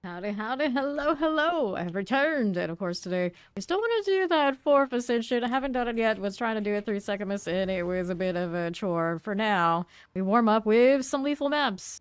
Howdy, howdy, hello, hello. I've returned, and of course today we still want to do that 4th ascension. I haven't done it yet. Was trying to do it 3 seconds in. It was a bit of a chore. For now, we warm up with some lethal maps.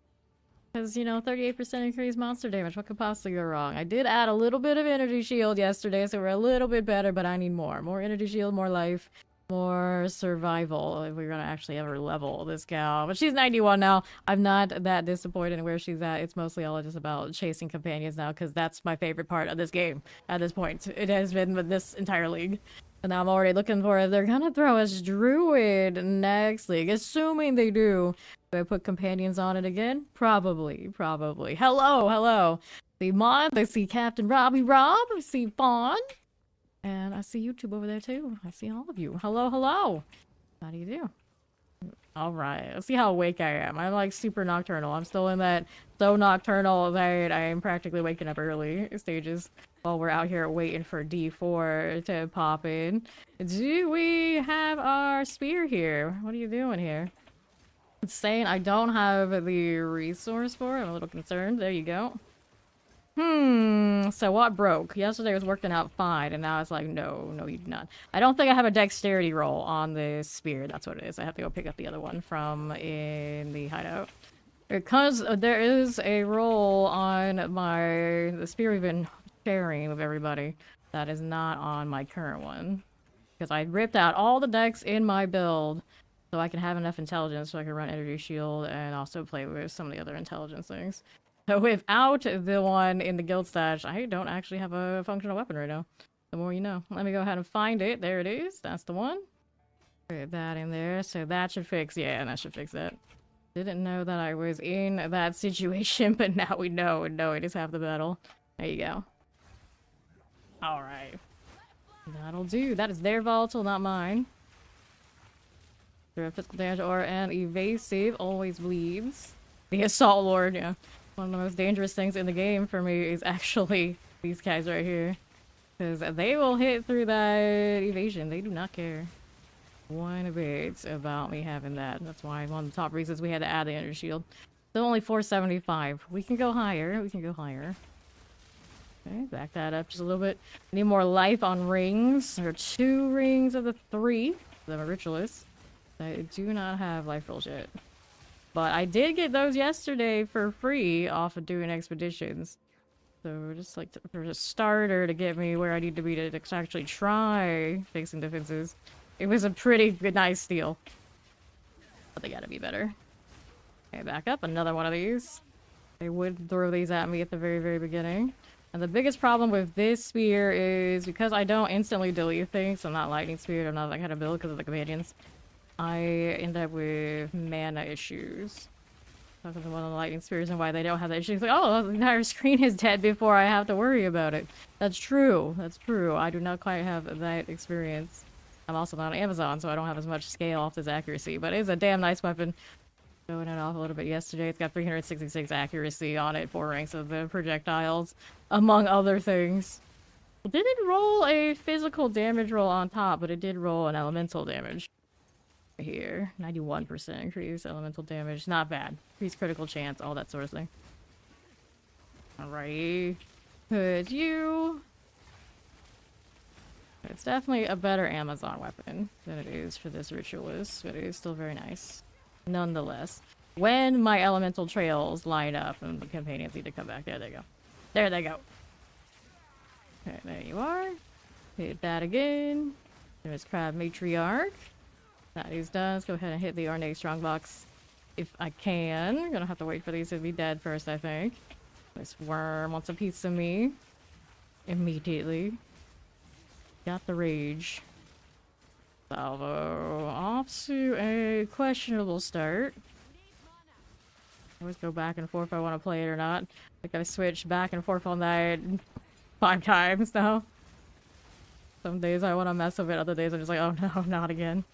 Because, 38% increased monster damage. What could possibly go wrong? I did add a little bit of energy shield yesterday, so we're a little bit better, but I need more. More energy shield, more life, more survival if we're gonna actually ever level this gal. But she's 91 now. I'm not that disappointed in where she's at. It's mostly all just about chasing companions now, because that's my favorite part of this game at this point. It has been with this entire league. And now I'm already looking for if they're gonna throw us druid next league. Assuming they do. Do I put companions on it again? Probably, probably. Hello, hello. See Mod, I see Captain Robbie Rob, I see Fawn. And I see YouTube over there too. I see all of you. Hello, hello. How do you do? Alright, let's see how awake I am. I'm like super nocturnal. I'm still in that so nocturnal that I am practically waking up early stages while we're out here waiting for D4 to pop in. Do we have our spear here? What are you doing here? It's saying I don't have the resource for it. I'm a little concerned. There you go. So what broke? Yesterday was working out fine, and now it's like, no, you do not. I don't think I have a dexterity roll on the spear. That's what it is. I have to go pick up the other one from in the hideout. Because there is a roll on the spear we've been sharing with everybody that is not on my current one. Because I ripped out all the dex in my build so I can have enough intelligence so I can run energy shield and also play with some of the other intelligence things. So without the one in the guild stash, I don't actually have a functional weapon right now. The more you know. Let me go ahead and find it. There it is. That's the one. Put that in there. So that should fix, yeah, that should fix that. Didn't know that I was in that situation, but now we know, and no, it is half the battle. There you go. Alright. That'll do. That is their volatile, not mine. Physical damage or an evasive always bleeds. The Assault Lord, yeah. One of the most dangerous things in the game for me is actually these guys right here. Because they will hit through that evasion. They do not care one bit about me having that. That's why one of the top reasons we had to add the energy shield. Still only 475. We can go higher. We can go higher. Okay, back that up just a little bit. Need more life on rings. There are 2 rings of the 3. I'm a ritualist. I do not have life rolls yet. But I did get those yesterday for free off of doing expeditions. So just like for a starter to get me where I need to be to actually try fixing defenses. It was a pretty good, nice steal. But they gotta be better. Okay, back up. Another one of these. They would throw these at me at the very, very beginning. And the biggest problem with this spear is because I don't instantly delete things, so I'm not lightning spear, I'm not that kind of build because of the companions. I end up with mana issues. That's one of the lightning spears and why they don't have that issue. It's like, oh, the entire screen is dead before I have to worry about it. That's true. That's true. I do not quite have that experience. I'm also not on Amazon, so I don't have as much scale off this accuracy. But it's a damn nice weapon. Showing it off a little bit yesterday. It's got 366 accuracy on it, 4 ranks of the projectiles, among other things. It didn't roll a physical damage roll on top, but it did roll an elemental damage. Here, 91% increase elemental damage, not bad. Increased critical chance, all that sort of thing. Alrighty, put you. It's definitely a better Amazon weapon than it is for this ritualist, but it is still very nice, nonetheless. When my elemental trails line up and the companions need to come back, there they go. There they go. Okay, there you are. Hit that again. There's Crab Matriarch. That is done. Let's go ahead and hit the Ornate Strongbox if I can. I'm gonna have to wait for these to be dead first, I think. This worm wants a piece of me. Immediately. Got the rage. Salvo. Off to a questionable start. I always go back and forth if I want to play it or not. Like I switched back and forth on that 5 times now. Some days I want to mess with it, other days I'm just like, oh no, not again.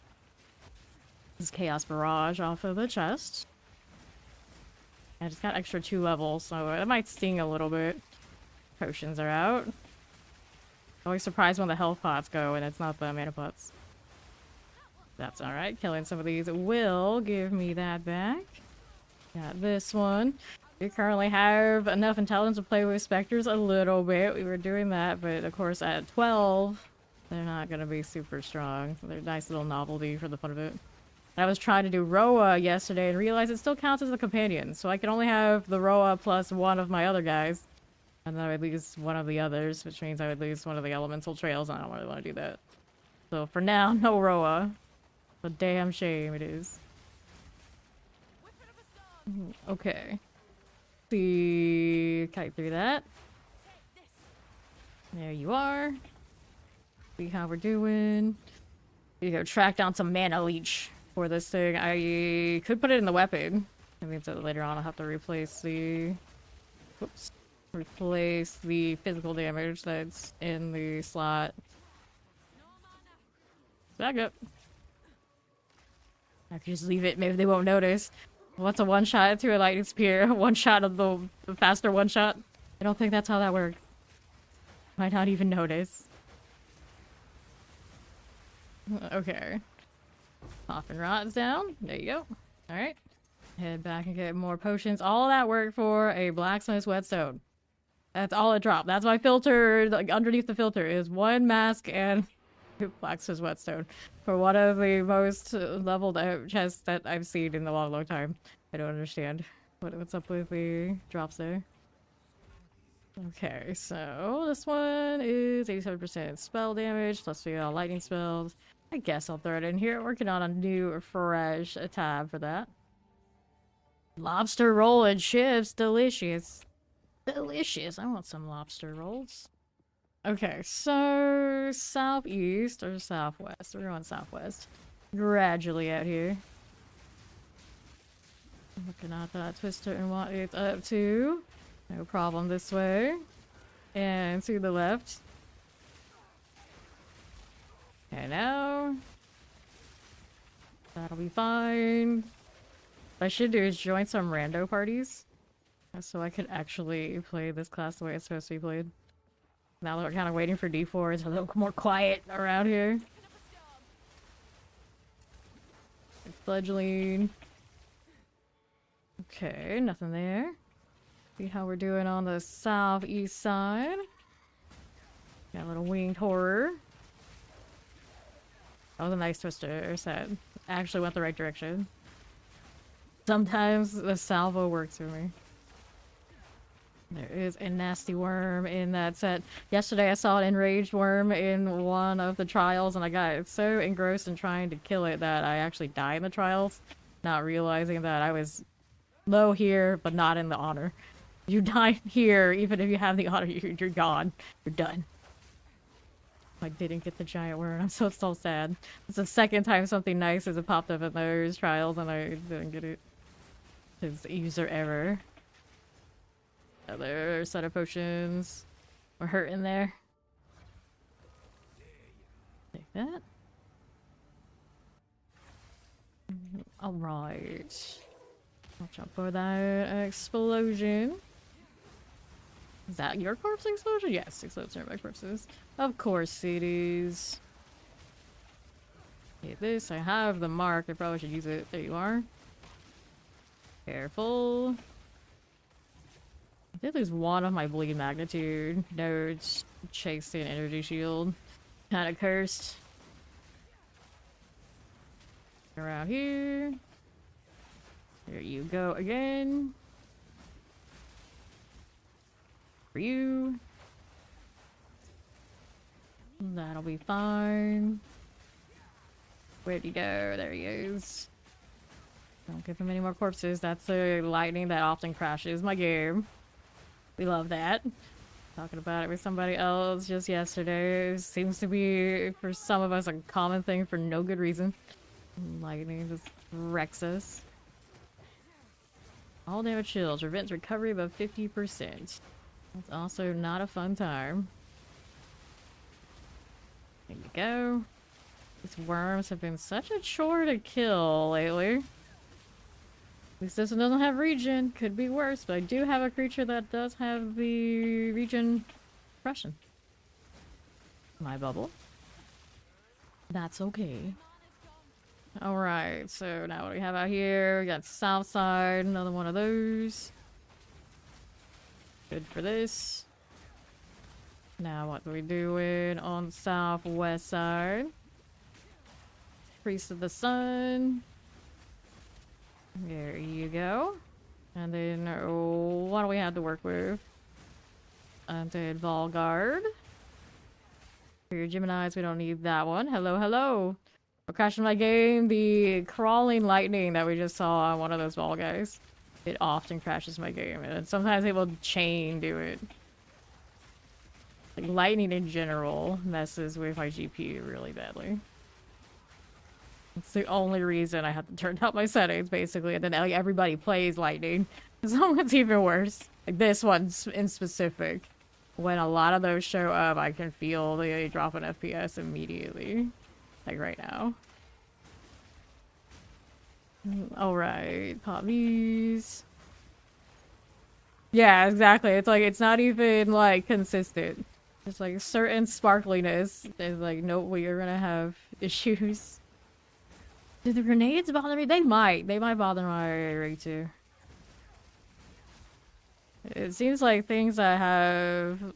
This is Chaos Barrage off of the chest. I just got extra 2 levels, so it might sting a little bit. Potions are out. Always surprised when the health pots go and it's not the mana pots. That's alright. Killing some of these will give me that back. Got this one. We currently have enough intelligence to play with specters a little bit. We were doing that, but of course at 12, they're not gonna be super strong. They're a nice little novelty for the fun of it. I was trying to do Roa yesterday and realized it still counts as a companion, so I can only have the Roa plus one of my other guys. And then I would lose one of the others, which means I would lose one of the elemental trails, and I don't really want to do that. So for now, no Roa. It's a damn shame it is. Okay. See, kite through that. There you are. See how we're doing. You go track down some mana leech for this thing. I could put it in the weapon. I mean, so later on I'll have to replace the... Whoops. Replace the physical damage that's in the slot. Back up. I could just leave it. Maybe they won't notice. What's a one-shot through a lightning spear? One shot of the faster one-shot? I don't think that's how that works. Might not even notice. Okay. Coffin rods down. There you go. Alright. Head back and get more potions. All that work for a blacksmith's whetstone. That's all it dropped. That's my filter. Like, underneath the filter is one mask and blacksmith's whetstone. For one of the most leveled out chests that I've seen in a long, long time. I don't understand. What's up with the drops there? Okay, so this one is 87% spell damage, plus we got lightning spells. I guess I'll throw it in here. Working on a new, fresh tab for that. Lobster roll and chips. Delicious. Delicious. I want some lobster rolls. Okay, so southeast or southwest? We're going southwest. Gradually out here. Looking at that twister and what it's up to. No problem this way. And to the left. Okay, now. That'll be fine. What I should do is join some rando parties. So I could actually play this class the way it's supposed to be played. Now that we're kind of waiting for D4, it's a little more quiet around here. Fledgling. Okay, nothing there. See how we're doing on the southeast side. Got a little winged horror. That was a nice twister set. Actually went the right direction. Sometimes the salvo works for me. There is a nasty worm in that set. Yesterday I saw an enraged worm in one of the trials and I got so engrossed in trying to kill it that I actually died in the trials, not realizing that I was low here but not in the honor. You die here, even if you have the honor, you're gone. You're done. I didn't get the giant worm. I'm so sad. It's the second time something nice has popped up in those trials and I didn't get it. It's user error. Another set of potions. We're hurting there. Take that. Alright. Watch out for that explosion. Is that your corpse explosion? Yes, explodes nearby corpses. Of course it is. Okay, this, I have the mark. I probably should use it. There you are. Careful. I did lose one of my bleed magnitude nodes chasing energy shield. Kinda cursed. Around here. There you go again. For you. That'll be fine. Where'd he go? There he is. Don't give him any more corpses. That's the lightning that often crashes my game. We love that. Talking about it with somebody else just yesterday. It seems to be, for some of us, a common thing for no good reason. Lightning just wrecks us. All damage shields. Prevents recovery above 50%. That's also not a fun time. There you go. These worms have been such a chore to kill lately. At least this one doesn't have regen. Could be worse, but I do have a creature that does have the regen suppression. My bubble. That's okay. Alright, so now what do we have out here? We got south side, another one of those. Good for this. Now what are we doing on the southwest side? Priest of the Sun. There you go. And then what do we have to work with? Undead Volguard. For your Geminis, we don't need that one. Hello, hello. We're crashing my game. The crawling lightning that we just saw on one of those ball guys. It often crashes my game, and sometimes it will chain do it. Like, lightning in general messes with my GPU really badly. It's the only reason I have to turn up my settings, basically, and then like, everybody plays lightning. So it's even worse. Like this one in specific. When a lot of those show up, I can feel the drop in FPS immediately. Like right now. Alright, pop these. Yeah, exactly. It's like, it's not even like consistent. It's like certain sparkliness is like, nope, we're gonna have issues. Do the grenades bother me? They might. They might bother my rig too. It seems like things that have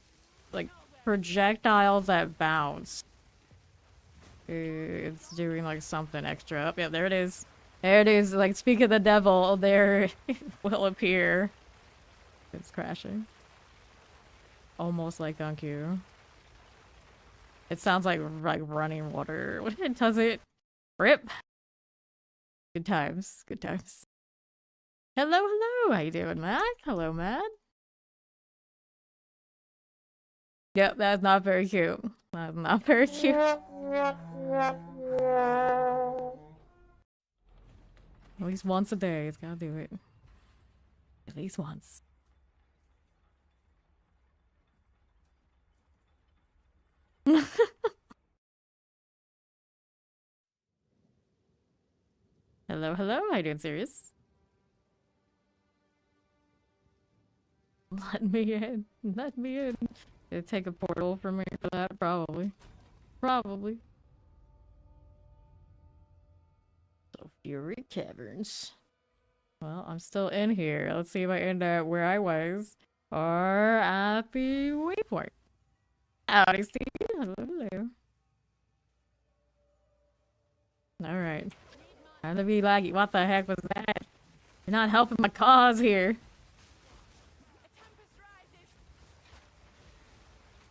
like projectiles that bounce. It's doing like something extra. Oh, yeah, there it is. There it is. Like, speak of the devil, there it will appear. It's crashing. Almost like Gunku. It sounds like running water. Does it? Rip. Good times. Good times. Hello, hello. How you doing, Mac? Hello, Matt. Yep, that's not very cute. That's not very cute. At least once a day, it's gotta do it. At least once. Hello, hello. How you doing, Sirius? Let me in. Let me in. It'd take a portal from me for that, probably. Probably. So, Fury Caverns. Well, I'm still in here. Let's see if I end up where I was. Or at the waypoint. Howdy, Steve. Hello, hello. Alright. Time to be laggy. What the heck was that? You're not helping my cause here.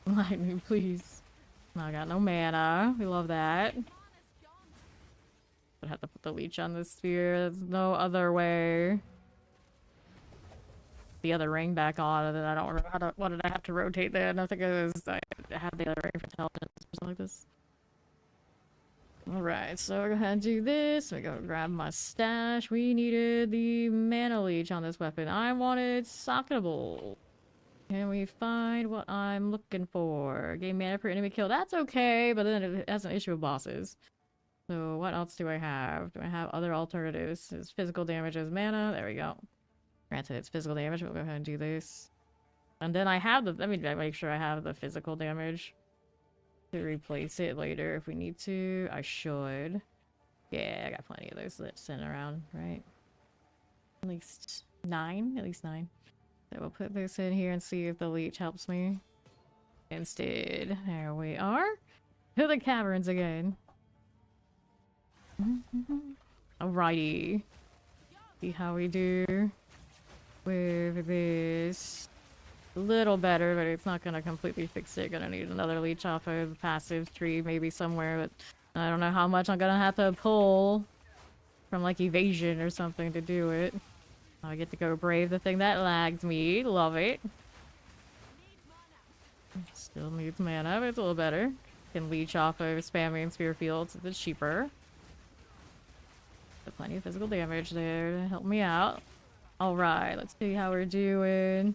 Lightning, please. I got no mana. We love that. I'd have to put the leech on this sphere. There's no other way. The other ring back on, and then I don't remember how to, what did I have to rotate then? I think it was I had the other ring for intelligence or something like this. Alright, so we're gonna do this. We go grab my stash. We needed the mana leech on this weapon. I wanted socketable. Can we find what I'm looking for? Gain mana per enemy kill. That's okay, but then it has an issue with bosses. So what else do I have? Do I have other alternatives? It's physical damage as mana. There we go. Granted, it's physical damage. We'll go ahead and do this. And then I have the... Let me make sure I have the physical damage to replace it later if we need to. I should. Yeah, I got plenty of those sitting around, right? At least 9? At least 9. So we'll put this in here and see if the leech helps me. Instead, there we are. To the caverns again. Alrighty. See how we do with this. A little better, but it's not gonna completely fix it. Gonna need another leech off of the passive tree maybe somewhere, but I don't know how much I'm gonna have to pull from like evasion or something to do it. I get to go brave the thing that lags me. Love it. Still needs mana, but it's a little better. Can leech off of spamming spear fields if it's cheaper. But plenty of physical damage there to help me out. Alright, let's see how we're doing.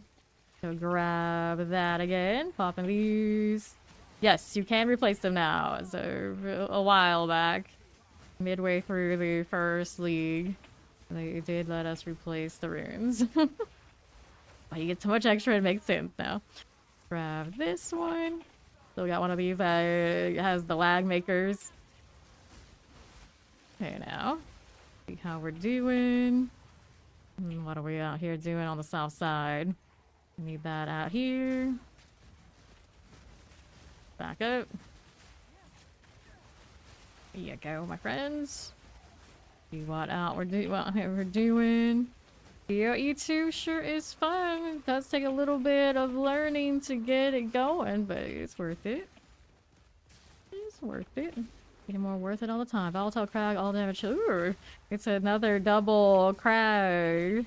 So grab that again. Popping these. Yes, you can replace them now. So a while back, midway through the first league, they did let us replace the runes. But you get so much extra, it makes sense now. Grab this one. Still got one of these that has the lag makers. Okay, now. See how we're doing. What are we out here doing on the south side? Need that out here. Back up. There you go, my friends. See what we're doing. PoE2 sure is fun. It does take a little bit of learning to get it going, but it's worth it. It's worth it. Getting more worth it all the time. Volatile crag, all damage. Ooh, it's another double crag.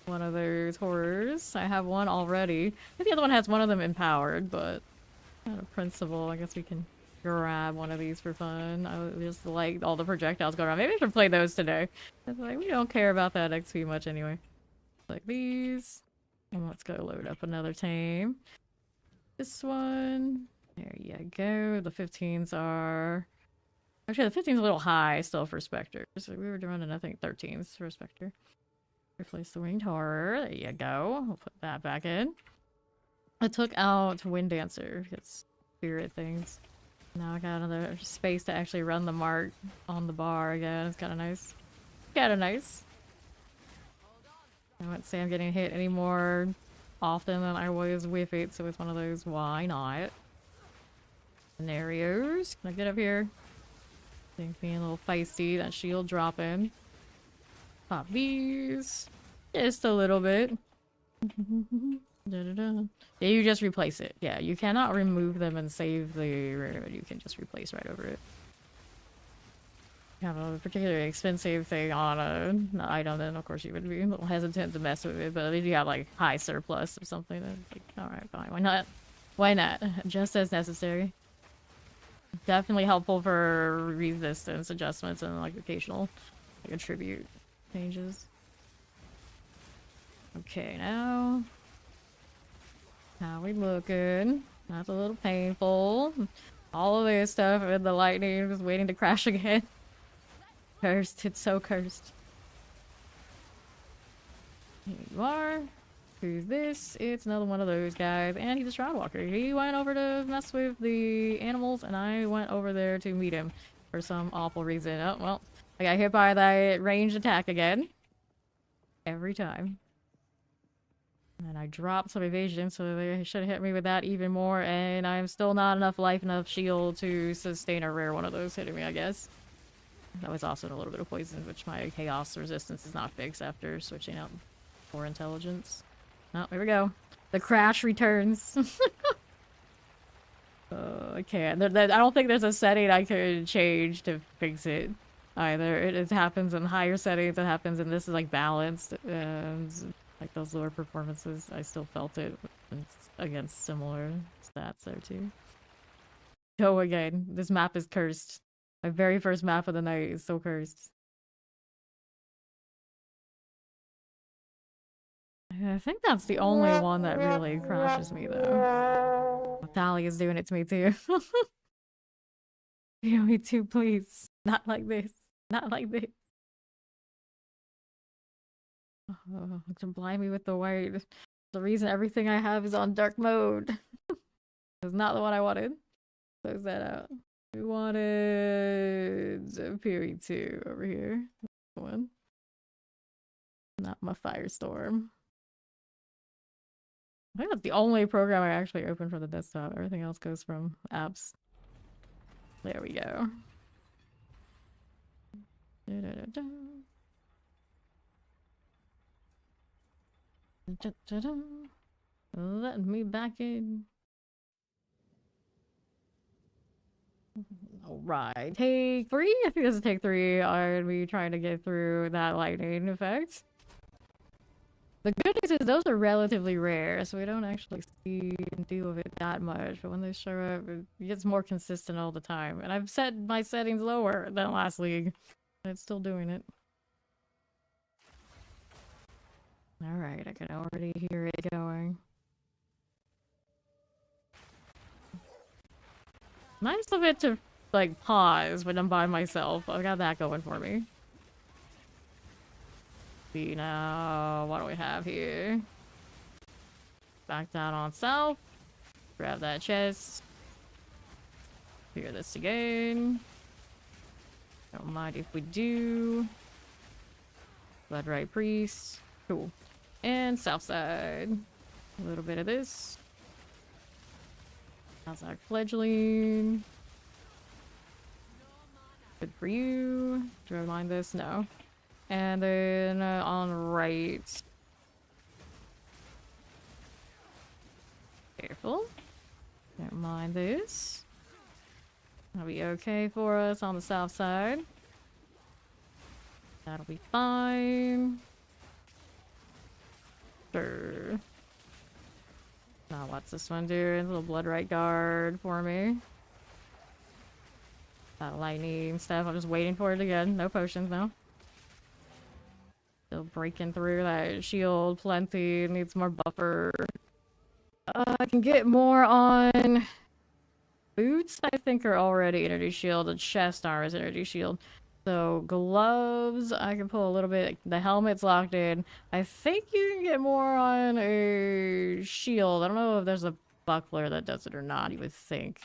One of those horrors. I have one already. I think the other one has one of them empowered, but out of principle, I guess we can grab one of these for fun. I just like all the projectiles going around. Maybe I should play those today. It's like, we don't care about that XP much anyway. Like these. And let's go load up another tame. This one. There you go. The 15s are... Actually, the 15's a little high still for Spectre. So we were running, I think, 13s for Spectre. Replace the Winged Horror. There you go. We'll put that back in. I took out Wind Dancer. It's spirit things. Now I got another space to actually run the mark on the bar again. It's kind of nice. Kind of nice. I wouldn't say I'm getting hit any more often than I was with it, so it's one of those why not scenarios. Can I get up here? Things being a little feisty. That shield dropping. Pop these. Just a little bit. Yeah, you just replace it. Yeah, you cannot remove them and save the rare, but you can just replace right over it. You have a particularly expensive thing on an item, then of course you would be a little hesitant to mess with it, but if you have like high surplus or something, then like, alright, fine, why not? Why not? Just as necessary. Definitely helpful for resistance adjustments and like occasional like, attribute changes. Okay, now how we looking? That's a little painful. All of this stuff with the lightning just waiting to crash again. Cursed, it's so cursed. Here you are. Who's this? It's another one of those guys, and he's a Shroudwalker. He went over to mess with the animals, and I went over there to meet him for some awful reason. Oh, well, I got hit by that ranged attack again. Every time. And I dropped some evasion, so they should have hit me with that even more, and I'm still not enough life, enough shield to sustain a rare one of those hitting me, I guess. That was also a little bit of poison, which my chaos resistance is not fixed after switching out for intelligence. Oh, here we go. The crash returns. I can't. I don't think there's a setting I could change to fix it either. It happens in higher settings, it happens in this is like balanced, and like those lower performances, I still felt it against similar stats there too. Go again. This map is cursed. My very first map of the night is so cursed. I think that's the only one that really crashes me though. Tally is doing it to me too. Me too, please. Not like this. Not like this. Oh, don't blind me with the white. The reason everything I have is on dark mode. It's not the one I wanted. Close that out. We wanted PoE2 over here. This one. Not my Firestorm. I think that's the only program I actually open for the desktop. Everything else goes from apps. There we go. Let me back in. Alright, take 3? I think this is take 3. I'd be trying to get through that lightning effect. The good news is those are relatively rare, so we don't actually see and deal with it that much, but when they show up, it gets more consistent all the time. And I've set my settings lower than last league, and it's still doing it. Alright, I can already hear it going. Nice of it to, like, pause when I'm by myself. I got that going for me. See now, what do we have here? Back down on south. Grab that chest. Clear this again. Don't mind if we do. Bloodright Priest. Cool. And south side. A little bit of this. How's that fledgling? Good for you. Do I mind this? No. And then on right. Careful. Don't mind this. That'll be okay for us on the south side. That'll be fine. Sure. Now what's this one doing? A little blood right guard for me. That lightning stuff. I'm just waiting for it again. No potions now. Still breaking through that shield plenty. Needs more buffer. I can get more on boots. I think are already energy shield, and chest armor is energy shield. So gloves, I can pull a little bit. The helmet's locked in. I think you can get more on a shield. I don't know if there's a buckler that does it or not. You would think.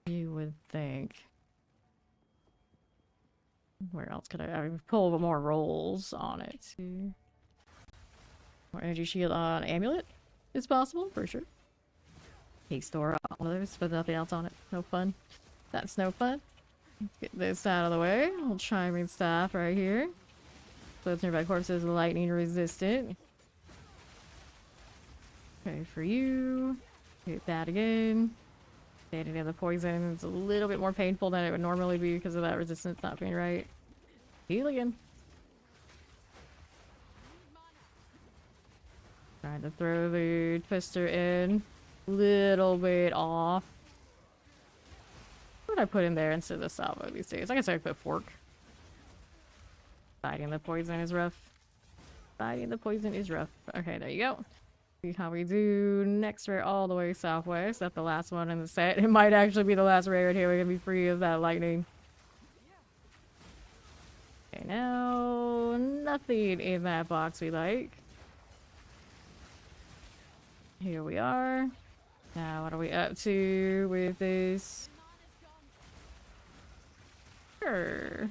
You would think. Where else could I pull more rolls on it too? More energy shield on amulet is possible for sure. Case store on those, but nothing else on it. No fun. That's no fun. Let's get this out of the way. Little chiming staff right here. Floats nearby corpses, lightning resistant. Okay, for you. Hit that again. Standing in the poison is a little bit more painful than it would normally be because of that resistance not being right. Heal again. Trying to throw the twister in. Little bit off. What would I put in there instead of the salvo these days? I guess I could put fork. Fighting the poison is rough. Fighting the poison is rough. Okay, there you go. See how we do. Next rare all the way southwest. That's the last one in the set. It might actually be the last rare right here. We're gonna be free of that lightning. Okay, now nothing in that box we like. Here we are. Now what are we up to with this? Sure.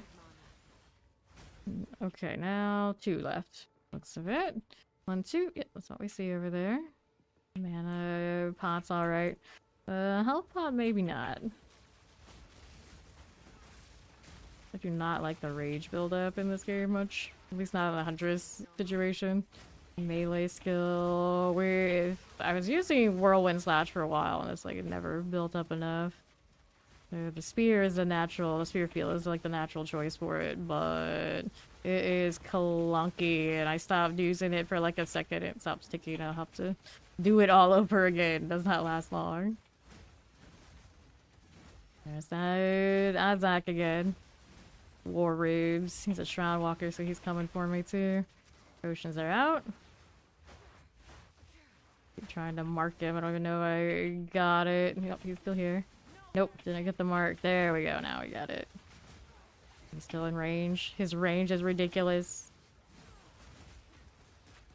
Okay, now 2 left. Looks of it. 1, 2. Yep, that's what we see over there. Mana pot's alright. Health pot, maybe not. I do not like the rage buildup in this game much. At least not in the Huntress situation. Melee skill with... I was using Whirlwind Slash for a while and it's like it never built up enough. The spear is the spear field is like the natural choice for it, but it is clunky and I stopped using it for like a second and it stopped sticking. I'll have to do it all over again. It does not last long. There's that Azak again. War Rubes. He's a Shroud Walker, so he's coming for me too. Potions are out. Keep trying to mark him. I don't even know if I got it. Yep, he's still here. Nope, didn't get the mark. There we go. Now we got it. He's still in range. His range is ridiculous.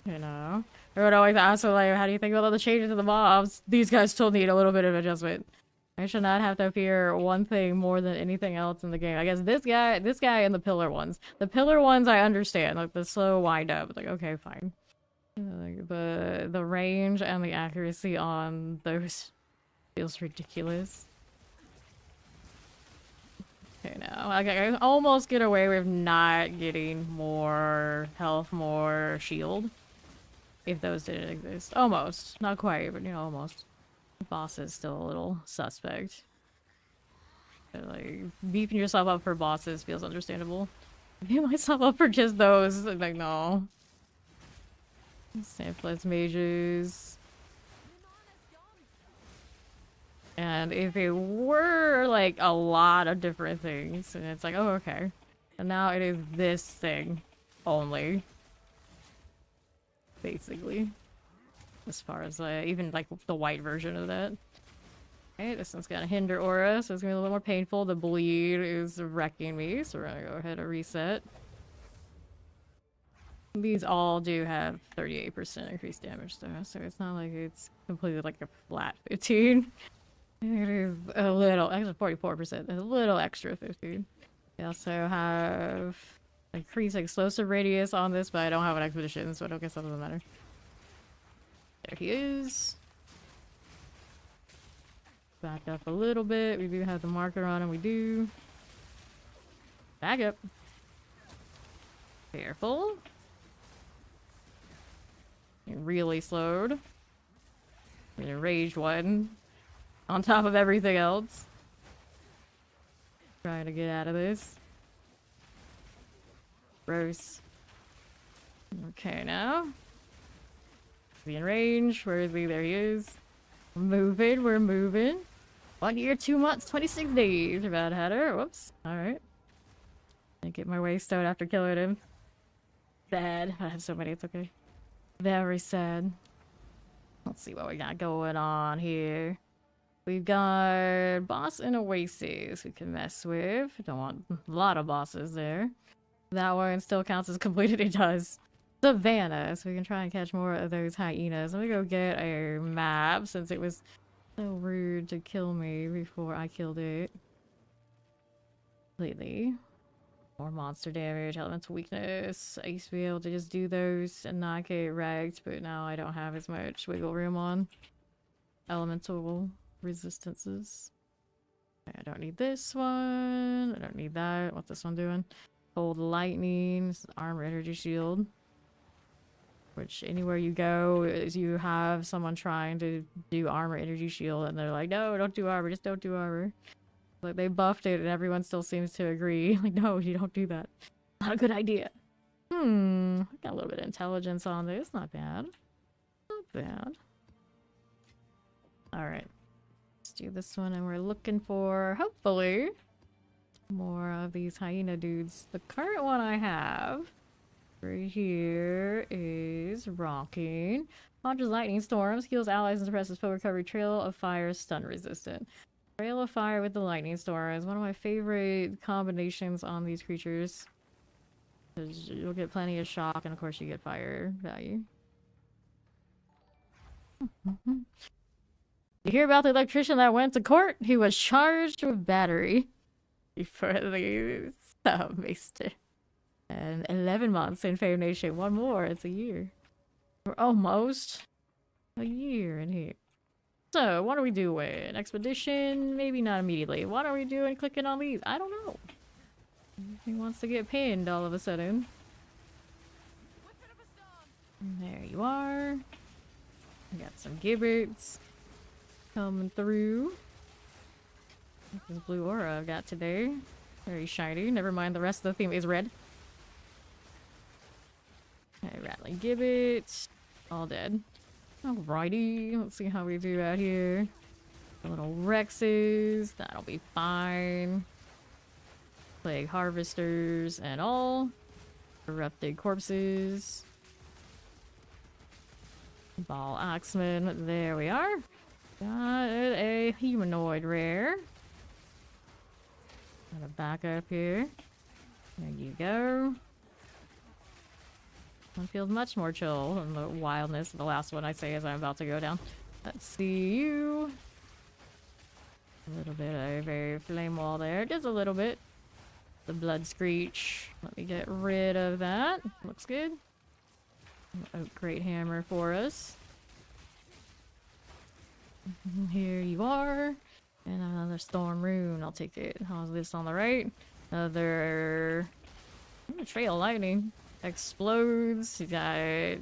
You know. I would always ask him, like, how do you think about all the changes to the mobs? These guys still need a little bit of adjustment. I should not have to fear one thing more than anything else in the game. I guess this guy and the pillar ones. The pillar ones I understand, like the slow wind up. Like, okay, fine. Like the range and the accuracy on those feels ridiculous. Okay, now I can almost get away with not getting more health, more shield. If those didn't exist. Almost. Not quite, but you know, almost. The boss is still a little suspect. But, like, beefing yourself up for bosses feels understandable. Beefing myself up for just those, like, no. Samplets mages. And if it were, like, a lot of different things, and it's like, oh, okay. And now it is this thing only. Basically. As far as, even, like, the white version of that. Okay, this one's gonna hinder aura, so it's gonna be a little more painful. The bleed is wrecking me, so we're gonna go ahead and reset. These all do have 38% increased damage, though, so it's not like it's completely, like, a flat 15. It is a little, actually 44%, a little extra 15. They also have increased explosive radius on this, but I don't have an expedition, so I don't guess that doesn't matter. There he is. Back up a little bit. We do have the marker on him. We do. Back up. Careful. He really slowed. An enraged one. On top of everything else. Trying to get out of this. Gross. Okay, now. Be in range. Where is he? There he is. We're moving. We're moving. 1 year, 2 months, 26 days. Bad Hatter. Whoops. Alright. Didn't get my waist out after killing him. Sad. I have so many. It's okay. Very sad. Let's see what we got going on here. We've got boss and oasis we can mess with. Don't want a lot of bosses there. That one still counts as completed. It does. Savannah, so we can try and catch more of those hyenas. Let me go get a map since it was so rude to kill me before I killed it. Completely. More monster damage, elemental weakness. I used to be able to just do those and not get wrecked, but now I don't have as much wiggle room on elemental resistances. Okay, I don't need this one. I don't need that. What's this one doing? Cold lightning. This is armor energy shield. Which anywhere you go, is you have someone trying to do armor energy shield, and they're like, no, don't do armor, just don't do armor. Like, they buffed it, and everyone still seems to agree. Like, no, you don't do that. Not a good idea. I got a little bit of intelligence on this. Not bad. Not bad. Alright. Let's do this one, and we're looking for, hopefully, more of these hyena dudes. The current one I have right here is rocking. Launches lightning storms, heals allies and suppresses foe recovery. Trail of fire, stun resistant. Trail of fire with the lightning storm is one of my favorite combinations on these creatures. Because you'll get plenty of shock, and of course you get fire value. You hear about the electrician that went to court? He was charged with battery before the Maester. And 11 months in Fame Nation. One more. It's a year. We're almost a year in here. So, what are we doing? Expedition? Maybe not immediately. What are we doing clicking on these? I don't know. He wants to get pinned all of a sudden. There you are. We got some gibberts coming through. This blue aura I've got today. Very shiny. Never mind, the rest of the theme is red. Okay, rattling gibbet. All dead. Alrighty, let's see how we do out here. The little Rexes, that'll be fine. Plague harvesters and all. Corrupted corpses. Ball axemen, there we are. Got a humanoid rare. Gotta back up here. There you go. One feels much more chill than the wildness of the last one I say as I'm about to go down. Let's see you. A little bit of a flame wall there. Just a little bit. The blood screech. Let me get rid of that. Looks good. Oak great hammer for us. Here you are. And another storm rune. I'll take it. How's this on the right? Another trail of lightning. Explodes. You got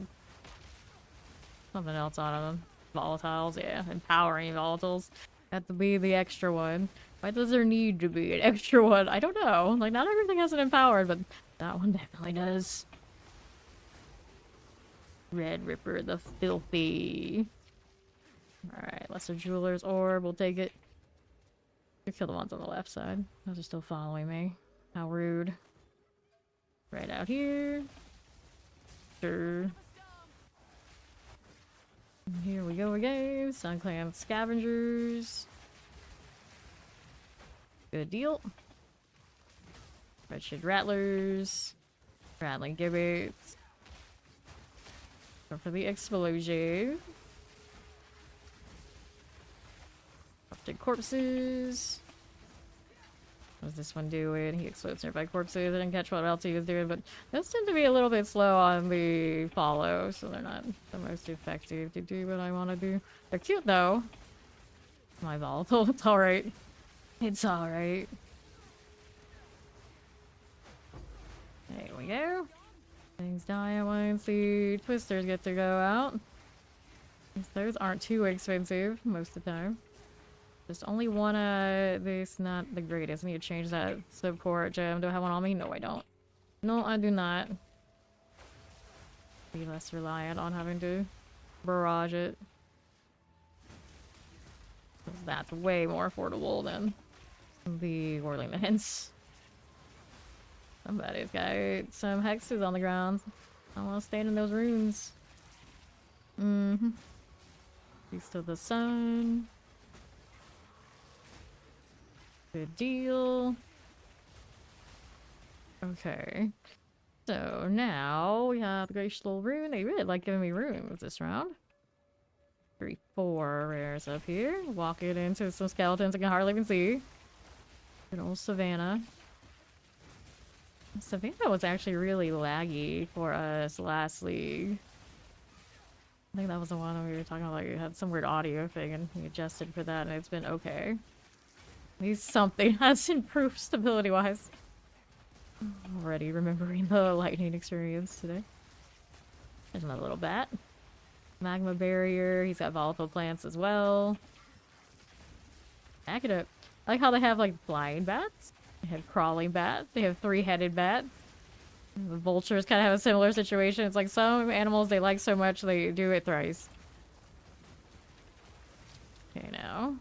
something else on them. Volatiles, yeah. Empowering volatiles. Have to be the extra one. Why does there need to be an extra one? I don't know. Like, not everything has an empowered, but that one definitely does. Red Ripper the Filthy. Alright, Lesser Jeweler's Orb. We'll take it. We'll kill the ones on the left side. Those are still following me. How rude. Right out here. Sure. And here we go again. Sun Clan Scavengers. Good deal. Wretched Rattlers. Rattling Gibbets. Go for the explosion. Corrupted corpses. What's this one doing? He explodes nearby corpses. I didn't catch what else he was doing, but those tend to be a little bit slow on the follow, so they're not the most effective to do what I want to do. They're cute though. My volatile. It's alright. It's alright. There we go. Things die once the twisters get to go out. Those aren't too expensive most of the time. Just only one this not the greatest. I need to change that support gem. Do I have one on me? No, I don't. No, I do not. Be less reliant on having to barrage it. That's way more affordable than the whirling the hints. Somebody's got some hexes on the ground. I want to stand in those runes. Feast of the sun. Good deal. Okay. So now we have the Glacial Rune. They really like giving me runes this round. 3, 4 rares up here. Walk it into some skeletons I can hardly even see. Good old Savannah. Savannah was actually really laggy for us last league. I think that was the one that we were talking about, like, it had some weird audio thing and we adjusted for that and it's been okay. At least something has improved stability-wise. Already remembering the lightning experience today. There's another little bat. Magma barrier. He's got volatile plants as well. Back it up. I like how they have, like, flying bats. They have crawling bats. They have 3-headed bats. The vultures kind of have a similar situation. It's like some animals they like so much they do it thrice. Okay, now.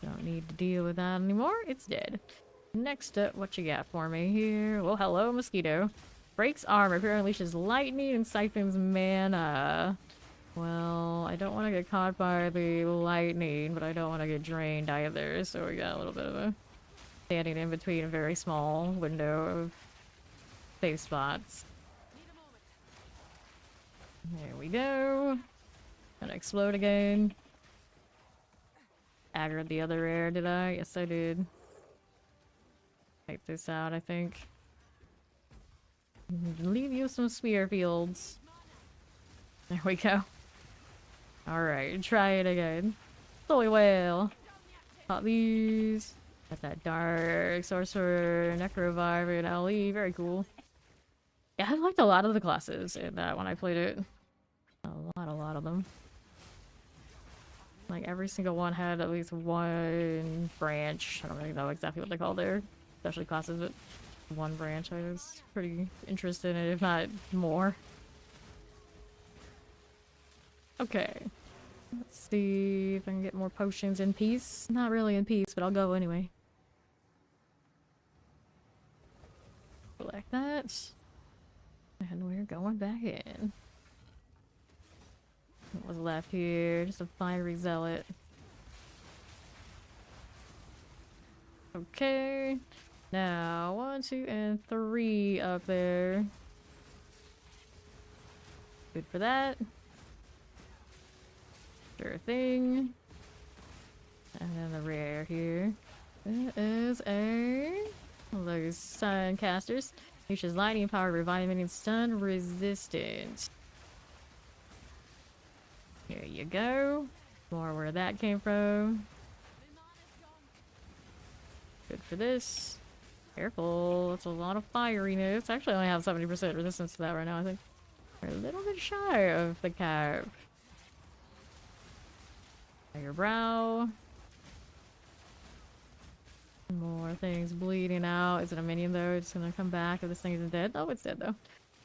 Don't need to deal with that anymore. It's dead. Next up, what you got for me here? Well, hello, mosquito. Breaks armor. Apparently unleashes lightning and siphons mana. Well, I don't want to get caught by the lightning, but I don't want to get drained either. So we got a little bit of a standing in between a very small window of safe spots. There we go. Gonna explode again. Aggroed the other air, did I? Yes, I did. Take this out, I think. Leave you some spear fields. There we go. Alright, try it again. Slowly well. Pop these. Got that dark sorcerer, necrovive, and LE. Very cool. Yeah, I liked a lot of the classes in that when I played it. A lot of them. Like, every single one had at least one branch. I don't really know exactly what they call their specialty classes, but one branch I was pretty interested in, if not more. Okay. Let's see if I can get more potions in peace. Not really in peace, but I'll go anyway. Select that. And we're going back in. What was left here? Just a fiery zealot. Okay. Now, 1, 2, and 3 up there. Good for that. Sure thing. And then the rare here. It is a... those sun casters. Nature's lightning power, reviving and stun resistant. Here you go. More where that came from. Good for this. Careful, it's a lot of fieriness. Actually, I only have 70% resistance to that right now, I think. We're a little bit shy of the cap. Your brow. More things bleeding out. Is it a minion though? It's gonna come back if this thing isn't dead. Oh, it's dead though.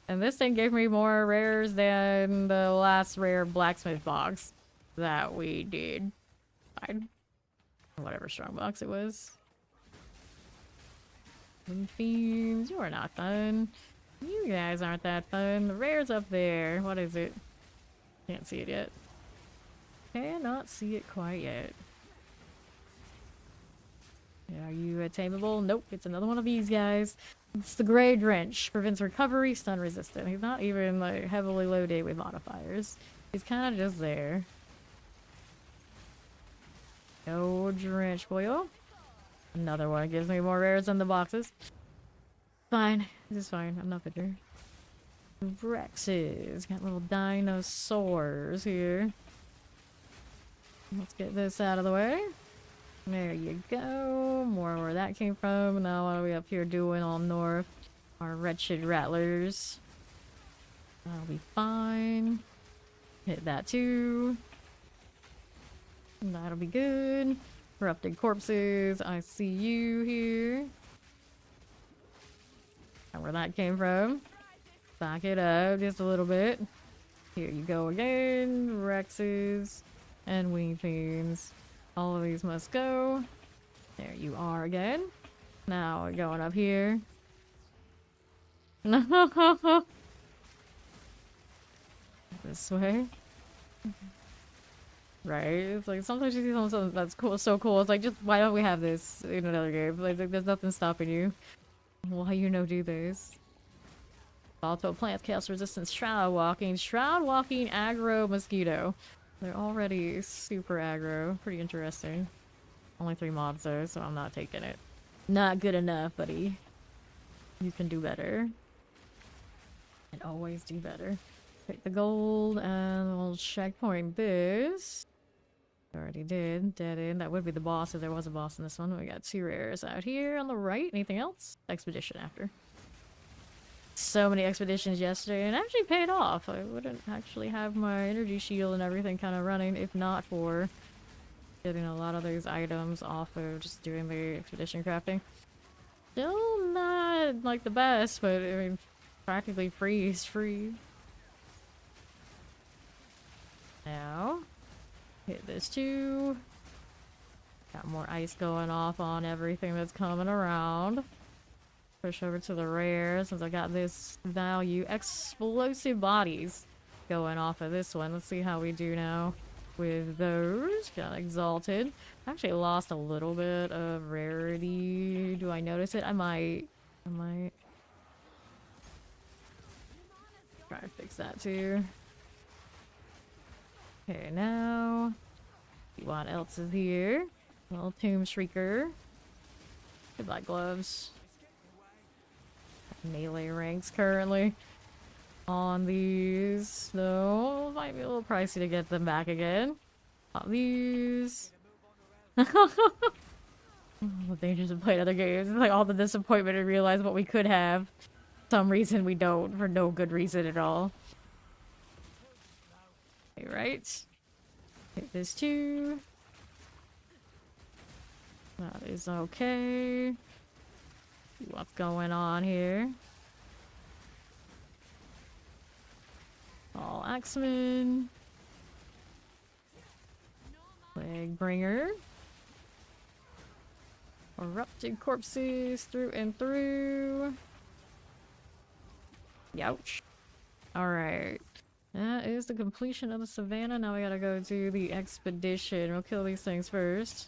And this thing gave me more rares than the last rare blacksmith box that we did. Whatever strong box it was. Fiends, you are not fun. You guys aren't that fun. The rare's up there. What is it? Can't see it yet. Cannot see it quite yet. Are you tameable? Nope, it's another one of these guys. It's the Grey Drench. Prevents recovery, stun resistant. He's not even like heavily loaded with modifiers. He's kind of just there. No drench boil. Another one gives me more rares than the boxes. Fine. This is fine. I'm not bitter. Rexes. Got little dinosaurs here. Let's get this out of the way. There you go. More where that came from. Now what are we up here doing all north? Our wretched rattlers. That'll be fine. Hit that too. That'll be good. Corrupted corpses. I see you here. And where that came from. Back it up just a little bit. Here you go again. Rexes and wing fiends. All of these must go. There you are again. Now we're going up here. This way. Right? It's like sometimes you see something that's cool, so cool. It's like, just why don't we have this in another game? Like there's nothing stopping you. Why you no do this? Volatile plants, chaos resistance, shroud walking, aggro, mosquito. They're already super aggro. Pretty interesting. Only 3 mobs though, so I'm not taking it. Not good enough, buddy. You can do better. And always do better. Take the gold and we'll checkpoint this. Already did. Dead end. That would be the boss if there was a boss in this one. We got 2 rares out here on the right. Anything else? Expedition after. So many expeditions yesterday and actually paid off. I wouldn't actually have my energy shield and everything kind of running if not for getting a lot of those items off of just doing the expedition crafting. Still not like the best, but I mean practically free is free. Now hit this too. Got more ice going off on everything that's coming around. Push over to the rare since I got this value. Explosive bodies going off of this one. Let's see how we do now with those. Got exalted. Actually lost a little bit of rarity. Do I notice it? I might. Try to fix that too. Okay, now what else is here? Little Tomb Shrieker. Goodbye gloves. Melee ranks currently on these, though might be a little pricey to get them back again. Not these. The dangers of playing other games. It's like all the disappointment and realize what we could have. For some reason we don't, for no good reason at all. Okay, right. Hit this too. That is okay. See what's going on here. All Axemen. Plague Bringer. Corrupted corpses through and through. Youch. Alright. That is the completion of the Savannah. Now we gotta go do the expedition. We'll kill these things first.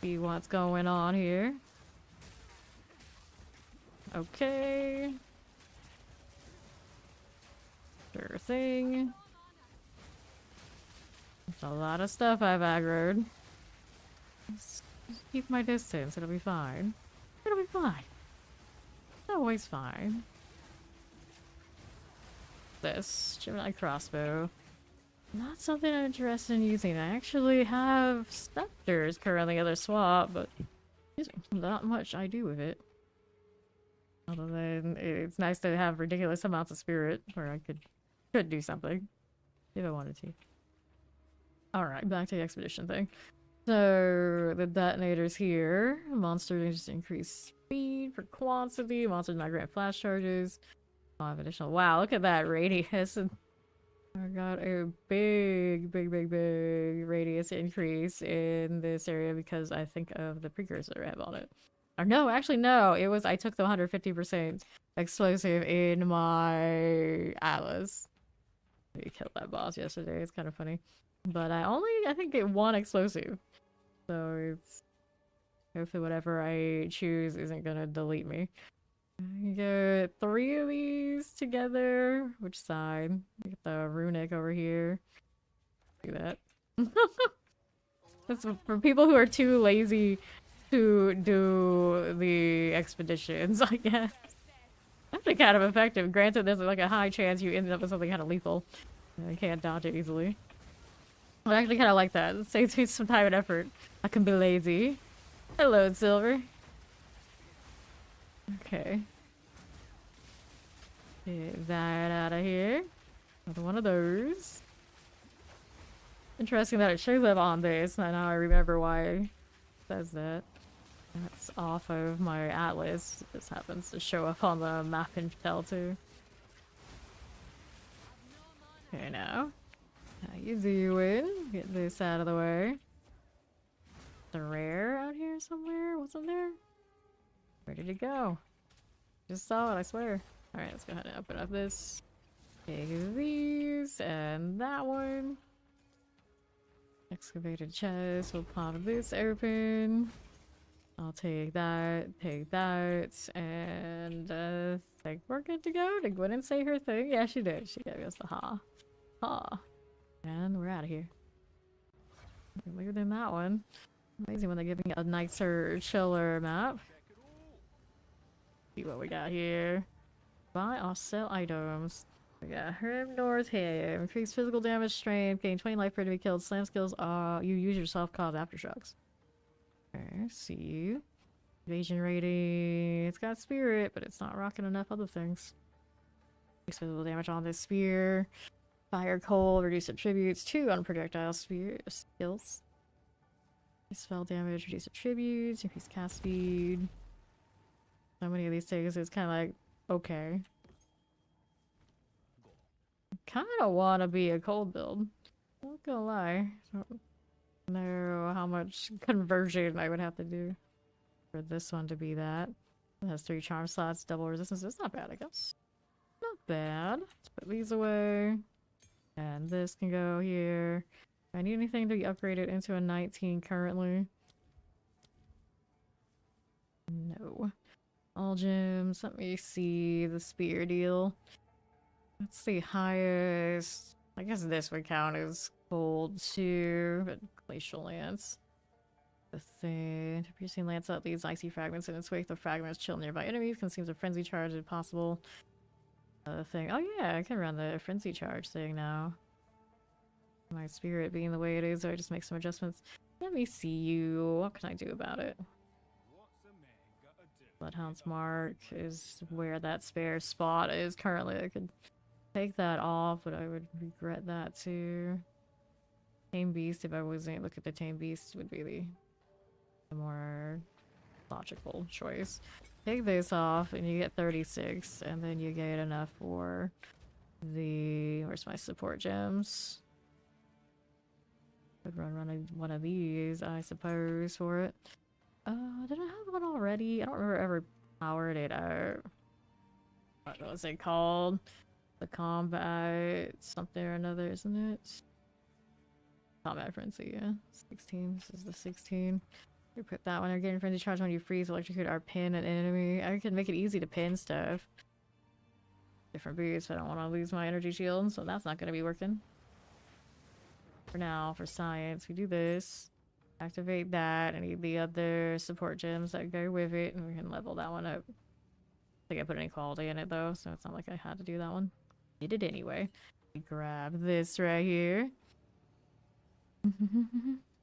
See what's going on here. Okay. Sure thing. It's a lot of stuff I've aggroed. Just keep my distance, it'll be fine. It'll be fine. It's always fine. This Gemini crossbow. Not something I'm interested in using. I actually have specters currently at their swap, but not much I do with it. Other than it's nice to have ridiculous amounts of spirit where I could do something if I wanted to. Alright, back to the expedition thing. So the detonator's here. Monster just increase speed for quantity. Monsters not grant flash charges. 5 additional. Wow, look at that radius. I got a big radius increase in this area because I think of the precursor I have on it. Or no, actually no, it was I took the 150% explosive in my Atlas. We killed that boss yesterday, it's kind of funny. But I think get 1 explosive. So it's hopefully whatever I choose isn't gonna delete me. You get 3 of these together. Which side? Get the runic over here. Do that. That's for people who are too lazy to do the expeditions, I guess. Actually kind of effective. Granted, there's like a high chance you end up with something kind of lethal. You can't dodge it easily. I actually kind of like that. It saves me some time and effort. I can be lazy. Hello, Silver. Okay. Get that out of here. Another one of those. Interesting that it shows up on this. Now I remember why it says that. That's off of my atlas. This happens to show up on the map in Shell too. Okay, now. How you doing? Get this out of the way. The rare out here somewhere? Wasn't there? Where did it go? Just saw it, I swear. Alright, let's go ahead and open up this. Take these and that one. Excavated chest. We'll pop this open. I'll take that, and I think we're good to go. Did Gwen say her thing? Yeah, she did. She gave us the ha. Ha. And we're out of here. Bigger than that one. Amazing when they're giving a nicer, chiller map. See what we got here. Buy or sell items. We got Herb North here. Increase physical damage, strength, gain 20 life per enemy killed. Slam skills, you use yourself cause aftershocks. Okay, see you. Evasion rating. It's got spirit, but it's not rocking enough other things. Increase physical damage on this spear. Fire cold, reduce attributes. 2 on projectile spear skills. Spell damage, reduce attributes, increase cast speed. So many of these things is kind of like, okay. Kind of want to be a cold build. Not gonna lie. I don't know how much conversion I would have to do for this one to be that. It has 3 charm slots, double resistance. It's not bad, I guess. Not bad. Let's put these away. And this can go here. Do I need anything to be upgraded into a 19 currently? No. All gems. Let me see the spear deal. What's the highest? I guess this would count as cold too, but glacial lance. The thing. Piercing lance out leaves icy fragments in its wake. The fragments chill nearby enemies. Consumes a frenzy charge if possible. The thing. Oh yeah, I can run the frenzy charge thing now. My spirit being the way it is, so I just make some adjustments. Let me see you. What can I do about it? Bloodhound's Mark is where that spare spot is currently. I could take that off, but I would regret that too. Tame Beast, if I wasn't look at the Tame Beast, would be the more logical choice. Take this off and you get 36, and then you get enough for the... Where's my support gems? Could run one of these, I suppose, for it. Did I have one already? I don't remember ever powered it out. What was it called? The combat something or another, isn't it? Combat frenzy, yeah. 16. This is the 16. You put that one. You're getting frenzy charge when you freeze, electrocute, or pin an enemy. I can make it easy to pin stuff. Different boosts. I don't want to lose my energy shield, so that's not going to be working. For now, for science, we do this. Activate that. I need the other support gems that go with it, and we can level that one up. I think I put any quality in it though, so it's not like I had to do that one. Did it anyway. We grab this right here.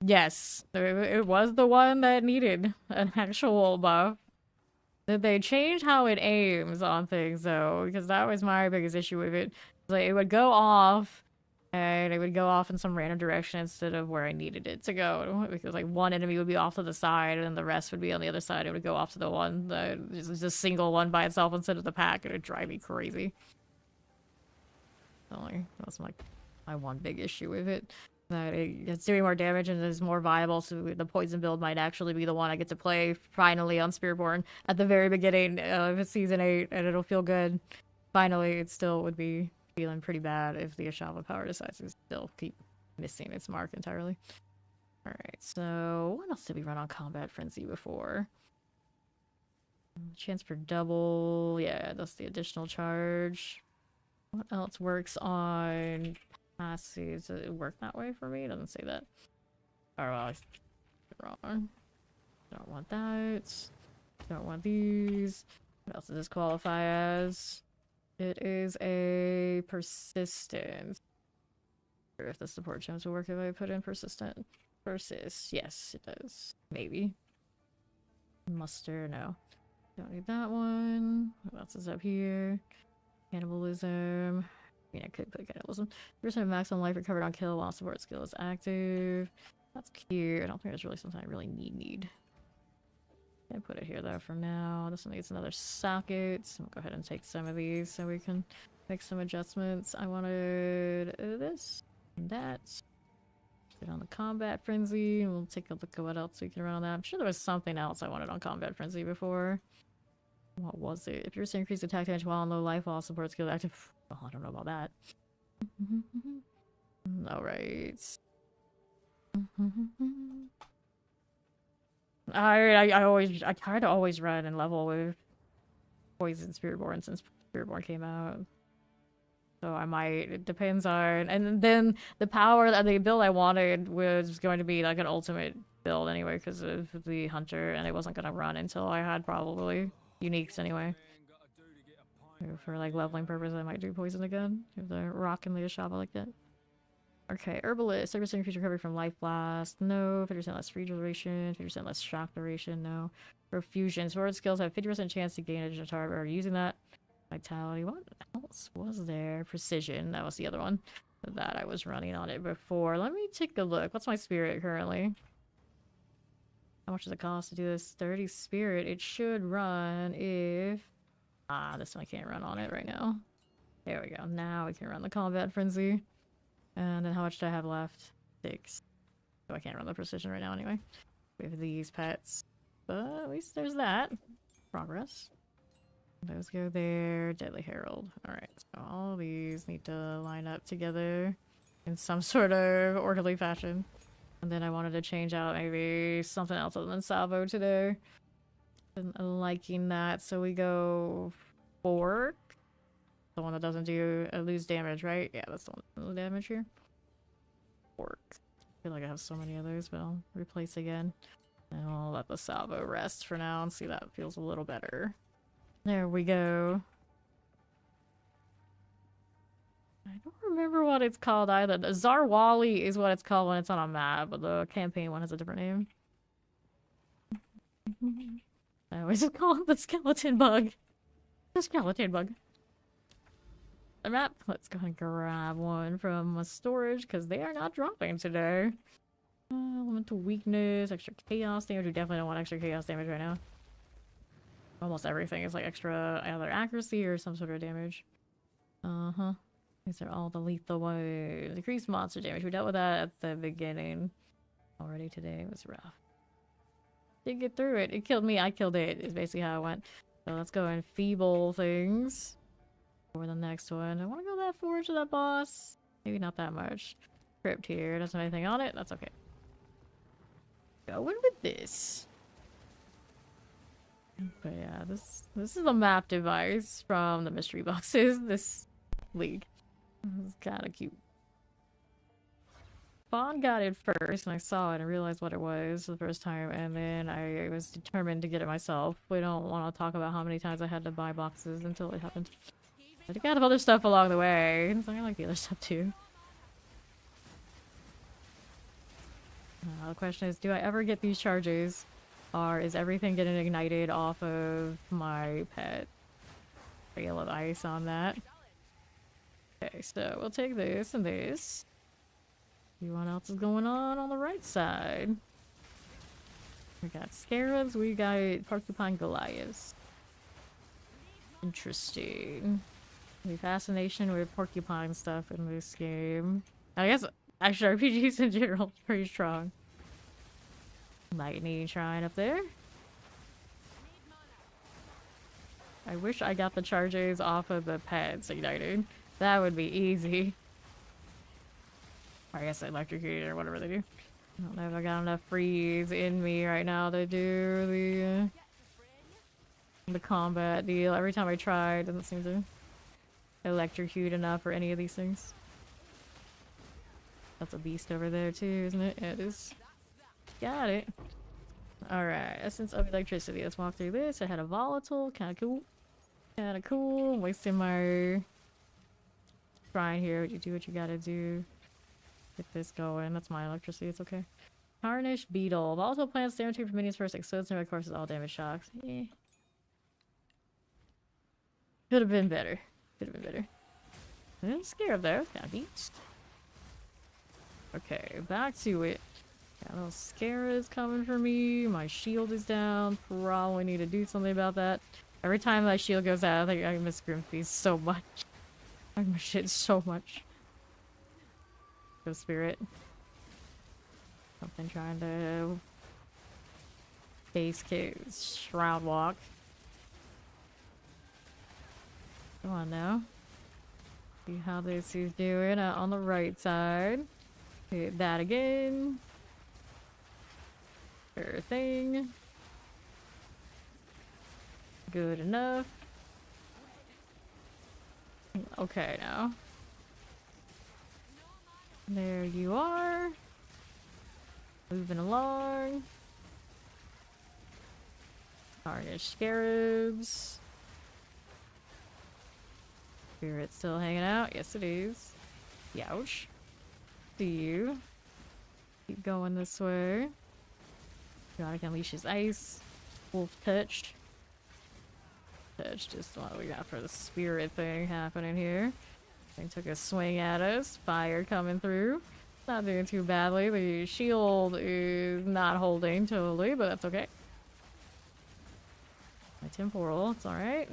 Yes, it was the one that needed an actual buff. Did they change how it aims on things though? Because that was my biggest issue with it. Like, it would go off, and it would go off in some random direction instead of where I needed it to go. Because like one enemy would be off to the side, and the rest would be on the other side. It would go off to the one that is just a single one by itself instead of the pack. It would drive me crazy. That's like my one big issue with it. That it's doing more damage and is more viable, so the poison build might actually be the one I get to play finally on Spearborn at the very beginning of season 8, and it'll feel good. Finally, it still would be feeling pretty bad if the Ashava power decides to still keep missing its mark entirely. Alright, so what else did we run on Combat Frenzy before? Chance for double, yeah, that's the additional charge. What else works on... Does it work that way for me? It doesn't say that. Oh, well, I wrong. Don't want that. Don't want these. What else does this qualify as? It is a persistent. If the support gems will work if I put in persistent. Persist. Yes, it does. Maybe. Muster, no. Don't need that one. What else is up here? Cannibalism. I mean, I could put cannibalism. Percent maximum life recovered on kill while support skill is active. That's cute. I don't think there's really something I really need. Can't put it here though for now. This one needs another socket. So I'll go ahead and take some of these so we can make some adjustments. I wanted this and that. Get on the combat frenzy. We'll take a look at what else we can run on that. I'm sure there was something else I wanted on combat frenzy before. What was it? If you're to increase attack damage while on low life, while support skill active. Oh, I don't know about that. Alright. I try to always run and level with Poison Spiritborn since Spiritborn came out. So I might, it depends on, and then the power that the build I wanted was going to be like an ultimate build anyway because of the Hunter, and it wasn't going to run until I had probably uniques anyway. For like leveling purpose, I might do poison again. If they're rocking the shop, I like that. Okay, Herbalist. 30% increase recovery from Life Blast. No. 50% less free duration. 50% less shock duration. No. Perfusion. Sword skills have 50% chance to gain additional target or using that. Vitality. What else was there? Precision. That was the other one that I was running on it before. Let me take a look. What's my spirit currently? How much does it cost to do this? 30 spirit. It should run if... Ah, this one I can't run on it right now. There we go. Now we can run the combat frenzy. And then how much do I have left? 6. So I can't run the precision right now anyway. With these pets. But at least there's that. Progress. Those go there. Deadly Herald. Alright, so all these need to line up together in some sort of orderly fashion. And then I wanted to change out maybe something else other than Salvo today. Been liking that, so we go Fork. The one that doesn't do lose damage, right? Yeah, that's the one that doesn't damage here. Fork. I feel like I have so many of those, but I'll replace again. And I'll let the Salvo rest for now and see if that feels a little better. There we go. I don't remember what it's called either. The Zarwali is what it's called when it's on a map, but the campaign one has a different name. I always call it the skeleton bug. The skeleton bug. The map. Let's go and grab one from my storage because they are not dropping today. Elemental weakness, extra chaos damage. We definitely don't want extra chaos damage right now. Almost everything is like extra either accuracy or some sort of damage. These are all the lethal ones. Decreased monster damage. We dealt with that at the beginning already today. It was rough. Did get through it. It killed me. I killed it. Is basically how it went. So let's go and feeble things for the next one. I want to go that forward to that boss. Maybe not that much. Crypt here. Doesn't have anything on it. That's okay. Going with this. But yeah, this is a map device from the mystery boxes. This league. It's kind of cute. Fawn got it first, and I saw it and realized what it was the first time, and then I was determined to get it myself. We don't want to talk about how many times I had to buy boxes until it happened. I got other stuff along the way, so I like the other stuff too. The question is, do I ever get these charges, or is everything getting ignited off of my pet? Trail of ice on that. Okay, so we'll take this and this. See what else is going on the right side. We got scarabs, we got porcupine Goliaths. Interesting. The fascination with porcupine stuff in this game. I guess actually RPGs in general is pretty strong. Lightning shrine up there. I wish I got the charges off of the pets ignited. That would be easy. I guess electrocuted or whatever they do. I don't know if I got enough freeze in me right now to do the combat deal. Every time I try, it doesn't seem to electrocute enough for any of these things. That's a beast over there too, isn't it? Yeah, it is. Got it. Alright, essence of electricity. Let's walk through this. I had a volatile. Kinda cool. Kinda cool. Wasting my shrine here. You do what you gotta do. Get this going. That's my electricity. It's okay. Tarnished beetle. Volatile plants guaranteed for minions first. Explodes and of course all damage shocks. Eh. Could have been better. Could have been better. I'm scared though. Got a beast. Okay, back to it. Got little scaras coming for me. My shield is down. Probably need to do something about that. Every time my shield goes out, I think I miss Grimfeast so much. I miss it so much. Go spirit. Something trying to base kick shroud walk. Come on now. See how this is doing on the right side. Hit that again. Sure thing. Good enough. Okay now. There you are. Moving along. Tarnished scarabs. Spirit still hanging out? Yes it is. Youch. See you. Keep going this way. God, I can unleash his ice. Wolf touch. Touch just what we got for the spirit thing happening here. They took a swing at us. Fire coming through. Not doing too badly. The shield is not holding totally, but that's okay. My temporal, it's alright.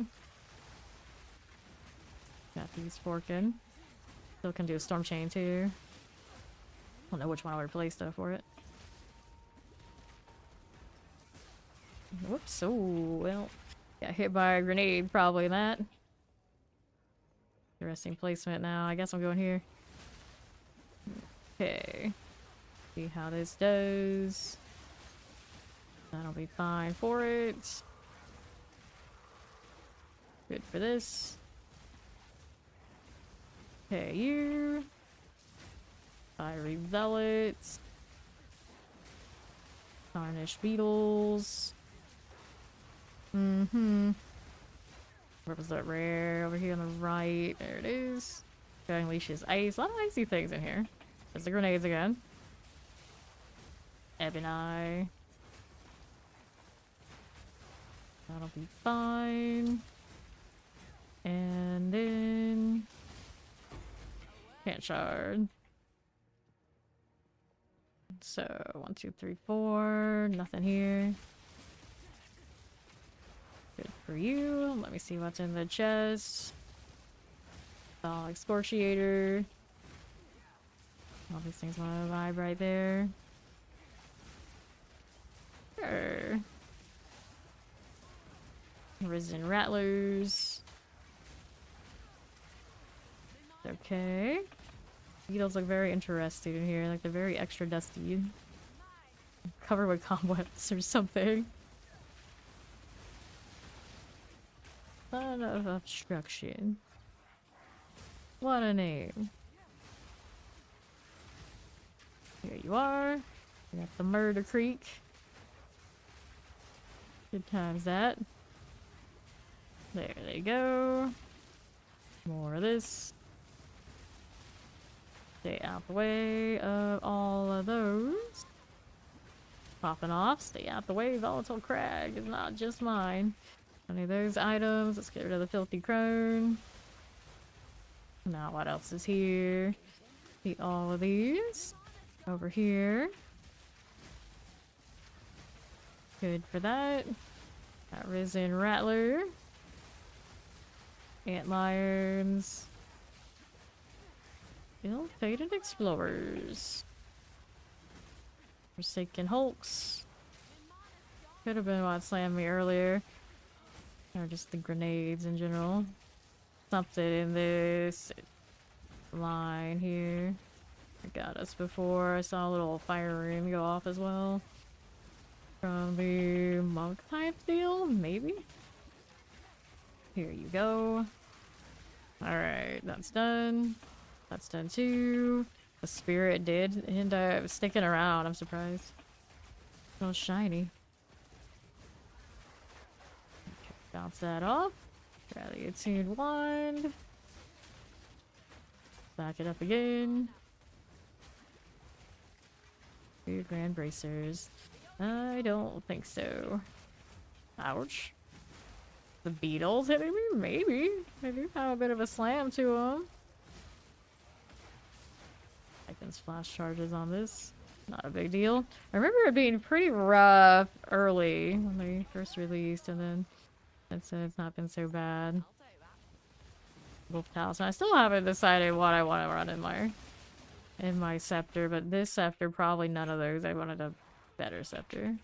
Got these forking. Still can do a storm chain too. I don't know which one I'll replace though for it. Whoops, oh well. Got hit by a grenade, probably that. Interesting placement now. I guess I'm going here. Okay. See how this does. That'll be fine for it. Good for this. Okay, you. Fiery zealots. Tarnished beetles. Mm-hmm. Where was that rare? Over here on the right. There it is. Going unleashes ice. A lot of icy things in here. There's the grenades again. Ebony. That'll be fine. And then... Can't shard. So, 1, 2, 3, 4. Nothing here. Good for you. Let me see what's in the chest. Excoriator. All these things want to vibe right there. Sure. Risen rattlers. Okay. Beetles look very interesting in here, like they're very extra dusty. Covered with cobwebs or something. Son of obstruction. What a name. Here you are. We got the Murder Creek. Good times that. There they go. More of this. Stay out the way of all of those. Popping off. Stay out the way. Volatile Crag is not just mine. Any of those items. Let's get rid of the Filthy Crone. Now what else is here? See all of these. Over here. Good for that. Got Risen Rattler. Antlions. Ill-fated Explorers. Forsaken Hulks. Could have been what slammed me earlier. Or just the grenades in general. Something in this line here. I got us before. I saw a little fire ring go off as well. From the monk type deal, maybe? Here you go. Alright, that's done. That's done too. The spirit did end up sticking around, I'm surprised. Oh, shiny. Okay, bounce that off. Rally attuned wand. Back it up again. 2 grand bracers. I don't think so. Ouch. The beetles hitting me? Maybe. I do have a bit of a slam to them. I can splash charges on this. Not a big deal. I remember it being pretty rough early when they first released, and then it's not been so bad. Wolf Talisman. I still haven't decided what I want to run in my scepter, but this scepter, probably none of those. I wanted a better scepter.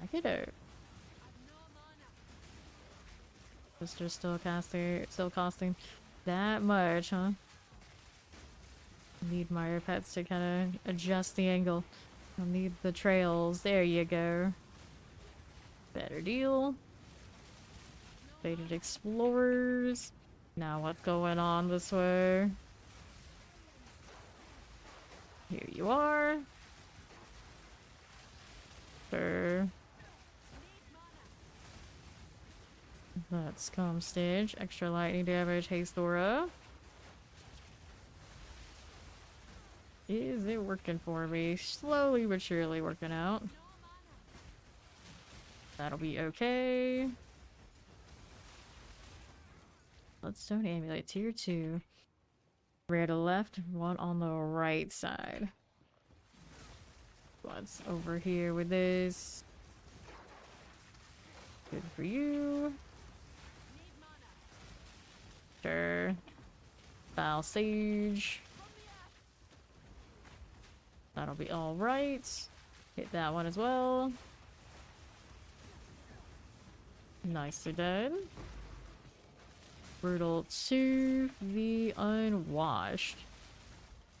Back it out. Sister's still costing that much, huh? Need my pets to kind of adjust the angle. I'll need the trails. There you go. Better deal. Faded Explorers. Now what's going on this way? Here you are. Sure. That's calm stage. Extra lightning damage, haste aura. Is it working for me? Slowly but surely working out. That'll be okay. Bloodstone Amulet, tier 2. Rare to left, one on the right side. What's over here with this? Good for you. Sure. Foul Sage. That'll be alright. Hit that one as well. Nicely done. Brutal 2, the Unwashed.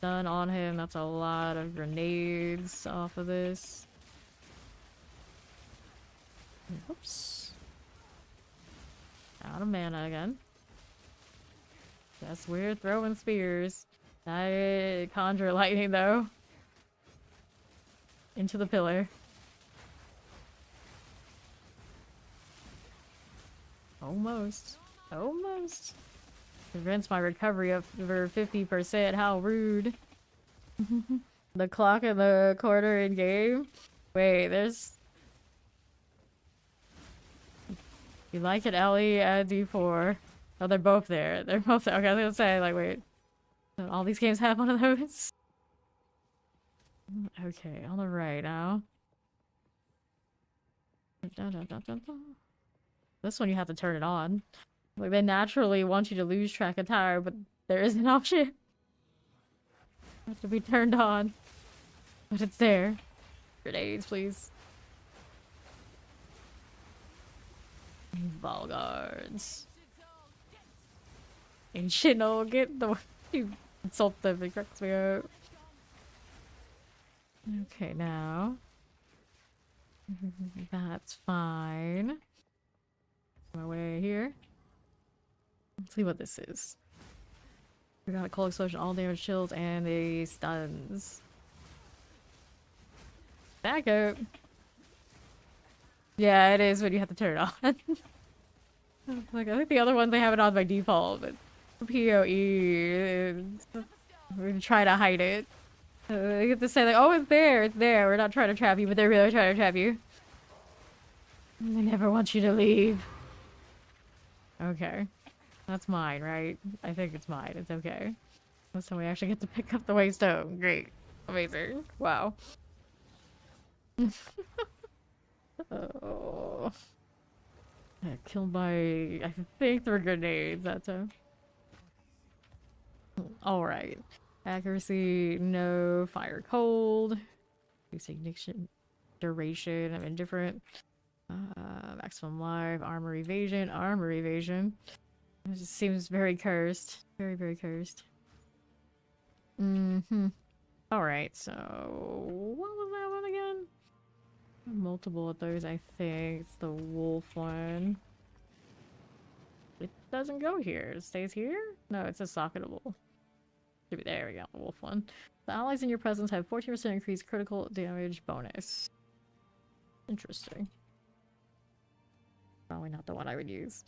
Done on him. That's a lot of grenades off of this. Oops. Out of mana again. Guess we're throwing spears. I conjure lightning though. Into the pillar. Almost. Almost. Prevents my recovery of over 50%. How rude. The clock in the corner in game. Wait, there's... You like it, Ellie? Add D4. Oh, they're both there. They're both there. Okay, I was gonna say, like, wait. Don't all these games have one of those? Okay, on the right now. This one you have to turn it on. Like, they naturally want you to lose track of time, but there is an option. It has to be turned on. But it's there. Grenades, please. Ball guards. Ancient no get the you insult them, it cracks me up. Okay, now. That's fine. My way here. Let's see what this is. We got a cold explosion, all damage chills, and the stuns. Back up. Yeah, it is when you have to turn it on. Like, I think the other ones I have it on by default, but PoE, we try to hide it. You have to say like, oh, it's there, it's there. We're not trying to trap you, but they're really trying to trap you. They never want you to leave. Okay. That's mine, right? I think it's mine. It's okay. This time we actually get to pick up the waystone. Great. Amazing. Wow. Oh. Yeah, killed by, I think, 3 grenades that time. Alright. Accuracy, no. Fire cold. Use ignition. Duration, I'm indifferent. Maximum life, armor evasion, armor evasion. It just seems very cursed. Very, very cursed. Alright, so... What was that one again? Multiple of those, I think. It's the wolf one. It doesn't go here. It stays here? No, it's a socketable. There we go, the wolf one. The allies in your presence have 14% increased critical damage bonus. Interesting. Probably not the one I would use.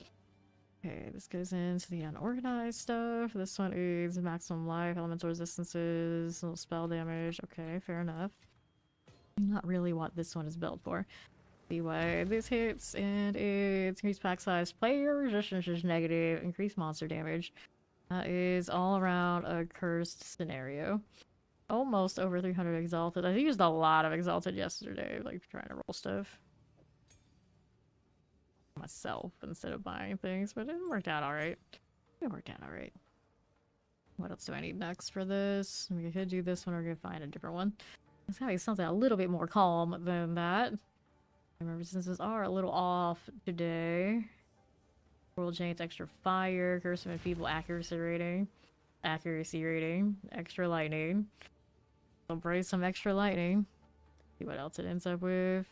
Okay, this goes into the unorganized stuff. This one is maximum life, elemental resistances, little spell damage. Okay, fair enough. Not really what this one is built for. See why this hits, and it's increased pack size, player resistance is negative, increased monster damage. That is all around a cursed scenario. Almost over 300 exalted. I used a lot of exalted yesterday, like trying to roll stuff myself instead of buying things, but it worked out alright. It worked out alright. What else do I need next for this? We could do this one or we could find a different one. It's gotta be something a little bit more calm than that. My resistances are a little off today. World Chains, extra fire, curse of enfeeble accuracy rating, extra lightning. So brace some extra lightning. See what else it ends up with.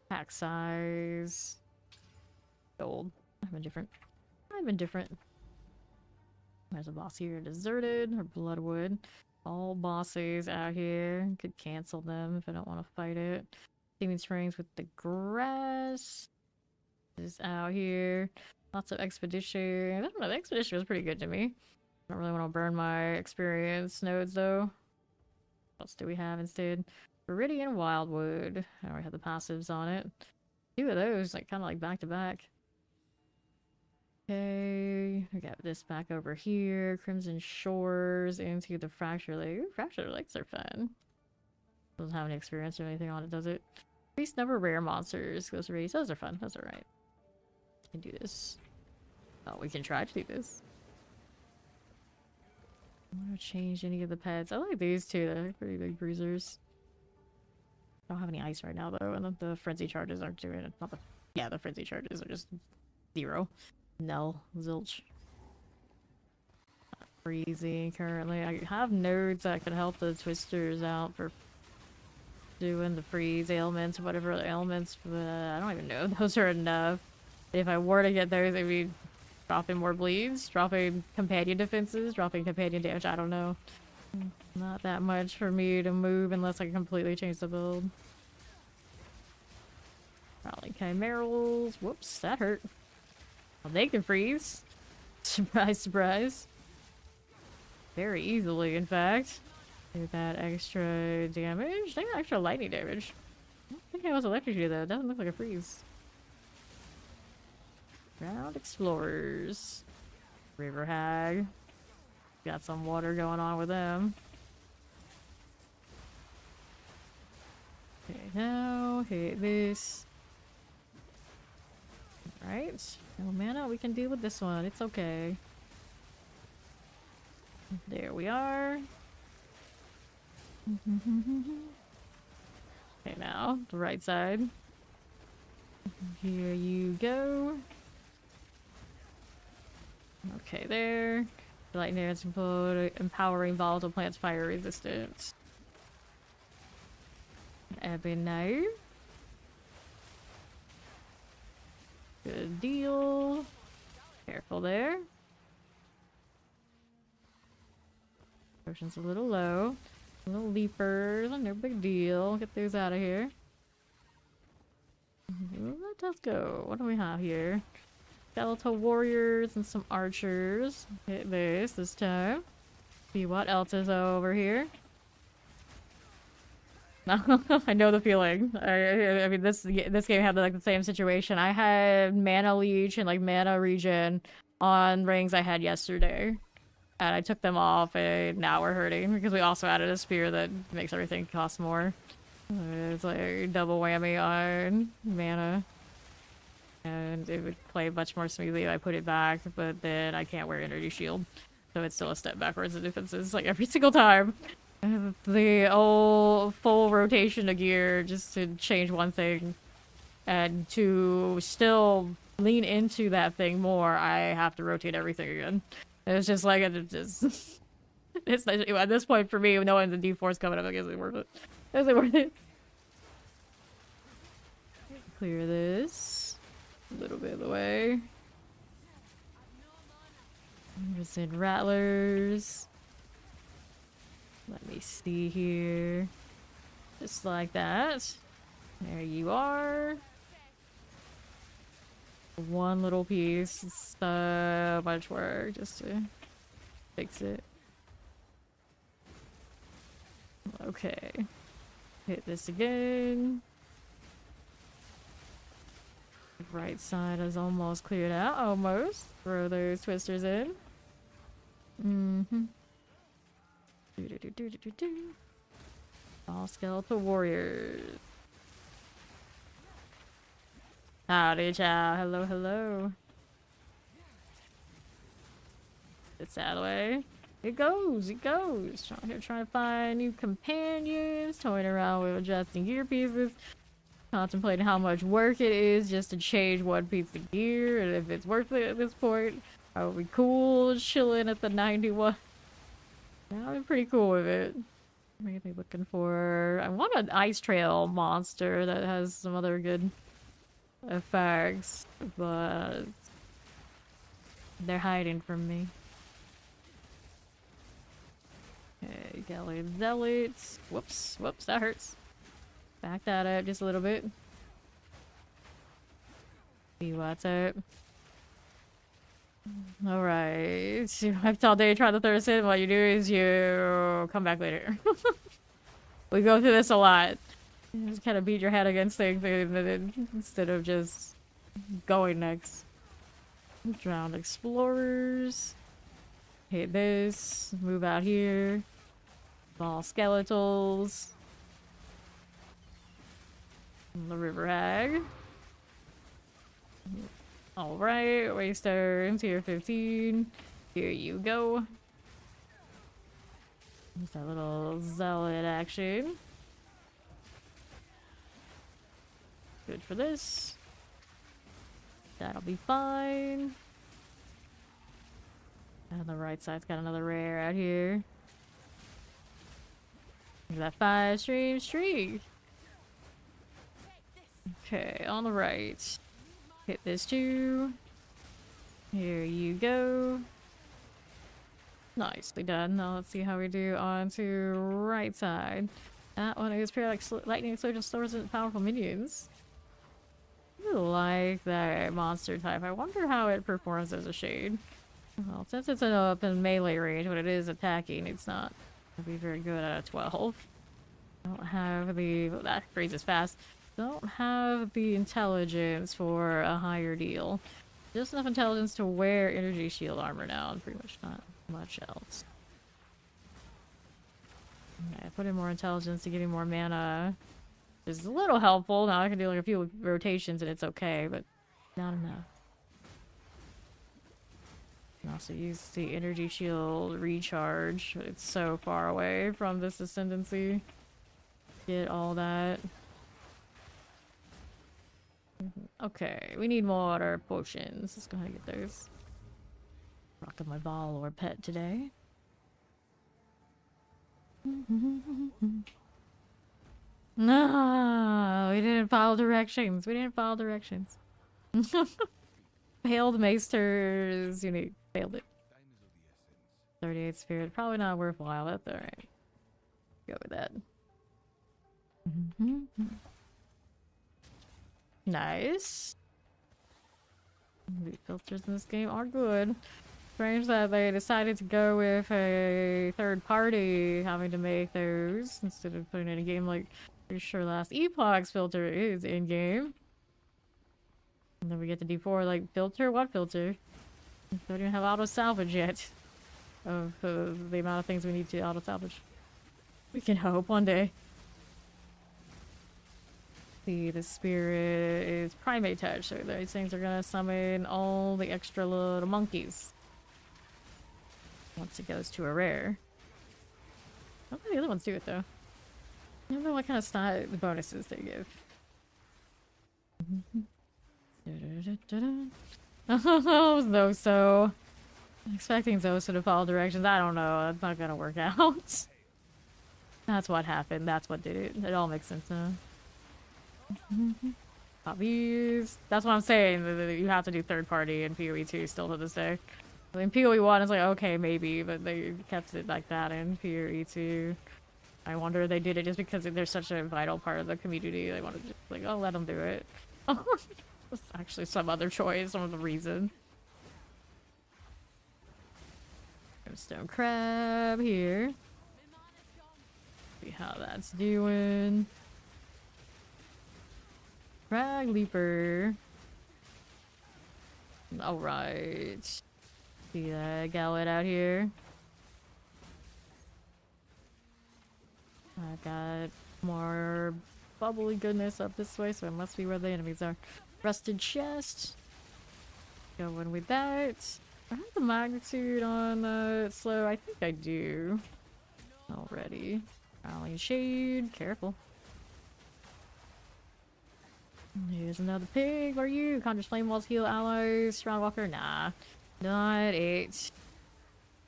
Pack size. Gold. I've been different. There's a boss here, deserted, or bloodwood. All bosses out here. Could cancel them if I don't want to fight it. Steaming Springs with the grass is out here. Lots of expedition. I don't know, the expedition was pretty good to me. I don't really want to burn my experience nodes though. What else do we have instead? Viridian Wildwood. I already have the passives on it. Two of those, like kind of like back to back. Okay, we got this back over here. Crimson Shores into the Fracture Lake. Ooh, Fracture Lakes are fun. Doesn't have any experience or anything on it, does it? Increased number of rare monsters. Those race. Those are fun. Those are right. We can do this. Oh, we can try to do this. I want to change any of the pets. I like these two. They're pretty big bruisers. I don't have any ice right now though, and the frenzy charges aren't doing it. Not the yeah, the frenzy charges are just 0. Null. Zilch. Not freezing currently. I have nodes that could help the twisters out for doing the freeze ailments, whatever other ailments, but I don't even know if those are enough. If I were to get those, it'd be dropping more bleeds, dropping companion defenses, dropping companion damage, I don't know. Not that much for me to move unless I completely change the build. Probably chimerals. Whoops, that hurt. Well, they can freeze. Surprise, surprise. Very easily, in fact. Do that extra damage. They got extra lightning damage. I don't think I was electrocuted though. It doesn't look like a freeze. Ground Explorers. River Hag. Got some water going on with them. Okay, now hit this. Alright. No mana, we can deal with this one. It's okay. There we are. Okay, now, the right side. Here you go. Okay, there. Lightning is empowering volatile plants fire resistance. Ebony. Good deal. Careful there. Potion's a little low. Little leapers, no big deal. Get those out of here. Let us go. What do we have here? Skeletal warriors and some archers. Hit this time. See what else is over here. I know the feeling. I mean, this game had like the same situation. I had mana leech and like mana regen on rings I had yesterday, and I took them off, and now we're hurting because we also added a spear that makes everything cost more. It's like a double whammy on mana, and it would play much more smoothly if I put it back. But then I can't wear energy shield, so it's still a step backwards in defenses like every single time. The old full rotation of gear just to change one thing, and to still lean into that thing more, I have to rotate everything again. It's just like it's at this point for me, knowing the D4's coming up, I guess it's worth it. Is it worth it? Clear this a little bit of the way. Just in rattlers. Let me see here. Just like that. There you are. One little piece. So much work just to fix it. Okay. Hit this again. Right side is almost cleared out. Almost. Throw those twisters in. All skeletal warriors. Howdy, chow. Hello, hello. It's that way. It goes, it goes. Trying to find new companions, toying around with adjusting gear pieces, contemplating how much work it is just to change one piece of gear, and if it's worth it at this point. Are we cool chilling at the 91? Yeah, I'm pretty cool with it. Maybe looking for... I want an ice trail monster that has some other good effects, but they're hiding from me. Okay, Galley Zealots. Whoops, whoops, that hurts. Back that up just a little bit. See what's up. Alright. You have all day trying to throw us in. What you do is you come back later. We go through this a lot. You just kind of beat your head against things instead of just going next. Drowned explorers. Hit this. Move out here. Ball skeletals. The river hag. Alright, Waystone, tier 15. Here you go. There's that little zealot action. Good for this. That'll be fine. And the right side's got another rare out here. Look at that 5-stream streak. Okay, on the right. Hit this too. Here you go. Nicely done. Now let's see how we do on to right side. That one is pretty like lightning explosion stores and powerful minions. I like that monster type. I wonder how it performs as a shade. Well, since it's up in melee range, when it is attacking, it's not gonna be very good at a 12. Don't have the... well, that freezes fast. Don't have the intelligence for a higher deal. Just enough intelligence to wear energy shield armor now, and pretty much not much else. Okay, put in more intelligence to give me more mana. Which is a little helpful. Now I can do like a few rotations and it's okay, but not enough. Can also use the energy shield recharge, but it's so far away from this ascendancy. Get all that. Okay, we need more water potions. Let's go ahead and get those. Rocking my ball or pet today. No, we didn't follow directions. We didn't follow directions. Failed Maester's unique. Failed it. 38 spirit. Probably not worthwhile. That's alright. Go with that. Nice. The filters in this game are good. Strange that they decided to go with a third party having to make those instead of putting it in a game. Like, pretty sure last Epoch's filter is in game. And then we get the D4 like filter. What filter? Don't even have auto salvage yet. Of the amount of things we need to auto salvage. We can hope one day. See, the spirit is primate touch, so these things are gonna summon all the extra little monkeys. Once it goes to a rare. I don't think the other ones do it though. I don't know what kind of style the bonuses they give. Oh, Zoso. I'm expecting Zoso to follow directions. I don't know. That's not gonna work out. That's what happened. That's what did it. It all makes sense now. Puppies. That's what I'm saying. You have to do third party in PoE2 still to this day. In PoE1, it's like, okay, maybe, but they kept it like that in PoE2. I wonder if they did it just because they're such a vital part of the community. They wanted to just, like, oh, let them do it. It's actually some other choice, some other reason. Stone crab here. See how that's doing. Crag leaper. Alright. See that gallet out here. I got more bubbly goodness up this way, so it must be where the enemies are. Rusted chest. Going with that. I have the magnitude on slow. I think I do. Already. Rally shade. Careful. Here's another pig. What are you? Conjure flame walls, heal allies. Strongwalker? Nah. Not it.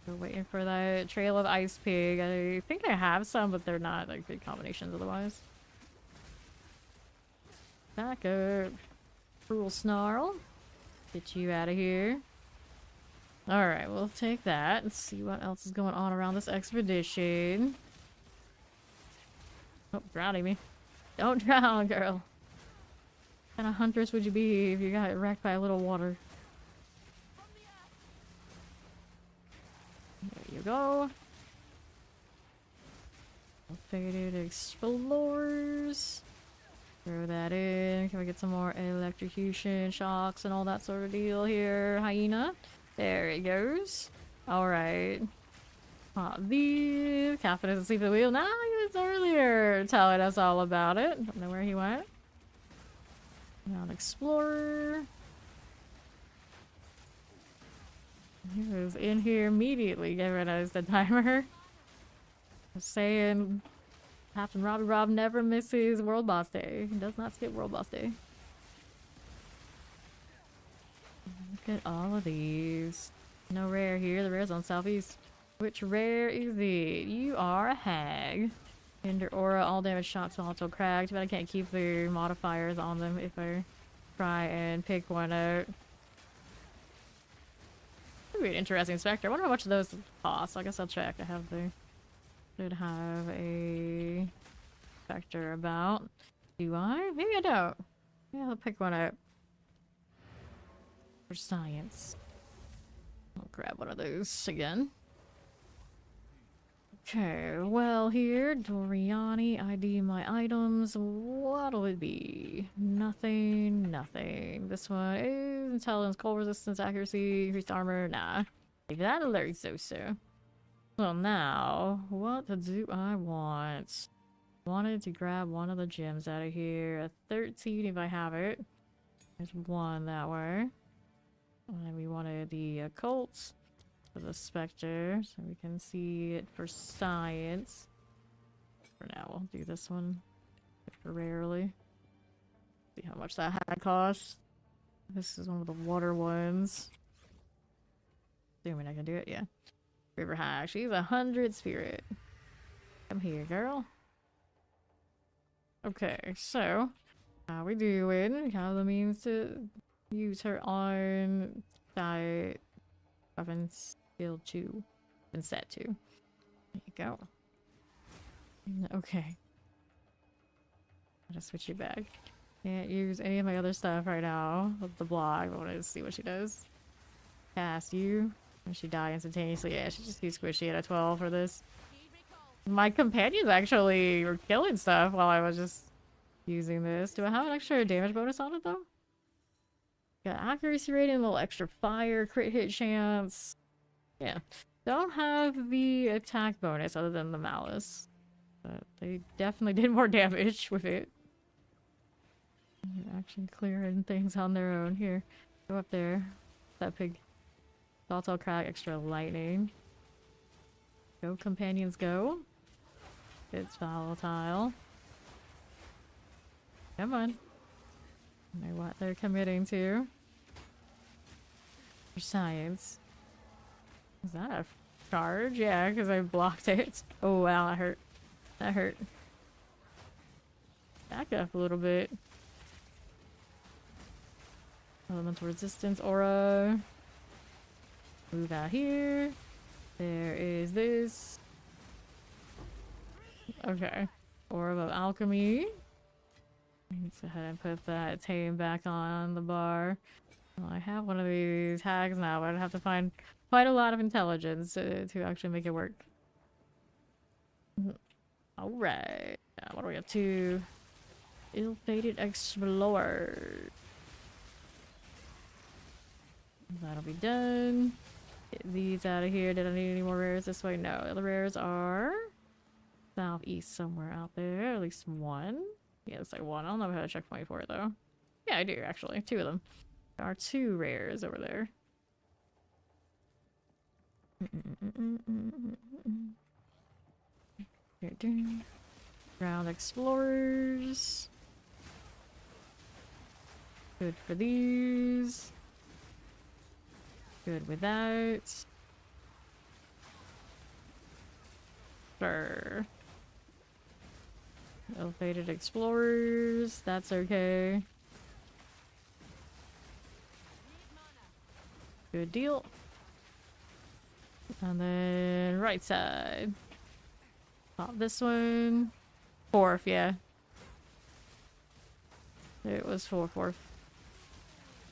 We're waiting for that trail of ice pig. I think I have some, but they're not like big combinations otherwise. Back up. Cruel snarl. Get you out of here. Alright, we'll take that and see what else is going on around this expedition. Oh, drowning me. Don't drown, girl. What kind of huntress would you be if you got wrecked by a little water? There you go. Faded explorers. Throw that in. Can we get some more electrocution, shocks, and all that sort of deal here? Hyena. There it goes. Alright. The captain is asleep at the wheel. Nah, he was earlier telling us all about it. Don't know where he went. Now an explorer. He was in here immediately. Get rid of the timer. Just saying, Captain Robbie Rob never misses World Boss Day. He does not skip World Boss Day. Look at all of these. No rare here. The rare's on southeast. Which rare is it? You are a hag. Hinder aura, all damage shots, volatile crag. But I can't keep the modifiers on them if I try and pick one out. Could be an interesting spectre. I wonder how much of those cost. I guess I'll check. I have the should have a spectre about. Do I? Maybe I don't. Yeah, I'll pick one out. For science. I'll grab one of those again. Okay, well here, Doriani, ID my items. What'll it be? Nothing, nothing. This one is intelligence, cold resistance, accuracy, increased armor. Nah. Leave that alert, so. Well now, what do I want? Wanted to grab one of the gems out of here. A 13 if I have it. There's one that way. And we wanted the occult. For the spectre, so we can see it for science. For now, we'll do this one temporarily. See how much that had cost. This is one of the water ones. Assuming I can do it, yeah. River Hag. She's 100 spirit. Come here, girl. Okay, so how we doing? We have the means to use her on diet weapons. Skill 2 and set 2. There you go. Okay. I'll just switch you back. Can't use any of my other stuff right now with the block. I wanted to see what she does. Cast you. And she die instantaneously. Yeah, she just too squishy at a 12 for this. My companions actually were killing stuff while I was just using this. Do I have an extra damage bonus on it though? Got accuracy rating, a little extra fire, crit hit chance. Yeah, don't have the attack bonus other than the malice, but they definitely did more damage with it. They're actually clearing things on their own. Here, go up there. That pig. Volatile crag, extra lightning. Go companions, go. It's volatile. Come on. I know what they're committing to. For science. Is that a charge? Yeah, because I blocked it. Oh wow, that hurt. That hurt. Back up a little bit. Elemental resistance aura. Move out here. There is this. Okay. Orb of Alchemy. Let's go ahead and put that tame back on the bar. Well, I have one of these hags now, but I'd have to find quite a lot of intelligence to actually make it work. Alright. What do we have to? Ill-fated Explorer. That'll be done. Get these out of here. Did I need any more rares this way? No. The rares are southeast somewhere out there. At least one. Yeah, it's like one. I don't know if I have a checkpoint for it though. Yeah, I do actually. Two of them. There are two rares over there. Ground Explorers. Good for these. Good with that. Sure. Ill-fated Explorers. That's okay. Good deal. And then right side. Pop this one. Fourth, yeah. It was fourth.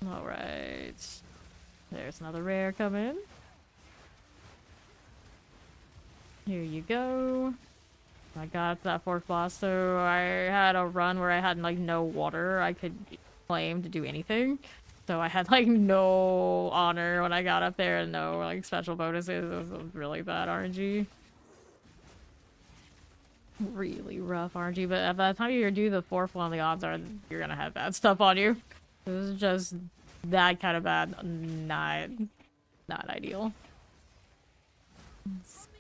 Alright. There's another rare coming. Here you go. I got that fourth boss, so I had a run where I had like no water I could claim to do anything. So I had like no honor when I got up there and no like special bonuses. It was really bad RNG. Really rough RNG, but by the time you do the fourth one, the odds are you're gonna have bad stuff on you. It was just that kind of bad. Not ideal.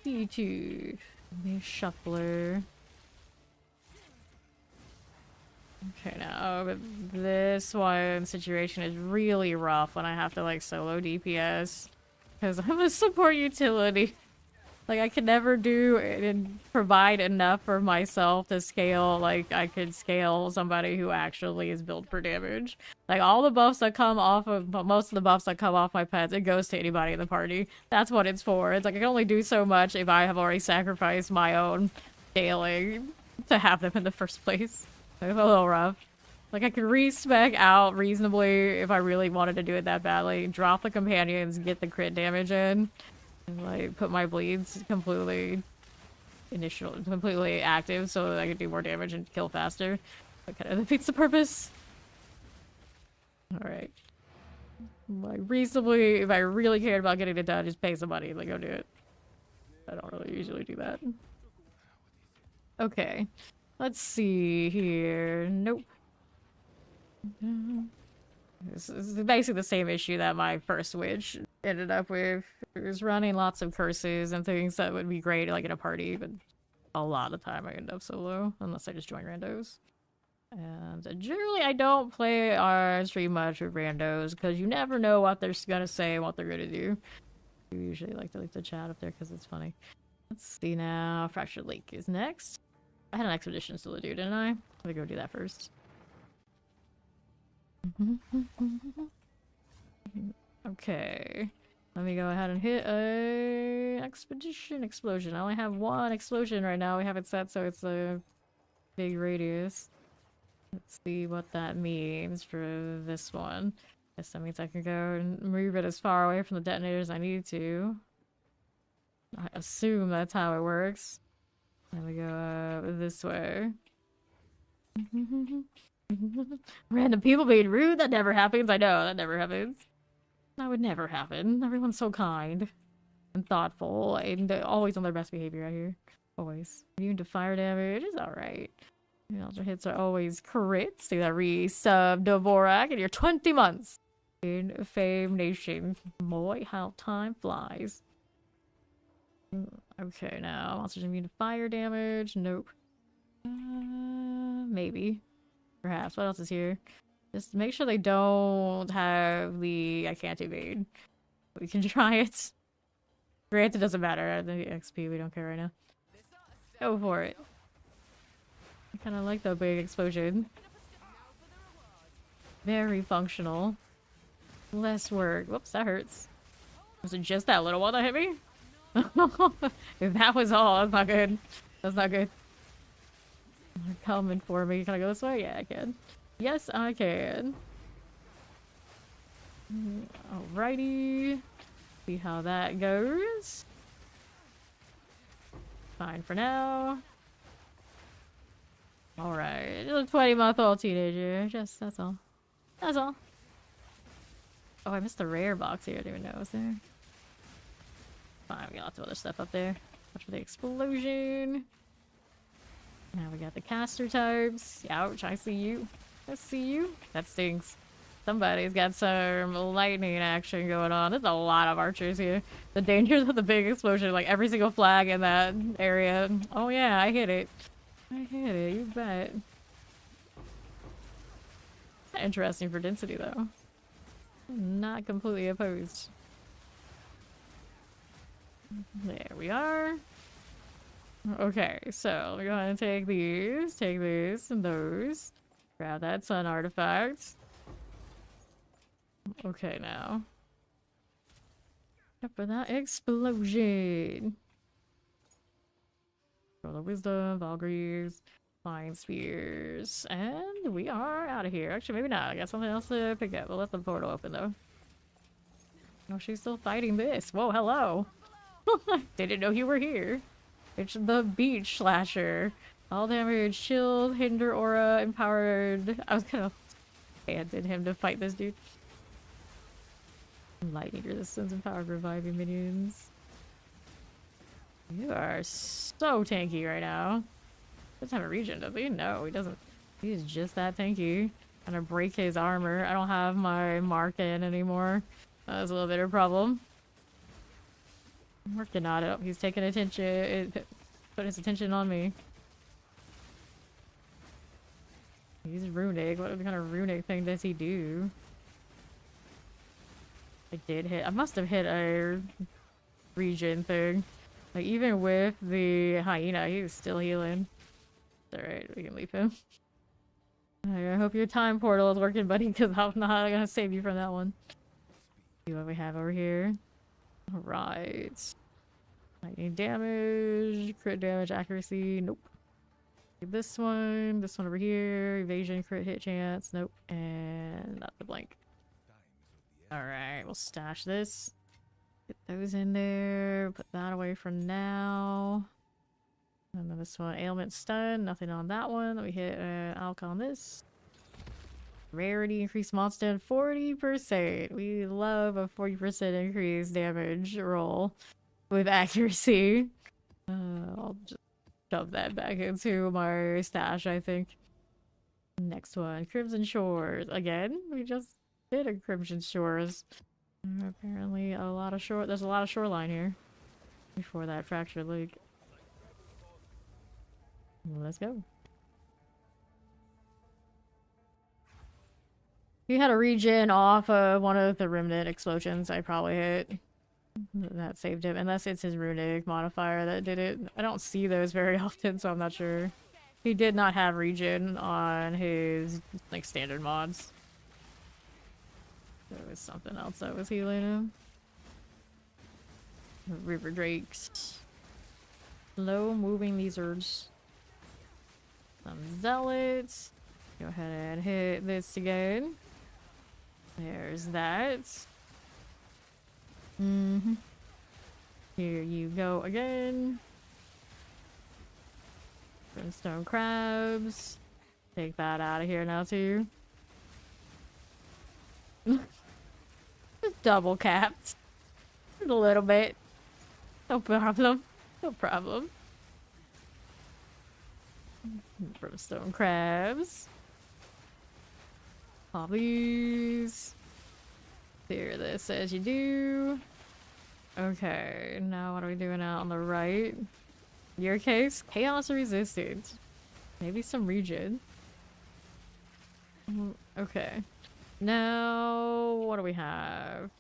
C2. The shuffler. Okay, now this one situation is really rough when I have to like solo DPS because I'm a support utility. Like I can never do and provide enough for myself to scale like I could scale somebody who actually is built for damage. Like all the buffs that come off of most of the buffs that come off my pets, it goes to anybody in the party. That's what it's for. It's like I can only do so much if I have already sacrificed my own scaling to have them in the first place. It's a little rough. Like I could respec out reasonably if I really wanted to do it that badly. Drop the companions, get the crit damage in. And, like, put my bleeds completely active so that I can do more damage and kill faster. That kind of defeats the purpose. Alright. Like, reasonably, if I really cared about getting it done, just pay somebody and like, go do it. I don't really usually do that. Okay. Let's see here. Nope. This is basically the same issue that my first witch ended up with. It was running lots of curses and things that would be great like in a party, but a lot of the time I end up solo, unless I just join randos. And generally I don't play our stream much with randos, because you never know what they're gonna say and what they're gonna do. I usually like to leave the chat up there because it's funny. Let's see now. Fractured Lake is next. I had an expedition still to do, didn't I? Let me go do that first. Okay. Let me go ahead and hit a explosion. I only have one explosion right now. We have it set so it's a big radius. Let's see what that means for this one. Guess that means I can go and move it as far away from the detonator as I need to. I assume that's how it works. Let me go this way. Random people being rude? That never happens. I know, that never happens. That would never happen. Everyone's so kind and thoughtful and always on their best behavior out here. Always. Immune to fire damage is alright. Your hits are always crits. See that resub Dvorak in your 20 months in Fame Nation. Boy, how time flies. Okay, now monsters immune to fire damage. Nope. Maybe. Perhaps. What else is here? Just make sure they don't have the I can't evade. We can try it. Granted, it doesn't matter. The XP, we don't care right now. Go for it. I kind of like the big explosion. Very functional. Less work. Whoops, that hurts. Was it just that little one that hit me? If that was all, that's not good. That's not good. They're coming for me. Can I go this way? Yeah, I can. Yes, I can. Alrighty. See how that goes. Fine for now. Alright. A 20-month-old teenager. Just, that's all. That's all. Oh, I missed the rare box here. I didn't even know it was there. Fine, we got lots of other stuff up there. Watch for the explosion. Now we got the caster types. Ouch, I see you. I see you. That stings. Somebody's got some lightning action going on. There's a lot of archers here. The dangers of the big explosion, like every single flag in that area. Oh yeah, I hit it. I hit it, you bet. Interesting for density though. Not completely opposed. There we are. Okay, so we're going to take these, and those. Grab that sun artifact. Okay, now. Up for that explosion. Roll of Wisdom, Valkyries, Flying Spears, and we are out of here. Actually, maybe not. I got something else to pick up. We'll let the portal open, though. Oh, she's still fighting this. Whoa, hello. Didn't know you were here. It's the Beach Slasher. All damage, shield, hinder aura, empowered. I was gonna abandon him to fight this dude. Lightning resistance, empowered reviving minions. You are so tanky right now. Doesn't have a regen, does he? No, he doesn't. He's just that tanky. I'm gonna break his armor. I don't have my mark in anymore. That's a little bit of a problem. I'm working on it. He's taking attention. Put his attention on me. He's runic. What kind of runic thing does he do? I did hit. I must have hit a regen thing. Like, even with the hyena, he was still healing. Alright, we can leave him. I hope your time portal is working, buddy, because I'm not gonna save you from that one. See what we have over here. Alright. Lightning damage, crit damage, accuracy, nope. This one over here, evasion, crit hit chance, nope. And not the blank. Alright, we'll stash this. Get those in there, put that away for now. And then this one, ailment stun, nothing on that one. Let me hit alk on this. Rarity, increase monster 40%. We love a 40% increase damage roll with accuracy. I'll just shove that back into my stash, I think. Next one, Crimson Shores. Again, we just did a Crimson Shores. Apparently there's a lot of shoreline here. Before that Fractured Lake. Let's go. He had a regen off of one of the remnant explosions I probably hit. That saved him, unless it's his runic modifier that did it. I don't see those very often, so I'm not sure. He did not have regen on his, like, standard mods. There was something else that was healing him. River drakes. Slow moving lizards. Some zealots. Go ahead and hit this again. There's that. Here you go again. Brimstone crabs. Take that out of here now too. Double capped. A little bit. No problem. No problem. Brimstone crabs. Hobbies. Clear this as you do. Okay, now what are we doing out on the right? In your case, chaos resistance. Maybe some regen. Okay. Now, what do we have?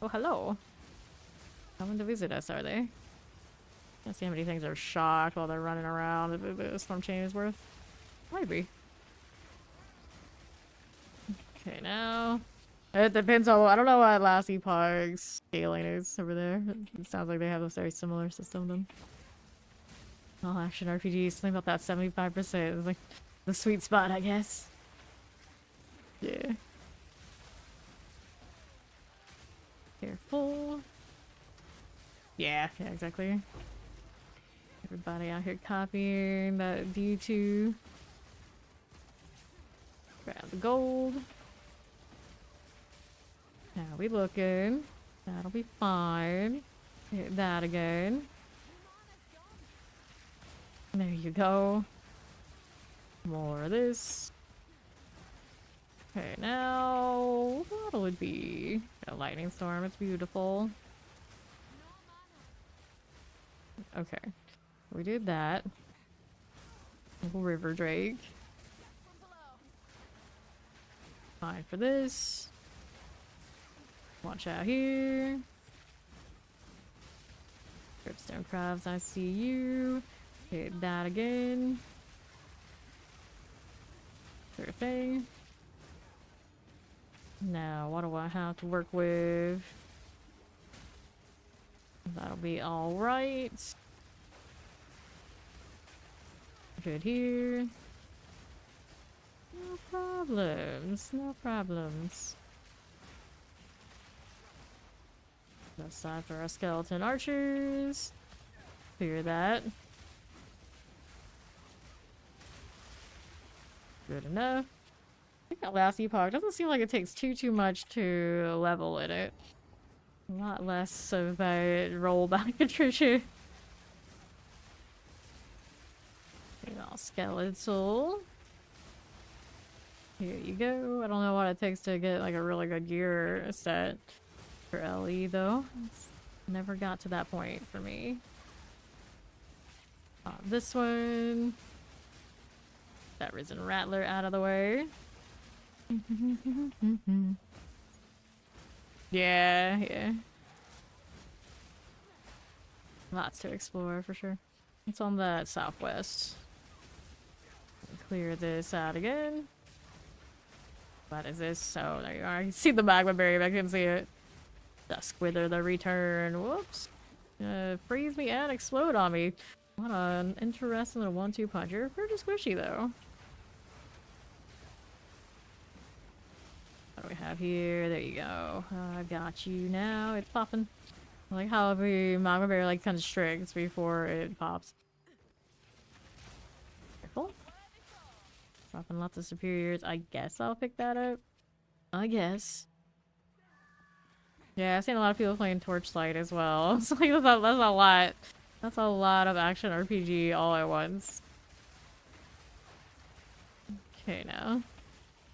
Oh, hello. Coming to visit us, are they? Can't see how many things are shocked while they're running around. If the storm chain is worth. Might be. Okay, now It depends on, I don't know what last epoch's scaling is over there. It sounds like they have a very similar system then. All action RPGs, something about that 75% is like the sweet spot, I guess. Yeah. Careful. Yeah, exactly. Everybody out here copying that D2. Grab the gold. Now we looking. That'll be fine. Hit that again. There you go. More of this. Okay, now what would be a lightning storm? It's beautiful. Okay, we did that. Little river drake. Fine for this. Watch out here. Dripstone crabs, I see you. Hit that again. Sure thing. Now, what do I have to work with? That'll be alright. Good here. No problems, no problems. That's time for our skeleton archers. Clear that. Good enough. I think that last epoch doesn't seem like it takes too much to level in it. A lot less of a rollback attrition. All skeletal. Here you go. I don't know what it takes to get like a really good gear set for LE though. It's never got to that point for me. This one. That Risen Rattler out of the way. Yeah. Lots to explore for sure. It's on the southwest. Clear this out again. What is this? Oh, there you are. I can see the magma berry, but I can see it. Dusk Wither the return. Whoops. Freeze me and explode on me. What an interesting little 1-2 punch. You're pretty squishy though. What do we have here? There you go. I got you now. It's popping. I like how the magma berry like kind of constricts before it pops. Careful. Dropping lots of superiors. I guess I'll pick that up. I guess. Yeah, I've seen a lot of people playing Torchlight as well. It's like that's a lot. That's a lot of action RPG all at once. Okay, now.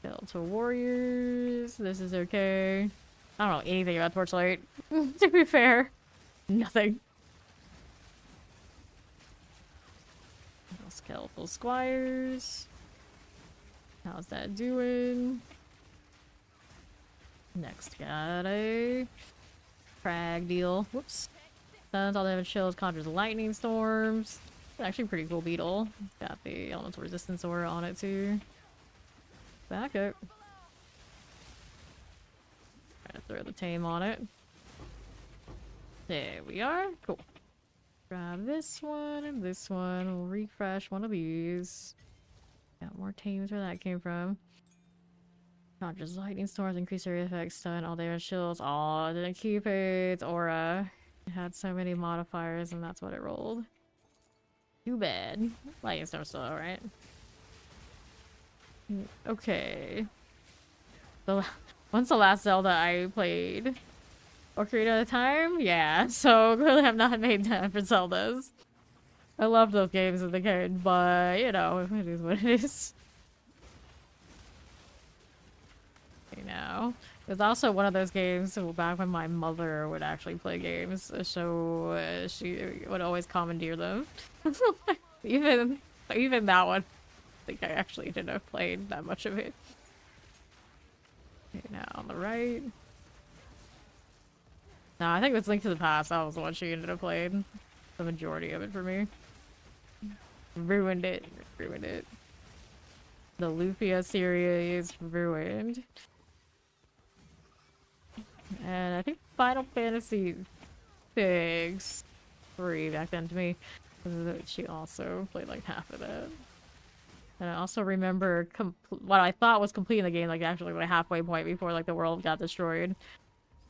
Skeletal warriors. This is okay. I don't know anything about Torchlight. To be fair. Nothing. Skeletal squires. How's that doing? Next, got a crag deal. Whoops. Stuns all damage chills, conjures lightning storms. It's actually a pretty cool beetle. Got the elemental resistance aura on it too. Back up. Trying to throw the tame on it. There we are. Cool. Grab this one and this one. We'll refresh one of these. Got more tames where that came from. Not just lightning storms, increase area effects, stun, all damage shields. Aw, didn't keep its aura. It had so many modifiers and that's what it rolled. Too bad. Lightning storm's still alright. Okay. When's the last Zelda I played? Ocarina of Time? Yeah, so clearly I've not made time for Zeldas. I love those games as a kid, but you know, it is what it is. You know, it was also one of those games back when my mother would actually play games, so she would always commandeer them. even that one, I think I actually didn't have played that much of it. Okay, now on the right. No, I think it's Link to the Past. That was the one she ended up playing. The majority of it for me. Ruined it. Ruined it. The Lufia series ruined. And I think Final Fantasy 6, 3 back then to me. She also played like half of that. And I also remember what I thought was completing the game, like actually like halfway point before like the world got destroyed.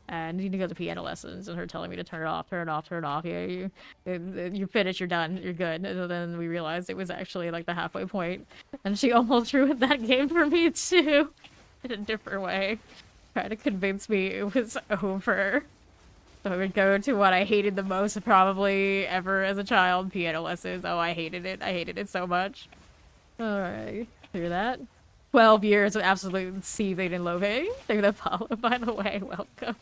And you need to go to piano lessons, and her telling me to turn it off, turn it off, turn it off. Yeah, you're finished, you're done, you're good. And then we realized it was actually like the halfway point, and she almost ruined that game for me too, in a different way, trying to convince me it was over. So I would go to what I hated the most probably ever as a child, piano lessons. Oh, I hated it. I hated it so much. Alright, through that. 12 years of absolute seething and loathing. They're gonna follow, by the way. Welcome.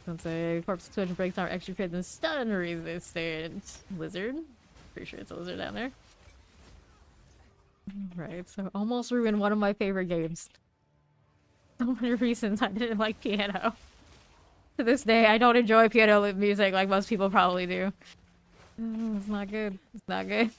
Let's say corpse explosion breaks our extra crit and stun resistant. Lizard. Pretty sure it's a lizard down there. Right, so almost ruined one of my favorite games. So many reasons I didn't like piano. To this day, I don't enjoy piano music like most people probably do. It's not good. It's not good.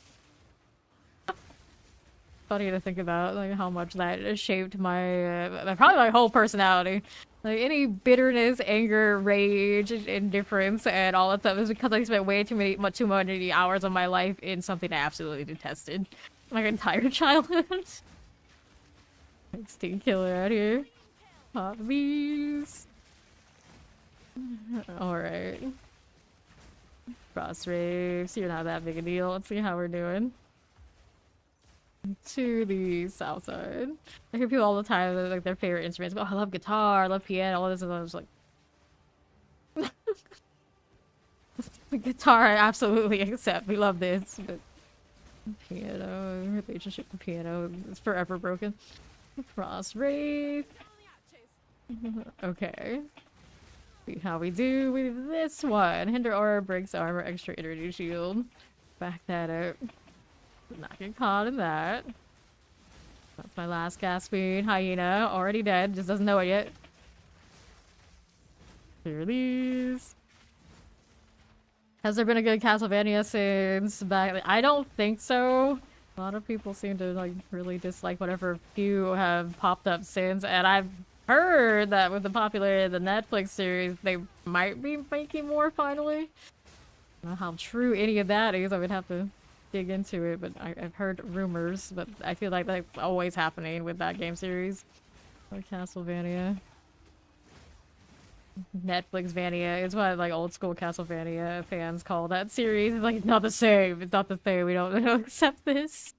Funny to think about, like, how much that shaped my, probably my whole personality. Like, any bitterness, anger, rage, indifference, and all that stuff is because I spent way too many hours of my life in something I absolutely detested. My entire childhood. Instinct killer out here. Pop these. Alright. Frost Raves, you're not that big a deal. Let's see how we're doing. To the south side. I hear people all the time that like their favorite instruments. Oh, I love guitar, I love piano, all this, and I was like, the guitar I absolutely accept. We love this, but piano, relationship to piano is forever broken. Frost Wraith. Okay. See how we do with this one. Hinder aura, breaks armor, extra energy shield. Back that up. Not get caught in that. That's my last gas speed. Hyena, already dead, just doesn't know it yet. Clear these. Has there been a good Castlevania since back? I don't think so. A lot of people seem to like really dislike whatever few have popped up since, and I've heard that with the popularity of the Netflix series, they might be making more finally. I don't know how true any of that is. I would have to dig into it, but I've heard rumors, but I feel like that's always happening with that game series. Or Castlevania. Netflix Vania is what like old school Castlevania fans call that series. It's like, it's not the same. It's not the same. We don't accept this.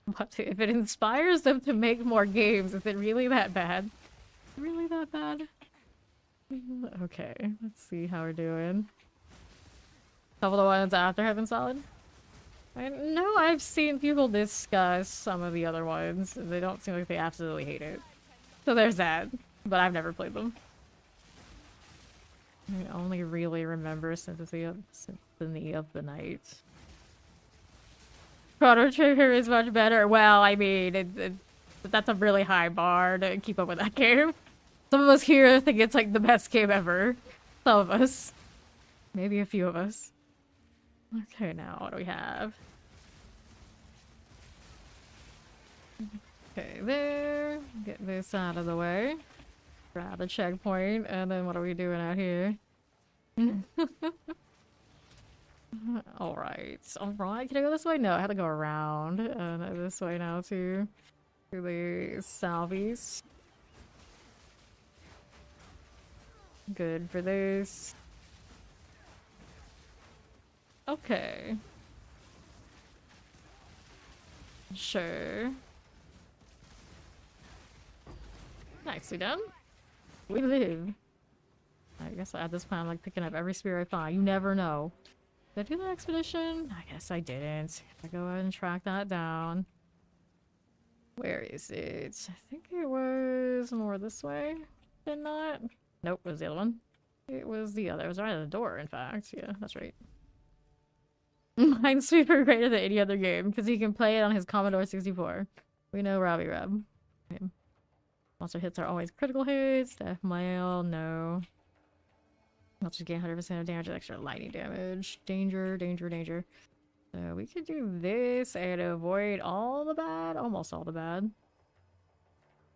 But if it inspires them to make more games, is it really that bad? Really that bad? Okay, let's see how we're doing. Couple of ones after Heaven Solid. I know I've seen people discuss some of the other ones, and they don't seem like they absolutely hate it. So there's that, but I've never played them. I only really remember Symphony of the Night. Chrono Trigger is much better. Well, I mean, that's a really high bar to keep up with that game. Some of us here think it's like the best game ever. Some of us. Maybe a few of us. Okay, now what do we have? Okay, there. Get this out of the way. Grab the checkpoint, and then what are we doing out here? Alright, alright. Can I go this way? No, I have to go around. This way now too. To the southeast. Good for this. Okay. Sure. Nicely done. We live. I guess at this point I'm like picking up every spear I find. You never know. Did I do the expedition? I guess I didn't. I go ahead and track that down. Where is it? I think it was more this way. Did not? Nope, it was the other one. It was the other. It was right at the door, in fact. Yeah, that's right. Minesweeper greater than any other game because he can play it on his Commodore 64. We know Robbie Rob. Okay. Monster hits are always critical hits. Death mail, no. Monsters gain 100% of damage with extra lightning damage. Danger, danger, danger. So we could do this and avoid all the bad. Almost all the bad.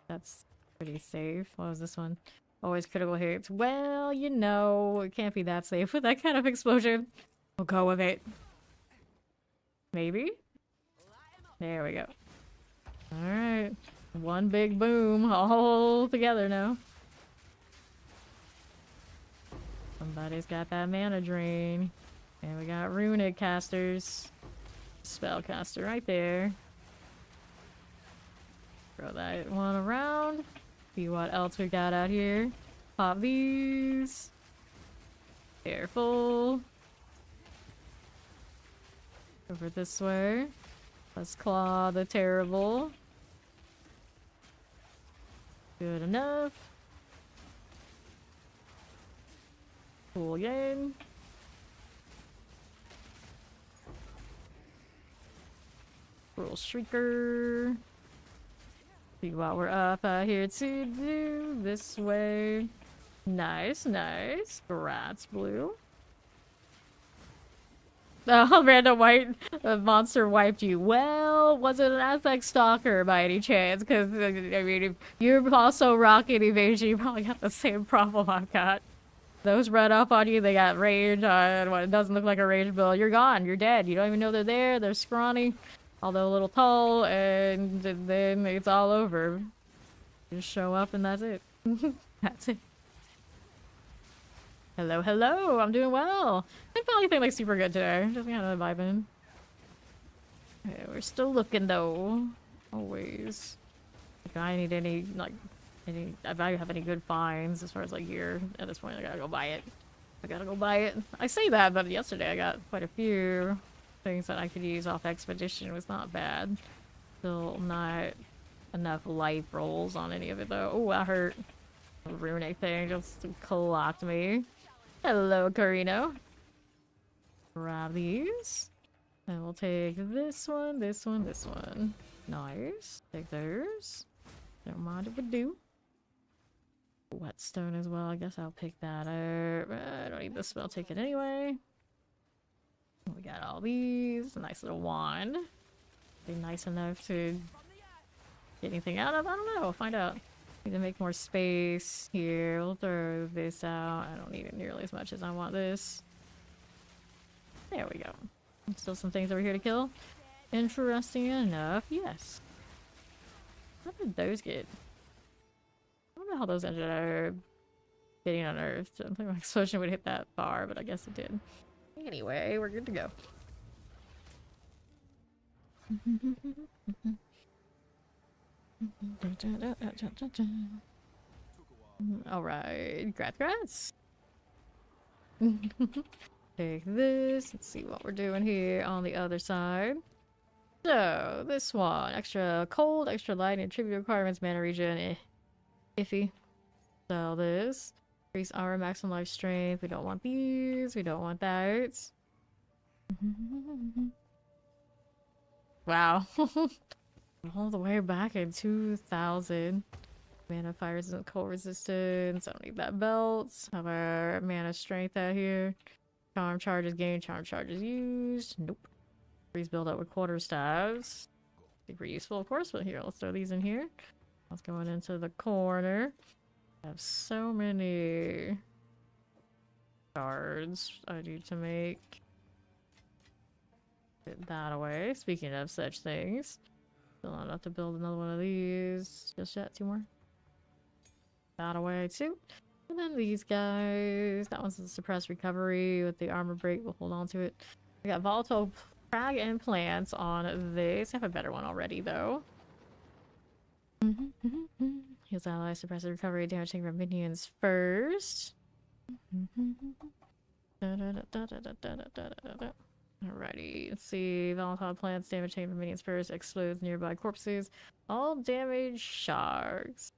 That's pretty safe. What was this one? Always critical hits. Well, you know, it can't be that safe with that kind of explosion. We'll go with it. Maybe? There we go. Alright. One big boom all together now. Somebody's got that mana drain. And we got runic casters. Spellcaster right there. Throw that one around. See what else we got out here. Pop these. Careful. Over this way. Let's claw the terrible. Good enough. Cool game. Cruel Shrieker. See what we're up out here to do. This way. Nice, nice. Grats blue. Oh, random white monster wiped you. Well, was it an Aztec Stalker by any chance? Because, I mean, if you're also rocking evasion, you probably got the same problem I've got. Those run up on you, they got range on what it doesn't look like a range build. You're gone, you're dead. You don't even know they're there, they're scrawny, although a little tall, and then it's all over. You just show up and that's it. That's it. Hello, hello, I'm doing well. I'm probably feeling like super good today. Just kind of vibing. Okay, we're still looking though. Always. If I need any, like, if I have any good finds as far as like gear at this point, I gotta go buy it. I gotta go buy it. I say that, but yesterday I got quite a few things that I could use off Expedition. It was not bad. Still not enough life rolls on any of it though. Oh, that hurt. The runic thing just clocked me. Hello, Carino. Grab these. And we'll take this one, this one, this one. Nice. Take those. Don't mind if we do. Whetstone as well. I guess I'll pick that up. I don't need the spell ticket anyway. We got all these. A nice little wand. Be nice enough to get anything out of? I don't know. We'll find out. Need to make more space here. We'll throw this out. I don't need it nearly as much as I want this. There we go. Still some things over here to kill. Interesting enough, yes. How did those get? I don't know how those ended up getting unearthed. I don't think my explosion would hit that far, but I guess it did. Anyway, we're good to go. Alright, grats. Take this. Let's see what we're doing here on the other side. So, this one. Extra cold, extra light, and tribute requirements, mana regen. Iffy. So this. Increase our maximum life strength. We don't want these. We don't want that. Wow. All the way back in 2000. Mana fire resistance, cold resistance. I don't need that belt. Have our mana strength out here. Charm charges gained, charm charges used. Nope. These build up with quarterstaves. Super useful, of course, but here, let's throw these in here. Let's go into the corner. I have so many cards I need to make. Get that away. Speaking of such things. Still not enough to build another one of these. Just yet, 2 more. That away too. And then these guys. That one's the suppressed recovery with the armor break. We'll hold on to it. We got volatile crag and plants on this. I have a better one already though. Heals allies, suppress recovery, damage taken from minions first. Alrighty, let's see. Volatile plants, damage taken from minions first, explodes nearby corpses. All damage sharks.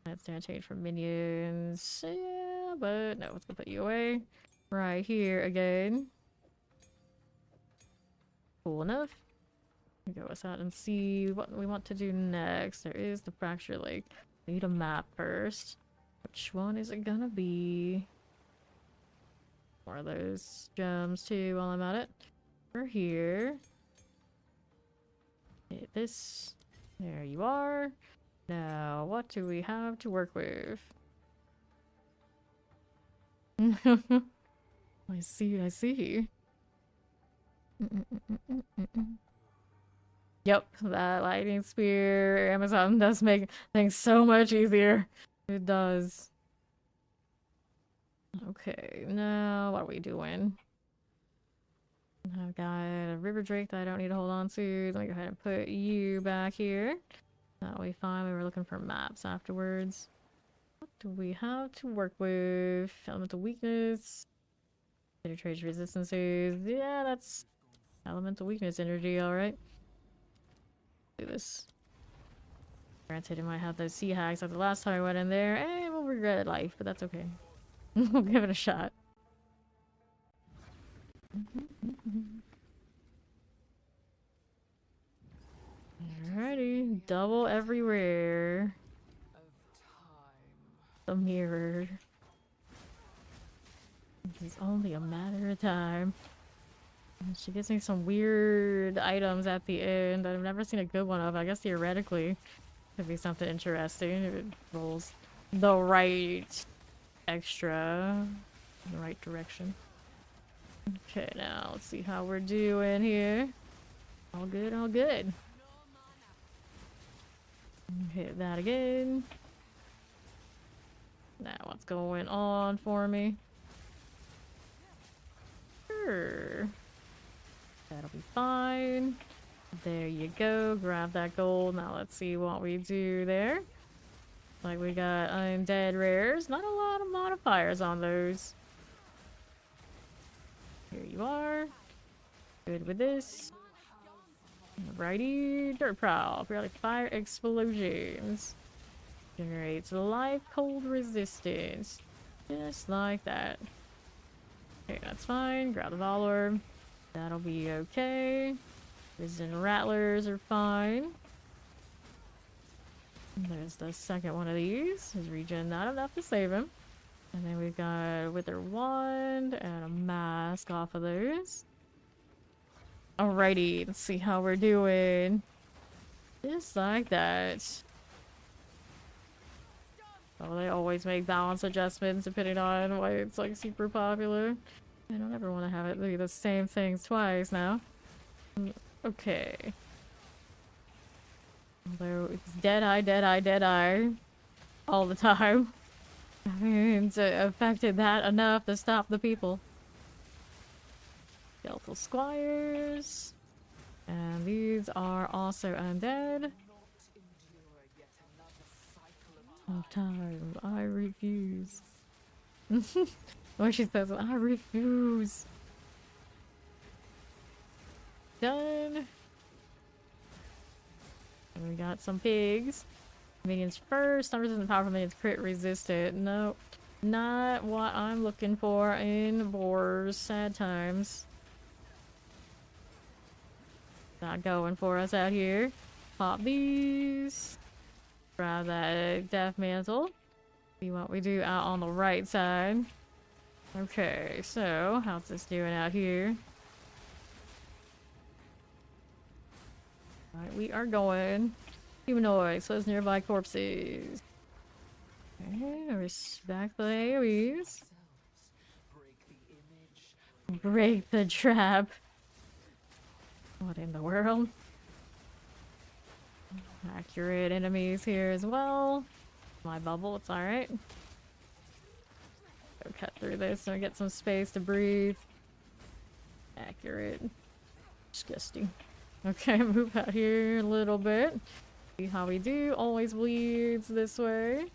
Plants damage taken from minions. Yeah, but no, it's gonna put you away. Right here again. Cool enough. Go us out and see what we want to do next. There is the Fracture Lake. We need a map first. Which one is it gonna be? More of those gems too while I'm at it. We're here. Hit this. There you are. Now, what do we have to work with? I see, I see. Yep, that lightning spear Amazon does make things so much easier. It does. Okay, now what are we doing? I've got a river drake that I don't need to hold on to. Let me go ahead and put you back here. That'll be fine. We were looking for maps afterwards. What do we have to work with? Elemental weakness. Penetrate resistances. Yeah, that's elemental weakness energy, alright. Do this. Granted, it might have those sea hacks like the last time I went in there. Eh, we'll regret life, but that's okay. We'll give it a shot. Alrighty, double everywhere. The mirror. It's only a matter of time. She gives me some weird items at the end that I've never seen a good one of. I guess theoretically could be something interesting if it rolls the right extra in the right direction. Okay, now let's see how we're doing here. All good, all good. Hit that again. Now what's going on for me? Sure. That'll be fine. There you go. Grab that gold. Now let's see what we do there. Like we got undead rares. Not a lot of modifiers on those. Here you are. Good with this. Alrighty. Dirt prowl. Periodic fire explosions. Generates life cold resistance. Just like that. Okay, that's fine. Grab the Valor. That'll be okay. Risen rattlers are fine. There's the second one of these. His regen not enough to save him. And then we've got Wither Wand and a mask off of those. Alrighty, let's see how we're doing. Just like that. Oh, they always make balance adjustments depending on why it's like super popular. I don't ever want to have it be the same things twice now. Okay. Although it's dead eye all the time. I mean, it's affected that enough to stop the people. Skeletal squires. And these are also undead. Sometimes I refuse. When she says, I refuse. Done. And we got some pigs. Minions first. Non-resistant powerful minions crit resistant. Nope. Not what I'm looking for in wars. Sad times. Not going for us out here. Pop these. Grab that death mantle. See what we do out on the right side. Okay, so how's this doing out here? Alright, we are going. Humanoids, those nearby corpses. Okay, respect the AoEs. Break the trap. What in the world? Accurate enemies here as well. My bubble, it's alright. Go cut through this so I get some space to breathe. Accurate. Disgusting. Okay, move out here a little bit. See how we do. Always bleeds this way.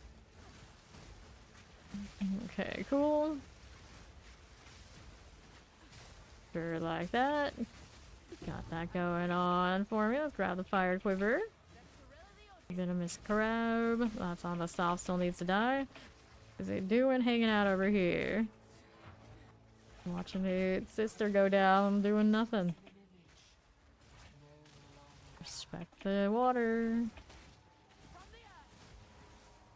Okay, cool. Sure, like that. Got that going on for me. Let's grab the fire quiver. Venomous crab. That's on the south, still needs to die. Is it doing hanging out over here? Watching its sister go down, doing nothing. Respect the water.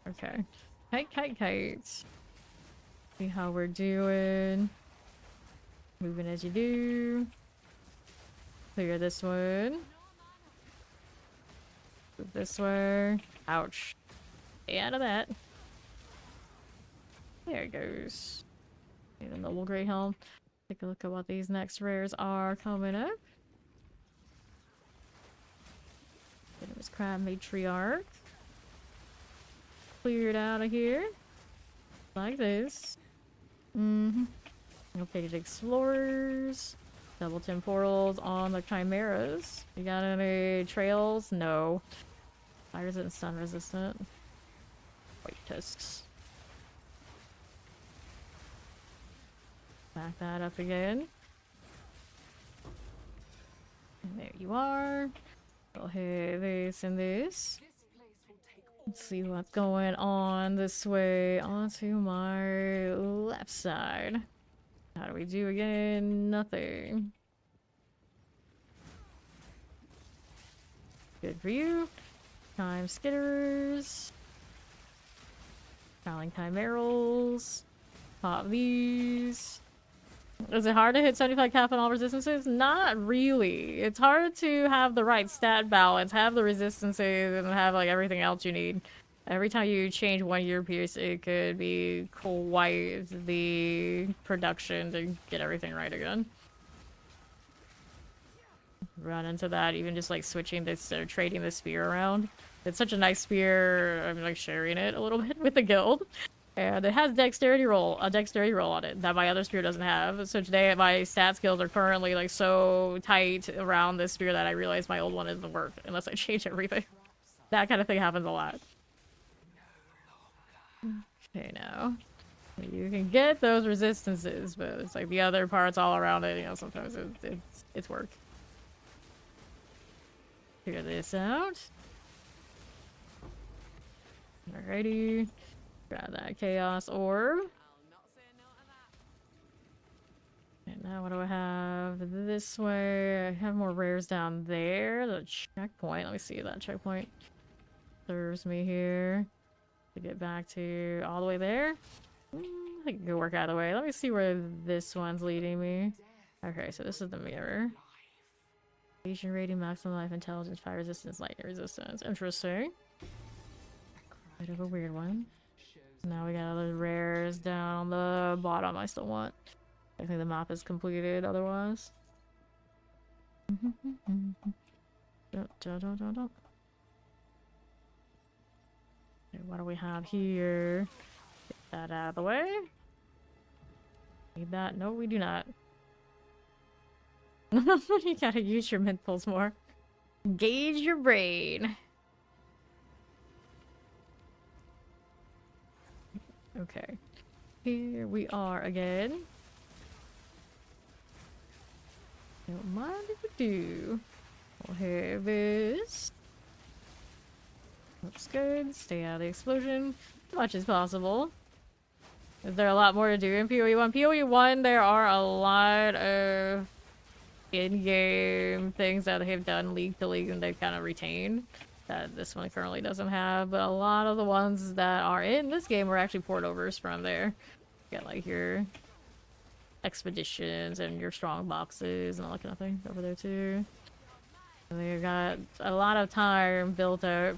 Okay. Kite. See how we're doing. Moving as you do. Clear this one. Move this way. Ouch. Stay out of that. There it goes. The Noble Grey Helm. Take a look at what these next rares are coming up. There's Crab Matriarch. Cleared out of here. Like this. Okay, Explorers. Double temporals on the Chimeras. You got any trails? No. Fire resistant, stun resistant. White tusks. Back that up again. And there you are. We'll hit this and this. Let's see what's going on this way. Onto my left side. How do we do again? Nothing. Good for you. Time skitterers. Prowling chimerals. Pop these. Is it hard to hit 75 cap on all resistances? Not really. It's hard to have the right stat balance, have the resistances, and have like everything else you need. Every time you change one year piece, it could be quite the production to get everything right again. Run into that, even just like switching this or trading the spear around. It's such a nice spear. I'm like sharing it a little bit with the guild. And it has a dexterity roll on it that my other spear doesn't have. So today my stat skills are currently like so tight around this spear that I realize my old one doesn't work unless I change everything. That kind of thing happens a lot. Okay, now you can get those resistances, but it's like the other parts all around it, you know, sometimes it's work. Figure this out. Alrighty. Grab that Chaos Orb. And now what do I have this way? I have more rares down there. The checkpoint. Let me see if that checkpoint serves me here. To get back to all the way there. I can go work out of the way. Let me see where this one's leading me. Okay, so this is the mirror. Evasion rating, maximum life, intelligence, fire resistance, lightning resistance. Interesting. Bit of a weird one. Now we got other rares down the bottom I still want. I think the map is completed otherwise. Okay, what do we have here? Get that out of the way. Need that? No, we do not. You gotta use your mint pulse more. Engage your brain. Okay. Here we are again. Don't mind if we do. We'll have this. Looks good. Stay out of the explosion as much as possible. Is there a lot more to do in PoE1? PoE1, there are a lot of in-game things that they've done league to league and they've kind of retained that this one currently doesn't have, but a lot of the ones that are in this game were actually port overs from there. You got like your expeditions and your strong boxes and all that kind of thing over there too. And they got a lot of time built up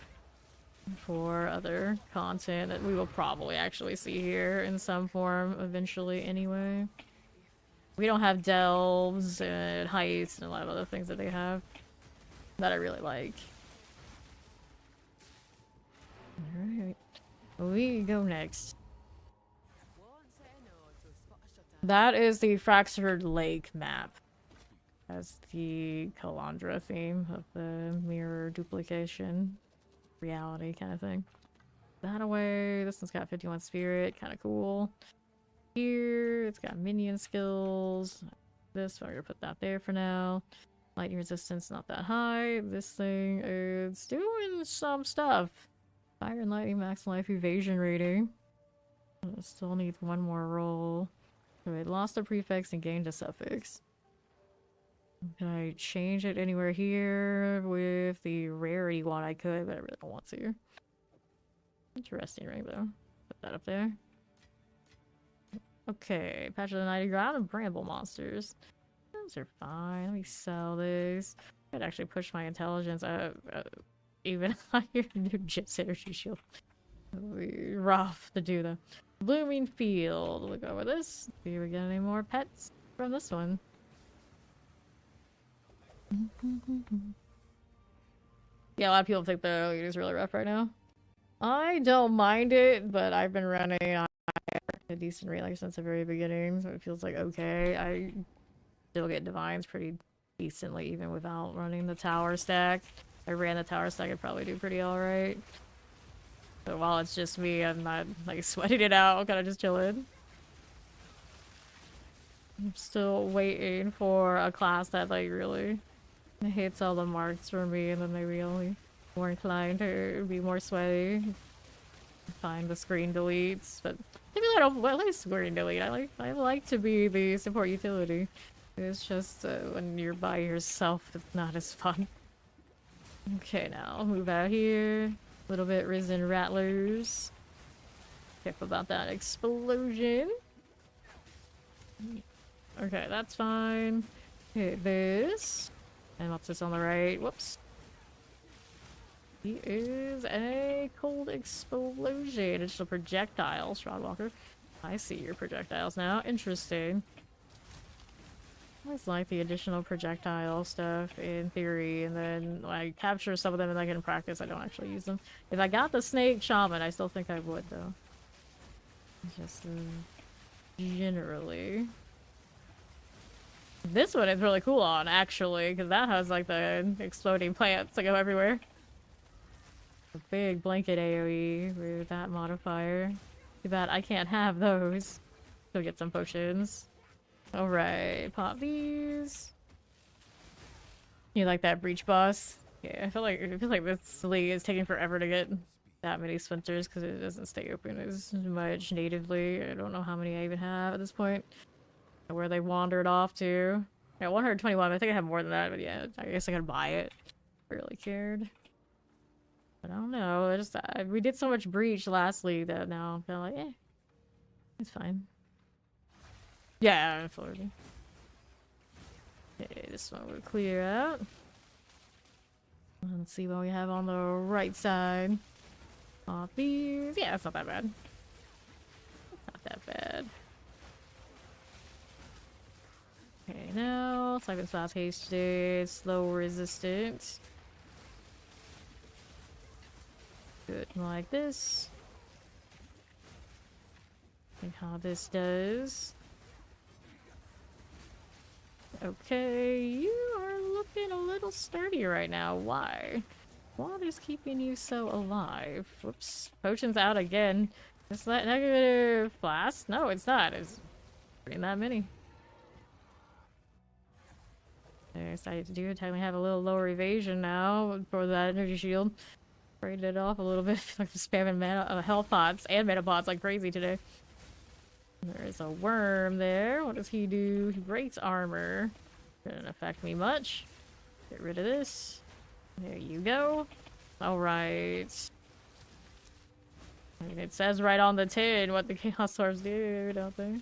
for other content that we will probably actually see here in some form eventually anyway. We don't have delves and heists and a lot of other things that they have that I really like. Alright, we go next. That is the Fractured Lake map. That's the Calandra theme of the mirror duplication reality kind of thing. That away. This one's got 51 spirit, kind of cool. Here, it's got minion skills. This, we're gonna put that there for now. Lightning resistance, not that high. This thing is doing some stuff. Fire and lightning, max life evasion rating. It still needs one more roll. So it lost a prefix and gained a suffix. Can I change it anywhere here with the rarity one? I could, but I really don't want to. Interesting ring though. Put that up there. Okay, Patch of the Nighty Ground and Bramble Monsters. Those are fine. Let me sell this. I'd actually push my intelligence up even higher. New Jit's Energy Shield. It'll be rough to do though. Blooming field. We'll go with this. See if we get any more pets from this one. Yeah, a lot of people think the lead is really rough right now. I don't mind it, but I've been running on a decent rate like since the very beginning, so it feels like okay. I still get divines pretty decently even without running the tower stack. If I ran the tower stack, I'd probably do pretty alright. But while it's just me, I'm not like sweating it out, I'm kind of just chilling. I'm still waiting for a class that like really hits all the marks for me, and then maybe I'll be more inclined to be more sweaty. Find the screen deletes, but maybe I don't like screen delete. I like to be the support utility. It's just when you're by yourself, it's not as fun. Okay, now I'll move out here. A little bit risen rattlers. Careful about that explosion. Okay, that's fine. Hit this. And what's this on the right? Whoops. He is a cold explosion. It's a projectile, Strongwalker. I see your projectiles now. Interesting. I always like the additional projectile stuff in theory, and then I capture some of them and I can practice. I don't actually use them. If I got the snake shaman, I still think I would though. Just generally. This one is really cool on actually, because that has like the exploding plants that go everywhere. A big blanket AoE with that modifier. Too bad I can't have those. Go get some potions. Alright, pop these. You like that breach boss? Yeah, I feel like this league is taking forever to get that many splinters because it doesn't stay open as much natively. I don't know how many I even have at this point. Where they wandered off to. Yeah, 121. I think I have more than that, but yeah, I guess I could buy it. Really cared. But I don't know. I just we did so much breach last league that now I'm kind of like, eh, it's fine. Yeah, absolutely. Okay, this one we'll clear out. Let's see what we have on the right side. Off these. Yeah, it's not that bad. Not that bad. Okay, now Siphon Fast Hasted, slow resistance. Good, like this. See how this does. Okay, you are looking a little sturdy right now. Why? What is keeping you so alive? Whoops. Potion's out again. Is that negative blast? No, it's not. It's pretty that many. I decided to do it. Technically have a little lower evasion now for that energy shield. Braided it off a little bit. Like spamming mana, health pots and mana pots like crazy today. There's a worm there. What does he do? He breaks armor. Didn't affect me much. Get rid of this. There you go. Alright. I mean, it says right on the tin what the Chaos Orbs do, don't they?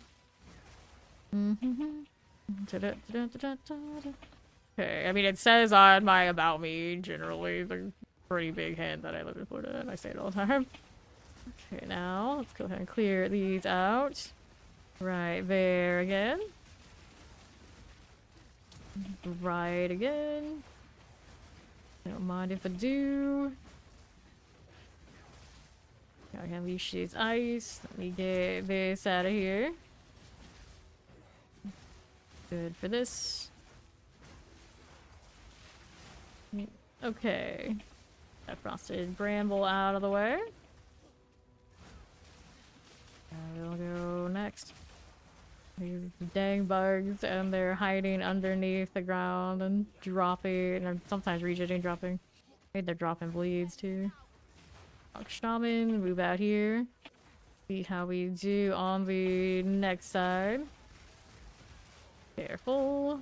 Okay, I mean, it says on my About Me, generally, the pretty big hint that I live in Florida, and I say it all the time. Okay, now, let's go ahead and clear these out. Right there again. Right again. Don't mind if I do. I can unleash these ice. Let me get this out of here. Good for this. Okay. That frosted bramble out of the way. We'll go next. These dang bugs, and they're hiding underneath the ground and dropping, and sometimes regenerating, dropping. Maybe they're dropping bleeds too. Shaman, move out here. See how we do on the next side. Careful.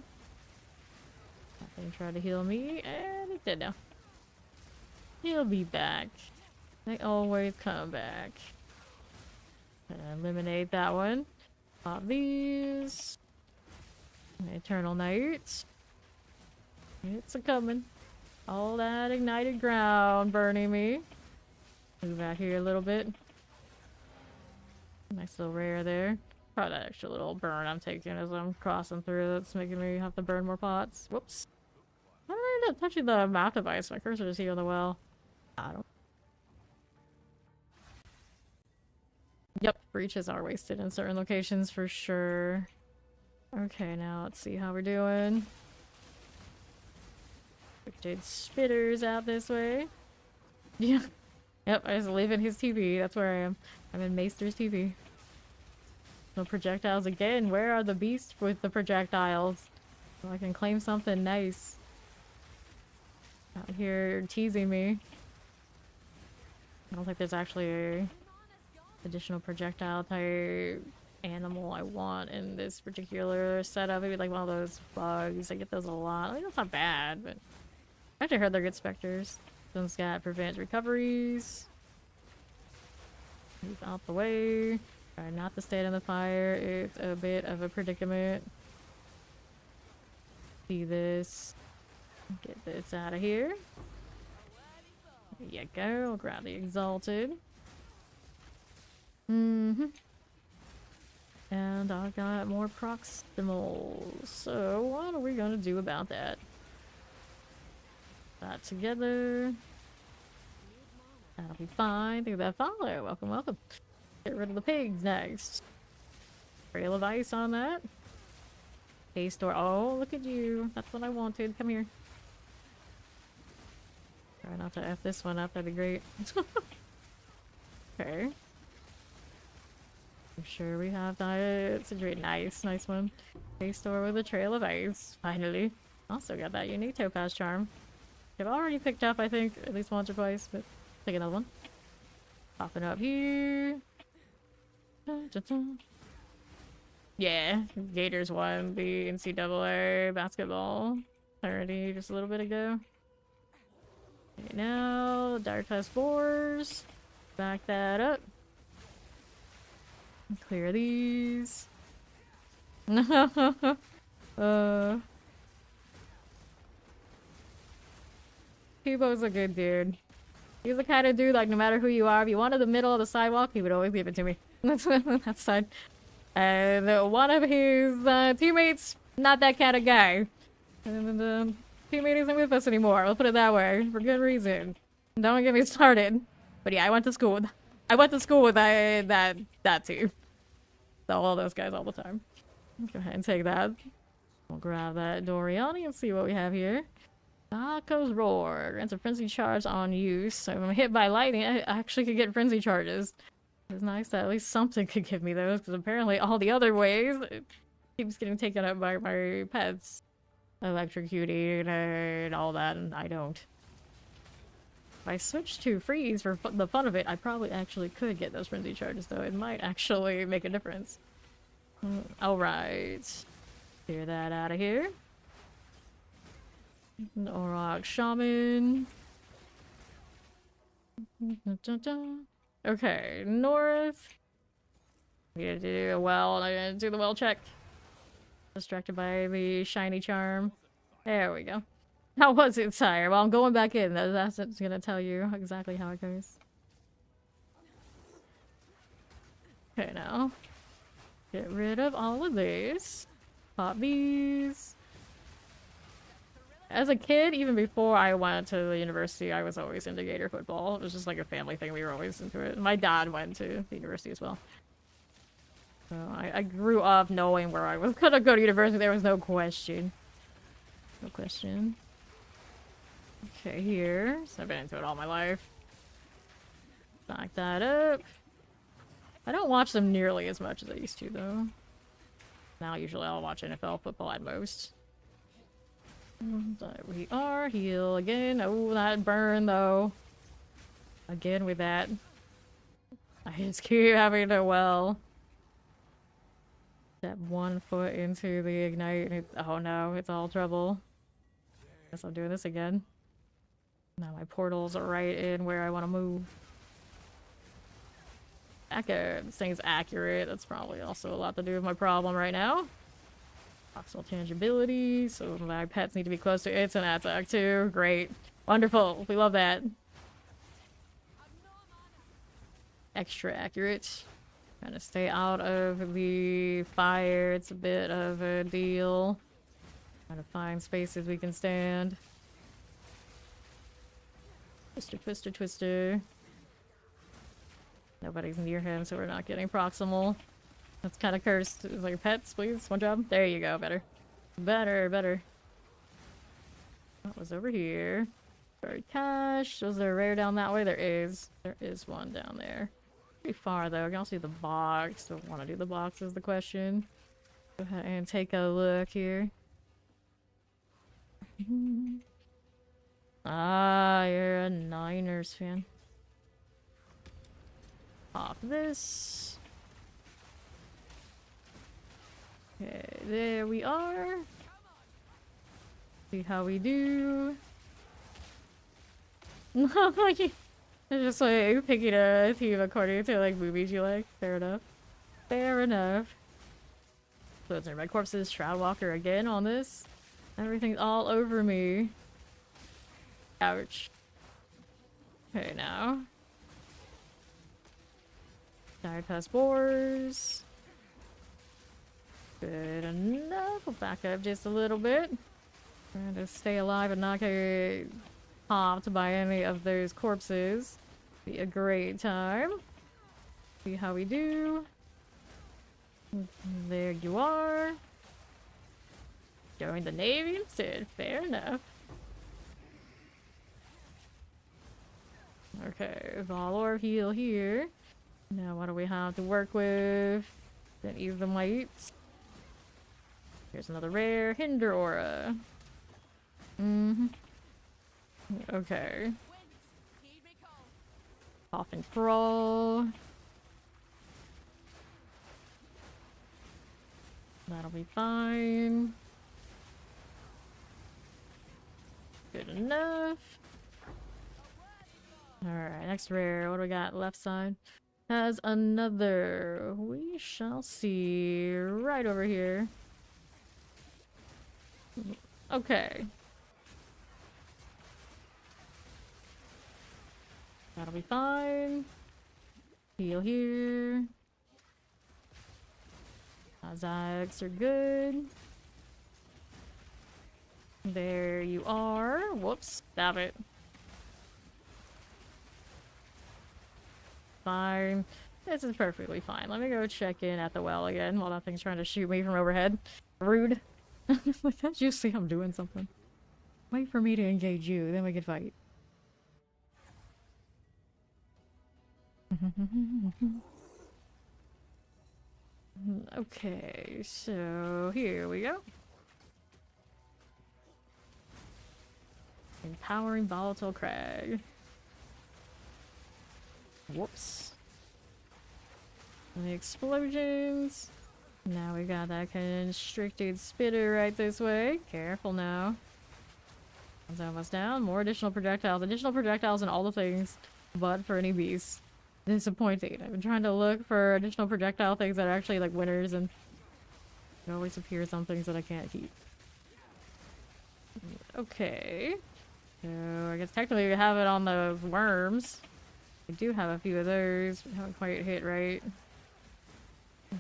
That thing tried to heal me, and it's dead now. He'll be back. They always come back. Eliminate that one. Pop these. Eternal Night. It's a coming. All that ignited ground burning me. Move out here a little bit. Nice little rare there. Probably that extra little burn I'm taking as I'm crossing through that's making me have to burn more pots. Whoops. How did I end up touching the map device? My cursor is here on the well. I don't. Yep, breaches are wasted in certain locations for sure. Okay, now let's see how we're doing. Wicked spitters out this way. Yeah. Yep, I was leaving his TV. That's where I am. I'm in Maester's TV. No projectiles again. Where are the beasts with the projectiles? So I can claim something nice. Out here teasing me. I don't think there's actually a additional projectile type animal I want in this particular setup. Maybe like one of those bugs. I get those a lot. I mean, that's not bad, but I actually heard they're good specters. One's got prevent recoveries. Move out the way. Try not to stay in the fire. It's a bit of a predicament. See this. Get this out of here. There you go. Grab the exalted. And I've got more proximals. So what are we gonna do about that? That together. That'll be fine. Think of that follow. Welcome, welcome. Get rid of the pigs next. Trail of ice on that. Hay store. Oh, look at you. That's what I wanted. Come here. Try not to F this one up. That'd be great. Okay. I'm sure we have that. It's a great, nice one. Hay store with a trail of ice. Finally. Also got that unique topaz charm. I've already picked up, I think, at least once or twice, but take another one. Popping up here. Dun, dun, dun. Yeah, Gators won the NCAA basketball already just a little bit ago. Okay, now, Dire Test Boars. Back that up. Clear these. Kubo's a good dude. He's the kind of dude, like, no matter who you are, if you wanted the middle of the sidewalk, he would always give it to me. That's fine. And one of his teammates, not that kind of guy. And the teammate isn't with us anymore, we'll put it that way, for good reason. Don't get me started. But yeah, I went to school with that team. So all those guys all the time. Go ahead and take that. We'll grab that Doriani and see what we have here. Taco's Roar. Grants a frenzy charge on use. So if I'm hit by lightning, I actually could get frenzy charges. It's nice that at least something could give me those, because apparently all the other ways, it keeps getting taken up by my pets. Electrocuting and all that, and I don't. If I switch to freeze for the fun of it, I probably actually could get those frenzy charges, though. It might actually make a difference. Alright. Clear that out of here. Auroch Shaman. Okay, north. I'm gonna do a well, I'm gonna do the well check. Distracted by the shiny charm. There we go. How was it, sire? Well, I'm going back in. That's gonna tell you exactly how it goes. Okay, now. Get rid of all of these. Pop these. As a kid, even before I went to the university, I was always into Gator football. It was just like a family thing. We were always into it. My dad went to the university as well. So I grew up knowing where I was gonna go to university. There was no question. No question. Okay, here. So I've been into it all my life. Back that up. I don't watch them nearly as much as I used to, though. Now, usually I'll watch NFL football at most. There we are. Heal again. Oh, that burn, though. Again with that. I just keep having to, well... Step 1 foot into the ignite, and it's, oh no, it's all trouble. Guess I'm doing this again. Now my portals are right in where I want to move. Accurate. This thing's accurate. That's probably also a lot to do with my problem right now. Proximal tangibility, so my pets need to be close to its and attack too. Great. Wonderful. We love that. Extra accurate. Trying to stay out of the fire. It's a bit of a deal. Trying to find spaces we can stand. Twister, twister, twister. Nobody's near him, so we're not getting proximal. That's kind of cursed. It's like, pets, please. One job. There you go. Better. Better, better. What was over here? Buried cache. Was there a rare down that way? There is. There is one down there. Pretty far, though. I can also see the box. Don't want to do the box is the question. Go ahead and take a look here. Ah, you're a Niners fan. Pop this. Okay, there we are. See how we do. It's just like picking a team according to like movies you like. Fair enough. Fair enough. So it's my corpses. Shroud Walker again on this. Everything's all over me. Ouch. Okay, now. Dire Pest Boars. Good enough. We'll back up just a little bit. Trying to stay alive and not get popped by any of those corpses. Be a great time. See how we do. There you are. Join the Navy instead. Fair enough. Okay, Valor heal here. Now what do we have to work with? Then use the mites. Here's another rare. Hinder Aura. Okay. Coffin Crawl. That'll be fine. Good enough. Alright, next rare. What do we got? Left side. Has another. We shall see. Right over here. Okay. That'll be fine. Heal here. Zags are good. There you are. Whoops. Stop it. Fine. This is perfectly fine. Let me go check in at the well again while that thing's trying to shoot me from overhead. Rude. Like, can't you see I'm doing something? Wait for me to engage you, then we can fight. Okay, so here we go. Empowering Volatile Crag. Whoops. And the explosions. Now we got that constricted spitter right this way. Careful now. It's almost down. More additional projectiles. Additional projectiles and all the things, but for any beasts. Disappointing. I've been trying to look for additional projectile things that are actually like winners, and it always appears on things that I can't keep. Okay. So I guess technically we have it on the worms. I do have a few of those, but haven't quite hit right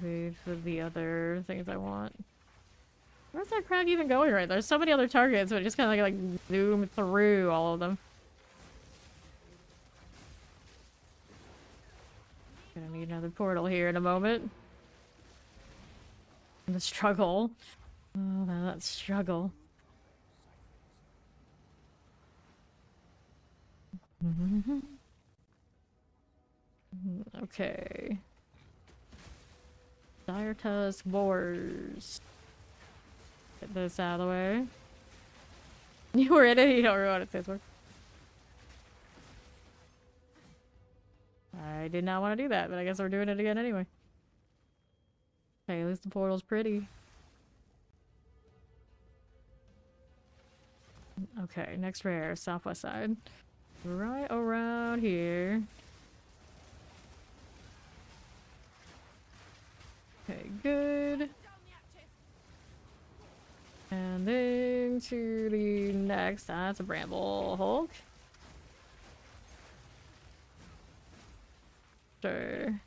with the other things I want. Where's that crag even going right? There's so many other targets, but it just kind of like zoom through all of them. Gonna need another portal here in a moment. And the struggle. Oh, that struggle. Okay. Dire Tusk Boars. Get this out of the way. You were in it? You don't remember what it says for. I did not want to do that, but I guess we're doing it again anyway. Hey, at least the portal's pretty. Okay, next rare, southwest side. Right around here. Okay, good. And then to the next, that's a Bramble Hulk. Sure.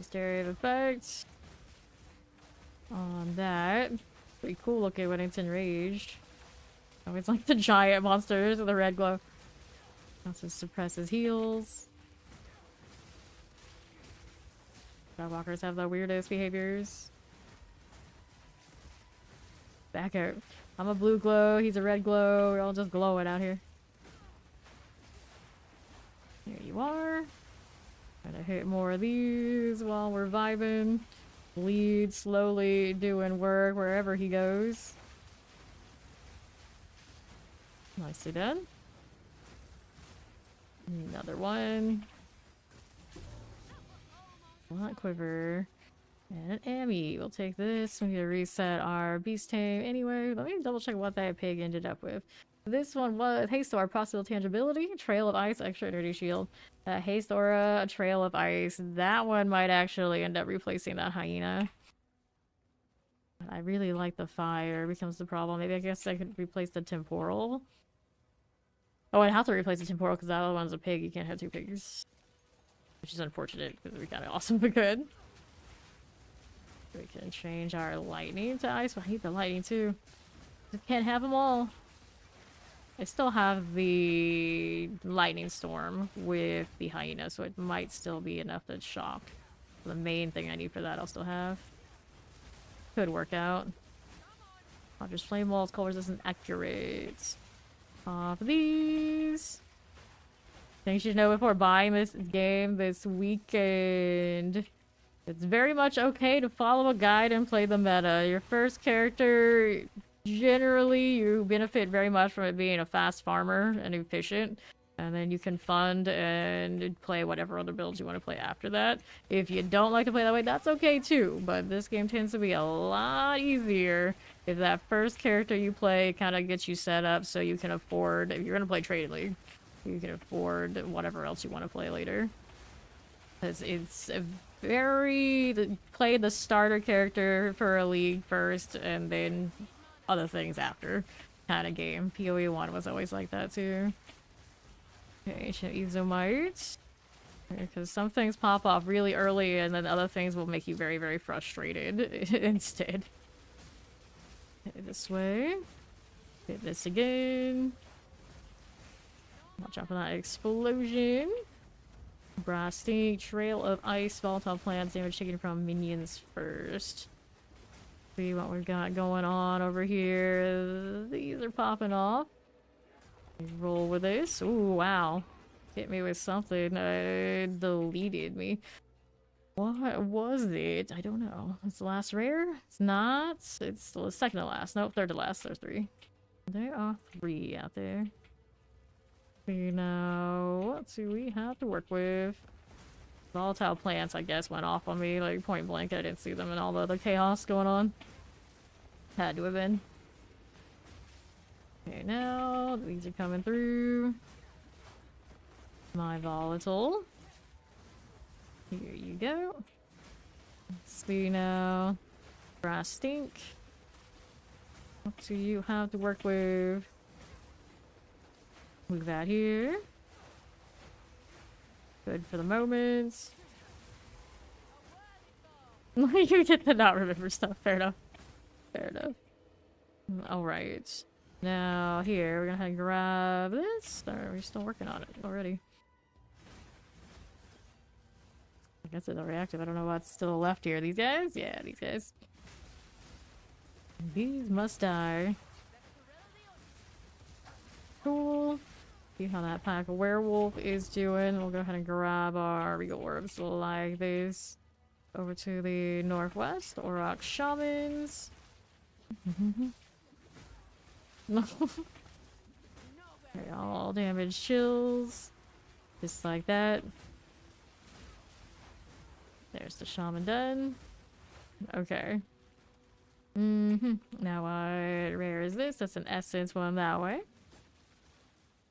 Stereo effect on that. Pretty cool looking when it's enraged. Always like the giant monsters with the red glow. Also suppresses heals. Godwalkers have the weirdest behaviors. Back out. I'm a blue glow, he's a red glow. We're all just glowing out here. There you are. Gonna hit more of these while we're vibing. Bleed slowly doing work wherever he goes. Nicely done. Another one. Not quiver. And an Ammy. We'll take this. We need to reset our beast tame anyway. Let me double check what that pig ended up with. This one was Haste Aura, possible tangibility, Trail of Ice, extra energy shield. Haste Aura, a Trail of Ice. That one might actually end up replacing that hyena. I really like the fire. Becomes the problem. Maybe I guess I could replace the temporal. Oh, I'd have to replace the temporal because that other one's a pig. You can't have two pigs. Which is unfortunate because we got it awesome but good. We can change our lightning to ice. I hate the lightning too. Just can't have them all. I still have the lightning storm with the hyena, so it might still be enough to shock. The main thing I need for that I'll still have. Could work out. Huntress flame walls, cold resistant, accurate. Off these. Things you should know before buying this game this weekend. It's very much okay to follow a guide and play the meta. Your first character, generally, you benefit very much from it being a fast farmer and efficient. And then you can fund and play whatever other builds you want to play after that. If you don't like to play that way, that's okay too. But this game tends to be a lot easier if that first character you play kind of gets you set up so you can afford, if you're going to play Trading League, you can afford whatever else you want to play later. Because it's a very... play the starter character for a league first and then other things after kind of game. PoE1 was always like that too. Okay, ancient Exomite. Because some things pop off really early and then other things will make you very, very frustrated instead. Hit this way. Hit this again. Watch out for that explosion. Brass Stink, Trail of Ice, volatile plants, damage taken from minions first. See what we've got going on over here. These are popping off. Roll with this. Ooh, wow. Hit me with something. Deleted me. What was it? I don't know. It's the last rare? It's not. It's the second to last. Nope, third to last. There's three. There are three out there. You know, what do we have to work with? Volatile plants, I guess, went off on me, like, point blank. I didn't see them and all the other chaos going on. Had to have been. Okay, now, these are coming through. My volatile. Here you go. Let's see now. Brass Stink. What do you have to work with? Move that here. Good for the moment. You get to not remember stuff. Fair enough. Fair enough. Alright. Now, here, we're gonna grab this. Or are we still working on it already? I guess it's already active. I don't know what's still left here. These guys? Yeah, these guys. These must die. Cool. See how that pack of werewolf is doing. We'll go ahead and grab our regal orbs like this. Over to the northwest. Auroch shamans. Okay, all damage chills. Just like that. There's the shaman done. Okay. Now what rare is this? That's an essence one that way.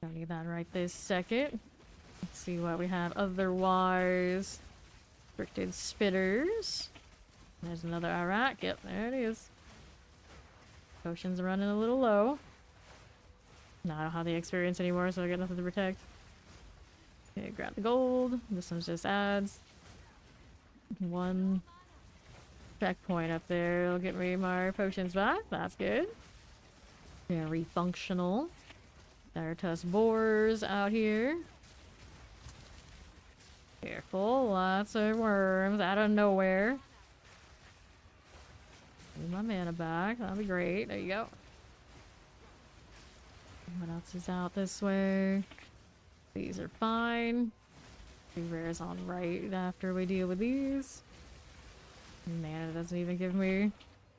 Don't need that right this second. Let's see what we have otherwise. Restricted spitters. There's another Iraq. Yep, there it is. Potions are running a little low. No, I don't have the experience anymore, so I got nothing to protect. Okay, grab the gold. This one's just adds. One checkpoint up there. It'll get me my potions back. That's good. Very functional. Theratus boars out here. Careful. Lots of worms out of nowhere. Need my mana back. That'll be great. There you go. What else is out this way? These are fine. Two rares on right after we deal with these. Mana doesn't even give me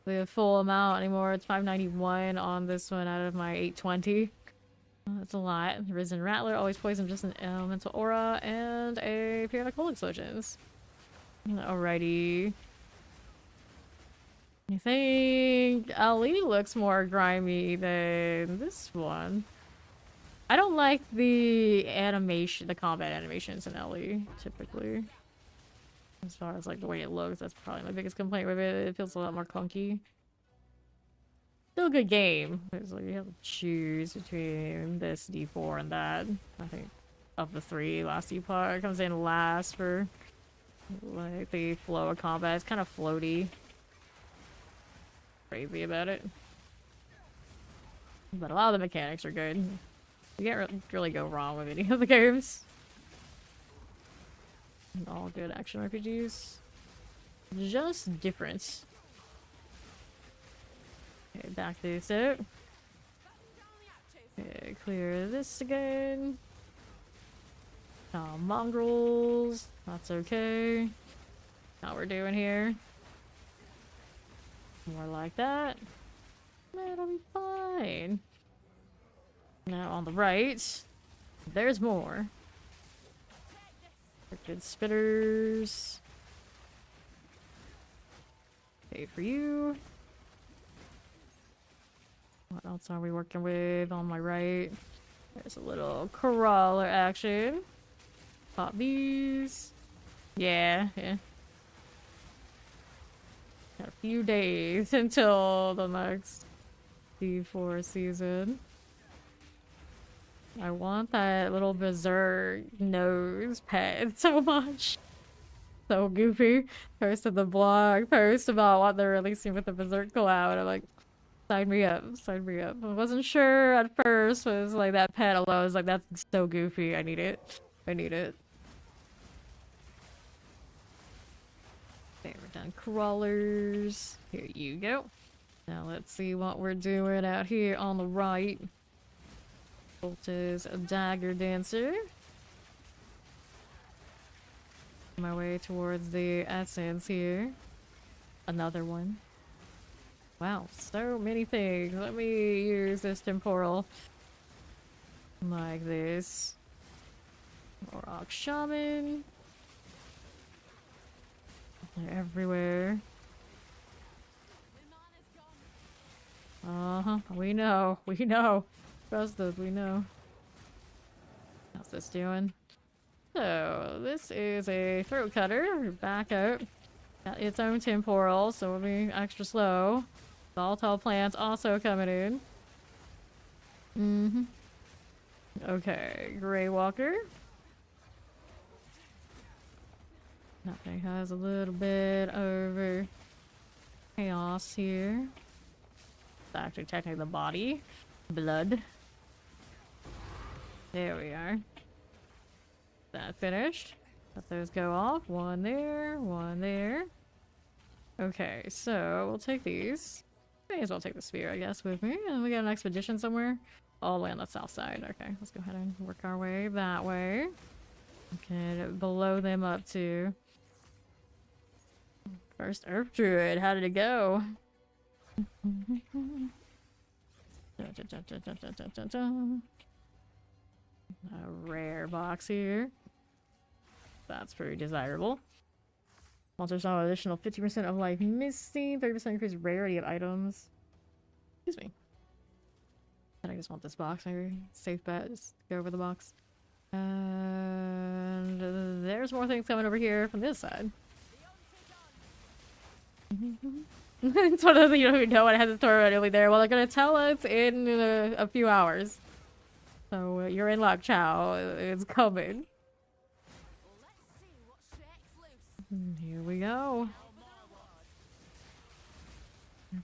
the full amount anymore. It's 591 on this one out of my 820. That's a lot. Risen Rattler, always poison, just an elemental aura, and a pair of cold explosions. Alrighty. I think Ali looks more grimy than this one. I don't like the animation, the combat animations in Ellie, typically. As far as like the way it looks, that's probably my biggest complaint with it. It feels a lot more clunky. Still a good game. It's like you have to choose between this D4 and that. I think of the three, last D4 comes in last for like the flow of combat. It's kind of floaty. Crazy about it. But a lot of the mechanics are good. You can't really go wrong with any of the games. And all good action RPGs. Just different. Okay, back this out. Okay, clear this again. Mongrels. That's okay. How we're doing here. More like that. That'll be fine. Now on the right, there's more. Good spitters. Okay, for you. What else are we working with on my right? There's a little crawler action. Pop these. Yeah. Got a few days until the next D4 season. I want that little berserk nose pet so much. So goofy. Posted the blog post about what they're releasing with the berserk collab, and I'm like, sign me up, sign me up. I wasn't sure at first, but it was like that pet alone. I was like, that's so goofy. I need it. I need it. Okay, we're done crawlers. Here you go. Now let's see what we're doing out here on the right. Is a dagger dancer. My way towards the essence here. Another one. Wow, so many things. Let me use this temporal like this. Rock shaman. They're everywhere. We know. We know. Trust us, we know. How's this doing? So, this is a throat cutter. Back out. Got its own temporal, so we'll be extra slow. Volatile plants also coming in. Okay, Grey Walker. Nothing has a little bit over chaos here. It's actually technically the body. Blood. There we are. That finished. Let those go off. One there, one there. Okay, so we'll take these. May as well take the spear, I guess, with me. And we got an expedition somewhere. All the way on the south side. Okay, let's go ahead and work our way that way. Okay, blow them up too. First Earth Druid, how did it go? A rare box here. That's pretty desirable. Also saw additional 50% of life missing, 30% increased rarity of items. Excuse me. I just want this box, maybe. Safe bet, just go over the box. And there's more things coming over here from this side. It's one of those you don't even know what has a story randomly there. Well, they're gonna tell us in a few hours. So you're in luck, Chow. It's coming. Here we go.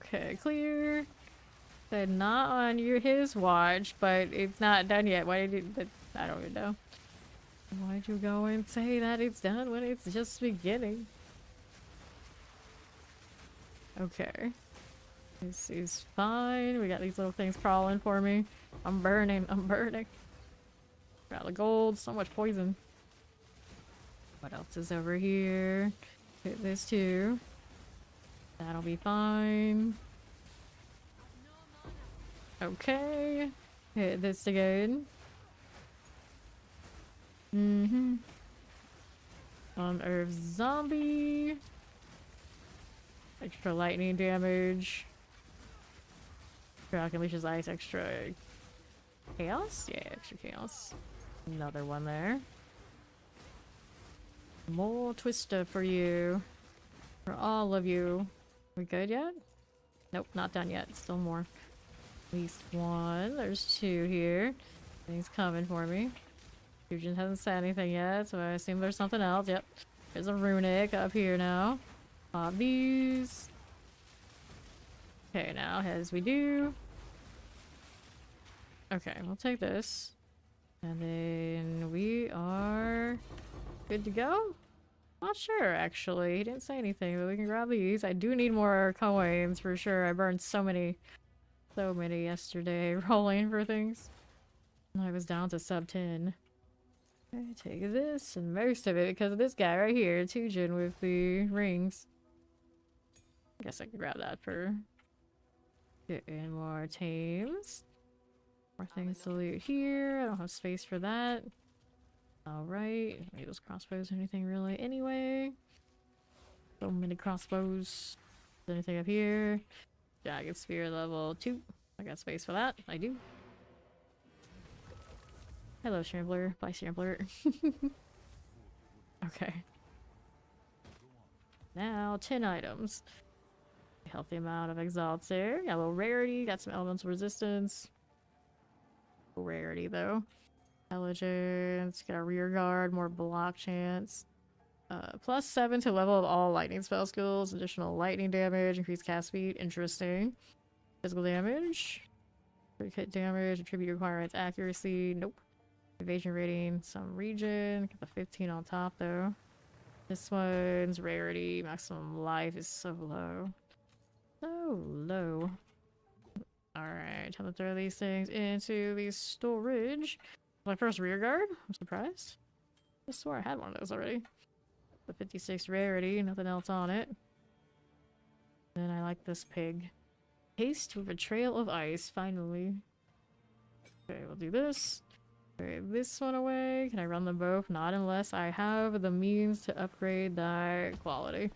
Okay, clear. Said not on his watch, but it's not done yet. Why did you... I don't even know. Why'd you go and say that it's done when it's just beginning? Okay. This is fine. We got these little things crawling for me. I'm burning. I'm burning. Got the gold. So much poison. What else is over here? Hit this too. That'll be fine. Okay. Hit this again. Unearth zombie. Extra lightning damage. Unleashes ice, extra chaos? Yeah, extra chaos. Another one there. More twister for you. For all of you. We good yet? Nope, not done yet. Still more. At least one. There's two here. Things coming for me. Fusion hasn't said anything yet, so I assume there's something else. Yep. There's a runic up here now. Pop these. Okay, now as we do. Okay, we'll take this. And then we are good to go? Not sure, actually. He didn't say anything, but we can grab these. I do need more coins for sure. I burned so many yesterday rolling for things. I was down to sub 10. Okay, take this and most of it because of this guy right here, Tujin with the rings. I guess I can grab that for getting more tames. More things to loot here. I don't have space for that. Alright. Need those crossbows or anything really anyway. So many crossbows. Is there anything up here? Jagged spear level 2. I got space for that. I do. Hello, Shambler. Bye, Shambler. Okay. Now, 10 items. Healthy amount of exalts there. Got a little rarity. Got some elemental resistance. Rarity, though. Intelligence. Got a rear guard. More block chance. +7 to level of all lightning spell skills. Additional lightning damage. Increased cast speed. Interesting. Physical damage. Quick hit damage. Attribute requirements. Accuracy. Nope. Evasion rating, some region. Got the 15 on top though. This one's rarity. Maximum life is so low. So low. Alright, time to throw these things into the storage. My first rear guard? I'm surprised. I swore I had one of those already. The 56 rarity, nothing else on it. Then I like this pig. Haste with a trail of ice, finally. Okay, we'll do this. Trade this one away. Can I run them both? Not unless I have the means to upgrade that quality.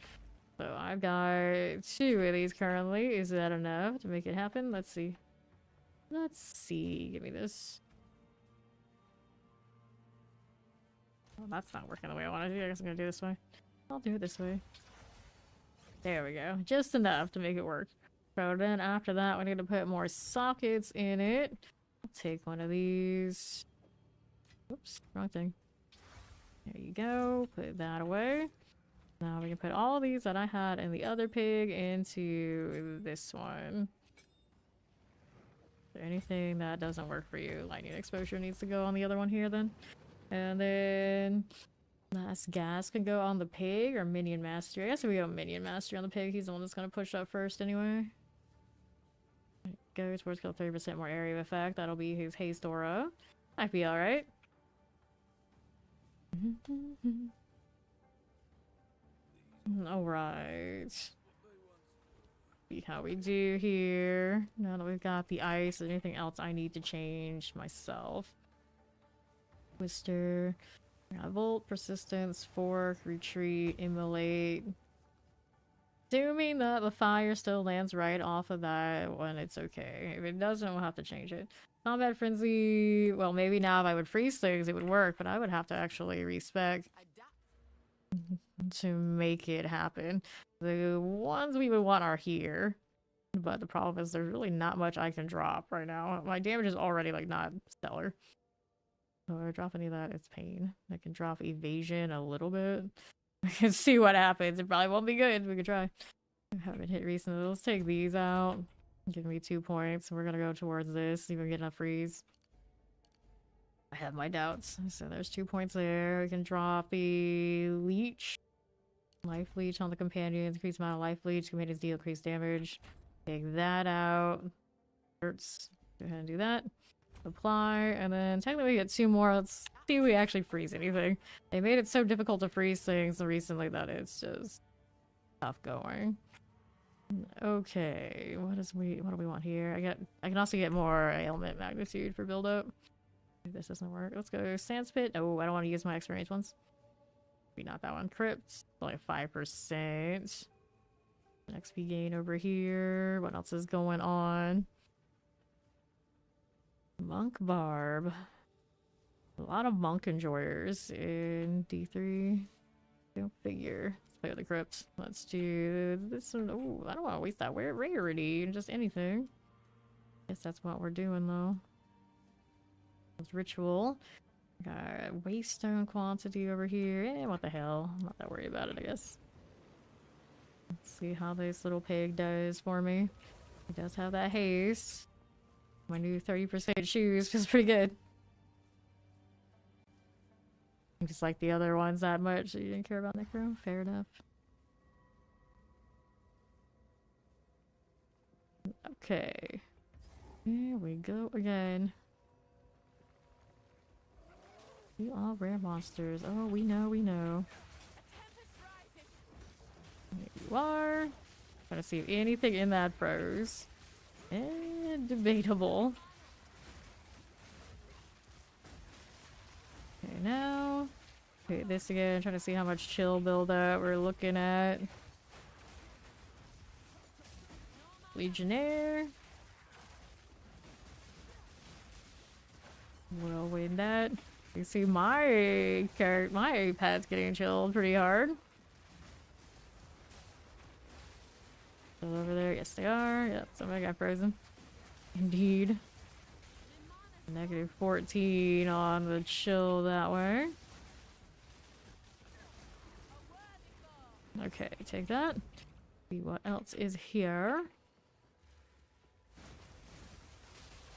So I've got 2 of these currently. Is that enough to make it happen? Let's see. Let's see. Give me this. Well, that's not working the way I want to do. I guess I'm gonna do it this way. I'll do it this way. There we go. Just enough to make it work. So then after that, we need to put more sockets in it. I'll take one of these. Oops, wrong thing. There you go. Put that away. Now we can put all these that I had in the other pig into this one. Is there anything that doesn't work for you? Lightning exposure needs to go on the other one here then. And then last gas can go on the pig or minion mastery. I guess if we go minion mastery on the pig, he's the one that's gonna push up first anyway. Go towards kill 30% more area of effect. That'll be his haste aura. Might be alright. Alright. See how we do here. Now that we've got the ice, is there anything else I need to change myself? Twister. Volt, persistence, fork, retreat, immolate. Assuming that the fire still lands right off of that one, it's okay. If it doesn't, we'll have to change it. Combat frenzy. Well, maybe now if I would freeze things, it would work, but I would have to actually respec to make it happen. The ones we would want are here, but the problem is there's really not much I can drop right now. My damage is already like not stellar. So if I drop any of that, it's pain. I can drop evasion a little bit. I can see what happens. It probably won't be good. We could try. I haven't hit recently. Let's take these out. Give me 2 points. We're gonna go towards this. See if we get enough freeze. I have my doubts. So there's 2 points there. We can drop a leech. Life leech on the companions. Increase amount of life leech. Companions deal increased damage. Take that out. Hurts. Go ahead and do that. Apply. And then technically we get 2 more. Let's see if we actually freeze anything. They made it so difficult to freeze things recently that it's just tough going. Okay, what do we want here? I can also get more ailment magnitude for build up. If this doesn't work, let's go sand spit. Oh, I don't want to use my experience ones. Maybe not that one. Crypt, only 5%. XP gain over here. What else is going on? Monk barb. A lot of monk enjoyers in D3. Go figure. Let's play with the crypt. Let's do this one. Oh, I don't want to waste that rarity. Just anything. Guess that's what we're doing though. It's ritual. Got waystone quantity over here. Eh, what the hell? I'm not that worried about it, I guess. Let's see how this little pig does for me. He does have that haste. My new 30% shoes feels pretty good. Just like the other ones that much, so you didn't care about Necro? Fair enough. Okay. Here we go again. You all rare monsters. Oh, we know, we know. There you are. Trying to see if anything in that froze. Debatable. Okay, now. Okay, this again. Trying to see how much chill buildup we're looking at. Legionnaire. We'll win that. You see my pet's getting chilled pretty hard. Still over there? Yes, they are. Yep, somebody got frozen. Indeed. Negative 14 on the chill that way. Okay, take that. See what else is here.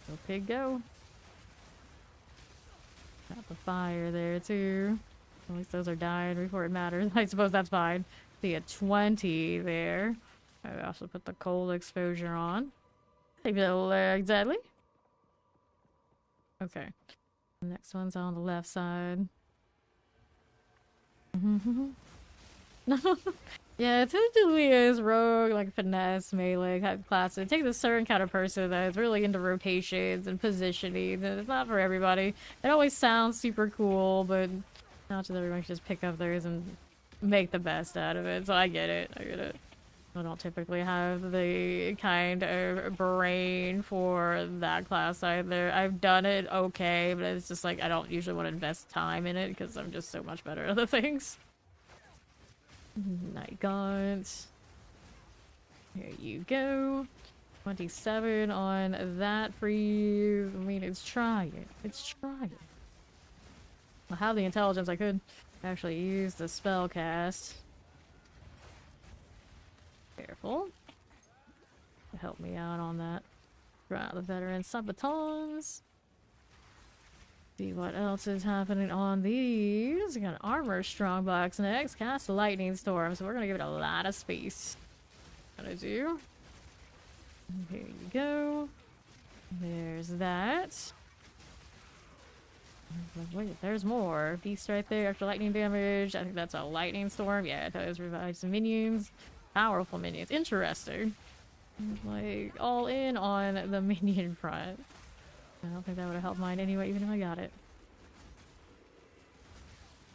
Go pig, go. Got the fire there too. At least those are dying before it matters. I suppose that's fine. See a 20 there. I also put the cold exposure on. Take it exactly. Okay. The next one's on the left side. Yeah, it typically is rogue, like finesse, melee type class. It takes a certain kind of person that is really into rotations and positioning, and it's not for everybody. It always sounds super cool, but not just everyone can just pick up theirs and make the best out of it. So I get it. I get it. I don't typically have the kind of brain for that class either. I've done it okay, but it's just like I don't usually want to invest time in it because I'm just so much better at other things. Night Gods. Here you go. 27 on that for you. I mean, it's trying. It's trying. I have the intelligence. I could actually use the spell cast. Careful. Help me out on that. Right, the veteran sabatons. See what else is happening on these. We got an armor strongbox next. Cast lightning storm, so we're gonna give it a lot of space. Gonna do. Here you go. There's that. Wait, there's more. Beast right there after lightning damage. I think that's a lightning storm. Yeah, it does revive some minions. Powerful minions. Interesting. Like, all in on the minion front. I don't think that would have helped mine anyway, even if I got it.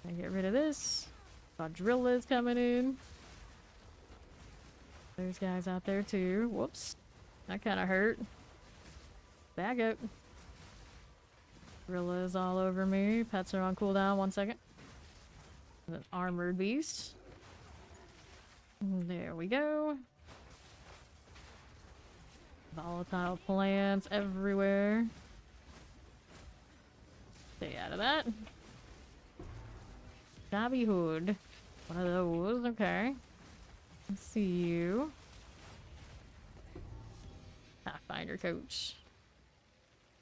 I get rid of this. Quadrilla's coming in. There's guys out there too. Whoops. That kind of hurt. Back up. Quadrilla's all over me. Pets are on cooldown. 1 second. An armored beast. There we go. Volatile plants everywhere. Stay out of that. Shabby hood. One of those, okay. Let's see you. Pathfinder coach.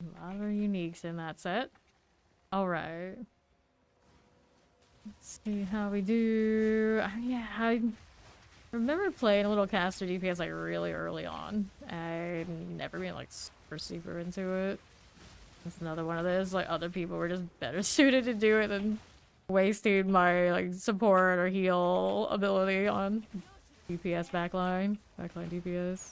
A lot of uniques in that set. Alright. Let's see how we do. Yeah, I remember playing a little caster DPS like really early on. I'd never been like super into it. It's another one of those, like other people were just better suited to do it than wasting my like support or heal ability on DPS backline DPS.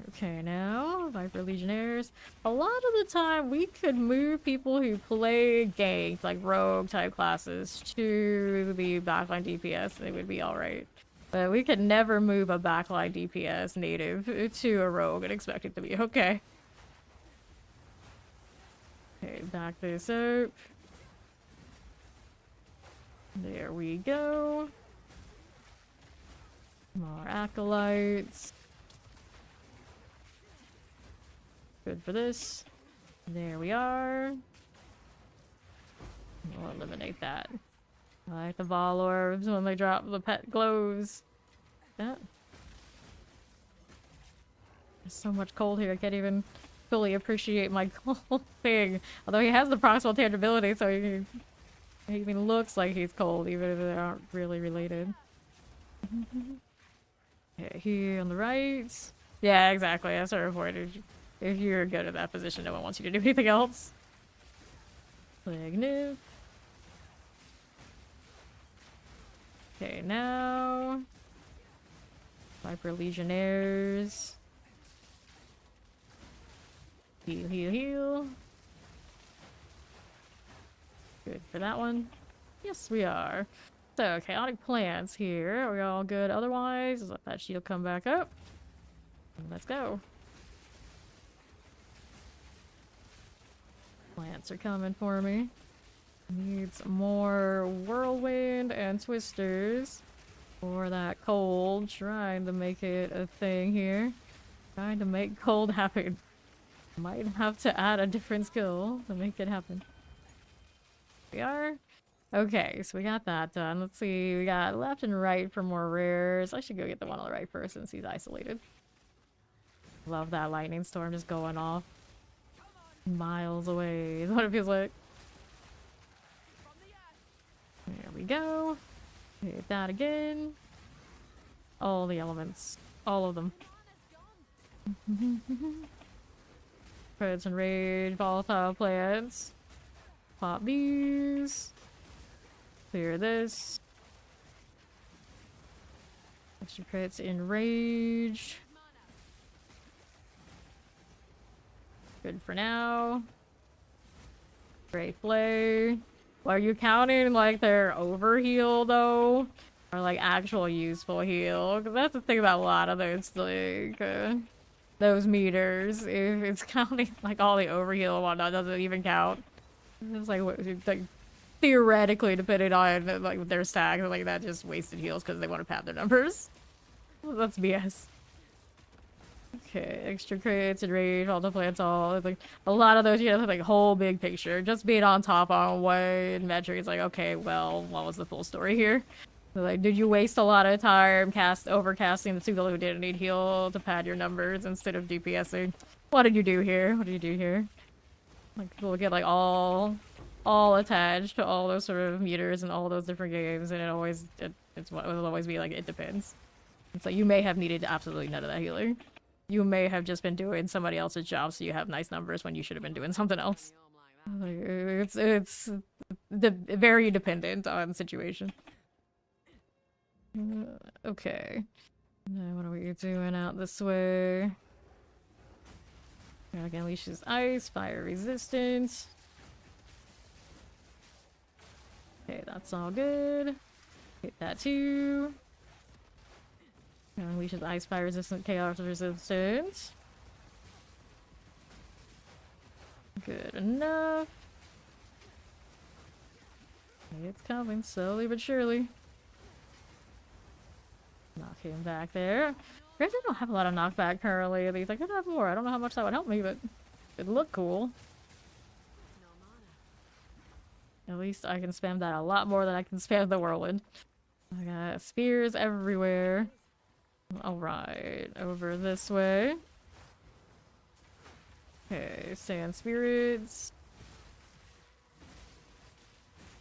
Okay, now Viper Legionnaires. A lot of the time we could move people who play gank, like rogue type classes, to the backline DPS and they would be alright. But we could never move a backline DPS native to a rogue and expect it to be okay. Okay, back this up. There we go. More acolytes. Good for this. There we are. We'll eliminate that. I like the ball orbs when they drop the pet glows. That. There's so much cold here, I can't even fully appreciate my cold thing. Although he has the proximal tangibility, so he even looks like he's cold, even if they aren't really related. Okay, here on the right. Yeah, exactly. That's sort of what if you're good at that position, no one wants you to do anything else. Plague. Okay, now Viper Legionnaires. Heal, heal, heal. Good for that one. Yes, we are. So, chaotic plants here. Are we all good otherwise? Let's let that shield come back up. Let's go. Plants are coming for me. Needs more whirlwind and twisters for that cold. Trying to make it a thing here. Trying to make cold happen. Might have to add a different skill to make it happen. We are. Okay, so we got that done. Let's see. We got left and right for more rares. I should go get the one on the right first since he's isolated. Love that lightning storm just going off. Miles away is what it feels like. There we go. Hit that again. All the elements. All of them. Crits and rage, volatile plants. Pop these. Clear this. Extra crits in rage. Good for now. Great play. Are you counting like their overheal though? Or like actual useful heal? Because that's the thing about a lot of those like those meters. If it's counting like all the overheal and whatnot, doesn't even count. It's like theoretically depending on like their stack, like that just wasted heals because they want to pad their numbers. That's BS. Okay, extra crits and rage, all the plants, all like a lot of those, you know, like whole big picture. Just being on top on one metric is like, okay, well, what was the full story here? So, like, did you waste a lot of time overcasting the two people who didn't need heal to pad your numbers instead of DPSing? What did you do here? What did you do here? Like people get like all attached to all those sort of meters and all those different games, and it will always be like it depends. It's like you may have needed absolutely none of that healing. You may have just been doing somebody else's job so you have nice numbers when you should have been doing something else. Like, it's very dependent on the situation. Okay. Now what are we doing out this way? Dragon unleashes ice, fire resistance. Okay, that's all good. Hit that too. Unleashes ice, fire resistant, chaos resistance. Good enough. It's coming slowly but surely. Knock him back there. Granted, I don't have a lot of knockback currently. At least I could have more. I don't know how much that would help me, but it'd look cool. At least I can spam that a lot more than I can spam the whirlwind. I got spears everywhere. Alright, over this way. Okay, sand spirits.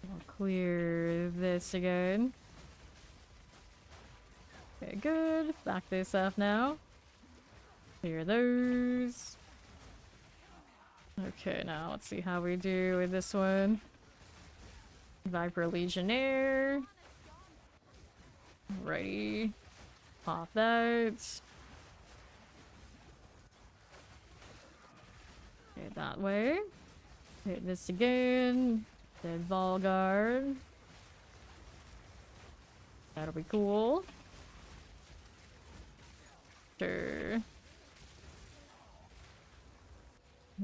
I'll clear this again. Okay, good. Back this up now. Clear those. Okay, now let's see how we do with this one. Viper Legionnaire. Alrighty. Pop that. Okay, that way. Hit this again. Dead Volguard. That'll be cool. Sure.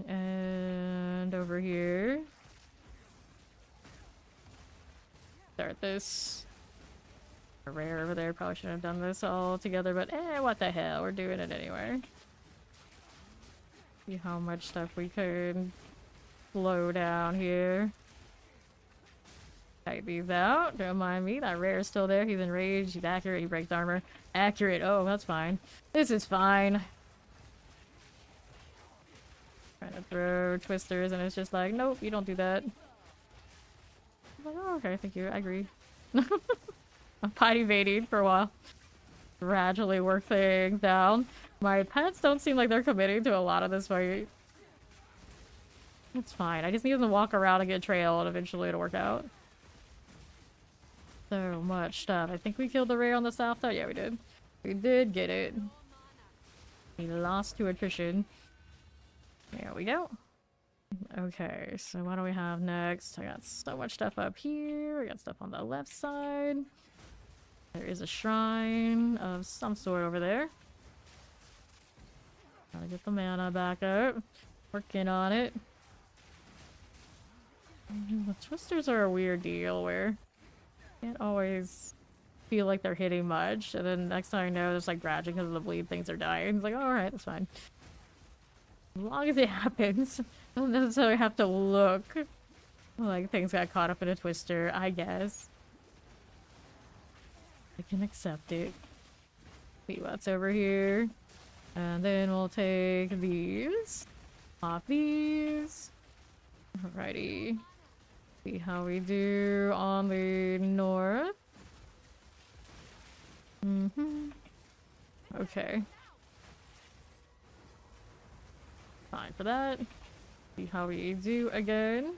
And over here. Start this. Rare over there. Probably shouldn't have done this all together, but what the hell? We're doing it anyway. See how much stuff we could slow down here. Type these out. Don't mind me. That rare is still there. He's enraged. He's accurate. He breaks armor. Accurate. Oh, that's fine. This is fine. Trying to throw twisters, and it's just like, nope, you don't do that. I'm like, oh, okay, thank you. I agree. I'm pot evading for a while. Gradually work things down. My pets don't seem like they're committing to a lot of this fight. It's fine. I just need them to walk around and get a trail, and eventually it'll work out. So much stuff. I think we killed the rare on the south though. Yeah, we did. We did get it. We lost to attrition. There we go. Okay, so what do we have next? I got so much stuff up here. We got stuff on the left side. There is a shrine of some sort over there. Gotta get the mana back up. Working on it. The twisters are a weird deal where can't always feel like they're hitting much, and then next time I know, there's like gradually because of the bleed, things are dying. It's like, oh, alright, that's fine. As long as it happens, I don't necessarily have to look like things got caught up in a twister, I guess. I can accept it. See what's over here. And then we'll take these. Off these. Alrighty. See how we do on the north. Okay. Fine for that. See how we do again.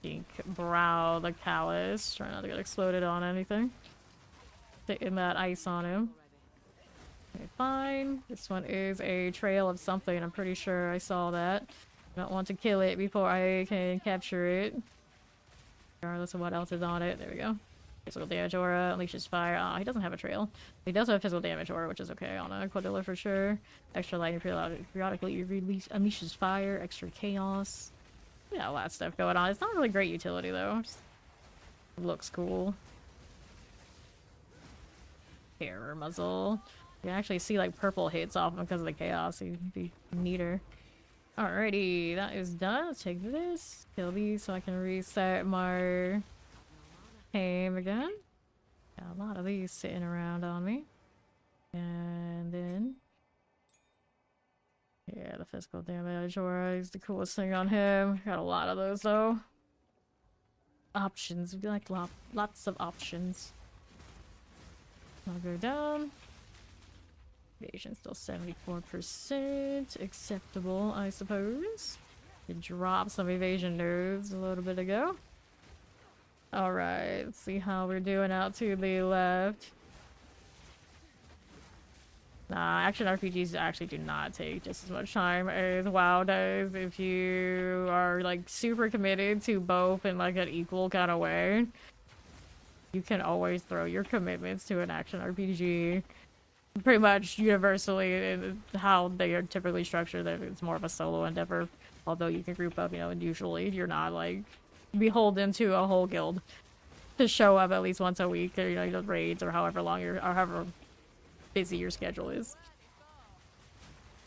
Pink Brow the Callous. Try not to get exploded on anything. Sitting that ice on him. Okay, fine. This one is a trail of something. I'm pretty sure I saw that. I don't want to kill it before I can capture it. Regardless of what else is on it. There we go. Physical damage aura, unleashes fire. He doesn't have a trail. He does have physical damage aura, which is okay on a Quadilla for sure. Extra lightning periodically unleashes fire, extra chaos. Yeah, a lot of stuff going on. It's not really great utility though. Just looks cool. Terror muzzle. You can actually see like purple hits off him because of the chaos. It'd be neater. Alrighty, that is done. Let's take this. Kill these so I can reset my aim again. Got a lot of these sitting around on me. And then yeah, the physical damage aura is the coolest thing on him. Got a lot of those though. Options. We like lots of options. I'll go down. Evasion still 74%. Acceptable, I suppose. It dropped some evasion nodes a little bit ago. Alright, let's see how we're doing out to the left. Nah, action RPGs actually do not take just as much time as WoW does. If you are like super committed to both in like an equal kind of way, you can always throw your commitments to an action RPG. Pretty much universally in how they are typically structured, that it's more of a solo endeavor. Although you can group up, you know, and usually you're not like beholden to a whole guild to show up at least once a week, or you know, raids or however long or however busy your schedule is.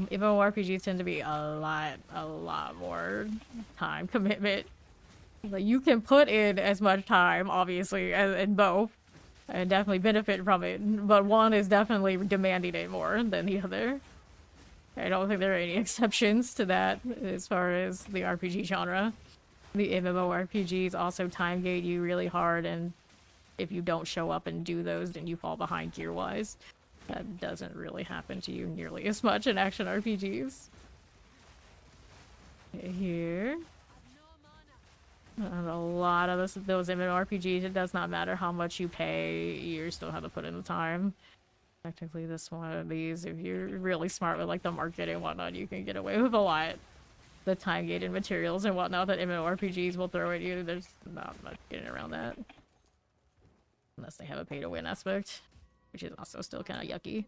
MMORPGs tend to be a lot more time commitment. Like you can put in as much time, obviously, in both, and definitely benefit from it, but one is definitely demanding it more than the other. I don't think there are any exceptions to that as far as the RPG genre. The MMORPGs also time gate you really hard, and if you don't show up and do those, then you fall behind gear-wise. That doesn't really happen to you nearly as much in action RPGs. Here. And a lot of those MMORPGs, it does not matter how much you pay, you still have to put in the time. Technically, this one of these, if you're really smart with like the marketing and whatnot, you can get away with a lot. The time-gated materials and whatnot that MMORPGs will throw at you, there's not much getting around that. Unless they have a pay-to-win aspect, which is also still kind of yucky.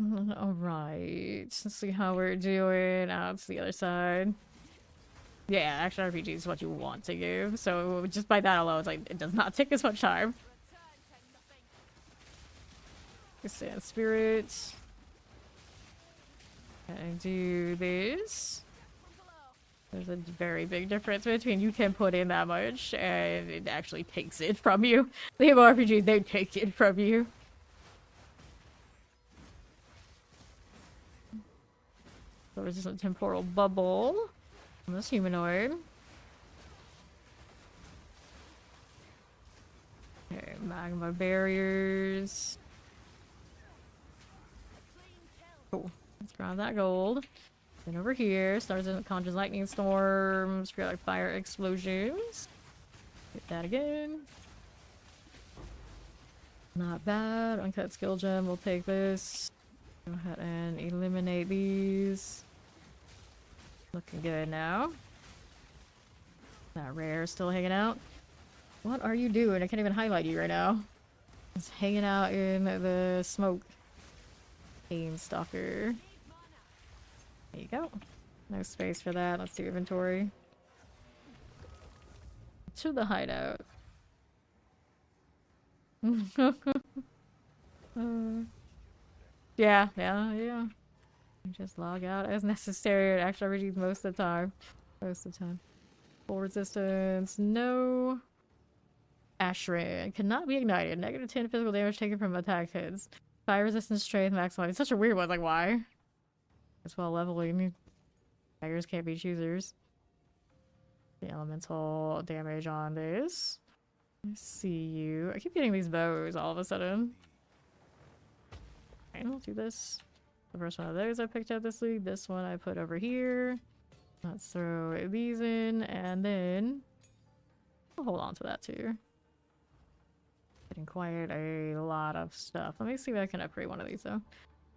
Alright, let's see how we're doing. It's the other side. Yeah, action RPG is what you want to give, so just by that alone, it's like, it does not take as much time. Sand spirits. And do this. There's a very big difference between you can put in that much and it actually takes it from you. The MMORPGs, they take it from you. So there's just a temporal bubble on this humanoid. Okay, magma barriers. Cool. Let's grab that gold. Then over here, stars in conjures lightning storms, like fire explosions. Hit that again. Not bad. Uncut skill gem, we'll take this. Go ahead and eliminate these. Looking good now. That rare is still hanging out. What are you doing? I can't even highlight you right now. It's hanging out in the smoke. Pain Stalker. There you go. No space for that. Let's do inventory. To the hideout. Yeah. Just log out as necessary. Actually, RPGs most of the time. Full resistance. No. Ashran. Cannot be ignited. Negative 10 physical damage taken from attack hits. Fire resistance strength maximum. It's such a weird one. Like, why? As well, leveling. Tigers can't be choosers. The elemental damage on this. I see you. I keep getting these bows all of a sudden. Okay, I'll do this. The first one of those I picked up this week. This one I put over here. Let's throw these in, and then I'll hold on to that too. Getting quite a lot of stuff. Let me see if I can upgrade one of these though.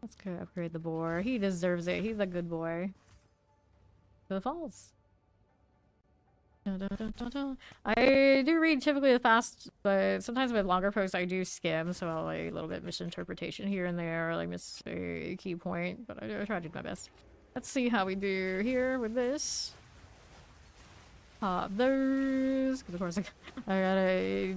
Let's go upgrade the boar. He deserves it. He's a good boy. To the falls. Dun, dun, dun, dun, dun. I do read typically the fast, but sometimes with longer posts I do skim, so I'll like a little bit misinterpretation here and there, or like miss a key point, but I try to do my best. Let's see how we do here with this. Those, because of course I gotta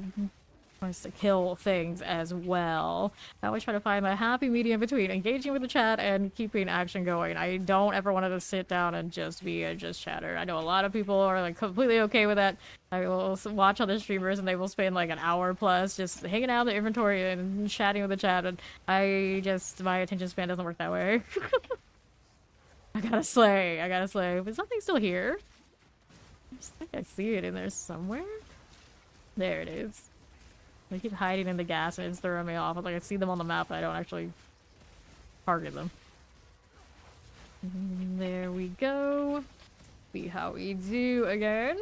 wants to kill things as well. I always try to find a happy medium between engaging with the chat and keeping action going. I don't ever want to sit down and just be a just chatter. I know a lot of people are like completely okay with that. I will watch other streamers and they will spend like an hour plus just hanging out in the inventory and chatting with the chat, and my attention span doesn't work that way. I gotta slay. But something's still here. I just think I see it in there somewhere. There it is. They keep hiding in the gas and it's throwing me off. Like I see them on the map, but I don't actually target them. There we go. See how we do again.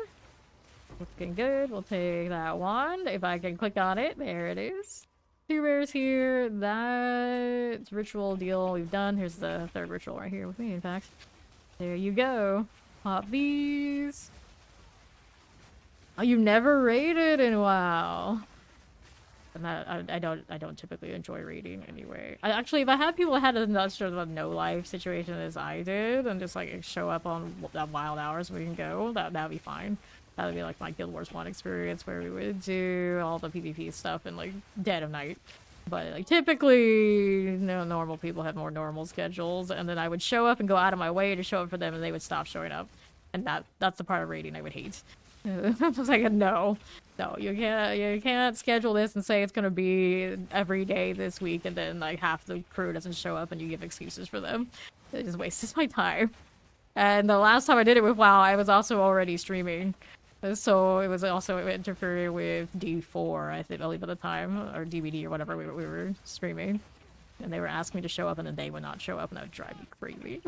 Looking good. We'll take that wand. If I can click on it, there it is. 2 rares here. That ritual deal we've done. Here's the 3rd ritual right here with me, in fact. There you go. Pop these. Oh, you never raided in WoW. And that, I don't typically enjoy raiding anyway. Actually, if I had people that had a sort of a no-life situation as I did, and just like show up on wild hours we can go, that'd be fine. That would be like my Guild Wars 1 experience where we would do all the PvP stuff in like dead of night. But like typically, normal people have more normal schedules, and then I would show up and go out of my way to show up for them, and they would stop showing up. And that's the part of raiding I would hate. I was like, no, you can't schedule this and say it's gonna be every day this week, and then like half the crew doesn't show up, and you give excuses for them. It just wastes my time. And the last time I did it with WoW, I was also already streaming, so it was also interfering with D4, I think, I believe at the time, or DVD or whatever we were streaming, and they were asking me to show up, and then they would not show up, and that would drive me crazy.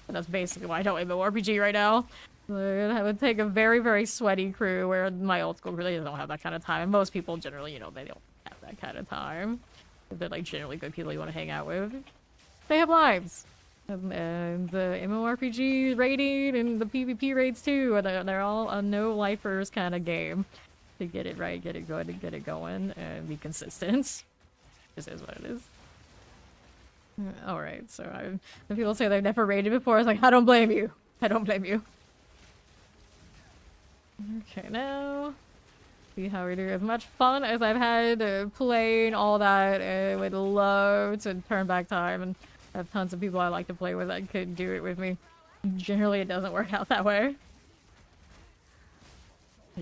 And that's basically why I don't MMORPG right now. I would take a very, very sweaty crew where my old school really don't have that kind of time. And most people generally, you know, they don't have that kind of time. If they're like generally good people you want to hang out with. They have lives. And the MMORPG rating and the PvP raids too. And they're all a no-lifers kind of game. To get it right, get it good, and get it going, and be consistent. This is what it is. Alright, so when people say they've never raided before, it's like, I don't blame you. I don't blame you. Okay, now see how we do. As much fun as I've had playing all that, I would love to turn back time and have tons of people I like to play with that could do it with me. Generally, it doesn't work out that way.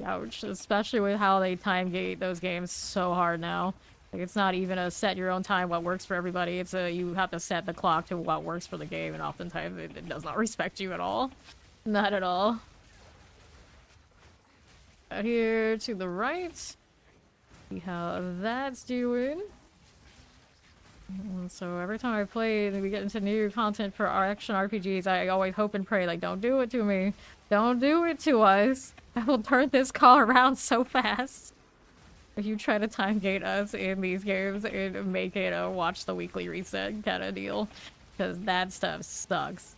Ouch, especially with how they time gate those games so hard now. Like, it's not even a set your own time what works for everybody. It's a you have to set the clock to what works for the game, and oftentimes it does not respect you at all. Not at all. Out here to the right. See how that's doing. And so every time I play and we get into new content for our action RPGs, I always hope and pray, like, don't do it to me. Don't do it to us. I will turn this call around so fast. If you try to time gate us in these games and make it a watch the weekly reset kind of deal. Because that stuff sucks.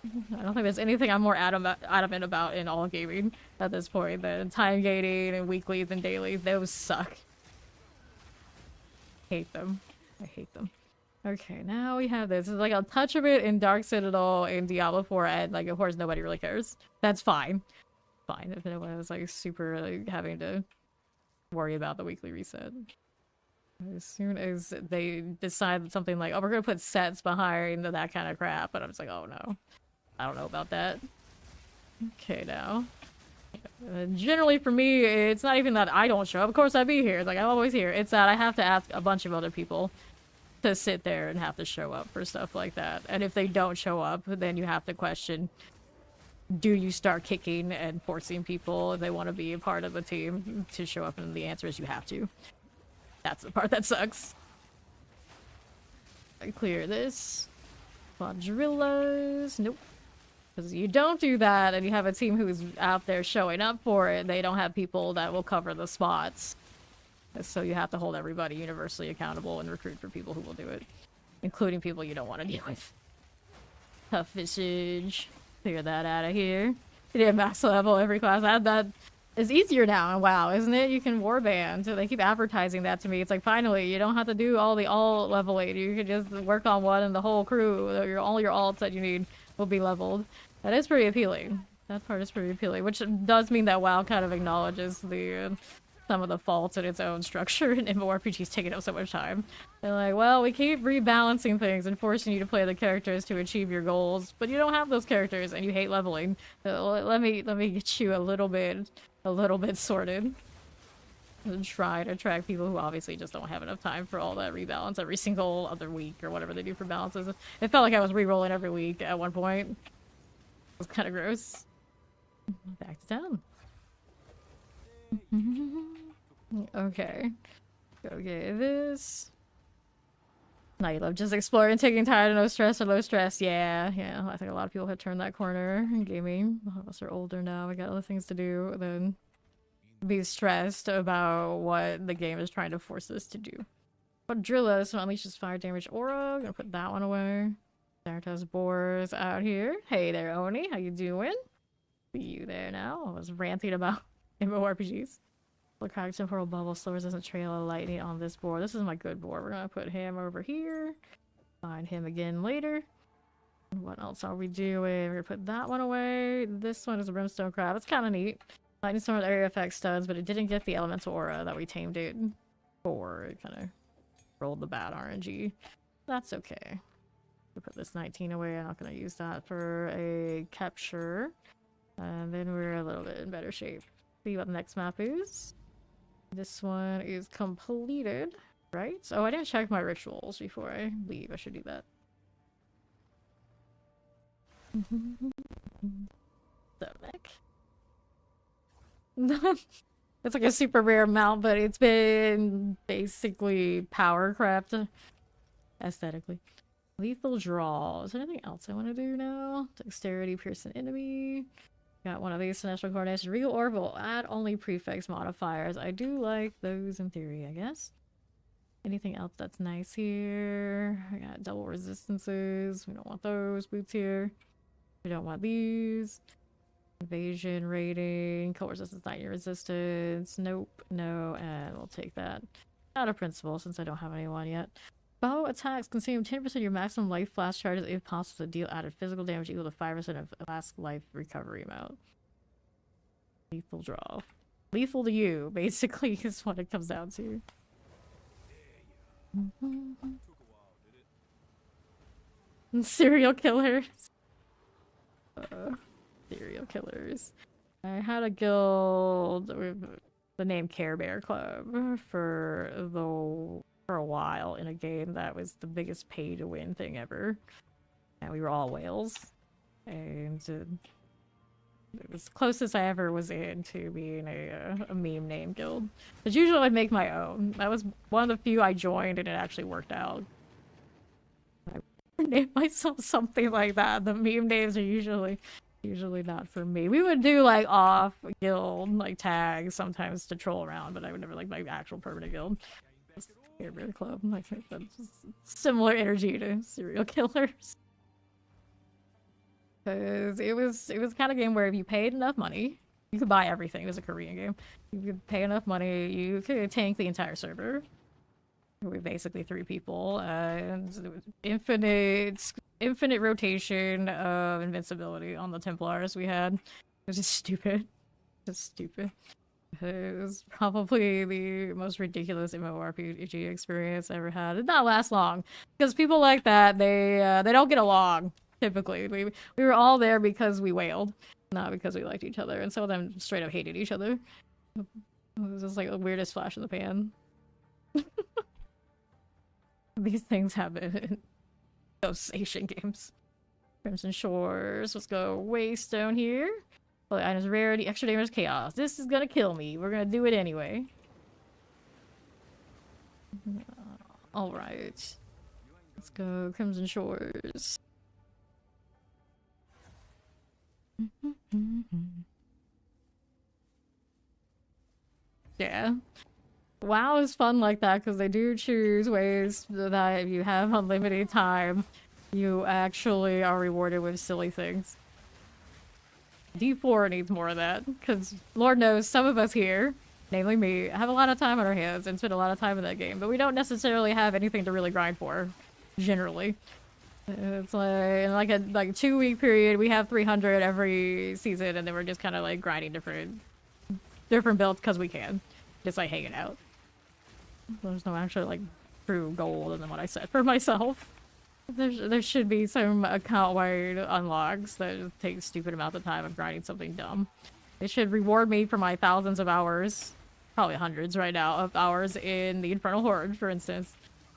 I don't think there's anything I'm more adamant about in all gaming at this point than time gating and weeklies and dailies. Those suck. Hate them. I hate them. Okay, now we have this. There's like a touch of it in Dark Citadel and Diablo 4, and like of course nobody really cares. That's fine. Fine. If no one was like super like, having to worry about the weekly reset. As soon as they decide something like, oh, we're gonna put sets behind that kind of crap, but I'm just like, oh no. I don't know about that. Okay, now. Generally for me, it's not even that I don't show up. Of course I'd be here. It's like, I'm always here. It's that I have to ask a bunch of other people to sit there and have to show up for stuff like that. And if they don't show up, then you have to question, do you start kicking and forcing people if they want to be a part of the team to show up? And the answer is you have to. That's the part that sucks. I clear this. Quadrillas. Nope. Because you don't do that and you have a team who's out there showing up for it, they don't have people that will cover the spots. So you have to hold everybody universally accountable and recruit for people who will do it. Including people you don't want to deal with. Tough visage. Clear that out of here. You did max level every class. That is easier now in WoW, isn't it? You can warband. So they keep advertising that to me. It's like, finally, you don't have to do all the alt level 8. You can just work on one and the whole crew, all your alts that you need will be leveled. That is pretty appealing. That part is pretty appealing, which does mean that WoW kind of acknowledges the some of the faults in its own structure, and MMORPGs taking up so much time. They're like, well, we keep rebalancing things and forcing you to play the characters to achieve your goals, but you don't have those characters and you hate leveling. So let me get you a little bit sorted. And try to attract people who obviously just don't have enough time for all that rebalance every single other week or whatever they do for balances. It felt like I was re-rolling every week at one point. It was kind of gross. Back to town. Okay. Okay, this. Now you love just exploring, taking time, no stress or low stress. Yeah. I think a lot of people have turned that corner in gaming. A lot of us are older now. We got other things to do than be stressed about what the game is trying to force us to do. Quadrilla, so unleashes fire damage aura. I'm gonna put that one away. Theratos boars out here. Hey there, Oni. How you doing? See you there now. I was ranting about MMORPGs. Look how temporal bubble slowers doesn't trail of lightning on this board. This is my good board. We're gonna put him over here. Find him again later. What else are we doing? We're gonna put that one away. This one is a brimstone crab. It's kind of neat. Lightning storm area effect studs, but it didn't get the elemental aura that we tamed it for. It kind of rolled the bad RNG. That's okay. We'll put this 19 away. I'm not gonna use that for a capture. And then we're a little bit in better shape. See what the next map is. This one is completed, right? Oh, I didn't check my rituals before I leave. I should do that. So, Nick. It's like a super rare mount, but it's been basically power crept aesthetically. Lethal draw. Is there anything else I want to do now? Dexterity, pierce an enemy. Got one of these, Celestial Coordination. Regal Orb will add only prefix modifiers. I do like those in theory, I guess. Anything else that's nice here? I got double resistances. We don't want those. Boots here. We don't want these. Evasion rating. Cold resistance, 9 resistance. Nope. No. And we'll take that. Out of principle since I don't have anyone yet. Bow attacks consume 10% of your maximum life flash charges if possible to deal added physical damage equal to 5% of last life recovery amount. Lethal draw. Lethal to you, basically, is what it comes down to. Serial killers. Serial killers. I had a guild with the name Care Bear Club for a while in a game that was the biggest pay to win thing ever, and we were all whales, and it was the closest I ever was in to being a meme name guild. But usually I'd make my own. That was one of the few I joined and it actually worked out. I named myself something like that. The meme names are usually not for me. We would do like off guild like tags sometimes to troll around, but I would never like my actual permanent guild. Care Bear Club. I think that's similar energy to serial killers. Because it was kind of game where if you paid enough money, you could buy everything. It was a Korean game. You could pay enough money, you could tank the entire server. We basically 3 people, and it was infinite rotation of invincibility on the Templars we had. It was just stupid. Just stupid. It was probably the most ridiculous MMORPG experience I ever had. It did not last long because people like that they don't get along typically. We were all there because we wailed, not because we liked each other, and some of them straight up hated each other. It was just like the weirdest flash in the pan. These things happen in those Asian games. Crimson Shores. Let's go Waystone here. Well, items rarity, extra damage, chaos. This is gonna kill me. We're gonna do it anyway. Alright. Let's go Crimson Shores. Yeah. WoW is fun like that because they do choose ways that if you have unlimited time, you actually are rewarded with silly things. D4 needs more of that, because Lord knows some of us here, namely me, have a lot of time on our hands and spend a lot of time in that game, but we don't necessarily have anything to really grind for, generally. It's like, in like a 2-week period, we have 300 every season, and then we're just kind of like grinding different builds because we can. Just like hanging out. There's no actual like true goal than what I set for myself. There should be some account-wide unlocks that take a stupid amount of time of grinding something dumb. They should reward me for my thousands of hours, probably hundreds right now, of hours in the Infernal Horde, for instance.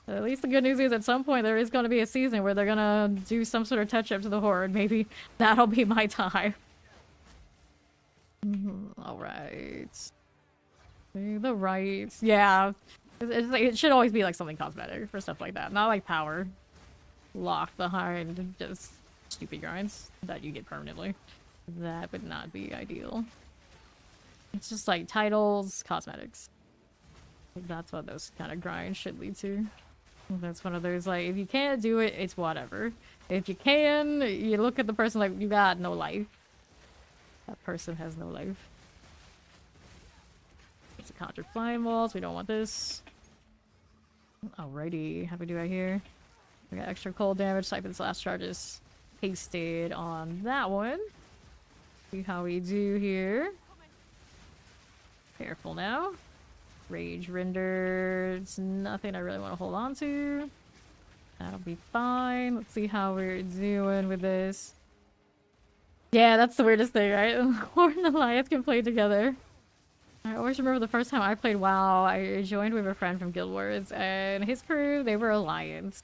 At least the good news is at some point there is going to be a season where they're going to do some sort of touch-up to the Horde. Maybe that'll be my time. Alright. The rights. Yeah. It should always be like something cosmetic for stuff like that. Not like power. Locked behind just stupid grinds that you get permanently. That would not be ideal. It's just like titles, cosmetics. That's what those kind of grinds should lead to. That's one of those like, if you can't do it, it's whatever. If you can, you look at the person like, you got no life. That person has no life. It's a conjured flying walls. We don't want this. Alrighty, how do we do right here? We got extra cold damage, Siphon's last charges pasted on that one. See how we do here. Careful now. Rage rendered. It's nothing I really want to hold on to. That'll be fine. Let's see how we're doing with this. Yeah, that's the weirdest thing, right? Horde and Alliance can play together. I always remember the first time I played WoW, I joined with a friend from Guild Wars, and his crew, they were Alliance.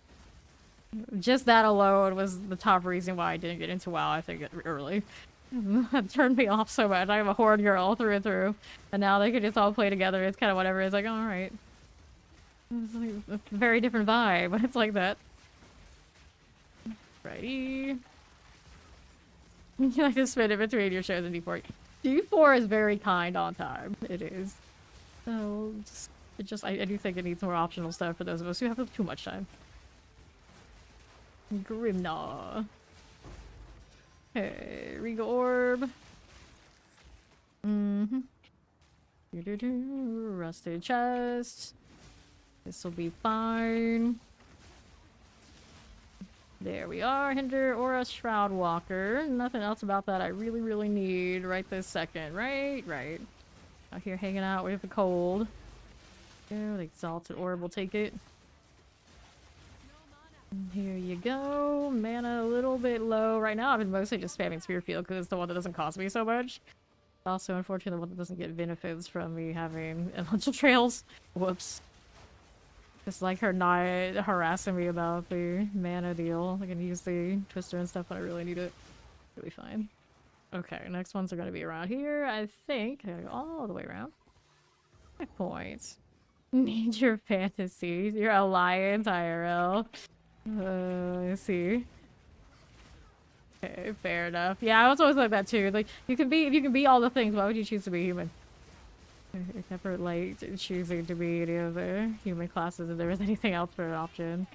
Just that alone was the top reason why I didn't get into WoW, I think, early. It turned me off so much. I'm a Horde girl through and through. And now they can just all play together. It's kind of whatever. It's like, alright. It's like a very different vibe, but it's like that. Righty. You like to spin it between your shows and D4. D4 is very kind on time. It is. So, I do think it needs more optional stuff for those of us who have too much time. Grimnaw. Okay, Regal Orb. Mm-hmm. Rusted chest. This will be fine. There we are. Hinder Aura Shroud Walker. Nothing else about that I really, really need right this second. Right? Out here hanging out with the cold. Yeah, the Exalted Orb will take it. And here you go. Mana a little bit low. Right now I've been mostly just spamming Spear Field because it's the one that doesn't cost me so much. Also, unfortunately, the one that doesn't get benefits from me having elemental trails. Whoops. Just like her not harassing me about the mana deal. I can use the Twister and stuff when I really need it. It'll be fine. Okay, next ones are going to be around here, I think. I gotta go all the way around. 5 points. Need your fantasy. Your Alliance IRL. I see. Okay, fair enough. Yeah, I was always like that too. Like, if you can be all the things, why would you choose to be human? I never liked choosing to be any of the human classes if there was anything else for an option.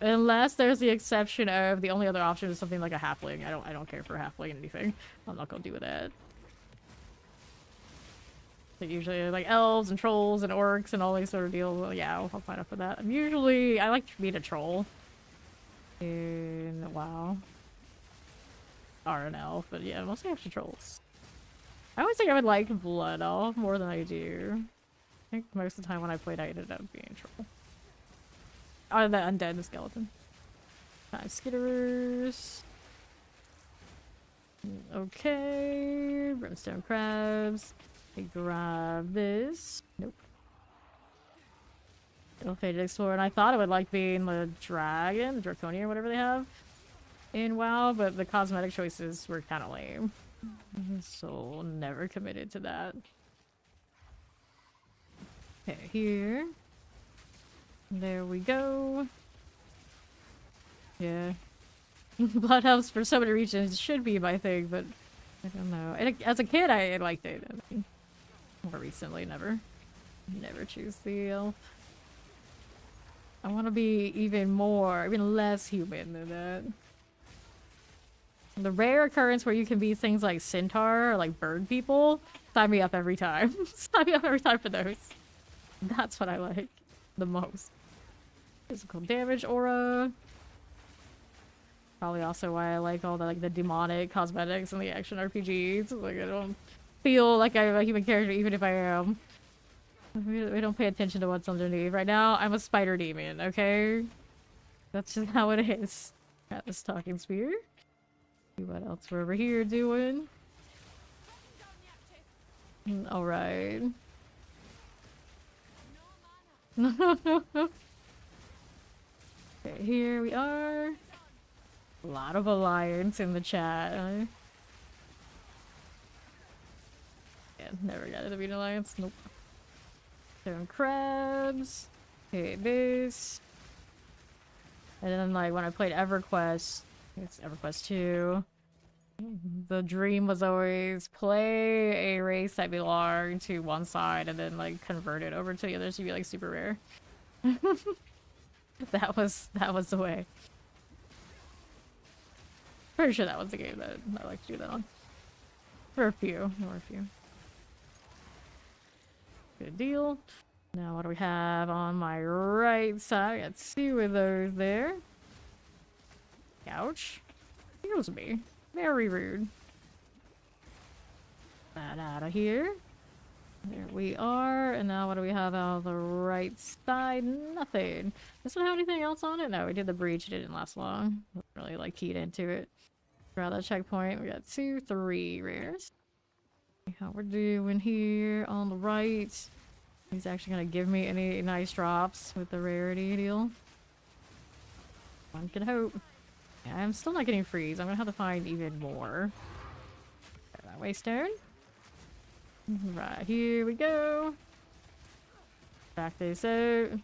Unless there's the exception of the only other option is something like a halfling. I don't care for a halfling in anything. I'm not gonna do with that. Like usually like elves and trolls and orcs and all these sort of deals. Well, yeah, I'll sign up for that. I like being a troll. In WoW. Or an elf, but yeah, mostly extra trolls. I always think I would like Blood Elf more than I do. I think most of the time when I played I ended up being a troll. Or the undead and skeleton. 5 skitterers. Okay. Brimstone crabs. I grab this. Nope. Ill-fated explorer, and I thought it would like being the dragon, the draconian, whatever they have in WoW, but the cosmetic choices were kind of lame. So never committed to that. Okay, here. There we go. Yeah. Blood elves for so many regions should be my thing, but I don't know. And as a kid, I liked it. I mean, more recently, never choose the elf. I want to be even less human than that. The rare occurrence where you can be things like centaur or like bird people, sign me up every time. Sign me up every time for those. That's what I like the most. Physical damage aura. Probably also why I like all the demonic cosmetics in the action RPGs. Like I don't feel like I'm a human character even if I am. We don't pay attention to what's underneath. Right now, I'm a spider demon, okay? That's just how it is. Got this talking spear. See what else we're over here doing. Alright. Okay, here we are. A lot of alliance in the chat. Yeah, never got to be an alliance. Nope. Stone crabs. Okay, this. And then like when I played EverQuest, it's EverQuest 2. The dream was always play a race that belonged to one side and then like convert it over to the other to be like super rare. That was the way. Pretty sure that was the game that I like to do that on. For a few. Good deal. Now what do we have on my right side? I got 2 of those there. Ouch. Excuse me. Very rude. That out of here. There we are. And now what do we have on the right side? Nothing. This one have anything else on it? No, we did the breach. It didn't last long. Wasn't really like keyed into it. Grab that checkpoint. We got 2, 3 rares. See how we're doing here on the right. He's actually gonna give me any nice drops with the rarity deal. One can hope. Yeah, I'm still not getting freeze. I'm gonna have to find even more. That way, stone. Right, here we go. Back this out.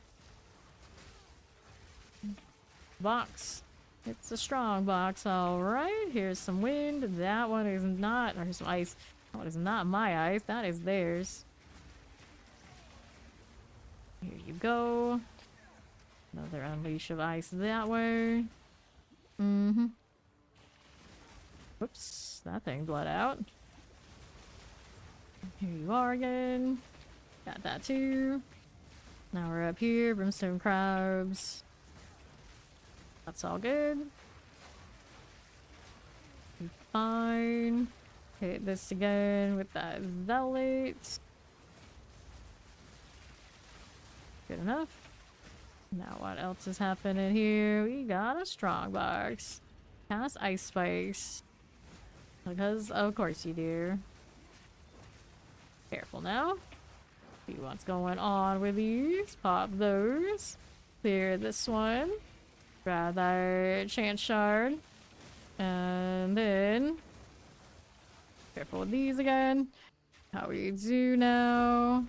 Box. It's a strong box, alright. Here's some wind. That one is not, or here's some ice. That one is not my ice. That is theirs. Here you go. Another unleash of ice that way. Mm-hmm. Whoops, that thing bled out. Here you are again. Got that too. Now we're up here, brimstone crabs. That's all good. Fine. Hit this again with that zealot. Good enough. Now what else is happening here? We got a strong box. Cast ice spikes. Because of course you do. Careful now. See what's going on with these. Pop those. Clear this one. Grab that chance shard. And then... careful with these again. How we do now.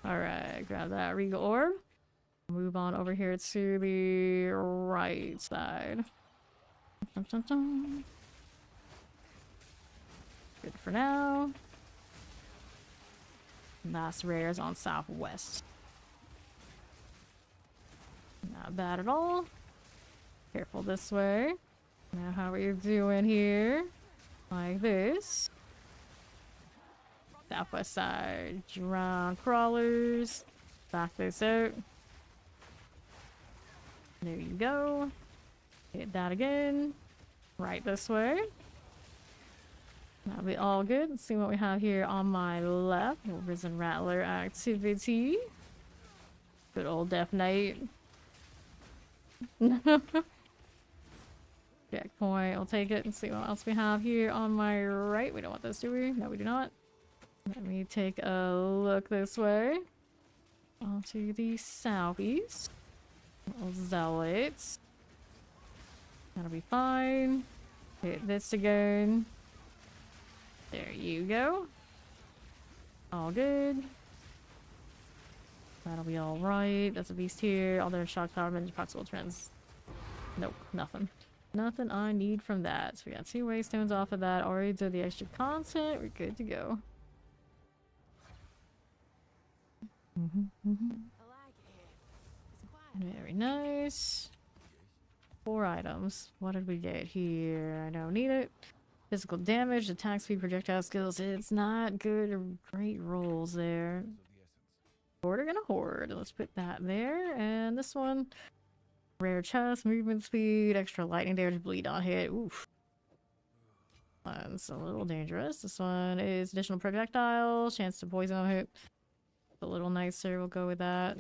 Alright, grab that regal orb. Move on over here to the right side. Dun, dun, dun. Good for now. Last rares on southwest. Not bad at all. Careful this way. Now how are you doing here? Like this. Southwest side. Drown crawlers. Back this out. There you go. Hit that again. Right this way. That'll be all good. Let's see what we have here on my left. Risen Rattler activity. Good old Death Knight. Checkpoint. I'll take it and see what else we have here on my right. We don't want this, do we? No, we do not. Let me take a look this way. Onto the southeast. Little zealots. That'll be fine. Hit this again. There you go. All good. That'll be alright. That's a beast here. All their shock power, manage proximal trends. Nope, nothing. Nothing I need from that. So we got 2 waystones off of that. Already did the extra content. We're good to go. Very nice. 4 items. What did we get here? I don't need it. Physical damage, attack speed, projectile skills. It's not good or great rolls there. Hoarder gonna hoard. Let's put that there. And this one. Rare chest, movement speed, extra lightning damage, bleed on hit. Oof. That's a little dangerous. This one is additional projectile, chance to poison on hit. A little nicer, we'll go with that.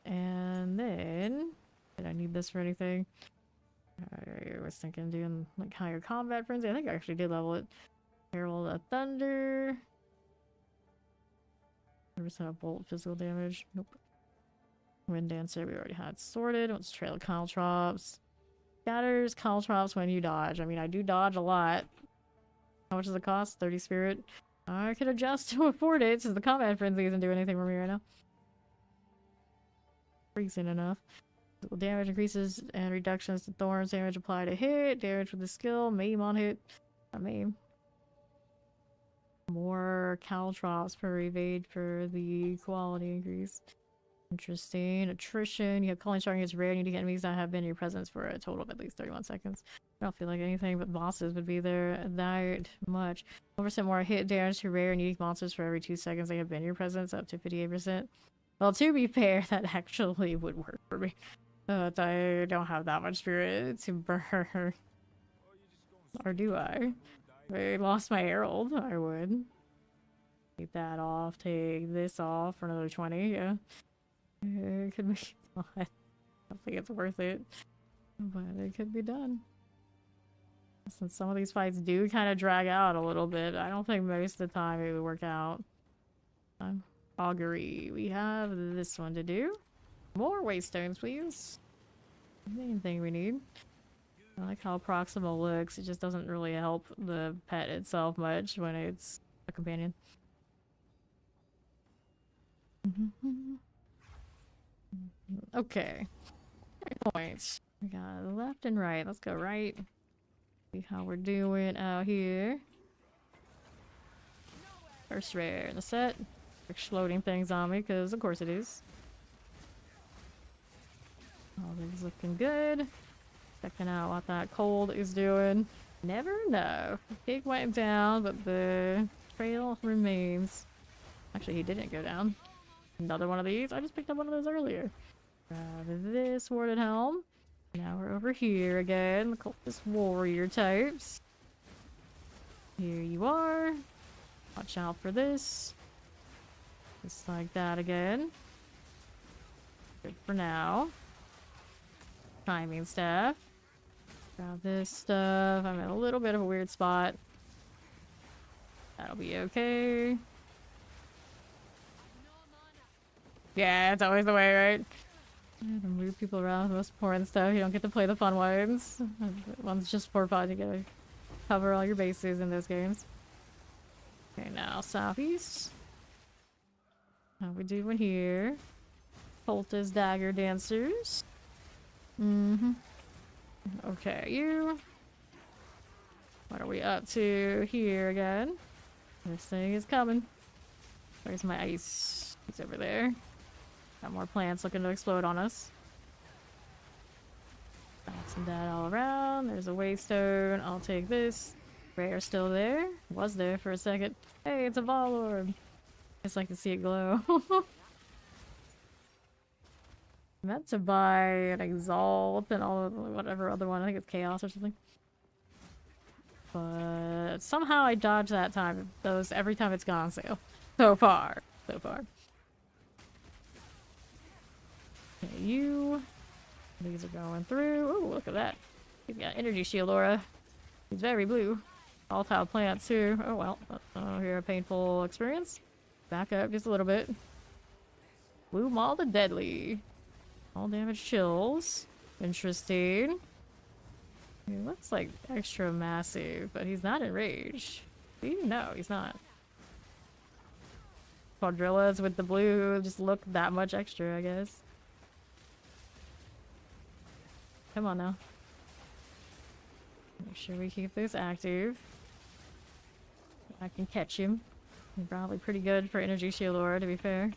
And then, did I need this for anything? I was thinking doing like higher combat frenzy. I think I actually did level it. Herald of Thunder. 100% of bolt physical damage. Nope. Wind Dancer we already had sorted. Let's Trail of Caltrops. Scatters Caltrops when you dodge. I mean, I do dodge a lot. How much does it cost? 30 spirit. I could adjust to afford it since the combat frenzy isn't doing anything for me right now. Freezing enough. Physical damage increases and reductions to thorns. Damage applied to hit. Damage with the skill. Maim on hit. I maim. More Caltrops per evade for the quality increase. Interesting. Attrition. You have calling charging is rare. You need to get enemies that have been in your presence for a total of at least 31 seconds. I don't feel like anything but bosses would be there that much. 1% more hit damage to rare and unique monsters for every 2 seconds they have been in your presence, up to 58%. Well, to be fair, that actually would work for me. But I don't have that much spirit to burn. Or do I? If I lost my herald, I would. Take that off. Take this off for another 20, yeah. It could be fun. I don't think it's worth it. But it could be done. Since some of these fights do kind of drag out a little bit, I don't think most of the time it would work out. Augury. We have this one to do. More waystones, please. Main thing we need. I like how proximal looks. It just doesn't really help the pet itself much when it's a companion. Okay. Points. We got left and right. Let's go right. See how we're doing out here. First rare in the set. Exploding things on me, because of course it is. All this looking good. Checking out what that cold is doing. Never know. The pig went down, but the trail remains. Actually, he didn't go down. Another one of these. I just picked up one of those earlier. This warded helm. Now we're over here again. The cultist warrior types. Here you are. Watch out for this. Just like that again. Good for now. Timing staff. Grab this stuff. I'm in a little bit of a weird spot. That'll be okay. Yeah, it's always the way, right? To move people around, the most important stuff. You don't get to play the fun ones. One's just for fun. You gotta cover all your bases in those games. Okay, now southeast. How we doing here? Cultist dagger dancers. Okay, you. What are we up to here again? This thing is coming. Where's my ice? He's over there. Got more plants looking to explode on us. Bouncing that all around. There's a waystone. I'll take this. Rare still there. Was there for a second. Hey, it's a ball orb. Just like to see it glow. I meant to buy an exalt and all of whatever other one. I think it's chaos or something. But somehow I dodged that time. Those every time it's gone on sale. So far. So far. Okay, you. These are going through. Oh, look at that. He's got energy shield aura. He's very blue. Volatile plants too. Oh well. Here a painful experience. Back up just a little bit. Blue Maul the Deadly. All damage chills. Interesting. He looks like extra massive, but he's not enraged. No, he's not. Quadrillas with the blue just look that much extra, I guess. Come on now. Make sure we keep this active. I can catch him. He's probably pretty good for energy shield aura, to be fair.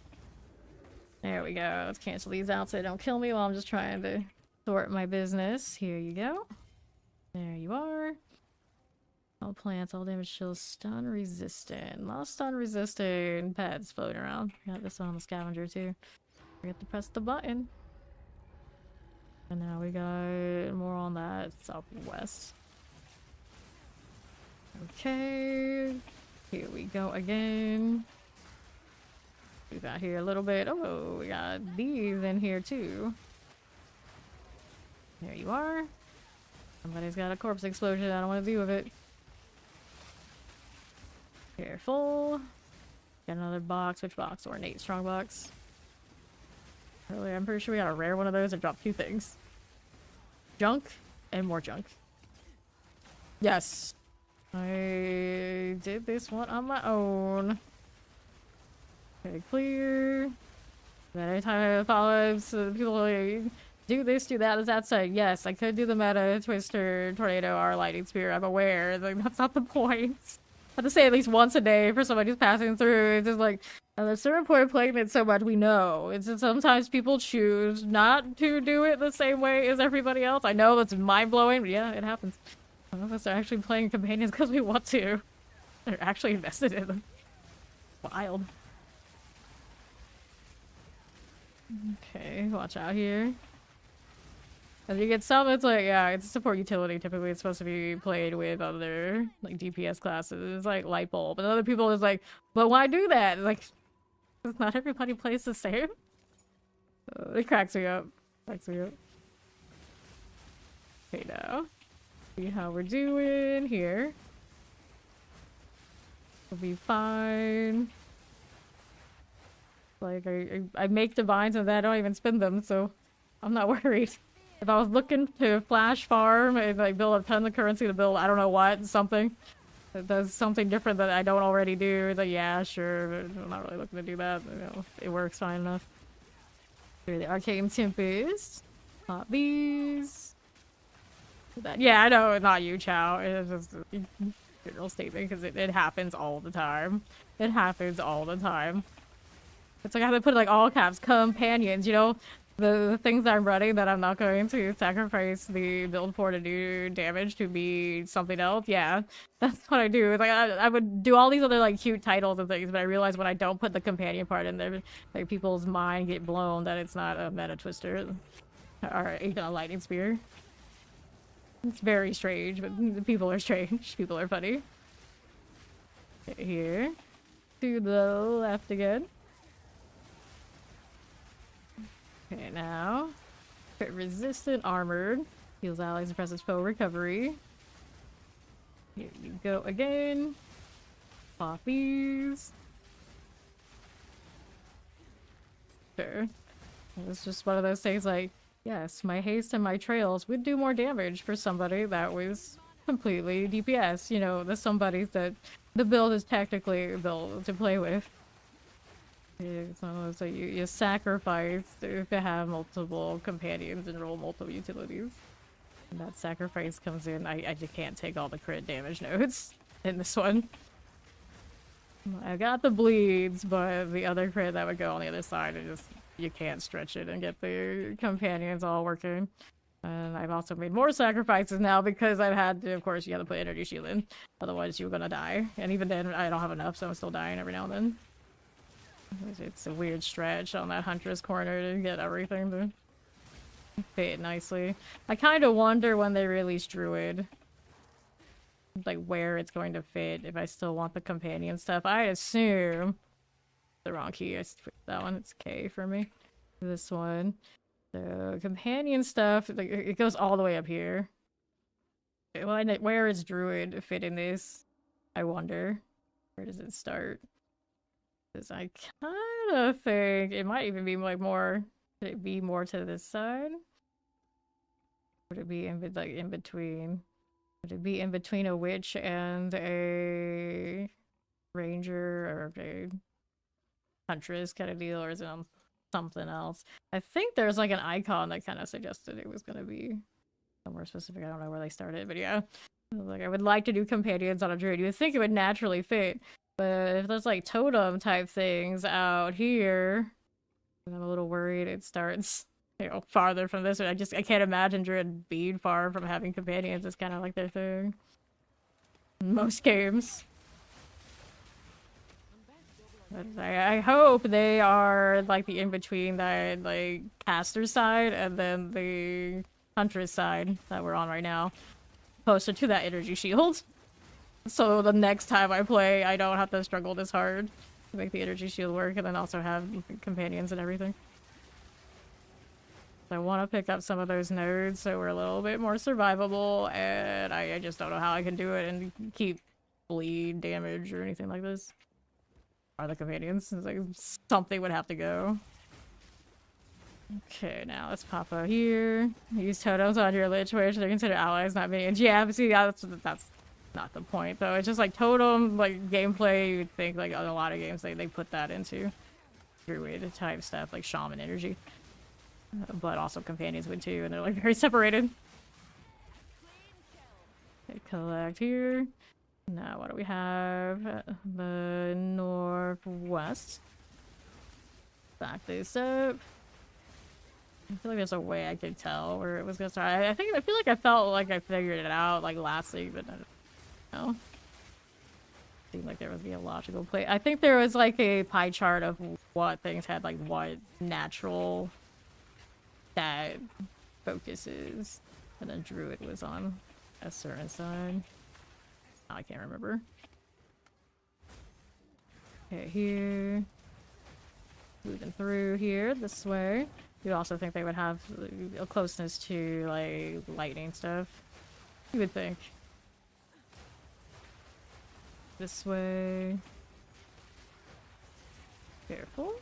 There we go. Let's cancel these out so they don't kill me while I'm just trying to sort my business. Here you go. There you are. All plants, all damage chills, stun resistant. A lot of stun resistant pets floating around. Got this one on the scavenger too. Forget to press the button. And now we got more on that southwest. Okay. Here we go again. We got here a little bit. Oh, we got these in here too. There you are. Somebody's got a corpse explosion. I don't want to deal with it. Careful. Got another box. Which box? Ornate strong box. Really, I'm pretty sure we got a rare one of those and dropped two things. Junk and more junk. Yes. I did this one on my own. Okay, clear. Then anytime I follow people like, do this, do that, that's outside. Yes, I could do the meta, twister, tornado, or lightning spear. I'm aware. Like, that's not the point. I have to say at least once a day for somebody who's passing through. It's just like, there's certain point of playing it so much we know. It's just sometimes people choose not to do it the same way as everybody else. I know that's mind-blowing, but yeah, it happens. Some of us are actually playing companions because we want to. They're actually invested in them. Wild. Okay, watch out here. As you get some, it's like, yeah, it's a support utility. Typically, it's supposed to be played with other, like, DPS classes. It's like light bulb. And other people is like, but why do that? It's like, not everybody plays the same. It cracks me up. Cracks me up. Okay, now. See how we're doing here. We'll be fine. Like, I make divines and then I don't even spend them, so I'm not worried. If I was looking to flash farm and like build a ton of currency to build I don't know what, something that does something different that I don't already do, then yeah, sure, but I'm not really looking to do that. You know, it works fine enough. Here the Arcane Tempest. Not these. Yeah, I know, not you, Chow. It's just a general statement because it happens all the time. It happens all the time. It's like I have to put like all caps, companions, you know? The things I'm running that I'm not going to sacrifice the build for to do damage to be something else. Yeah, that's what I do. It's like I would do all these other like cute titles and things, but I realize when I don't put the companion part in there, like people's mind get blown that it's not a meta twister or even a lightning spear. It's very strange, but people are strange. People are funny. Okay, here to the left again. Okay, now resistant armored heals allies and presses foe recovery. Here you go again. Pop these. Sure. It's just one of those things like, yes, my haste and my trails would do more damage for somebody that was completely DPS. You know, the somebody that the build is technically built to play with. So you sacrifice to have multiple companions and roll multiple utilities. And that sacrifice comes in. I just can't take all the crit damage nodes in this one. I got the bleeds, but the other crit that would go on the other side, you can't stretch it and get the companions all working. And I've also made more sacrifices now because I've had to, of course, you have to put energy shield in. Otherwise, you're gonna die. And even then, I don't have enough, so I'm still dying every now and then. It's a weird stretch on that Huntress corner to get everything to fit nicely. I kind of wonder when they release Druid, like where it's going to fit, if I still want the companion stuff. I assume the wrong key. I switched that one. It's K for me. This one. So companion stuff, like it goes all the way up here. Well, where is Druid fit in this? I wonder. Where does it start? Because I kind of think it might even be like more. Could it be more to this side? Would it be in like in between? Would it be in between a witch and a ranger or a huntress kind of deal, or is it on something else? I think there's like an icon that kind of suggested it was gonna be somewhere specific. I don't know where they started, but yeah. Like I would like to do companions on a druid. You would think it would naturally fit. But if there's like totem type things out here, I'm a little worried it starts, you know, farther from this. I can't imagine Druid being far from having companions. It's kind of like their thing. In most games. But I hope they are like the in-between that like caster side and then the Huntress side that we're on right now. Closer to that energy shield. So the next time I play, I don't have to struggle this hard to make the energy shield work and then also have companions and everything. I want to pick up some of those nodes so we're a little bit more survivable, and I just don't know how I can do it and keep bleed damage or anything like this. Are the companions? It's like something would have to go. Okay, now let's pop out here. Use totems on your lich, which they're considered allies, not minions. Yeah, but see, that's not the point, though. It's just like totem, like gameplay. You'd think like a lot of games they put that into druid type stuff, like shaman energy. But also companions would too, and they're like very separated. Okay, collect here. Now what do we have? The northwest. Back this up. I feel like there's a way I could tell where it was gonna start. I feel like I felt like I figured it out like last week, but I don't know. Seemed like there would be a logical play. I think there was like a pie chart of what things had like what natural that focuses, and then druid was on a certain side. Oh, I can't remember. Okay, here. Moving through here this way. You also think they would have a closeness to like lightning stuff. You would think. This way. Careful.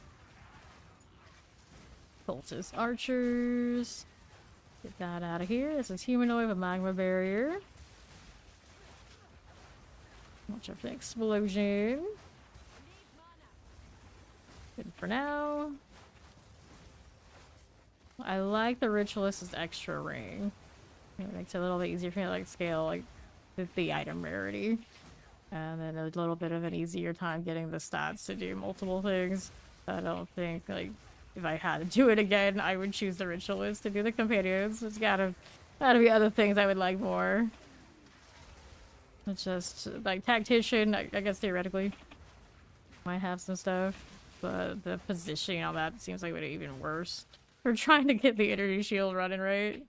Cultist archers. Get that out of here. This is humanoid with magma barrier. Watch out for the explosion. Good for now. I like the Ritualist's extra ring. It makes it a little bit easier for me to like scale like the item rarity. And then a little bit of an easier time getting the stats to do multiple things. I don't think like if I had to do it again, I would choose the Ritualist to do the companions. There's gotta be other things I would like more. It's just like tactician, I guess theoretically might have some stuff, but the positioning on that seems like it would be even worse. We're trying to get the energy shield running right.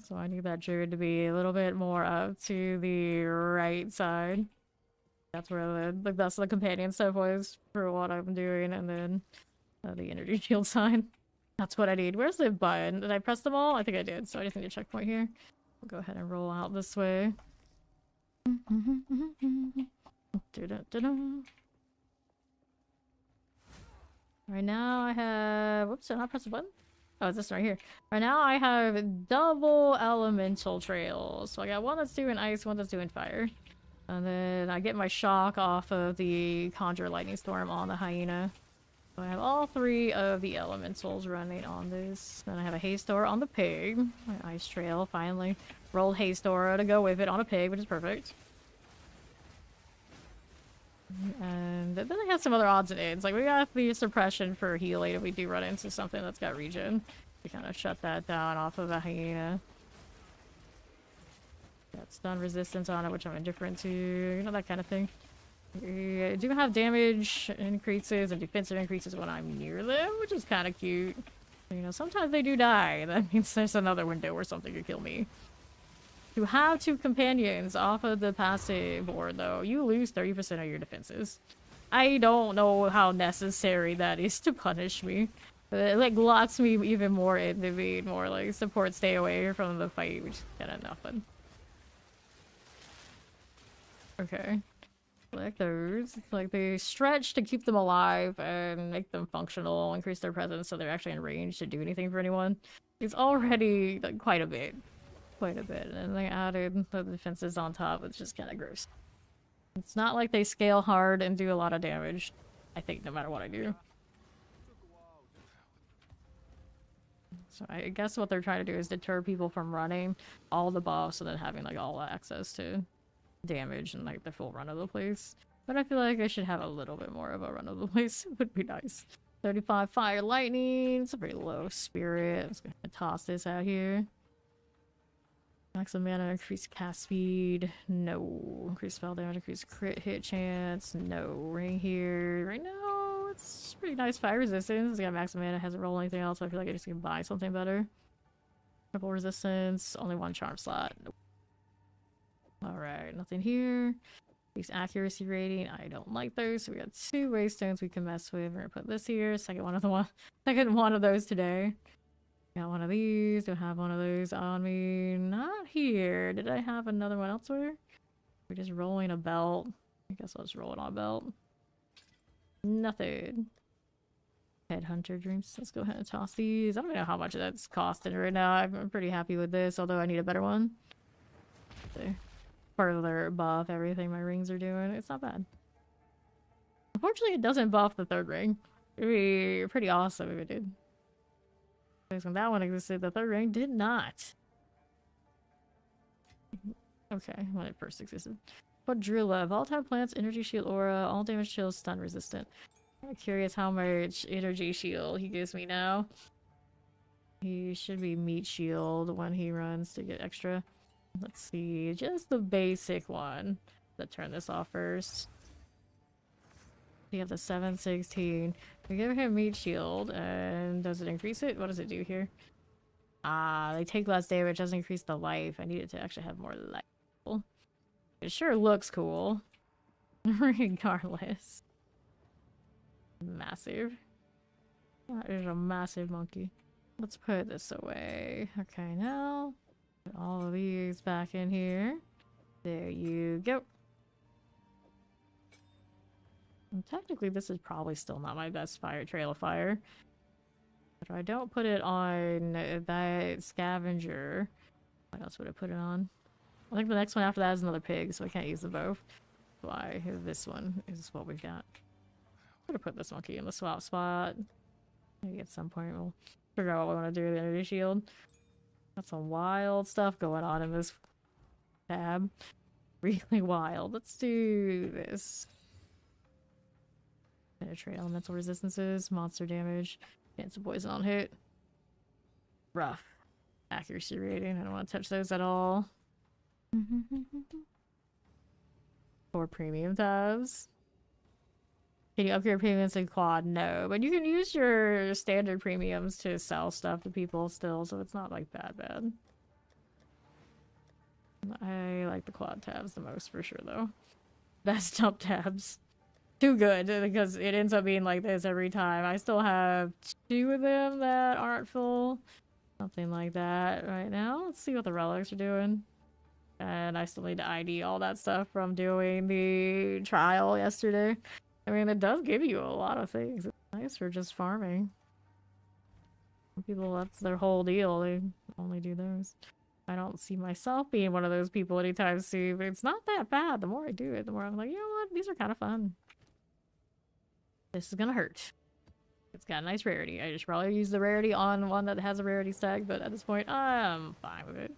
So I need that druid to be a little bit more up to the right side. That's where that's the companion stuff was for what I'm doing, and then the energy shield sign. That's what I need. Where's the button? Did I press them all? I think I did, so I just need a checkpoint here. We'll go ahead and roll out this way. Right now I have... Whoops, did I not press the button? Oh, it's this right here. Right now I have double elemental trails. So I got one that's doing ice, one that's doing fire. And then I get my shock off of the Conjure Lightning Storm on the Hyena. So I have all three of the elementals running on this. Then I have a Haste Aura on the pig. My ice trail, finally. Rolled Haste Aura to go with it on a pig, which is perfect. And then I have some other odds and ends. Like, we got the suppression for healing if we do run into something that's got regen. We kind of shut that down off of a Hyena. Got stun resistance on it, which I'm indifferent to. You know, that kind of thing. I do have damage increases and defensive increases when I'm near them, which is kind of cute. You know, sometimes they do die. That means there's another window where something could kill me. You have two companions off of the passive board, though. You lose 30% of your defenses. I don't know how necessary that is to punish me. But it, like, locks me even more into being more, like, support, stay away from the fight, which is kind of nothing. Okay. Like those. Like, they stretch to keep them alive and make them functional, increase their presence so they're actually in range to do anything for anyone. It's already, like, quite a bit. Quite a bit, and then they added the defenses on top, which is kind of gross. It's not like they scale hard and do a lot of damage, I think, no matter what I do. So I guess what they're trying to do is deter people from running all the buffs and then having like all access to damage and like the full run of the place. But I feel like I should have a little bit more of a run of the place. It would be nice. 35 fire lightning, it's a pretty low spirit. I'm just gonna toss this out here. Maximum mana, increase cast speed, no. Increase spell damage, increase crit hit chance, no. Ring here. Right now, it's pretty nice fire resistance. It's got maximum mana, hasn't rolled anything else, so I feel like I just can buy something better. Triple resistance, only one charm slot. Nope. Alright, nothing here. Increase accuracy rating, I don't like those, so we got two waystones we can mess with. We're gonna put this here, second one of those today. Got one of these. Don't have one of those on me. Not here. Did I have another one elsewhere? We're just rolling a belt. I guess I'll just roll it on a belt. Nothing. Headhunter dreams. Let's go ahead and toss these. I don't even know how much that's costing right now. I'm pretty happy with this, although I need a better one. So, further buff everything my rings are doing. It's not bad. Unfortunately, it doesn't buff the third ring. It'd be pretty awesome if it did. When that one existed, the third ring did not. Okay, when it first existed. Quadrilla. Volatile plants, energy shield aura, all damage shields, stun resistant. I'm curious how much energy shield he gives me now. He should be meat shield when he runs to get extra. Let's see, just the basic one. Let's turn this off first. We have the 716. We give him meat shield, and does it increase it? What does it do here? Ah, they take less damage, doesn't increase the life. I need it to actually have more life. It sure looks cool. Regardless. Massive. That is a massive monkey. Let's put this away. Okay, now put all of these back in here. There you go. And technically, this is probably still not my best trail of fire. But if I don't put it on that scavenger, what else would I put it on? I think the next one after that is another pig, so I can't use them both. Why? This one is what we've got. I'm gonna put this monkey in the swap spot. Maybe at some point we'll figure out what we want to do with the energy shield. Got some wild stuff going on in this tab. Really wild. Let's do this. Penetrate elemental resistances, monster damage, chance of poison on hit. Rough. Accuracy rating. I don't want to touch those at all. 4 premium tabs. Can you upgrade premiums in quad? No, but you can use your standard premiums to sell stuff to people still, so it's not like bad. I like the quad tabs the most for sure though. Best dump tabs. Too good because it ends up being like this every time. I still have 2 of them that aren't full. Something like that right now. Let's see what the relics are doing. And I still need to ID all that stuff from doing the trial yesterday. I mean, it does give you a lot of things. It's nice for just farming. Some people, that's their whole deal. They only do those. I don't see myself being one of those people anytime soon, but it's not that bad. The more I do it, the more I'm like, you know what? These are kind of fun. This is gonna hurt. It's got a nice rarity. I just probably use the rarity on one that has a rarity stack, but at this point, I'm fine with it.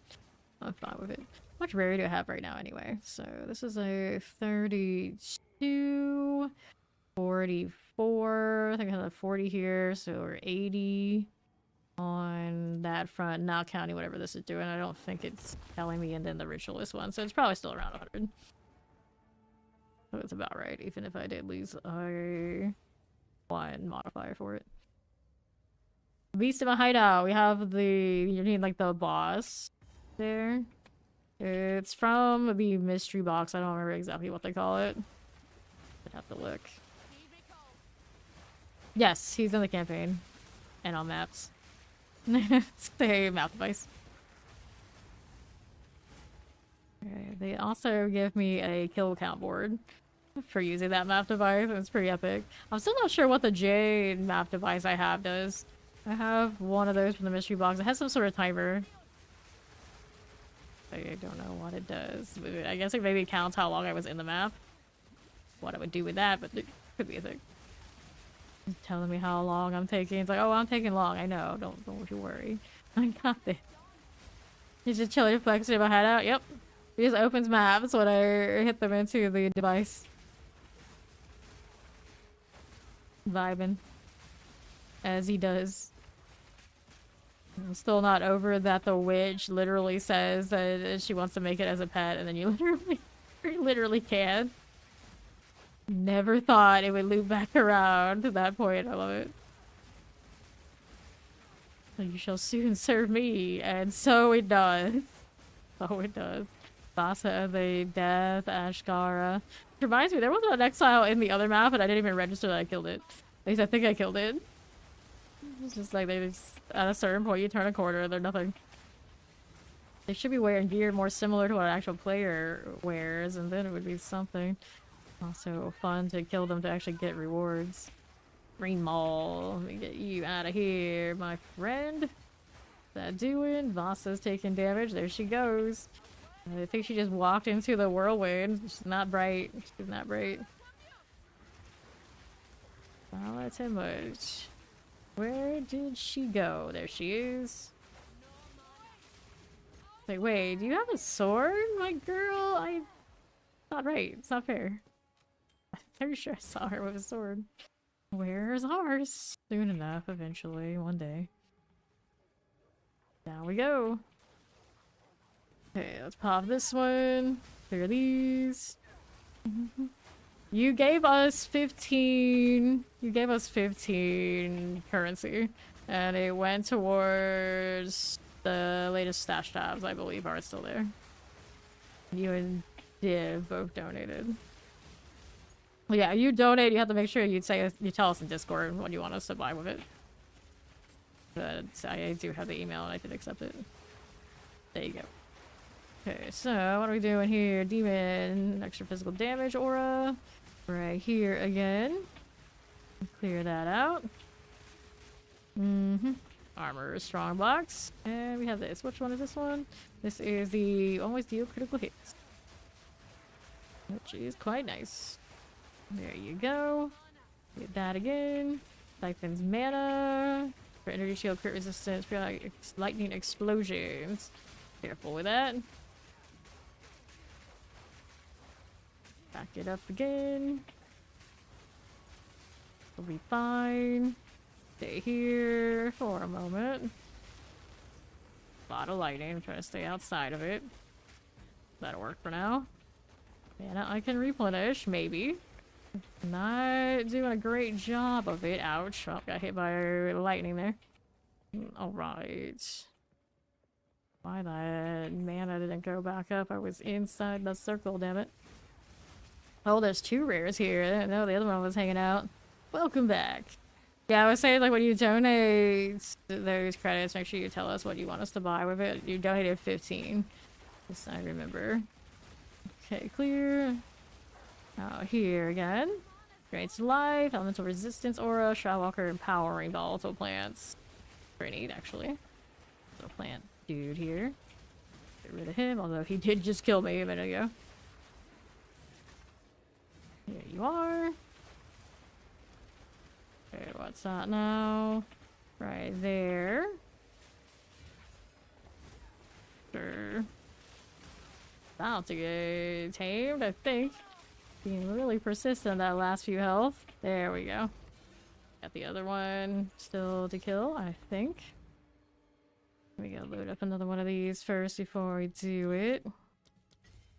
I'm fine with it. How much rarity do I have right now anyway? So this is a 32, 44. I think I have a 40 here, so we're 80 on that front, not counting whatever this is doing. I don't think it's telling me, and then the ritualist one, so it's probably still around 100. So it's about right, even if I did lose a 1 modifier for it. Beast in my hideout. We have you need like the boss there. It's from the mystery box. I don't remember exactly what they call it. I'd have to look. Yes, he's in the campaign. And on maps. It's a map device. Okay, they also give me a kill count board for using that map device. It's pretty epic. I'm still not sure what the Jade map device I have does. I have one of those from the mystery box. It has some sort of timer. I don't know what it does. I guess it maybe counts how long I was in the map. What I would do with that, but it could be a thing. It's telling me how long I'm taking. It's like, oh, I'm taking long. I know. Don't you worry. I got this. He's just chilling, flexing my head out. Yep. He just opens maps when I hit them into the device. Vibing. As he does. I'm still not over that the witch literally says that she wants to make it as a pet, and then you literally can. Never thought it would loop back around to that point. I love it. You shall soon serve me, and so it does. So it does. Vasa, the Death, Ashkara. Reminds me, there was an exile in the other map, and I didn't even register that I killed it. At least I think I killed it. It's just like at a certain point you turn a corner, they're nothing. They should be wearing gear more similar to what an actual player wears, and then it would be something. Also fun to kill them to actually get rewards. Green Mall, let me get you out of here, my friend. What's that doing? Vasa's taking damage. There she goes. I think she just walked into the whirlwind. She's not bright. She's not bright. Not that too much. Where did she go? There she is. Like, wait, do you have a sword, my girl? Not right. It's not fair. I'm pretty sure I saw her with a sword. Where's ours? Soon enough, eventually, one day. Down we go. Okay, let's pop this one. Clear these. You gave us 15. You gave us 15 currency, and it went towards the latest stash tabs, I believe, are still there. You and Div both donated. Well, yeah, you donate. You have to make sure you tell us in Discord what you want us to buy with it. But I do have the email and I did accept it. There you go. Okay, so what are we doing here? Demon, extra physical damage aura. Right here again. Clear that out. Armor, strong box. And we have this. Which one is this one? This is the always deal critical hits. Which is quite nice. There you go. Get that again. Siphons mana. For energy shield, crit resistance, periodic lightning explosions. Careful with that. Back it up again. We'll be fine. Stay here for a moment. A lot of lightning. I'm trying to stay outside of it. That'll work for now. Mana I can replenish, maybe. Not doing a great job of it. Ouch. Well, got hit by lightning there. Alright. Why that mana didn't go back up? I was inside the circle, damn it. Oh, there's 2 rares here. I didn't know the other one was hanging out. Welcome back. Yeah, I was saying, like, when you donate those credits, make sure you tell us what you want us to buy with it. You donated 15. Yes, I remember. Okay, clear. Oh, here again. Grants life, elemental resistance aura, Shroudwalker, empowering volatile plants. Pretty neat, actually. Little plant dude here. Get rid of him, although he did just kill me a minute ago. Here you are. Okay, what's that now? Right there. Sure. About to get tamed, I think. Being really persistent that last few health. There we go. Got the other one still to kill, I think. We gotta load up another one of these first before we do it.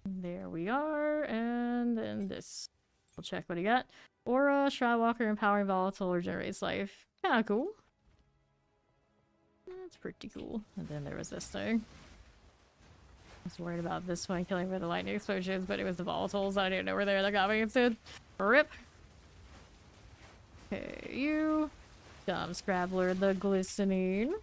There we are, and then this. We'll check what he got. Aura, Shroudwalker, empowering volatile, regenerates life. Kinda cool. That's pretty cool. And then there was this thing. I was worried about this one killing with the lightning explosions, but it was the volatiles. I didn't know where they were that got me instead. RIP. Okay, you. Dumb Scrabbler, the glistening.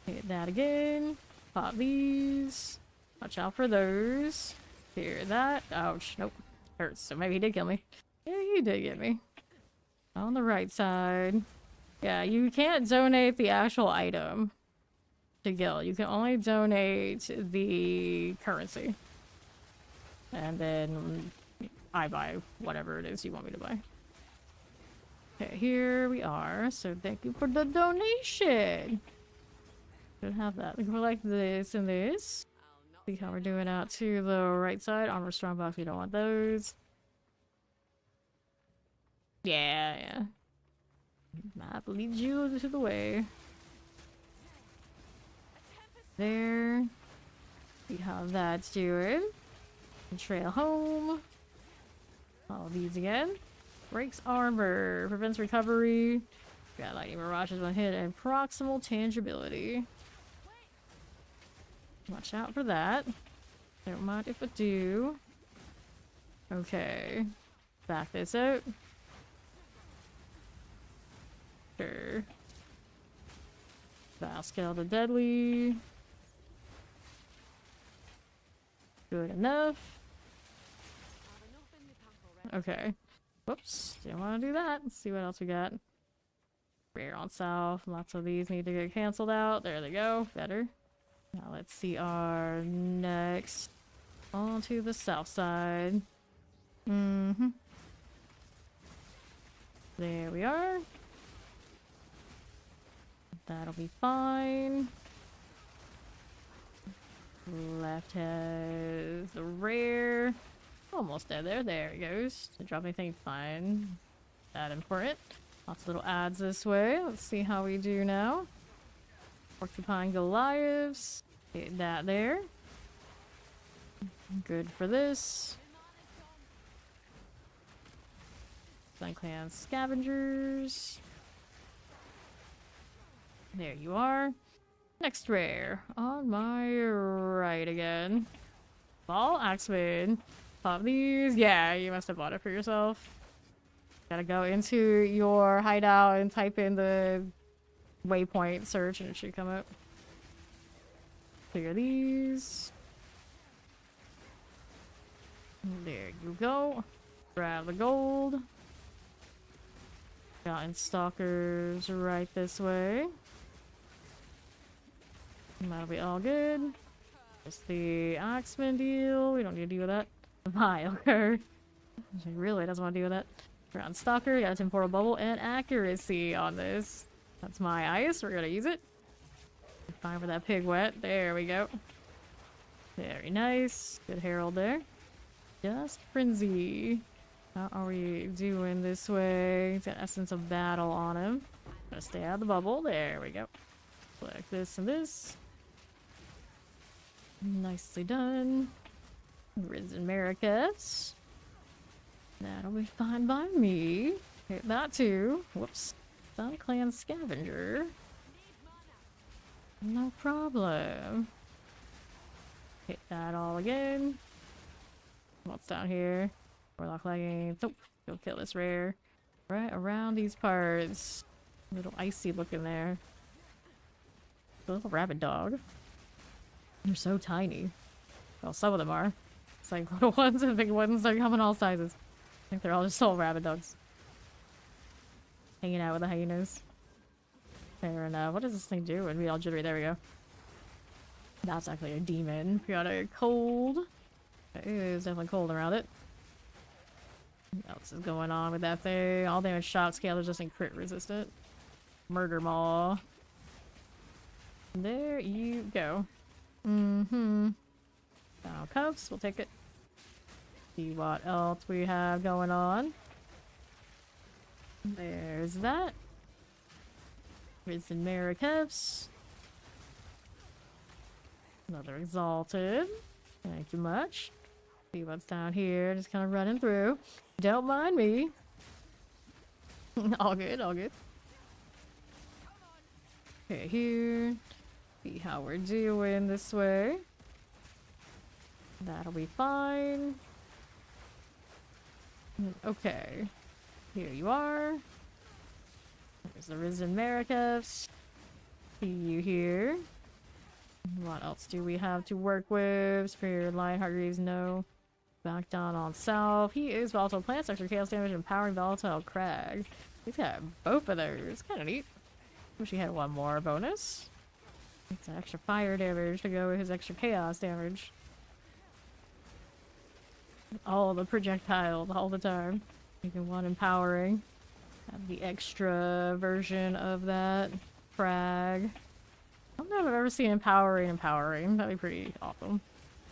Hit that again. Pop these. Watch out for those. Hear that. Ouch. Nope. Hurts. So maybe he did kill me. Yeah, he did get me. On the right side. Yeah, you can't donate the actual item to Gil. You can only donate the currency. And then I buy whatever it is you want me to buy. Okay, here we are. So thank you for the donation. Should have that. We go like this and this. See how we're doing out to the right side. Armor strong box, we don't want those. Yeah. Map leads you to the way. There. See how that's doing. Trail home. All these again. Breaks armor. Prevents recovery. Got lightning mirages one hit and proximal tangibility. Watch out for that. Don't mind if I do. Okay. Back this out. Sure. Scale the deadly. Good enough. Okay. Whoops. Didn't want to do that. Let's see what else we got. Rare on south. Lots of these need to get canceled out. There they go. Better. Now let's see our next. On to the south side. There we are. That'll be fine. Left has the rare. Almost dead there. There it goes. Didn't drop anything. Fine. That important. Lots of little ads this way. Let's see how we do now. Porcupine Goliaths. Get that there. Good for this. Sun Clan Scavengers. There you are. Next rare. On my right again. Ball Axeman. Pop these. Yeah, you must have bought it for yourself. Gotta go into your hideout and type in the waypoint search and it should come up. Clear these. There you go. Grab the gold. Got stalkers right this way. That'll be all good. Just the Axeman deal. We don't need to deal with that. Viler. She really doesn't want to deal with that. Ground Stalker, got a temporal bubble and accuracy on this. That's my ice. We're gonna use it. Fine for that pig wet. There we go. Very nice. Good herald there. Just frenzy. How are we doing this way? He's got Essence of Battle on him. Gonna stay out of the bubble. There we go. Select this and this. Nicely done. Risen Maracas. That'll be fine by me. Hit that too. Whoops. Sun Clan Scavenger. No problem. Hit that all again. What's down here? Warlock leggings. Oh, go kill this rare. Right around these parts. A little icy looking there. A little rabbit dog. They're so tiny. Well, some of them are. It's like little ones and big ones. They're coming all sizes. I think they're all just little rabbit dogs. Hanging out with the hyenas. Fair enough. What does this thing do? And we all jittery. There we go. That's actually a demon. Periodic cold. It is definitely cold around it. What else is going on with that thing? All damage shot scale is just in crit resistant. Murder Maw. There you go. Now cuffs, we'll take it. See what else we have going on. There's that. Risen Maracas. Another Exalted. Thank you much. See what's down here. Just kind of running through. Don't mind me. All good, all good. Okay, here. See how we're doing this way. That'll be fine. Okay. Here you are. There's the Risen Maracas. See you here. What else do we have to work with? Superior Lionheart Greaves, no. Back down on South. He is Volatile Plants, extra chaos damage, and Powering Volatile Crag. He's got both of those. Kind of neat. Wish he had one more bonus. It's an extra fire damage to go with his extra chaos damage. All the projectiles all the time. Making one empowering. Have the extra version of that. Frag. I don't know if I've ever seen empowering. That'd be pretty awesome.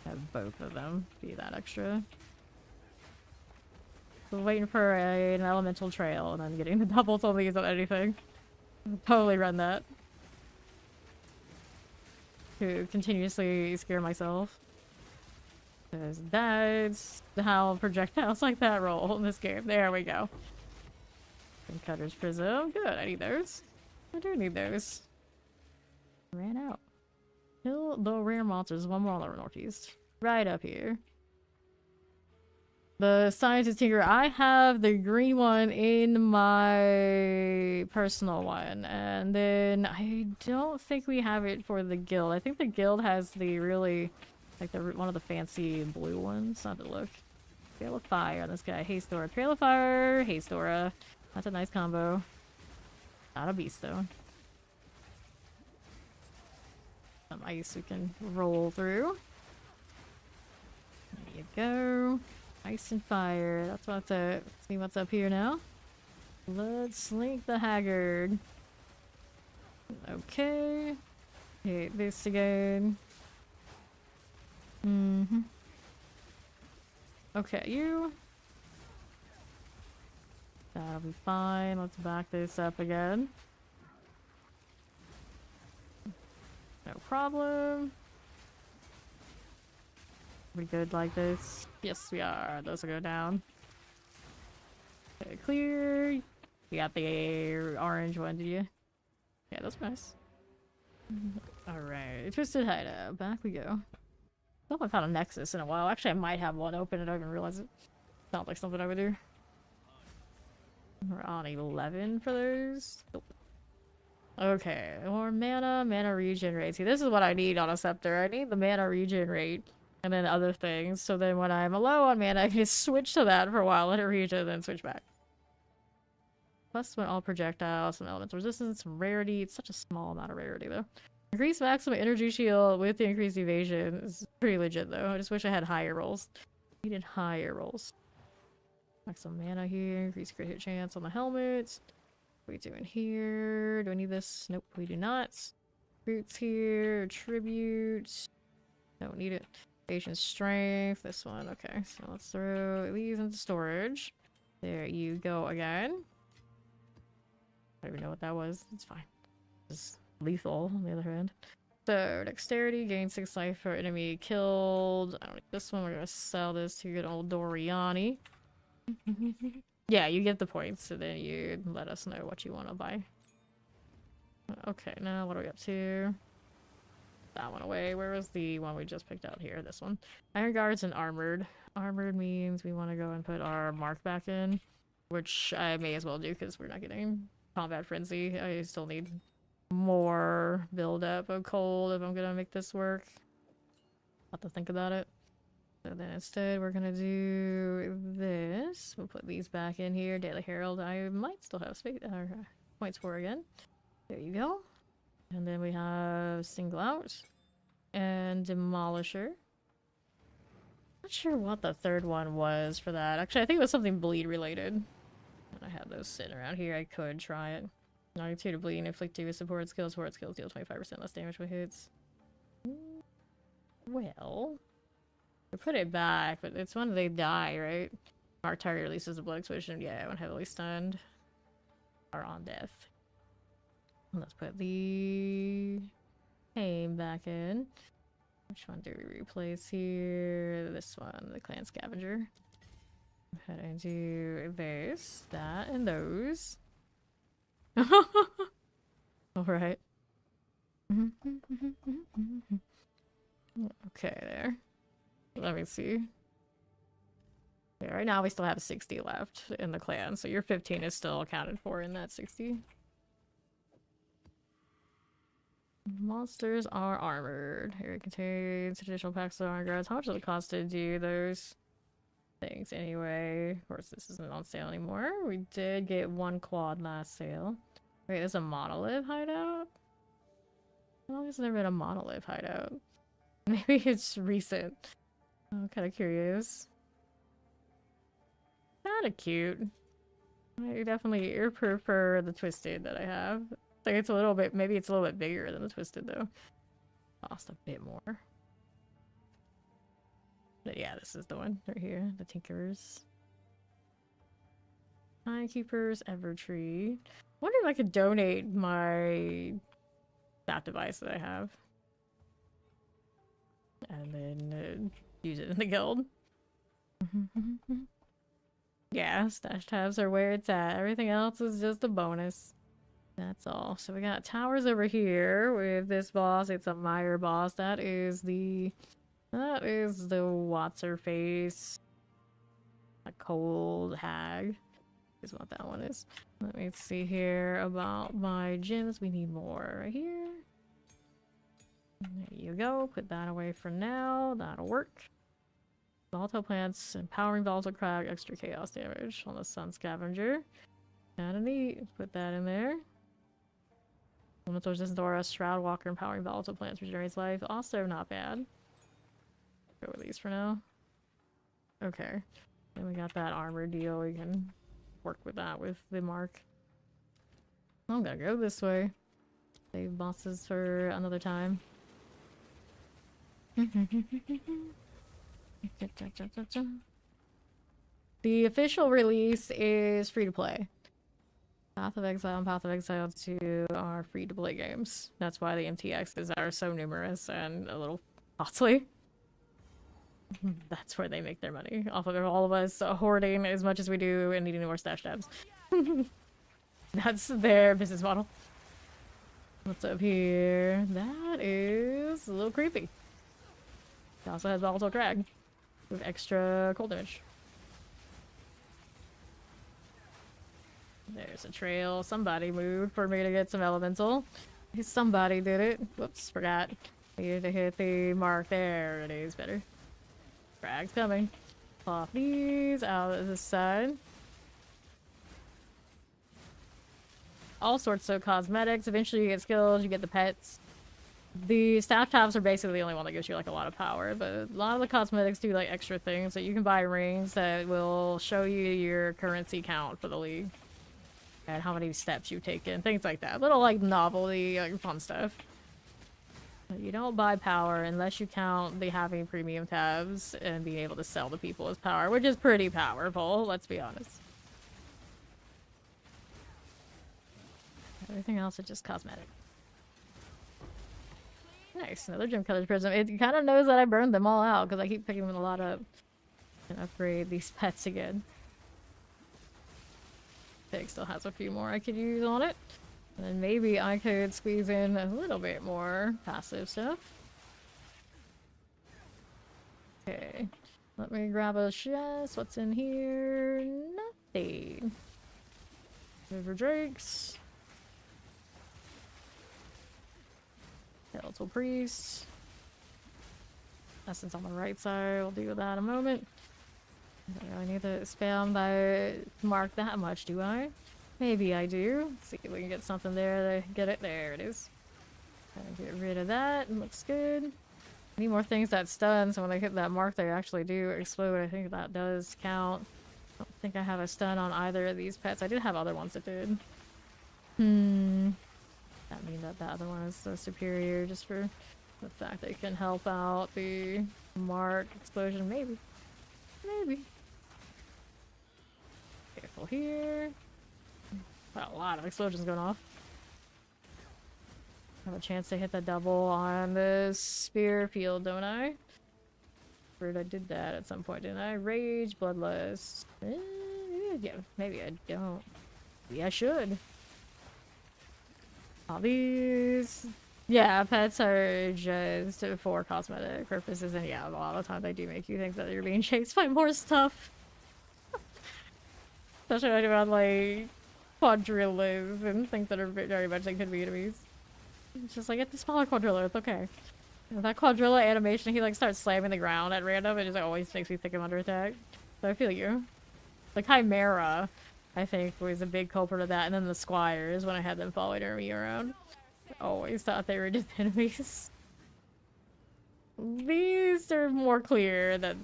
Have both of them be that extra. So waiting for an elemental trail and then getting the doubles on these on anything. I'll totally run that. To continuously scare myself. Because that's how projectiles like that roll in this game. There we go. And Cutter's Prism. Good, I need those. I do need those. Ran out. Kill the rare monsters. One more on the northeast. Right up here. The Scientist Tinker. I have the green one in my personal one. And then I don't think we have it for the guild. I think the guild has the really... like one of the fancy blue ones. Not to look. Trail of Fire on this guy. Haste Aura. Trail of Fire. Haste Aura. That's a nice combo. Not a beast though. Some ice we can roll through. There you go. Ice and fire. That's what's up. Let's see what's up here now. Let's slink the Haggard. Okay. Hit this again. Okay, you. That'll be fine. Let's back this up again. No problem. We good like this? Yes, we are. Those will go down. Okay, clear. You got the orange one, did you? Yeah, that's nice. Alright, Twisted Hideout. Back we go. I don't know if I've had a Nexus in a while. Actually, I might have one open and I don't even realize it. Sounds like something I would do. We're on 11 for those. Oh. Okay, or mana regenerate. See, this is what I need on a scepter. I need the mana regenerate and then other things. So then when I'm low on mana, I can just switch to that for a while, let it regen, then switch back. Plus when all projectiles, some elemental resistance, some rarity. It's such a small amount of rarity though. Increase maximum energy shield with the increased evasion is pretty legit though. I just wish I had higher rolls. Needed higher rolls. Maximum mana here, increase crit hit chance on the helmets. What are we doing here? Do I need this? Nope, we do not. Boots here, tribute. Don't need it. Patient strength, this one. Okay, so let's throw these into storage. There you go again. I don't even know what that was. It's fine. Just lethal on the other hand. So, dexterity, gain 6 life for enemy killed. I don't need this one. We're gonna sell this to good old Doriani. Yeah, you get the points, so then you let us know what you want to buy. Okay, now what are we up to? That one away. Where was the one we just picked out here? This one. Iron Guards and Armored. Armored means we want to go and put our mark back in, which I may as well do because we're not getting Combat Frenzy. I still need more build-up of cold if I'm gonna make this work. I'll have to think about it. So then instead we're gonna do this. We'll put these back in here. Daily Herald I might still have space points for again. There you go. And then we have Single Out and Demolisher. Not sure what the third one was for that. Actually, I think it was something bleed related. I have those sitting around here. I could try it. 92 to bleed and inflict 2 support skills. Support skills deal 25% less damage with hits. Well, I put it back, but it's when they die, right? Mark target releases a blood explosion. Yeah, when heavily stunned or on death. Let's put the aim back in. Which one do we replace here? This one, the Clan Scavenger. Go ahead and do this, that, and those. Alright. Okay, there. Let me see. Yeah, right now we still have 60 left in the clan, so your 15 is still accounted for in that 60. Monsters are armored. Here it contains additional packs of armor guards. How much does it cost to do those things anyway? Of course, this isn't on sale anymore. We did get 1 quad last sale. Wait, there's a monolith hideout? How long has there been a monolith hideout? Maybe it's recent. I'm kind of curious. Kind of cute. I definitely prefer the twisted that I have. Like it's a little bit, maybe it's a little bit bigger than the twisted though. Cost a bit more. But yeah, this is the one right here. The Tinkerers. Timekeepers, Evertree. Wonder if I could donate my that device that I have. And then use it in the guild. Yeah, stash tabs are where it's at. Everything else is just a bonus. That's all. So we got towers over here with this boss. It's a Meyer boss. That is the what's-her-face. A cold hag is what that one is. Let me see here about my gems. We need more right here. There you go. Put that away for now. That'll work. Volatile plants, empowering volatile crag, extra chaos damage on the Sun Scavenger. Kinda neat. Put that in there. Elemental resistance aura, Shroud Walker, empowering volatile plants, regenerates life. Also not bad. Go with these for now. Okay. Then we got that armor deal. We can work with that with the mark. I'm gonna go this way. Save bosses for another time. The official release is free to play. Path of Exile and Path of Exile 2 are free to play games. That's why the MTXs are so numerous and a little costly. That's where they make their money. Off of all of us hoarding as much as we do and needing more stash tabs. That's their business model. What's up here? That is a little creepy. It also has volatile drag with extra cold damage. There's a trail. Somebody moved for me to get some elemental. Somebody did it. Whoops, forgot. Needed to hit the mark. There it is. Better. Frag's coming. Pop these out of the side. All sorts of cosmetics. Eventually you get skills, you get the pets. The staff tabs are basically the only one that gives you like a lot of power, but a lot of the cosmetics do like extra things. So you can buy rings that will show you your currency count for the league. And how many steps you've taken, things like that. Little like novelty, like fun stuff. But you don't buy power unless you count the having premium tabs and being able to sell to people as power, which is pretty powerful, let's be honest. Everything else is just cosmetic. Nice, another gem color prism. It kind of knows that I burned them all out because I keep picking them a lot up. And upgrade these pets again. Pig still has a few more I could use on it. And then maybe I could squeeze in a little bit more passive stuff. Okay, let me grab a chest. What's in here? Nothing. River drakes. Skeletal priest. Essence on the right side. We'll deal with that in a moment. I need to spam by mark that much, do I? Maybe I do. Let's see if we can get something there to get it. There it is. Get rid of that. Looks good. I need more things that stun, so when they hit that mark, they actually do explode. I think that does count. I don't think I have a stun on either of these pets. I did have other ones that did. That mean that the other one is so superior just for the fact they can help out the mark explosion. Maybe. Maybe. Careful here. Got a lot of explosions going off. Have a chance to hit the double on the spear field, don't I? Heard I did that at some point, didn't I? Rage, bloodlust. Yeah, maybe I don't. Maybe I should. All these. Yeah, pets are just for cosmetic purposes, and yeah, a lot of the time they do make you think that you're being chased by more stuff. Especially when you're on like quadrillas and things that are very much like could be enemies. It's just like, get the smaller quadrilla, it's okay. And that quadrilla animation, he like starts slamming the ground at random, it just like, always makes me think I'm under attack. So I feel you. The Chimera, I think, was a big culprit of that, and then the Squires, when I had them following me around. I always thought they were just enemies. These are more clear that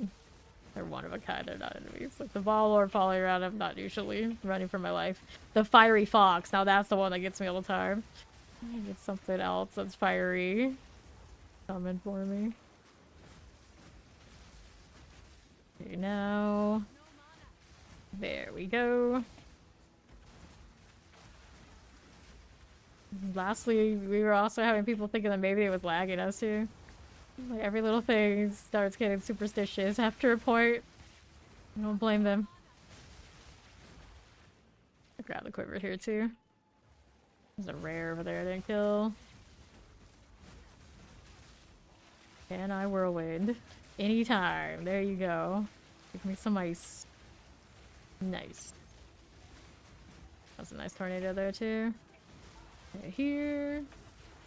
they're one of a kind, they're not enemies. Like the Ball Lord following around, I'm not usually running for my life. The Fiery Fox, now that's the one that gets me all the time. I get something else that's fiery. Summon for me. Okay, now. There we go. Lastly, we were also having people thinking that maybe it was lagging us too. Like every little thing starts getting superstitious after a point. I don't blame them. I'll grab the quiver here too. There's a rare over there I didn't kill. Can I whirlwind? Anytime. There you go. Give me some ice. Nice. That's a nice tornado there too. Right here.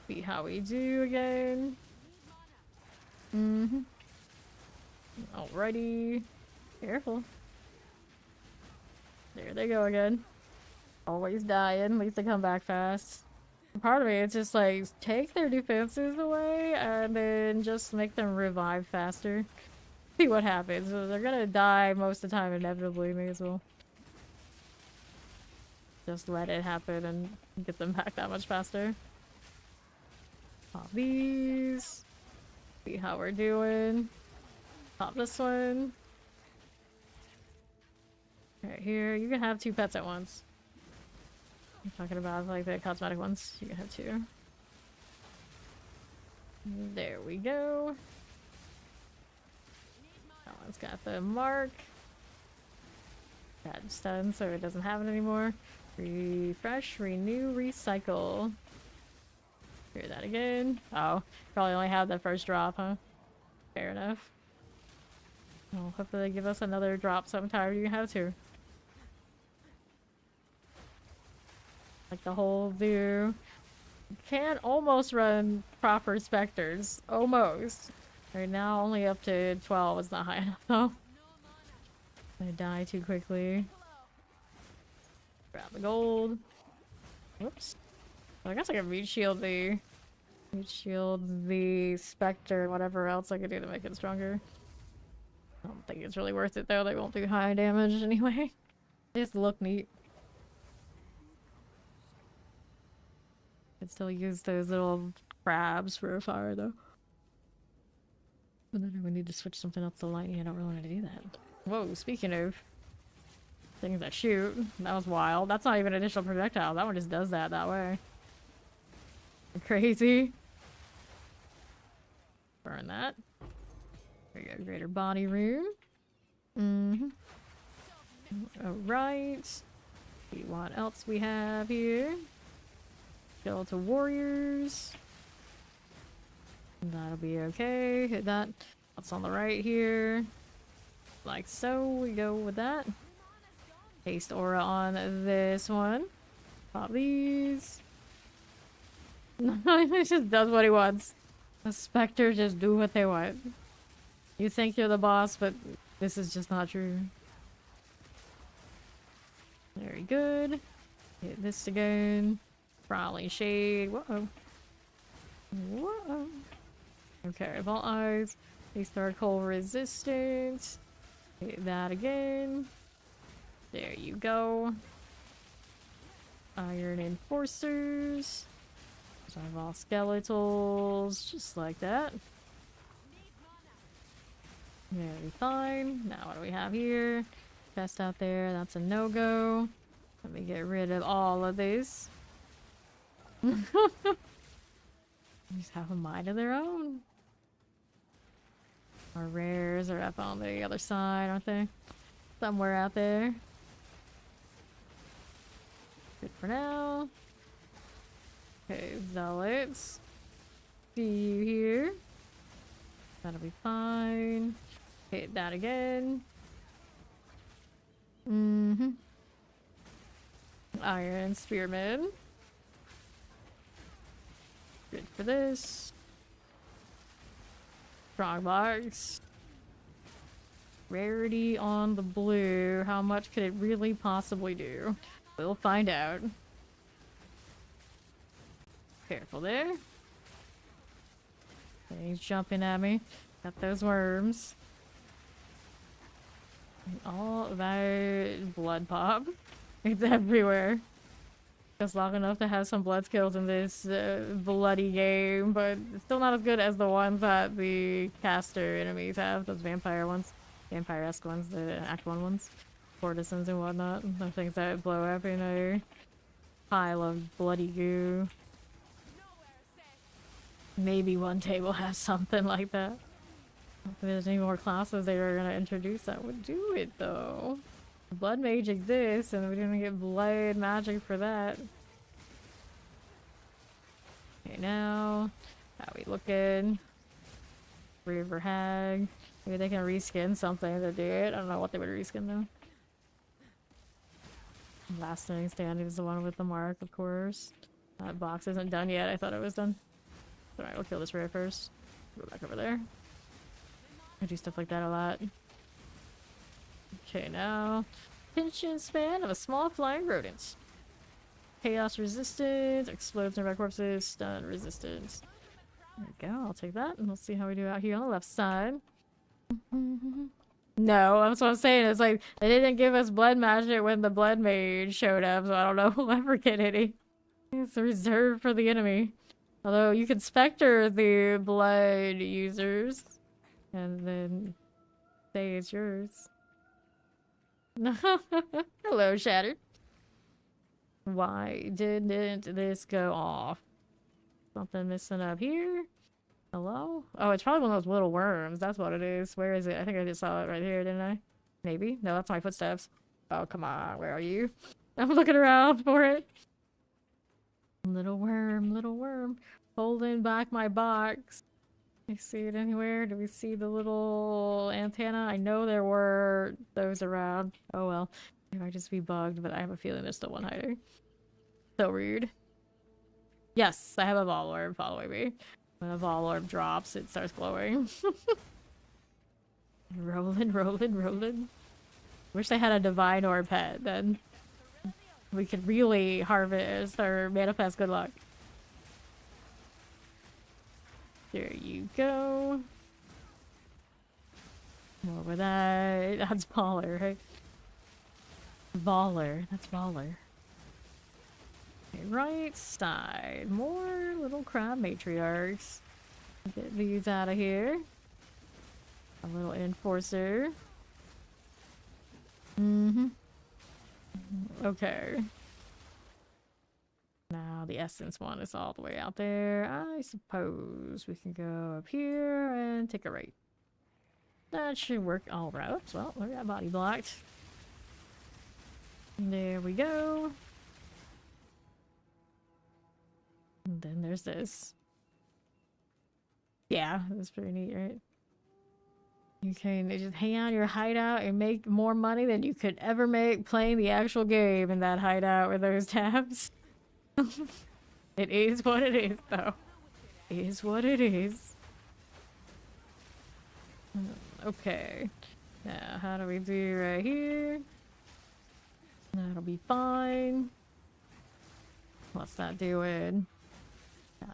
See how we do again. Alrighty. Careful. There they go again. Always dying. At least they come back fast. Part of me, it's just like, take their defenses away and then just make them revive faster. See what happens. They're gonna die most of the time inevitably, may as well. Just let it happen and get them back that much faster. Pop these. See how we're doing. Pop this one. Right here, you can have 2 pets at once. I'm talking about like the cosmetic ones. You can have 2. There we go. That one's got the mark. Got stun, so it doesn't have it anymore. Refresh, renew, recycle. Hear that again. Oh, probably only have the first drop, huh? Fair enough. Well, hopefully they give us another drop sometime. You can have 2. Like the whole view. Can almost run proper specters. Almost. Right now, only up to 12 is not high enough though. I die too quickly. Grab the gold. Whoops. I guess I can meat shield the specter, whatever else I could do to make it stronger. I don't think it's really worth it though. They won't do high damage anyway. They just look neat. Could still use those little crabs for a fire though. But then I would need to switch something up to lightning. I don't really want to do that. Whoa, speaking of things that shoot, that was wild. That's not even additional projectile. That one just does that way. Crazy. Burn that. There you go, greater body room. Alright. See what else we have here. Skeletal warriors. That'll be okay. Hit that. What's on the right here? Like so. We go with that. Paste aura on this one. Pop these. He just does what he wants. The specters just do what they want. You think you're the boss, but this is just not true. Very good. Hit this again. Probably shade. Whoa. Whoa. Okay, vault eyes. They start cold resistance. Hit that again. There you go. Iron enforcers. Survival skeletals, just like that. Very fine. Now what do we have here? Chest out there, that's a no-go. Let me get rid of all of these. Just have a mind of their own. Our rares are up on the other side, aren't they? Somewhere out there. Good for now. Okay, zealots. See you here. That'll be fine. Hit that again. Iron spearman. Good for this. Strong box. Rarity on the blue. How much could it really possibly do? We'll find out. Careful there. He's jumping at me. Got those worms. All that blood pop. It's everywhere. Just long enough to have some blood skills in this bloody game, but it's still not as good as the ones that the caster enemies have. Those vampire ones. Vampire-esque ones, the Act 1 ones. Courtesans and whatnot. The things that blow up in a pile of bloody goo. Maybe one day we'll have something like that. If there's any more classes they are gonna introduce that would do it though. Blood mage exists and we didn't get blade magic for that. Okay, now how we looking? River hag. Maybe they can reskin something to do it. I don't know what they would reskin though. Last thing standing is the one with the mark, of course. That box isn't done yet. I thought it was done. Alright, we'll kill this rare first. Go back over there. I do stuff like that a lot. Okay, now. Attention span of a small flying rodent. Chaos resistance, explodes nearby corpses, stun resistance. There we go, I'll take that. And we'll see how we do out here on the left side. No, that's what I'm saying. It's like, they didn't give us blood magic when the blood mage showed up, so I don't know if we'll ever get any. It's reserved for the enemy. Although you can specter the blood users and then say it's yours. Hello, Shattered. Why didn't this go off? Something missing up here? Hello? Oh, it's probably one of those little worms. That's what it is. Where is it? I think I just saw it right here, didn't I? Maybe? No, that's my footsteps. Oh, come on. Where are you? I'm looking around for it. Little worm, holding back my box. Do you see it anywhere? Do we see the little antenna? I know there were those around. Oh well. It might just be bugged, but I have a feeling there's still one hiding. So rude. Yes, I have a Vol Orb following me. When a Vol Orb drops, it starts glowing. Rolling, rolling, rolling. Wish they had a Divine Orb pet, then we could really harvest or manifest good luck. There you go. Over that. That's baller, right? Baller. That's baller. Okay, right side. More little crab matriarchs. Get these out of here. A little enforcer. Okay. Now the essence one is all the way out there. I suppose we can go up here and take a right. That should work all right. Well, we got body blocked. There we go. And then there's this. Yeah, that's pretty neat, right? You can just hang out in your hideout and make more money than you could ever make playing the actual game in that hideout with those tabs. It is what it is, though. It is what it is. Okay. Now, how do we do right here? That'll be fine. What's that doing?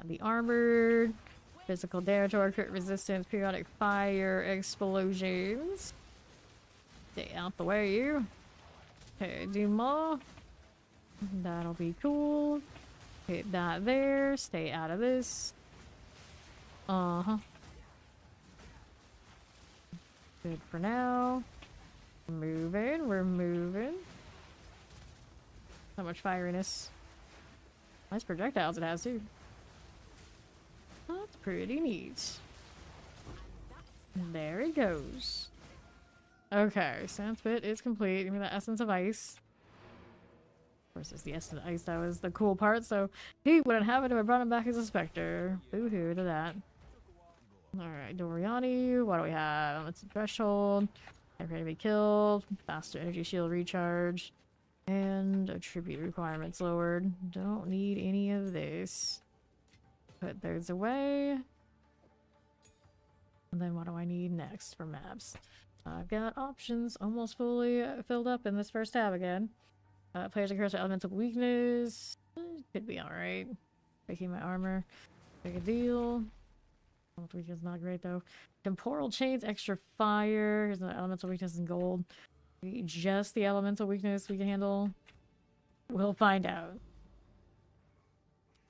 The armored. Physical damage or crit resistance, periodic fire explosions. Stay out the way, you. Okay, do more. That'll be cool. Hit that there. Stay out of this. Uh-huh. Good for now. Moving, we're moving. So much fieriness. Nice projectiles it has, too. That's pretty neat. There it goes. Okay, Sans Bit is complete. Give me the Essence of Ice. Of course, it's the Essence of Ice that was the cool part, so he wouldn't have it if I brought him back as a Spectre. Boo-hoo to that. Alright, Doriani, what do we have? It's a Threshold. I'm ready to be killed. Faster Energy Shield Recharge. And Attribute Requirements lowered. Don't need any of this. Put those away. And then what do I need next for maps? I've got options almost fully filled up in this first tab again. Players incur elemental weakness. Could be alright. Breaking my armor. Big a deal. Elemental weakness not great though. Temporal chains, extra fire. Here's an elemental weakness in gold. Just the elemental weakness we can handle. We'll find out.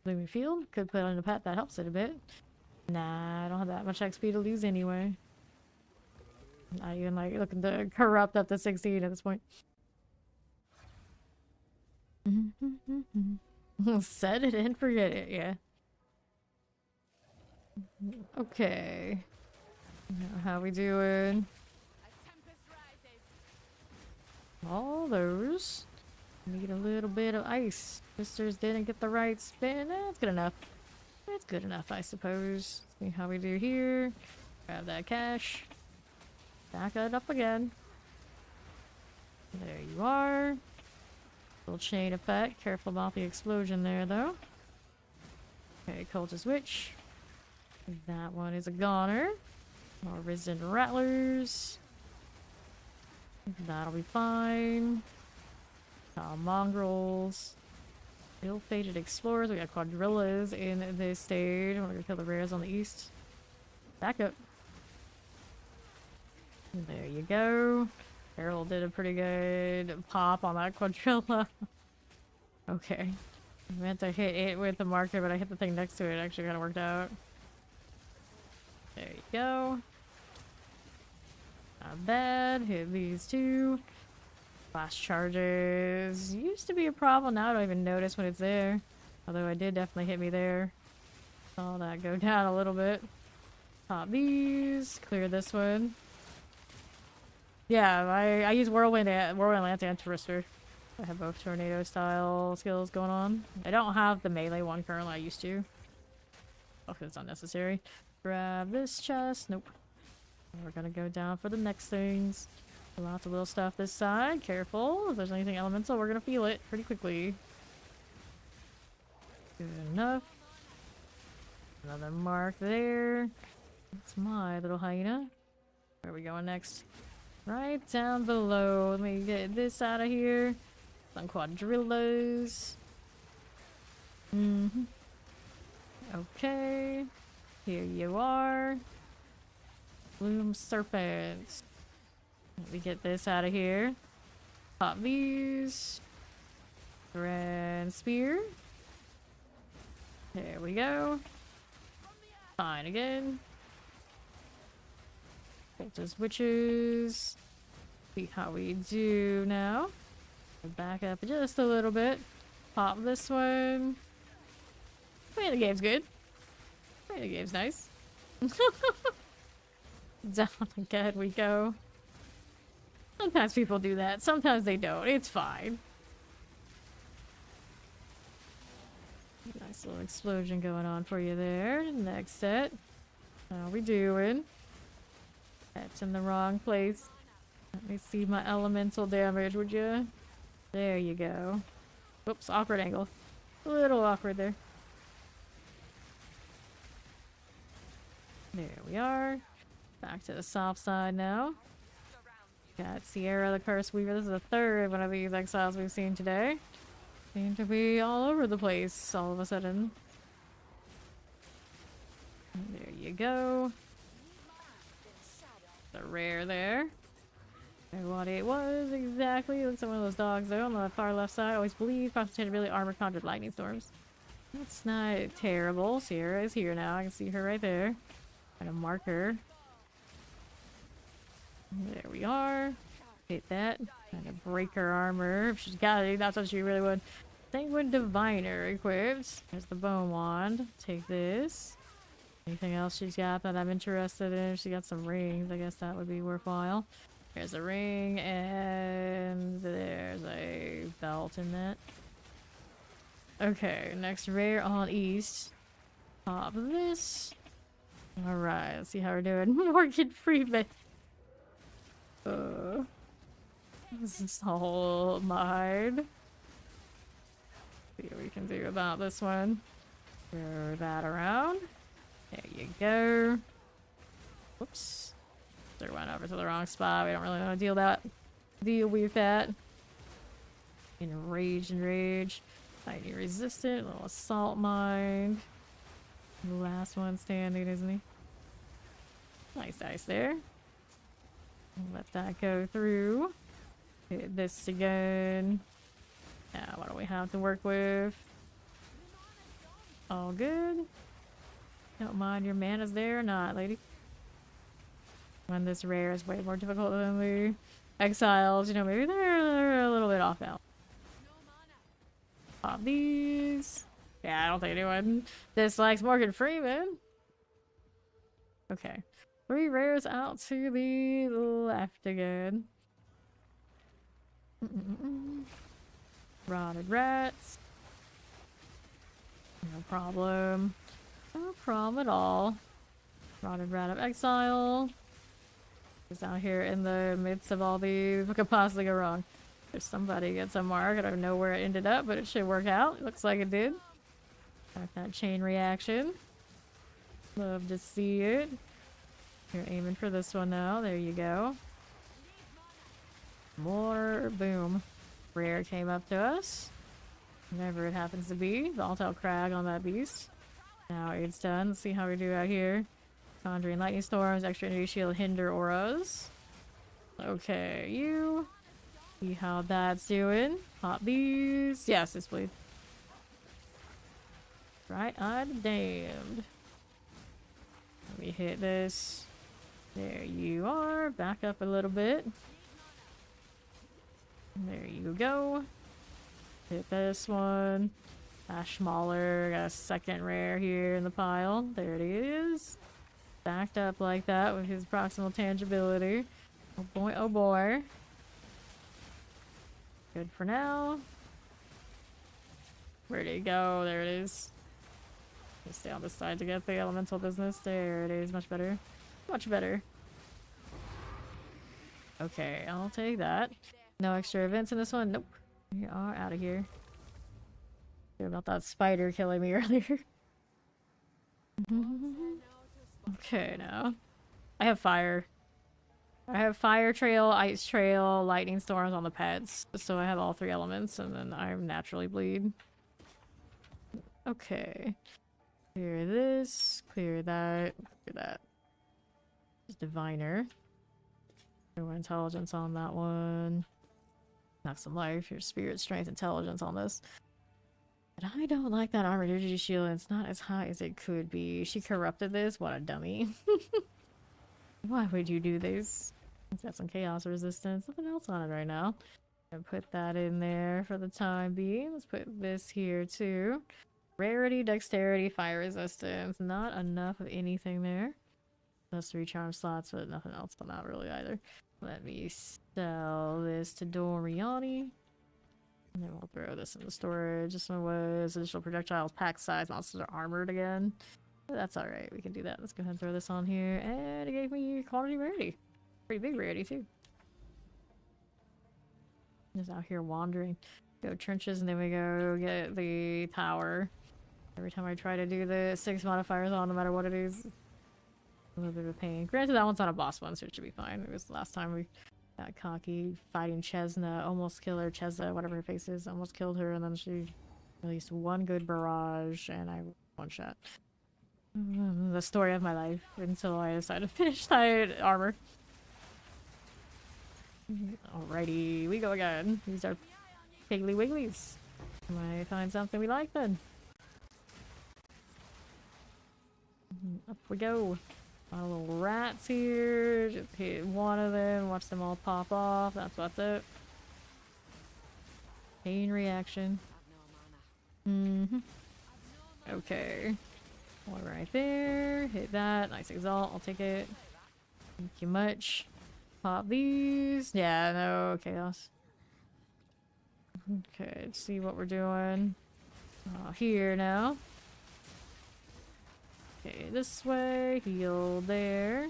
Blooming Field. Could put on a pet that helps it a bit. Nah, I don't have that much XP to lose anyway. Not even like looking to corrupt up to 16 at this point. Set it and forget it, yeah. Okay. How we doing? All those. Need a little bit of ice. Sisters didn't get the right spin. That's good enough. That's good enough, I suppose. See how we do here. Grab that cash. Back it up again. There you are. Little chain effect. Careful about the explosion there, though. Okay, Cultist Witch. That one is a goner. More Resident Rattlers. That'll be fine. Mongrels. Ill-fated Explorers. We got Quadrillas in this stage. We're gonna kill the rares on the east. Back up. There you go. Harold did a pretty good pop on that Quadrilla. Okay. I meant to hit it with the marker, but I hit the thing next to it. It actually kind of worked out. There you go. Not bad. Hit these two. Flash charges used to be a problem. Now I don't even notice when it's there. Although it did definitely hit me there. Saw that go down a little bit. Pop these. Clear this one. Yeah, I use Whirlwind Lance and Twister. I have both tornado style skills going on. I don't have the melee one currently. I used to. Oh, it's unnecessary. Grab this chest. Nope. We're gonna go down for the next things. Lots of little stuff this side. Careful. If there's anything elemental, we're gonna feel it pretty quickly. Good enough. Another mark there. That's my little hyena. Where are we going next? Right down below. Let me get this out of here. Some quadrillas. Okay. Here you are. Bloom serpents. Let me get this out of here. Pop these. Grand spear. There we go. Fine again. Cultist witches. See how we do now. Back up just a little bit. Pop this one. I mean, the game's good. I mean, the game's nice. Down again we go. Sometimes people do that. Sometimes they don't. It's fine. Nice little explosion going on for you there. Next set. How we doing? That's in the wrong place. Let me see my elemental damage, would you? There you go. Whoops, awkward angle. A little awkward there. There we are. Back to the soft side now. Got Sierra the Curse Weaver. This is the third one of these exiles we've seen today. Seem to be all over the place all of a sudden. There you go. The rare there. And what it was exactly. Looks like one of those dogs there on the far left side. I always believe concentrated really armored conjured lightning storms. That's not terrible. Sierra is here now. I can see her right there. Trying to mark her. There we are. Hit that. Trying to break her armor. If she's got it, that's what she really would. Sanguine Diviner equipped. There's the bone wand. Take this. Anything else she's got that I'm interested in? She got some rings. I guess that would be worthwhile. There's a ring and there's a belt in that. Okay, next rare on east. Pop this. Alright, let's see how we're doing. Morgan Freeman. This is all mine. See what we can do about this one. Throw that around. There you go. Whoops. They went over to the wrong spot. We don't really want to deal with that. Enrage and rage. Lightning resistant. Little assault mine. The last one standing, isn't he? Nice dice there. Let that go through. Hit this again. Now, what do we have to work with? All good. Don't mind your mana's there or not, lady. When this rare is way more difficult than the exiles, you know, maybe they're a little bit off now. Pop these. Yeah, I don't think anyone dislikes Morgan Freeman. Okay. 3 rares out to the left again. Rotted rats. No problem. No problem at all. Rotted rat of exile. It's out here in the midst of all these. What could possibly go wrong? If somebody gets a mark, I don't know where it ended up, but it should work out. It looks like it did. Got that chain reaction. Love to see it. You're aiming for this one now. There you go. More boom. Rare came up to us. Whatever it happens to be. The Altel Crag on that beast. Now it's done. Let's see how we do out here. Conjuring lightning storms, extra energy shield, hinder auras. Okay, you. See how that's doing. Pop these. Yes, this bleed. Right, I'm damned. Let me hit this. There you are. Back up a little bit. There you go. Hit this one. Ash Mauler. Got a second rare here in the pile. There it is. Backed up like that with his proximal tangibility. Oh boy, oh boy. Good for now. Where'd it go? There it is. Just stay on this side to get the elemental business. There it is. Much better. Much better. Okay, I'll take that. No extra events in this one? Nope. We are out of here. Sorry about that spider killing me earlier. Okay, now. I have fire. I have fire trail, ice trail, lightning storms on the pets. So I have all 3 elements, and then I naturally bleed. Okay. Clear this, clear that, clear that. Just diviner. No intelligence on that one. Knock some life, your spirit, strength, intelligence on this. But I don't like that armor energy shield. It's not as high as it could be. She corrupted this? What a dummy. Why would you do this? It's got some chaos resistance. Nothing else on it right now. And put that in there for the time being. Let's put this here too. Rarity, dexterity, fire resistance. Not enough of anything there. Plus 3 charm slots, but nothing else, but not really either. Let me sell this to Doriani. And then we'll throw this in the storage. This one was additional projectiles, pack size, monsters are armored again. But that's alright, we can do that. Let's go ahead and throw this on here. And it gave me quantity rarity. Pretty big rarity too. Just out here wandering. Go trenches and then we go get the tower. Every time I try to do the 6 modifiers on, no matter what it is. A little bit of a pain. Granted, that one's not a boss one, so it should be fine. It was the last time we got cocky fighting Chesna. Almost killed her. Chesna, whatever her face is, almost killed her, and then she released one good barrage, and I one shot. The story of my life until I decided to finish that armor. Alrighty, we go again. These are Piggly Wigglies. Might find something we like then. Up we go. A little rats here. Just hit one of them. Watch them all pop off. That's what's it. Pain reaction. Okay. One right there. Hit that. Nice exalt. I'll take it. Thank you much. Pop these. Yeah, no chaos. Okay, let's see what we're doing. Here now. Okay, this way. Heal there.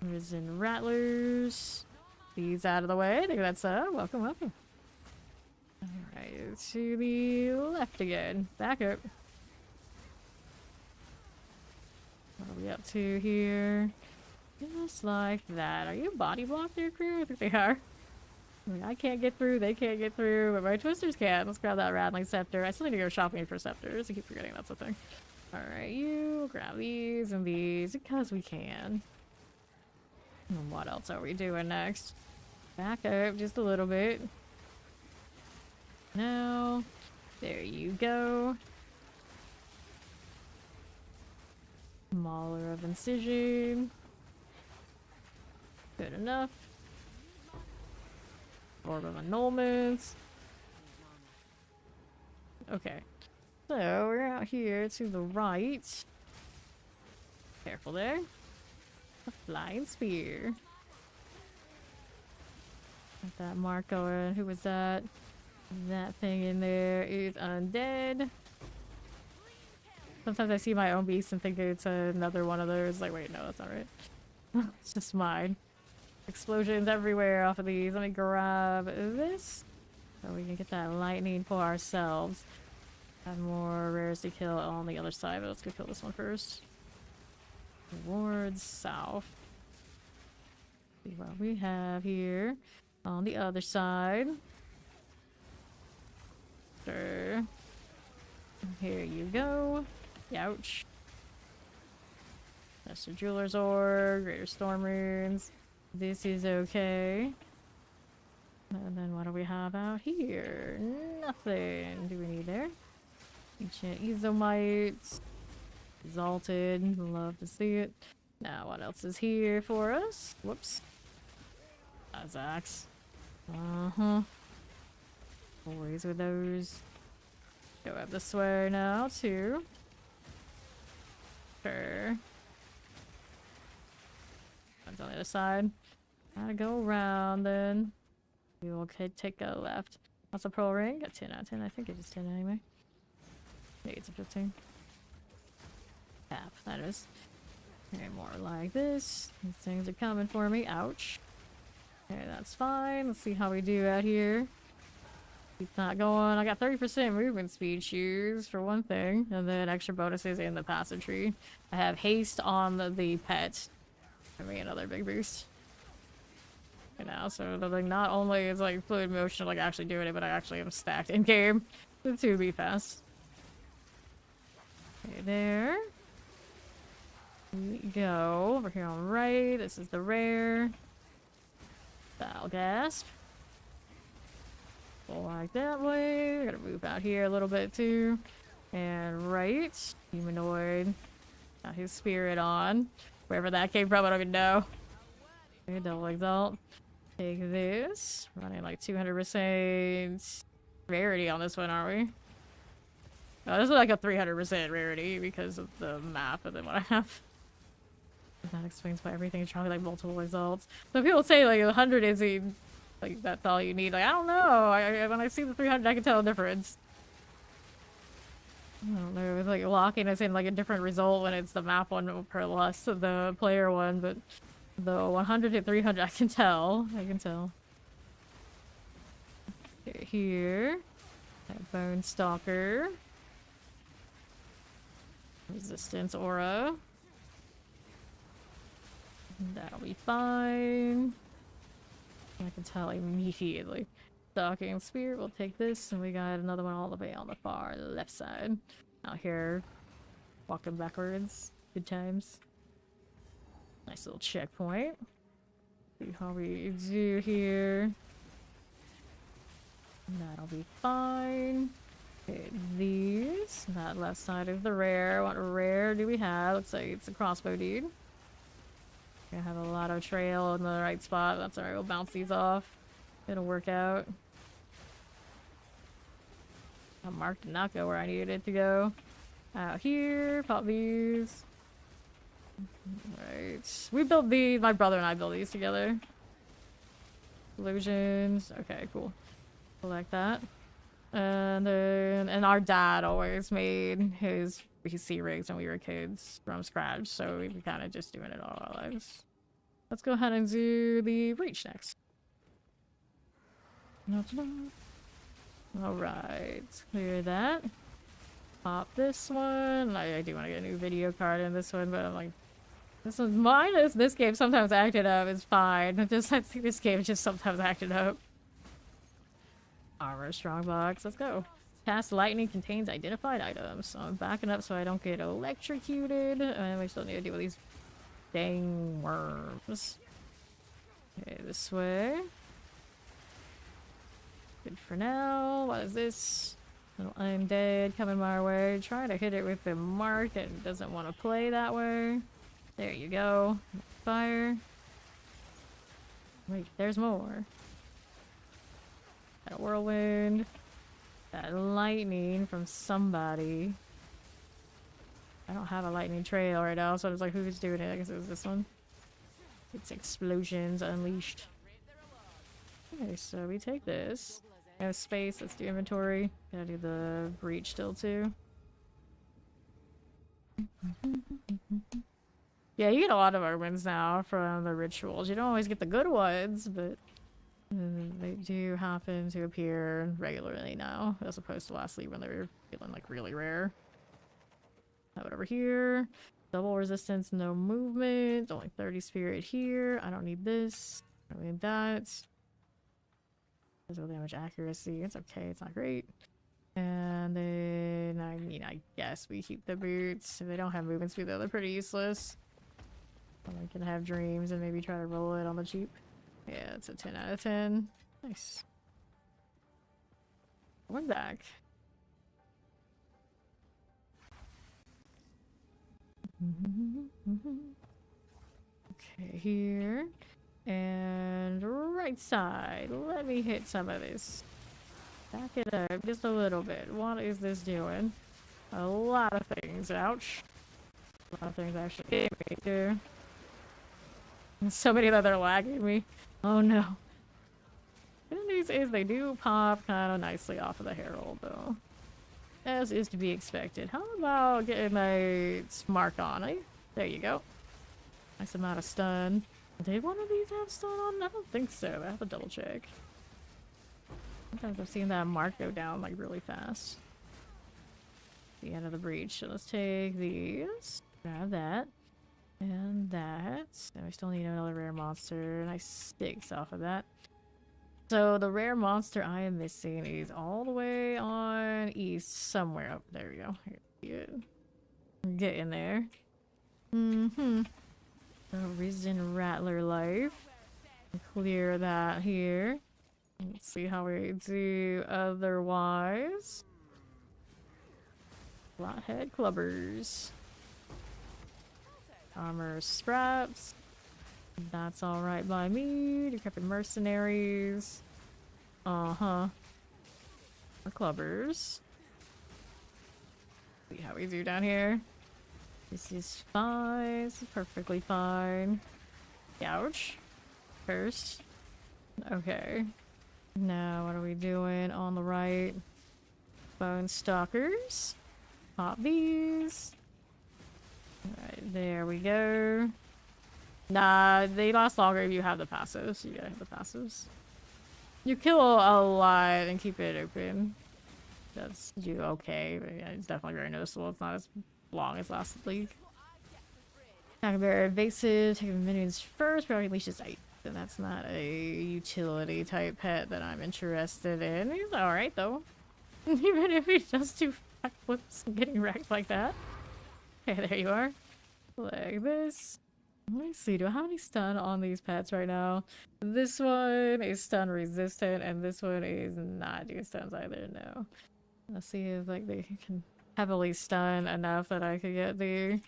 Risen rattlers. These out of the way. I think that's welcome, welcome. Alright, to the left again. Back up. What are we up to here? Just like that. Are you body blocked there, crew? I think they are. I mean, I can't get through, they can't get through, but my twisters can. Let's grab that rattling scepter. I still need to go shopping for scepters. I keep forgetting that's a thing. Alright, you grab these and these because we can. And what else are we doing next? Back up just a little bit. Now, there you go. Mauler of Incision. Good enough. Orb of Annulments. Okay. So, we're out here to the right. Careful there. A flying spear. Got that mark going. Who was that? That thing in there is undead. Sometimes I see my own beast and think it's another one of those. Like, wait, no, that's not right. It's just mine. Explosions everywhere off of these. Let me grab this. So we can get that lightning for ourselves. Have more rares to kill on the other side, but let's go kill this one first. Towards south. See what we have here on the other side. Sure. Here you go. Ouch. That's the Jeweler's Orb, Greater Storm Runes. This is okay. And then what do we have out here? Nothing. Do we need there? Ancient Ezomites. Exalted. Love to see it. Now what else is here for us? Whoops. Azax. Always with those. Go up this way now too. Sure. On the other side. Gotta go around then. We will take a left. What's a pearl ring? Got 10 out of 10. I think it is 10 anyway. Maybe it's a 15. Tap, that is. Okay, more like this. These things are coming for me. Ouch. Okay, that's fine. Let's see how we do out here. Keep that going. I got 30% movement speed shoes for one thing, and then extra bonuses in the passive tree. I have haste on the pet. Give me another big boost. You know, so like not only is like fluid motion like actually doing it, but I actually am stacked in game to be fast. Okay, there. We go over here on right. This is the rare. Foul gasp. Like that way. We're gonna move out here a little bit too. And right. Humanoid. Got his spirit on. Wherever that came from, I don't even know. Okay, double exalt. Take this. Running like 200% rarity on this one, aren't we? Oh, this is like a 300% rarity because of the map and then what I have. That explains why everything is trying to be like multiple exalts. So people say like 100 isn't like that's all you need. Like I don't know. When I see the 300, I can tell a difference. I don't know. It's like locking us in like a different result when it's the map one per less the player one, but the 100 to 300, I can tell. I can tell. Okay, here, that Bone Stalker, Resistance Aura. That'll be fine. I can tell immediately. Stalking Spear, we'll take this, and we got another one all the way on the far left side. Out here, walking backwards. Good times. Nice little checkpoint. See how we do here. That'll be fine. Okay, these. That left side is the rare. What rare do we have? Looks like it's a crossbow dude. Gonna have a lot of trail in the right spot. That's alright, we'll bounce these off. It'll work out. Mark did not go where I needed it to go. Out here, pop these. Right. We built these, my brother and I built these together. Illusions. Okay, cool. Like that. And then, and our dad always made his PC rigs when we were kids from scratch, so we were kind of just doing it all our lives. Let's go ahead and do the breach next. Alright, clear that. Pop this one. I do want to get a new video card in this one, but I'm like, this is mine. This game sometimes acted up. It's fine. I think this game is just sometimes acted up. Armor strongbox. Let's go. Cast lightning contains identified items. So I'm backing up so I don't get electrocuted. And we still need to deal with these dang worms. Okay, this way. Good for now. What is this? Little undead coming my way. Trying to hit it with the mark. It doesn't want to play that way. There you go. Fire. Wait, there's more. That whirlwind. That lightning from somebody. I don't have a lightning trail right now, so it's like, who's doing it? I guess it was this one. It's explosions unleashed. Okay, so we take this. We have space, let's do inventory. Gotta do the breach still too. Yeah, you get a lot of omens now from the rituals. You don't always get the good ones, but they do happen to appear regularly now, as opposed to last league when they were feeling like really rare. Have it over here. Double resistance, no movement. Only 30 spirit here. I don't need this. I don't need that. Physical damage accuracy. It's okay. It's not great. And then, I mean, I guess we keep the boots. If they don't have movement speed, though, they're pretty useless. I can have dreams and maybe try to roll it on the cheap. Yeah, it's a 10 out of 10. Nice. We're back. Okay, here. And right side. Let me hit some of this. Back it up just a little bit. What is this doing? A lot of things. Ouch. A lot of things actually hit me too. So many that they're lagging me. Oh no. Good news is they do pop kind of nicely off of the herald though. As is to be expected. How about getting a mark on it? There you go. Nice amount of stun. Did one of these have stun on? I don't think so. I have to double check. Sometimes I've seen that mark go down like really fast. The end of the breach. So let's take these. Grab that. And that. And we still need another rare monster. Nice sticks off of that. So the rare monster I am missing is all the way on east somewhere. Oh, there we go. Here, get in there. Mm-hmm. So Risen Rattler Life. Clear that here. Let's see how we do otherwise. Flathead Clubbers. Armor Scraps. That's alright by me. Decrepit Mercenaries. Uh-huh. Clubbers. See how we do down here. This is fine. This is perfectly fine. Gouge. First. Okay. Now what are we doing on the right? Bone Stalkers. Pop these. Alright, there we go. Nah, they last longer if you have the passives. You gotta have the passives. You kill a lot and keep it open. That's you okay, but yeah, it's definitely very noticeable. It's not as long as last league. Attack very evasive, taking minions first, probably leashes ice. And that's not a utility type pet that I'm interested in. He's alright though. Even if he does do backflips and getting wrecked like that. Okay, there you are. Like this. Let me see, do I have any stun on these pets right now? This one is stun resistant, and this one is not doing stuns either, no. Let's see if like they can heavily stun enough that I could get the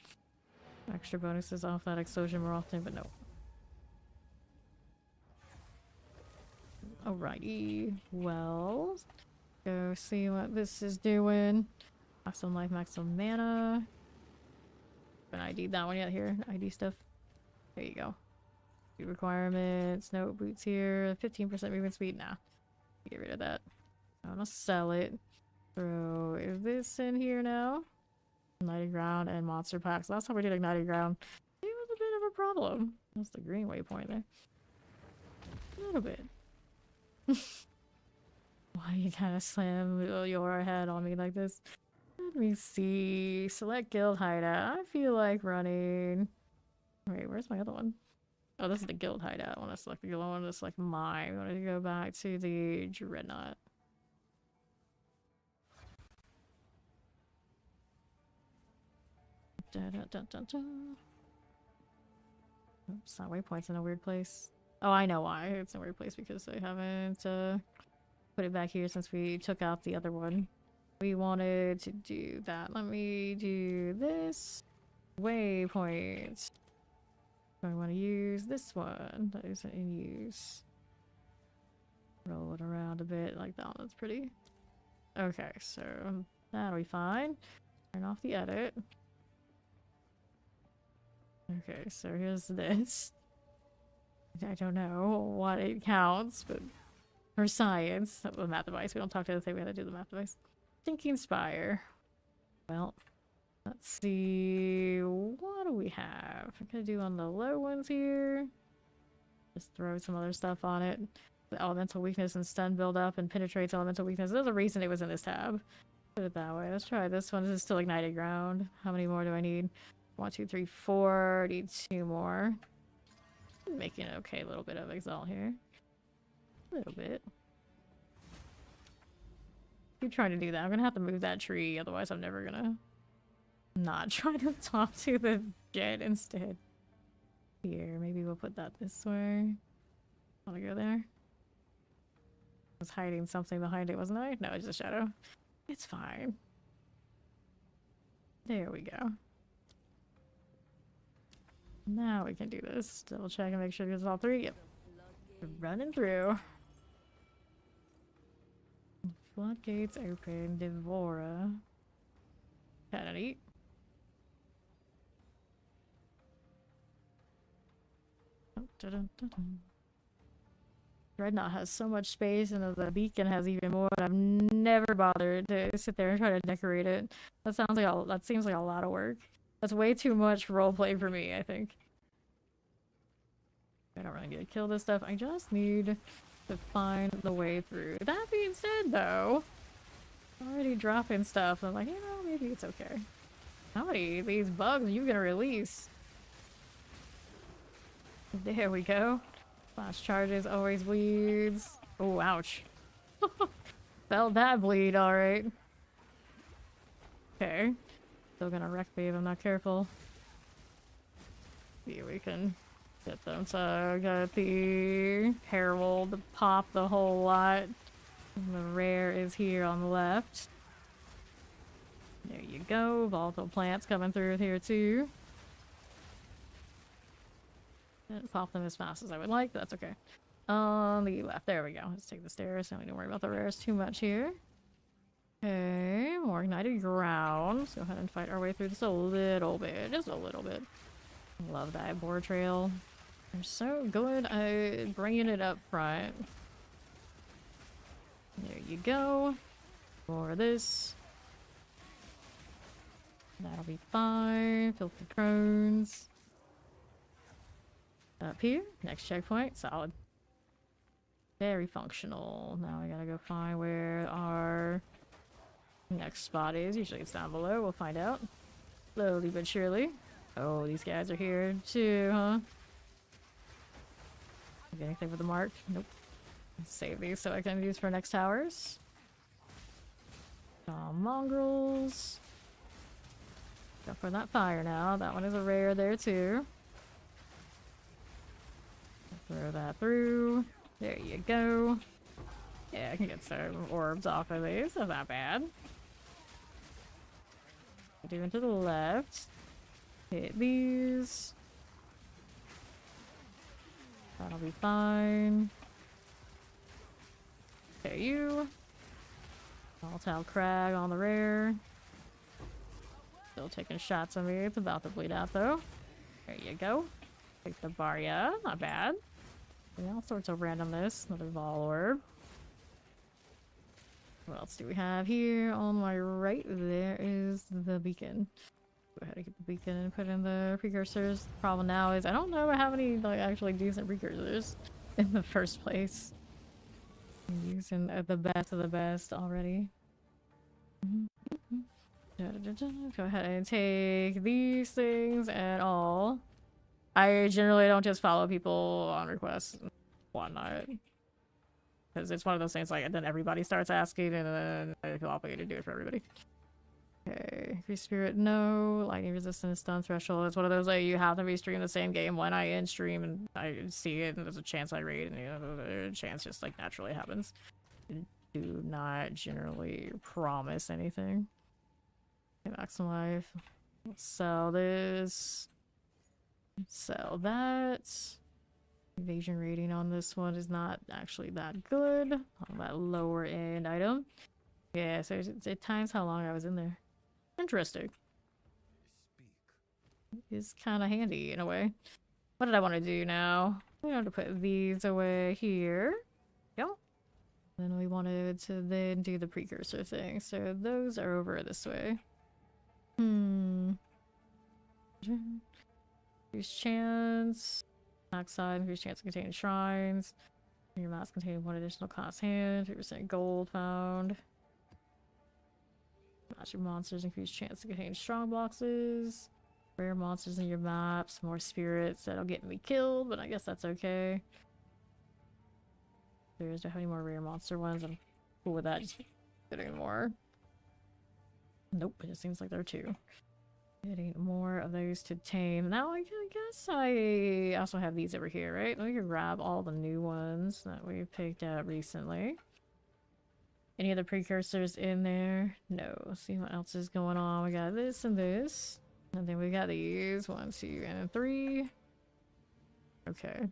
extra bonuses off that explosion more often, but no. Alrighty, well, go see what this is doing. Maximum life, maximum mana. Haven't ID'd that one yet here, ID stuff. There you go. Boot requirements, no boots here, 15% movement speed, nah. Get rid of that. I'm gonna sell it. Throw this in here now. Ignited Ground and Monster Packs. Last time we did Ignited Ground, it was a bit of a problem. That's the green waypoint there. A little bit. Why you kind of slam your head on me like this? Let me see. Select guild hideout. I feel like running. Wait, where's my other one? Oh, this is the guild hideout. I want to select the guild. I want to select mine. I want to go back to the Dreadnought. Da, da, da, da, da. Oops, that waypoint's in a weird place. Oh, I know why. It's in a weird place because I haven't put it back here since we took out the other one. We wanted to do that. Let me do this. Waypoint. I want to use this one. That isn't in use. Roll it around a bit like that. That's pretty. Okay, so that'll be fine. Turn off the edit. Okay, so here's this. I don't know what it counts, but for science, the math device. We don't talk to the thing. We have to do the math device. Thinking Spire. Well, let's see. What do we have? I'm gonna do on the low ones here. Just throw some other stuff on it. The elemental weakness and stun build up and penetrates elemental weakness. There's a reason it was in this tab. Put it that way. Let's try this one. This is still Ignited Ground. How many more do I need? 1, 2, 3, 4. Need 2 more. Making an okay little bit of exalt here. A little bit. Keep trying to do that. I'm gonna have to move that tree, otherwise I'm never gonna not try to talk to the jet instead. Here, maybe we'll put that this way. Wanna go there? I was hiding something behind it, wasn't I? No, it's a shadow. It's fine. There we go. Now we can do this. Double check and make sure there's all 3. Yep. Running through. Floodgates open. Devora. Kinda neat. Dreadnought has so much space, and the beacon has even more. I've never bothered to sit there and try to decorate it. That sounds like that seems like a lot of work. That's way too much roleplay for me, I think. I don't really need to kill this stuff. I just need to find the way through. That being said, though, already dropping stuff. I'm like, you know, maybe it's okay. How many of these bugs are you gonna release? There we go. Flash charges always bleeds. Oh, ouch. Felt that bleed, alright. Okay. Still gonna wreck me if I'm not careful. See, we can get them. So, got the Herald to pop the whole lot. And the rare is here on the left. There you go. Volatile plants coming through here too. Didn't pop them as fast as I would like, but that's okay. On the left, there we go. Let's take the stairs. Don't need to worry about the rares too much here. Okay, more ignited ground. Let's go ahead and fight our way through this a little bit. Just a little bit. Love that boar trail. They're so good at bringing it up front. There you go. More of this. That'll be fine. Filthy crones. Up here. Next checkpoint. Solid. Very functional. Now I gotta go find where our next spot is. Usually it's down below. We'll find out. Slowly but surely. Oh, these guys are here too, huh? Get anything with the mark? Nope. Save these so I can use for next towers. Mongrels. Go for that fire now. That one is a rare there too. Throw that through. There you go. Yeah, I can get some orbs off of these. Not that bad. Do into the left. Hit these. That'll be fine. Okay, you. Volatile crag on the rare. Still taking shots on me. It's about to bleed out though. There you go. Take the bar, yeah. Not bad. Yeah, all sorts of randomness. Another Vol Orb. What else do we have here? On my right, there is the beacon. Go ahead and get the beacon and put in the precursors. The problem now is I don't know if I have any like actually decent precursors in the first place. I'm using the best of the best already. Go ahead and take these things and all. I generally don't just follow people on requests and whatnot. Because it's one of those things like, and then everybody starts asking, and then I feel obligated to do it for everybody. Okay, free spirit, no. Lightning resistance, stun threshold. It's one of those like you have to restream the same game when I end stream and I see it, and there's a chance I raid, and you know, the chance just like naturally happens. Do not generally promise anything. Okay, maximum life. Let's sell this. Sell that. Evasion rating on this one is not actually that good. On that lower end item. Yeah, so it times how long I was in there. Interesting. It's kind of handy in a way. What did I want to do now? We want to put these away here. Go. Then we wanted to then do the precursor thing. So those are over this way. Increase chance. Oxide, increase chance to contain shrines. Your mask containing one additional cost hand. 3% gold found. Magic monsters increase chance to contain strong boxes. Rare monsters in your maps. More spirits that'll get me killed, but I guess that's okay. There's definitely more rare monster ones. I'm cool with that. Just getting more. Nope, it just seems like there are two. Getting more of those to tame. Now I guess I also have these over here, right? Let me grab all the new ones that we picked out recently. Any other precursors in there? No. See what else is going on. We got this and this. And then we got these. 1, 2, and 3. Okay.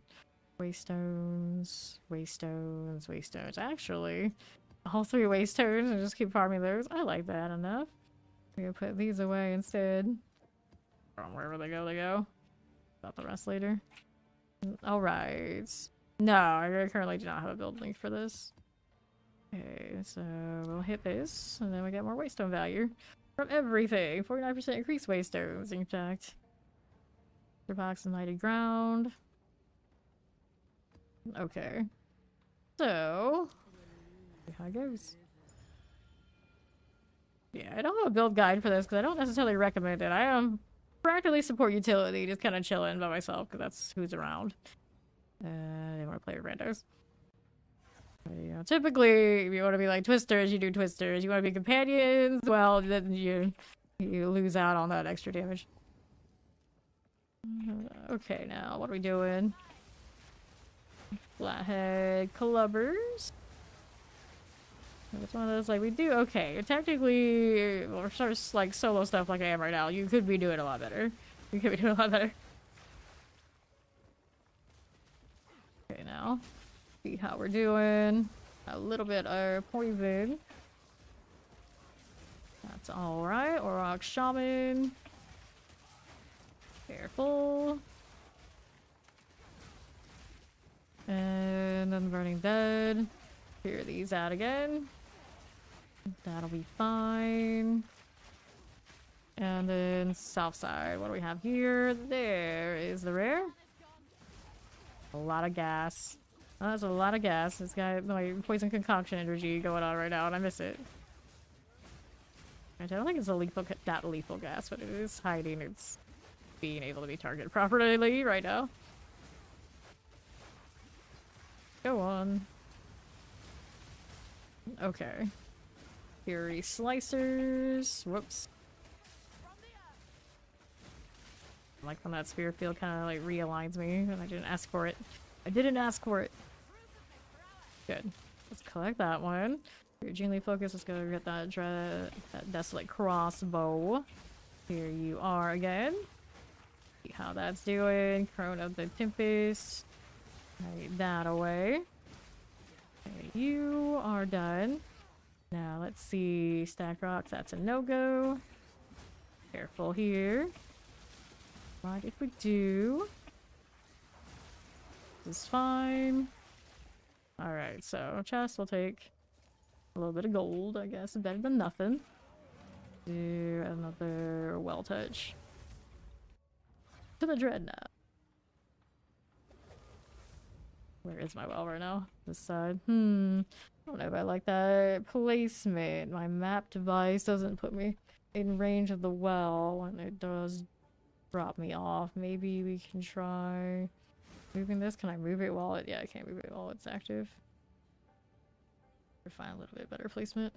Waystones, waystones, waystones. Actually, all 3 waystones and just keep farming those. I like that enough. We're gonna put these away instead. From wherever they go. About the rest later. Alright. No, I currently do not have a build link for this. Okay, so we'll hit this, and then we get more waystone value from everything. 49% increased waystones, in fact. Box and mighty ground. Okay. So, see how it goes. Yeah, I don't have a build guide for this because I don't necessarily recommend it. I practically support utility, just kind of chilling by myself because that's who's around. I didn't want to play with randos. But, you know, typically, if you want to be like twisters, you do twisters. You want to be companions, well, then you lose out on that extra damage. Okay, now what are we doing? Flathead clubbers. It's one of those like we do okay. Technically, or sort of like solo stuff like I am right now. You could be doing a lot better. You could be doing a lot better. Okay, now see how we're doing. A little bit of poison. That's all right. Auroch shaman. Careful. And then burning dead. Clear these out again. That'll be fine. And then south side, what do we have here? There is the rare. A lot of gas. Oh, that's a lot of gas. This guy, my poison concoction energy going on right now, and I miss it. I don't think it's a lethal, that lethal gas, but it is hiding. It's being able to be targeted properly right now. Go on. Okay. Fury slicers. Whoops. I like when that spear field kind of like realigns me, and I didn't ask for it. I didn't ask for it. Good. Let's collect that one. You're genially focused. Let's go get that desolate crossbow. Here you are again. See how that's doing. Crone of the Tempest. Take that away. Okay, you are done. Now let's see. Stack rocks. That's a no-go. Careful here. What if we do? This is fine. Alright, so chest will take a little bit of gold, I guess. Better than nothing. Do another well touch. To the dreadnought. Where is my well right now? This side. I don't know if I like that placement. My map device doesn't put me in range of the well, and it does drop me off. Maybe we can try moving this. Can I move it while it... Yeah, I can't move it while it's active. Find a little bit better placement.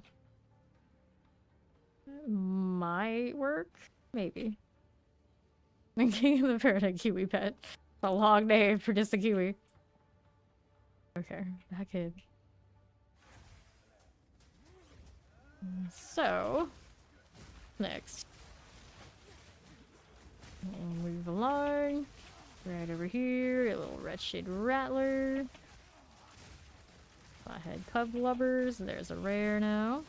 Might work. Maybe. King of the Paradise Kiwi pet. A long name for just a kiwi. Okay, back in. So, next. We'll move along. Right over here, a little wretched rattler. Flathead cub lubbers. There's a rare now.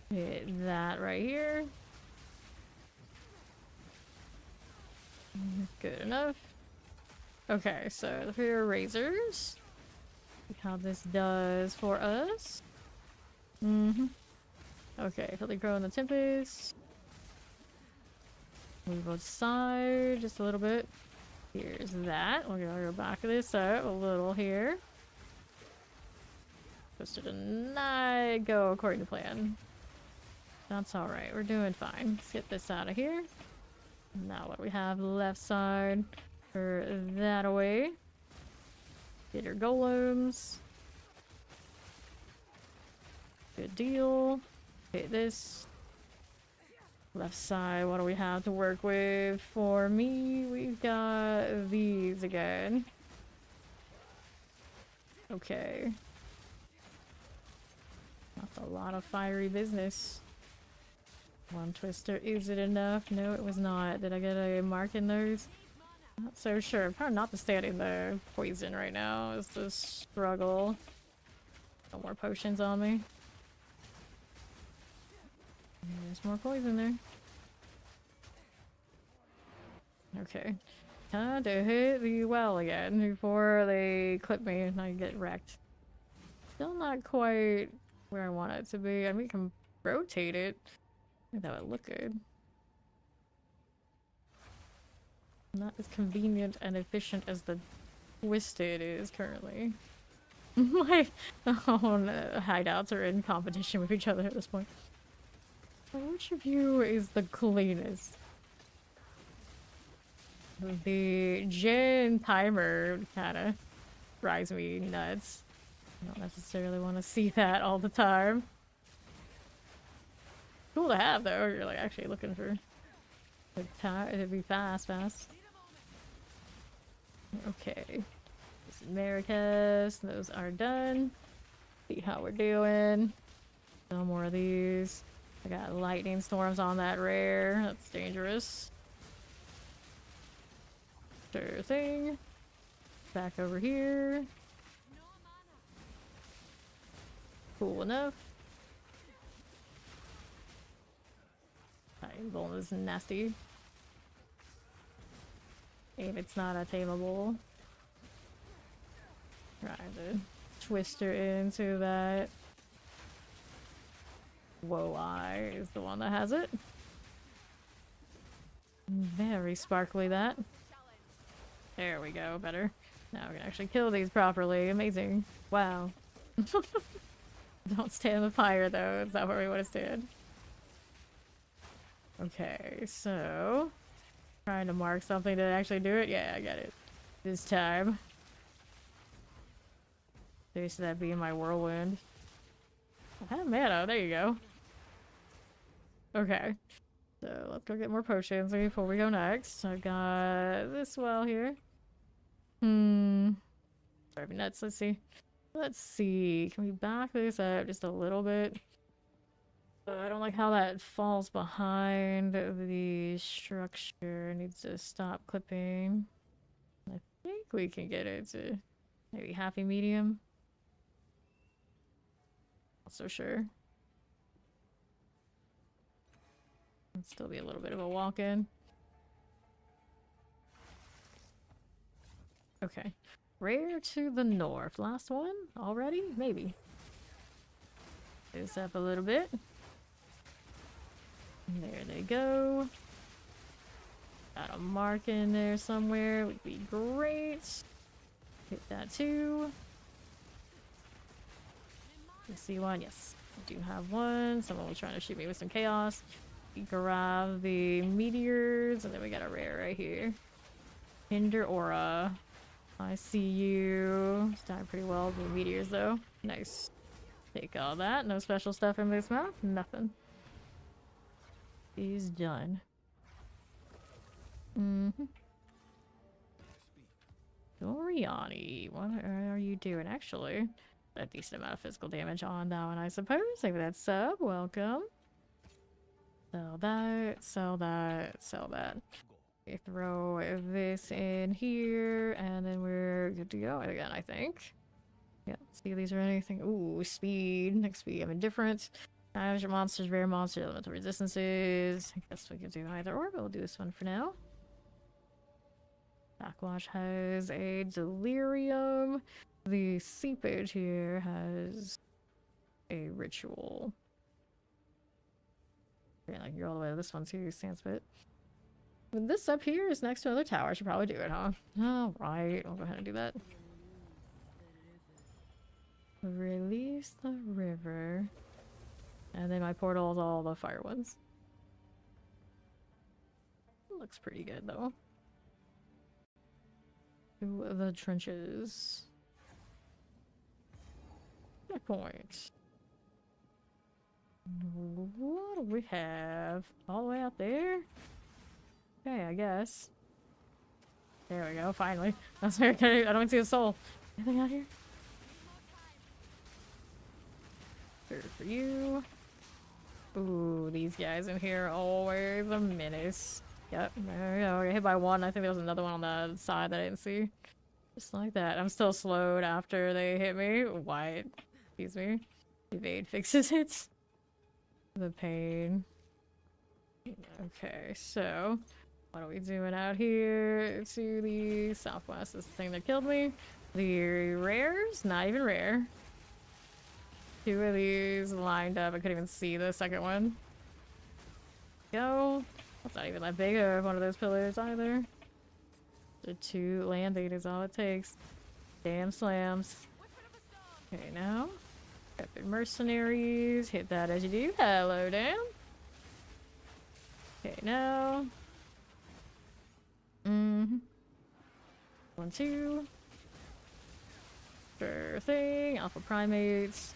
Hit that right here. Good enough. Okay, so the fear razors. See how this does for us. Okay, Filthy Crow and the Tempest. Move aside just a little bit. Here's that. We're gonna go back this up a little here. Supposed to not go according to plan. That's alright, we're doing fine. Let's get this out of here. Now what do we have left side? For that away. Get your golems. Good deal. Okay, this. Left side, what do we have to work with? For me, we've got these again. Okay. That's a lot of fiery business. One twister, is it enough? No, it was not. Did I get a mark in those? Not so sure. Probably not to stand in the poison right now is the struggle. No more potions on me. There's more poison there. Okay. Time to hit the well again before they clip me and I get wrecked. Still not quite where I want it to be. I mean, we can rotate it. I think that would look good. Not as convenient and efficient as the twisted is currently. My own hideouts are in competition with each other at this point. Which of you is the cleanest? The gen timer kind of drives me nuts. I don't necessarily want to see that all the time. Cool to have though. You're like actually looking for the time. It'd be fast. Okay. Americas, those are done. See how we're doing. No more of these. I got lightning storms on that rare. That's dangerous. Sure thing. Back over here. Cool enough. Titan is nasty. And it's not attainable. Trying to twist her into that. Whoa, Eye is the one that has it. Very sparkly that. There we go, better. Now we can actually kill these properly. Amazing. Wow. Don't stand in the fire though, it's not where we want to stand. Okay, so... Trying to mark something to actually do it? Yeah, I got it. This time. There's that being my whirlwind. I have mana, there you go. Okay. So let's go get more potions before we go next. I've got this well here. Sorry, nuts. Let's see. Let's see. Can we back this up just a little bit? I don't like how that falls behind the structure. It needs to stop clipping. I think we can get it to maybe happy medium. Not so sure. It'll still be a little bit of a walk-in. Okay. Rare to the north. Last one? Already? Maybe. This up a little bit. There they go. Got a mark in there somewhere. Would be great. Hit that too. You see one? Yes. I do have one. Someone was trying to shoot me with some chaos. Grab the meteors, and then we got a rare right here. Hinder Aura. I see you. It's dying pretty well with the meteors though. Nice. Take all that. No special stuff in this map. Nothing. He's done. Doriani, what are you doing? Actually, a decent amount of physical damage on that one, I suppose. Maybe that's sub. Welcome. Sell that, sell that, sell that. We throw this in here, and then we're good to go again, I think. Yeah, see if these are anything. Ooh, speed. Next speed, I'm indifferent. Your monsters, rare monster, elemental resistances. I guess we could do either or, but we'll do this one for now. Backwash has a delirium. The seepage here has a ritual. Yeah, like you're all the way to this one too, Sandspit. This up here is next to another tower. I should probably do it, huh? Alright, I'll go ahead and do that. Release the river. And then my portal is all the fire ones. Looks pretty good though. To the trenches. Checkpoint. What do we have? All the way out there? Okay, I guess. There we go, finally. I don't even see a soul. Anything out here? Good for you. Ooh, these guys in here are always a menace. Yep, there we go. I got hit by one. I think there was another one on the side that I didn't see. Just like that. I'm still slowed after they hit me. Why? Excuse me. Evade fixes it. The pain. Okay, so what are we doing out here to the southwest? This is the thing that killed me. The rares? Not even rare. Two of these lined up. I couldn't even see the second one. Go. That's not even that big of one of those pillars either. The two landing is all it takes. Damn slams. Okay, now. Epic mercenaries. Hit that as you do. Hello, Dan. Okay, now. Mm-hmm. 1, 2. Sure thing. Alpha primates.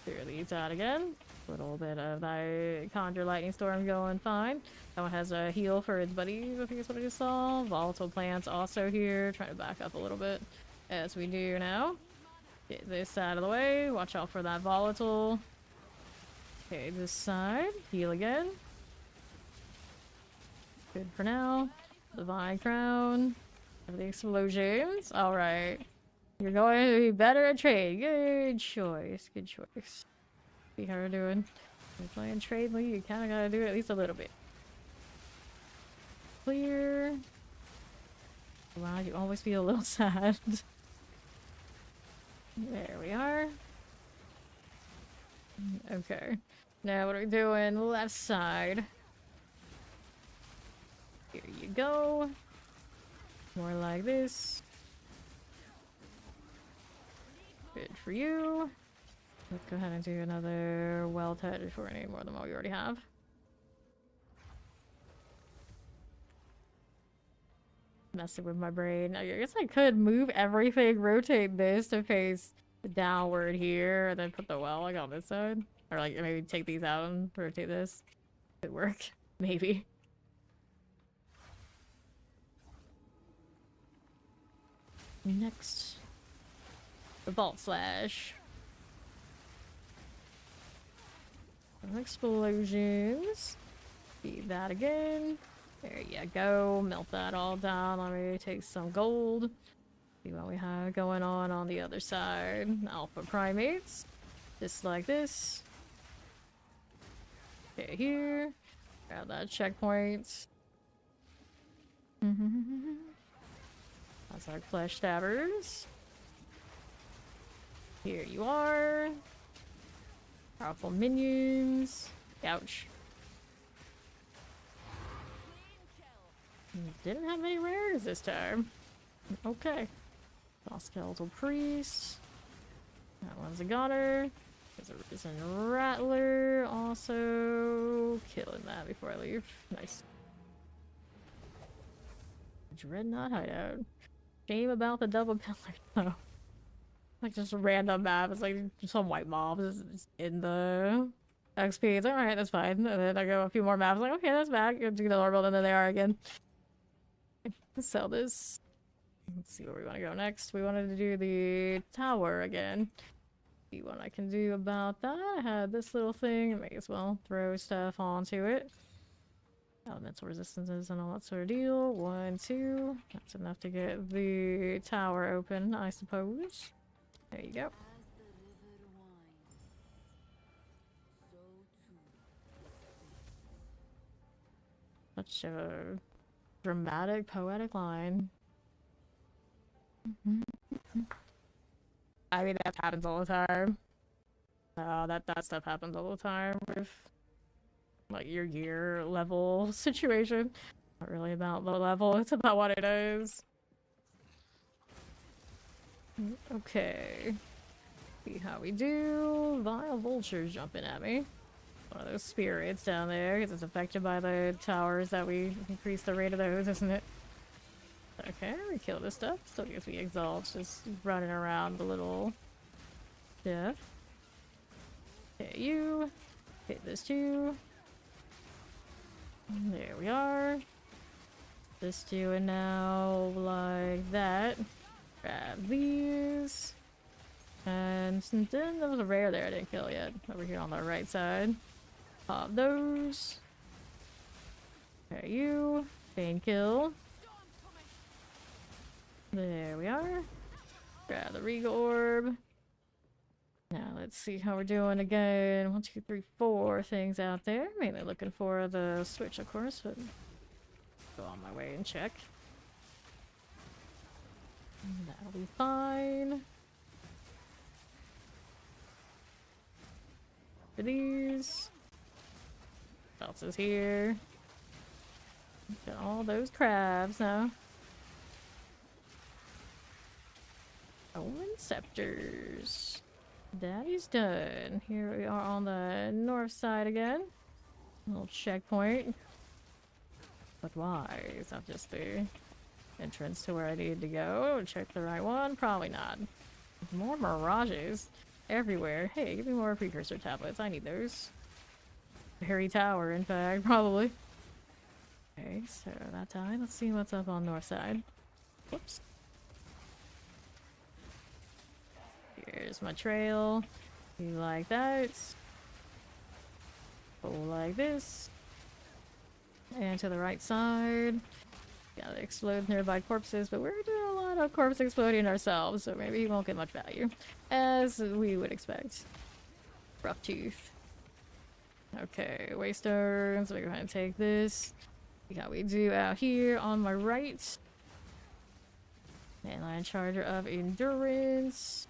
Clear these out again. A little bit of that Conjure Lightning Storm going fine. That one has a heal for its buddies, I think is what I just saw. Volatile plants also here. Trying to back up a little bit as we do now. Get this out of the way. Watch out for that volatile. Okay, this side. Heal again. Good for now. Divine Crown. Have the explosions. Alright. You're going to be better at trade. Good choice. Good choice. See how we're doing. You're playing trade league, you kinda gotta do it at least a little bit. Clear. Wow, you always feel a little sad. There we are. Okay. Now what are we doing? Left side. Here you go. More like this. Good for you. Let's go ahead and do another well touch before any more than what we already have. Messing with my brain. I guess I could move everything, rotate this to face downward here, and then put the well like on this side. Or like maybe take these out and rotate this. Could work. Maybe. Next. The Vault Slash. Some explosions. Feed that again. There you go. Melt that all down. Let me take some gold. See what we have going on the other side. Alpha primates. Just like this. Okay, here. Grab that checkpoint. That's our flesh stabbers. Here you are. Powerful minions. Ouch. Didn't have any rares this time. Okay. Skeletal Priest. That one's a goner. There's a Risen Rattler. Also killing that before I leave. Nice. Dreadnought Hideout. Shame about the double pillar though. Like just a random map. It's like some white mobs in the XP. It's alright, that's fine. And then I go a few more maps, like, okay, that's back. Go to the normal, and then they are again. Let's sell this. Let's see where we want to go next. We wanted to do the tower again. See what I can do about that. I had this little thing. I may as well throw stuff onto it. Elemental resistances and all that sort of deal. 1, 2. That's enough to get the tower open, I suppose. There you go. Such a dramatic, poetic line. I mean, that happens all the time. That stuff happens all the time with like your gear level situation. Not really about the level, it's about what it is. Okay. See how we do. Vile vultures jumping at me. One of those spirits down there, because it's affected by the towers that we increase the rate of those, isn't it? Okay, we kill this stuff. Still gives me exalts, just running around the little stuff. Okay, you. Hit this too. There we are. Just doing now like that. Grab these. And then there was a rare there I didn't kill yet. Over here on the right side. Pop those. Okay, you. Pain kill. There we are. Grab the Regal Orb. Now let's see how we're doing again. 1, 2, 3, 4 things out there. Mainly looking for the switch, of course, but go on my way and check. That'll be fine. For these. What else is here? Got all those crabs now. Omen scepters. That is done. Here we are on the north side again. Little checkpoint. But why? Is that just the entrance to where I need to go? Check the right one? Probably not. More mirages everywhere. Hey, give me more precursor tablets. I need those. Harry Tower, in fact, probably. Okay, so that time. Let's see what's up on north side. Whoops. Here's my trail. You like that? Go like this. And to the right side. Gotta explode nearby corpses, but we're doing a lot of corpse exploding ourselves, so maybe he won't get much value. As we would expect. Rough tooth. Okay, waystones. We're gonna take this. See how we do out here on my right. Mainline charger of endurance.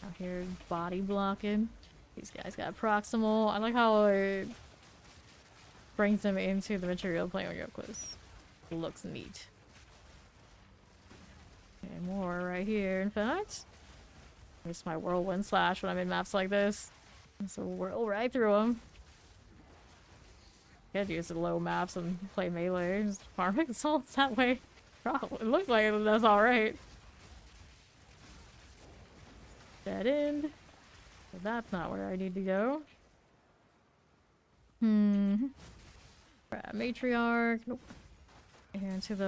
Out here body blocking. These guys got proximal. I like how it brings them into the material plane when you're up close. It looks neat. Okay, more right here, in fact. This is my whirlwind slash when I'm in maps like this. So whirl right through them. Could use the low maps and play melee. Just farm assaults that way. Probably. It looks like that's alright. Dead end. But that's not where I need to go. Grab matriarch. Nope. And to the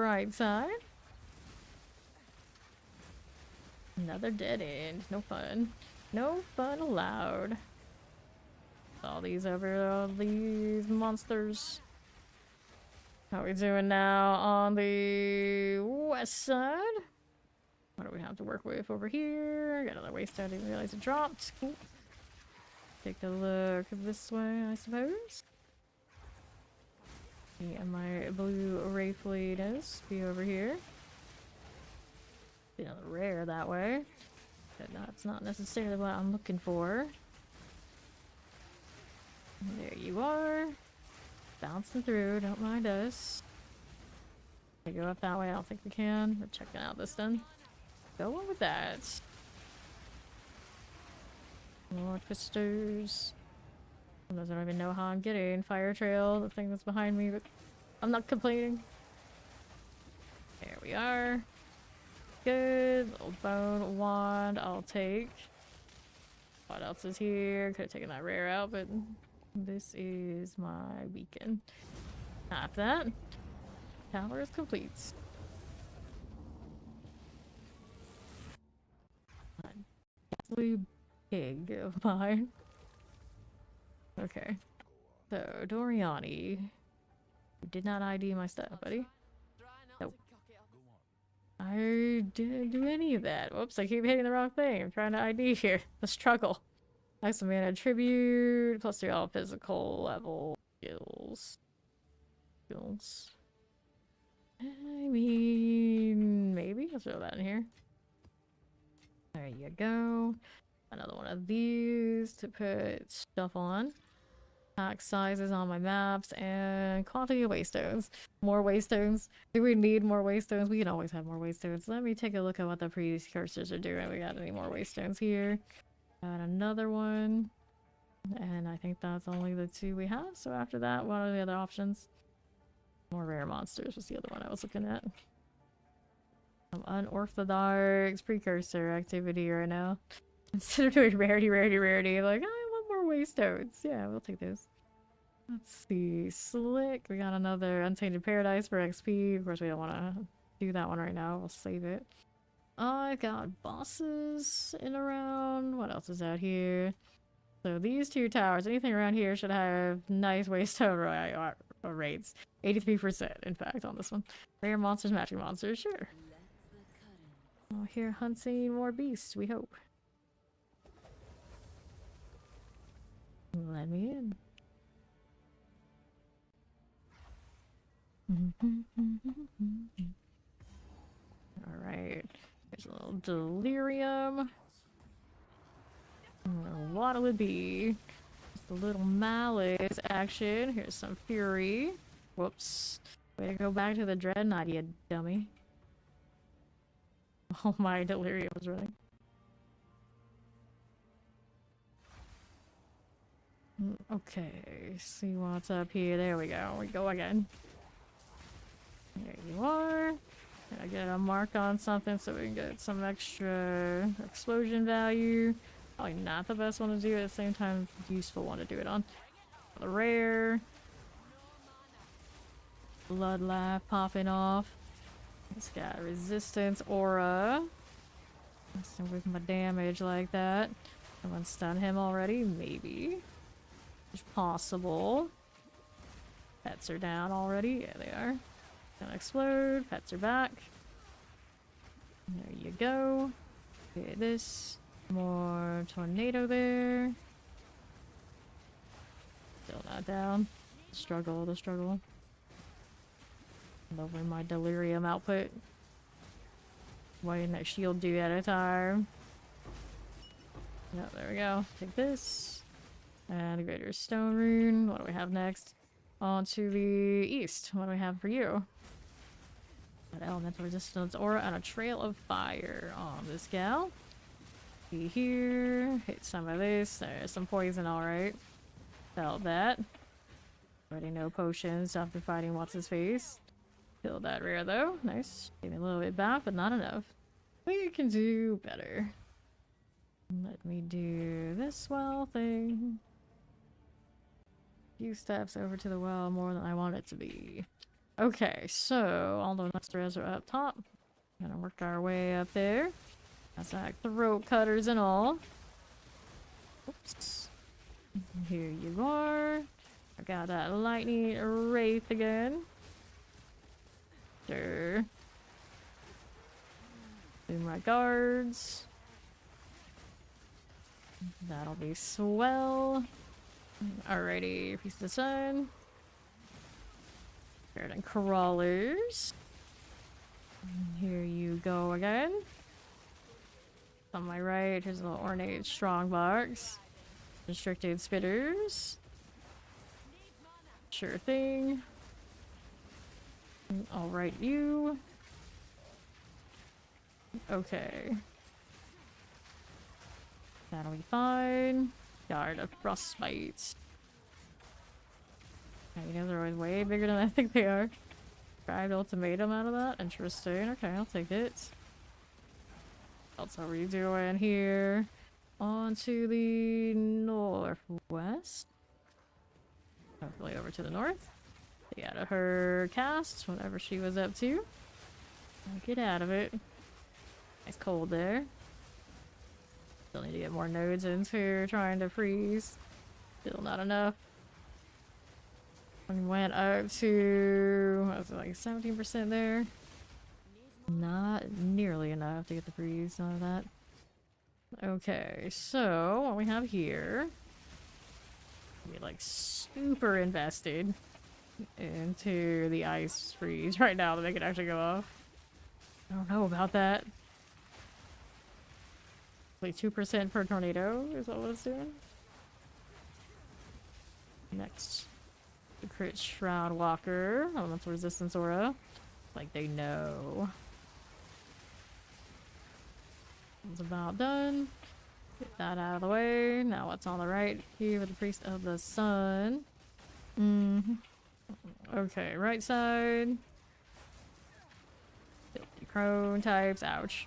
right side. Another dead end. No fun. No fun allowed. All these over all these monsters. How are we doing now on the west side? What do we have to work with over here? Got another waste. I didn't realize it dropped. Cool. Take a look this way, I suppose. Yeah, my blue ray fleet is be over here. Be another rare that way. But that's not necessarily what I'm looking for. There you are. Bouncing through, don't mind us. Can we go up that way? I don't think we can. We're checking out this then. Go on with that. More twisters. Sometimes I don't even know how I'm getting. Fire trail, the thing that's behind me, but I'm not complaining. There we are. Good. Little bone wand, I'll take. What else is here? Could have taken that rare out, but this is my beacon. Not that. Tower is complete. Ghastly pig of mine. Okay. So, Doriani. You did not ID my stuff, buddy. Nope. I didn't do any of that. Whoops, I keep hitting the wrong thing. I'm trying to ID here. The struggle. Nice mana tribute, plus 3 all physical level skills. I mean, maybe. Let's throw that in here. There you go. Another one of these to put stuff on. Pack sizes on my maps and quantity of waystones. More waystones. Do we need more waystones? We can always have more waystones. Let me take a look at what the precursors are doing. We got any more waystones here? Got another one. And I think that's only the 2 we have. So after that, what are the other options? More rare monsters was the other one I was looking at. Unorthodox precursor activity right now. Instead of doing rarity, like, I want more waystones. Yeah, we'll take those. Let's see. Slick. We got another Untainted Paradise for XP. Of course, we don't want to do that one right now. We'll save it. I've got bosses in around. What else is out here? So these 2 towers, anything around here should have nice waystone rates. 83%, in fact, on this one. Rare monsters, matching monsters, sure. Oh, here hunting more beasts, we hope. Let me in. Alright. There's a little delirium. What will it be? Just a little malice action. Here's some fury. Whoops. Way to go back to the dreadnought, you dummy. Oh, my delirium was running. Okay, see what's up here. There we go. We go again. There you are. Gotta get a mark on something so we can get some extra explosion value. Probably not the best one to do, at the same time, useful one to do it on. The rare. Blood laugh popping off. It's got resistance aura. So with my damage like that. Someone stun him already? Maybe. It's possible. Pets are down already. Yeah, they are. Gonna explode. Pets are back. There you go. Okay, this. More tornado there. Still not down. Struggle, the struggle. Over my delirium output. What did that shield do at a time? Yep, there we go. Take this. And the greater stone rune. What do we have next? On to the east. What do we have for you? An elemental resistance aura and a trail of fire on this gal. See here. Hit some of this. There's some poison, alright. Felt that. Already no potions after fighting what's his face. Killed that rare though. Nice. Gave me a little bit back, but not enough. We can do better. Let me do this well thing. Few steps over to the well, more than I want it to be. Okay, so all the monsters are up top. Gonna work our way up there. That's like throat cutters and all. Oops. Here you are. I got that lightning wraith again. Sure. Do my guards. That'll be swell. Alrighty, piece of the sun. Garden crawlers. Here you go again. On my right, here's a little ornate strong box. Restricted spitters. Sure thing. Alright, you. Okay. That'll be fine. Guard of frostbite. You guys are always way bigger than I think they are. Tried ultimatum out of that? Interesting. Okay, I'll take it. What else are we doing here? On to the northwest. Hopefully over to the north. Get out of her cast, whatever she was up to. Get out of it. It's cold there. Still need to get more nodes into trying to freeze. Still not enough. And went up to, what was it, like 17% there? Not nearly enough to get the freeze, none of that. Okay, so what we have here, we like super invested into the ice freeze right now to make it actually go off. I don't know about that. Like 2% per tornado is what it's doing. Next. The crit Shroud Walker. Elemental resistance aura. Like they know. It's about done. Get that out of the way. Now what's on the right here with the Priest of the Sun. Okay, right side. 50 crone types. Ouch.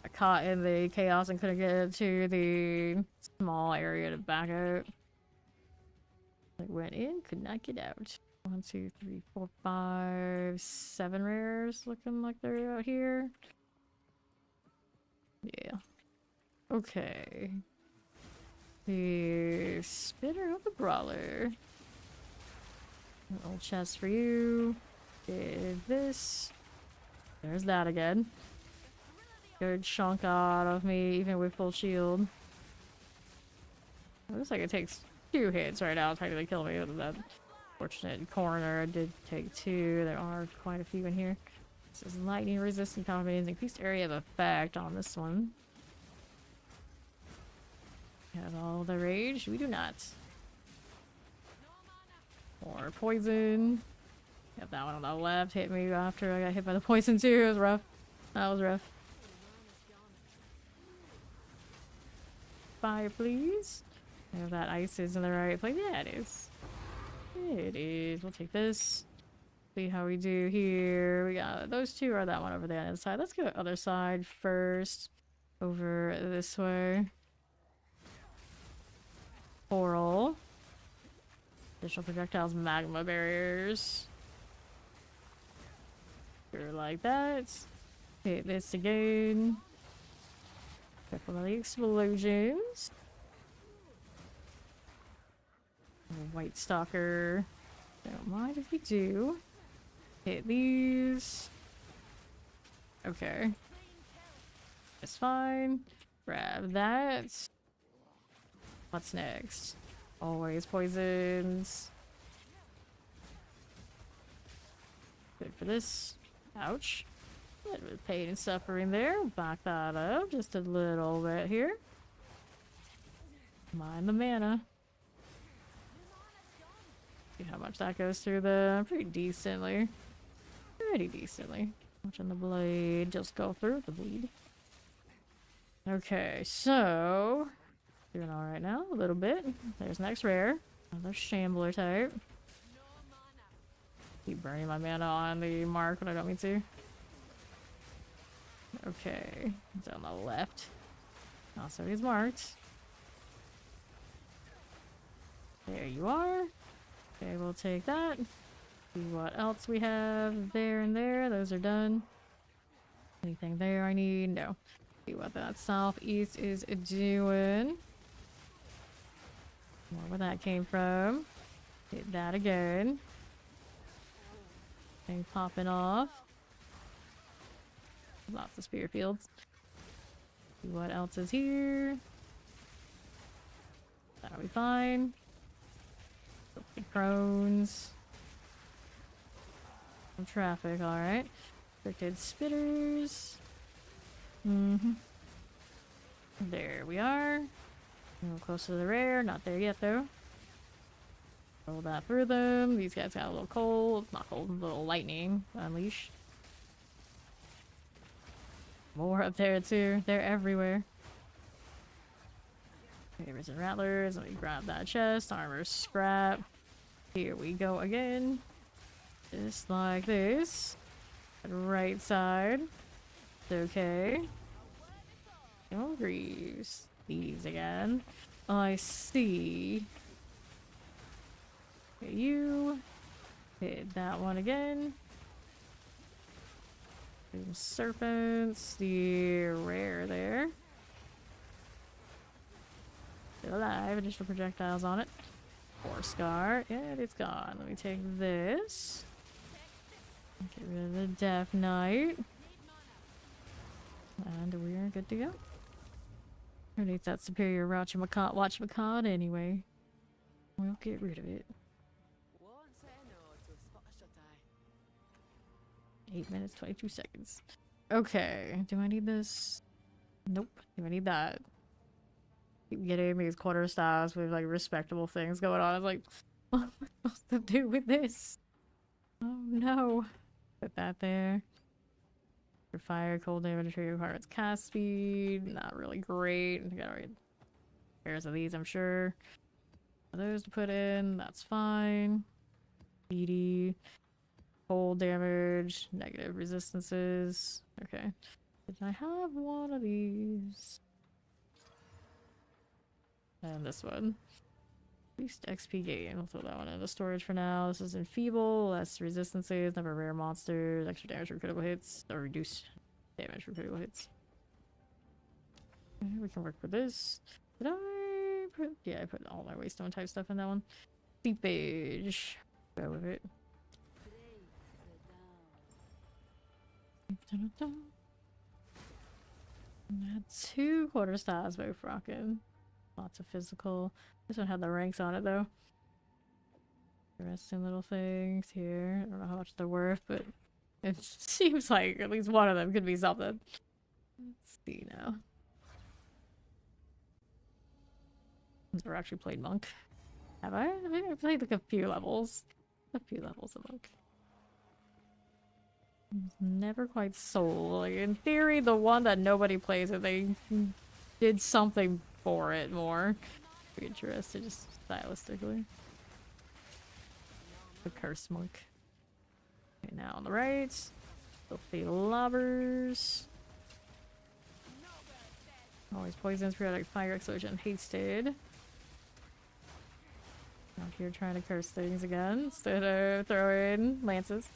I caught in the chaos and couldn't get to the small area to back out. I went in, could not get out. 1, 2, 3, 4, 5, 7 rares looking like they're out here. Yeah. Okay. The Spitter of the Brawler. An old chest for you. Did this. There's that again. Good chunk out of me, even with full shield. It looks like it takes 2 hits right now to technically kill me with that fortunate corner. I did take 2. There are quite a few in here. This is lightning resistant combinations. Increased area of effect on this one. Have all the rage? We do not. More poison. Got that one on the left. Hit me after I got hit by the poison too. It was rough. That was rough. Fire, please. If that ice is in the right place. Yeah, it is. It is. We'll take this. See how we do here. We got those two or that one over there on the other side. Let's go other side first. Over this way. Coral. Additional projectiles, magma barriers. Here like that. Hit this again. Careful of the explosions. White Stalker. Don't mind if we do. Hit these. Okay. It's fine. Grab that. What's next? Always poisons. Good for this. Ouch. A little bit of pain and suffering there. Back that up just a little bit here. Mind the mana. See how much that goes through the pretty decently. Pretty decently. Watching the blade just go through the bleed. Okay, so doing alright now, a little bit. There's next rare. Another shambler type. Keep burning my mana on the mark when I don't mean to. Okay, it's on the left. Also, he's marked. There you are. Okay, we'll take that. See what else we have there and there. Those are done. Anything there I need? No. See what that southeast is doing. More where that came from. Hit that again. Thing popping off. Lots of spear fields. See what else is here. That'll be fine. Crones. Some traffic, alright. Restricted spitters. There we are. A little close to the rare. Not there yet, though. Roll that through them. These guys got a little cold. Not cold, a little lightning. Unleash. More up there, too. They're everywhere. Favors and rattlers. Let me grab that chest. Armor scrap. Here we go again. Just like this. Right side. Okay. Oh, Greaves. These again. I see. Okay, you. Hit that one again. Some serpents. The rare there. Still alive. Additional projectiles on it. 4 scar. And it's gone. Let me take this. Get rid of the Death Knight. And we're good to go. Who needs that superior watchmacott anyway? We'll get rid of it. 8 minutes, 22 seconds. Okay, do I need this? Nope. Do I need that? Keep getting these quarter stars with like respectable things going on. I was like, what am I supposed to do with this? Oh no. Put that there. For fire, cold damage, trigger requirements, cast speed. Not really great. I gotta read pairs of these, I'm sure. Those to put in, that's fine. Speedy. Cold damage, negative resistances. Okay. Did I have one of these? And this one. Least XP gain. We'll throw that one into storage for now. This is enfeeble, less resistances, never rare monsters, extra damage for critical hits, or reduce damage for critical hits. Okay, we can work with this. Did I put... Yeah, I put all my waystone type stuff in that one. Seepage. Go with it. Had 2 quarter stars, both rocking. Lots of physical. This one had the ranks on it though. Interesting little things here. I don't know how much they're worth, but it seems like at least one of them could be something. Let's see now. Never actually played Monk. Have I? I mean, I played like a few levels. A few levels of Monk. Never quite sold. Like, in theory, the one that nobody plays, if they did something for it more, be interested just stylistically. The curse monk. Okay, now on the right. Filthy lobbers. Always poisons, periodic fire explosion, hasted. Out here trying to curse things again instead of throwing lances.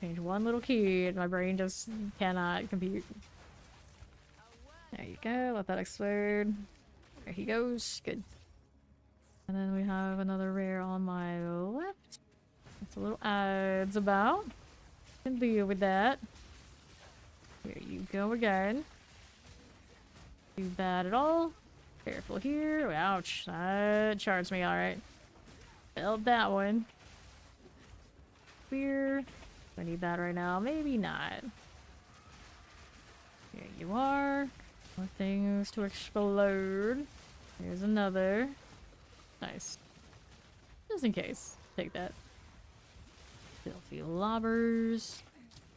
Change one little key and my brain just cannot compute. There you go, let that explode. There he goes, good. And then we have another rare on my left. It's a little odds about. Can deal with that. Here you go again. Too bad at all. Careful here. Ouch. That charged me, alright. Failed that one. Spear. Do I need that right now? Maybe not. Here you are. More things to explode. Here's another. Nice. Just in case. Take that. Filthy lobbers.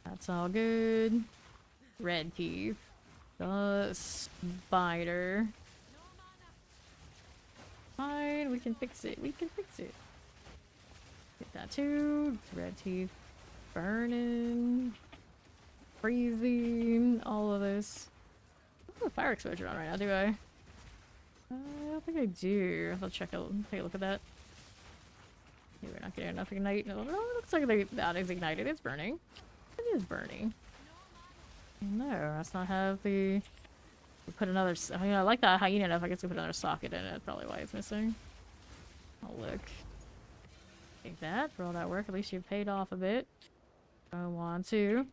That's all good. Red teeth. The spider. Fine, we can fix it. We can fix it. Get that too. Red teeth. Burning. Freezing. All of this. I don't have fire exposure on right now, do I? I don't think I do. I'll check out. Take a look at that. Maybe we're not getting enough ignite. No, it looks like that is ignited. It's burning. It is burning. No, let's not have the... We put another... I mean, I like that hyena enough. I guess we put another socket in it. That's probably why it's missing. Oh, look. Take that for all that work. At least you paid off a bit. I want to.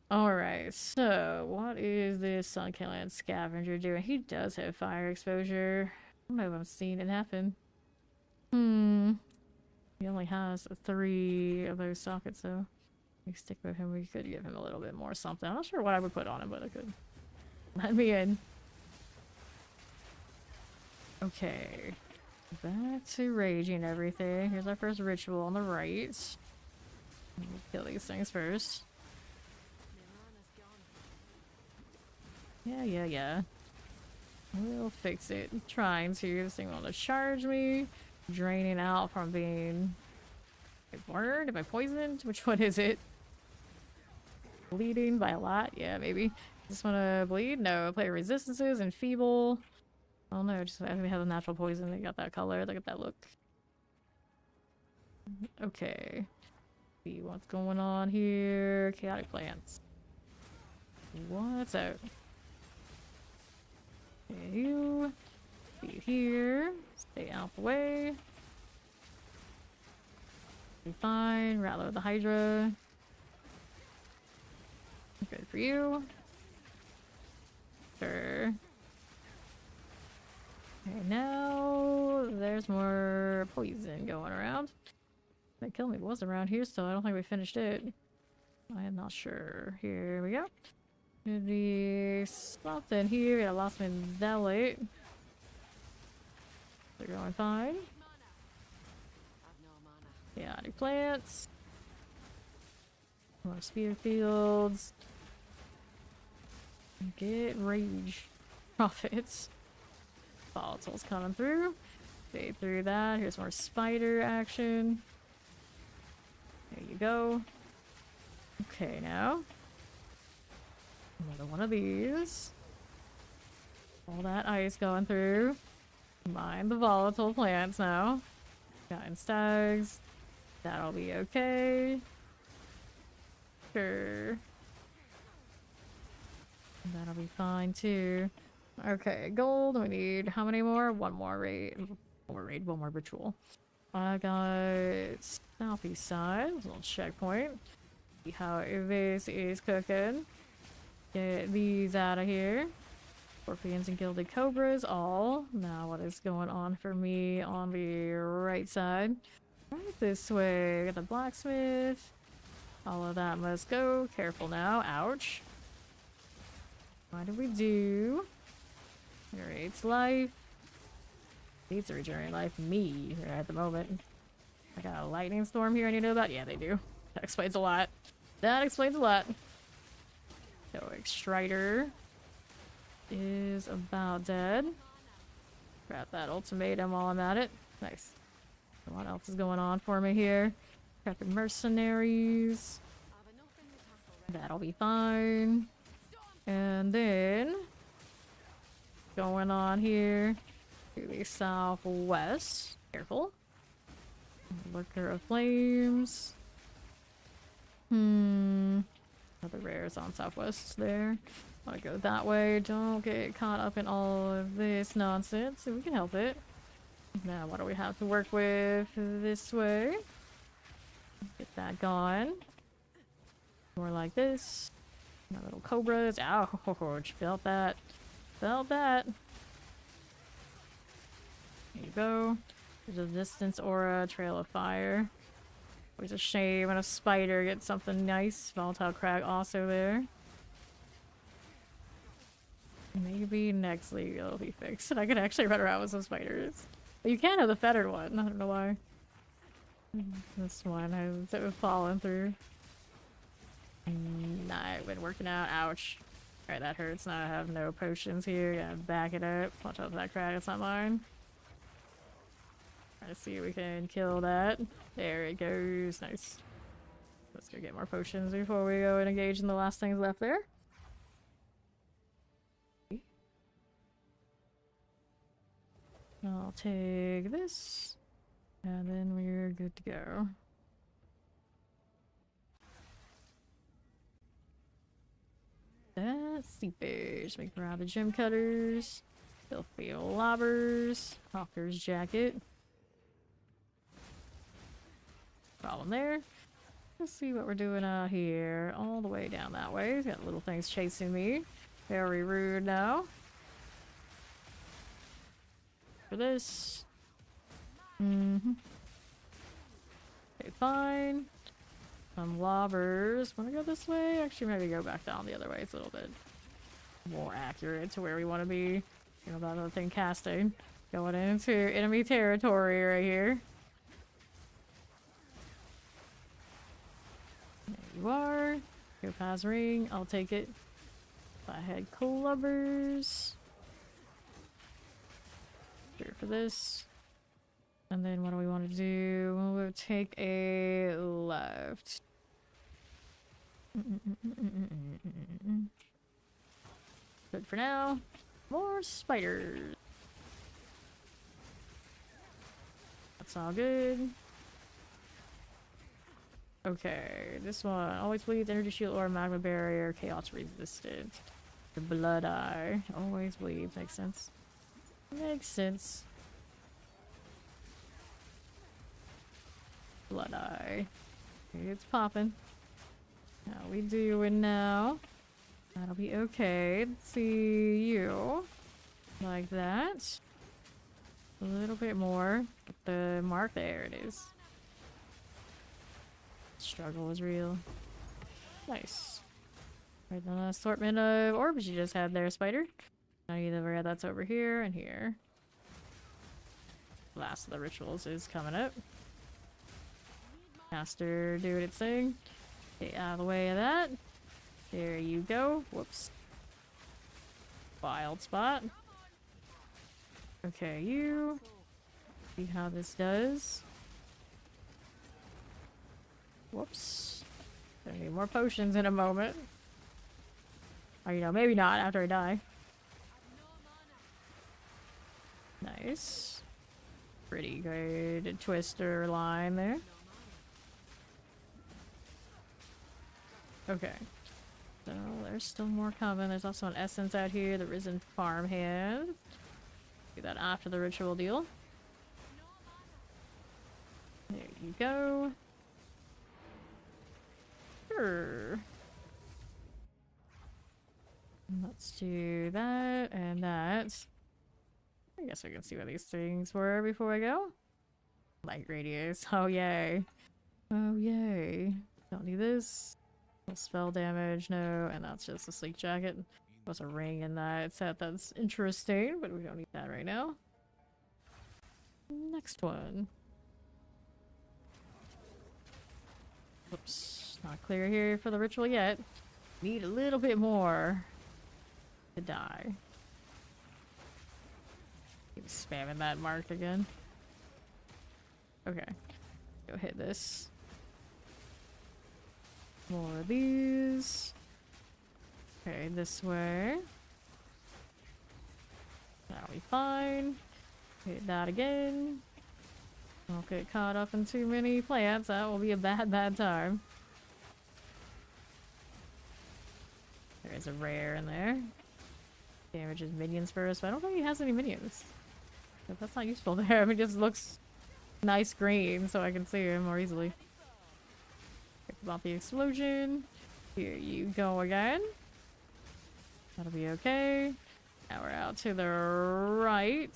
Alright, so what is this Sun-Killing Scavenger doing? He does have fire exposure. I don't know if I'm seeing it happen. He only has 3 of those sockets, so we stick with him. We could give him a little bit more something. I'm not sure what I would put on him, but I could. Let me in. Okay. Back to raging everything. Here's our first ritual on the right. We'll kill these things first. Yeah. We'll fix it. I'm trying to. This thing wants to charge me. Draining out from being... Am I burned? Am I poisoned? Which one is it? Bleeding by a lot? Yeah, maybe. Just want to bleed? No. Play resistances and feeble. Oh no, just I think we have a natural poison. They got that color. Look at that look. Okay. See what's going on here. Chaotic plants. What's out? Okay, you. Be here. Stay out the way. Be fine. Rattler the Hydra. Good for you. Sure. Okay, now there's more poison going around. That kill me was around here still. I don't think we finished it. I am not sure. Here we go. Should be something here. We got a Lostman Zealot. They're going fine. Chaotic plants. More spear fields. Get rage profits. Volatiles coming through. Fade through that. Here's more spider action. There you go. Okay, now. Another one of these. All that ice going through. Mind the volatile plants now. Giant stags. That'll be okay. Sure. That'll be fine too. Okay, gold. We need how many more? One more raid. One more ritual. I got southeast side. A little checkpoint. See how this is cooking. Get these out of here. Scorpions and gilded cobras all. Now what is going on for me on the right side? Right this way. Got the blacksmith. All of that must go. Careful now. Ouch. What do we do? Generates life. Needs to regenerate life. Me right at the moment. I got a lightning storm here I need to know about. Yeah, they do. That explains a lot. That explains a lot. So, Extriter. is about dead. Grab that ultimatum while I'm at it. Nice. What else is going on for me here? Got the mercenaries. That'll be fine. And then going on here to the southwest. Careful. Lurker of Flames. Other rares on southwest there. Wanna go that way. Don't get caught up in all of this nonsense. We can help it. Now, what do we have to work with this way? Get that gone. More like this. My little cobras. Ouch. Felt that. Felt that. There you go. There's a distance aura, trail of fire. Always a shame when a spider gets something nice. Volatile crag also there. Maybe next league it'll be fixed. And I could actually run around with some spiders. But you can have the feathered one. I don't know why. This one has fallen through. I've been working out. Ouch. Alright, that hurts. Now I have no potions here. Gotta back it up. Watch out for that crag. It's not mine. Try to see if we can kill that. There it goes. Nice. Let's go get more potions before we go and engage in the last things left there. I'll take this. And then we're good to go. That's seepage. Make around the gem cutters. Filthy lobbers. Hawker's jacket. Problem there. Let's see what we're doing out here. All the way down that way. He's got little things chasing me. Very rude now. For this. Okay, fine. Some lobbers. Wanna go this way? Actually, maybe go back down the other way. It's a little bit more accurate to where we want to be. You know, that other thing casting. Going into enemy territory right here. There you are. Go past ring. I'll take it. I had clubbers. Sure for this. And then what do we want to do? We'll take a left. Good for now. More spiders. That's all good. Okay, this one always bleeds energy shield or magma barrier, chaos resistant. The blood eye always bleeds. Makes sense. Makes sense. Blood eye. It's popping. How we doing now? That'll be okay. Let's see you. Like that. A little bit more. Get the mark. There it is. Struggle is real. Nice. Right, the assortment of orbs you just had there, spider. Now you know where that's over here and here. Last of the rituals is coming up. Master doing its thing. Get out of the way of that. There you go. Whoops. Wild spot. Okay, you. See how this does. Whoops. Gonna need more potions in a moment. Or, you know, maybe not after I die. Nice. Pretty good twister line there. Okay. So there's still more coming. There's also an essence out here, the Risen Farmhand. Do that after the ritual deal. There you go. Sure. Let's do that and that. I guess we can see what these things were before I go. Light radius. Oh yay. Oh yay. Don't need this. No spell damage, no, and that's just a sleek jacket. There's a ring in that set that's interesting, but we don't need that right now. Next one. Oops, not clear here for the ritual yet. Need a little bit more to die. Keep spamming that mark again. Okay. Go hit this. More of these. Okay, this way. That'll be fine. Hit that again. Don't get caught up in too many plants. That will be a bad time. There is a rare in there. Damages minions first, but I don't think he has any minions. But that's not useful there. I mean, it just looks nice green so I can see him more easily. About the explosion. Here you go again. That'll be okay. Now we're out to the right.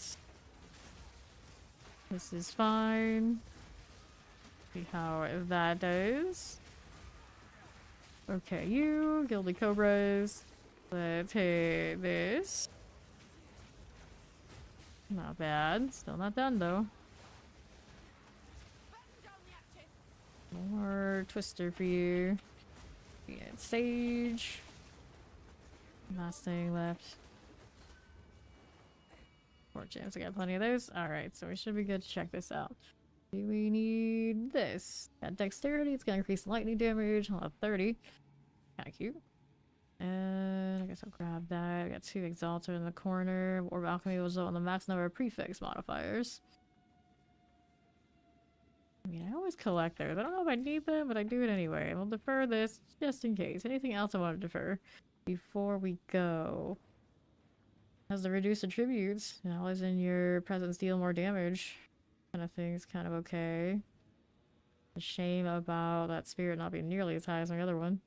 This is fine. See how that does. Okay, you, Gildy Cobras. Let's hit this. Not bad. Still not done though. More Twister for you. We get Sage. Last thing left. 4 gems. I got plenty of those. Alright, so we should be good to check this out. Do we need this? Got Dexterity. It's gonna increase lightning damage. I'll have 30. Kinda cute. And I guess I'll grab that. I got 2 Exalter in the corner. Orb Alchemy will result in the max number of prefix modifiers. I mean, I always collect those. I don't know if I need them, but I do it anyway. We'll defer this just in case. Anything else I want to defer before we go? Has the reduced attributes. Always in your presence deal more damage. Kind of thing is kind of okay. A shame about that spirit not being nearly as high as my other one.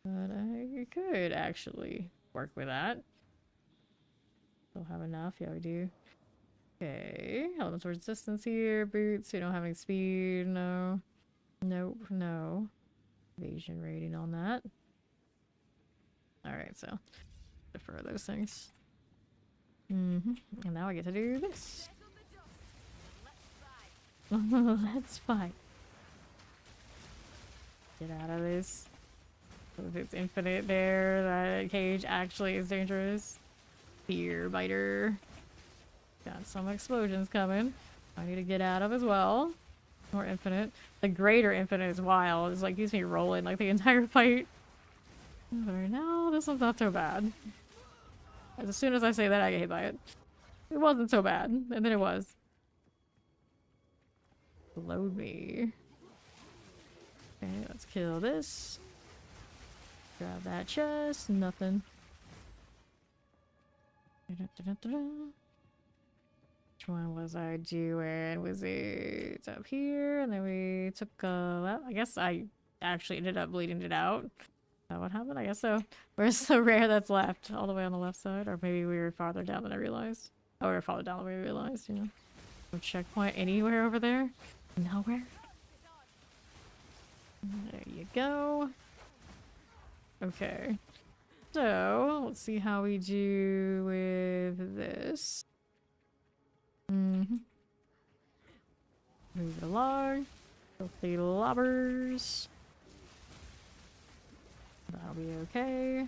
But I could actually work with that. Still have enough. Yeah, we do. Okay. Elements resistance here. Boots. We don't have any speed. No. Nope. No. Evasion rating on that. Alright, so defer those things. And now I get to do this. Let's fight. Get out of this. If it's infinite there, that cage actually is dangerous. Fear biter. Got some explosions coming. I need to get out of as well. More infinite. The greater infinite is wild. It's like keeps me rolling like the entire fight. Right now, this one's not so bad. As soon as I say that, I get hit by it. It wasn't so bad, and then it was. Load me. Okay, let's kill this. Grab that chest. Nothing. Which one was I doing? Was it up here? And then we took well, I guess I actually ended up bleeding it out. Is that what happened? I guess so. Where's the rare that's left? All the way on the left side? Or maybe we were farther down than I realized. Oh, we were farther down than we realized, you know. No checkpoint anywhere over there? Nowhere? There you go. Okay. So, let's see how we do with this. Move it along. Filthy lobbers. That'll be okay.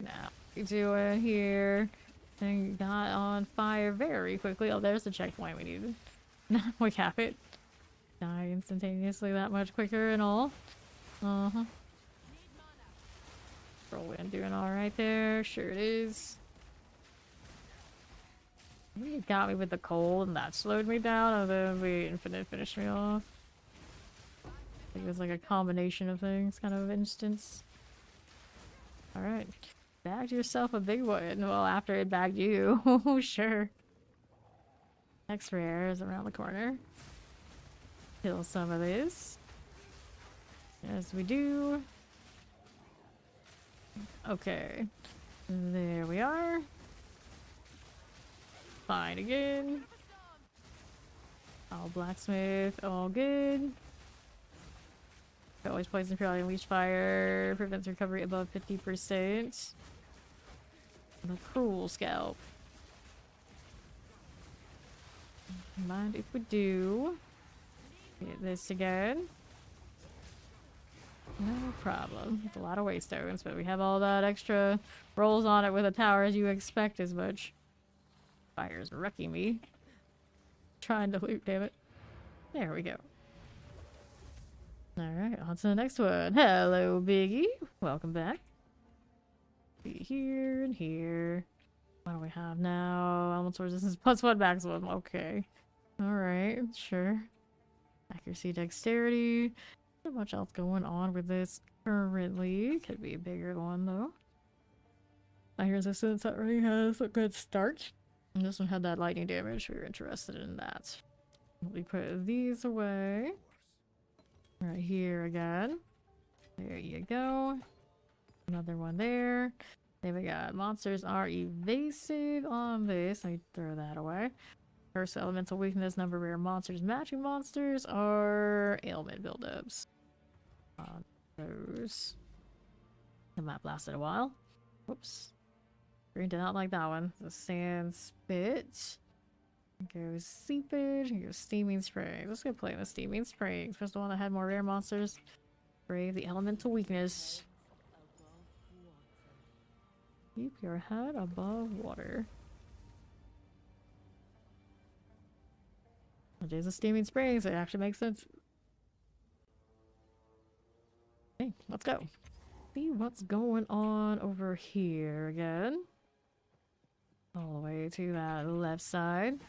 Now, we do it here. And got on fire very quickly. Oh, there's the checkpoint we needed. Now we cap it. Die instantaneously that much quicker and all. Whirlwind doing alright there. Sure it is. It got me with the cold and that slowed me down, and then the infinite finished me off. I think it was like a combination of things, kind of instance. Alright. Bagged yourself a big one. Well, after it bagged you. Oh, sure. Next rare is around the corner. Kill some of this. As we do. Okay. There we are. Fine again. All blacksmith, all good. Always poison purely and leech fire. Prevents recovery above 50%. The cruel scalp. Mind if we do. Get this again. No problem. It's a lot of waystones, but we have all that extra rolls on it with a tower as you expect as much. Fire's wrecking me. Trying to loot, damn it. There we go. Alright, on to the next one. Hello, Biggie. Welcome back. Here and here. What do we have now? Elemental resistance +1 maximum. Okay. Alright, sure. Accuracy, dexterity. Not much else going on with this currently. Could be a bigger one though. Fire resistance already has a good start. And this one had that lightning damage. We were interested in that. We put these away. Right here again. There you go. Another one there. Then we got monsters are evasive on this. Let me throw that away. First elemental weakness, number of rare monsters. Matching monsters are ailment buildups. On those. The map lasted a while. Whoops. Green did not like that one. The sand spit. Goes seepage. Here goes steaming springs. Let's go play the steaming springs. First the one that had more rare monsters. Brave the elemental weakness. Keep your head above water. There's a steaming springs. It actually makes sense. Okay, let's go. See what's going on over here again. All the way to that left side.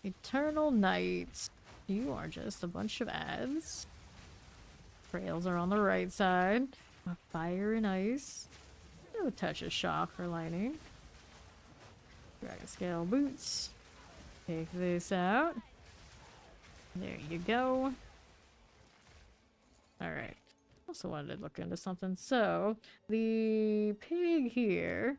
Eternal Night. You are just a bunch of ads. Trails are on the right side. Fire and ice. A touch of shock for lightning. Dragon scale boots. Take this out. There you go. Alright. Also wanted to look into something. So, the pig here.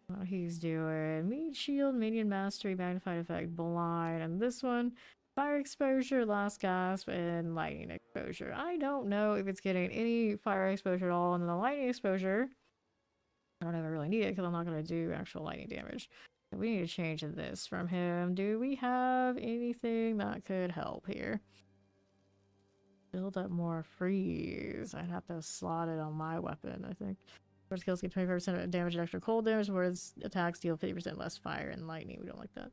What he's doing. Meat shield, minion mastery, magnified effect, blind. And this one, fire exposure, last gasp, and lightning exposure. I don't know if it's getting any fire exposure at all. And then the lightning exposure, I don't ever really need it because I'm not going to do actual lightning damage. We need to change this from him. Do we have anything that could help here? Build up more freeze. I'd have to slot it on my weapon, I think. Sword skills get 25% damage and extra cold damage, whereas attacks deal 50% less fire and lightning. We don't like that.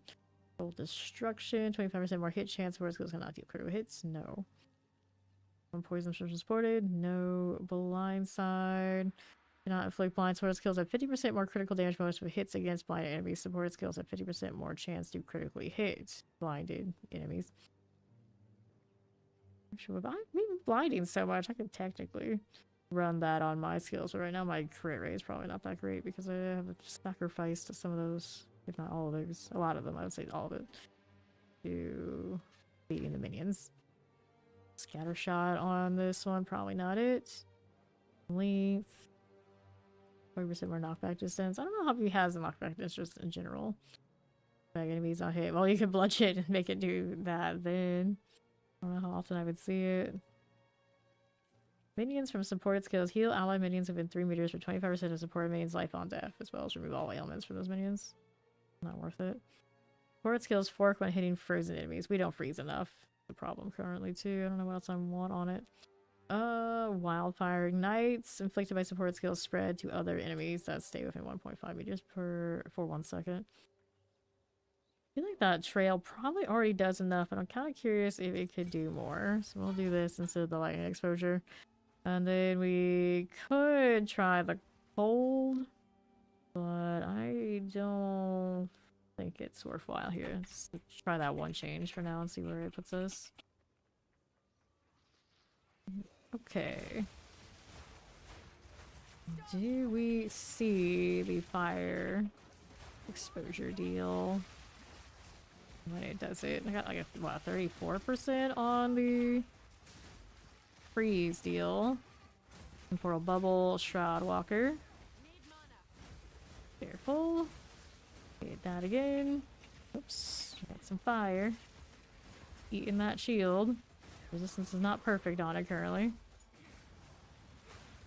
Cold destruction, 25% more hit chance. Sword skills cannot deal critical hits. No. One poison source supported. No. Blind side. Cannot inflict blind. Sword skills have 50% more critical damage bonus with hits against blinded enemies. Supported skills have 50% more chance to critically hit blinded enemies. Sure, but I'm blinding so much, I could technically run that on my skills, but right now my crit rate is probably not that great because I have sacrificed some of those, if not all of those, a lot of them, I would say all of it, to beating the minions. Scatter shot on this one, probably not it. Length. 40% more knockback distance. I don't know how he has a knockback distance in general. Like enemies not hit. Well, you can bludgeon and make it do that then. I don't know how often I would see it. Minions from supported skills. Heal allied minions within 3 meters for 25% of supported minions' life on death, as well as remove all ailments from those minions. Not worth it. Supported skills fork when hitting frozen enemies. We don't freeze enough. The problem currently too. I don't know what else I want on it. Wildfire ignites. Inflicted by supported skills spread to other enemies that stay within 1.5 meters for 1 second. I feel like that trail probably already does enough, but I'm kind of curious if it could do more. So we'll do this instead of the lightning exposure. And then we could try the cold, but I don't think it's worthwhile here. Let's try that one change for now and see where it puts us. Okay. Do we see the fire exposure deal? When it does it, I got like a what, 34% on the freeze deal. Temporal bubble, shroud walker. Careful. Hit that again. Oops, got some fire. Eating that shield. Resistance is not perfect on it currently.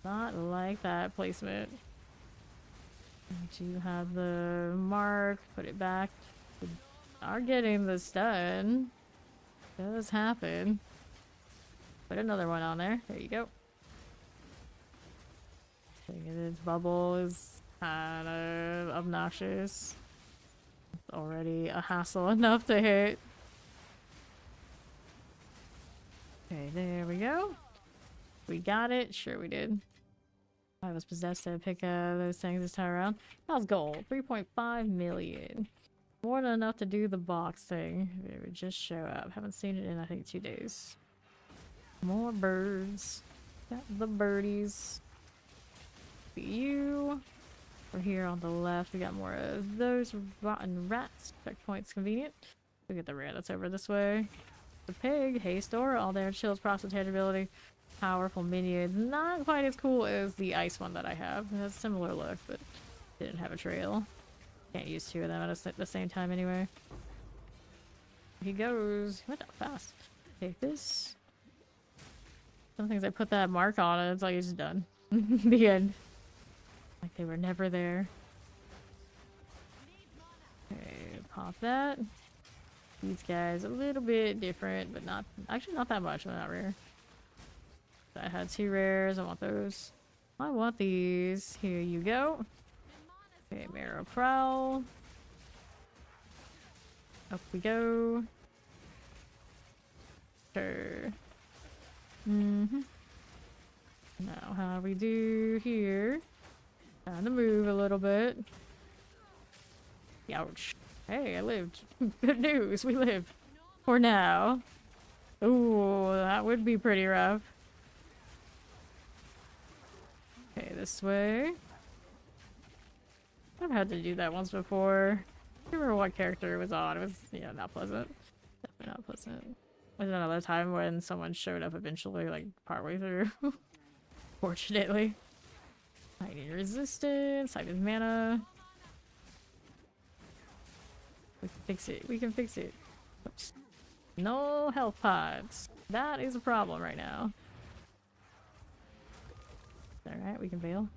Not like that placement. Do have the mark, put it back. Are getting this done. Does happen. Put another one on there. There you go. This bubble is kind of obnoxious. already a hassle enough to hit. Okay, there we go. We got it. Sure we did. I was possessed to pick those things this time around. That was gold. 3.5 million. More than enough to do the box thing. It would just show up. Haven't seen it in, I think, 2 days. More birds. Got the birdies. You. We're here on the left. We got more of those rotten rats. Checkpoint's convenient. We get the rat that's over this way. The pig. Haste aura. All there. Chills. Prosperity ability. Powerful minions. Not quite as cool as the ice one that I have. It has a similar look, but didn't have a trail. Can't use 2 of them at the same time anyway. He goes. He went that fast. Take this. Some things I put that mark on and it's like it's done. The end. Like they were never there. Okay, pop that. These guys a little bit different, but not actually not that much. They're not rare. I had 2 rares. I want those. I want these. Here you go. Okay, Marrow Prowl. Up we go. Sure. Now, how we do here? Trying to move a little bit. Ouch. Hey, I lived. Good news, we lived. For now. Ooh, that would be pretty rough. Okay, this way. I've had to do that once before. I can't remember what character it was on. It was, yeah, not pleasant. Definitely not pleasant. There's another time when someone showed up eventually, like, partway through. Fortunately. I need resistance. I need mana. We can fix it. We can fix it. Oops. No health pods. That is a problem right now. Alright, we can bail.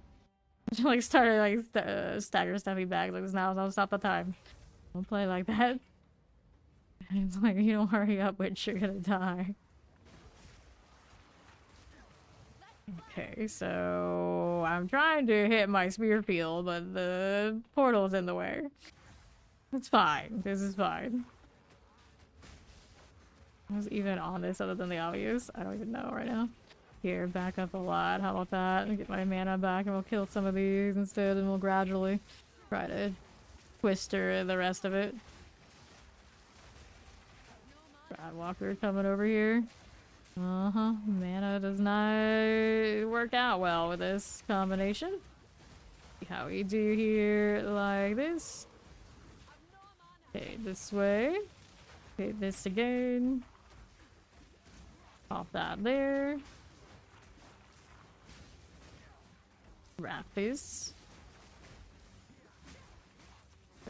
Like, started, like, stagger stuffy bags. Like, now's not the time. Don't play like that. It's like, you don't hurry up, witch, you're gonna die. Okay, so I'm trying to hit my spear field, but the portal's in the way. It's fine. This is fine. I was even on this other than the obvious. I don't even know right now. Here, back up a lot. How about that? Get my mana back and we'll kill some of these instead and we'll gradually try to twister the rest of it. Walker coming over here. Mana does not work out well with this combination. See how we do here, like this. Okay, this way. Okay, this again. Pop that there. Wrap this.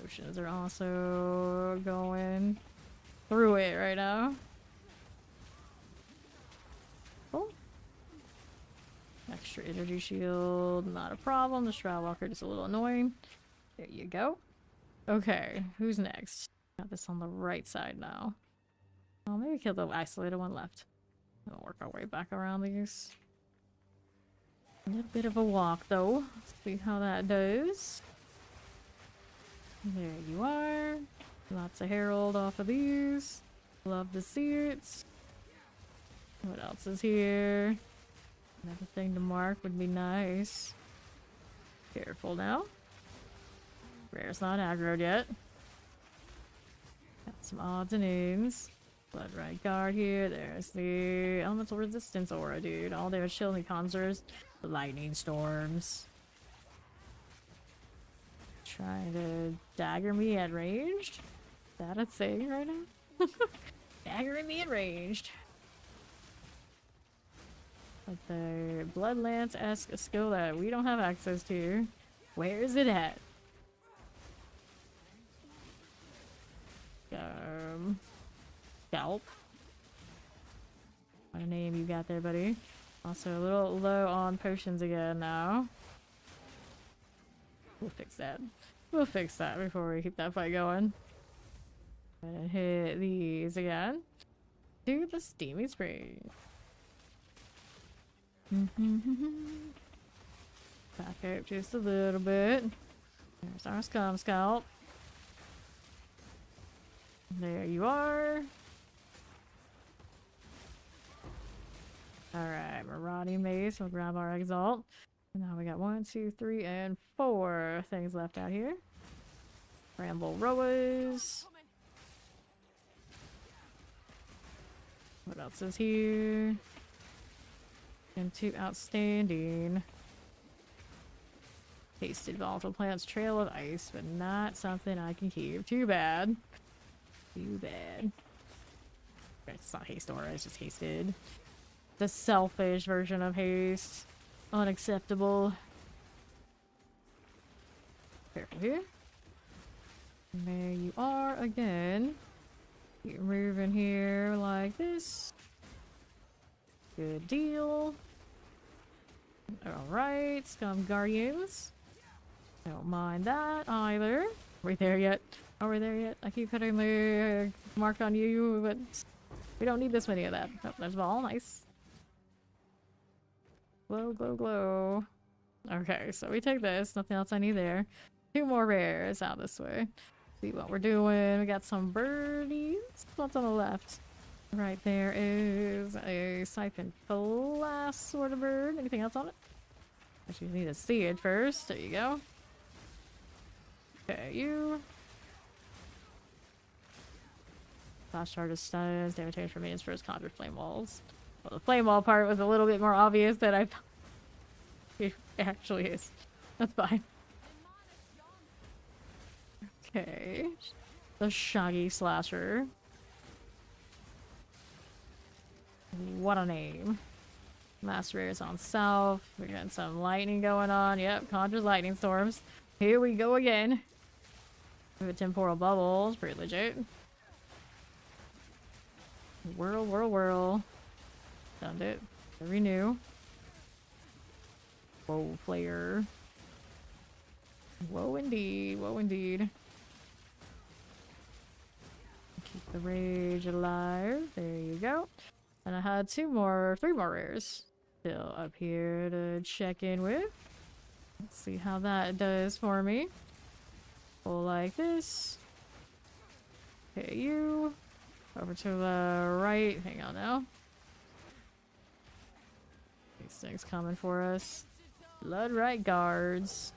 Potions are also going through it right now. Oh. Extra energy shield, not a problem. The Shroud Walker just a little annoying. There you go. Okay, who's next? Got this on the right side now. Oh, maybe kill the isolated one left. We'll work our way back around these. A little bit of a walk though. Let's see how that does. There you are. Lots of herald off of these. Love to see it. What else is here? Another thing to mark would be nice. Careful now. Rare's not aggroed yet. Got some odds and ends. Blood right guard here. There's the elemental resistance aura, dude. All their shielding conjures. The lightning storms. Trying to dagger me at ranged? Is that a thing right now? Daggering me at ranged. Like the Blood Lance-esque skill that we don't have access to. Where is it at? Scalp. What a name you got there, buddy. Also a little low on potions again now. We'll fix that. We'll fix that before we keep that fight going. And hit these again. Do the steamy spring. Back up just a little bit. There's our scum scalp. There you are. Alright, Marauding Mace. We'll grab our Exalt. Now we got 1, 2, 3, and 4 things left out here. Bramble Roas. What else is here? And 2 outstanding. Tasted volatile plants, trail of ice, but not something I can keep. Too bad. Too bad. It's not haste aura, it's just hasted. The selfish version of haste. Unacceptable. Careful here. And there you are again. You move in here like this. Good deal. Alright, Scum Guardians. Don't mind that either. Are we there yet? Are we there yet? I keep putting the mark on you, but we don't need this many of that. Oh, there's a ball. Nice. Glow, glow, glow. Okay, so we take this. Nothing else I need there. 2 more rares out this way. See what we're doing. We got some birdies. What's on the left? Right there is a siphon flask sort of bird. Anything else on it? Actually, need to see it first. There you go. Okay, you. Flash charges stuns. Damage for minions first. Conjure flame walls. Well, the flame wall part was a little bit more obvious than I thought. It actually is. That's fine. Okay. The Shaggy Slasher. What a name. Master Rares on south. We're getting some lightning going on. Yep, conjures lightning storms. Here we go again. We have temporal bubbles. Pretty legit. Whirl, whirl, whirl. Done it. Renew. Whoa, flare. Whoa, indeed. Whoa, indeed. Keep the rage alive. There you go. And I had 3 more rares still up here to check in with. Let's see how that does for me. Pull like this. Okay, you. Over to the right. Hang on now. These things coming for us. Bloodright Guards.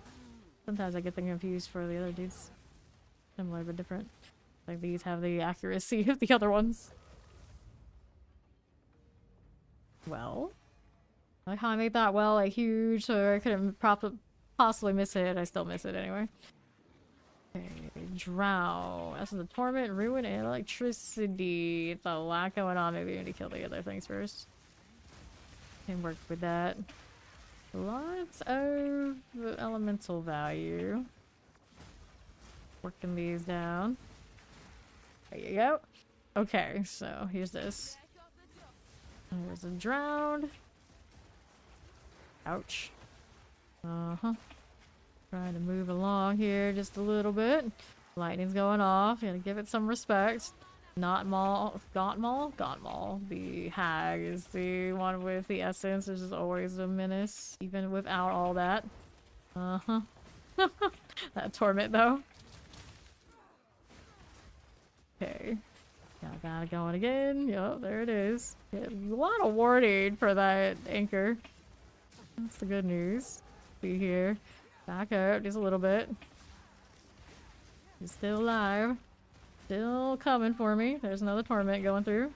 Sometimes I get them confused for the other dudes. Similar but different. Like these have the accuracy of the other ones. Well, I kind of made that well like huge, so I couldn't possibly miss it. I still miss it anyway. Okay, Drow. That's the Torment, Ruin, and Electricity. It's a lot going on. Maybe we need to kill the other things first. Can work with that. Lots of elemental value. Working these down. There you go. Okay, so here's this. There's a drowned. Ouch. Uh-huh. Trying to move along here just a little bit. Lightning's going off. Gonna give it some respect. Not Maul. Gaunt Maul? Gaunt Maul. The hag is the one with the essence, which is always a menace, even without all that. Uh-huh. That torment, though. Okay. Yeah, got it going again. Yep, there it is. Yeah, a lot of warding for that anchor. That's the good news. See here. Back up just a little bit. He's still alive. Still coming for me. There's another torment going through.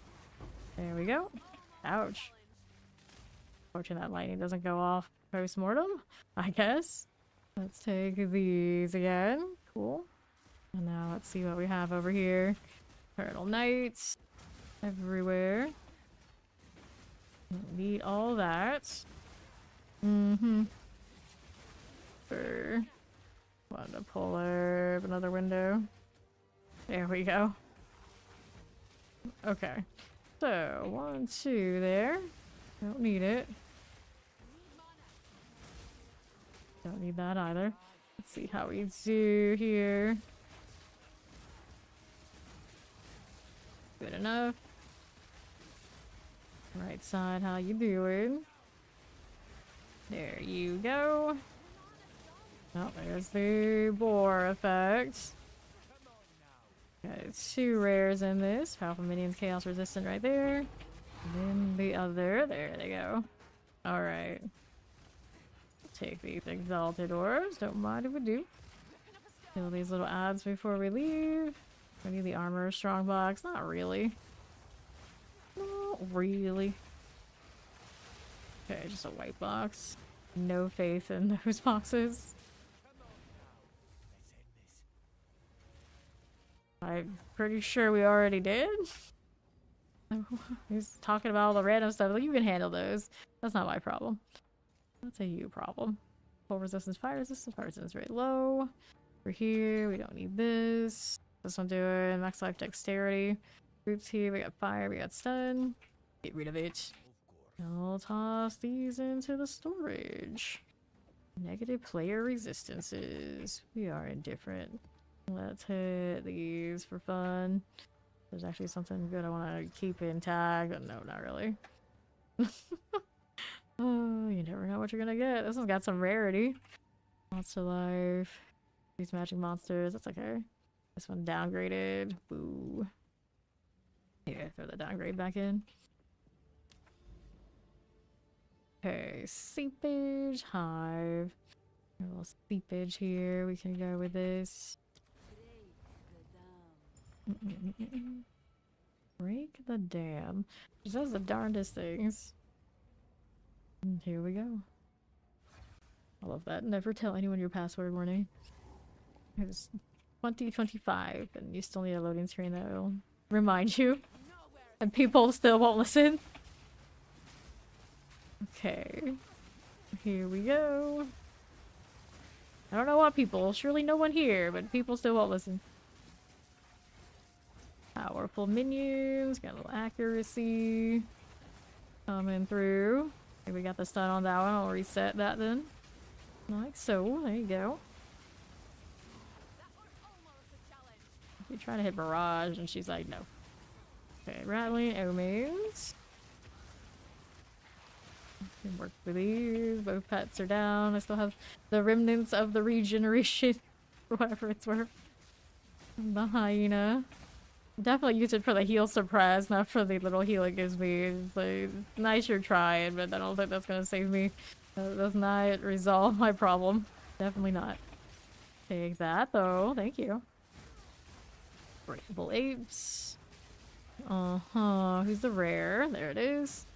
There we go. Ouch. Fortunate that lightning doesn't go off post-mortem, I guess. Let's take these again. Cool. And now let's see what we have over here. Turtle Knights. Everywhere. Don't need all that. Mm-hmm. Sure. Wanted to pull up another window. There we go. Okay. So, 1, 2 there. Don't need it. Don't need that either. Let's see how we do here. Good enough. Right side, how you doing? There you go. Oh, there's the boar effect. Got 2 rares in this. Powerful minions, chaos resistant right there. And then the other. There they go. Alright. Take these exalted orbs. Don't mind if we do. Kill these little ads before we leave. We need the armor strong box. Not really. Not really. Okay, just a white box. No faith in those boxes. I'm pretty sure we already did. He's talking about all the random stuff. Like, you can handle those. That's not my problem. That's a you problem. Full resistance, fire resistance very low. We're here. We don't need this. This one doing max life dexterity. Groups here. We got fire. We got stun. Get rid of it. I'll toss these into the storage. Negative player resistances. We are indifferent. Let's hit these for fun. There's actually something good I want to keep in tag, but no, not really. Oh, you never know what you're gonna get. This one's got some rarity. Monster life. These magic monsters. That's okay. This one downgraded. Boo. Here, throw the downgrade back in. Okay, seepage, hive. A little seepage here. We can go with this. Break the dam. She says the darndest things. And here we go. I love that. Never tell anyone your password warning. It's 2025 and you still need a loading screen that will remind you. And people still won't listen. Okay. Here we go. I don't know what people. Surely no one here, but people still won't listen. Powerful minions. Got a little accuracy. Coming through. Okay, we got the stun on that one. I'll reset that then. Like so. There you go. You're trying to hit barrage and she's like, no. Okay, rattling omens. Can work with these. Both pets are down. I still have the remnants of the regeneration. For whatever it's worth. The hyena. Definitely use it for the heal suppress, not for the little heal it gives me. It's like, nice you're trying, but I don't think that's gonna save me. That does not resolve my problem. Definitely not. Take that though. Thank you. Breakable apes. Who's the rare? There it is.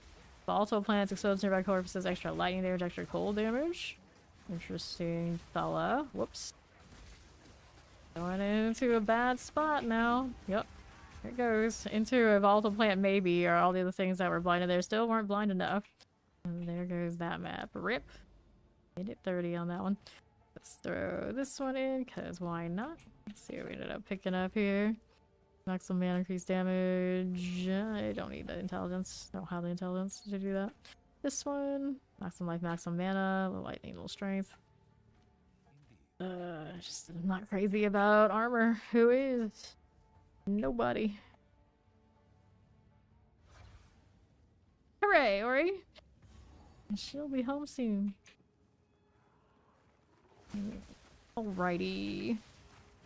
Volatile plants exposed nearby corpses, extra lightning damage, extra cold damage. Interesting fella. Whoops. Going into a bad spot now. Yep. There it goes. Into a volatile plant maybe, or all the other things that were blinded there still weren't blind enough. And there goes that map. Rip. Made it 30 on that one. Let's throw this one in, because why not? Let's see what we ended up picking up here. Maximum mana increased damage. I don't need the intelligence. Don't have the intelligence to do that. This one. Maximum life, maximum mana. A little lightning, a little strength. Just not crazy about armor. Who is? Nobody. Hooray, Ori! She'll be home soon. Alrighty.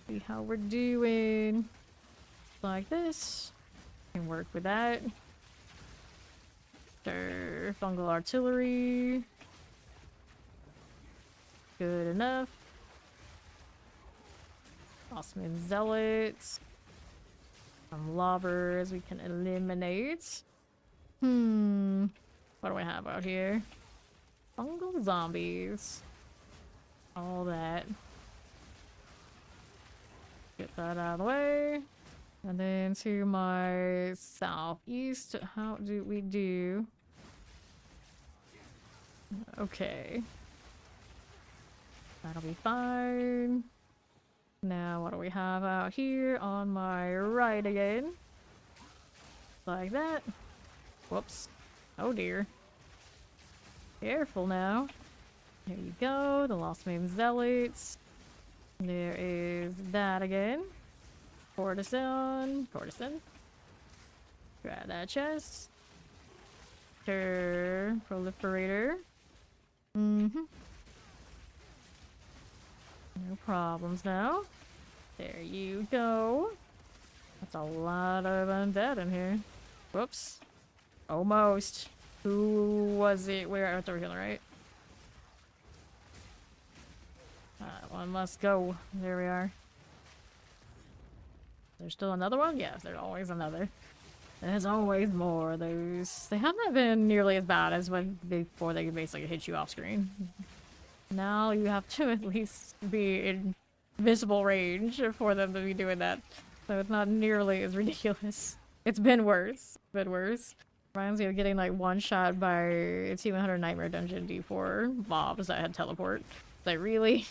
See how we're doing. Like this. Can work with that. Sure. Fungal artillery. Good enough. Osman zealots. Some lobbers we can eliminate. What do we have out here? Fungal zombies. All that. Get that out of the way. And then to my southeast, how do we do? Okay. That'll be fine. Now, what do we have out here on my right again? Like that. Whoops. Oh dear. Careful now. There you go. The Lost Maiden Zealots. There is that again. Courtesan. Grab that chest. Sure. Proliferator. No problems now. There you go. That's a lot of undead in here. Whoops. Almost. Who was it? Where? It's over here, right? One must go. There we are. There's still another one? Yes, there's always another. There's always more of those. They haven't been nearly as bad as when before they could basically hit you off screen. Now you have to at least be in visible range for them to be doing that. So it's not nearly as ridiculous. It's been worse. Been worse. Reminds me of getting like one shot by a Team 100 Nightmare Dungeon D4 mobs that had teleport. Like really?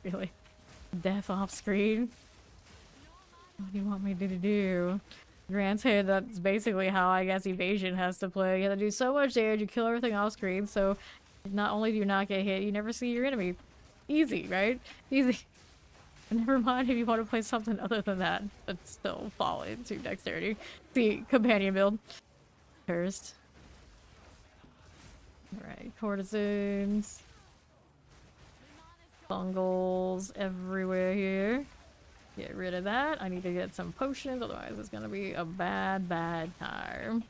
Really? Death off screen? What do you want me to do? Granted, that's basically how I guess evasion has to play. You have to do so much damage, you kill everything off screen, so not only do you not get hit, you never see your enemy. Easy, right? Easy. Never mind if you want to play something other than that, but still fall into dexterity. The companion build. First. Alright, courtesans. Fungals everywhere here. Get rid of that. I need to get some potions, otherwise it's gonna be a bad, bad time.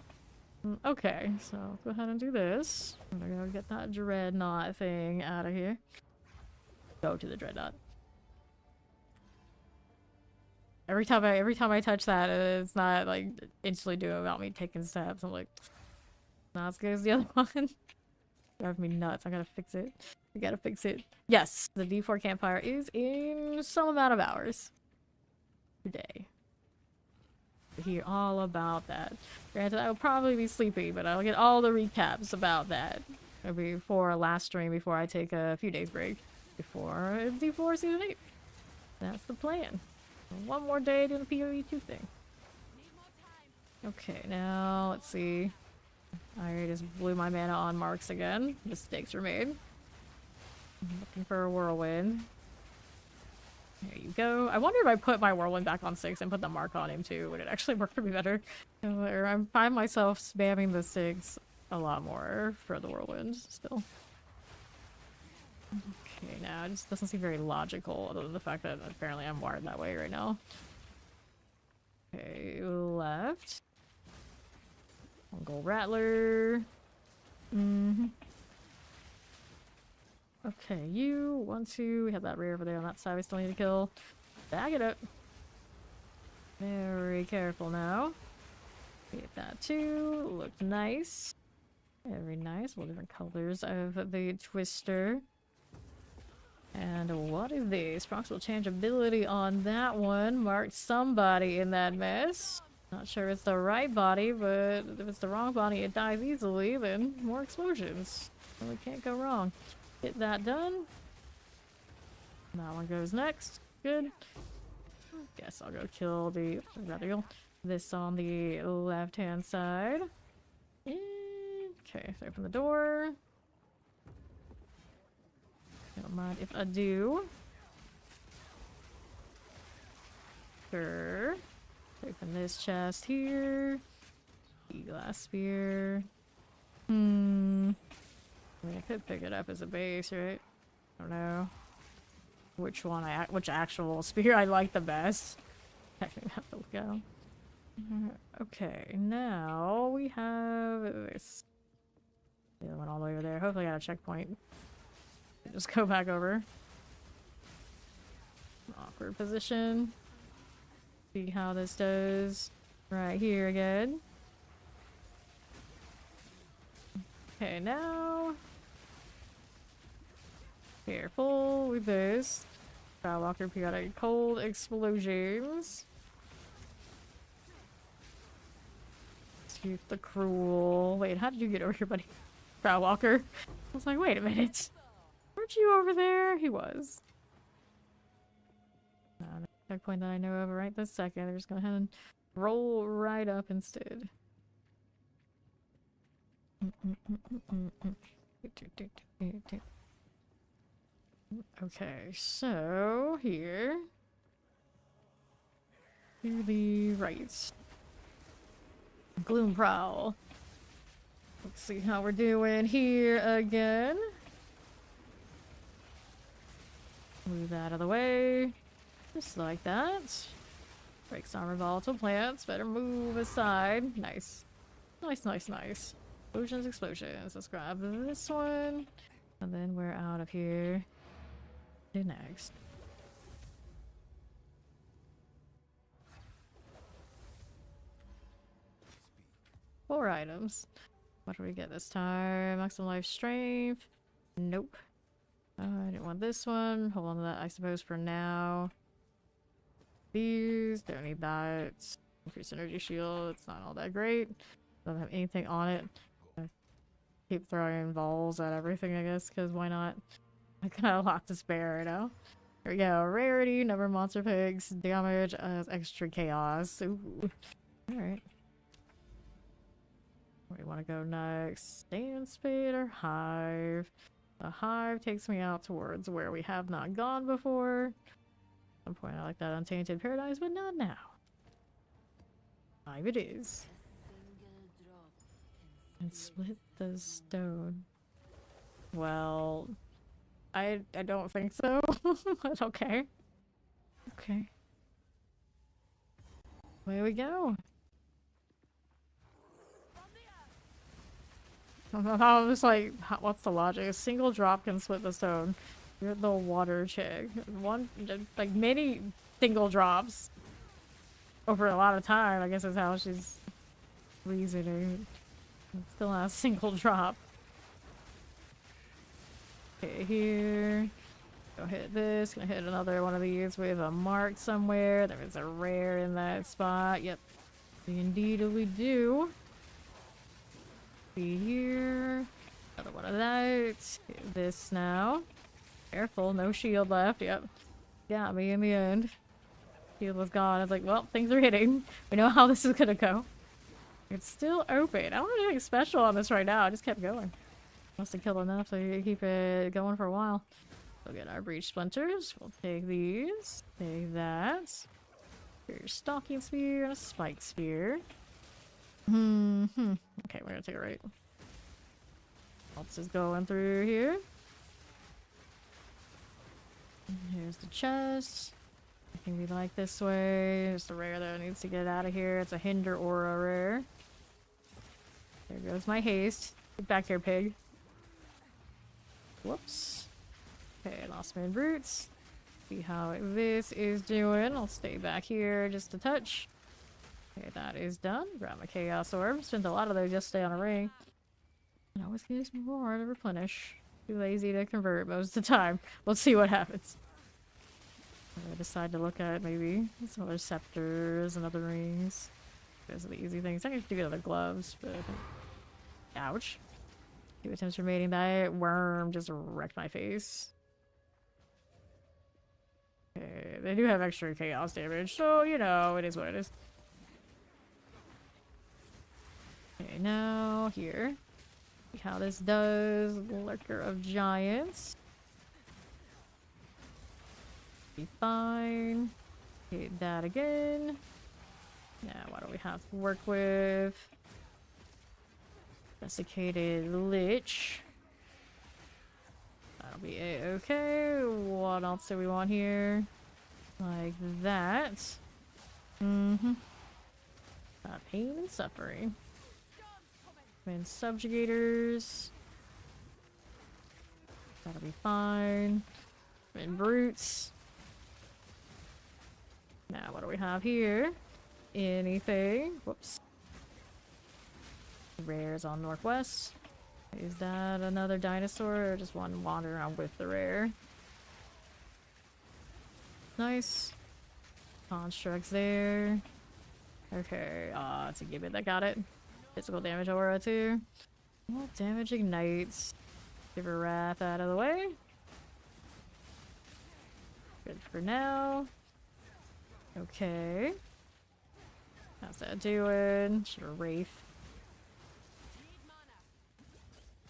Okay, so let's go ahead and do this. I'm gonna go get that dreadnought thing out of here. Go to the dreadnought. Every time I touch that, it's not like instantly doing about me taking steps. I'm like, not as good as the other one. Drives me nuts. I gotta fix it. I gotta fix it. Yes, the D4 campfire is in some amount of hours today. To hear all about that. Granted, I will probably be sleepy, but I'll get all the recaps about that before last stream, before I take a few days break before D4 season 8. That's the plan. One more day doing the PoE2 thing. Okay, now let's see. I just blew my mana on marks again. Mistakes were made. I'm looking for a whirlwind. There you go. I wonder if I put my whirlwind back on 6 and put the mark on him too, would it actually work for me better? Or I find myself spamming the 6 a lot more for the whirlwind still. Okay, now it just doesn't seem very logical, other than the fact that apparently I'm wired that way right now. Okay, left. I'll go Rattler. Okay, you, 1, 2. We have that rear over there on that side we still need to kill. Bag it up. Very careful now. Get that too. Looked nice. Very nice. All different colors of the twister. And what is this? Proximal changeability on that one. Marked somebody in that mess. Not sure it's the right body, but if it's the wrong body, it dies easily, then more explosions. So we can't go wrong. Get that done. That one goes next. Good. Guess I'll go kill the this on the left-hand side. Okay, so open the door. Don't mind if I do. Sure. Open this chest here. Glass spear. I mean, I could pick it up as a base, right? I don't know which one which actual spear I like the best. Actually, have to look out. Okay, now we have this. The other one all the way over there. Hopefully, I got a checkpoint. Just go back over. Awkward position. See how this does. Right here again. Okay, now. Careful with this. Skywalker periodic cold explosions. Excuse the cruel. Wait, how did you get over here, buddy? Skywalker. I was like, wait a minute. Weren't you over there? He was. No checkpoint that I know of right this second. They're just gonna go ahead and roll right up instead. Okay, so here. To the right. Gloom Prowl. Let's see how we're doing here again. Move that out of the way. Just like that. Breaks armor volatile plants. Better move aside. Nice. Nice, nice, nice. Explosions, explosions. Let's grab this one. And then we're out of here. Do next. 4 items. What do we get this time? Maximum life strength. Nope. I didn't want this one. Hold on to that, I suppose, for now. These. Don't need that. Increased energy shield. It's not all that great. Doesn't have anything on it. Keep throwing balls at everything, I guess, because why not? I got a lot to spare right now. Here we go. Rarity, number of monster pigs, damage, extra chaos. Ooh. Alright. Where do you want to go next? Sand Spade or Hive? The Hive takes me out towards where we have not gone before. At some point I like that Untainted Paradise, but not now. Hive it is. And split the stone. Well, I don't think so. But okay. Okay. Away we go. I was like, what's the logic? A single drop can split the stone. You're the water chick. One, like many single drops over a lot of time, I guess is how she's reasoning. Still not a single drop. Okay, here. Go hit this. Gonna hit another one of these with a mark somewhere. There is a rare in that spot. Yep. Indeed we do. Be here. Another one of that. Hit this now. Careful, no shield left. Yep. Got me in the end. Shield was gone. I was like, well, things are hitting. We know how this is gonna go. It's still open. I don't have anything special on this right now. I just kept going. Must have killed enough to keep it going for a while. We'll get our breach splinters. We'll take these. Take that. Here's your stalking spear and a spike spear. Okay, we're gonna take it right. Else is going through here. And here's the chest. I think we like this way. There's the rare that needs to get out of here. It's a hinder aura rare. There goes my haste. Get back here, pig. Whoops. Okay, lost my roots. See how this is doing. I'll stay back here just a touch. Okay, that is done. Grab my chaos orb. Spent a lot of those yesterday on a ring. And always gives me more to replenish. Too lazy to convert most of the time. We'll see what happens. I decide to look at maybe some other scepters and other rings. Those are the easy things. I have to get other gloves, but ouch. 2 attempts for mating. That worm just wrecked my face. Okay, they do have extra chaos damage, so you know, it is what it is. Okay, now here. See how this does. Lurker of Giants. Be fine. Hit that again. Now, what do we have to work with? Desiccated Lich. That'll be a-okay. What else do we want here? Like that. Pain and suffering. And subjugators. That'll be fine. And brutes. Now, what do we have here? Anything? Whoops. Rares on Northwest. Is that another dinosaur or just one wandering around with the rare? Nice. Constructs there. Okay, it's a gibbet that got it. Physical damage aura too. Well, damage ignites. Give her wrath out of the way. Good for now. Okay. How's that doing? Should have Wraith.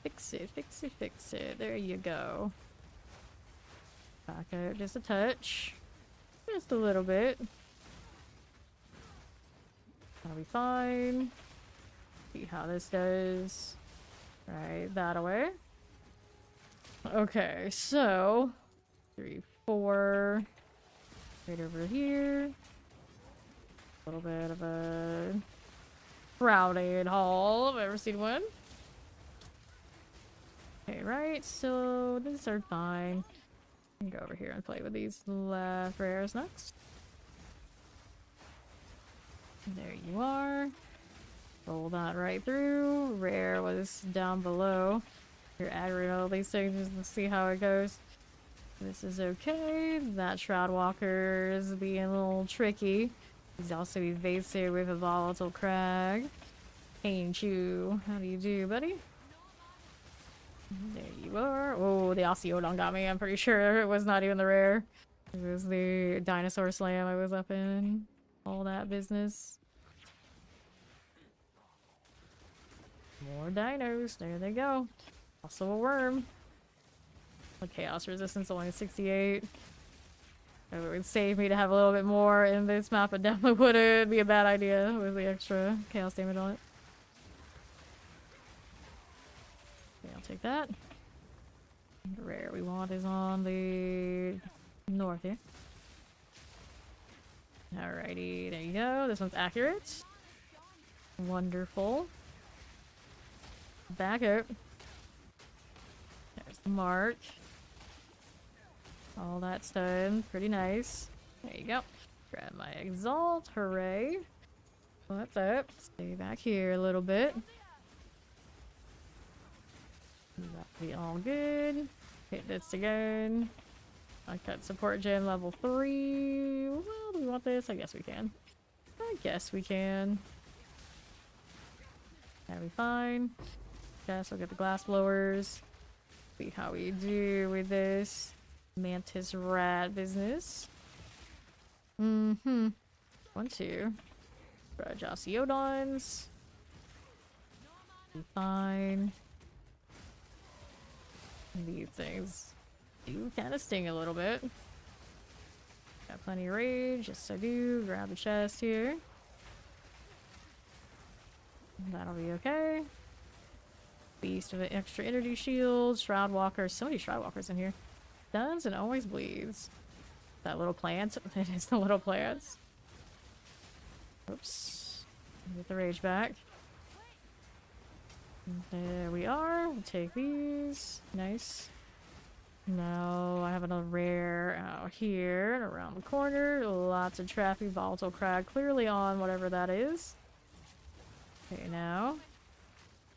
Fix it, fix it, fix it. There you go. Back out just a touch. Just a little bit. That'll be fine. See how this does. Right, that away. Okay, so 3, 4. Right over here. little bit of a crowded hall. If I've ever seen one. Okay, right, so these are fine. I can go over here and play with these left rares next. There you are. Roll that right through. Rare was down below. You're aggroing all these things just to see how it goes. This is okay. That Shroud Walker is being a little tricky. He's also evasive with a volatile crag. Pain Chew. How do you do, buddy? There you are. Oh, the Osteodon got me. I'm pretty sure it was not even the rare. It was the Dinosaur Slam I was up in. All that business. More dinos. There they go. Also a worm. The Chaos Resistance only 68. If it would save me to have a little bit more in this map, it definitely wouldn't be a bad idea with the extra chaos damage on it. Okay, I'll take that. The rare we want is on the north here. Alrighty, there you go. This one's accurate. Wonderful. Back up. There's the mark. All that's done. Pretty nice. There you go. Grab my Exalt. Hooray. What's up? Stay back here a little bit. That'll be all good. Hit this again. I cut support gem level 3. Well, do we want this? I guess we can. I guess we can. That'll be fine. Guess I'll get the glass blowers. See how we do with this mantis rat business. 1, 2. Grudge Osteodons. Be fine. These things do kind of sting a little bit. Got plenty of rage. Yes, I do. Grab the chest here. That'll be okay. Beast with an extra energy shield. Shroud Walker. So many Shroud Walkers in here. Stuns and always bleeds. That little plant. It is the little plants. Oops. Get the rage back. There we are. We'll take these. Nice. Now I have another rare out here and around the corner. Lots of traffic. Volatile crag clearly on whatever that is. Okay, now.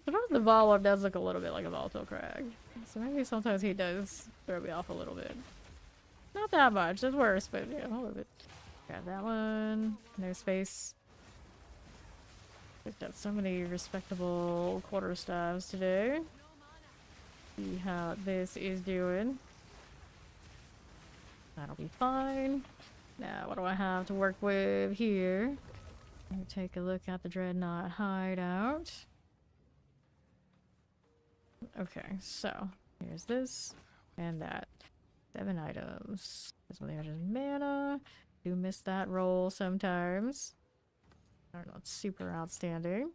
Suppose the Volwar does look a little bit like a volatile crag. So maybe sometimes he does throw me off a little bit. Not that much. It's worse, but yeah, a little bit. Grab that one. No space. Picked up so many respectable quarterstaffs today. See how this is doing. That'll be fine. Now, what do I have to work with here? Let me take a look at the Dreadnought hideout. Okay, so here's this and that. 7 items. This one there's just mana. Do miss that roll sometimes. I don't know, it's super outstanding.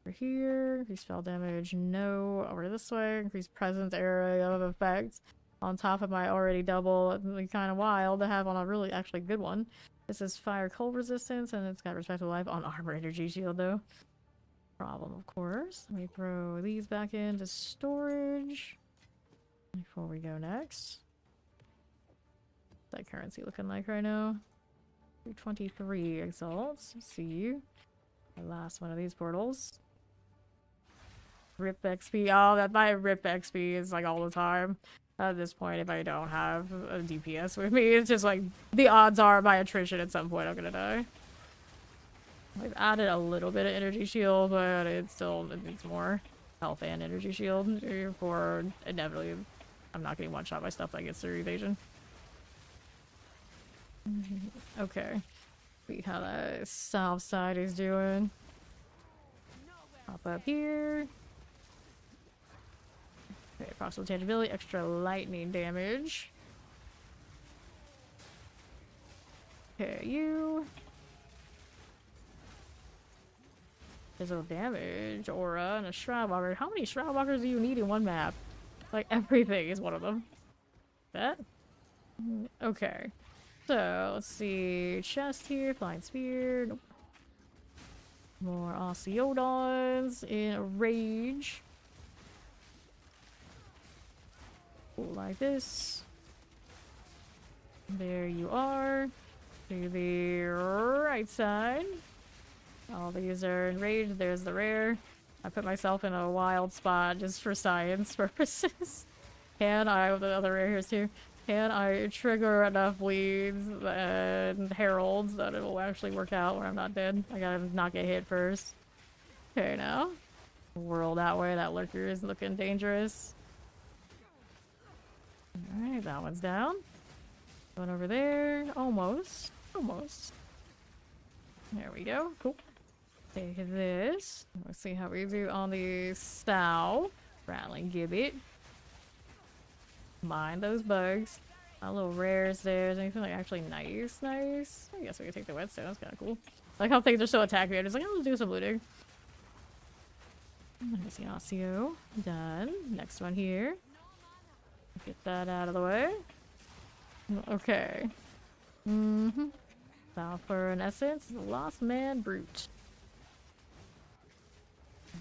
Over here, increase spell damage, no. Over this way, increase presence area of effects. On top of my already double, it'd be kind of wild to have on a really actually good one. This is fire cold resistance, and it's got respectable life on armor energy shield though. Problem, of course. Let me throw these back into storage before we go next. What's that currency looking like right now? 223 exalts. See you. The last one of these portals. Rip XP. Oh, that my rip XP is like all the time. At this point, if I don't have a DPS with me, it's just like the odds are by attrition at some point I'm gonna die. I've added a little bit of energy shield, but it needs more health and energy shield for inevitably I'm not getting one shot by stuff that gets through evasion. Okay. See how that south side is doing. Pop up here. Okay, possible tangibility, extra lightning damage. Okay, you. Physical damage, aura, and a Shroud Walker. How many Shroud Walkers do you need in one map? Like, everything is one of them. That? Okay. So, let's see. Chest here, Flying Spear. Nope. More Oceodons in a rage. Like this. There you are. To the right side. All these are in rage. There's the rare. I put myself in a wild spot just for science purposes. Can I, with the other rare here's too, can I trigger enough bleeds and heralds that it will actually work out where I'm not dead? I gotta not get hit first. Okay, now. Whirl that way. That lurker is looking dangerous. Alright, that one's down. One over there. Almost. Almost. There we go. Cool. Take this. Let's see how we do on the sow. Rattling gibbet. Mind those bugs. A little rares there. Is anything like actually nice? Nice. I guess we can take the whetstone. That's kind of cool. I like how things are so attacking. I'm just like, oh, let's do some looting. There's the Osseo. Done. Next one here. Get that out of the way. Okay. Now for an essence, the Lost Man Brute.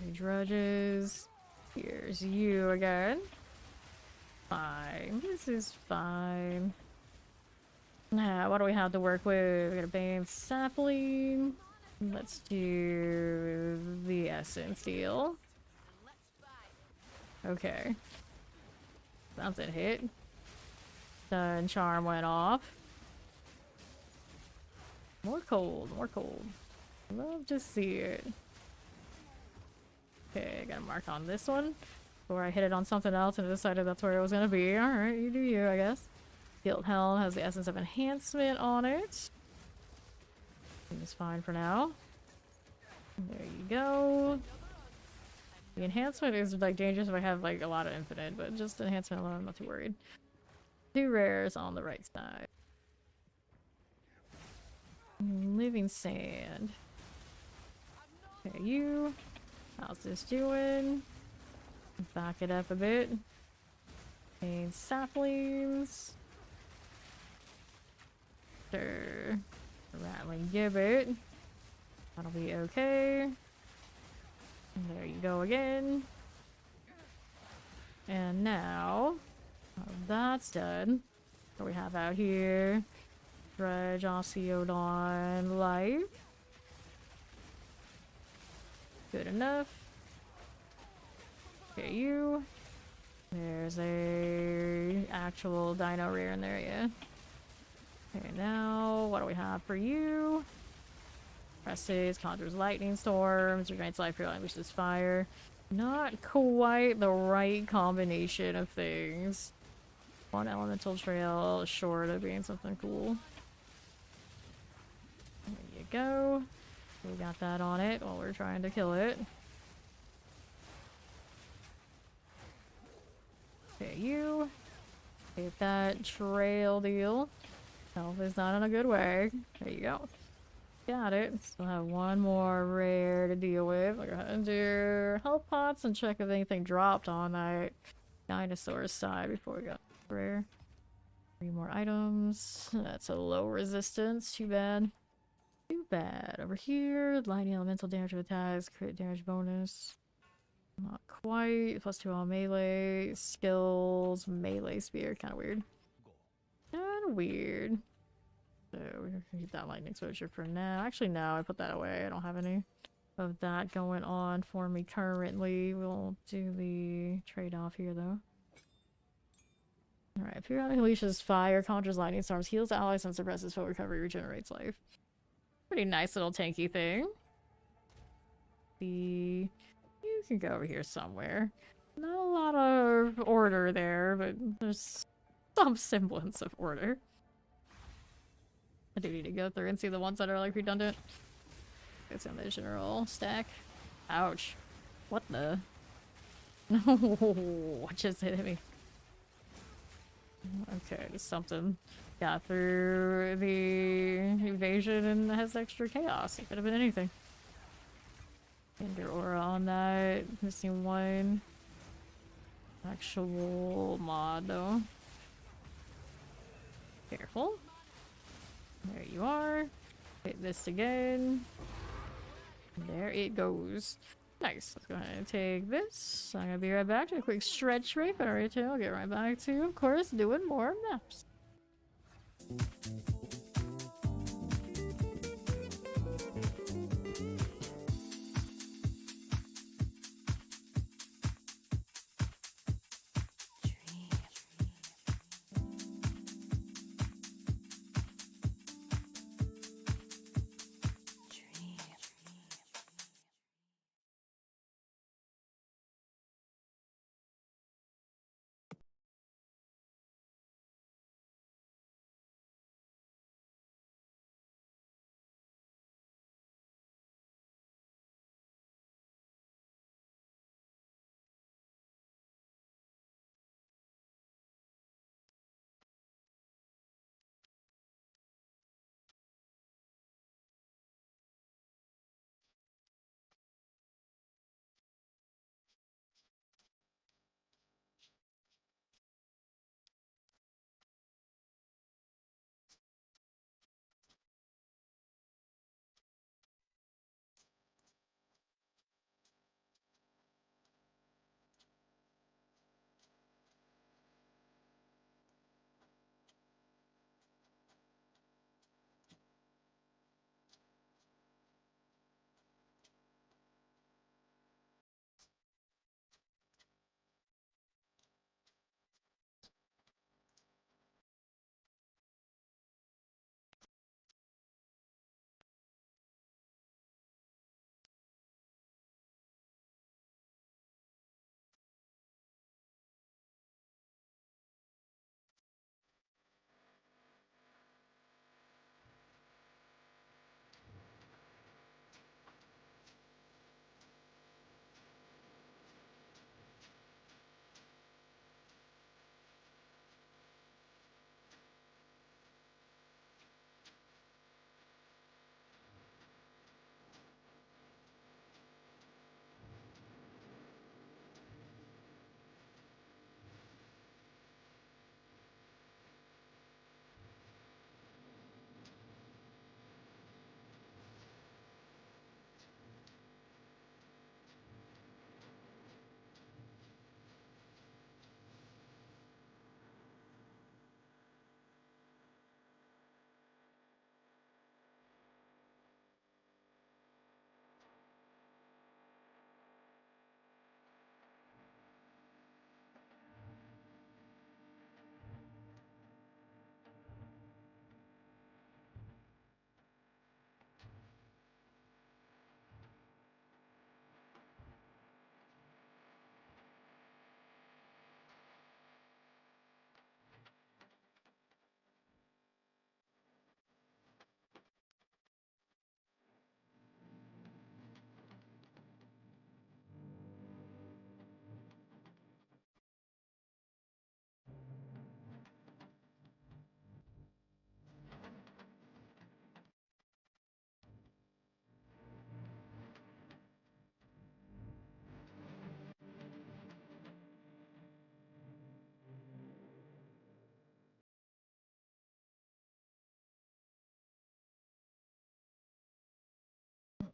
Any drudges. Here's you again. Fine. This is fine. Now, what do we have to work with? We got a Bane Sapling. Let's do the essence deal. Okay. Something hit. Done. Charm went off. More cold, more cold. Love to see it. Okay, I got a mark on this one. Before I hit it on something else and decided that's where it was gonna be. Alright, you do you, I guess. Guilt Helm has the essence of enhancement on it. Seems fine for now. There you go. The enhancement is like dangerous if I have like a lot of infinite, but just enhancement alone, I'm not too worried. 2 rares on the right side. Living Sand. Okay, you. How's this doing? Back it up a bit. And saplings. Sure. Rattling gibbet. That'll be okay. There you go again. And now, that's done. What do we have out here? Dredge, Oceodon, Life. Good enough. Okay, you. There's a actual dino rare in there, yeah. Okay, now, what do we have for you? Presses, conjures lightning storms, regenerates life, relinquishes fire. Not quite the right combination of things. One elemental trail short of being something cool. There you go. We got that on it while we're trying to kill it. Okay, you. Get that trail deal. Health is not in a good way. There you go. Got it. Still have one more rare to deal with. I'll go ahead and do health pots and check if anything dropped on that dinosaur side before we go rare. 3 more items. That's a low resistance. Too bad. Too bad. Over here, lightning elemental damage with attacks, crit damage bonus. Not quite. +2 all melee. Skills, melee spear. Kind of weird. Kind of weird. So we're gonna keep that lightning exposure for now. Actually, no, I put that away. I don't have any of that going on for me currently. We'll do the trade-off here, though. Alright, periodic unleashes fire, conjures lightning storms, heals allies, and suppresses foe recovery, regenerates life. Pretty nice little tanky thing. You can go over here somewhere. Not a lot of order there, but there's some semblance of order. I do need to go through and see the ones that are like redundant. It's in the general stack. Ouch. What the? No, what just hit me? Okay, something got through the evasion and has extra chaos. It could have been anything. Ender aura on that. Missing one. Actual mod though. Careful. There you are. Hit this again. There it goes. Nice. Let's go ahead and take this. I'm gonna be right back to a quick stretch break, but alright, I'll get right back to, of course, doing more maps.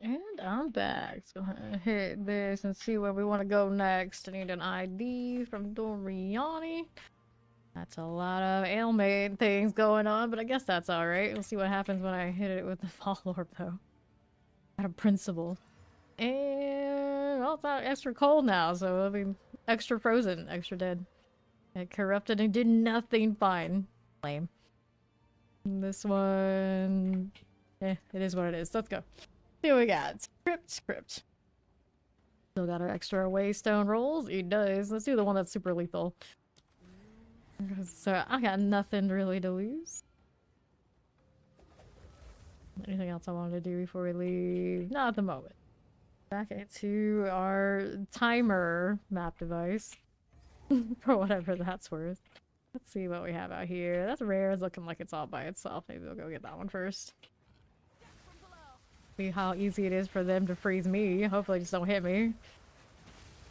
And I'm back. Let's go ahead and hit this and see where we want to go next. I need an ID from Doriani. That's a lot of ailment things going on, but I guess that's alright. We'll see what happens when I hit it with the Fall Orb, though. Out of principle. And, well, it's not extra cold now, so I mean, extra frozen, extra dead. It corrupted and did nothing fine. Lame. This one... it is what it is. Let's go. See what we got. Script. Still got our extra waystone rolls? He does. Let's do the one that's super lethal. So I got nothing really to lose. Anything else I wanted to do before we leave? Not at the moment. Back into our timer map device. For whatever that's worth. Let's see what we have out here. That's rare. It's looking like it's all by itself. Maybe we'll go get that one first. See how easy it is for them to freeze me. Hopefully just don't hit me.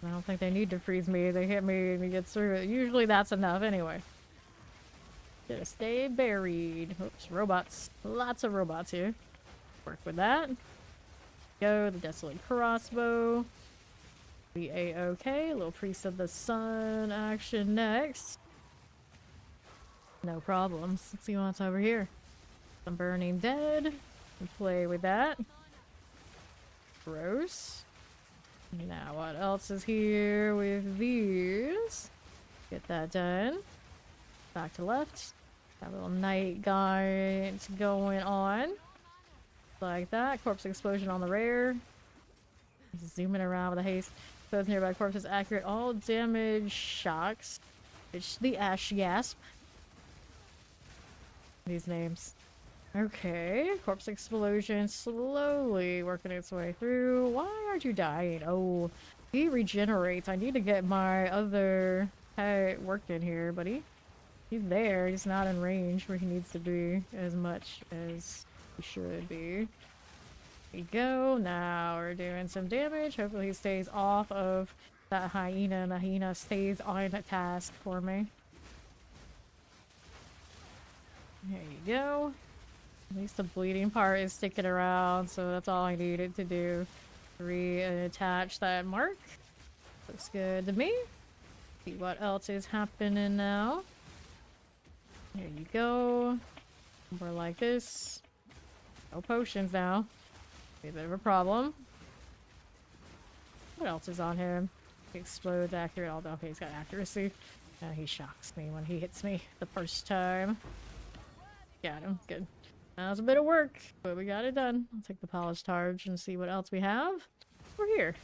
I don't think they need to freeze me. They hit me and we get through it. Usually that's enough anyway. Just stay buried. Oops, robots. Lots of robots here. Work with that. Go, the Desolate Crossbow. Be a-okay. Little Priest of the Sun action next. No problems. Let's see what's over here. Some Burning Dead. And play with that. Gross. Now what else is here with these? Get that done. Back to left. Got a little night guard going on. Like that. Corpse explosion on the rare. Zooming around with a haste. Those nearby corpses accurate. All damage shocks. It's the Ash Gasp. These names. Okay. Corpse explosion slowly working its way through. Why aren't you dying? Oh, he regenerates. I need to get my other pet worked in here, buddy. He's there. He's not in range where he needs to be as much as he should be. There we go. Now we're doing some damage. Hopefully he stays off of that hyena and the hyena stays on task for me. There you go. At least the bleeding part is sticking around, so that's all I needed to do. Reattach that mark. Looks good to me. See what else is happening now. There you go. More like this. No potions now. Be a bit of a problem. What else is on him? He explodes accurate, although okay, he's got accuracy. He shocks me when he hits me the first time. Got him. Good. That was a bit of work, but we got it done. I'll take the polished targe and see what else we have. We're here.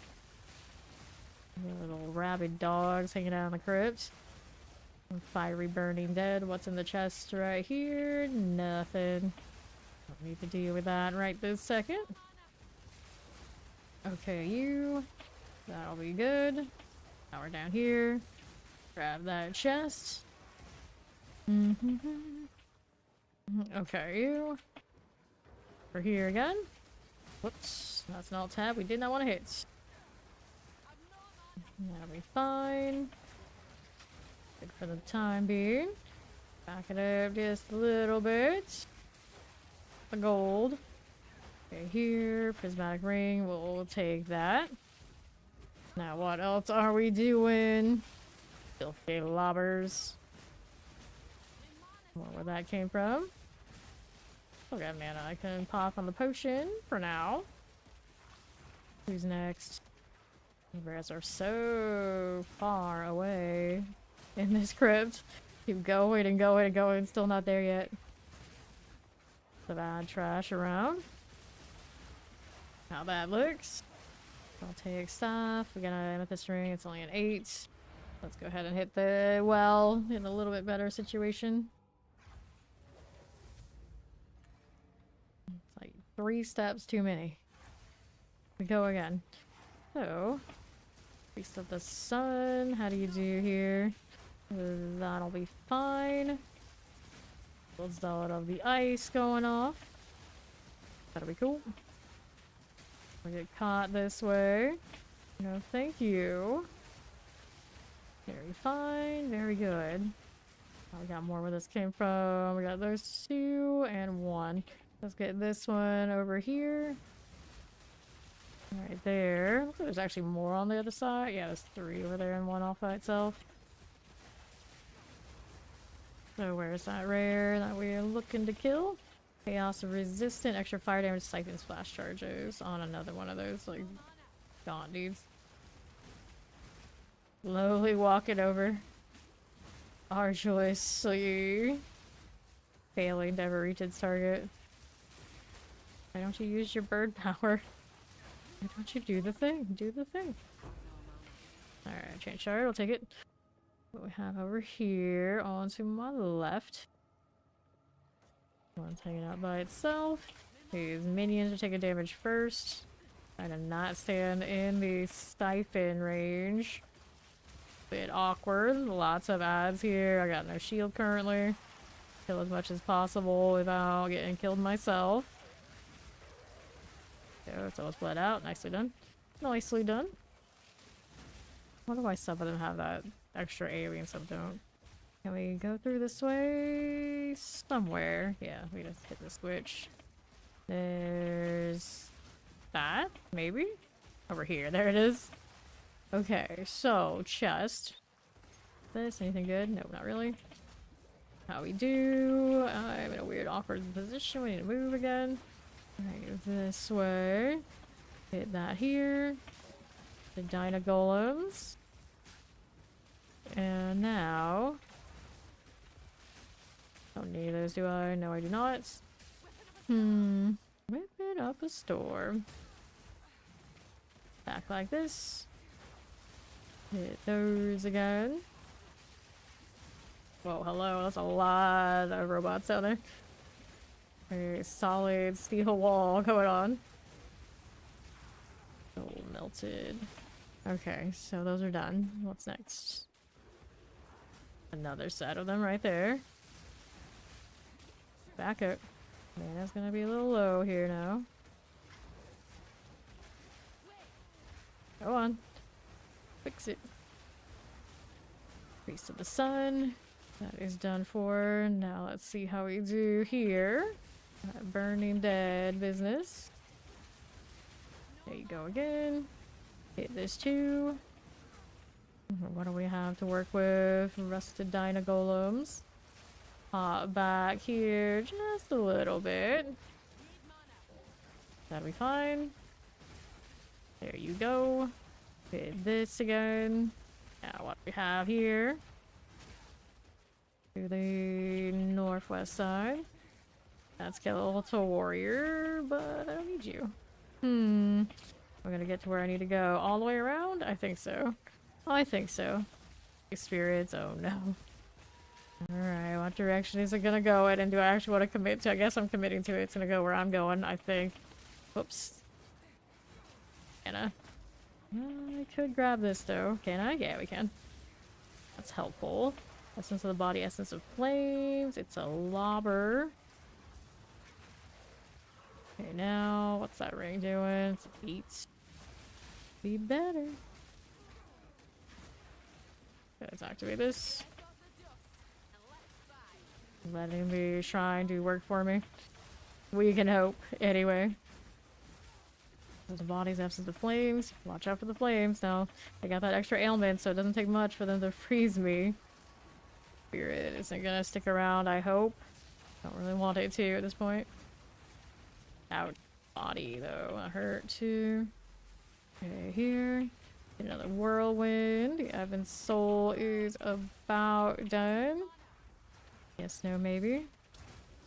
Little rabid dogs hanging out in the crypt. Fiery burning dead. What's in the chest right here? Nothing. Don't need to deal with that right this second. Okay, you. That'll be good. Now we're down here. Grab that chest. Okay, you. We're here again. Whoops. That's an alt tab we did not want to hit. That'll be fine. Good for the time being. Back it up just a little bit. The gold. Okay, here. Prismatic ring. We'll take that. Now, what else are we doing? Filthy lobbers. Where that came from. Still got mana. I can pop on the potion for now. Who's next? The bears are so far away in this crypt. Keep going and going and going. Still not there yet. The bad trash around. How that looks. I'll take stuff. We got an amethyst ring. It's only an 8. Let's go ahead and hit the well in a little bit better situation. It's like 3 steps too many. We go again. So, Priest of the Sun. How do you do here? That'll be fine. Little Zealot of the Ice going off. That'll be cool. We get caught this way. No, thank you. Very fine. Very good. Oh, we got more where this came from. We got those 2 and 1. Let's get this one over here. Right there. Looks like there's actually more on the other side. Yeah, there's 3 over there and 1 off by itself. So where's that rare that we're looking to kill? Chaos resistant, extra fire damage, siphon splash charges on another one of those, like, gaunt dudes. Slowly walking over. Arduously failing to ever reach its target. Why don't you use your bird power? Why don't you do the thing? Do the thing. Alright, change shard, I'll take it. What we have over here, on to my left. One's hanging out by itself. These minions are taking damage first. I do not stand in the siphon range. Bit awkward. Lots of ads here. I got no shield currently. Kill as much as possible without getting killed myself. So it's almost bled out. Nicely done. Nicely done. I wonder why some of them have that extra AoE and some don't. Can we go through this way? Somewhere. Yeah, we just hit the switch. There's that, maybe? Over here, there it is. Okay, so, chest. This, anything good? No, not really. How we do? I'm in a weird, awkward position. We need to move again. Alright, this way. Hit that here. The Dyna Golems. And now... Don't need those, do I? No, I do not. Whipping up a storm. Back like this. Hit those again. Whoa, hello. That's a lot of robots out there. Very solid steel wall going on. Oh, melted. Okay, so those are done. What's next? Another set of them right there. Back up. Man, that's gonna be a little low here now. Go on. Fix it. Priest of the Sun. That is done for. Now let's see how we do here. That burning dead business. There you go again. Hit this too. What do we have to work with? Rusted Dyna Golems. Hop back here just a little bit. That'll be fine. There you go. Hit this again. Now what do we have here? To the northwest side. That's Skeletal Warrior, but I don't need you. I'm gonna get to where I need to go. All the way around? I think so. I think so. Spirits, oh no. Alright, what direction is it gonna go in, and do I actually want to commit to? I guess I'm committing to it. It's gonna go where I'm going, I think. Whoops. Anna. I could grab this though. Can I? Yeah, we can. That's helpful. Essence of the Body, Essence of Flames. It's a lobber. Okay, now, what's that ring doing? It's a beat. Be better. Let's activate this. Letting the shrine do work for me. We can hope, anyway. The body's absence of flames. Watch out for the flames. Now, I got that extra ailment, so it doesn't take much for them to freeze me. Spirit isn't gonna stick around, I hope. Don't really want it to at this point. Out. Body, though. I hurt too. Okay, here. Another whirlwind. The Evan's soul is about done. Yes, no, maybe.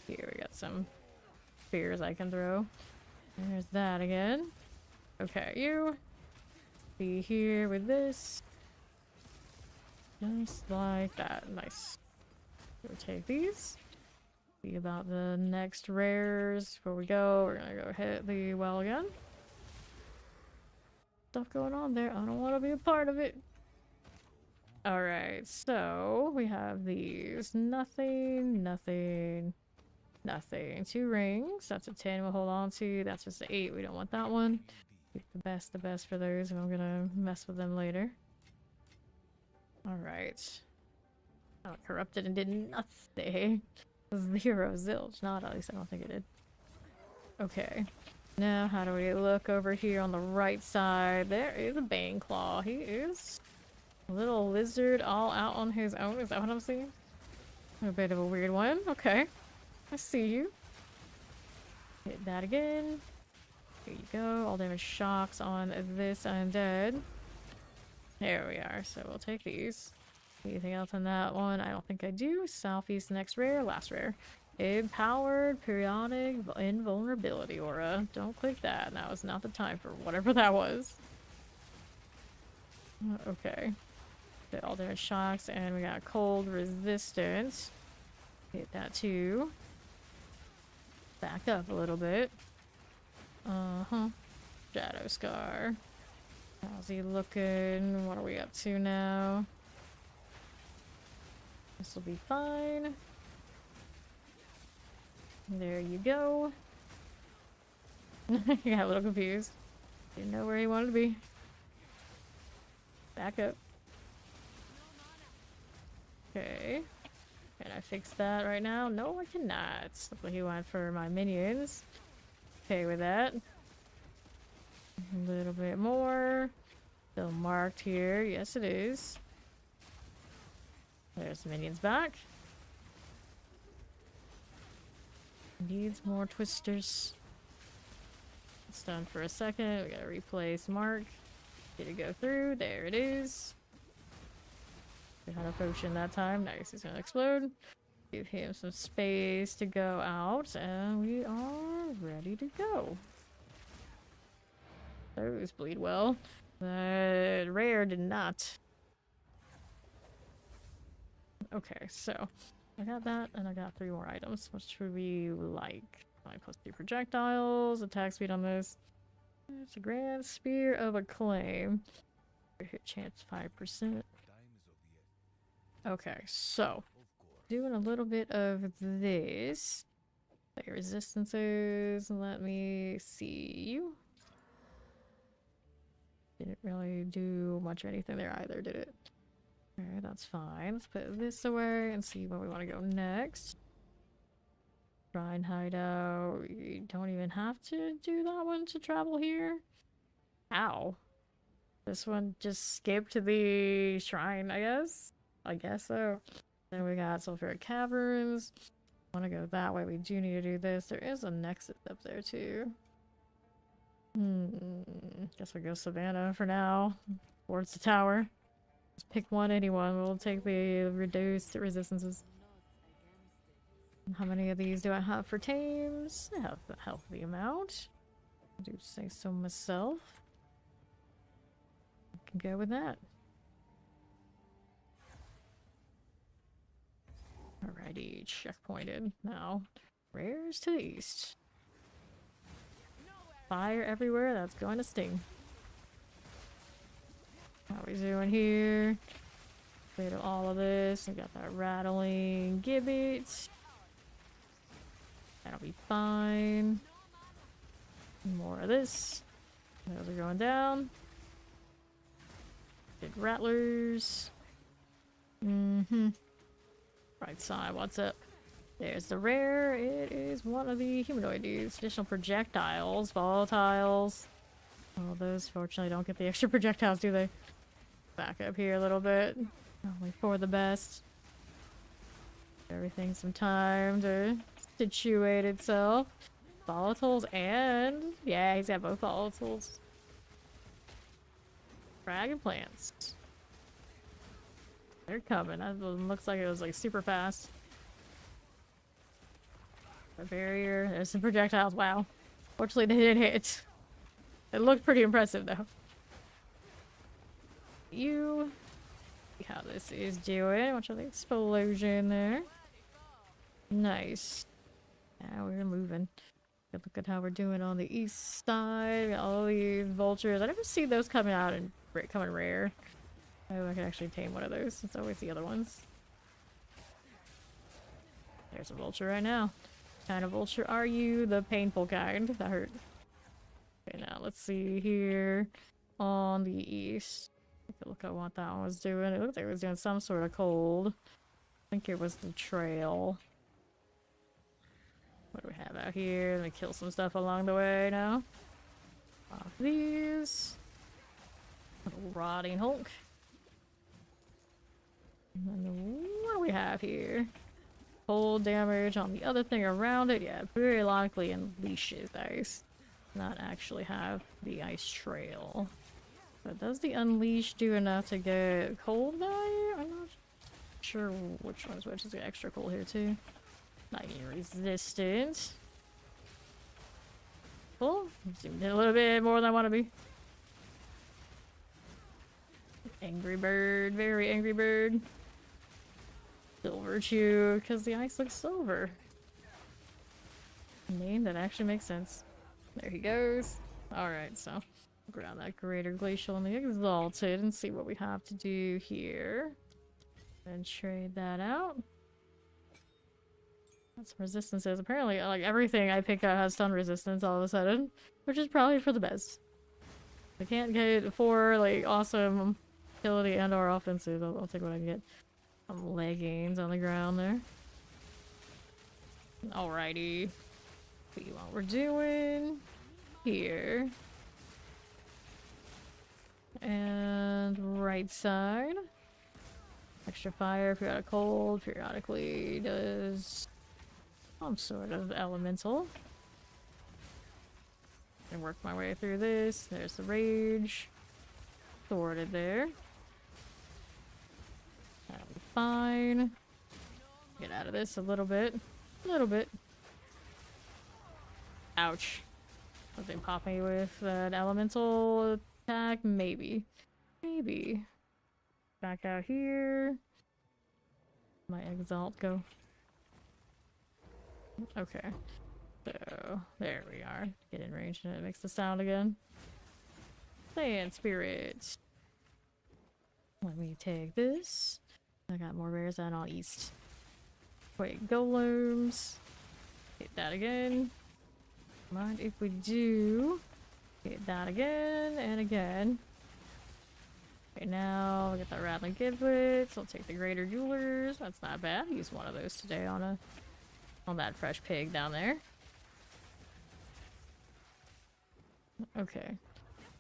Here, we got some spears I can throw. And there's that again. Okay, you. Be here with this. Just like that. Nice. We'll take these. See about the next rares. Before we go, we're gonna go hit the well again. Stuff going on there. I don't want to be a part of it. Alright, so we have these. Nothing, nothing, nothing. 2 rings. That's a 10 we'll hold on to. That's just an 8. We don't want that one. Keep the best for those, and I'm gonna mess with them later. Alright. Oh, it corrupted and did nothing. 0 zilch. Not at least I don't think it did. Okay. Now, how do we look over here on the right side? There is a Bane Claw. He is a little lizard all out on his own. Is that what I'm seeing? A bit of a weird one. Okay. I see you. Hit that again. Here you go. All damage shocks on this undead. There we are. So we'll take these. Anything else on that one? I don't think I do. Southeast, next rare. Last rare. Empowered periodic invulnerability aura. Don't click that. Now is not the time for whatever that was. Okay. All damage shocks, and we got cold resistance. Hit that too. Back up a little bit. Shadow Scar. How's he looking? What are we up to now? This will be fine. There you go. He got a little confused. Didn't know where he wanted to be. Back up. Okay. Can I fix that right now? No, I cannot. Look what he went for my minions. Okay with that. A little bit more. Still marked here. Yes, it is. There's the minions back. Needs more twisters. It's done for a second. We gotta replace Mark. Did it go through? There it is. We had a potion that time. Nice, he's gonna explode. Give him some space to go out, and we are ready to go. Those bleed well. But rare did not. Okay, so I got that, and I got 3 more items. What should we like? +2 projectiles, attack speed on this. It's a Grand Spear of Acclaim. Hit chance 5%. Okay, so doing a little bit of this. Like resistances, let me see. Didn't really do much or anything there either, did it? Alright, that's fine. Let's put this away and see where we want to go next. Shrine hideout. You don't even have to do that one to travel here. Ow. This one just skipped to the shrine, I guess? I guess so. Then we got Sulphuric Caverns. Want to go that way. We do need to do this. There is a nexus up there too. Guess we'll go Savannah for now. Towards the tower. Just pick one, anyone. We'll take the reduced resistances. How many of these do I have for tames? I have a healthy amount. I do say so myself. I can go with that. Alrighty, checkpointed. Now, rares to the east. Fire everywhere, that's going to sting. How we doing here? Cleared all of this. We got that rattling gibbet. That'll be fine. More of this. Those are going down. Big rattlers. Right side, what's up? There's the rare. It is one of the humanoid dudes. Additional projectiles, volatiles. Oh, those fortunately don't get the extra projectiles, do they? Back up here a little bit. Only for the best. Everything some time to situate itself. Volatiles and... yeah, he's got both volatiles. Dragon plants. They're coming. That looks like it was like super fast. A barrier. There's some projectiles. Wow. Fortunately, they didn't hit. It looked pretty impressive though. You see how this is doing. Watch out the explosion there. Nice. Now we're moving. Good look at how we're doing on the east side. Got all these vultures. I never see those coming out and coming rare. Oh, I can actually tame one of those. It's always the other ones. There's a vulture right now. What kind of vulture are you? The painful kind. That hurt. Okay, now let's see here on the east. Take a look at what that one was doing. It looked like it was doing some sort of cold. I think it was the trail. What do we have out here? Let me kill some stuff along the way now. Off these. Little rotting Hulk. And then what do we have here? Cold damage on the other thing around it. Yeah, very likely unleashes ice. Not actually have the ice trail. But does the unleash do enough to get cold value? I'm not sure which one's which. Is got extra cold here too. Lightning resistant. Cool. Zoomed in a little bit more than I want to be. Angry bird, very angry bird. Silver chew, because the ice looks silver. Name that actually makes sense. There he goes. Alright, so go down that greater glacial and the exalted and see what we have to do here. And trade that out. That's resistances. Apparently, like everything I pick out has stun resistance all of a sudden, which is probably for the best. I can't get 4 like awesome utility and or offensive. I'll take what I can get. Some leggings on the ground there. Alrighty. See what we're doing here. right side. Extra fire, periodic cold, periodically does some sort of elemental. And work my way through this. There's the rage. Sorted there. That'll be fine. Get out of this a little bit. A little bit. Ouch. Would they pop me with an elemental attack? Maybe. Maybe. Back out here. My exalt go. Okay. So, there we are. Get in range and it makes the sound again. Sand spirit. Let me take this. I got more rares than on east. Wait, golems. Hit that again. Mind if we do. Hit that again and again. Okay, now we get that rattling giblets. I'll take the greater jewelers. That's not bad. Use one of those today on that fresh pig down there. Okay.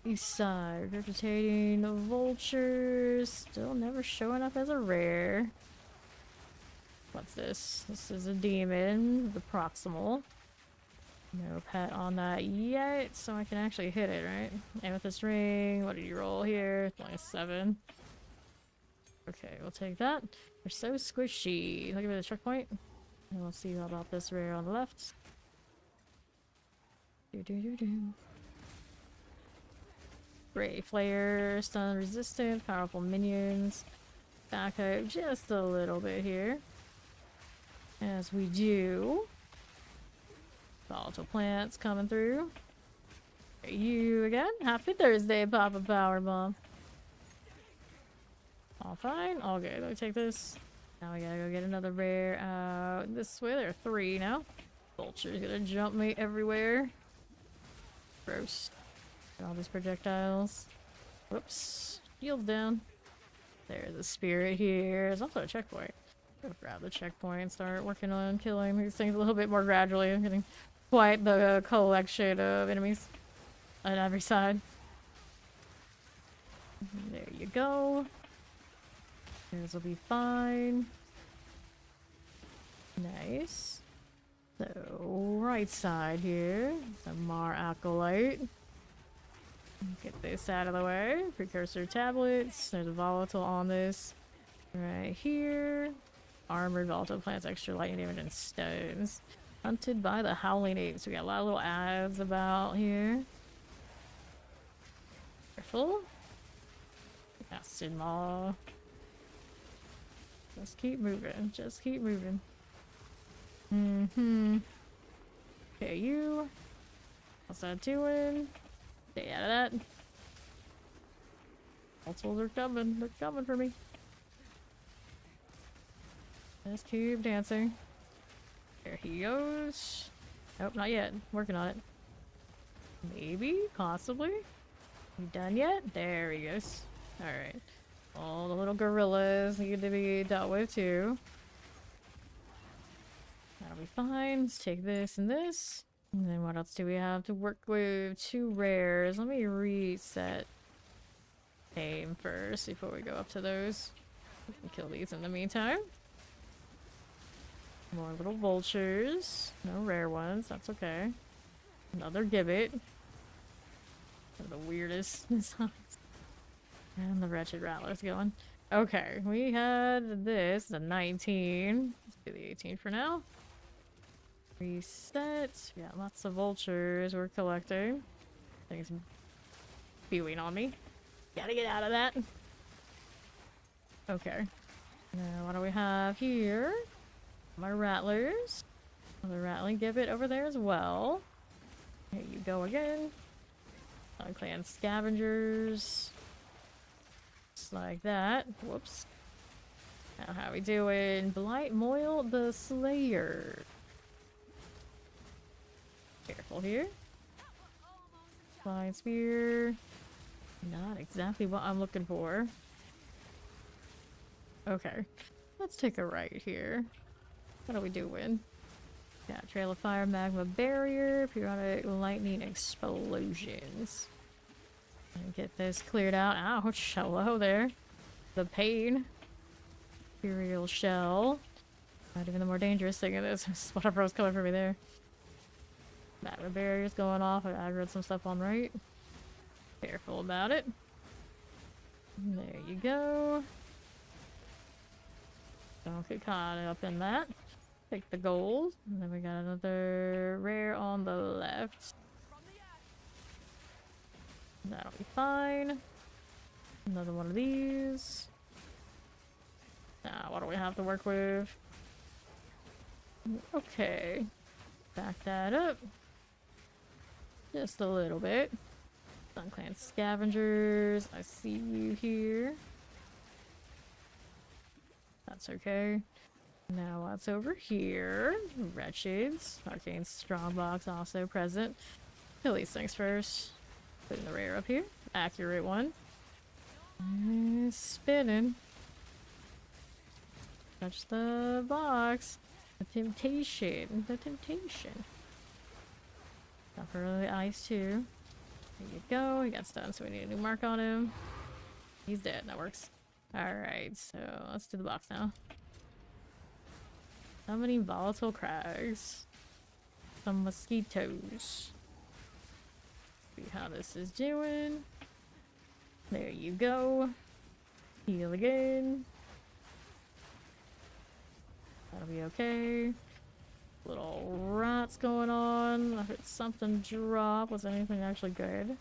East side, regurgitating vultures. Still never showing up as a rare. What's this? This is a demon, the proximal. No pet on that yet, so I can actually hit it, right? Amethyst ring. What did you roll here? -7. Okay, we'll take that. They're so squishy. Look at the checkpoint. And we'll see about this rare on the left. Ray Flare, stun resistant, powerful minions. Back up just a little bit here. As we do. Volatile plants coming through. You again? Happy Thursday, Papa Powerbomb. All fine, all good. Let me take this. Now we gotta go get another rare out this way. There are 3 now. Vulture's gonna jump me everywhere. Gross. All these projectiles. Whoops. Shields down. There's a spirit here. There's also a checkpoint. Go grab the checkpoint and start working on killing these things a little bit more gradually. I'm getting quite the collection of enemies on every side. There you go. This will be fine. Nice. So, right side here. Some Mar Acolyte. Get this out of the way. Precursor tablets. There's a volatile on this. Right here. Armored volatile plants, extra lightning damage, and stones. Hunted by the Howling Apes. We got a lot of little ads about here. Careful. Acid Maw. Just keep moving. Just keep moving. Okay, you. What's that doing? Stay out of that. Multiples are coming. They're coming for me. Just keep dancing. There he goes. Nope, not yet. Working on it. Maybe? Possibly? You done yet? There he goes. Alright. All the little gorillas need to be dealt with too. That'll be fine. Let's take this and this. And then what else do we have to work with? 2 rares. Let me reset aim first before we go up to those. We can kill these in the meantime. More little vultures. No rare ones. That's okay. Another gibbet. One of the weirdest designs. And the wretched rattler's going. Okay, we had this, the 19. Let's do the 18 for now. Reset. We got lots of vultures we're collecting. Things spewing on me. Gotta get out of that. Okay. Now, what do we have here? My rattlers. Another rattling gibbet over there as well. Here you go again. Clan scavengers. Just like that. Whoops. Now how we doing? Blight Moil the Slayer. Careful here. Flying spear. Not exactly what I'm looking for. Okay. Let's take a right here. What are we doing? Yeah, Trail of Fire, Magma Barrier, Periodic Lightning Explosions. And get this cleared out. Ouch, hello there. the pain. Imperial shell. Not even the more dangerous thing it is. Whatever was coming for me there. Matter barriers going off. I aggroed some stuff on right. Careful about it. There you go. Don't get caught up in that. Take the gold. And then we got another rare on the left. That'll be fine. Another one of these. Now, what do we have to work with? Okay. Back that up. Just a little bit. Sun Clan Scavengers. I see you here. That's okay. Now what's over here? Wretcheds. Arcane Strongbox also present. Kill these things first. Putting the rare up here. Accurate one. Spinning. Touch the box. The temptation. The temptation. Not for the ice too. There you go. He got stunned, so we need a new mark on him. He's dead. That works. Alright, so let's do the box now. Summoning volatile crags. Some mosquitoes. See how this is doing. There you go. Heal again. That'll be okay. Little rats going on. I heard something drop. Was anything actually good?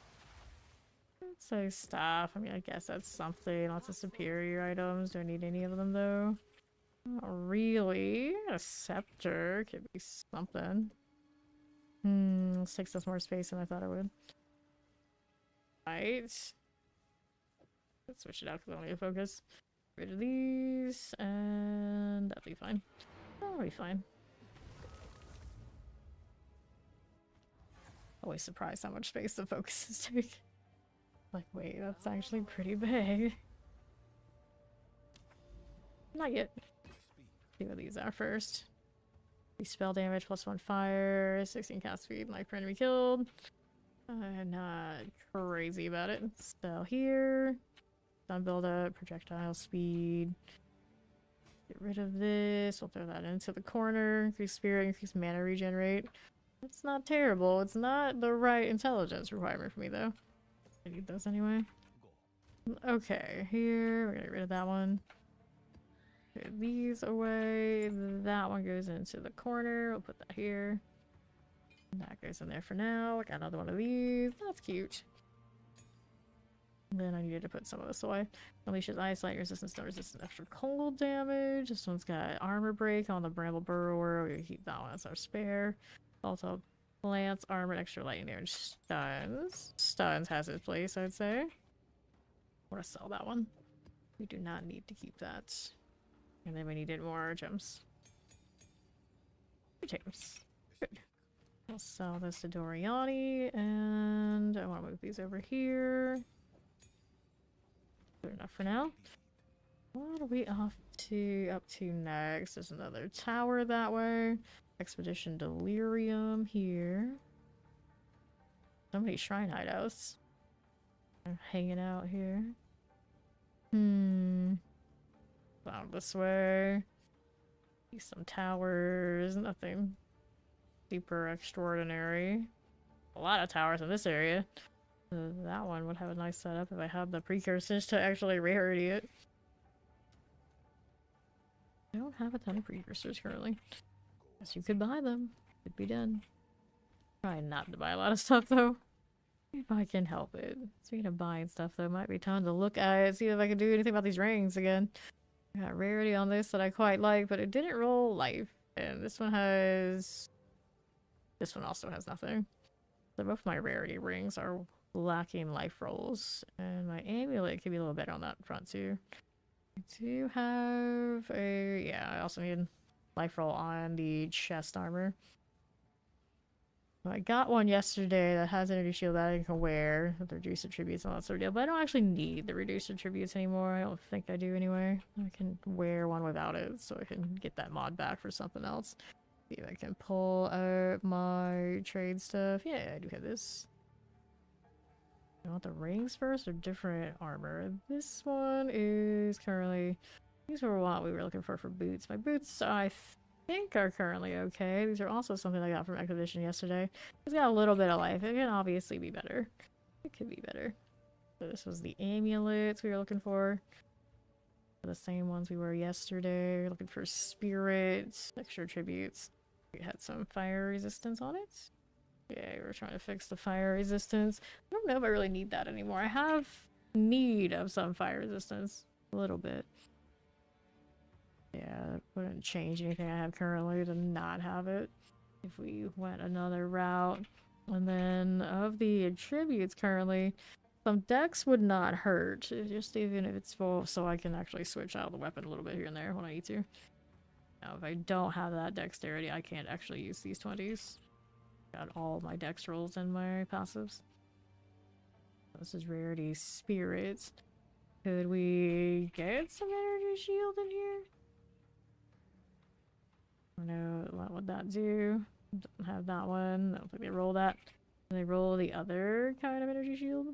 I'd say staff. I mean, I guess that's something. Lots of superior items. Do I need any of them though? Not really. A scepter could be something. This takes us more space than I thought it would. Right. Let's switch it out because I don't need to focus. Get rid of these, and that'll be fine. That'll be fine. Always surprised how much space the focuses take. Like, wait, that's actually pretty big. Not yet. See what these are first. The spell damage plus 1 fire, 16 cast speed, life per enemy killed. I'm not crazy about it. Spell here. Stun buildup, projectile speed. Get rid of this. We'll throw that into the corner. Increase spirit, increase mana regenerate. It's not terrible. It's not the right intelligence requirement for me though. I need those anyway. Okay, here we're gonna get rid of that one. Get these away. That one goes into the corner. We'll put that here. That goes in there for now. I got another one of these. That's cute. Then I needed to put some of this away. Unleashes ice, light resistance, don't resist extra cold damage. This one's got armor break on the bramble burrower. We're gonna keep that one as our spare. Also, plants, armor, extra lightning damage, stuns. Stuns has its place, I'd say. I want to sell that one. We do not need to keep that. And then we needed more gems. 2 gems. Good. I'll sell this to Doriani, and I want to move these over here. Good enough for now. What are we up to next? There's another tower that way. Expedition Delirium here. So many shrine hideouts. I'm hanging out here. Down this way. See some towers. Nothing super extraordinary. A lot of towers in this area. That one would have a nice setup if I had the precursors to actually rarity it. I don't have a ton of precursors currently. Guess you could buy them. Could be done. Try not to buy a lot of stuff though. If I can help it. Speaking of buying stuff though, might be time to look at it, see if I can do anything about these rings again. I got rarity on this that I quite like, but it didn't roll life. And this one has... This one also has nothing. So both my rarity rings are lacking life rolls. And my amulet could be a little better on that front too. I do have a... Yeah, I also need life roll on the chest armor. I got one yesterday that has energy shield that I can wear with reduced attributes and all that sort of deal, but I don't actually need the reduced attributes anymore. I don't think I do anyway. I can wear one without it, so I can get that mod back for something else. See if I can pull out my trade stuff. Yeah, I do have this. You want the rings first or different armor? This one is currently... These were what we were looking for boots. My boots, I think, are currently okay. These are also something I got from Expedition yesterday. It's got a little bit of life. It can obviously be better. It could be better. So this was the amulets we were looking for. The same ones we were yesterday. We're looking for spirits, extra tributes. We had some fire resistance on it. Yeah, we were trying to fix the fire resistance. I don't know if I really need that anymore. I have need of some fire resistance. A little bit. Yeah, that wouldn't change anything I have currently to not have it. If we went another route. And then of the attributes currently, some dex would not hurt. Just even if it's full, so I can actually switch out the weapon a little bit here and there when I need to. Now, if I don't have that dexterity, I can't actually use these 20s. Got all my dex rolls in my passives. This is rarity spirits. Could we get some energy shield in here? I don't know, what would that do? Don't have that one. I don't think they roll that. Can they roll the other kind of energy shield?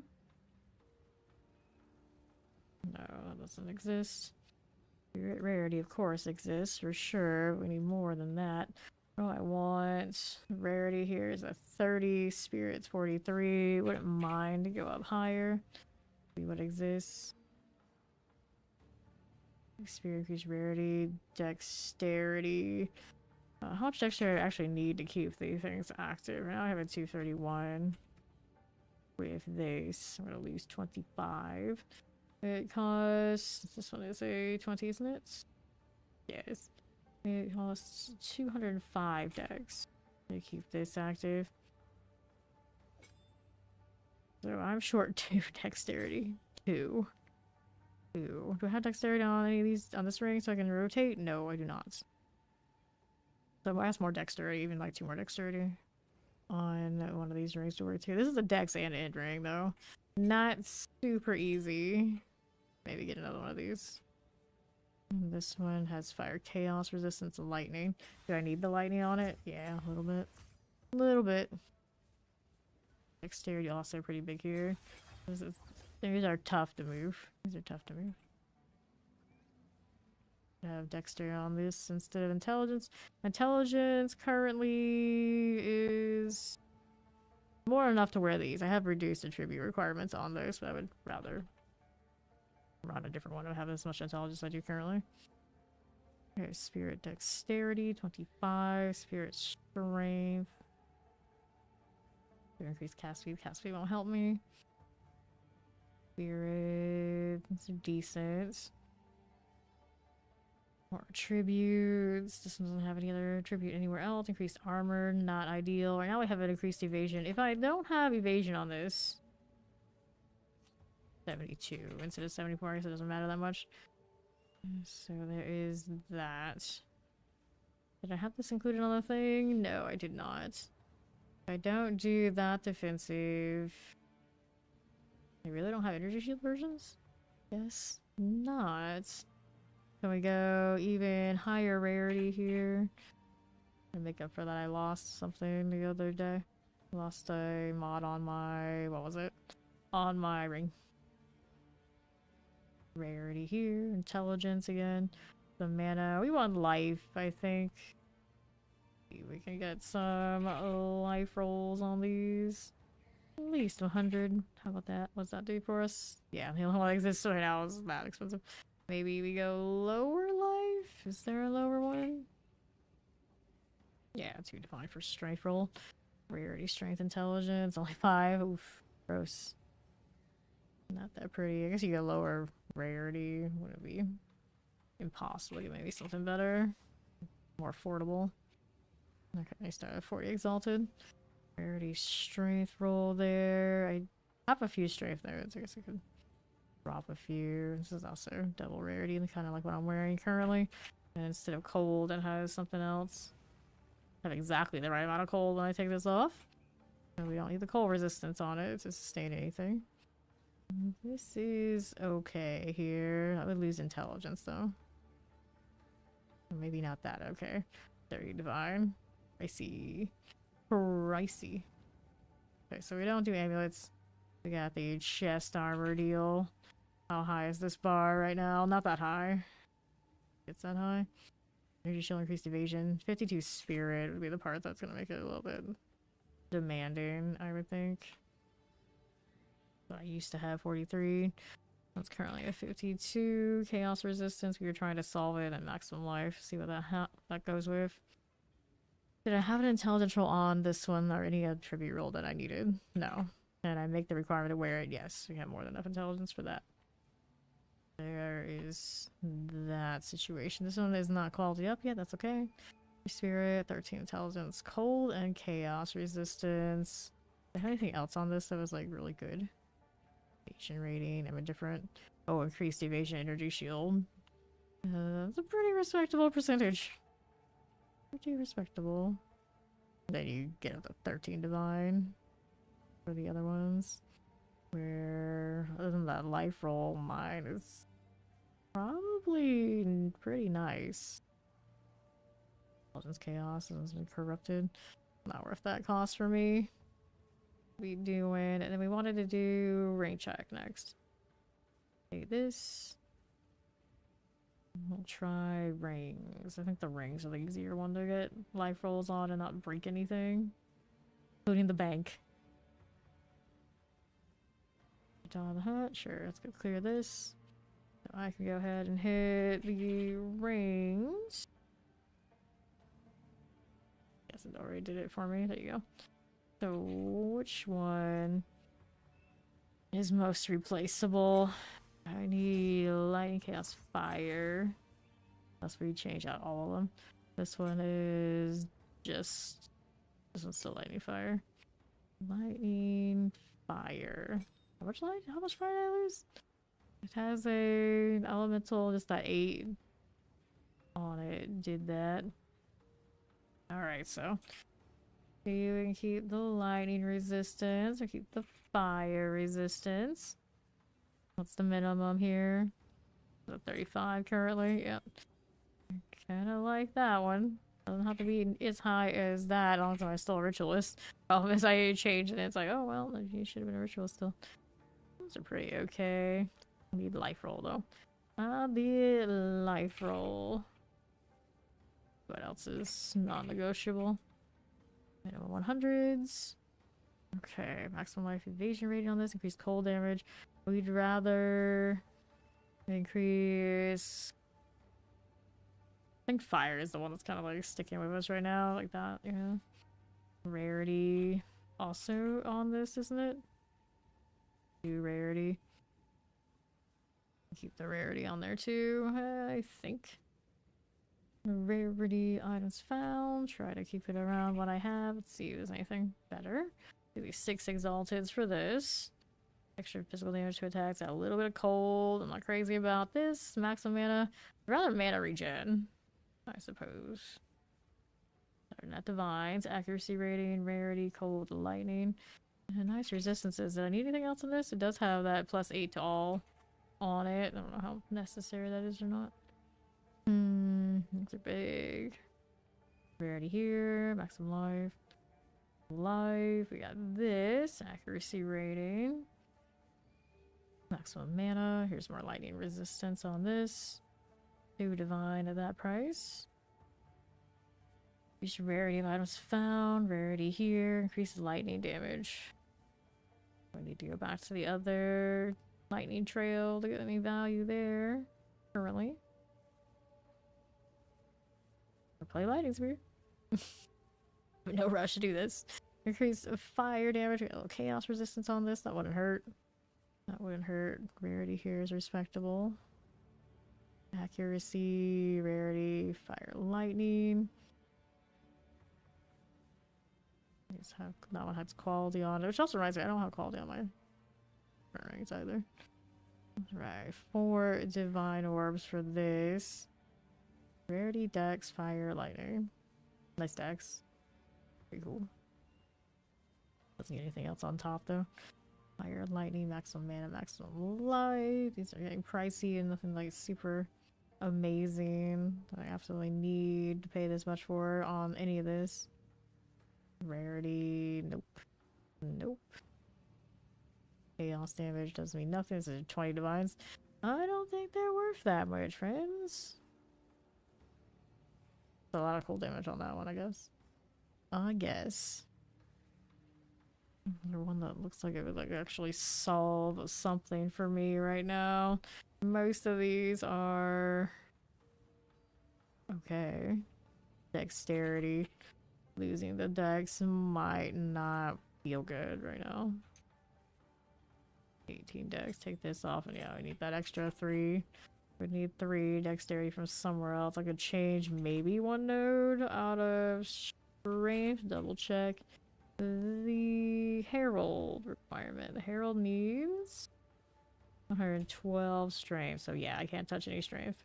No, that doesn't exist. Spirit rarity, of course, exists for sure. We need more than that. Oh, I want rarity here is a 30, spirits 43. Wouldn't mind to go up higher. See what exists. Spirit increase rarity, dexterity. How much dexterity I actually need to keep these things active? Now I have a 231 with this. I'm gonna lose 25. It costs. This one is a 20, isn't it? Yes. It costs 205 dex to keep this active. So I'm short 2 dexterity. 2. Do I have dexterity on any of these on this ring so I can rotate? No, I do not. So I ask more dexterity, even like 2 more dexterity on one of these rings to work too. This is a dex and end ring though. Not super easy. Maybe get another one of these. And this one has fire, chaos, resistance, and lightning. Do I need the lightning on it? Yeah, a little bit. A little bit. Dexterity also pretty big here. These are tough to move. These are tough to move. I have dexterity on this instead of intelligence. Intelligence currently is more enough to wear these. I have reduced attribute requirements on those, but I would rather run a different one. I don't have as much intelligence as I do currently. Okay, spirit dexterity 25, spirit strength. Increase cast speed. Cast speed won't help me. Spirit, it's decent. More attributes. This one doesn't have any other attribute anywhere else. Increased armor, not ideal. Right now we have an increased evasion. If I don't have evasion on this, 72 instead of 74, I guess it doesn't matter that much. So there is that. Did I have this included on the thing? No, I did not. If I don't do that defensive, I really don't have energy shield versions? Guess not. Can we go even higher rarity here? And make up for that I lost something the other day. Lost a mod on my... what was it? On my ring. Rarity here. Intelligence again. The mana. We want life, I think. We can get some life rolls on these. At least 100. How about that? What's that do for us? Yeah, the only one that exists right now is that expensive. Maybe we go lower life? Is there a lower one? Yeah, 2 divine for strength roll. Rarity, strength, intelligence. Only 5. Oof. Gross. Not that pretty. I guess you get lower rarity. Would it be impossible? Maybe something better. More affordable. Okay, I start at 40 exalted. Rarity strength roll there. I have a few strength nodes. I guess I could drop a few. This is also double rarity, kind of like what I'm wearing currently. And instead of cold, it has something else. I have exactly the right amount of cold when I take this off. And we don't need the cold resistance on it to sustain anything. This is okay here. I would lose intelligence though. Maybe not that okay. 30 divine. Pricey. Pricey. Okay, so we don't do amulets. We got the chest armor deal. How high is this bar right now? Not that high. It's that high. Energy shield, increased evasion. 52 spirit would be the part that's gonna make it a little bit demanding, I would think. But I used to have 43. That's currently at 52. Chaos resistance. We were trying to solve it at maximum life. See what that goes with. Did I have an intelligence roll on this one or any attribute roll that I needed? No. And I make the requirement to wear it? Yes. We have more than enough intelligence for that. There is that situation. This one is not quality up yet. That's okay. Spirit, 13 intelligence, cold, and chaos resistance. Do I have anything else on this that was like really good? Evasion rating. I'm a different. Oh, increased evasion energy shield. That's a pretty respectable percentage. Pretty respectable. Then you get up to 13 divine for the other ones. Where, other than that life roll, mine is probably pretty nice. Intelligence chaos has been corrupted. Not worth that cost for me. We doing, and then we wanted to do rank check next. Okay, this. We'll try rings. I think the rings are the easier one to get life rolls on and not break anything, including the bank. On the hut, sure. Let's go clear this. So I can go ahead and hit the rings. Guess it already did it for me. There you go. So which one is most replaceable? I need lightning, chaos, fire. Unless we change out all of them. This one is just. This one's still lightning, fire. Lightning, fire. How much light? How much fire did I lose? It has a elemental, just that 8 on it. Did that. Alright, so you can keep the lightning resistance or keep the fire resistance. What's the minimum here? 35 currently. Yep. Kinda like that one. Doesn't have to be as high as that, as long as I'm still a ritualist. Problem is I changed and it's like, oh well, you should have been a ritualist still. Those are pretty okay. I need life roll though. The life roll. What else is non-negotiable? Minimum 100s. Okay, maximum life evasion rating on this. Increase cold damage. We'd rather increase. I think fire is the one that's kind of like sticking with us right now, like that. Yeah. Rarity also on this, isn't it? Do rarity. Keep the rarity on there too, I think. Rarity items found. Try to keep it around what I have. Let's see if there's anything better. Maybe 6 exalteds for this. Extra physical damage to attacks. Got a little bit of cold. I'm not crazy about this. Maximum mana. I'd rather mana regen, I suppose. Not divines. Accuracy rating, rarity, cold, lightning. And nice resistances. Did I need anything else in this? It does have that +8 to all on it. I don't know how necessary that is or not. These are big. Rarity here. Maximum life. Life. We got this. Accuracy rating. Maximum mana. Here's more lightning resistance on this. 2 divine at that price. Increase rarity of items found. Rarity here. Increases lightning damage. I need to go back to the other lightning trail to get any value there. Currently. Or play lightning spear. But no rush to do this. Increase fire damage. A little chaos resistance on this. That wouldn't hurt. That wouldn't hurt. Rarity here is respectable. Accuracy, rarity, fire, lightning. Have, that one has quality on it, which also reminds me I don't have quality on my ranks either. Right, 4 divine orbs for this. Rarity, dex, fire, lightning. Nice dex. Pretty cool. Doesn't get anything else on top though. Fire, lightning, maximum mana, maximum life. These are getting pricey and nothing like super amazing that I absolutely need to pay this much for on any of this. Rarity, nope. Nope. Chaos damage does me nothing. This is 20 divines. I don't think they're worth that much, friends. A lot of cool damage on that one, I guess. The one that looks like it would like actually solve something for me right now. Most of these are okay. Dexterity. Losing the dex might not feel good right now. 18 dex. Take this off, and yeah, we need that extra 3. We need 3 dexterity from somewhere else. I could change maybe 1 node out of strength. Double check. The Herald requirement. The Herald needs 112 strength. So yeah, I can't touch any strength.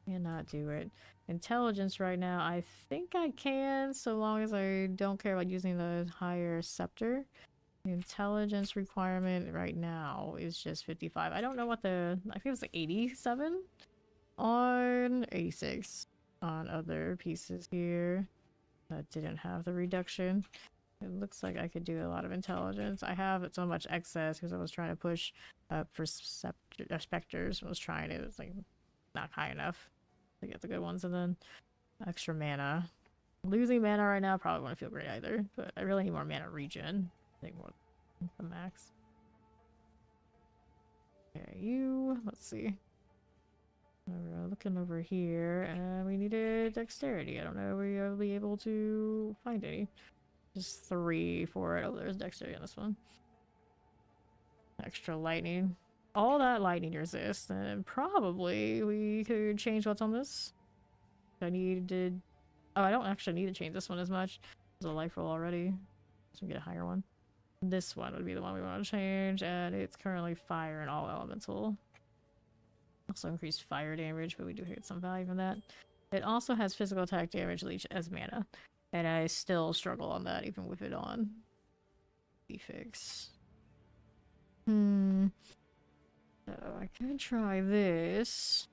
Cannot do it. Intelligence right now, I think I can, so long as I don't care about using the higher scepter. The intelligence requirement right now is just 55. I don't know what the... I think it was like 87 on 86 on other pieces here that didn't have the reduction. It looks like I could do a lot of intelligence. I have so much excess because I was trying to push up for specters. I was trying it. It's like not high enough to get the good ones, and then extra mana. Losing mana right now probably wouldn't feel great either, but I really need more mana regen. I think more than the max. Okay, let's see. We're looking over here, and we needed dexterity. I don't know if we'll be able to find any. Just 3 for it. Oh, there's dexterity on this one. Extra lightning. All that lightning resist, and probably we could change what's on this. I needed... Oh, I don't actually need to change this one as much. There's a life roll already. So we get a higher one. This one would be the one we want to change, and it's currently fire and all elemental. Also increased fire damage, but we do get some value from that. It also has physical attack damage leech as mana, and I still struggle on that even with it on. Fix. So I can try this.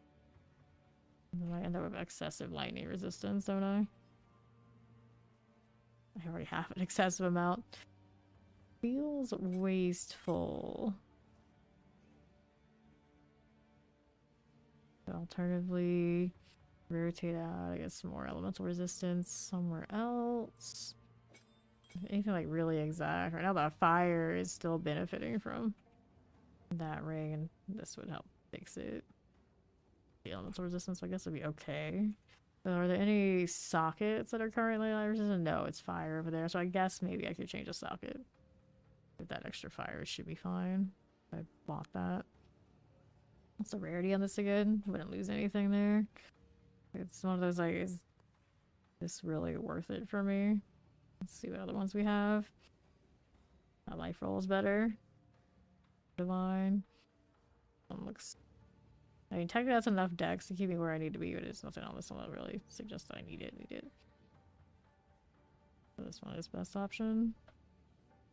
And then I end up with excessive lightning resistance, don't I? I already have an excessive amount. Feels wasteful. Alternatively, rotate out, I guess, some more elemental resistance somewhere else. Anything like really exact. Right now that fire is still benefiting from that ring, and this would help fix it. The elemental resistance, I guess, would be okay. So are there any sockets that are currently light resistant? No, it's fire over there. So I guess maybe I could change a socket. With that extra fire, it should be fine. I bought that. What's the rarity on this again? Wouldn't lose anything there. It's one of those like, is this really worth it for me? Let's see what other ones we have. That life roll is better. Divine. One looks... I mean, technically that's enough dex to keep me where I need to be, but it's nothing on this one that really suggests that I need it. So this one is best option.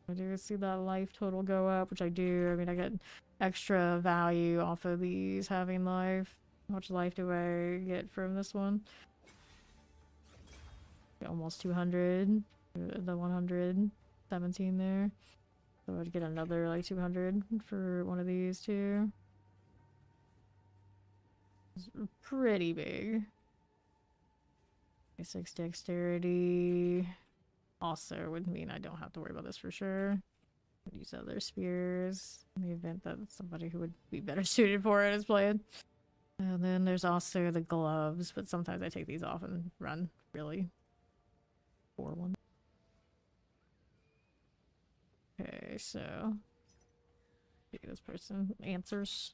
I do see that life total go up, which I do. I mean, I get extra value off of these having life. How much life do I get from this one? Almost 200. The 117 there. So I'd get another like 200 for one of these too. It's pretty big. 6 dexterity. Also would mean I don't have to worry about this for sure. Use other spears in the event that somebody who would be better suited for it is playing. And then there's also the gloves, but sometimes I take these off and run really for one. Okay, so see this person answers.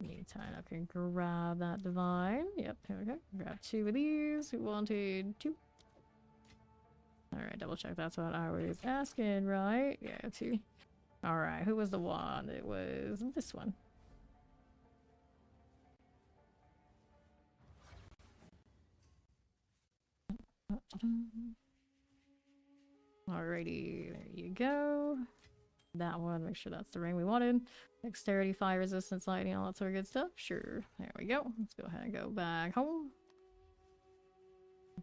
Meantime, I can grab that divine. Yep, here we go. Grab 2 of these. We wanted 2. Alright, double check that's what I was asking, right? Yeah, 2. Alright, who was the one? It was this one. Alrighty, there you go. That one, make sure that's the ring we wanted. Dexterity, fire resistance, lightning, all that sort of good stuff. Sure, there we go. Let's go ahead and go back home.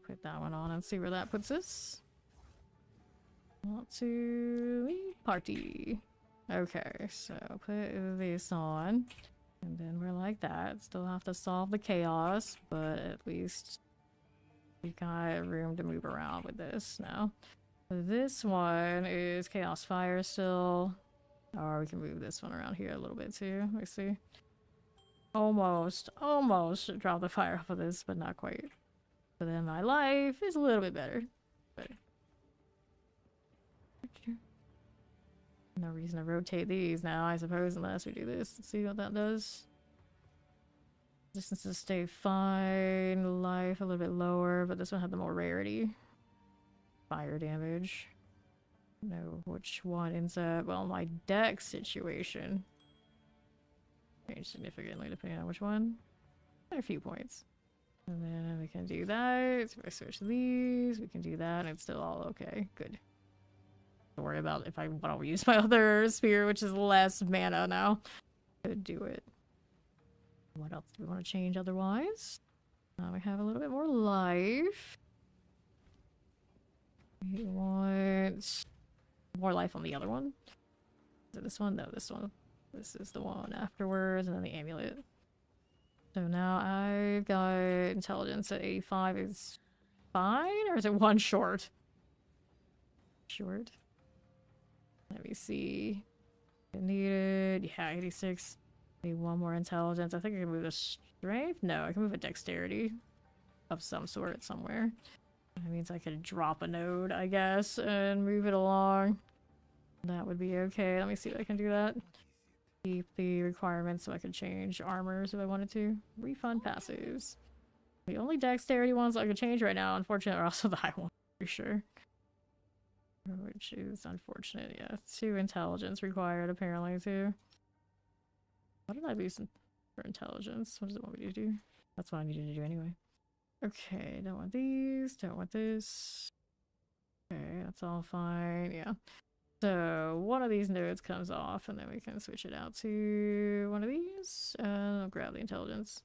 Put that one on and see where that puts us. Want to party. Okay, so put this on. And then we're like that. Still have to solve the chaos, but at least we got room to move around with this now. So this one is Chaos Fire still. Or we can move this one around here a little bit too. Let me see. Almost drop the fire off of this, but not quite. But then my life is a little bit better. But no reason to rotate these now, I suppose, unless we do this. Let's see what that does. Distances stay fine. Life a little bit lower, but this one had the more rarity. Fire damage. No, which one ends up? Well, my deck situation changed significantly depending on which one. A few points. And then we can do that. So if I switch these, we can do that, and it's still all okay. Good. Don't worry about if I want to use my other spear, which is less mana now. Could do it. What else do we want to change otherwise? We have a little bit more life. We want more life on the other one. Is it this one? No, this one. This is the one afterwards, and then the amulet. So now I've got intelligence at 85 is fine, or is it one short? Short. Let me see. Needed. Yeah, 86. Need one more intelligence. I think I can move a strength. No, I can move a dexterity of some sort somewhere. That means I could drop a node, I guess, and move it along. That would be okay. Let me see if I can do that. Keep the requirements so I could change armors if I wanted to. Refund passives. The only dexterity ones I could change right now, unfortunately, are also the high ones, for sure. Which is unfortunate, yeah. 2 intelligence required, apparently, too. What did I lose for intelligence? What does it want me to do? That's what I needed to do anyway. Okay, don't want these, don't want this. Okay, that's all fine, yeah. So, one of these nodes comes off, and then we can switch it out to one of these, and I'll grab the intelligence.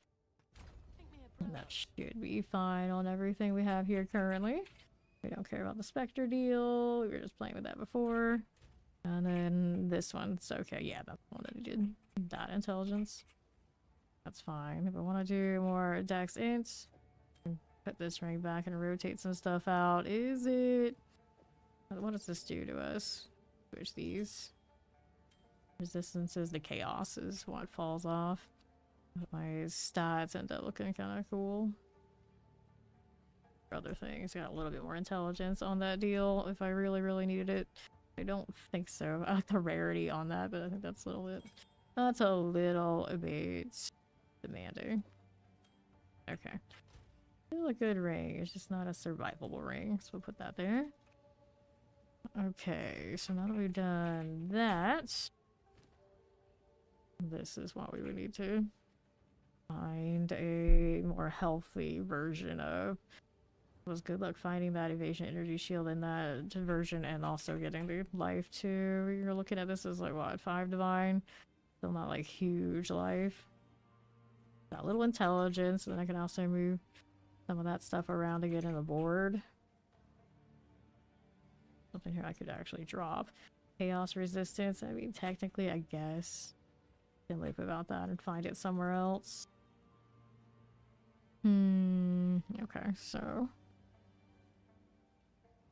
And that should be fine on everything we have here currently. We don't care about the Spectre deal, we were just playing with that before. And then this one's okay, yeah, that's the one that I did. That intelligence. That's fine. If I want to do more Dex Ints, put this ring back and rotate some stuff out. Is it... What does this do to us? Switch these. Resistances, the chaos is what falls off. My stats end up looking kind of cool. For other things, got a little bit more intelligence on that deal if I really needed it. I don't think so. I like the rarity on that, but I think that's a little bit demanding. Okay. Still a good ring. It's just not a survivable ring, so we'll put that there. Okay, so now that we've done that, this is what we would need to find a more healthy version of. It was good luck finding that evasion energy shield in that version and also getting the life too. You're looking at this as like what, 5 divine? Still not like huge life. Got a little intelligence, and then I can also move some of that stuff around to get in the board. Something here I could actually drop. Chaos resistance, I mean technically I guess. Can live without that and find it somewhere else. Okay, so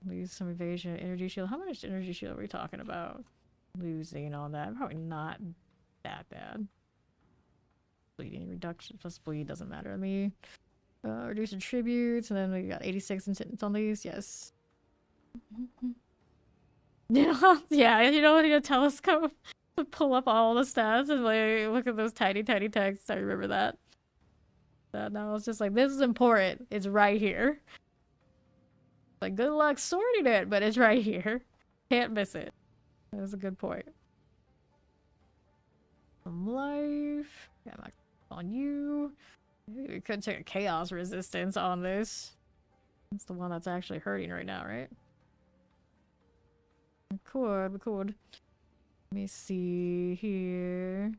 lose some evasion energy shield. How much energy shield are we talking about losing on that? Probably not that bad. Bleeding reduction plus bleed doesn't matter to me. Reduce attributes, and then we got 86 incidents on these. Yes. Yeah, you know, when you telescope to pull up all the stats and like look at those tiny texts. I remember that. And I was just like, this is important. It's right here. Like, good luck sorting it, but it's right here. Can't miss it. That was a good point. Some life. Yeah, I'm not on you. Maybe we could take a chaos resistance on this. That's the one that's actually hurting right now, right? We could. Let me see here.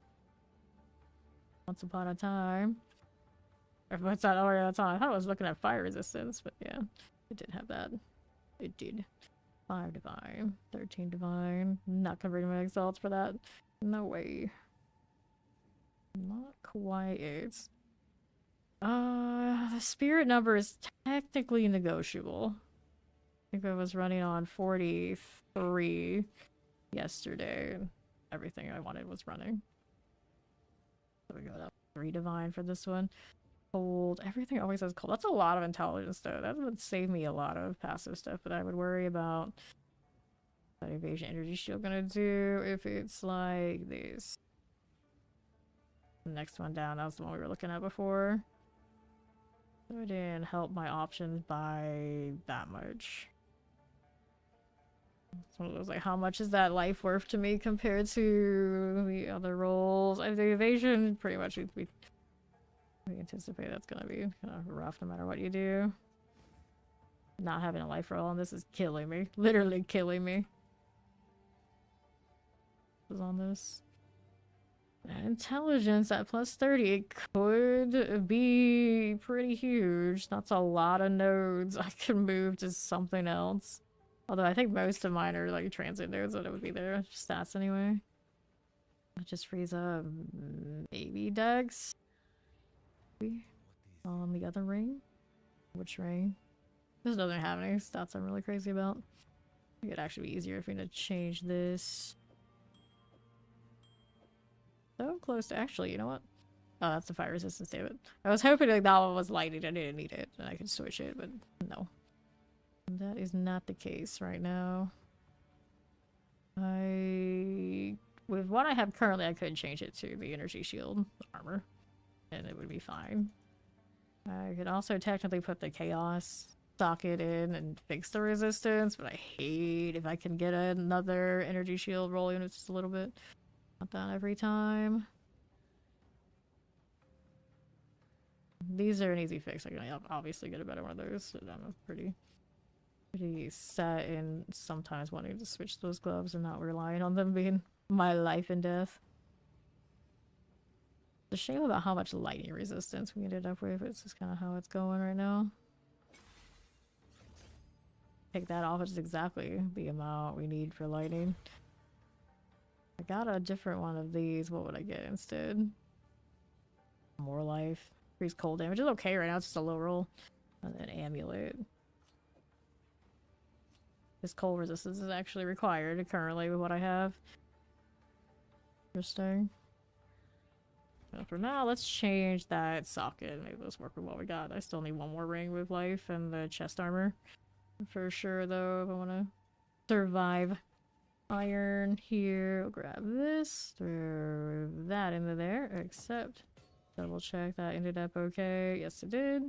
Once upon a time. Or what's that? Oh, yeah, that's on. I thought I was looking at fire resistance, but yeah, it did have that. It did. 5 divine, 13 divine. Not converting my exalts for that. No way. Not quite. The spirit number is technically negotiable. I think I was running on 43 yesterday. Everything I wanted was running. So we got up 3 divine for this one. Cold. Everything always has cold. That's a lot of intelligence though. That would save me a lot of passive stuff that I would worry about. That evasion energy shield gonna do if it's like this. The next one down, that was the one we were looking at before. So it didn't help my options by that much. It's one of those like, how much is that life worth to me compared to the other rolls? The evasion, pretty much we anticipate that's gonna be kind of rough no matter what you do. Not having a life roll on this is killing me. Literally killing me. Was on this. Intelligence at plus 30, it could be pretty huge. That's a lot of nodes I can move to something else. Although I think most of mine are like transit nodes, but it would be their stats anyway. That just frees up maybe Dex. On the other ring? Which ring? This doesn't have any stats I'm really crazy about. I think it'd actually be easier if we had to change this. So close to actually, you know what? Oh, that's the fire resistance, David. I was hoping like that one was lighted and I didn't need it and I could switch it, but no. That is not the case right now. With what I have currently, I could change it to the energy shield armor and it would be fine. I could also technically put the chaos socket in and fix the resistance, but I hate if I can get another energy shield rolling just a little bit. Not that every time. These are an easy fix. I can obviously get a better one of those. So I'm pretty set in sometimes wanting to switch those gloves and not relying on them being my life and death. The shame about how much lightning resistance we ended up with. It's just kind of how it's going right now. Take that off, which is exactly the amount we need for lightning. I got a different one of these. What would I get instead? More life. Increase cold damage. It's okay right now. It's just a low roll. And then amulet. This cold resistance is actually required currently with what I have. Interesting. But for now, let's change that socket. Maybe let's work with what we got. I still need one more ring with life and the chest armor. For sure, though, if I want to survive. Iron here. We'll grab this. Throw that into there. Except, double check that ended up okay. Yes, it did.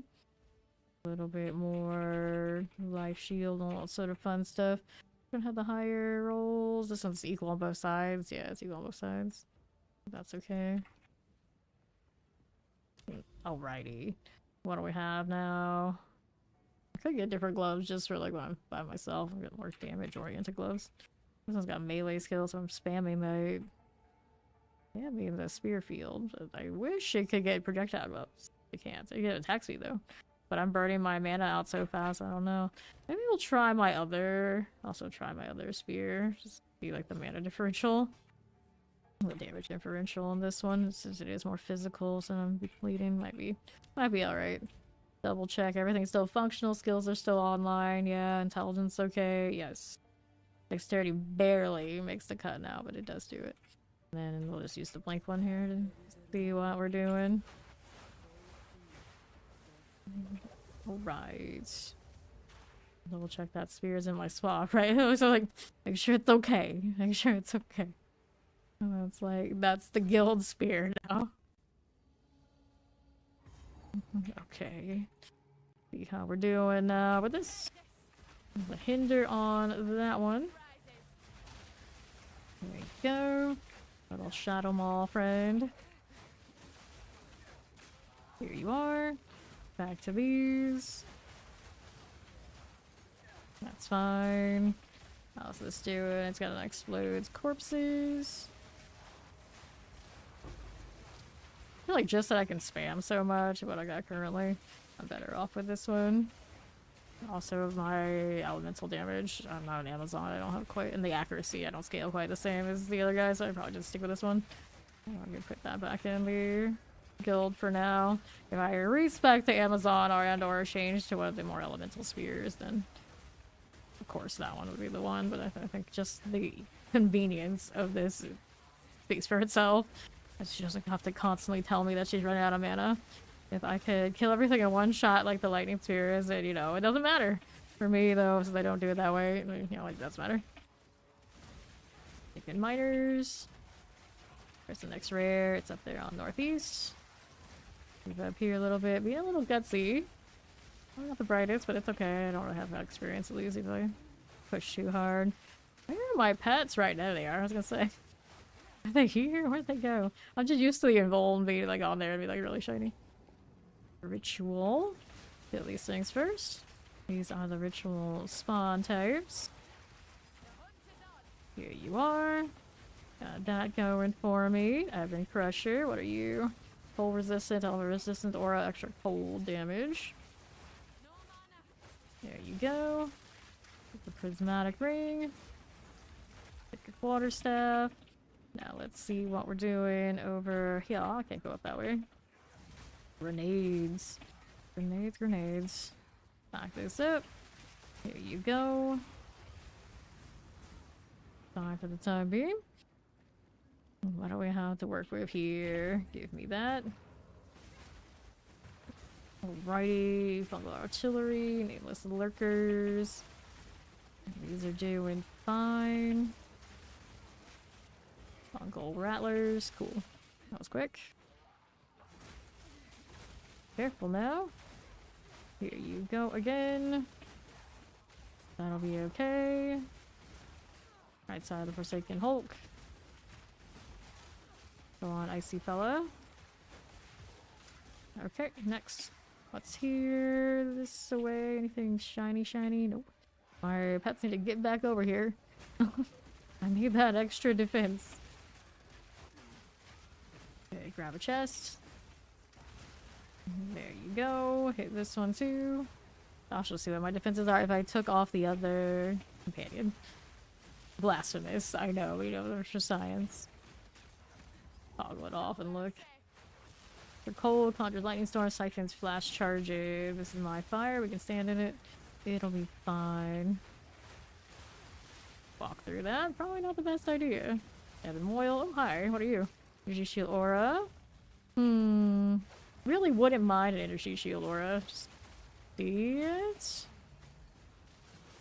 A little bit more life shield and all that sort of fun stuff. Gonna have the higher rolls. This one's equal on both sides. Yeah, it's equal on both sides. That's okay. Alrighty. What do we have now? I could get different gloves just for like when I'm by myself. I'm getting more damage oriented gloves. This one's got melee skills, so I'm spamming the... Yeah, being the spear field. I wish it could get projectile buffs. It can't. It can attack speed though. But I'm burning my mana out so fast, I don't know. Maybe we'll try my other... Also try my other spear. Just be like the mana differential. The damage differential on this one, since it is more physical, so I'm bleeding. Might be alright. Double check. Everything's still functional. Skills are still online. Yeah, intelligence okay. Yes. Dexterity barely makes the cut now, but it does do it. And then we'll just use the blank one here to see what we're doing. Alright. Double check that spear's in my swap, right? So like, make sure it's okay. Make sure it's okay. And it's like, that's the guild spear now. Okay. See how we're doing with this. The hinder on that one. There we go. Little shadow maul friend. Here you are. Back to these. That's fine. How's this doing? It's got an explodes corpses. I feel like just that I can spam so much what I got currently, I'm better off with this one. Also, my elemental damage, I'm not an Amazon, I don't have quite, and the accuracy, I don't scale quite the same as the other guys, so I'd probably just stick with this one. I'm gonna put that back in the guild for now. If I respec to Amazon or change to one of the more elemental spears, then of course that one would be the one, but I think just the convenience of this speaks for itself. She doesn't have to constantly tell me that she's running out of mana. If I could kill everything in one shot like the lightning spears, then, you know, it doesn't matter. For me, though, since I don't do it that way, you know, it does matter. Taking miners. Where's the next rare? It's up there on northeast. Move up here a little bit. Being a little gutsy. I'm not the brightest, but it's okay. I don't really have that experience at least if I push too hard. Where are my pets? Right now they are, I was gonna say. Are they here? Where'd they go? I'm just used to the invuln being like on there and be like really shiny. Ritual. Kill these things first. These are the ritual spawn types. Here you are. Got that going for me. Evan Crusher. What are you? Cold resistant, elemental resistant, aura, extra cold damage. There you go. Get the prismatic ring. Get your quarterstaff. Now let's see what we're doing over here. I can't go up that way. Grenades. Grenades, grenades. Knock this up. Here you go. Fine for the time being. What do we have to work with here? Give me that. Alrighty. Fungal artillery. Nameless lurkers. These are doing fine. Fungal rattlers. Cool. That was quick. Careful now. Here you go again. That'll be okay. Right side of the Forsaken Hulk. Go on, Icy Fella. Okay, next. What's here? This away. Anything shiny, shiny? Nope. My pets need to get back over here. I need that extra defense. Okay, grab a chest. There you go. Hit this one too. I'll just see what my defenses are if I took off the other companion. Blasphemous. I know, we know there's for science. Toggle it off and look. For cold, conjures lightning storm, siphons, flash charges. This is my fire. We can stand in it. It'll be fine. Walk through that. Probably not the best idea. Evan Moyle. Oh, hi. What are you? Energy shield aura. Really wouldn't mind an energy shield aura. Just see it.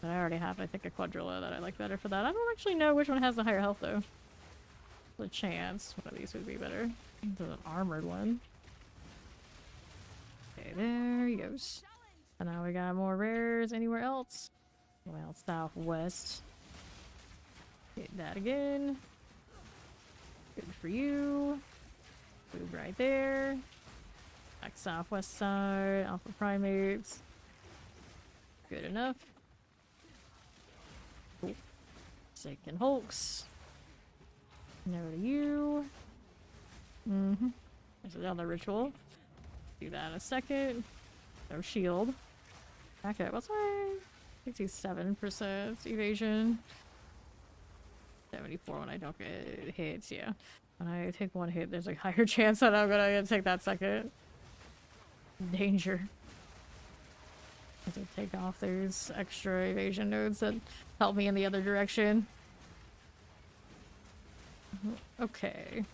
But I already have, I think, a quadrilla that I like better for that. I don't actually know which one has the higher health, though. The chance one of these would be better. There's an armored one. Okay, there he goes. And now we got more rares. Anywhere else? Well, southwest. Hit that again. Good for you. Move right there. Back southwest side. Alpha primates. Good enough. Cool. Forsaken Hulks. No to you. There's another ritual. Do that in a second. No shield. Okay, what's my 67% evasion? 74 when I don't get hits, yeah. When I take one hit, there's a higher chance that I'm gonna take that second. Danger. I have to take off those extra evasion nodes that help me in the other direction. Okay.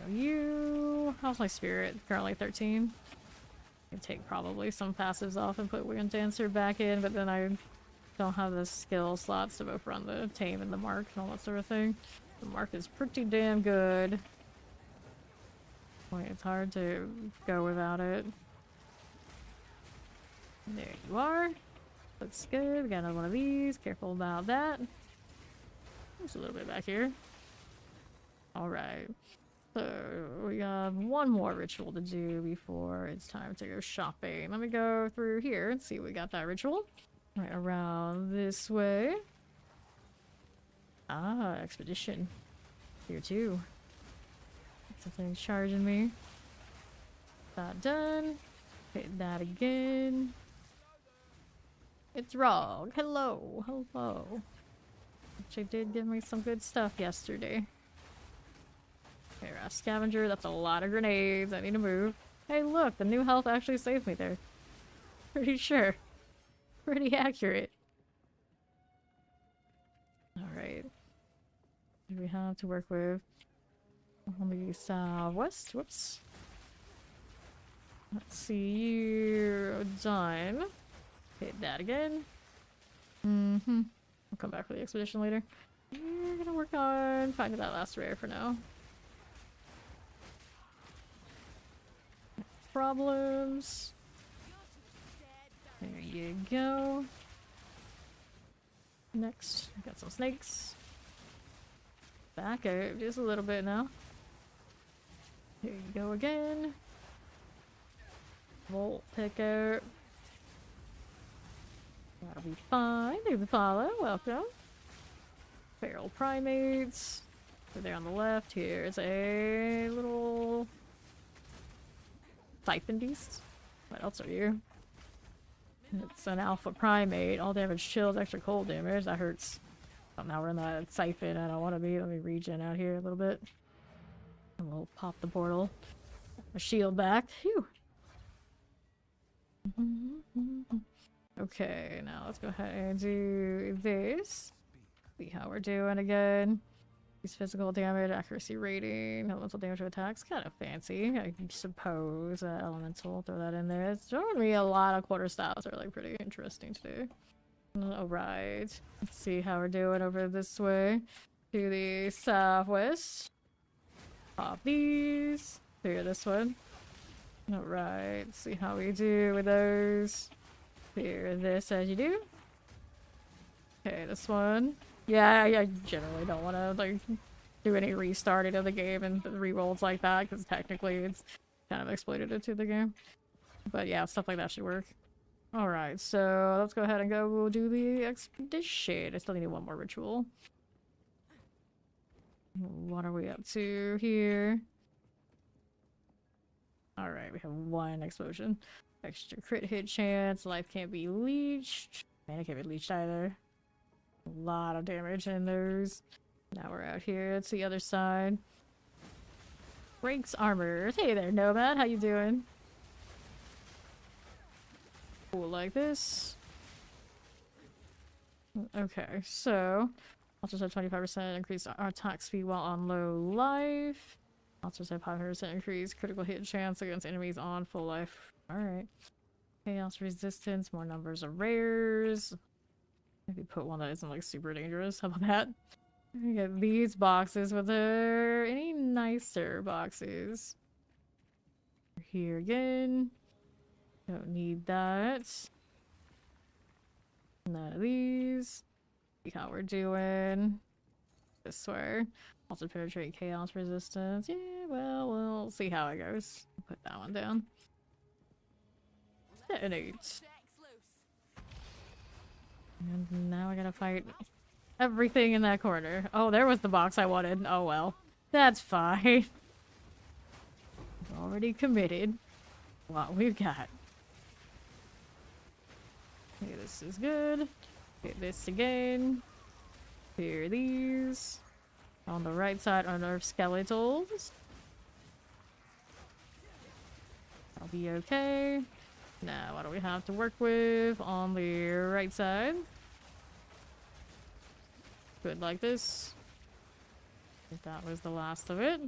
You... How's my spirit? Currently 13. I can take probably some passives off and put Wind Dancer back in, but then I don't have the skill slots to both run the tame and the mark and all that sort of thing. The mark is pretty damn good. Boy, it's hard to go without it. There you are. Looks good. We got another one of these. Careful about that. Just a little bit back here. Alright. So, we got one more ritual to do before it's time to go shopping. Let me go through here and see if we got that ritual. Right around this way. Ah, expedition. Here too. Something's charging me. That done. Hit that again. It's wrong. Hello. Hello. Which did give me some good stuff yesterday. Okay, scavenger. That's a lot of grenades. I need to move. Hey, look. The new health actually saved me there. Pretty sure. Pretty accurate. Alright. What do we have to work with? On the southwest. Whoops. Let's see. You done. Hit that again. Mm-hmm. I'll come back for the expedition later. We're gonna work on finding that last rare for now. Problems. There you go. Next, got some snakes. Back out just a little bit now. Here you go again. Volt pick out. That'll be fine. Thank you for the follow. Welcome. Feral primates. Over there on the left. Here's a little siphon beast. What else are you? It's an alpha primate. All damage chills, extra cold damage. That hurts. Oh, now we're in that siphon. I don't want to be. Let me regen out here a little bit. And we'll pop the portal. My shield back. Phew. Okay, now let's go ahead and do this. See how we're doing again. Use physical damage, accuracy rating, elemental damage to attacks. Kind of fancy, I suppose. Elemental, throw that in there. It's showing me a lot of quarterstaffs are like pretty interesting today. Alright, let's see how we're doing over this way. To the southwest. Pop these. Clear this one. Alright, let's see how we do with those. Clear this as you do. Okay, this one. Yeah, I generally don't want to like do any restarting of the game and rerolls like that because technically it's kind of exploitative to the game. But yeah, stuff like that should work. Alright, so let's go ahead and go. We'll do the expedition. I still need one more ritual. What are we up to here? Alright, we have one explosion. Extra crit hit chance. Life can't be leeched. Man, it can't be leeched either. A lot of damage in those. Now we're out here. It's the other side. Breaks armor. Hey there, Nomad. How you doing? Cool, like this. Okay, so also have 25% increase attack speed while on low life. Also have 500% increase critical hit chance against enemies on full life. Alright. Chaos resistance, more numbers of rares. Maybe put one that isn't like super dangerous. How about that? We get these boxes. Were there any nicer boxes? Here again. Don't need that. None of these. See how we're doing. This way. Also penetrate chaos resistance. Yeah, well, we'll see how it goes. Put that one down. Detonate. And now I gotta fight everything in that corner. Oh, there was the box I wanted. Oh well. That's fine. Already committed. What we've got. Okay, this is good. Get this again. Clear these. On the right side are our skeletals. I'll be okay. Now, what do we have to work with on the right side? Good, like this. If that was the last of it.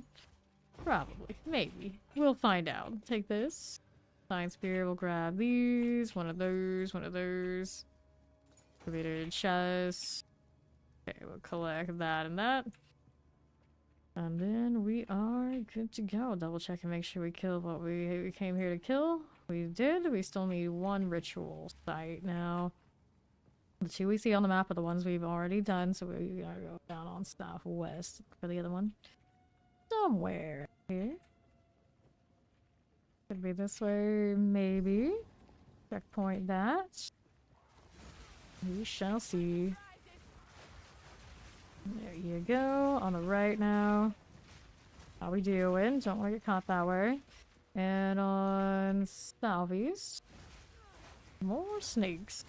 Probably. Maybe. We'll find out. Take this. Science Spear will grab these. One of those. One of those. Created chest. Okay, we'll collect that and that. And then we are good to go. Double check and make sure we killed what we came here to kill. We did. We still need one ritual site now. The two we see on the map are the ones we've already done, so we gotta go down on southwest for the other one. Somewhere here. Could be this way, maybe. Checkpoint that. We shall see. There you go. On the right now. How we doing? Don't want to get caught that way. And on southeast. More snakes.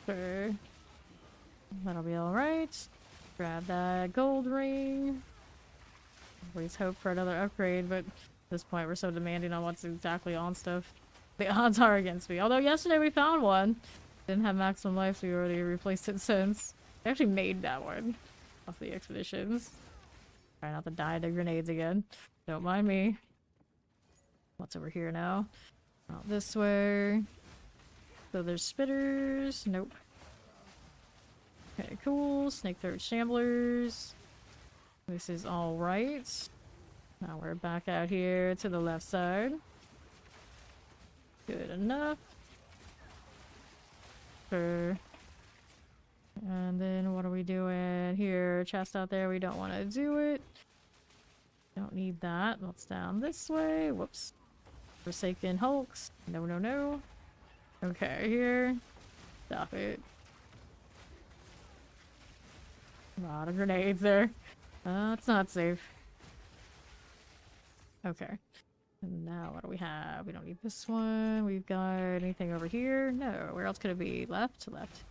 Sure. That'll be alright. Grab that gold ring. Always hope for another upgrade, but at this point we're so demanding on what's exactly on stuff. The odds are against me. Although yesterday we found one. Didn't have maximum life, so we already replaced it since. I actually made that one off the expeditions. Try not to die to grenades again. Don't mind me. What's over here now? Out this way. So there's spitters. Nope. Okay, cool. Snake throat shamblers. This is alright. Now we're back out here to the left side. Good enough. Sure. And then what are we doing here? Chest out there, we don't want to do it. Don't need that. That's down this way. Whoops. Forsaken Hulks. No, no, no. Okay, here. Stop it. A lot of grenades there. It's not safe. Okay. And now what do we have? We don't need this one. We've got anything over here? No. Where else could it be? Left? Left.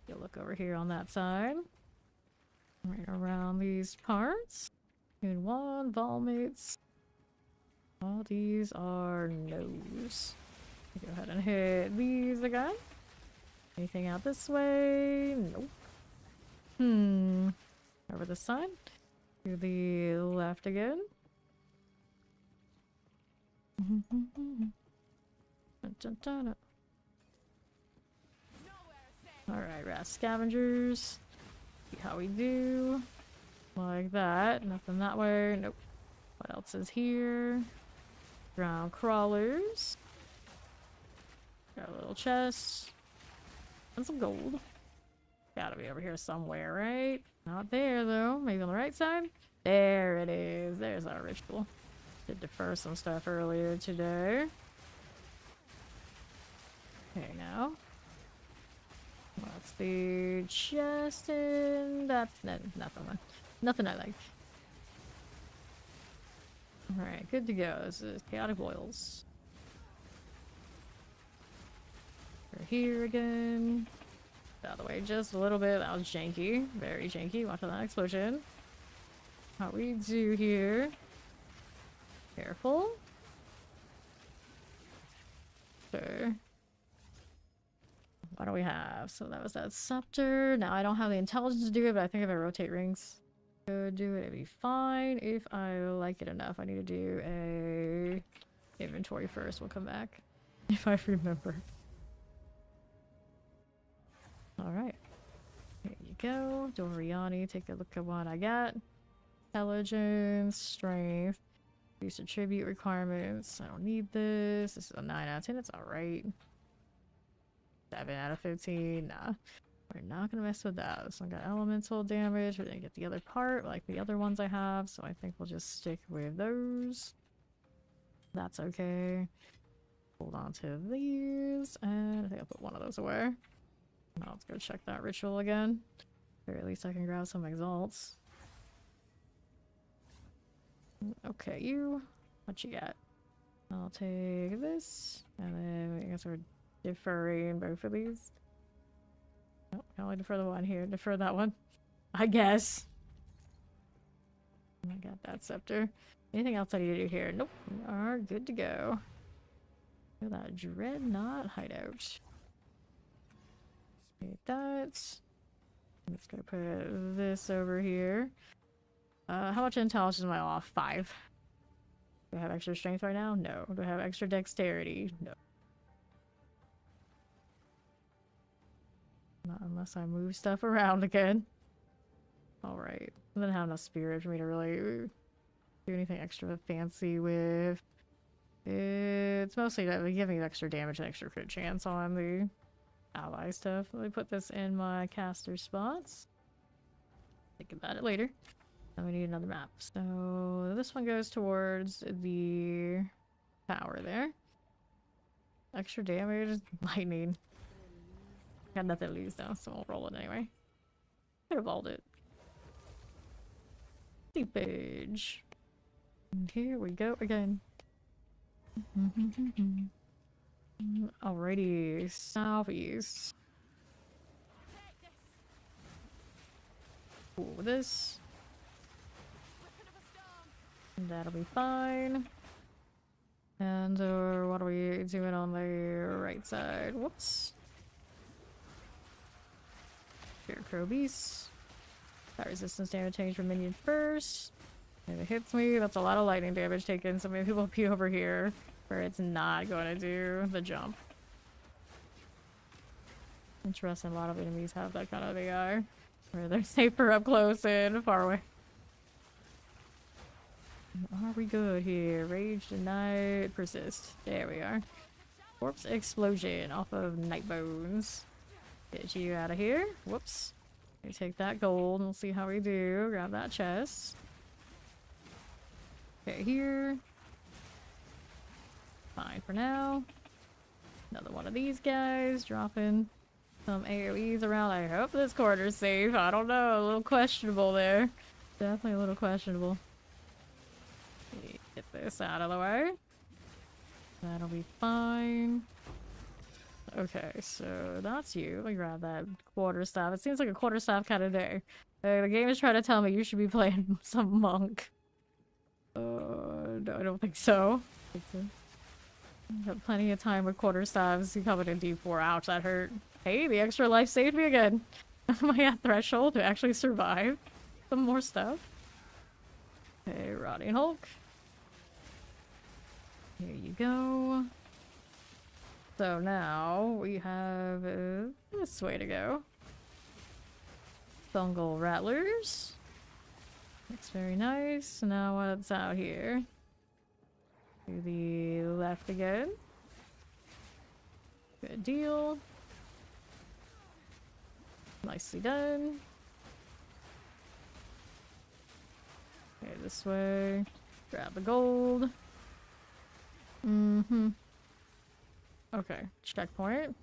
You'll look over here on that side. Right around these parts. Moon 1, Volmates. All these are no's. Go ahead and hit these again. Anything out this way? Nope. Over this side. To the left again. Alright, rat scavengers. See how we do. Like that. Nothing that way. Nope. What else is here? Ground crawlers. Got a little chest. And some gold. Gotta be over here somewhere, right? Not there, though. Maybe on the right side? There it is. There's our ritual. Did defer some stuff earlier today. Okay, now. What's the chest in? That's nothing. Nothing I like. Alright, good to go. This is chaotic boils. We're here again. Out of the way just a little bit. That was janky. Very janky. Watch that explosion. How we do here. Careful. Sure. What do we have? So that was that scepter. Now I don't have the intelligence to do it, but I think if I rotate rings, could do it. It'd be fine if I like it enough. I need to do a inventory first. We'll come back if I remember. Alright. There you go. Doriani, take a look at what I got. Intelligence, strength, use attribute requirements. I don't need this. This is a 9 out of 10. That's alright. 7 out of 15. Nah. We're not gonna mess with that. This one got elemental damage. We didn't get the other part like the other ones I have, so I think we'll just stick with those. That's okay. Hold on to these, and I think I'll put one of those away. Now let's go check that ritual again. Or at least I can grab some exalts. Okay, you. What you got? I'll take this, and then I guess we're deferring both of these. Nope, can only defer the one here. Defer that one. I guess. I got that scepter. Anything else I need to do here? Nope. We are good to go. Look at that dreadnought hideout. Need that. I'm just gonna put this over here. How much intelligence am I off? 5. Do I have extra strength right now? No. Do I have extra dexterity? No. Not unless I move stuff around again. Alright. I don't have enough spirit for me to really do anything extra fancy with. It's mostly that they give me extra damage and extra crit chance on the ally stuff. Let me put this in my caster spots. Think about it later. And we need another map. So this one goes towards the tower there. Extra damage, lightning. Got nothing to lose though, so I'll roll it anyway. Could have rolled it. Seepage. And here we go again. Alrighty, southeast. Cool with this. And that'll be fine. And what are we doing on the right side? Whoops. Scarecrow Beast. That resistance damage change from minion first. If it hits me, that's a lot of lightning damage taken, so maybe we'll be over here where it's not going to do the jump. Interesting, a lot of enemies have that kind of AI, where they're safer up close and far away. Are we good here? Rage, denied, persist. There we are. Corpse explosion off of Night Bones. Get you out of here. Whoops. We take that gold and we'll see how we do. Grab that chest. Okay, here. Fine for now. Another one of these guys dropping some AoEs around. I hope this corner's safe. I don't know. A little questionable there. Definitely a little questionable. Get this out of the way. That'll be fine. Okay, so that's you. Let me grab that quarterstaff. It seems like a quarterstaff kind of day. The game is trying to tell me you should be playing some monk. No, I don't think so. Got plenty of time with quarterstaffs. You coming in D4. Ouch, that hurt. Hey, the extra life saved me again. Am I at threshold to actually survive some more stuff? Okay, Rotting Hulk. Here you go. So now we have this way to go. Fungal Rattlers. Looks very nice. Now what's out here? To the left again. Good deal. Nicely done. Okay, this way. Grab the gold. Okay, checkpoint.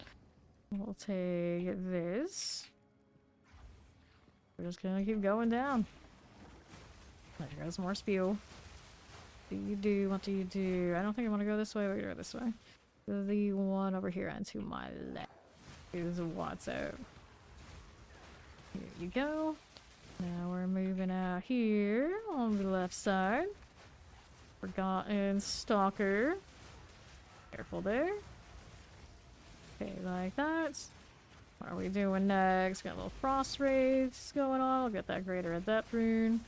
We'll take this. We're just gonna keep going down. There goes more spew. What do you do? What do you do? I don't think I want to go this way. We're gonna go this way. The one over here and to my left is what's up. Here you go. Now we're moving out here on the left side. Forgotten Stalker. Careful there. Okay, like that. What are we doing next? Got a little frost wraiths going on. I'll get that greater adept rune.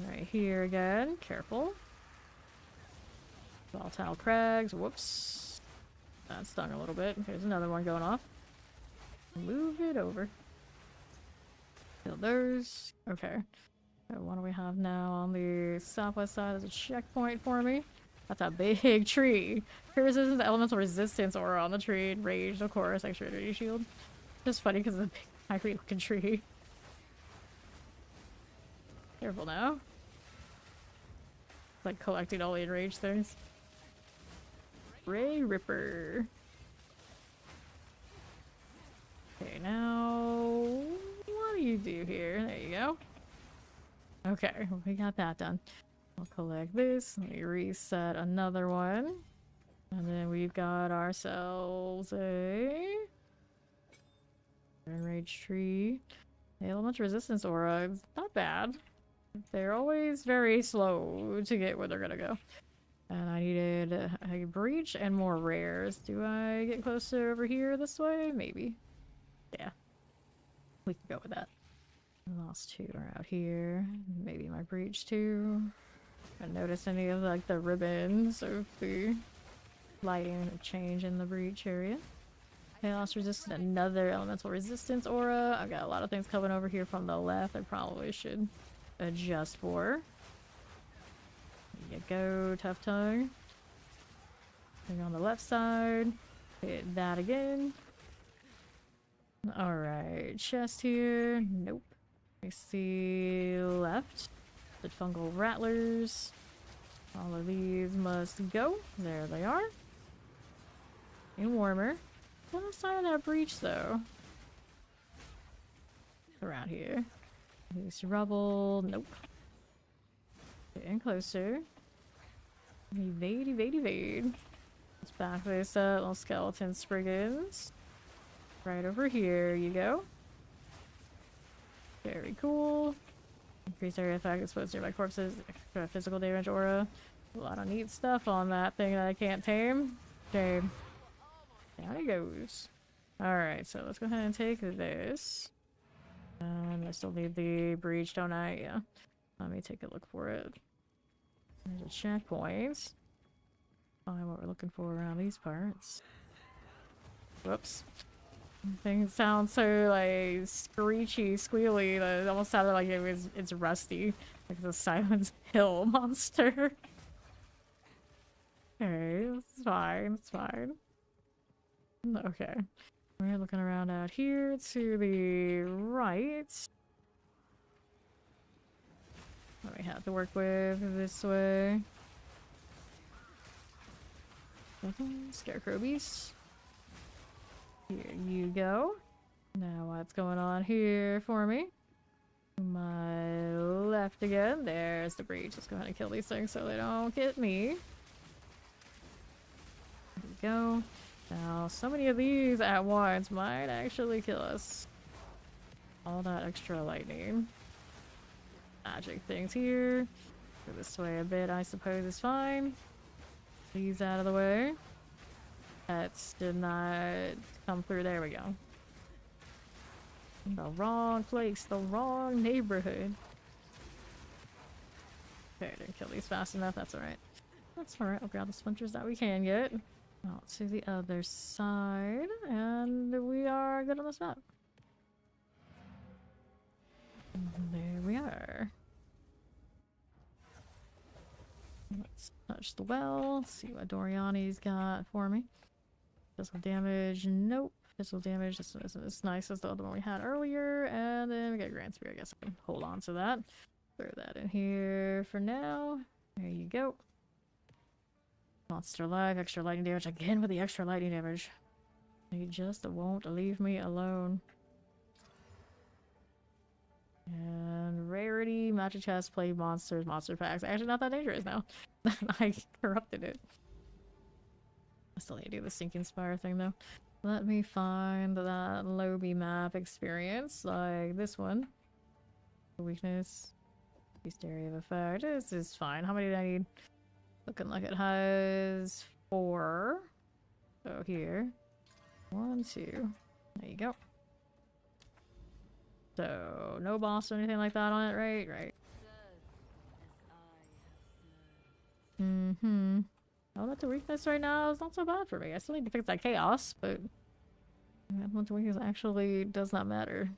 Right here again. Careful. Volatile crags. Whoops. That stung a little bit. There's another one going off. Move it over. Kill those. Okay. So what do we have now on the southwest side? There's a checkpoint for me. That's a big tree. Here resistance to elemental resistance aura on the tree. Rage, of course. Extra energy shield. Just funny because it's a big, angry looking tree. Careful now. It's like collecting all the enraged things. Ray Ripper. Okay, now what do you do here? There you go. Okay, we got that done. I'll collect this. Let me reset another one. And then we've got ourselves a enraged tree. The elemental resistance aura. It's not bad. They're always very slow to get where they're gonna go. And I needed a breach and more rares. Do I get closer over here this way? Maybe. Yeah. We can go with that. The last two are out here. Maybe my breach too. I noticed any of like the ribbons of the lighting change in the breach area. Chaos resistant, another elemental resistance aura. I've got a lot of things coming over here from the left I probably should adjust for. There you go, Tough Tongue. Thing on the left side. Hit that again. Alright, chest here. Nope. I see left. The fungal rattlers. All of these must go. There they are. And warmer. What side of that breach though? Around here. Loose rubble. Nope. Getting closer. Evade, evade, evade. Let's back this up. Little skeleton spriggans. Right over here you go. Very cool. Increased area effect exposed to nearby corpses. Extra physical damage aura. A lot of neat stuff on that thing that I can't tame. Shame. Down he goes. Alright, so let's go ahead and take this. I still need the breach, don't I? Yeah. Let me take a look for it. There's a checkpoint. Find what we're looking for around these parts. Whoops. Things sound so like screechy, squealy that it almost sounded like it's rusty. Like the Silent Hill monster. Okay, it's fine, it's fine. Okay. We're looking around out here to the right. What do we have to work with this way? Scarecrow beast. Here you go. Now what's going on here for me? My left again. There's the breach. Let's go ahead and kill these things so they don't get me. There we go. Now, so many of these at once might actually kill us. All that extra lightning. Magic things here. Go this way a bit, I suppose, is fine. These out of the way. Pets did not come through. There we go. The wrong place, the wrong neighborhood. Okay, didn't kill these fast enough. That's alright. That's alright. I'll grab the splinters that we can get. Out to the other side, and we are good on this map. There we are. Let's touch the well, see what Doriani's got for me. Physical damage, nope. Physical damage, this isn't as nice as the other one we had earlier. And then we got Grand Spear, I guess I can hold on to that. Throw that in here for now. There you go. Monster alive, extra lightning damage, again with the extra lightning damage. He just won't leave me alone. And rarity, magic chest, play monsters, monster packs. Actually not that dangerous now. I corrupted it. I still need to do the sinking spire thing though. Let me find that Lobby map experience, like this one. Weakness. Beast area of effect. This is fine. How many do I need? Looking like it has 4. So here. 1, 2. There you go. So, no boss or anything like that on it, right? Right. Mm-hmm. Oh, that's a weakness right now. It's not so bad for me. I still need to fix that chaos, but elemental weakness actually does not matter.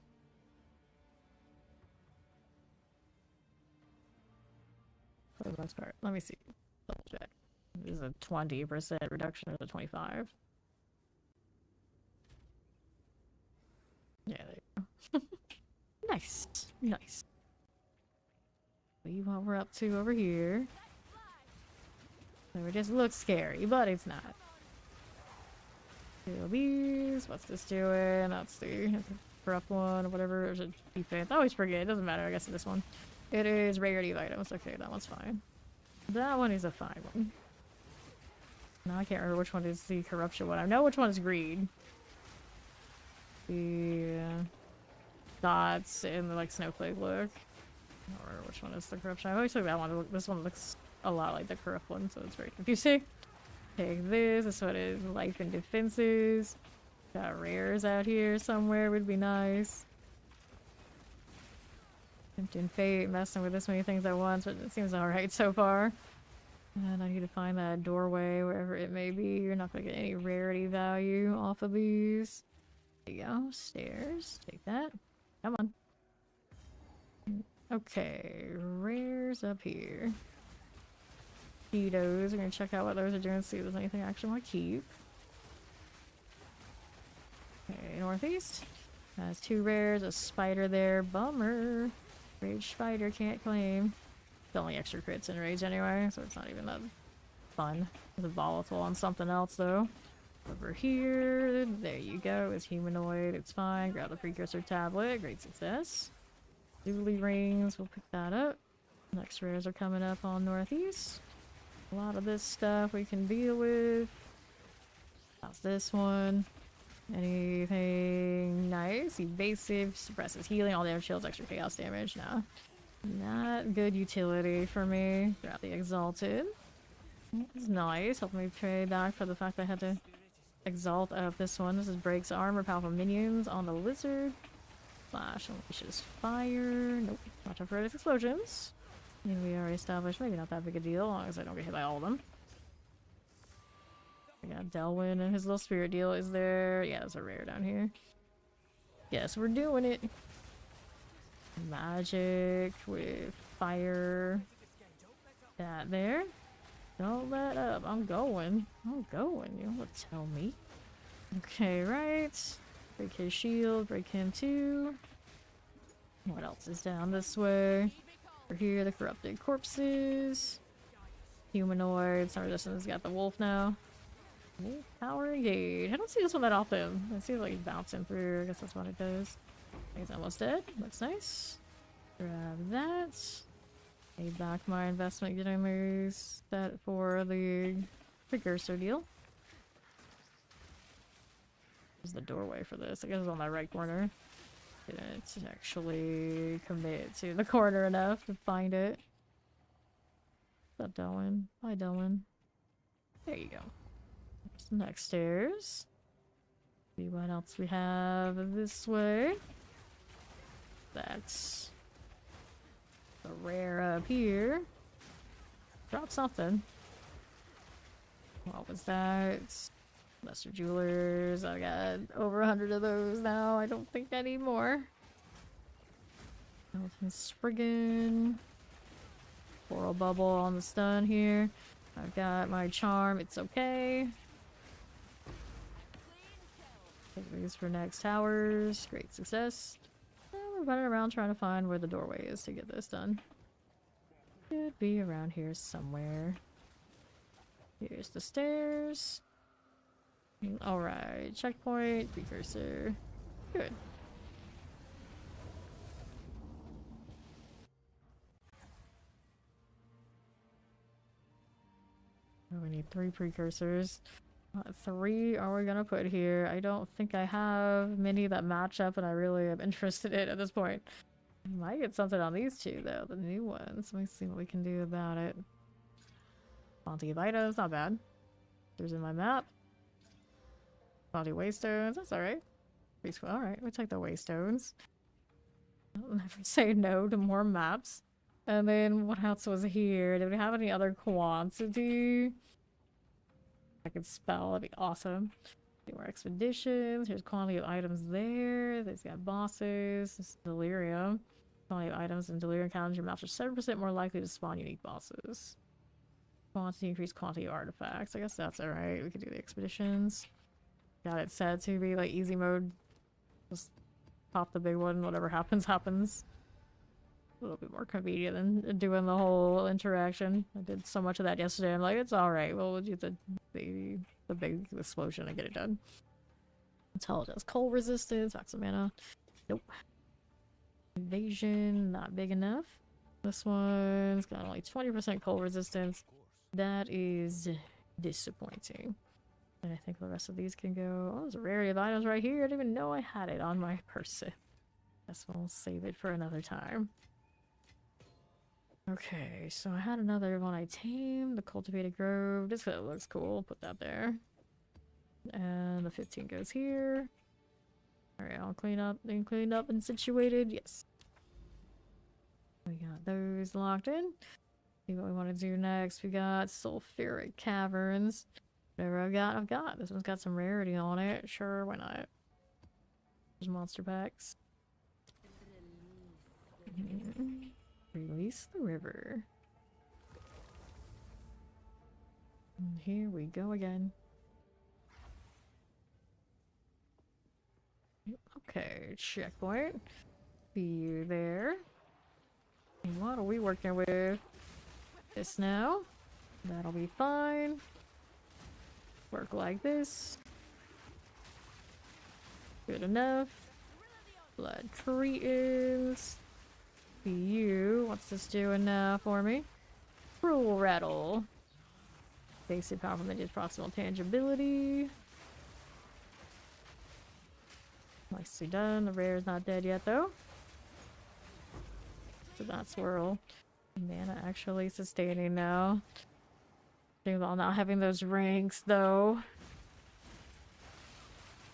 For the most part. Let me see. Double check. This is a 20% reduction or a 25. Yeah, there you go. Nice. Nice. See what we're up to over here. So it just looks scary, but it's not. Kill these. What's this doing? That's the corrupt one or whatever. There's a defense. I always forget. It doesn't matter, I guess, in this one. It is rarity of items. Okay, that one's fine. That one is a fine one. Now I can't remember which one is the corruption one. I know which one is greed. The dots in the like snowflake look. Or which one is the corruption? I always took that one. This one looks a lot like the corrupt one, so it's very confusing. Take this. This one is life and defenses. Got rares out here somewhere would be nice. Tempting fate, messing with this many things at once, but it seems alright so far. And I need to find that doorway wherever it may be. You're not gonna get any rarity value off of these. There you go. Stairs. Take that. Come on. Okay. Rares up here. Cheetos. We're gonna check out what those are doing, see if there's anything I actually want to keep. Okay, northeast. Has 2 rares, a spider there. Bummer. Rage spider can't claim. The only extra crits in rage anyway, so it's not even that fun. It's volatile on something else though. Over here, there you go. It's humanoid, it's fine. Grab the precursor tablet, great success. Dooley rings, we'll pick that up. Next rares are coming up on northeast. A lot of this stuff we can deal with. How's this one? Anything nice? Evasive, suppresses healing, all damage shields, extra chaos damage. Nah. Not good utility for me. Grab the Exalted. It's nice. Help me pay back for the fact that I had to exalt out of this one. This is breaks armor, powerful minions on the lizard. Flash unleashes fire. Nope. Watch out for its explosions. And we already established maybe not that big a deal, as long as I don't get hit by all of them. We got Delwyn and his little spirit deal is there. Yeah, there's a rare down here. Yes, we're doing it. Magic with fire. That there. Don't let up. I'm going. I'm going. You don't tell me. Okay, right. Break his shield. Break him too. What else is down this way? Over here, the corrupted corpses. Humanoids. Our resistance got the wolf now. Power engage. I don't see this one that often. It seems like he's bouncing through. I guess that's what it does. He's almost dead. Looks nice. Grab that. Pay back my investment getting these set for the precursor deal. There's the doorway for this. I guess it's on that right corner. Didn't actually commit to the corner enough to find it. What's up, Delwyn? Hi, Delwyn. There you go. There's the next stairs. See what else we have this way. That's the rare up here. Drop something. What was that? Lesser Jewelers. I got over 100 of those now. I don't think I need more. Skeleton Spriggan. Coral Bubble on the stun here. I've got my charm. It's okay. Take these for next towers. Great success. We're running around trying to find where the doorway is to get this done. Should be around here somewhere. Here's the stairs. Alright, checkpoint, precursor. Good. Oh, we need 3 precursors. What 3 are we gonna put here? I don't think I have many that match up and I really am interested in at this point. Might get something on these 2 though, the new ones. Let me see what we can do about it. Quantity of items, not bad. There's in my map. Quantity of waystones, that's alright. Alright, we take the waystones. I'll never say no to more maps. And then what else was here? Did we have any other quantity? I could spell, that'd be awesome. More expeditions. Here's quantity of items there. They've got bosses. This is Delirium. Quantity of items in Delirium encounters. Your maps are 7% more likely to spawn unique bosses. Quantity, increased quantity of artifacts. I guess that's alright. We could do the expeditions. Got it set to be like easy mode. Just pop the big one. Whatever happens, happens. A little bit more convenient than doing the whole interaction. I did so much of that yesterday. I'm like, it's alright. We'll do the big explosion and get it done. Intelligence. Cold resistance. Max mana. Nope. Invasion. Not big enough. This one's got only 20% cold resistance. That is disappointing. And I think the rest of these can go. Oh, there's a rarity of items right here. I didn't even know I had it on my person. Guess we'll save it for another time. Okay, so I had another one I tamed, the Cultivated Grove. This looks cool, put that there. And the 15 goes here. Alright, I'll clean up and situated, yes. We got those locked in. See what we want to do next. We got Sulfuric Caverns. Whatever I've got. This one's got some rarity on it. Sure, why not? There's monster packs. Release the river. And here we go again. Okay, checkpoint. See you there. And what are we working with? This now. That'll be fine. Work like this. Good enough. Blood Cretans. You. What's this doing now for me? Cruel Rattle. Basic powerful minions proximal tangibility. Nicely done. The rare is not dead yet though. to that swirl. Mana actually sustaining now. While not having those ranks though.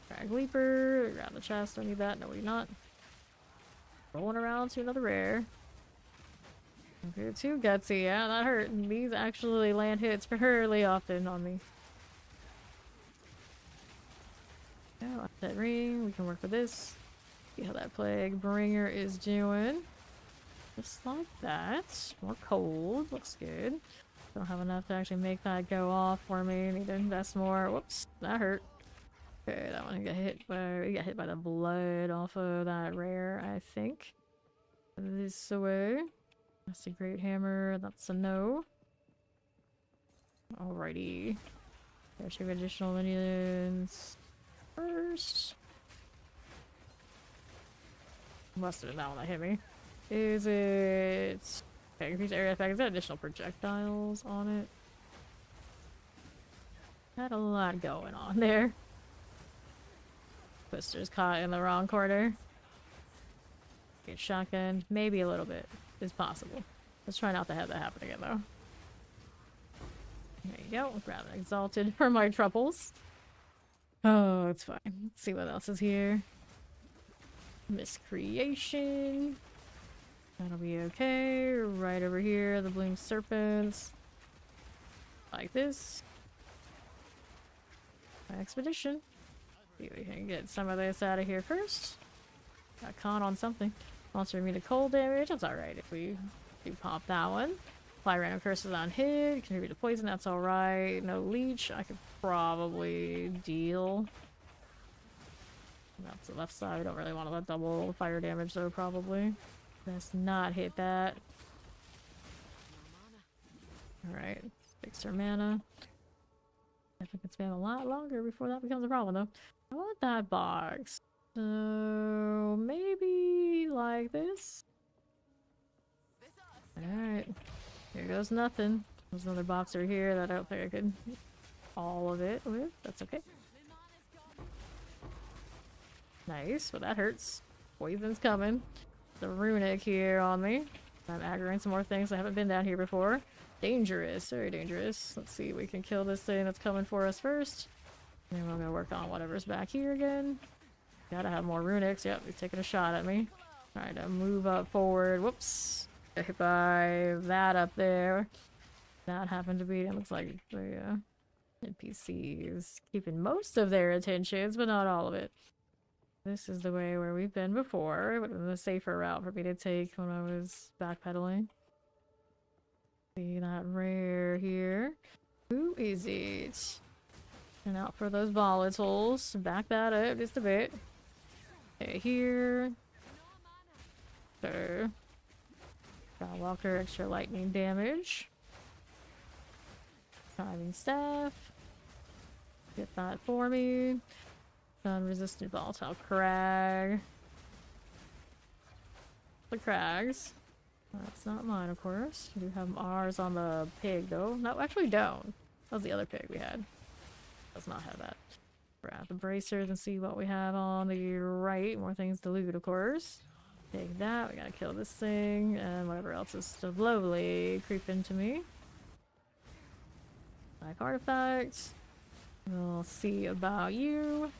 Drag Leaper, grab the chest, don't need that, no we not. Rolling around to another rare. Okay, too gutsy, yeah, that hurt. These actually land hits fairly often on me. Yeah, that ring, we can work with this. See how that Plague Bringer is doing. Just like that. More cold, looks good. Don't have enough to actually make that go off for me. Need to invest more. Whoops, that hurt. Okay, that one got hit by the blood off of that rare, I think. This way. That's a great hammer. That's a no. Alrighty. There's 2 additional minions. First. Must have been that one that hit me. Is it... Okay, increase area effect. Is that additional projectiles on it? Had a lot going on there. Twister's caught in the wrong corner. Get shotgun. Maybe a little bit is possible. Let's try not to have that happen again though. There you go. Grab an exalted for my troubles. Oh, it's fine. Let's see what else is here. Miscreation. That'll be okay. Right over here, the Bloom Serpents. Like this. Expedition. See if we can get some of this out of here first. Got caught on something. Monster immune to cold damage. That's alright if we do pop that one. Apply random curses on hit. Contribute to poison. That's alright. No leech. I could probably deal. That's the left side. We don't really want to let double fire damage though, probably. Let's not hit that. Alright. Fix our mana. I think it's been a lot longer before that becomes a problem though. I want that box. So maybe like this. Alright. Here goes nothing. There's another box over here that I don't think I could all of it with. That's okay. Nice, but that hurts. Poison's coming. The runic here on me. I'm aggroing some more things. I haven't been down here before. Dangerous, very dangerous. Let's see if we can kill this thing that's coming for us first. And then we're gonna work on whatever's back here again. Gotta have more runics. Yep, he's taking a shot at me. Trying to move up forward. Whoops. Got hit by that up there. That happened to be, it looks like the NPCs keeping most of their attentions, but not all of it. This is the way where we've been before. It would have been a safer route for me to take when I was backpedaling. See that rare here. Who is it? And out for those volatiles. Back that up just a bit. Okay, here. So, Walker extra lightning damage. Driving staff. Get that for me. Non-resistant volatile crag. The crags. That's not mine, of course. We do have ours on the pig, though. No, actually don't. That was the other pig we had. Does not have that. Grab the bracers and see what we have on the right. More things to loot, of course. Take that. We gotta kill this thing. And whatever else is slowly creeping to me. Like artifacts. We'll see about you.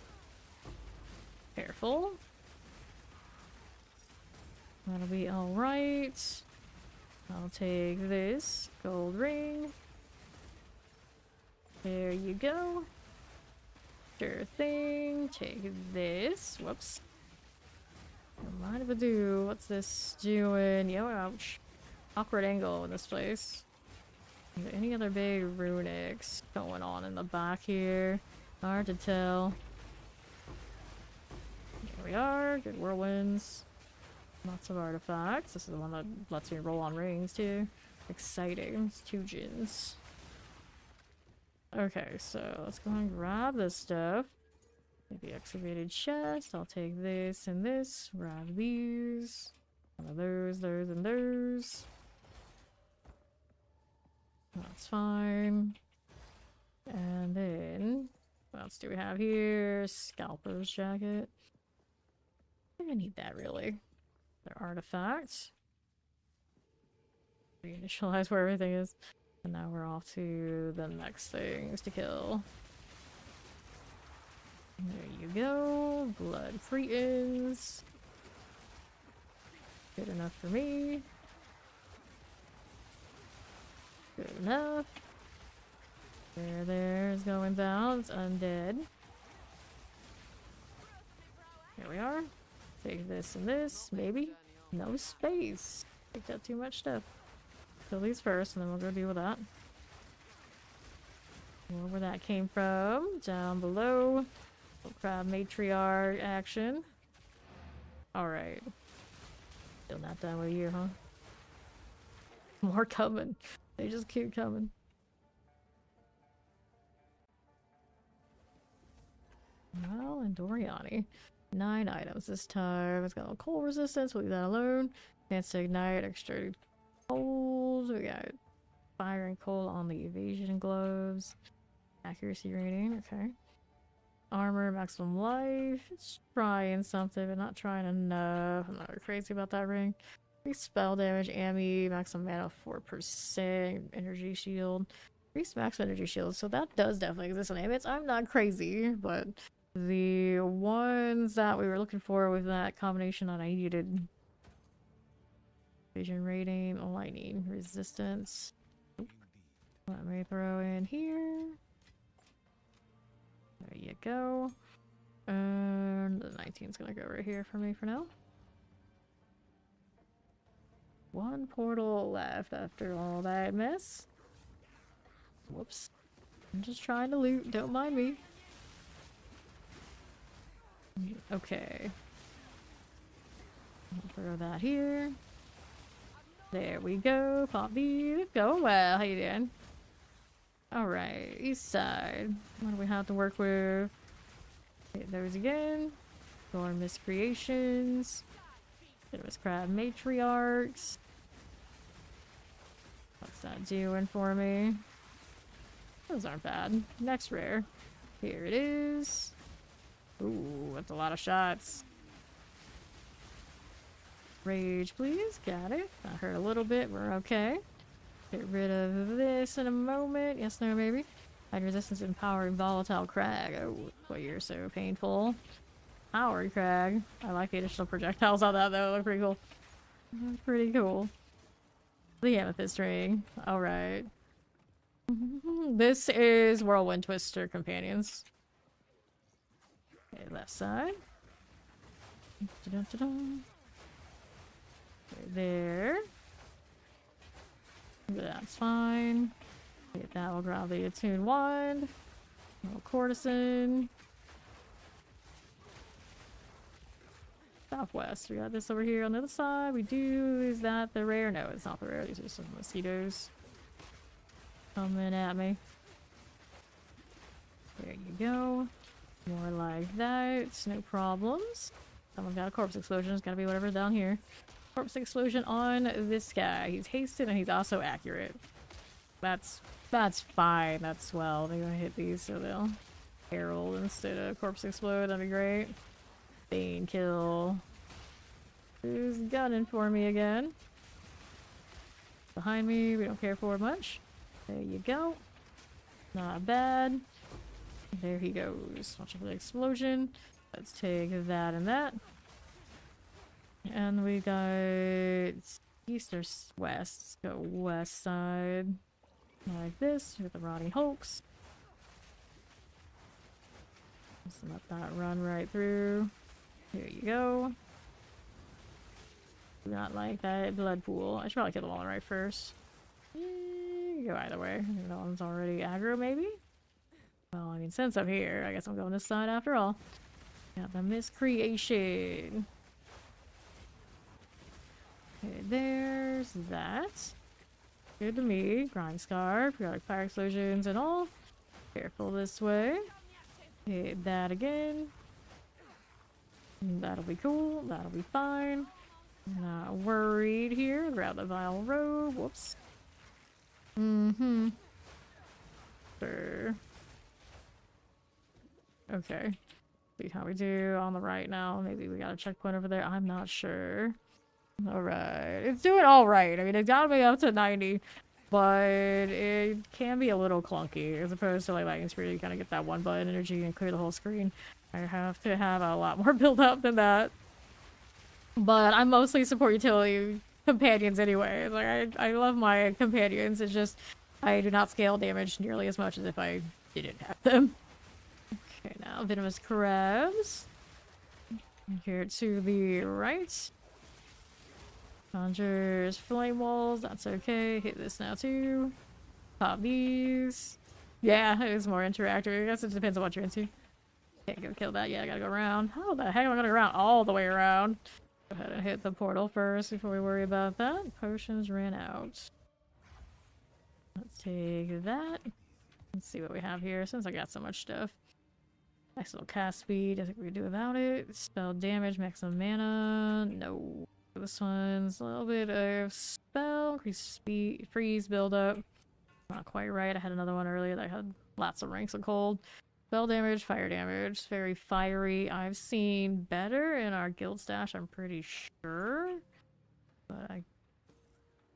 Careful. That'll be alright. I'll take this gold ring. There you go. Sure thing. Take this. Whoops. Don't mind if I do. What's this doing? Yo, ouch. Awkward angle in this place. Any other big runics going on in the back here? Hard to tell. Here we are. Good whirlwinds. Lots of artifacts. This is the one that lets me roll on rings too. Exciting. It's 2 gens. Okay, so let's go and grab this stuff. Maybe excavated chest. I'll take this and this. Grab these. One of those, and those. That's fine. And then, what else do we have here? Scalper's jacket. I think I need that really. Their artifacts. Reinitialize where everything is. And now we're off to the next things to kill. There you go. Blood Cretans. Good enough for me. Good enough. There's going down. It's undead. Here we are. Take this and this. Maybe. No space. Take out too much stuff. Kill these first, and then we'll go deal with that. Where that came from. Down below. Little crab matriarch action. Alright. Still not done with you, huh? More coming. They just keep coming. Well, and Doriani. 9 items this time. It's got a cold resistance. We'll leave that alone. Chance to ignite extra cold. We got fire and cold on the evasion gloves. Accuracy rating. Okay. Armor, maximum life. It's trying something, but not trying enough. I'm not really crazy about that ring. Spell damage, Ami, maximum mana 4%, energy shield. Increase max energy shield, so that does definitely exist on Ambient. I'm not crazy, but the ones that we were looking for with that combination that I needed. Vision rating, lightning resistance. Let me throw in here. There you go. And the 19's gonna go right here for me for now. One portal left after all that mess. Whoops. I'm just trying to loot, don't mind me. Okay. I'll throw that here. There we go. Pop these. Going well. How you doing? Alright, east side. What do we have to work with? Hit those again. More miscreations. There's crab matriarchs. What's that doing for me? Those aren't bad. Next rare. Here it is. Ooh, that's a lot of shots. Rage, please. Got it. That hurt a little bit. We're okay. Get rid of this in a moment. Yes, no, maybe. Hide resistance and power and volatile crag. Oh, boy, you're so painful. Powered crag. I like the additional projectiles on that though. Look pretty cool. Pretty cool. The amethyst ring. Alright. This is Whirlwind Twister companions. Okay, left side. Dun-dun-dun-dun. There. That's fine. Okay, that will grab the attuned wand. Little courtesan. Southwest. We got this over here on the other side. We do. Is that the rare? No, it's not the rare. These are some mosquitoes coming at me. There you go. More like that. No problems. Someone got a corpse explosion. It's gotta be whatever's down here. Corpse explosion on this guy. He's hasted and he's also accurate. That's fine. That's swell. They're gonna hit these so they'll herald instead of corpse explode. That'd be great. Bane kill. Who's gunning for me again? Behind me, we don't care for much. There you go. Not bad. There he goes. Watch for the explosion. Let's take that and that. And we got east or west. Let's go west side. Like this, with the rotting hulks. Just let that run right through. Here you go. Do not like that blood pool. I should probably kill them all right first. You go either way. I think that one's already aggro, maybe? Well, I mean, since I'm here, I guess I'm going this side after all. Got the miscreation. Okay, there's that. Good to me. Grime scarf. We got like fire explosions and all. Careful this way. Hit that again. That'll be cool. That'll be fine. Not worried here. Grab the vile robe. Whoops. Sure. Okay. See how we do on the right now. Maybe we got a checkpoint over there. I'm not sure. Alright. It's doing alright. I mean, it got me up to 90, but it can be a little clunky as opposed to like Lightning Speed. You kind of get that one button energy and clear the whole screen. I have to have a lot more build up than that. But I'm mostly support utility companions anyway. Like, I love my companions. It's just I do not scale damage nearly as much as if I didn't have them. Okay, now Venomous Crabs. Here to the right. Conjures Flame Walls, that's okay. Hit this now too. Pop these. Yeah, it is more interactive. I guess it depends on what you're into. Can't go kill that. Yeah, I gotta go around. How the heck am I gonna go around all the way around? Go ahead and hit the portal first before we worry about that. Potions ran out. Let's take that. Let's see what we have here since I got so much stuff. Nice little cast speed. I think we can do without it. Spell damage, maximum mana. No. This one's a little bit of spell, increase speed, freeze, build up. Not quite right. I had another one earlier that had lots of ranks of cold. Spell damage, fire damage. Very fiery. I've seen better in our guild stash, I'm pretty sure. But I...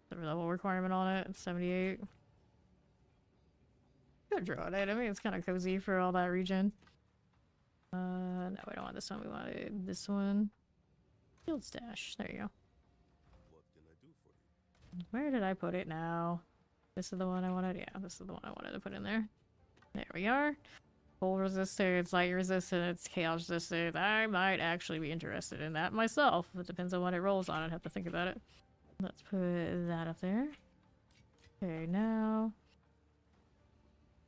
the level requirement on it, it's 78. Good draw it. I mean, it's kind of cozy for all that region. No, we don't want this one. We wanted this one. Guild stash. There you go. What can I do for you? Where did I put it now? This is the one I wanted. Yeah, this is the one I wanted to put in there. There we are. Cold resistance, light resistance, chaos resistance. I might actually be interested in that myself. It depends on what it rolls on. I'd have to think about it. Let's put that up there. Okay, now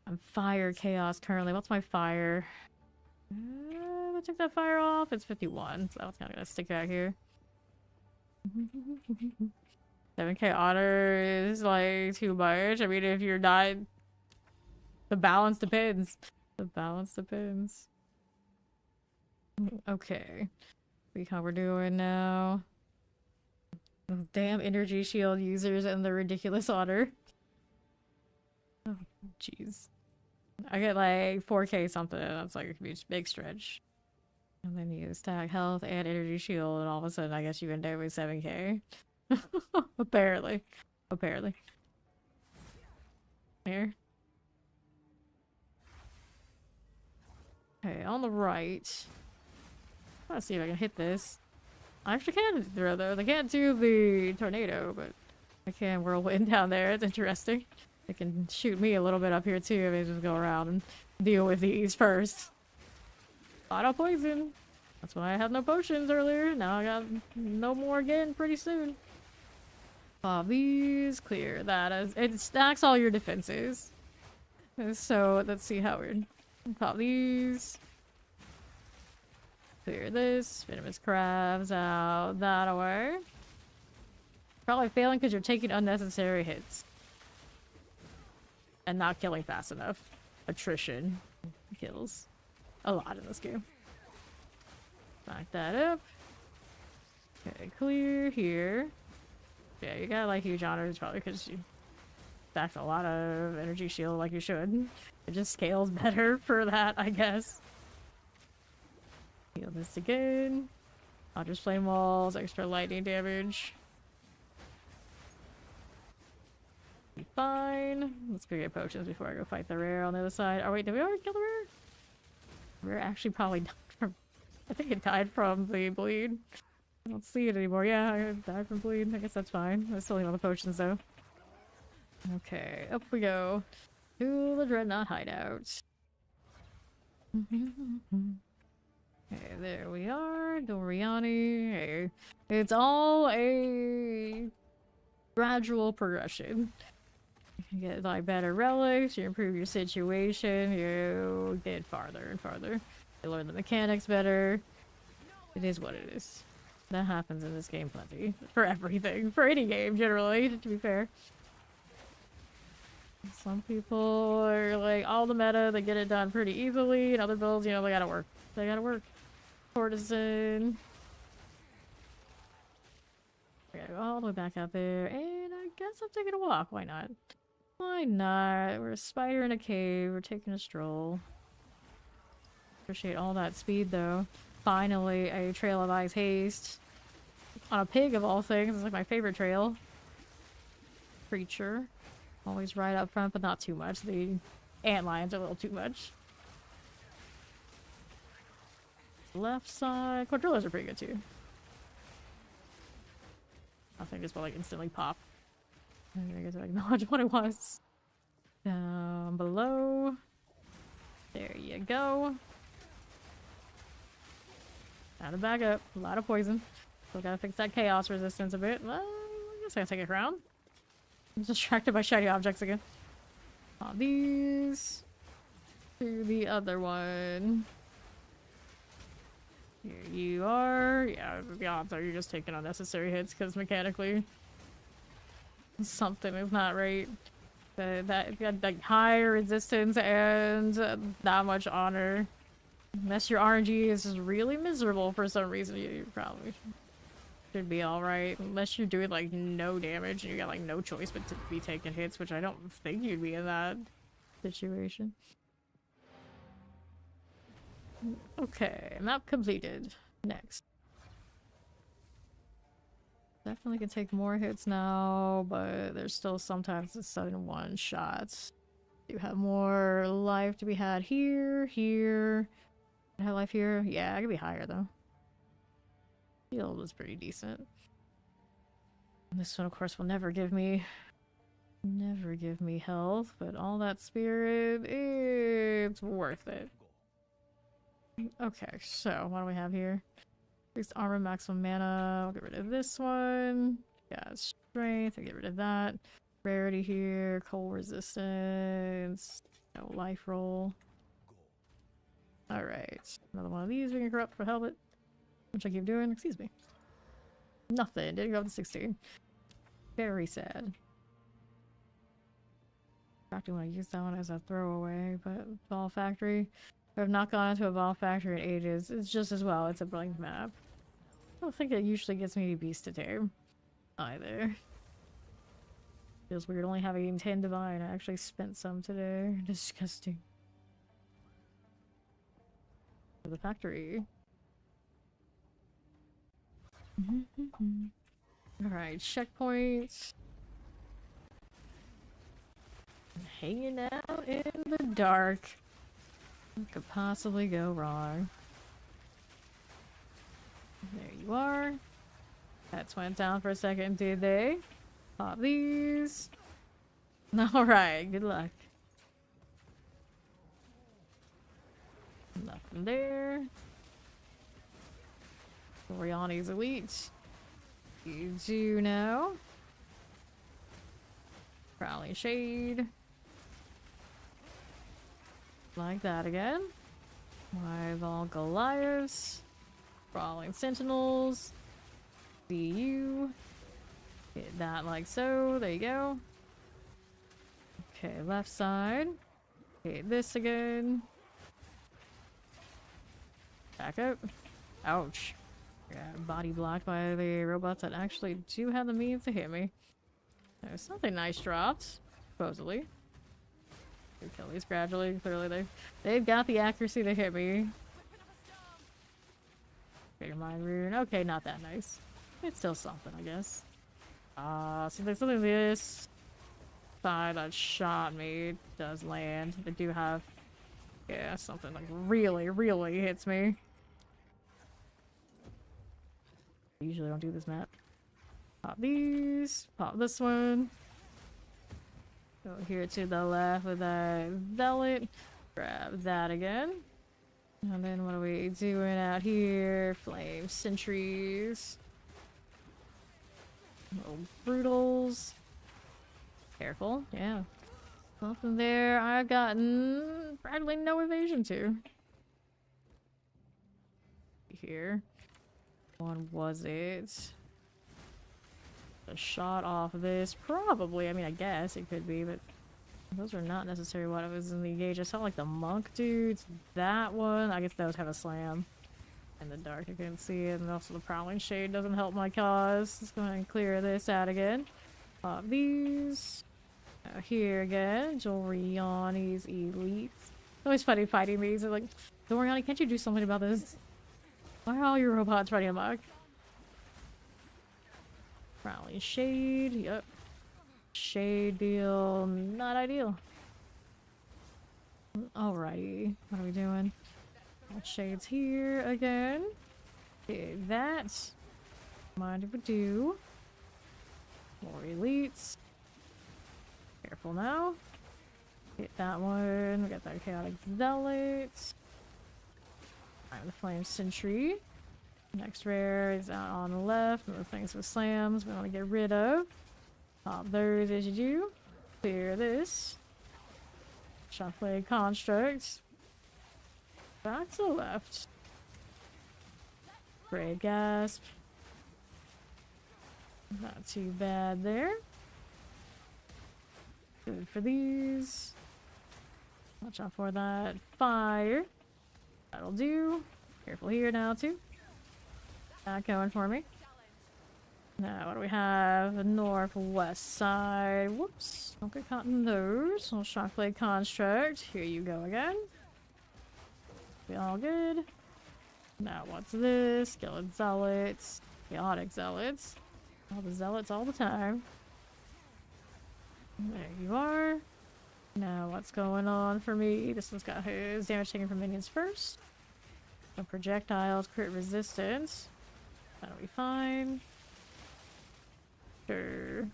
I'm fire chaos currently. What's my fire? I took that fire off. It's 51, so that's kind of gonna stick out here. 7k honor is like too much. I mean, if you're not, the balance depends. The balance depends. Okay, see how we're doing now. Damn energy shield users and the ridiculous honor. Oh, jeez. I get like 4k something. That's like a big stretch. And then you stack health and energy shield, and all of a sudden I guess you end up with 7k. Apparently. Apparently. Here. Okay, on the right. Let's see if I can hit this. I actually can throw though. They can't do the tornado, but I can whirlwind down there. It's interesting. They can shoot me a little bit up here too if they just go around and deal with these first. Auto poison. That's why I had no potions earlier. Now I got no more again pretty soon. Pop these. Clear that. It stacks all your defenses. So let's see how we're... Pop these. Clear this. Venomous crabs out that away. Probably failing because you're taking unnecessary hits. And not killing fast enough. Attrition kills a lot in this game. Back that up. Okay, clear here. Yeah, you got like huge honors probably because you stacked a lot of energy shield like you should. It just scales better for that, I guess. Heal this again. Huntress flame walls, extra lightning damage. Be fine. Let's go get potions before I go fight the rare on the other side. Oh wait, did we already kill the rare? Rare actually probably died from... I think it died from the bleed. I don't see it anymore. Yeah, I died from bleed. I guess that's fine. I still need all the potions though. Okay, up we go. To the Dreadnought hideout. Okay, there we are. Doriani. Hey. It's all a gradual progression. You get like better relics, you improve your situation, you get farther and farther. You learn the mechanics better. It is what it is. That happens in this game plenty. For everything. For any game, generally, to be fair. Some people are like, all the meta, they get it done pretty easily, and other builds, you know, they gotta work. They gotta work. Courtesan. We gotta go all the way back out there, and I guess I'm taking a walk. Why not? Why not? We're a spider in a cave. We're taking a stroll. Appreciate all that speed, though. Finally, a Trail of Ice haste. on a pig of all things. It's like my favorite trail. Creature. Always right up front, but not too much. The antlions are a little too much. Left side. Quadrillas are pretty good too. I think this will like instantly pop. I guess I acknowledge what it was. Down below. There you go. Gotta back up. A lot of poison. Still gotta fix that chaos resistance a bit. Well, I guess I gotta take a crown. I'm distracted by shiny objects again. These. To the other one. Here you are. Yeah, the odds are you're just taking unnecessary hits because mechanically something is not right. That got like higher resistance and that much honor. Unless your RNG is just really miserable for some reason, you probably should be alright. Unless you're doing like no damage and you got like no choice but to be taking hits, which I don't think you'd be in that situation. Okay, map completed. Next. Definitely can take more hits now, but there's still sometimes a sudden one shots. You have more life to be had here, here. Have life here? Yeah, I could be higher though. Shield is pretty decent. And this one, of course, will never give me health, but all that spirit, it's worth it. Okay, so what do we have here? Increased armor, maximum mana. I'll get rid of this one. Yeah, strength. I'll get rid of that. Rarity here. Cold resistance. No life roll. Alright. Another one of these we can corrupt for helmet. Which I keep doing. Excuse me. Nothing. Didn't go up to 16. Very sad. I do want to use that one as a throwaway, but Ball Factory. I've not gone into a Ball Factory in ages. It's just as well. It's a blank map. I don't think it usually gets me to Beast to Tame either. Feels weird only having 10 Divine. I actually spent some today. Disgusting. For the factory. Alright, checkpoints. Hanging out in the dark. What could possibly go wrong? There you are. Pets went down for a second, did they? Pop these. Alright, good luck. Nothing there. Oriani's elite. You do know. Prowling Shade. Like that again. Eyeball Goliaths. Crawling Sentinels. See you. Hit that like so. There you go. Okay, left side. Hit this again. Back up. Ouch. Yeah, body blocked by the robots that actually do have the means to hit me. There's something nice dropped, supposedly. We kill these gradually. Clearly, they've got the accuracy to hit me. Bigger mind rune. Okay, not that nice. It's still something, I guess. So there's something this side that shot me does land. They do have, yeah, something like really, really hits me. I usually don't do this map. Pop these. Pop this one. Go here to the left with that velvet. Grab that again. And then what are we doing out here? Flame sentries. Little brutals. Careful. Yeah. Something there I've gotten practically no evasion to. Here. One was it? A shot off of this? Probably. I mean, I guess it could be, but those are not necessarily what it was in the gauge. I saw like the monk dudes. That one. I guess those have a slam. In the dark, I couldn't see it. And also the Prowling Shade doesn't help my cause. Let's go ahead and clear this out again. Pop these. Here again. Joriani's Elite. It's always funny fighting these. They're like, Joriani, can't you do something about this? Why are all your robots running amok? Probably shade. Yep. Shade deal. Not ideal. Alrighty. What are we doing? Got shades here again. Okay, that. Mind if we do. More elites. Careful now. Hit that one. We got that chaotic zealot. I'm the flame sentry. Next rare is out on the left. More things with slams we want to get rid of. Pop those as you do. Clear this. Shockwave construct. Back to the left. Great gasp. Not too bad there. Good for these. Watch out for that fire. That'll do. Careful here now too. Not going for me. Now what do we have? Northwest side. Whoops. Don't get caught in those. Little shockwave construct. Here you go again. Be all good. Now what's this? Skeleton zealots. Chaotic zealots. All the zealots all the time. There you are. Now what's going on for me? This one's got his damage taken from minions first. No projectiles, crit resistance. That'll be fine. Sure.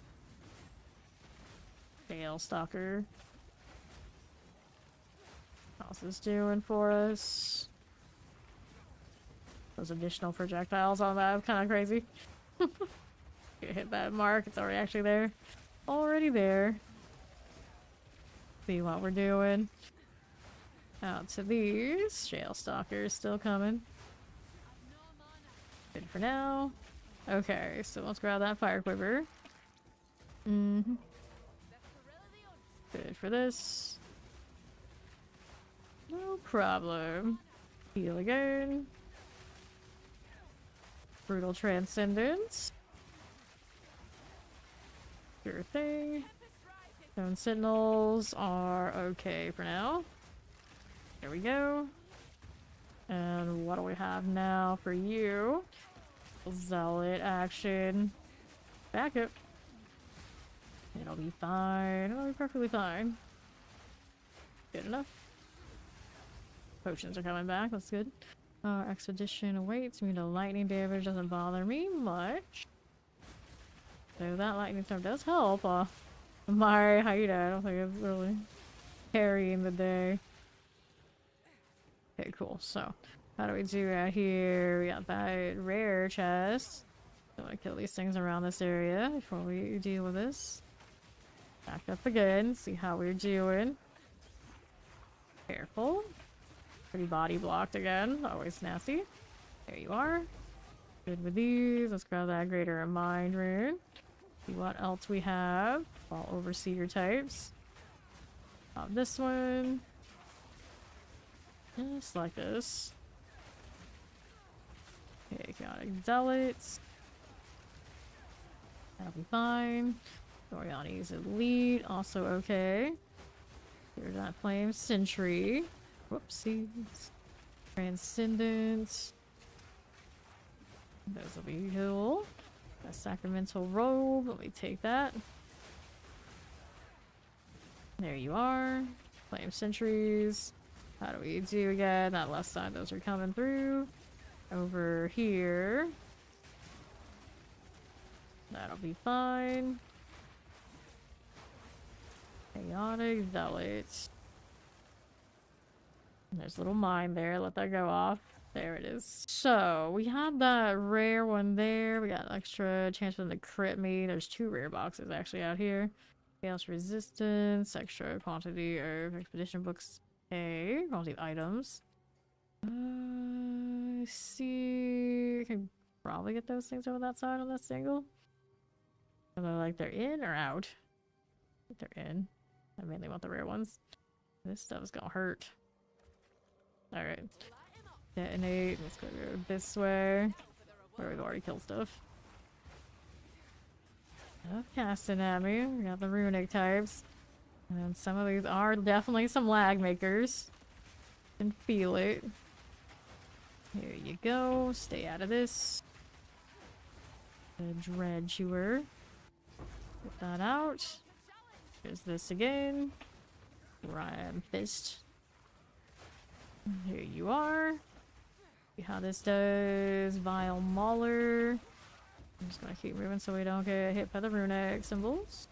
Gale Stalker. How's this doing for us? Those additional projectiles on that, kind of crazy. Hit that mark, it's already actually there. Already there. See what we're doing. Out to these. Shale Stalkers still coming. Good for now. Okay, so let's grab that fire quiver. Good for this. No problem. Heal again. Brutal Transcendence. Sure thing. Stone Sentinels are okay for now. There we go. And what do we have now for you? Zealot action. Back up. It'll be fine. It'll be perfectly fine. Good enough. Potions are coming back. That's good. Expedition awaits. Me the lightning damage doesn't bother me much. So that lightning storm does help. My Haida, I don't think it's really carrying the day. Okay, cool. So, how do we do out here? We got that rare chest. I'm gonna kill these things around this area before we deal with this. Back up again, see how we're doing. Careful. Pretty body blocked again. Always nasty. There you are. Good with these. Let's grab that Greater Mind rune. See what else we have. All Overseer types. This one. Just like this. Okay, chaotic zealots. That'll be fine. Oriani's elite, also okay. Here's that flame sentry. Whoopsies. Transcendence. Those will be cool. A sacramental robe. Let me take that. There you are. Flame sentries. How do we do again? That left side, those are coming through. Over here. That'll be fine. Chaotic zealots. There's a little mine there. Let that go off. There it is. So, we had that rare one there. We got extra chance for the crit me. There's 2 rare boxes actually out here. Chaos resistance, extra quantity of expedition books. Okay, quantity of items. I see. I can probably get those things over that side on that single. Whether like they're in or out. I think they're in. I mainly want the rare ones. This stuff's gonna hurt. Alright. Detonate. Let's go this way. Where we've already killed stuff. Enough casting at me. We got the runic types. And some of these are definitely some lag makers. Can feel it. Here you go. Stay out of this. The dread chewer. Get that out. Here's this again. Ryan Fist. Here you are. See how this does. Vile Mauler. I'm just gonna keep moving so we don't get hit by the runic symbols.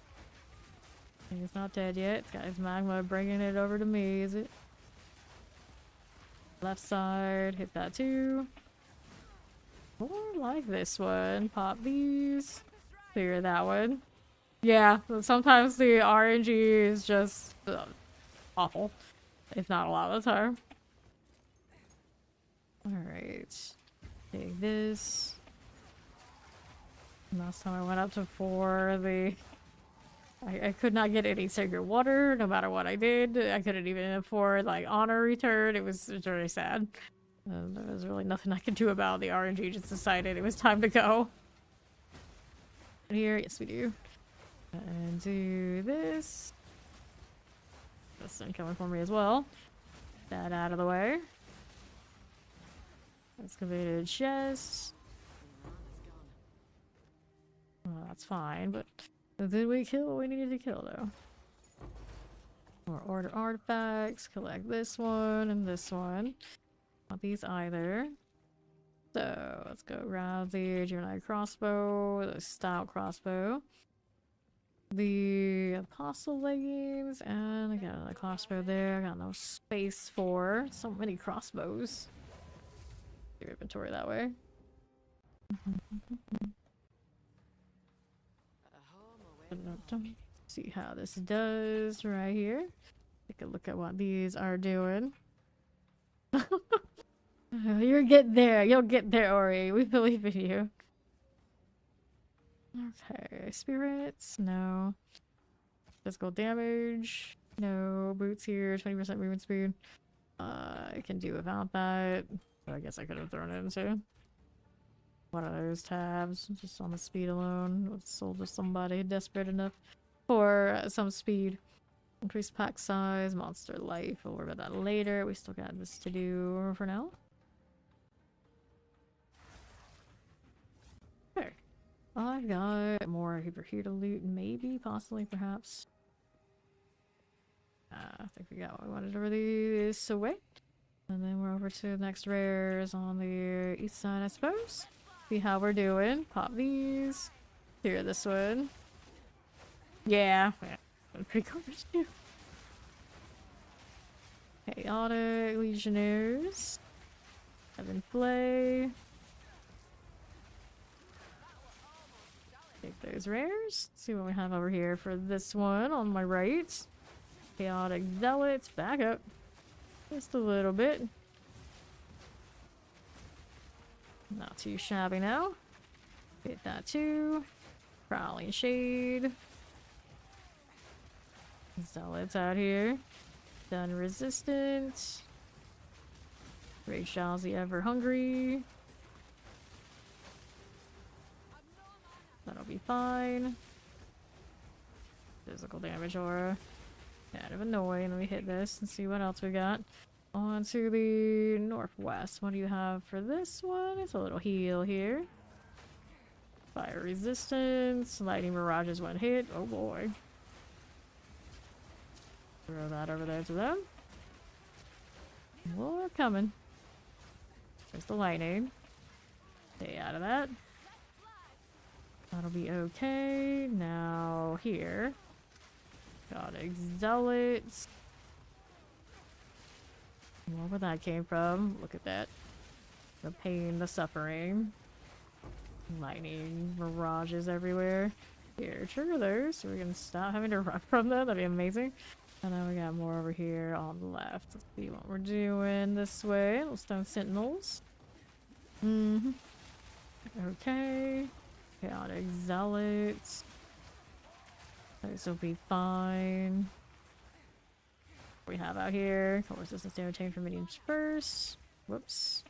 He's not dead yet. This guy's magma bringing it over to me, is it? Left side, hit that too. More like this one. Pop these. Clear that one. Yeah, sometimes the RNG is just awful. If not a lot of the time. Alright. Take this. Last time I went up to 4, I could not get any sacred water no matter what I did. I couldn't even afford like honor return. It was very sad. There was really nothing I could do about it. The RNG just decided it was time to go. Here, yes we do. And do this. This thing coming for me as well. That out of the way. Excavated chest. Well, that's fine, but did we kill what we needed to kill though? More order artifacts. Collect this one and this one. Not these either. So let's go grab the Gemini crossbow, the stout crossbow, the apostle leggings, and I got another crossbow there. I got no space for so many crossbows. Your inventory that way. See how this does right here. Take a look at what these are doing. You'll get there. You'll get there, Ori. We believe in you. Okay, spirits. No. Physical damage. No. Boots here. 20% movement speed. I can do without that. I guess I could have thrown it into one of those tabs. Just on the speed alone. It was sold to somebody desperate enough for some speed. Increased pack size. Monster life. We'll worry about that later. We still got this to do for now. Okay. I got more over here to loot. Maybe, possibly, perhaps. I think we got what we wanted over this way. And then we're over to the next rares on the east side, I suppose. See how we're doing. Pop these. Clear this one. Yeah. Pretty garbage too. Chaotic Legionnaires. Heaven Flay. Take those rares. See what we have over here for this one on my right. Chaotic Zealots. Back up. Just a little bit. Not too shabby now. Hit that too. Prowling Shade. Zealots out here. Done Resistant. Ray Shaw's the Ever Hungry. That'll be fine. Physical damage aura. Kind of annoying. Let me hit this and see what else we got. On to the northwest. What do you have for this one? It's a little heal here. Fire resistance. Lightning mirages one hit. Oh boy. Throw that over there to them. More coming. There's the lightning. Stay out of that. That'll be okay. Now here. Got Zealots. Where that came from. Look at that. The pain, the suffering. Lightning mirages everywhere. Here, trigger those so we can stop having to run from them. That'd be amazing. And then we got more over here on the left. Let's see what we're doing this way. Little stone sentinels. Okay. Chaotic Zealots. Those will be fine. What we have out here. Resistance damage taken from minions first. Whoops.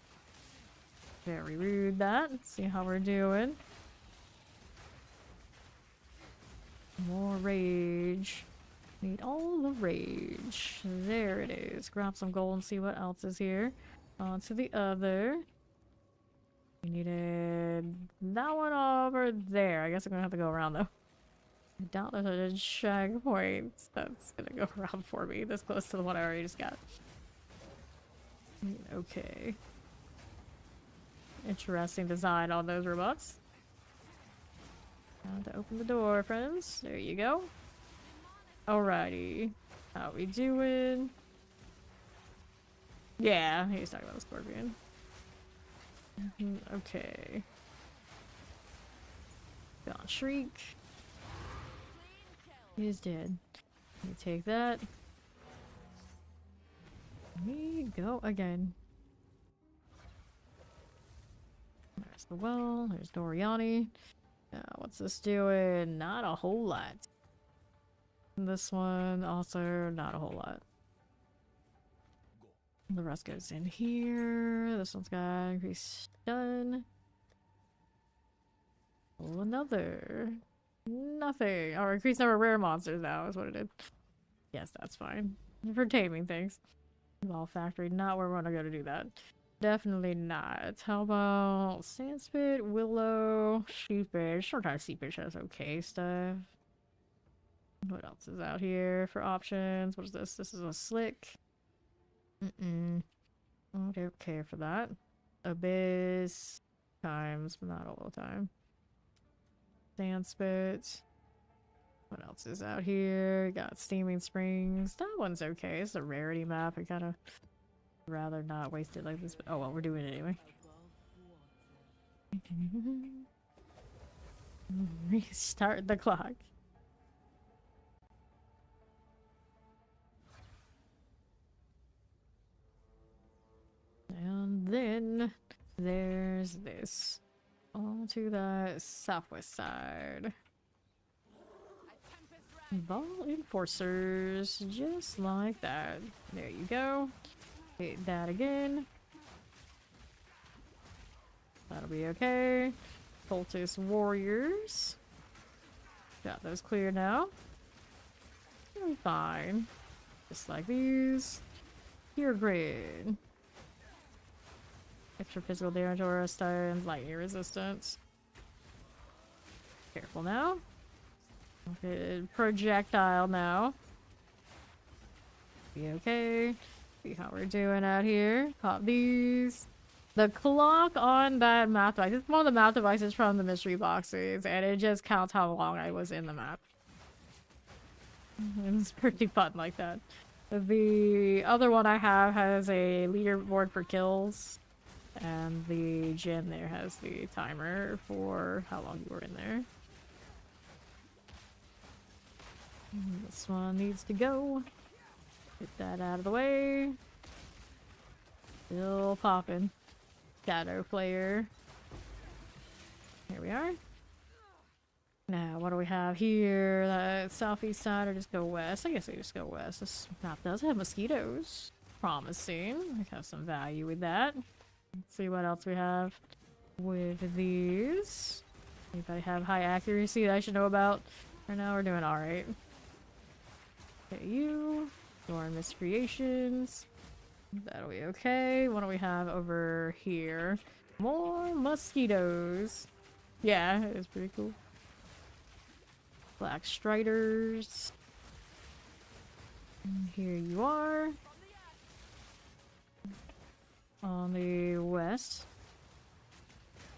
Very rude that. Let's see how we're doing. More rage. Need all the rage. There it is. Grab some gold and see what else is here. On to the other. We needed that one over there. I guess I'm gonna have to go around though. I doubt there's a checkpoint that's gonna go around for me this close to the one I already just got. Okay. Interesting design on those robots. Time to open the door, friends. There you go. Alrighty. How we doing? Yeah, he's talking about the scorpion. Okay. Gone Shriek. He's dead. Let me take that. We go again. There's the well. There's Doriani. What's this doing? Not a whole lot. This one also not a whole lot. The rest goes in here. This one's got increased stun. Oh, another. Nothing. Or increased number of rare monsters now is what it did. Yes, that's fine. For taming things. Ball factory, not where we want to go to do that. Definitely not. How about Sandspit, Willow, Sheepish? Sometimes Sheepish has okay stuff. What else is out here for options? What is this? This is a Slick. I don't care for that. Abyss. Times, but not all the time. Sandspit. What else is out here? Got Steaming Springs. That one's okay. It's a rarity map. I kind of rather not waste it like this. But oh well, we're doing it anyway. Restart the clock. And then there's this. All to the southwest side. Ball enforcers, just like that. There you go. Hit that again. That'll be okay. Cultist warriors. Got those clear now. It'll be fine. Just like these. Pure grid. Extra physical damage, aura stuns, lightning resistance. Careful now. Okay, projectile now. Be okay. See how we're doing out here. Pop these. The clock on that map device. It's one of the map devices from the mystery boxes, and it just counts how long I was in the map. It's pretty fun like that. The other one I have has a leaderboard for kills, and the gym there has the timer for how long you were in there. This one needs to go. Get that out of the way. Still popping. Shadow player. Here we are. Now, what do we have here? The southeast side, or just go west? I guess we just go west. This map does have mosquitoes. Promising. I have some value with that. Let's see what else we have with these. Anybody have high accuracy that I should know about? Right now, we're doing alright. Okay, you. Dorn Miscreations. That'll be okay. What do we have over here? More mosquitoes. Yeah, it's pretty cool. Black Striders. And here you are. On the west.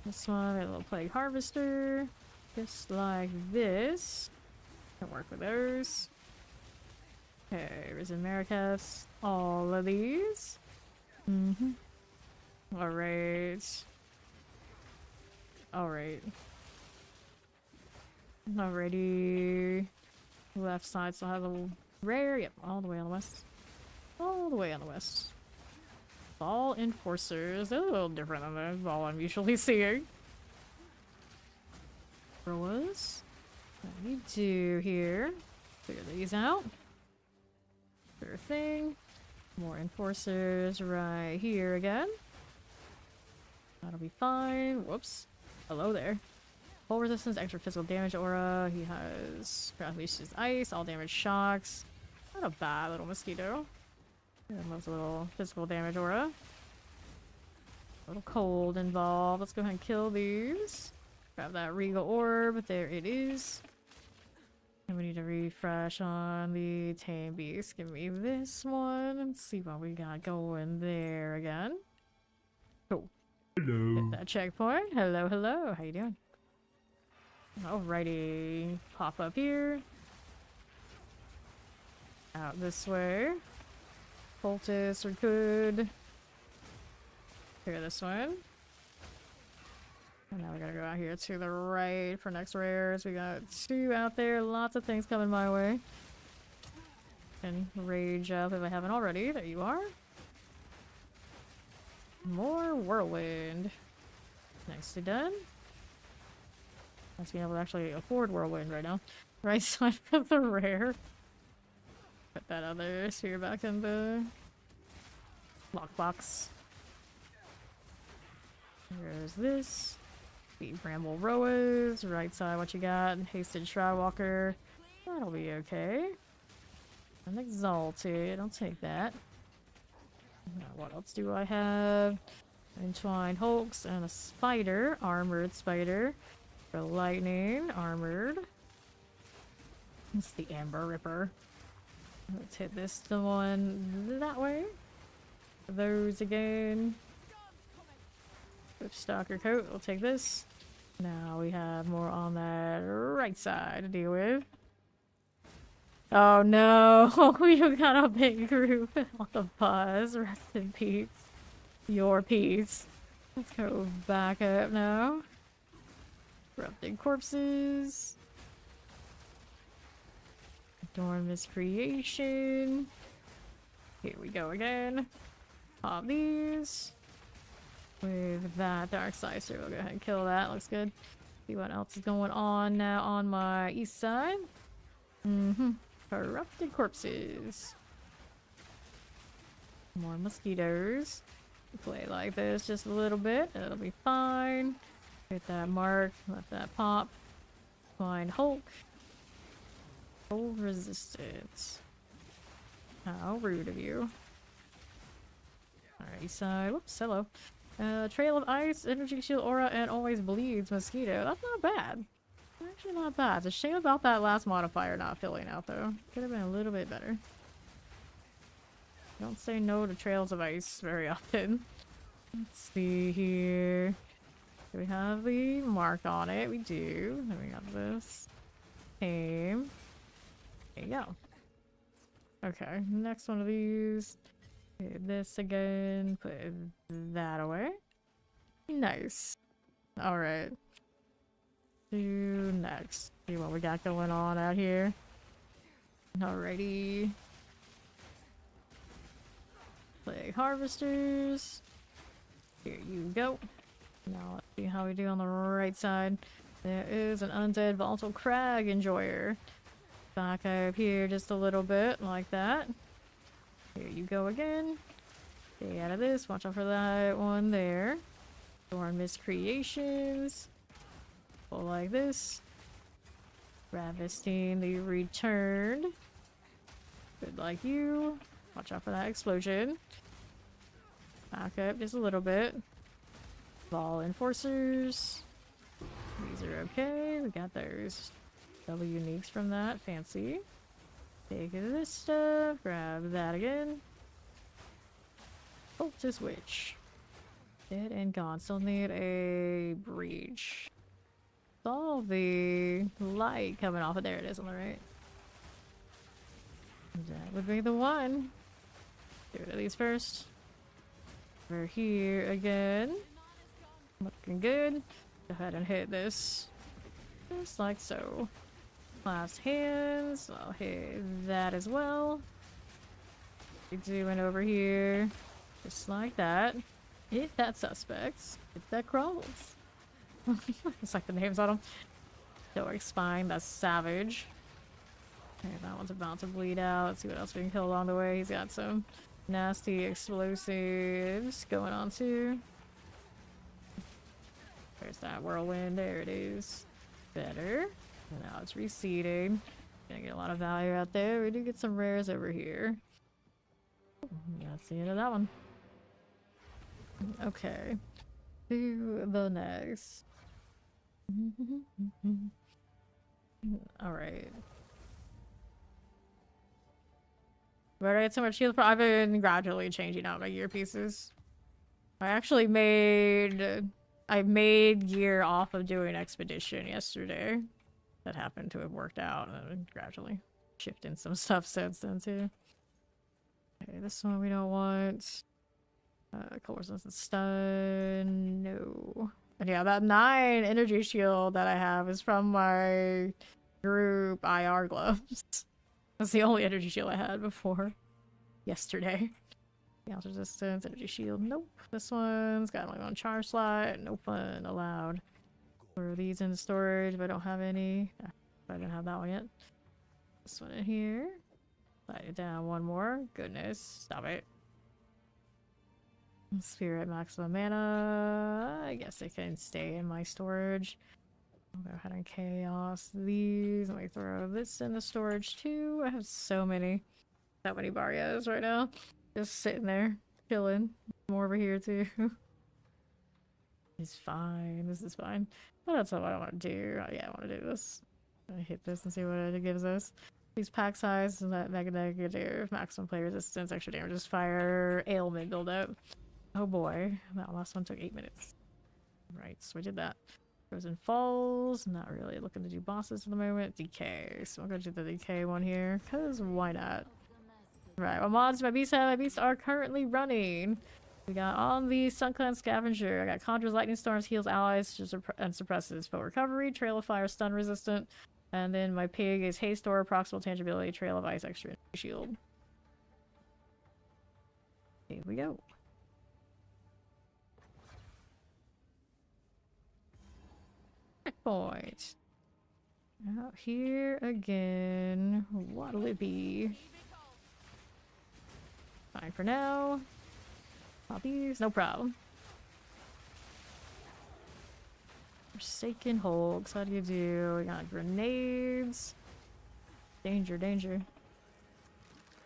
This one, a little Plague Harvester. Just like this. Can work with those. Okay, Risen Maracas. All of these. Alright. Alright. Alrighty. Left side still has a little rare. Yep, all the way on the west. All the way on the west. Ball Enforcers. They're a little different than the ball I'm usually seeing. What we do here? Clear these out. Sure thing. More enforcers right here again. That'll be fine. Whoops. Hello there. Full resistance, extra physical damage aura. He has Unleashes Ice, all damage shocks. Not a bad little mosquito. And loves a little physical damage aura. A little cold involved. Let's go ahead and kill these. Grab that Regal Orb. There it is. And we need to refresh on the Tame Beast. Give me this one. Let's see what we got going there again. Cool. Hello. Hit that checkpoint. Hello, hello. How you doing? Alrighty. Pop up here. Out this way. Poultice, we could. Clear this one. And now we gotta go out here to the right for next rares. We got 2 out there. Lots of things coming my way. And rage up if I haven't already. There you are. More whirlwind. Nicely done. Nice being able to actually afford whirlwind right now. Right side of the rare. Put that other sphere back in the lockbox. There's this. The Bramble Roas. Right side, what you got? Hasted Shroudwalker. That'll be okay. And Exalted. I'll take that. Now, what else do I have? Entwined Hulks and a spider. Armored spider. For lightning. Armored. It's the Amber Ripper. Let's hit this the one that way. Those again. With Stalker Coat, we'll take this. Now we have more on that right side to deal with. Oh no, we got a big group on the bus. Rest in peace. Your peace. Let's go back up now. Corrupted corpses. Adorn Miscreation. Here we go again. Pop these. With that Dark Slicer, we'll go ahead and kill that. Looks good. See what else is going on now on my east side. Corrupted corpses. More mosquitoes. Play like this just a little bit. It'll be fine. Hit that mark. Let that pop. Find Hulk. Hold resistance. How rude of you. Alright, east side. Whoops, hello. Trail of Ice, Energy Shield Aura, and Always Bleeds Mosquito. That's not bad. Actually not bad. It's a shame about that last modifier not filling out though. Could have been a little bit better. Don't say no to Trails of Ice very often. Let's see here. Do we have the mark on it? We do. Then we got this. Aim. There you go. Okay, next one of these. Hit this again. Put that away. Nice. Alright. Do next. See what we got going on out here. Alrighty. Plague Harvesters. Here you go. Now let's see how we do on the right side. There is an Undead Volatile Crag Enjoyer. Back up here just a little bit, like that. Here you go again. Stay out of this. Watch out for that one there. Dorn Miscreations. Pull like this. Ravistine the Returned. Good like you. Watch out for that explosion. Back up just a little bit. Ball Enforcers. These are okay. We got those double uniques from that. Fancy. Take this stuff. Grab that again. Cultist Witch. Dead and gone. Still need a breach. Saw the light coming off of there. It is on the right. That would be the one. Do it at least first. We're here again. Looking good. Go ahead and hit this. Just like so. Last hands. I'll hit that as well. Zooming over here. Just like that. Hit that suspect. Hit that crawls. It's like the names on them. Stoic Spine. That's Savage. Okay, that one's about to bleed out. Let's see what else we can kill along the way. He's got some nasty explosives going on too. There's that whirlwind. There it is. Better. And now it's reseeding. Gonna get a lot of value out there. We do get some rares over here. That's the end of that one. Okay. To the next. Alright. But I had so much shield. I've been gradually changing out my gear pieces. I actually made... I made gear off of doing expedition yesterday. That happened to have worked out. And I've been gradually shifting some stuff since then too. Okay, this one we don't want. Colors and stun. No. And yeah, that 9 energy shield that I have is from my group IR gloves. That's the only energy shield I had before yesterday. Bounce resistance, energy shield. Nope. This one's got only one charge slot. No fun allowed. Throw these in storage, but I don't have any. I don't have that one yet. This one in here. Slide it down one more. Goodness. Stop it. Spirit maximum mana. I guess they can stay in my storage. I'll go ahead and chaos these. Let me throw this in the storage too. I have so many barrios right now. Just sitting there, chilling. More over here too. It's fine. This is fine. But that's not what I want to do. Oh, yeah, I want to do this. I hit this and see what it gives us. These pack size and that mega negative, maximum play resistance, extra damage, fire, ailment build up. Oh boy, that last one took 8 minutes. Right, so we did that. Frozen Falls, not really looking to do bosses at the moment. Decay, so I'm gonna do the decay one here, because why not? Right, what mods my beasts have? My beasts are currently running. We got on the Sunclan Scavenger. I got Conjures Lightning Storms, heals allies, and suppresses spell recovery, Trail of Fire, stun resistant. And then my pig is Haste Aura, Proximal Tangibility, Trail of Ice, extra shield. Here we go. Checkpoint. Out here again. What'll it be? Fine for now. Poppies, no problem. Forsaken Hulks, how do you do? We got grenades. Danger, danger.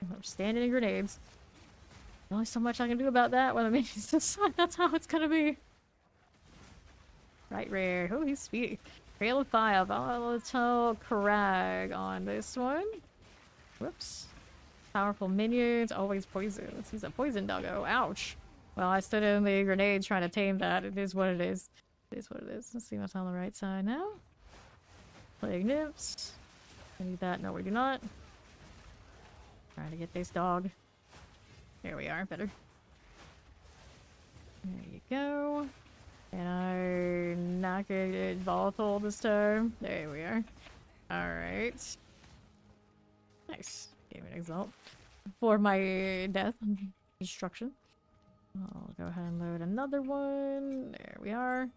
I'm standing in grenades. There's only so much I can do about that when the minions decide that's how it's gonna be. Right rare. Oh, he's speedy. Trail of Fire, volatile crag on this one. Whoops. Powerful minions, always poison. He's a poison doggo. Ouch. Well, I stood in the grenade trying to tame that. It is what it is. It is what it is. Let's see what's on the right side now. Plague Nymphs. I need that. No, we do not. Trying to get this dog. There we are. Better. There you go. And I not get volatile this time. There we are. Alright. Nice. Gave me an exalt. For my death and destruction. I'll go ahead and load another one. There we are.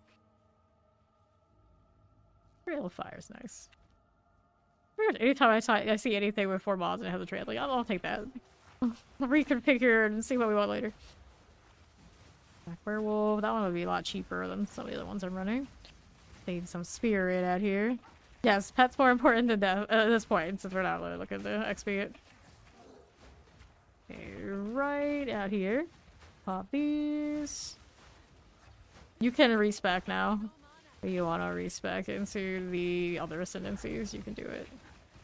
Trail of Fire is nice. Anytime I see anything with 4 mods and it has a trail, like, I'll take that. I'll reconfigure and see what we want later. Black Werewolf, that one would be a lot cheaper than some of the other ones I'm running. Save some spirit out here. Yes, pet's more important than death at this point, since we're not really looking to XP it. Okay, right out here. Pop these. You can respec now. If you want to respec into the other ascendancies, you can do it.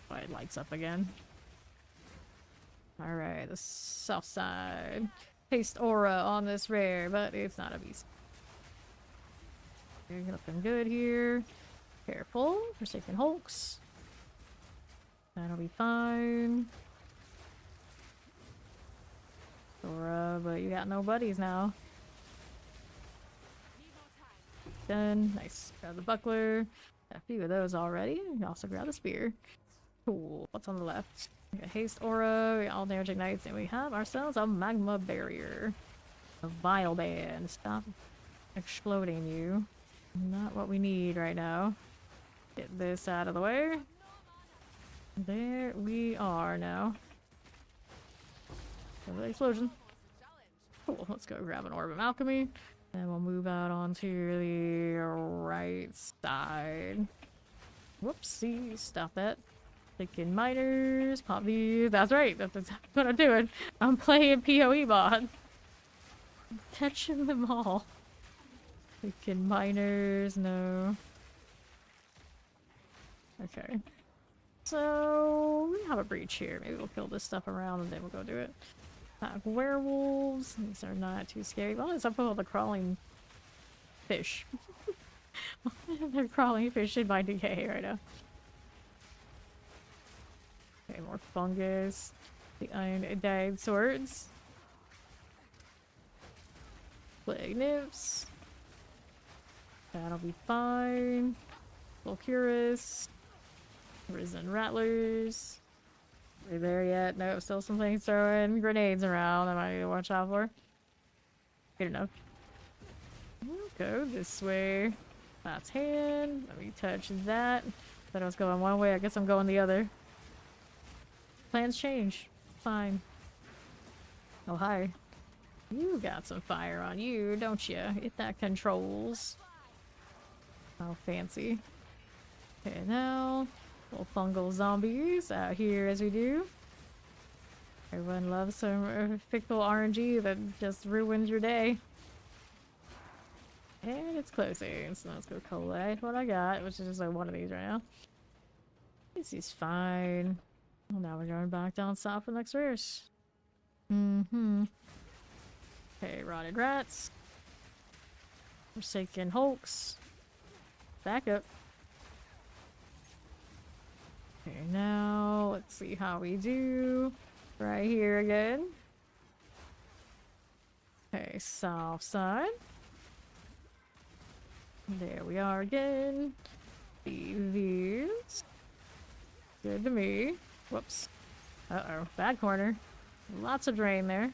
Oh, it lights up again. Alright, the south side. Haste Aura on this rare, but it's not a beast. You're looking good here. Careful. Forsaken Hulks. That'll be fine. Aura, but you got no buddies now. Done. Nice. Grab the buckler. Got a few of those already. You can also grab the spear. Cool. What's on the left? We got Haste Aura, we got all damage ignites, and we have ourselves a magma barrier. A vile band. Stop exploding you. Not what we need right now. Get this out of the way. There we are now. Another explosion. Cool. Let's go grab an Orb of Alchemy. And we'll move out onto the right side. Whoopsie. Stop that. Taking miners, pop these. That's right. That's what I'm doing. I'm playing PoE mod. Catching them all. Freaking miners, no. Okay. So, we have a breach here. Maybe we'll kill this stuff around and then we'll go do it. Werewolves. These are not too scary. Well, it's up with all the crawling fish. They're crawling fish in my decay right now. Okay, more fungus. The iron dyed swords. Plague nymphs. That'll be fine. Volcurus. Risen rattlers. Are we there yet? No, still some things throwing grenades around I might need to watch out for. Good enough. We'll go this way. That's hand. Let me touch that. Thought I was going one way. I guess I'm going the other. Plans change. Fine. Oh, hi. You got some fire on you, don't you? Hit that controls. Oh, fancy. Okay, now. Little fungal zombies out here as we do. Everyone loves some fickle RNG that just ruins your day. And it's closing, so let's go collect what I got, which is just like one of these right now. This is fine. Well, now we're going back down south for the next rares. Okay, rotted rats. Forsaken hulks. Back up. Okay, now let's see how we do. Right here again. Okay, south side. There we are again. These. Good to me. Whoops. Uh-oh. Bad corner. Lots of drain there.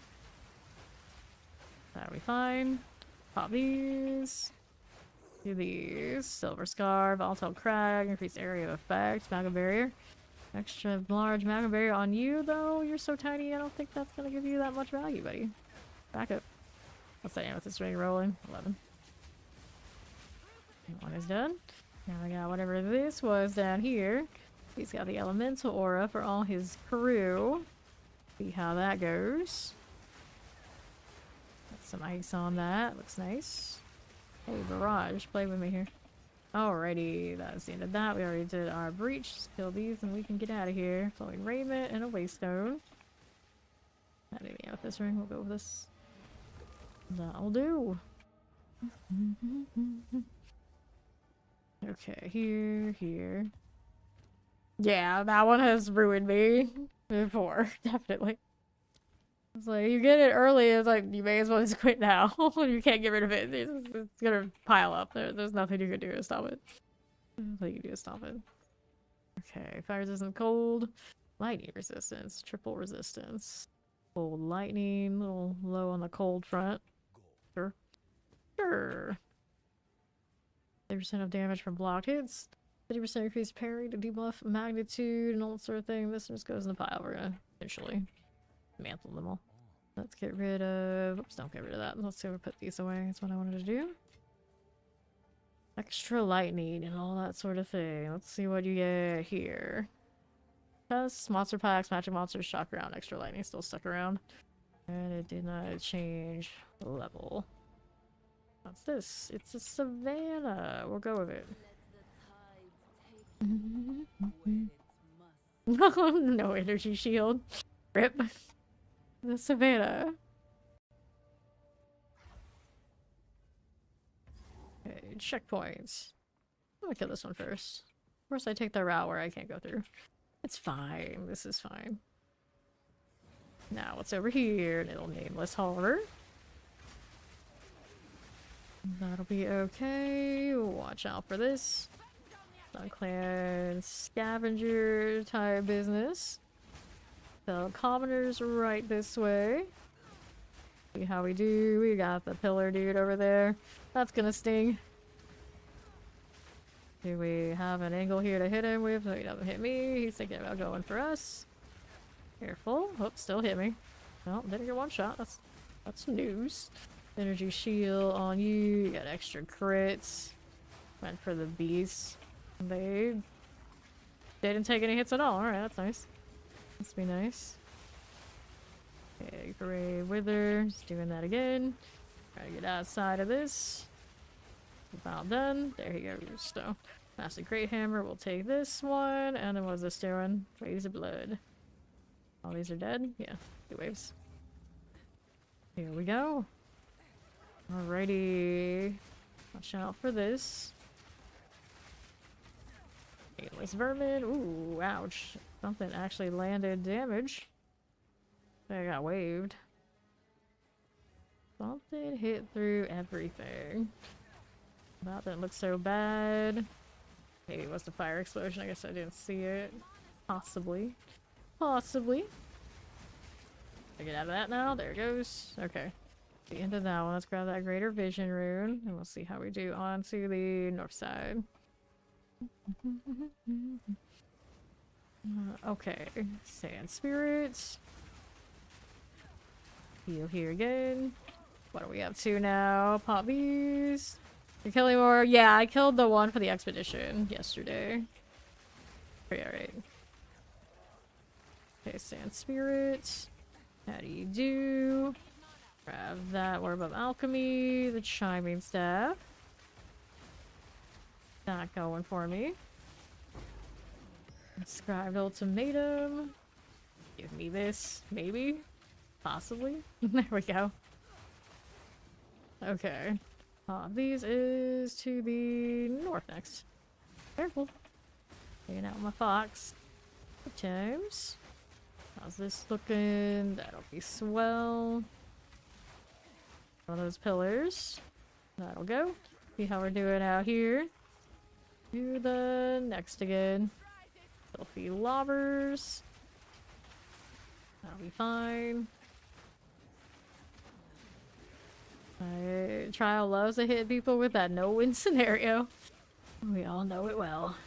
That'll be fine. Pop these. Do these. Silver Scar, Volatile Crag, increased area of effect, Magma Barrier. Extra large Magma Barrier on you, though. You're so tiny, I don't think that's gonna give you that much value, buddy. Back up. What's that with this ring rolling? 11. One is done. Now we got whatever this was down here. He's got the elemental aura for all his crew. See how that goes. Got some ice on that. Looks nice. Hey, Barrage, play with me here. Alrighty, that's the end of that. We already did our breach. Just kill these and we can get out of here. Flowing raiment and a waystone. Not even out with this ring. We'll go with this. That'll do. Okay, here. Yeah, that one has ruined me before, definitely. It's like, you get it early, it's like, you may as well just quit now. You can't get rid of it. It's gonna pile up. There's nothing you can do to stop it. Nothing you can do to stop it. Okay, fire resistant cold. Lightning resistance. Triple resistance. Cold lightning. A little low on the cold front. Sure. 30% of damage from blocked hits. 50% increased parry to debuff magnitude and all that sort of thing. This just goes in the pile. We're gonna eventually mantle them all. Let's get rid of... Oops, don't get rid of that. Let's see if we put these away. That's what I wanted to do. Extra lightning and all that sort of thing. Let's see what you get here. Tests, monster packs, magic monsters, shock around, extra lightning still stuck around. And it did not change level. What's this? It's a Savannah. We'll go with it. No energy shield. Rip. The Savannah. Okay, checkpoints. I'm gonna kill this one first. Of course I take the route where I can't go through. It's fine. This is fine. Now what's over here? Little nameless horror. That'll be okay. Watch out for this. Clan scavenger type business. The commoners right this way. See how we do. We got the pillar dude over there. That's gonna sting. Do we have an angle here to hit him with so he doesn't hit me? He's thinking about going for us. Careful. Oh, still hit me. Well, didn't get one shot. That's news. Energy shield on you. You got extra crits. Went for the beast. They didn't take any hits at all. Alright, that's nice. Must be nice. Okay, Grey Wither. Just doing that again. Try to get outside of this. About done. There he goes. So, Master Great Hammer. We'll take this one. And then what's this doing? Waves of blood. All these are dead? Yeah. 2 waves. Here we go. Alrighty. Watch out for this. Nameless vermin. Ooh, ouch. Something actually landed damage. I got waved. Something hit through everything. That didn't look so bad. Maybe it was the fire explosion. I guess I didn't see it. Possibly. Possibly. I get out of that now. There it goes. Okay. The end of that one. Let's grab that greater vision rune. And we'll see how we do on to the north side. Okay. Sand spirits. Heal here again. What are we up to now? Pop these. You're killing more? Yeah, I killed the one for the expedition yesterday. Pretty alright. Okay, sand spirits. How do you do? Grab that orb of alchemy, the chiming staff. Not going for me. Inscribed ultimatum. Give me this, maybe? Possibly? There we go. Okay. These is to the north next. Careful. Taking out my fox. Good times. How's this looking? That'll be swell. One of those pillars. That'll go. See how we're doing out here. Do the next again. Filthy lobbers. That'll be fine. Trial loves to hit people with that no-win scenario. We all know it well.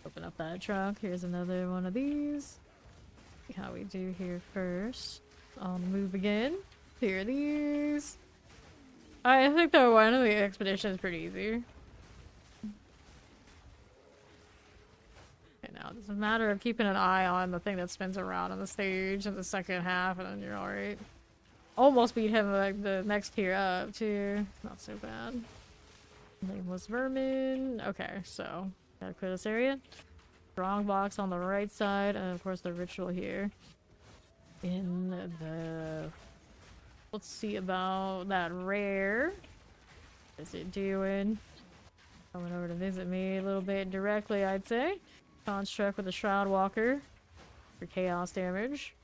Open up that trunk. Here's another one of these. See how we do here first. On the move again. Clear these. I think the one of the expedition is pretty easy. Okay, now it's a matter of keeping an eye on the thing that spins around on the stage in the second half, and then you're alright. Almost beat him like the next tier up too. Not so bad. Nameless vermin. Okay, so gotta clear this area. Strong box on the right side, and of course the ritual here. In the... Let's see about that rare. What is it doing? Coming over to visit me a little bit directly, I'd say. Construct with a Shroud Walker for chaos damage.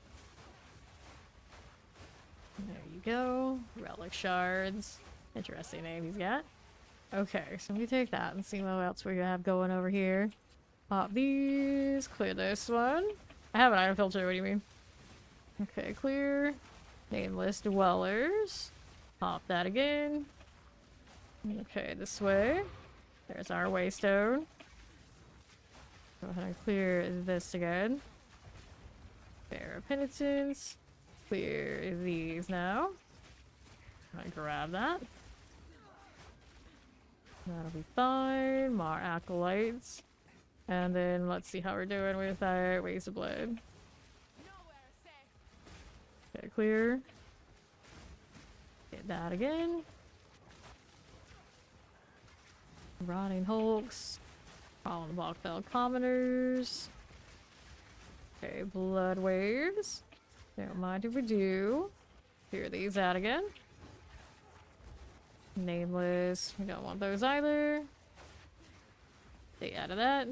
There you go. Relic shards. Interesting name he's got. Okay, so we take that and see what else we have going over here. Pop these. Clear this one. I have an item filter, what do you mean? Okay, clear. Nameless dwellers. Pop that again. Okay, this way. There's our waystone. Go ahead and clear this again. Bear of penitence. Clear these now. I grab that. That'll be fine. More acolytes. And then let's see how we're doing with our waves of blood. Okay, clear. Get that again. Rotting hulks. Fallen Blockfell commoners. Okay, blood waves. Don't mind if we do. Clear these out again. Nameless. We don't want those either. Stay out of that.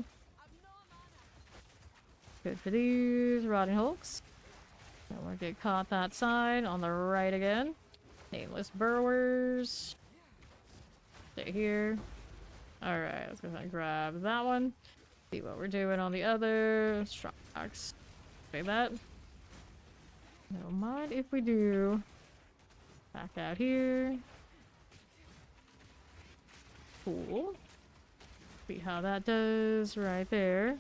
Good for these. Rotting hulks. Don't want to get caught that side. On the right again. Nameless burrowers. Stay here. Alright, let's go ahead and grab that one. See what we're doing on the other. Strong box. Say that. Don't mind if we do. Back out here. Cool. See how that does right there.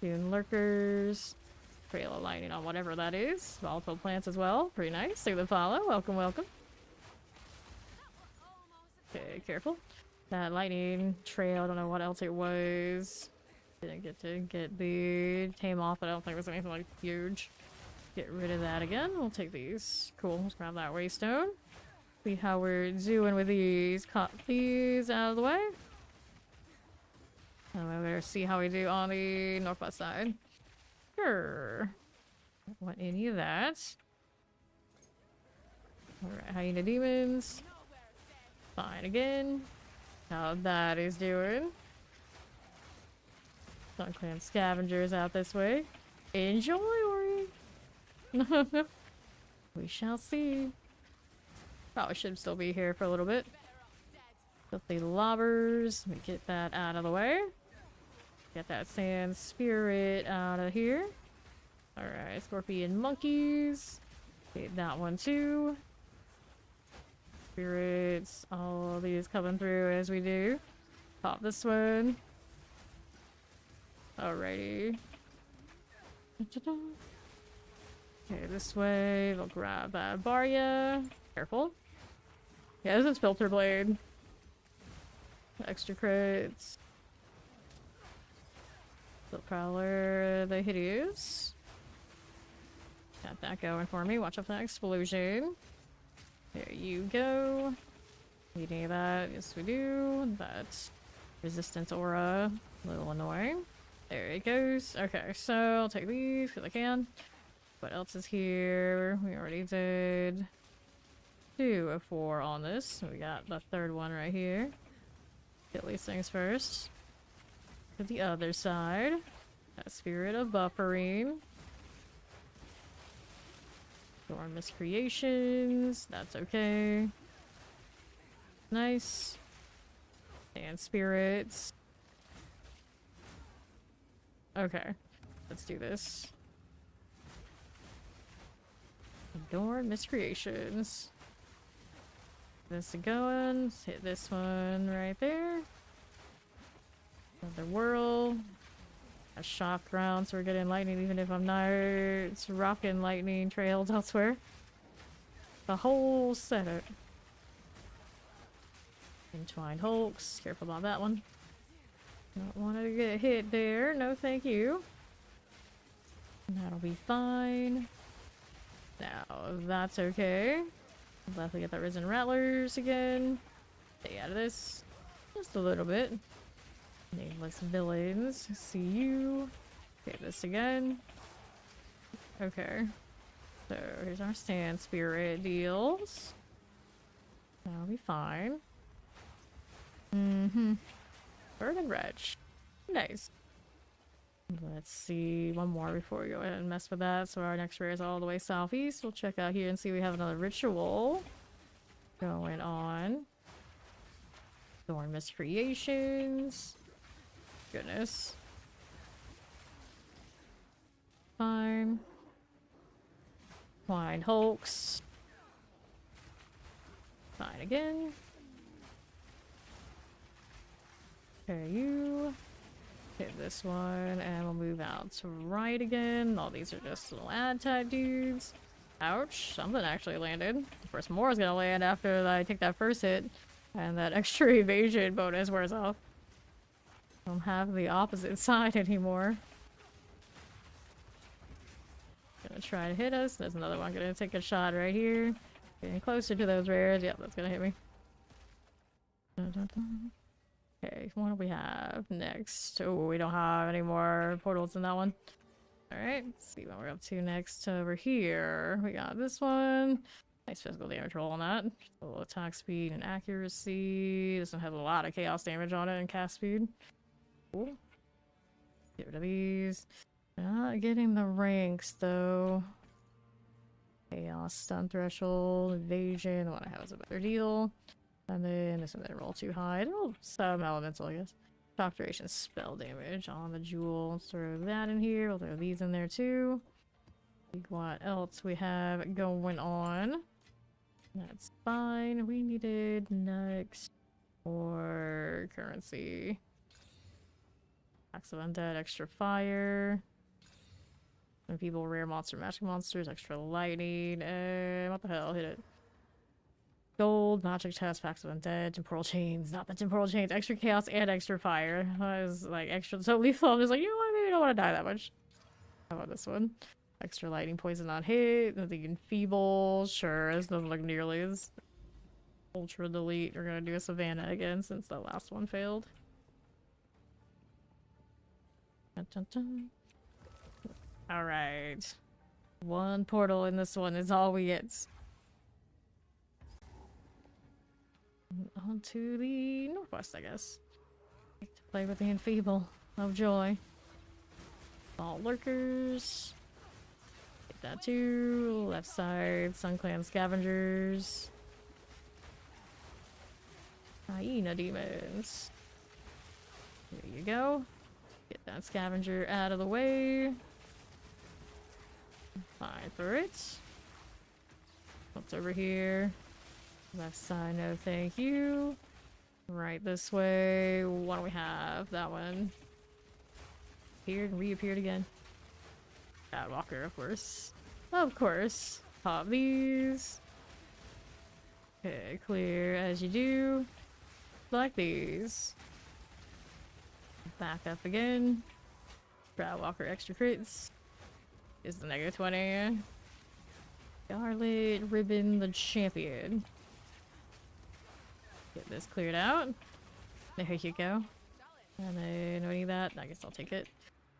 Dune lurkers. Trail of lightning on whatever that is. Volatile plants as well. Pretty nice. Take the follow. Welcome, welcome. Okay, careful. That lightning trail, I don't know what else it was. Didn't get to get the tame off, but I don't think it was anything like huge. Get rid of that again. We'll take these. Cool. Let's grab that waystone. See how we're doing with these. Cut these out of the way. And we're gonna see how we do on the northwest side. Sure. Don't want any of that. Alright, hyena demons. Fine again. How that is doing. Sun Clan scavengers out this way. Enjoy, Ori! We shall see. Probably should still be here for a little bit. Filthy lobbers. Let me get that out of the way. Get that sand spirit out of here. Alright, scorpion monkeys. Get that one too. Spirits. All of these coming through as we do. Pop this one. Alrighty. Okay, this way. We'll grab that Barya. Careful. Yeah, this is Filter Blade. Extra crits. Silk Prowler, the Hideous. Got that going for me. Watch out for that explosion. There you go. Need any of that? Yes, we do. That resistance aura. A little annoying. There it goes. Okay, so I'll take these because I can. What else is here? We already did 2 of 4 on this. So we got the third one right here. Get these things first. To the other side. That spirit of buffering. Storm miscreations. That's okay. Nice. And spirits. Okay. Let's do this. Adorn miscreations. This going. Let's hit this one right there. Another whirl. A shock round, so we're getting lightning even if I'm not. It's rocking lightning trails elsewhere. The whole setup. Entwined Hulks. Careful about that one. Don't want to get hit there. No, thank you. That'll be fine. Now, that's okay. I'll definitely get that Risen Rattlers again. Stay out of this. Just a little bit. Nameless villains. See you. Okay, this again. Okay. So, here's our Sand Spirit deals. That'll be fine. Bird and Wretch. Nice. Let's see one more before we go ahead and mess with that. So our next rare is all the way southeast. We'll check out here and see we have another ritual going on. Thorn miscreations. Goodness. Fine. Twine Hulks. Fine again. Okay, you. Hit this one, and we'll move out to right again. All these are just little ad type dudes. Ouch, something actually landed. Of course, more is gonna land after I take that first hit, and that extra evasion bonus wears off. Don't have the opposite side anymore. Gonna try to hit us. There's another one gonna take a shot right here. Getting closer to those rares. Yep, that's gonna hit me. Dun, dun, dun. Okay, what do we have next? Oh, we don't have any more portals in that one. Alright, let's see what we're up to next over here. We got this one. Nice physical damage roll on that. A little attack speed and accuracy. This one has a lot of chaos damage on it and cast speed. Cool. Get rid of these. Not getting the ranks though. Chaos, stun threshold, evasion. The one I have is a better deal. And then this one didn't roll too high. Oh, some elemental, I guess. Shock duration spell damage on the jewel. Let's throw that in here. We'll throw these in there too. What else we have going on? That's fine. We needed next or currency. Packs of Undead, extra fire. And people, rare monster, magic monsters, extra lightning. What the hell? Hit it. Gold, magic test, packs of undead, temporal chains, not the temporal chains, extra chaos and extra fire. That is like extra, so lethal. I'm just like, you know what, maybe I don't want to die that much. How about this one? Extra lightning poison on hit, nothing enfeeble, sure, this doesn't look nearly as Ultra delete. We're gonna do a Savannah again since the last one failed. Dun, dun, dun. All right. One portal in this one is all we get. On to the northwest, I guess. To play with the enfeeble of joy. All lurkers. Get that too. Left side, Sun Clan scavengers. Hyena demons. There you go. Get that scavenger out of the way. Fine through it. What's over here? Left side, no thank you. Right this way. What do we have? That one. Appeared and reappeared again. Walker, of course. Of course. Pop these. Okay, clear as you do. Like these. Back up again. Walker extra crits. Is the negative 20. Scarlet Ribbon the champion. Get this cleared out. There you go. And then we need that. I guess I'll take it.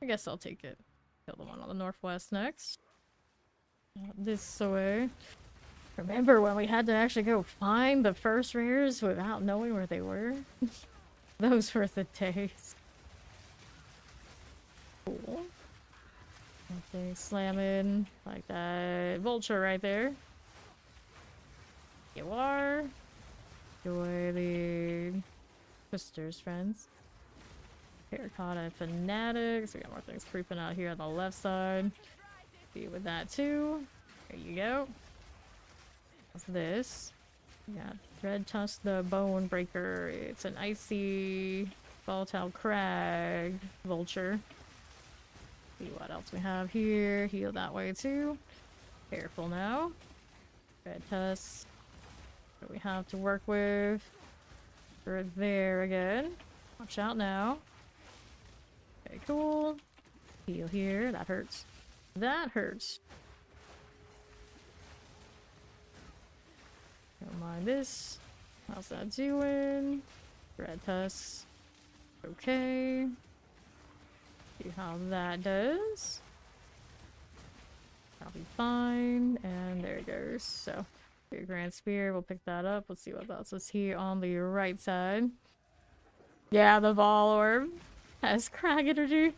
I guess I'll take it. Kill the one on the northwest next. This way. Remember when we had to actually go find the first rares without knowing where they were? Those were the days. Cool. Okay, slamming like that. Vulture right there. You are. Enjoy the Twister's friends. Terracotta Fanatics. We got more things creeping out here on the left side. Be with that too. There you go. What's this? We got Thread Tusk the Bone Breaker. It's an icy volatile crag vulture. See what else we have here. Heal that way too. Careful now. Red Tusk. What we have to work with. We're there again. Watch out now. Okay, cool. Heal here. That hurts. That hurts. Don't mind this. How's that doing? Red Tusks. Okay. See how that does. That'll be fine. And there it goes. So, your Grand Spear, we'll pick that up. Let's see what else is here on the right side. Yeah, the Ball Orb has crag energy.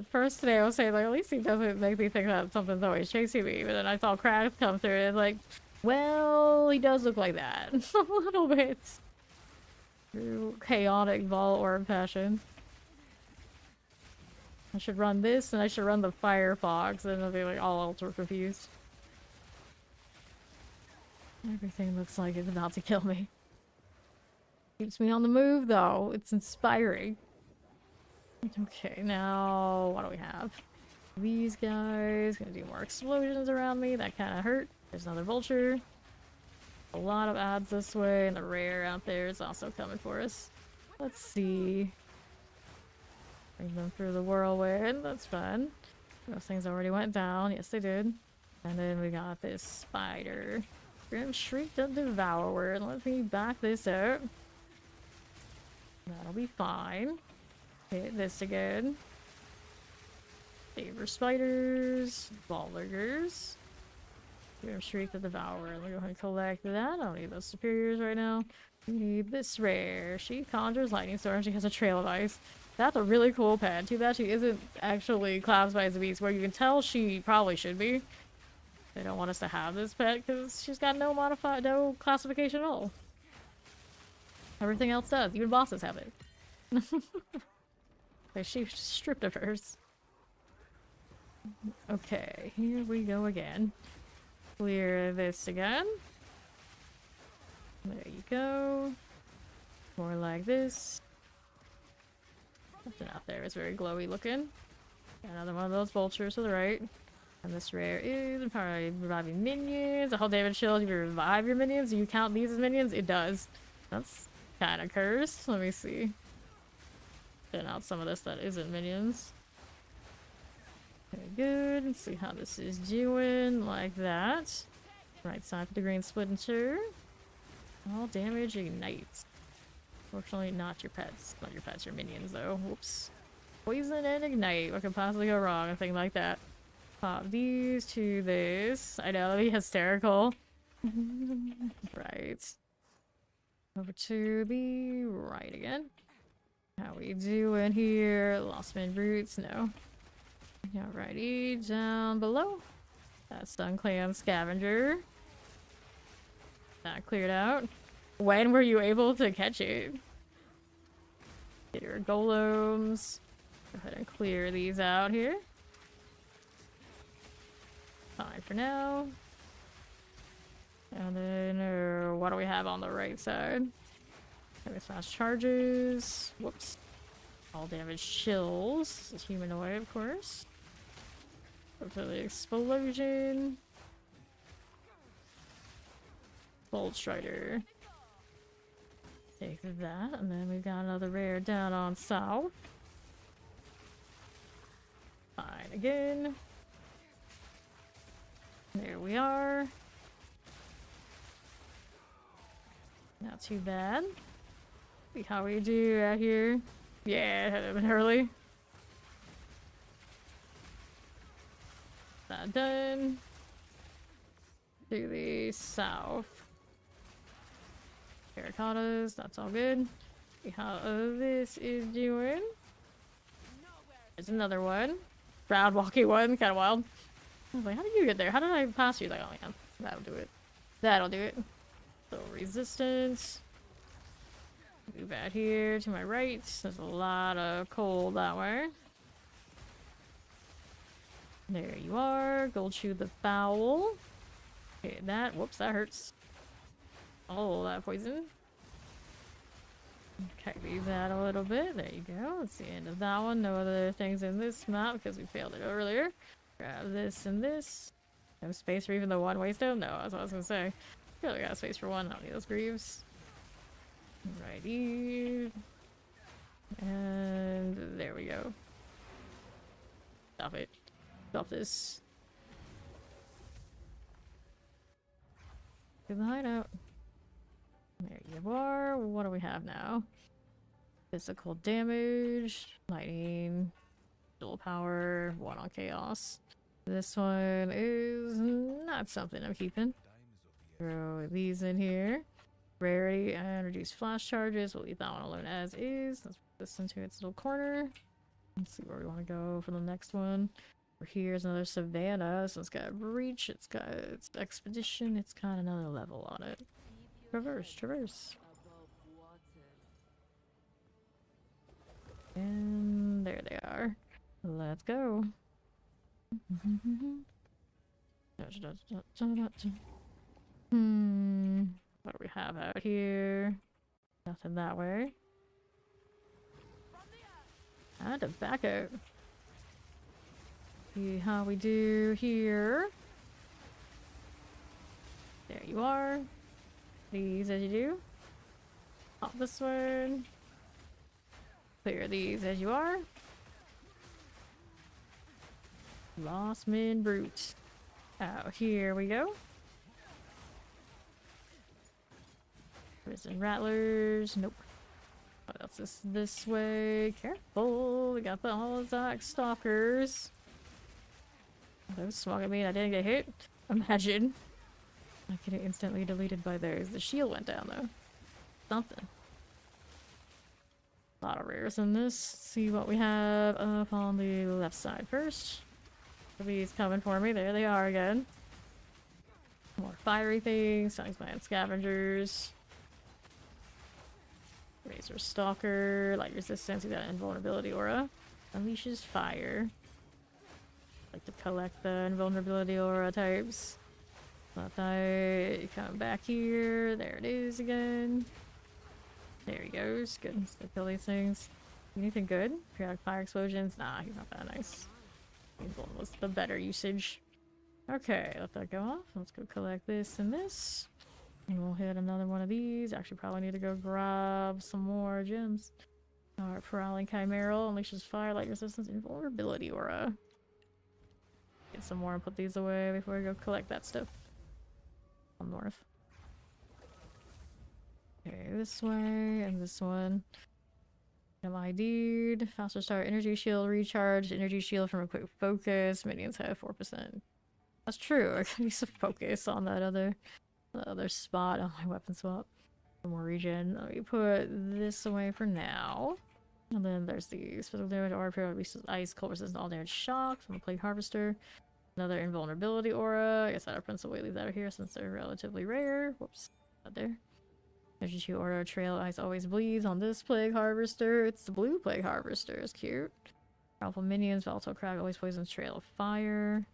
First today I was saying, like, at least he doesn't make me think that something's always chasing me. But then I saw crags come through and it's like, well, he does look like that. A little bit. Chaotic Ball Orb passion. I should run this and I should run the Firefox and I'll be like all ultra confused. Everything looks like it's about to kill me. Keeps me on the move though. It's inspiring. Okay, now what do we have? These guys gonna do more explosions around me. That kind of hurt. There's another vulture. A lot of ads this way, and the rare out there is also coming for us. Let's see. Bring them through the whirlwind. That's fun. Those things already went down. Yes, they did. And then we got this spider. Grim Shriek the Devourer. Let me back this up. That'll be fine. Hit this again. Saber spiders. Balligers. Grim Shriek the Devourer. Let me go ahead and collect that. I don't need those superiors right now. We need this rare. She conjures lightning storm. She has a trail of ice. That's a really cool pet. Too bad she isn't actually classified as a beast, where you can tell she probably should be. They don't want us to have this pet because she's got no classification at all. Everything else does. Even bosses have it. She's stripped of hers. Okay, here we go again. Clear this again. There you go. More like this. Something out there is very glowy looking. Another one of those vultures to the right. And this rare is probably reviving minions. A whole damage shield. If you revive your minions, do you count these as minions? It does. That's kind of cursed. Let me see. Get out some of this that isn't minions. Okay, good. Let's see how this is doing. Like that. Right side for the green splinter. All damage ignites. Fortunately, not your pets. Not your pets, your minions, though. Whoops. Poison and ignite. What could possibly go wrong? A thing like that. Pop these to this. I know, that'd be hysterical. Right. Over to the right again. How we doing here? Lost Man Roots? No. Alrighty, down below. That's Sun Clan Scavenger. That cleared out. When were you able to catch it? Get your golems. Go ahead and clear these out here. Fine for now. And then, what do we have on the right side? Maybe fast charges. Whoops. All damage chills. This is humanoid, of course. Go for the explosion. Bolt Strider. Take that, and then we've got another rare down on south. Fine again. There we are. Not too bad. See how we do out here. Yeah, had it been early. That done. To the south. Terracottas, that's all good. See how this is doing. There's another one. Round walking one, kind of wild. I was like, how did you get there? How did I pass you? Like, oh yeah, that'll do it. That'll do it. So resistance. Move out here to my right. There's a lot of coal that way. There you are. Gold Chew the Fowl. Okay, that. Whoops, that hurts. Oh, that poison. Okay, leave that a little bit. There you go. That's the end of that one. No other things in this map because we failed it earlier. Grab this and this. No space for even the one waystone? No, that's what I was gonna say. Really got space for one. I don't need those greaves. Alrighty. And there we go. Stop it. Stop this. To the hideout. There you are. What do we have now? Physical damage, lightning, dual power, 1 on chaos. This one is not something I'm keeping. Throw these in here. Rarity and reduce flash charges. We'll leave that one alone as is. Let's put this into its little corner. Let's see where we want to go for the next one. Here's another Savannah. This one's got reach. It's got its expedition. It's got another level on it. Traverse, traverse. And there they are. Let's go. What do we have out here? Nothing that way. I had to back out. See how we do here. There you are. These as you do. Pop this one. Clear these as you are. Lost Men Brute. Out here we go. Prison Rattlers. Nope. What else is this way? Careful. We got the Holozoc Stalkers. Those swung at me and I didn't get hit. Imagine. I get it instantly deleted by those. The shield went down though. Something. A lot of rares in this. See what we have up on the left side first. These coming for me. There they are again. More fiery things. Science Scavengers. Razor Stalker. Light resistance. We got Invulnerability Aura. Unleashes fire. Like to collect the Invulnerability Aura types. Not that. Come back here. There it is again. There he goes. Good. Let's kill these things. Anything good? Periodic fire explosions? Nah, he's not that nice. Invuln was the better usage. Okay, let that go off. Let's go collect this and this. And we'll hit another one of these. Actually, probably need to go grab some more gems. Alright, Prowling Chimeral. Unleashes fire, light resistance, invulnerability aura. Get some more and put these away before we go collect that stuff. On north. Okay, this way and this one. Am ID'd. Faster start, energy shield recharge, energy shield from a quick focus. Minions have 4%. That's true. I could use some focus on that other spot on my weapon swap. For more regen. Let me put this away for now. And then there's the physical damage aura, releases ice, cold resistant, all damage shocks from a plague harvester. Another invulnerability aura. I guess I'll principally leave that here since they're relatively rare. Whoops. Not there. Energy shield aura, trail ice always bleeds on this plague harvester. It's the blue plague harvester. It's cute. Powerful minions, volatile crag always poisons trail of fire.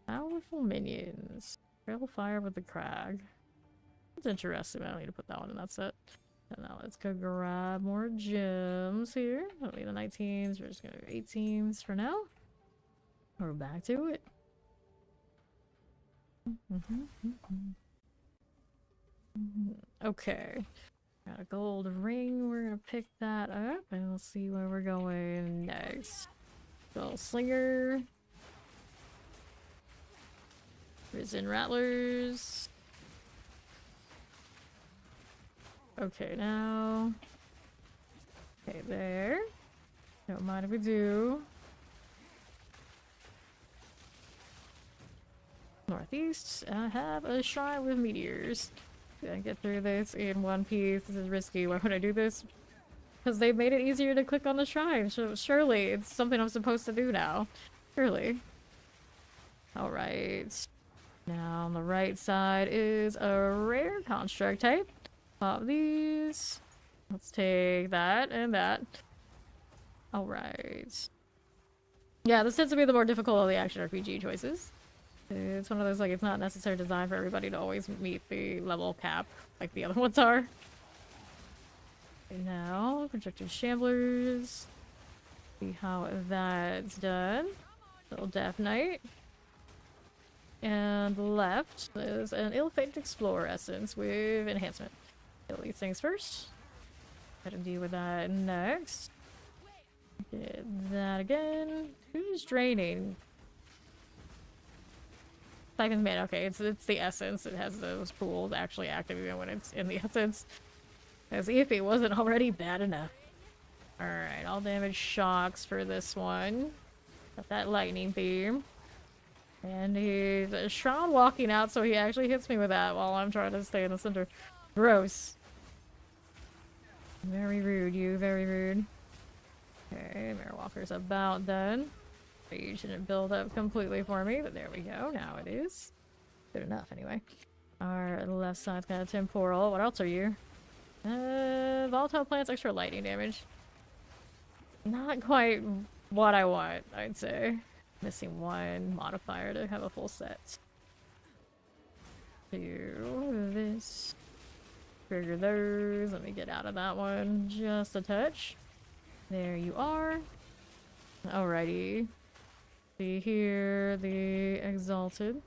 Powerful minions. Trail of fire with the crag. That's interesting. I don't need to put that one in that set. And now let's go grab more gems here. That'll be the 19s. We're just gonna go 18s for now. We're back to it. Okay. Got a gold ring. We're gonna pick that up and we'll see where we're going next. Gold slinger. Risen rattlers. Okay, now. Okay, there. Don't mind if we do. Northeast, I have a shrine with meteors. Gonna get through this in one piece. This is risky. Why would I do this? Because they made it easier to click on the shrine. So surely it's something I'm supposed to do now. Surely. Alright. Now on the right side is a rare construct type. Pop these. Let's take that and that. Alright. Yeah, this tends to be the more difficult of the action RPG choices. It's one of those, like, it's not necessarily designed for everybody to always meet the level cap like the other ones are. And now, projected shamblers. See how that's done. Little Death Knight. And left is an ill-fated explorer essence with enhancement. Kill these things first. Got to deal with that next. Get that again. Who's draining? Siphon's made. Okay, it's the essence. It has those pools actually active even when it's in the essence. As if it wasn't already bad enough. Alright, all damage shocks for this one. Got that lightning beam. And he's a shroud walking out, so he actually hits me with that while I'm trying to stay in the center. Gross. Very rude, you. Very rude. Okay, Mirror Walker's about done. You shouldn't build up completely for me, but there we go. Now it is. Good enough, anyway. Our left side's got a temporal. What else are you? Volatile plants, extra lightning damage. Not quite what I want, I'd say. Missing one modifier to have a full set. Do this. Trigger those. Let me get out of that one just a touch. There you are. Alrighty. See here, the Exalted.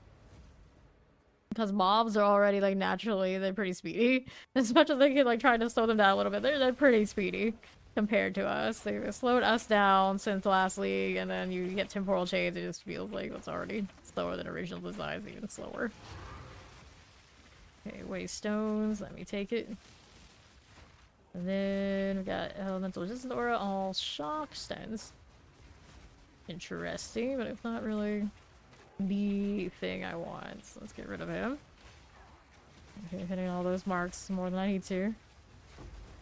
Because mobs are already, like, naturally, they're pretty speedy. As much as they can, like, try to slow them down a little bit, they're pretty speedy compared to us. They've slowed us down since last league, and then you get temporal chains, it just feels like it's already slower than original designs, even slower. Okay, waste stones, let me take it. And then we got elemental resistance aura, all shock stones. Interesting, but it's not really the thing I want. So let's get rid of him. Okay, hitting all those marks more than I need to.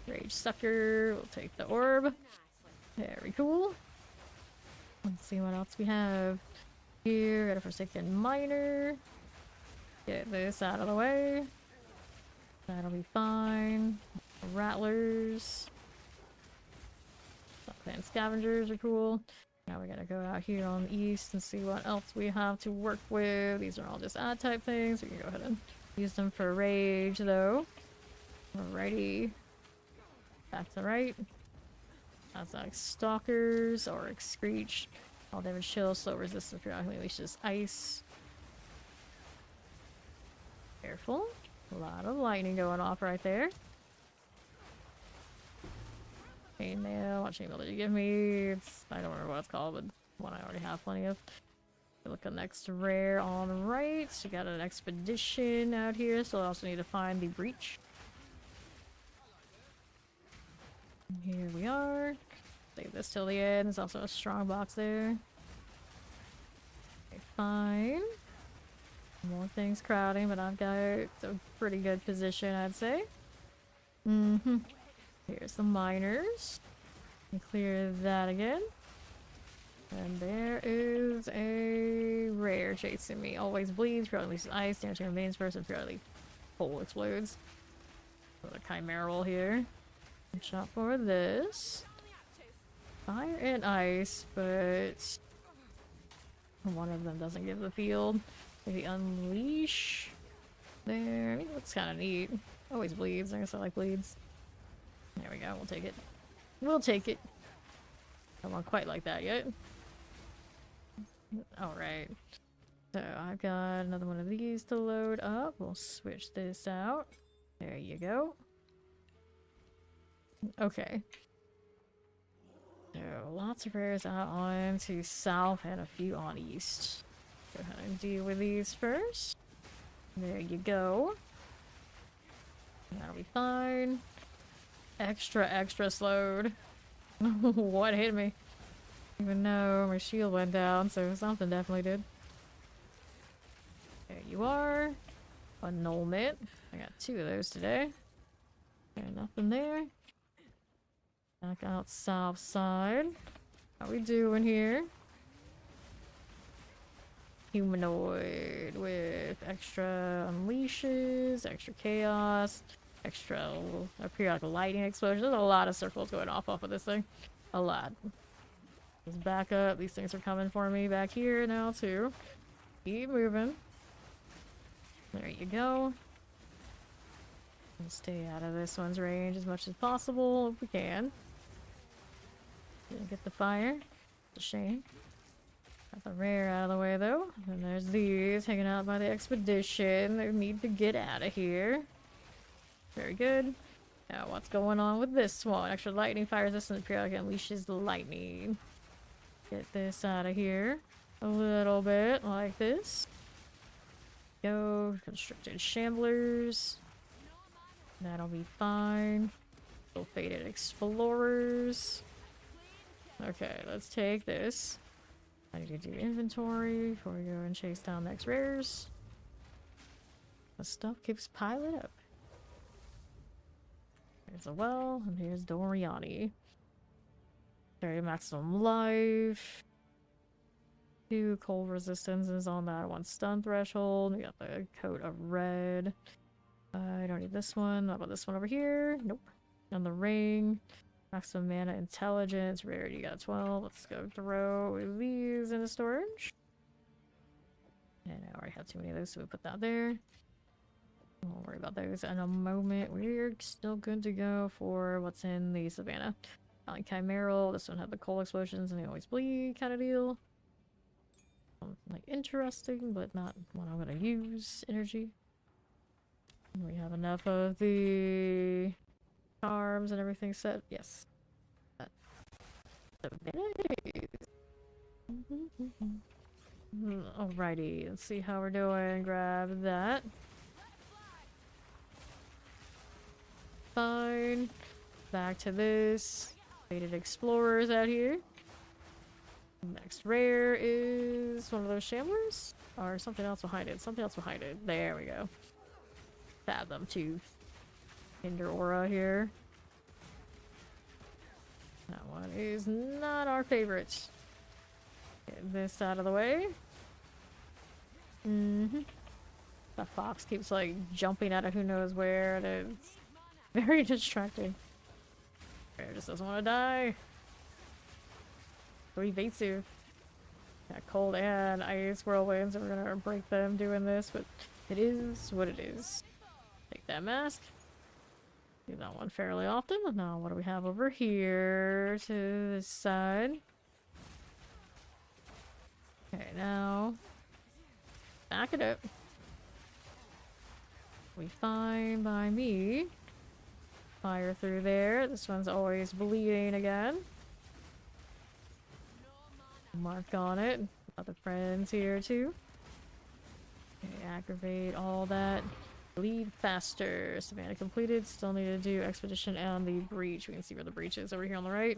Rage Sucker, we'll take the orb. Very cool. Let's see what else we have. Here, got a Forsaken Miner. Get this out of the way. That'll be fine. Rattlers. Plant Scavengers are cool. Now we gotta go out here on the east and see what else we have to work with. These are all just odd type things. We can go ahead and use them for rage though. Alrighty. Back to right. That's like Stalkers or Excreech. All damage chill, slow resistance periodically unleashes ice. Careful. A lot of lightning going off right there. Chainmail, what chainmail did you give me? I don't remember what it's called, but one I already have plenty of. Look at next rare on the right. We got an expedition out here, so I also need to find the breach. Here we are. Save this till the end. There's also a strong box there. Okay, fine. More things crowding, but I've got a pretty good position, I'd say. Here's the miners. And clear that again. And there is a rare chasing me. Always bleeds, periodically uses ice, damage remains first, and periodically coal explodes. Another chimeral here. Shot for this. Fire and ice, but one of them doesn't give the field. Maybe unleash. There. Looks kind of neat. Always bleeds. I guess I like bleeds. There we go. We'll take it. We'll take it. I don't quite like that yet. Alright. So I've got another one of these to load up. We'll switch this out. There you go. Okay. So lots of rares out on to south and a few on east. Go ahead and deal with these first. There you go. That'll be fine. Extra slowed. What hit me? Even though my shield went down, so something definitely did. There you are. Annulment. I got 2 of those today. Okay, nothing there. Back out south side. How we doing here? Humanoid with extra unleashes, extra chaos, extra periodic lightning explosion. There's a lot of circles going off of this thing. A lot. Just back up. These things are coming for me back here now too. Keep moving. There you go. And stay out of this one's range as much as possible if we can. Didn't get the fire. It's a shame. Got the rare out of the way though. And there's these hanging out by the expedition. They need to get out of here. Very good. Now what's going on with this one? Extra lightning, fire resistant, periodic unleashes the lightning. Get this out of here. A little bit like this. Go. Constricted shamblers. That'll be fine. Little faded explorers. Okay, let's take this. I need to do inventory before we go and chase down next rares. The stuff keeps piling up. There's a well, and here's Doriani. Very maximum life. 2 cold resistances on that 1 stun threshold. We got the coat of red. I don't need this one. How about this one over here? Nope. On the ring. Maximum mana intelligence. Rarity got 12. Let's go throw these into storage. And I already have too many of those, so we put that there. Won't worry about those in a moment. We're still good to go for what's in the Savannah. I like Chimeral. This one had the coal explosions and they always bleed kind of deal. Like interesting, but not what I'm gonna use. Energy. We have enough of the charms and everything set. Yes. Alrighty, let's see how we're doing. Grab that. Fine. Back to this. Faded explorers out here. Next rare is one of those shamblers? Or something else behind it. Something else behind it. There we go. Fathom Tooth. Hinder aura here. That one is not our favorite. Get this out of the way. The fox keeps like jumping out of who knows where, and it's very distracting. Bear just doesn't want to die. So evasive. Got cold and ice whirlwinds, and we're gonna break them doing this, but it is what it is. Take that mask. Do that one fairly often. Now, what do we have over here to this side? Okay, now back it up. We fine by me. Fire through there. This one's always bleeding again. Mark on it. Other friends here too. Okay, aggravate all that Bleed faster. Savannah completed. Still need to do expedition and the breach. We can see where the breach is over here on the right.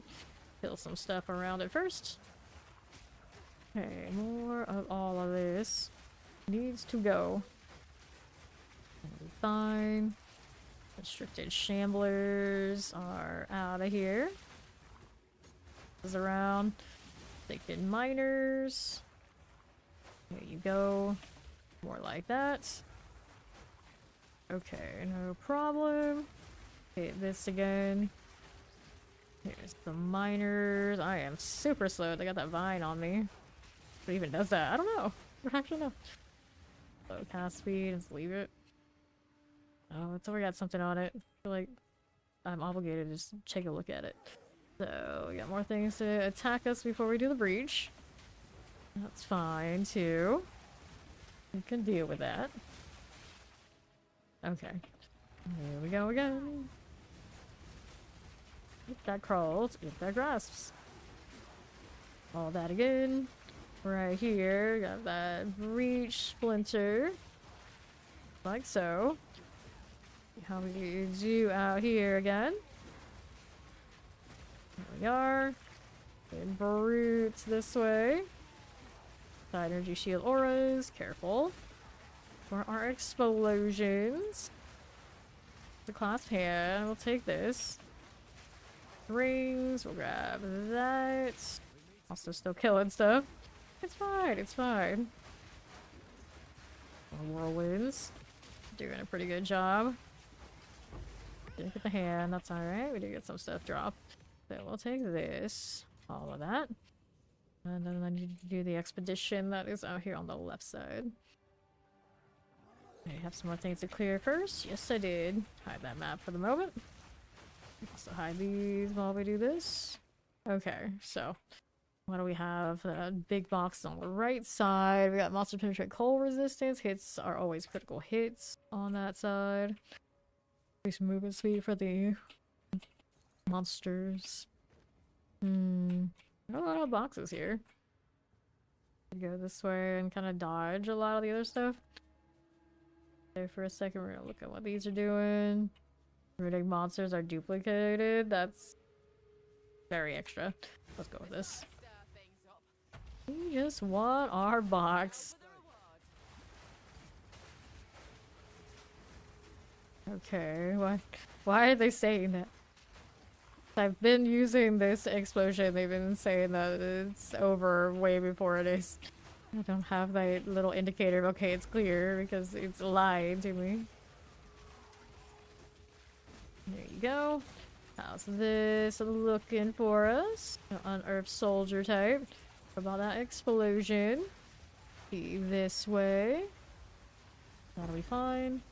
Kill some stuff around it first. Okay, more of all of this needs to go. That'll be fine. Restricted shamblers are out of here. Is around. Taken miners. There you go. More like that. Okay, no problem. Hit this again. Here's the miners. I am super slow. They got that vine on me. What even does that? I don't know. I don't actually know. Low cast speed. Just leave it. Oh, it's already got something on it. I feel like I'm obligated to just take a look at it. So, we got more things to attack us before we do the breach. That's fine, too. We can deal with that. Okay. Here we go again. If that crawls, if that grasps. All that again. Right here, got that breach splinter. Like so. How we do out here again. Here we are. And brutes this way. Side energy shield auras. Careful. For our explosions. The clasp hand. We'll take this. Rings. We'll grab that. Also still killing stuff. It's fine. It's fine. Whirlwinds. Doing a pretty good job. Didn't get the hand. That's alright. We did get some stuff dropped. So we'll take this. All of that. And then I need to do the expedition that is out here on the left side. I have some more things to clear first. Yes, I did. Hide that map for the moment. Also hide these while we do this. Okay, so what do we have? Big box on the right side. We got monster penetrate cold resistance. Hits are always critical hits on that side. Increase movement speed for the monsters. There are a lot of boxes here. Go this way and kind of dodge a lot of the other stuff. There for a second, we're gonna look at what these are doing. Runic monsters are duplicated. That's very extra. Let's go with this. We just want our box. Okay, why are they saying that? I've been using this explosion. They've been saying that it's over way before it is. I don't have that little indicator of okay, it's clear because it's lying to me. There you go. How's this looking for us? Unearthed soldier type. What about that explosion? Be this way. That'll be fine.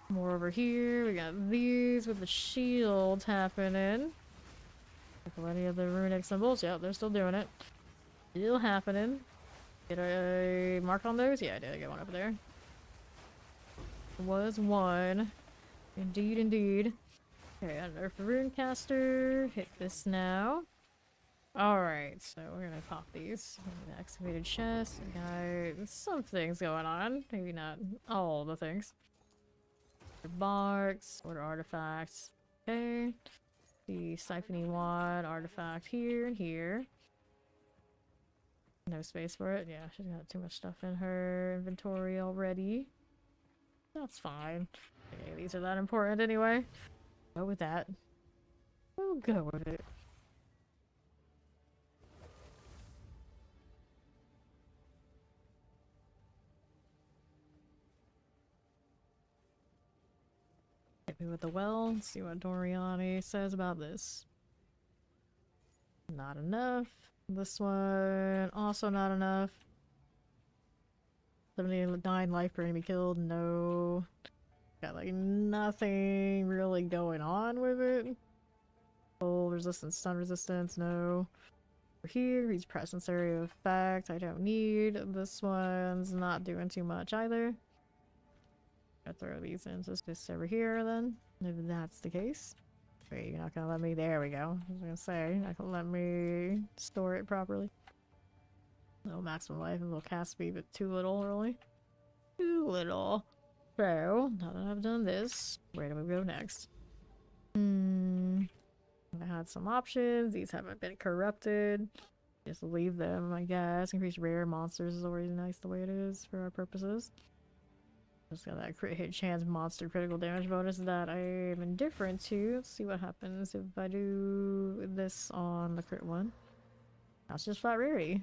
More over here. We got these with the shield happening. Any of the runic symbols? Yeah, they're still doing it. Still happening. Did I mark on those? Yeah, I did. I got one over there. There was one. Indeed, indeed. Okay, unearth the runecaster. Hit this now. Alright, so we're gonna pop these. The excavated chest. We got some things going on. Maybe not all the things. Barks, order artifacts. Okay. The siphoning wand artifact here and here. No space for it. Yeah, she's got too much stuff in her inventory already. That's fine. Okay, these are that important anyway. Go with that. We'll go with it. Hit me with the well. Let's see what Doriani says about this. Not enough. This one, also not enough. 79 life per enemy killed. No. Got like nothing really going on with it. Full resistance, stun resistance. No. Over here, he's presence area effect. I don't need. This one's not doing too much either. I'll throw these in just over here then, if that's the case. Wait, you're not gonna let me? There we go. I was gonna say, not gonna let me store it properly. No maximum life, a little cast speed, but too little, really. Too little. So, now that I've done this, where do we go next? I had some options. These haven't been corrupted. Just leave them, I guess. Increase rare monsters is always nice the way it is for our purposes. Just got that crit hit chance monster critical damage bonus that I am indifferent to. Let's see what happens if I do this on the crit one. That's just flat rarity.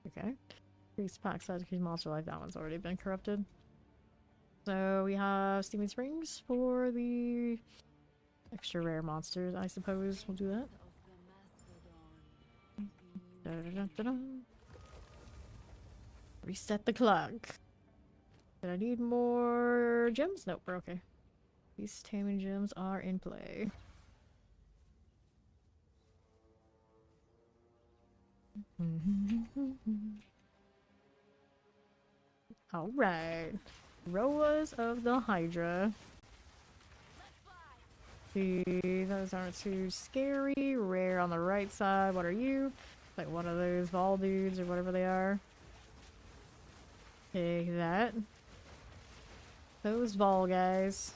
Okay. Increase pack size, increase monster life. That one's already been corrupted. So we have Steaming Springs for the extra rare monsters, I suppose. We'll do that. Da-da-da-da-da. Reset the clock. Did I need more gems? Nope, we're okay. These taming gems are in play. Alright. Roas of the Hydra. Those aren't too scary. Rare on the right side. What are you? Like one of those Vol dudes or whatever they are. Take that. Those Vol guys.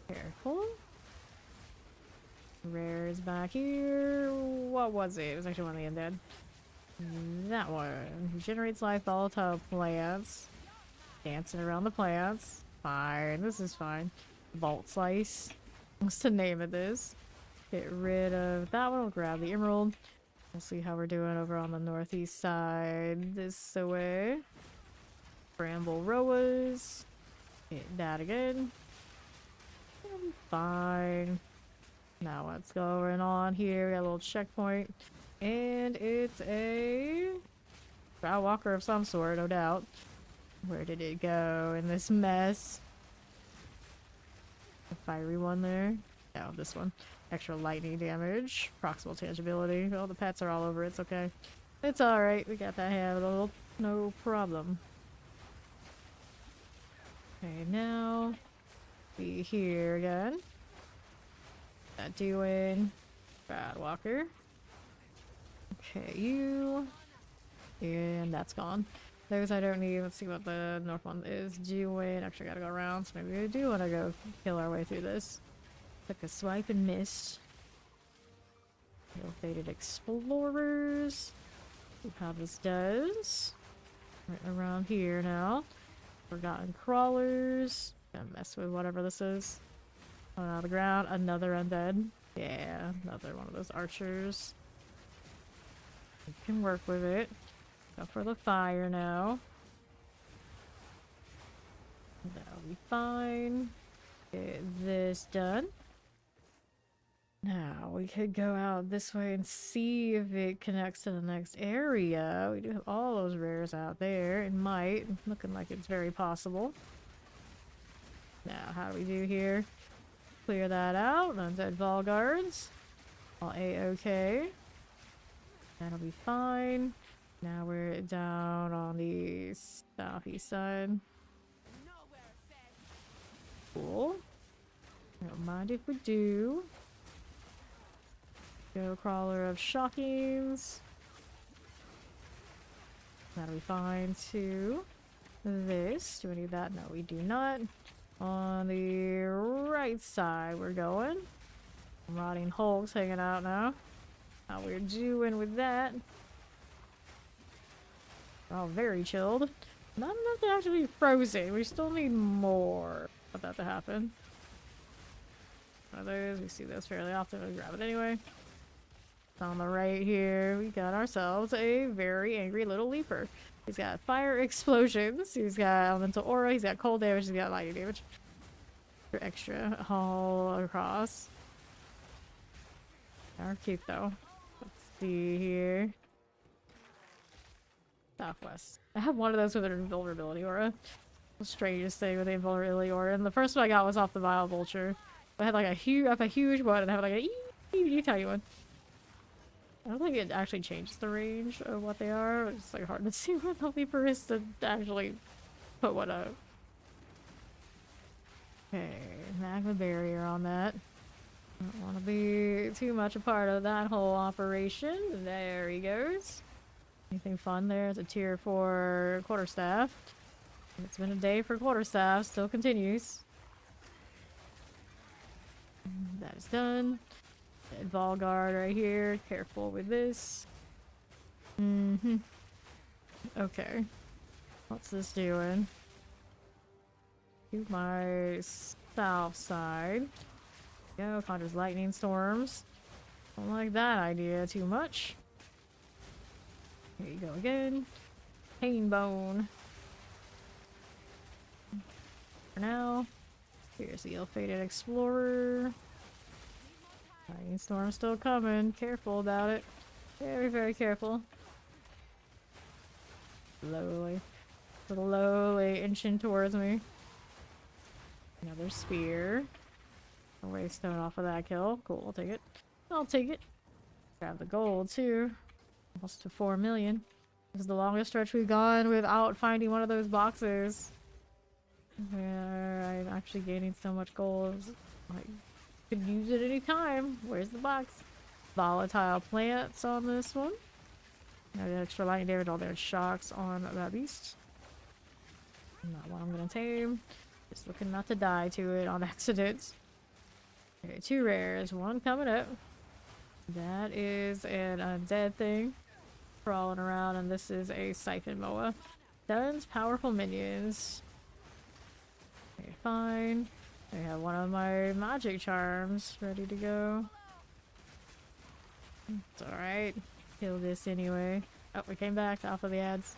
Careful. Rare is back here. What was it? It was actually one of the undead. That one. Generates life volatile plants. Dancing around the plants. Fine. This is fine. Vault Slice. What's the name of this? Get rid of that one. We'll grab the emerald. We'll see how we're doing over on the northeast side. This way. Bramble Roas. Hit that again. Fine. Now what's going on here? We got a little checkpoint. And it's a Drow Walker of some sort, no doubt. Where did it go in this mess? The fiery one there. No, this one. Extra lightning damage. Proximal tangibility. Oh, the pets are all over it. It's okay. It's alright. We got that handled. No problem. Okay, now be here again. That doing Bad Walker. Okay, you. And that's gone. Those I don't need. Let's see what the north one is doing. Actually, I gotta go around, so maybe we do want to go kill our way through this. Took a swipe and missed. Ill-fated explorers. See how this does. Right around here now. Forgotten crawlers. Gonna mess with whatever this is. Coming out of the ground. Another undead. Yeah, another one of those archers. We can work with it. Go for the fire now. That'll be fine. Get this done. Now we could go out this way and see if it connects to the next area. We do have all those rares out there. It might. Looking like it's very possible. Now, how do we do here? Clear that out. Undead Vol Guards. All A-okay. That'll be fine. Now we're down on the southeast side. Cool. Don't mind if we do. Go Crawler of Shockings. That'll be fine too. This. Do we need that? No, we do not. On the right side we're going. Rotting Hulks hanging out now. How we're doing with that. We're all very chilled. Not enough to actually be frozen. We still need more of that to happen. One of those. We see those fairly often. We'll grab it anyway. On the right here, we got ourselves a very angry little leaper. He's got fire explosions. He's got elemental aura. He's got cold damage. He's got lightning damage. For extra all across. Our cute though. Let's see here. Southwest. I have one of those with an invulnerability aura. The strangest thing with the invulnerability aura. And the first one I got was off the Vile Vulture. I had like a huge one, and I have like a tiny one. I don't think it actually changes the range of what they are. It's like hard to see what the leaper is to actually put one up. Okay, magma barrier on that. Don't want to be too much a part of that whole operation. There he goes. Anything fun there? It's a tier 4 quarterstaff. It's been a day for quarterstaff, still continues. That is done. And Volguard right here. Careful with this. Okay. What's this doing? To my south side. Go, conjures lightning storms. Don't like that idea too much. Here you go again. Pain bone. For now. Here's the ill-fated explorer. Lightning storm still coming. Careful about it. Very, very careful. Slowly inching towards me. Another spear. A waystone off of that kill. Cool, I'll take it. I'll take it. Grab the gold too. Almost to 4 million. This is the longest stretch we've gone without finding one of those boxes. Yeah, I'm actually gaining so much gold. I could use it any time. Where's the box? Volatile plants on this one. Now the extra lightning damage, all their shocks on that beast. Not one I'm gonna tame. Just looking not to die to it on accident. Okay, 2 rares, 1 coming up. That is an undead thing crawling around, and this is a siphon moa. Stuns powerful minions. Okay, fine. I have one of my magic charms ready to go. It's alright. Kill this anyway. Oh, we came back off of the ads.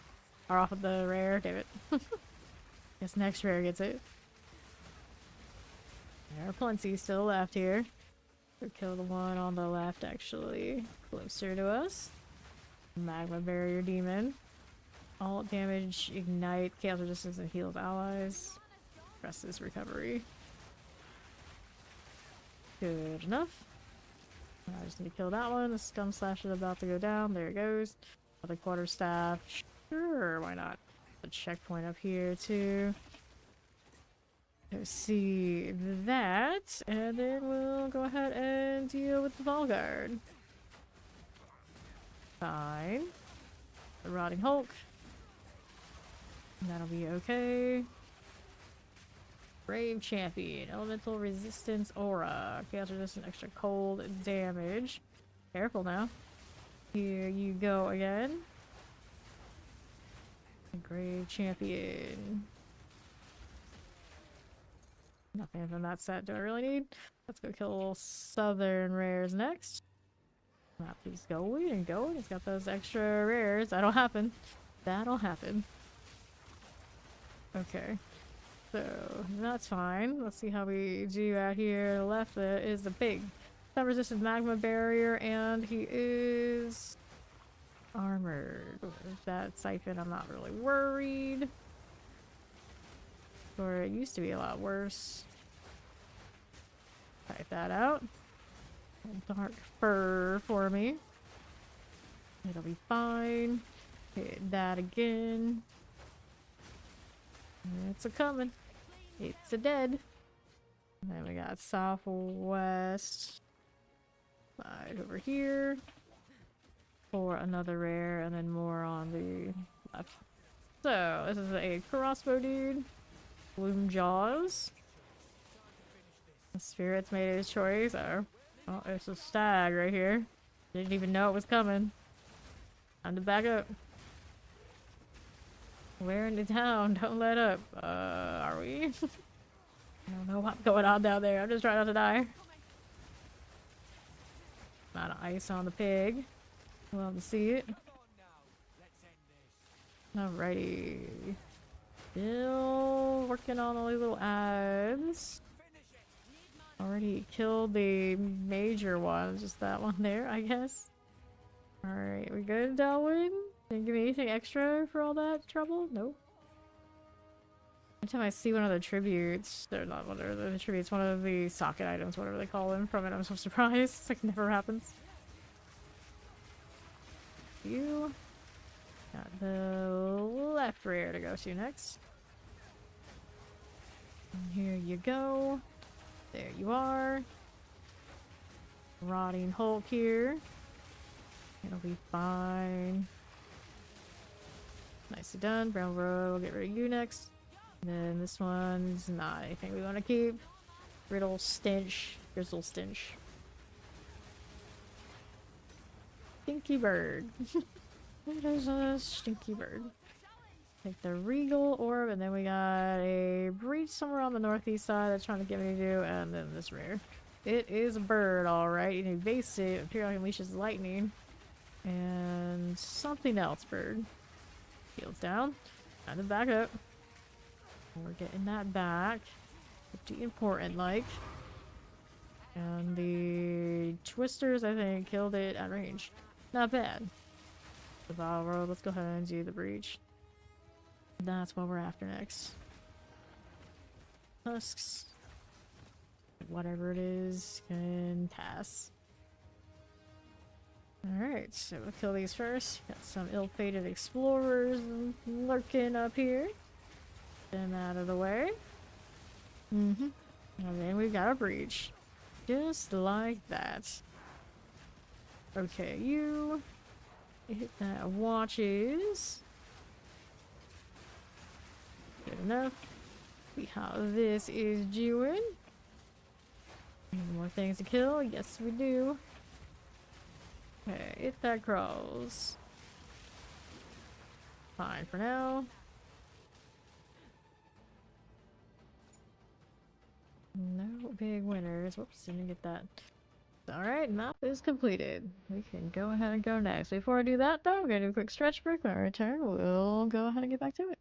Or off of the rare, damn it. Guess next rare gets it. There are plenty still left here. We'll kill the one on the left actually. Closer to us. Magma barrier demon. All damage, ignite, cancel distance, and heals allies. Rest is recovery. Good enough. I just need to kill that one. The scum slash is about to go down. There it goes. Other quarterstaff. Sure, why not? A checkpoint up here too. Go see that, and then we'll go ahead and deal with the Volguard. Fine. The Rotting Hulk. That'll be okay. Brave Champion. Elemental Resistance Aura. Cancel resistance extra cold damage. Careful now. Here you go again. Brave Champion. Nothing from that set do I really need. Let's go kill Southern Rares next. That keeps going and going. It's got those extra rares. That'll happen. That'll happen. Okay. So, that's fine. Let's see how we do out here. The left is the pig. That resisted magma barrier, and he is armored. With that siphon, I'm not really worried. Or it used to be a lot worse. Type that out. Dark fur for me. It'll be fine. Hit that again. It's a coming. It's a dead. And then we got southwest side over here for another rare, and then more on the left. So this is a crossbow dude. Bloom Jaws. The spirit's made his choice. Oh, it's a stag right here. Didn't even know it was coming. Time to back up. We're in the town. Don't let up. Are we? I don't know what's going on down there. I'm just trying not to die. Amount of ice on the pig. Love to see it. Alrighty. Still working on all these little ads. Already killed the major one. Just that one there, I guess. Alright, we good, Delwyn? Didn't give me anything extra for all that trouble? Nope. Anytime I see one of the tributes, they're not one of the tributes, one of the socket items, whatever they call them, from it, I'm so surprised. It's like never happens. You got the left rear to go to next. And here you go. There you are. Rotting Hulk here. It'll be fine. Nicely done. Brown Road, we'll get rid of you next. Then this one's not anything we want to keep. Grizzle stench. Stinky bird. It is a stinky bird. Take the regal orb, and then we got a breach somewhere on the northeast side that's trying to get me to do, and then this rare. It is a bird, alright. An evasive, apparently unleashes lightning. And something else, bird. Heals down. Time to back up. We're getting that back. Pretty important, like. And the twisters, I think, killed it at range. Not bad. The Battle Road, let's go ahead and do the breach. That's what we're after next. Tusks. Whatever it is, can pass. Alright, so we'll kill these first. Got some ill-fated explorers lurking up here. Get them out of the way. And then we've got a breach. Just like that. Okay, you hit that watches. Good enough. See how this is doing. Any more things to kill? Yes, we do. Okay, hit that crawls. Fine for now. No big winners. Whoops, didn't get that. Alright, map is completed. We can go ahead and go next. Before I do that, though, I'm gonna do a quick stretch break. When I return, we'll go ahead and get back to it.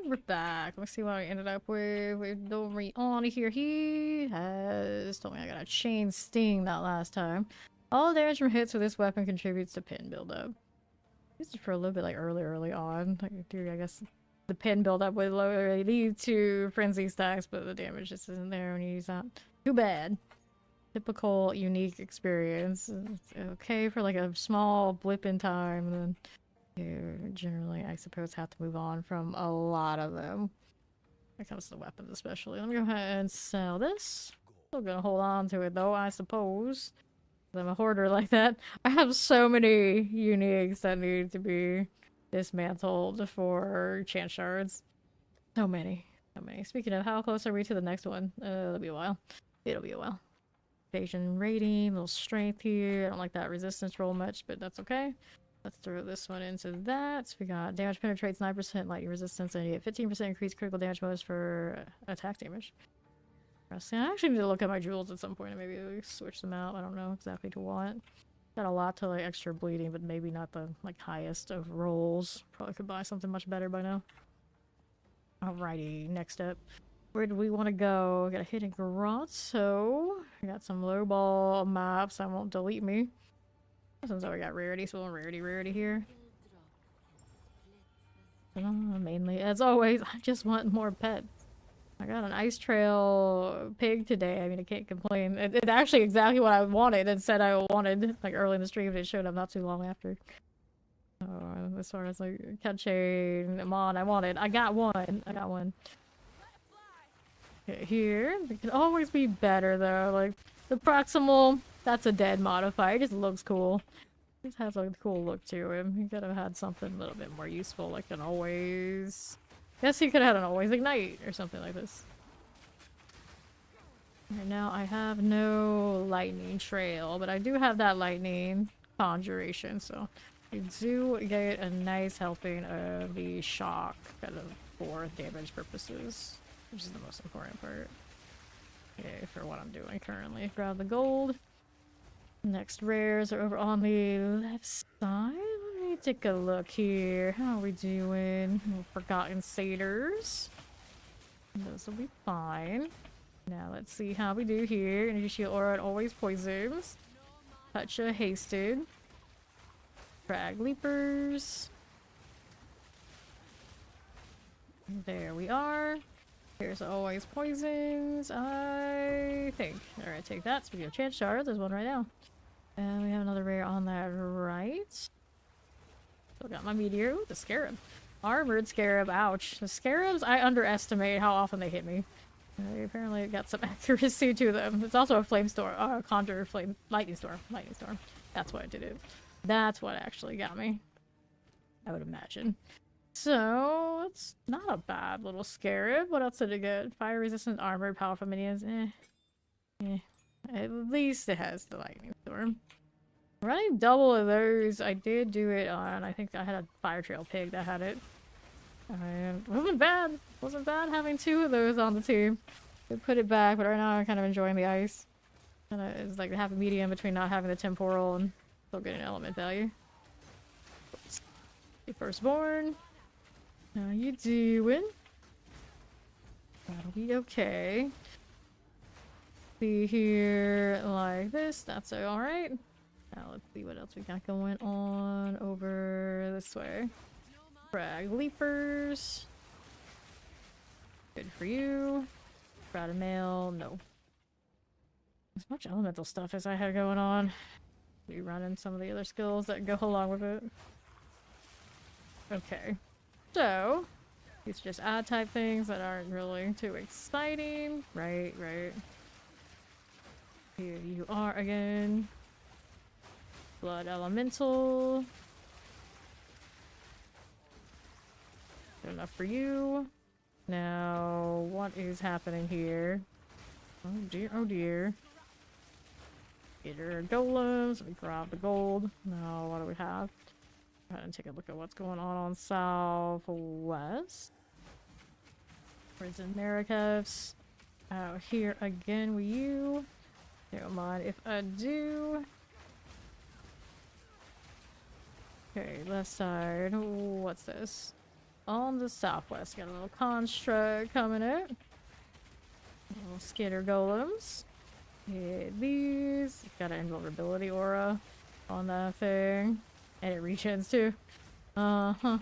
we're back. Let's see what I ended up with Dory on here. He has told me I got a chain sting that last time. All damage from hits with this weapon contributes to pin buildup. Used it for a little bit like early on. Like, dude, I guess the pin buildup would lead to frenzy stacks, but the damage just isn't there when you use that. Too bad. Typical unique experience. It's okay for like a small blip in time, and then you generally, I suppose, have to move on from a lot of them. When it comes to weapons especially. Let me go ahead and sell this. Still gonna hold on to it though, I suppose. I'm a hoarder like that. I have so many uniques that need to be dismantled for chance shards. So many. So many. Speaking of, how close are we to the next one? It'll be a while. It'll be a while. Evasion rating, little strength here. I don't like that resistance roll much, but that's okay. Let's throw this one into that. So we got damage penetrates 9% lightning resistance, and you get 15% increased critical damage bonus for attack damage. I actually need to look at my jewels at some point and maybe switch them out. I don't know exactly to what. Got a lot to like extra bleeding, but maybe not the like highest of rolls. Probably could buy something much better by now. Alrighty, next up. Where do we want to go? Got a hidden grotto. I got some low ball maps that won't delete me. Since we got rarity, so rarity here. Mainly, as always, I just want more pets. I got an ice trail pig today. I mean, I can't complain. It's actually exactly what I wanted and said I wanted, like early in the stream. It showed up not too long after. As far as like cat chain, mon, I got one. I got one. Okay, here, it can always be better though. Like the proximal, that's a dead modifier. It just looks cool. It just has a cool look to him. He could have had something a little bit more useful, like an always. Guess he could have had an always ignite or something like this. Right now I have no lightning trail, but I do have that lightning conjuration, so you do get a nice helping of the shock kind of for damage purposes, which is the most important part. Okay, for what I'm doing currently. Grab the gold. Next rares are over on the left side. Let me take a look here. How are we doing? Forgotten satyrs. Those will be fine. Now let's see how we do here. Energy shield aura and always poisons. Touch of hasted. Frag leapers. There we are. Here's always poisons, I think. Alright, take that. Speaking of chance shards, there's one right now. And we have another rare on that right. Still got my meteor. Ooh, the scarab. Armored scarab, ouch. The scarabs, I underestimate how often they hit me. They apparently got some accuracy to them. It's also a flame storm, conjure flame, lightning storm. Lightning storm. That's what did it. That's what actually got me. I would imagine. So, it's not a bad little scarab. What else did it get? Fire resistant armored, powerful minions. At least it has the lightning storm. Running double of those, I did do it on, I think I had a fire trail pig that had it. And wasn't bad. Wasn't bad having two of those on the team. Could put it back, but right now I'm kind of enjoying the ice. And it's like a happy medium between not having the temporal and still getting element value. The firstborn. How you doing? That'll be okay. See here like this. That's alright. Now let's see what else we got going on over this way. Frag leapers. Good for you. Sprouted mail. No. As much elemental stuff as I had going on. Be running some of the other skills that go along with it. Okay. So, these are just odd type things that aren't really too exciting. Right. Here you are again. Blood elemental. Good enough for you. Now, what is happening here? Oh dear, oh dear. Gator golems. Let me grab the gold. Now, what do we have? Go ahead and take a look at what's going on southwest. Prison Narratives. Out here again with you. Don't mind if I do. Okay, left side. What's this? on the southwest. Got a little construct coming in. Little skitter golems. Hit these. Got an invulnerability aura on that thing. And it regens too. Uh-huh.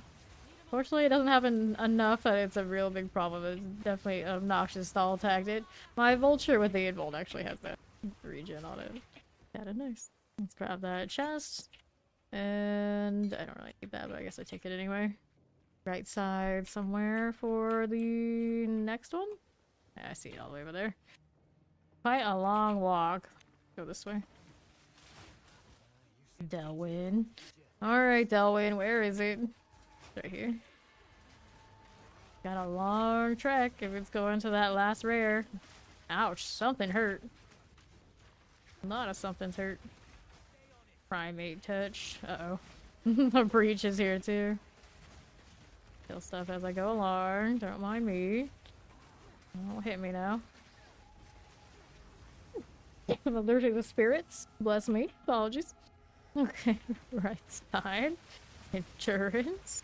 Fortunately, it doesn't happen enough that it's a real big problem. It's definitely an obnoxious stall tactic. My vulture with the invult actually has that regen on it. Kinda nice. Let's grab that chest. And I don't really need that, but I guess I take it anyway. Right side somewhere for the next one. Yeah, I see it all the way over there. Quite a long walk. Go this way. Delwyn. Alright, Delwyn, where is it? Right here. Got a long trek if it's going to that last rare. Ouch, something hurt. A lot of something's hurt. Primate touch. Uh-oh. A breach is here too. Kill stuff as I go along. Don't mind me. Don't hit me now. I'm allergic to spirits. Bless me. Apologies. Okay, right side. Endurance.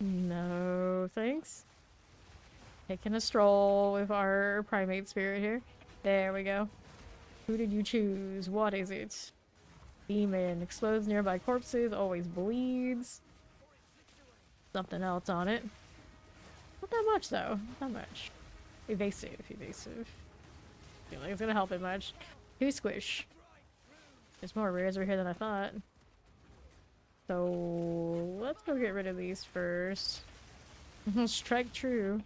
No, thanks. Taking a stroll with our primate spirit here. There we go. Who did you choose? What is it? Demon. Explodes nearby corpses. Always bleeds. Something else on it. Not that much though. Not much. Evasive. Evasive. Feel like it's gonna help it much. Too squish. There's more rares over here than I thought. So let's go get rid of these first. Strike true.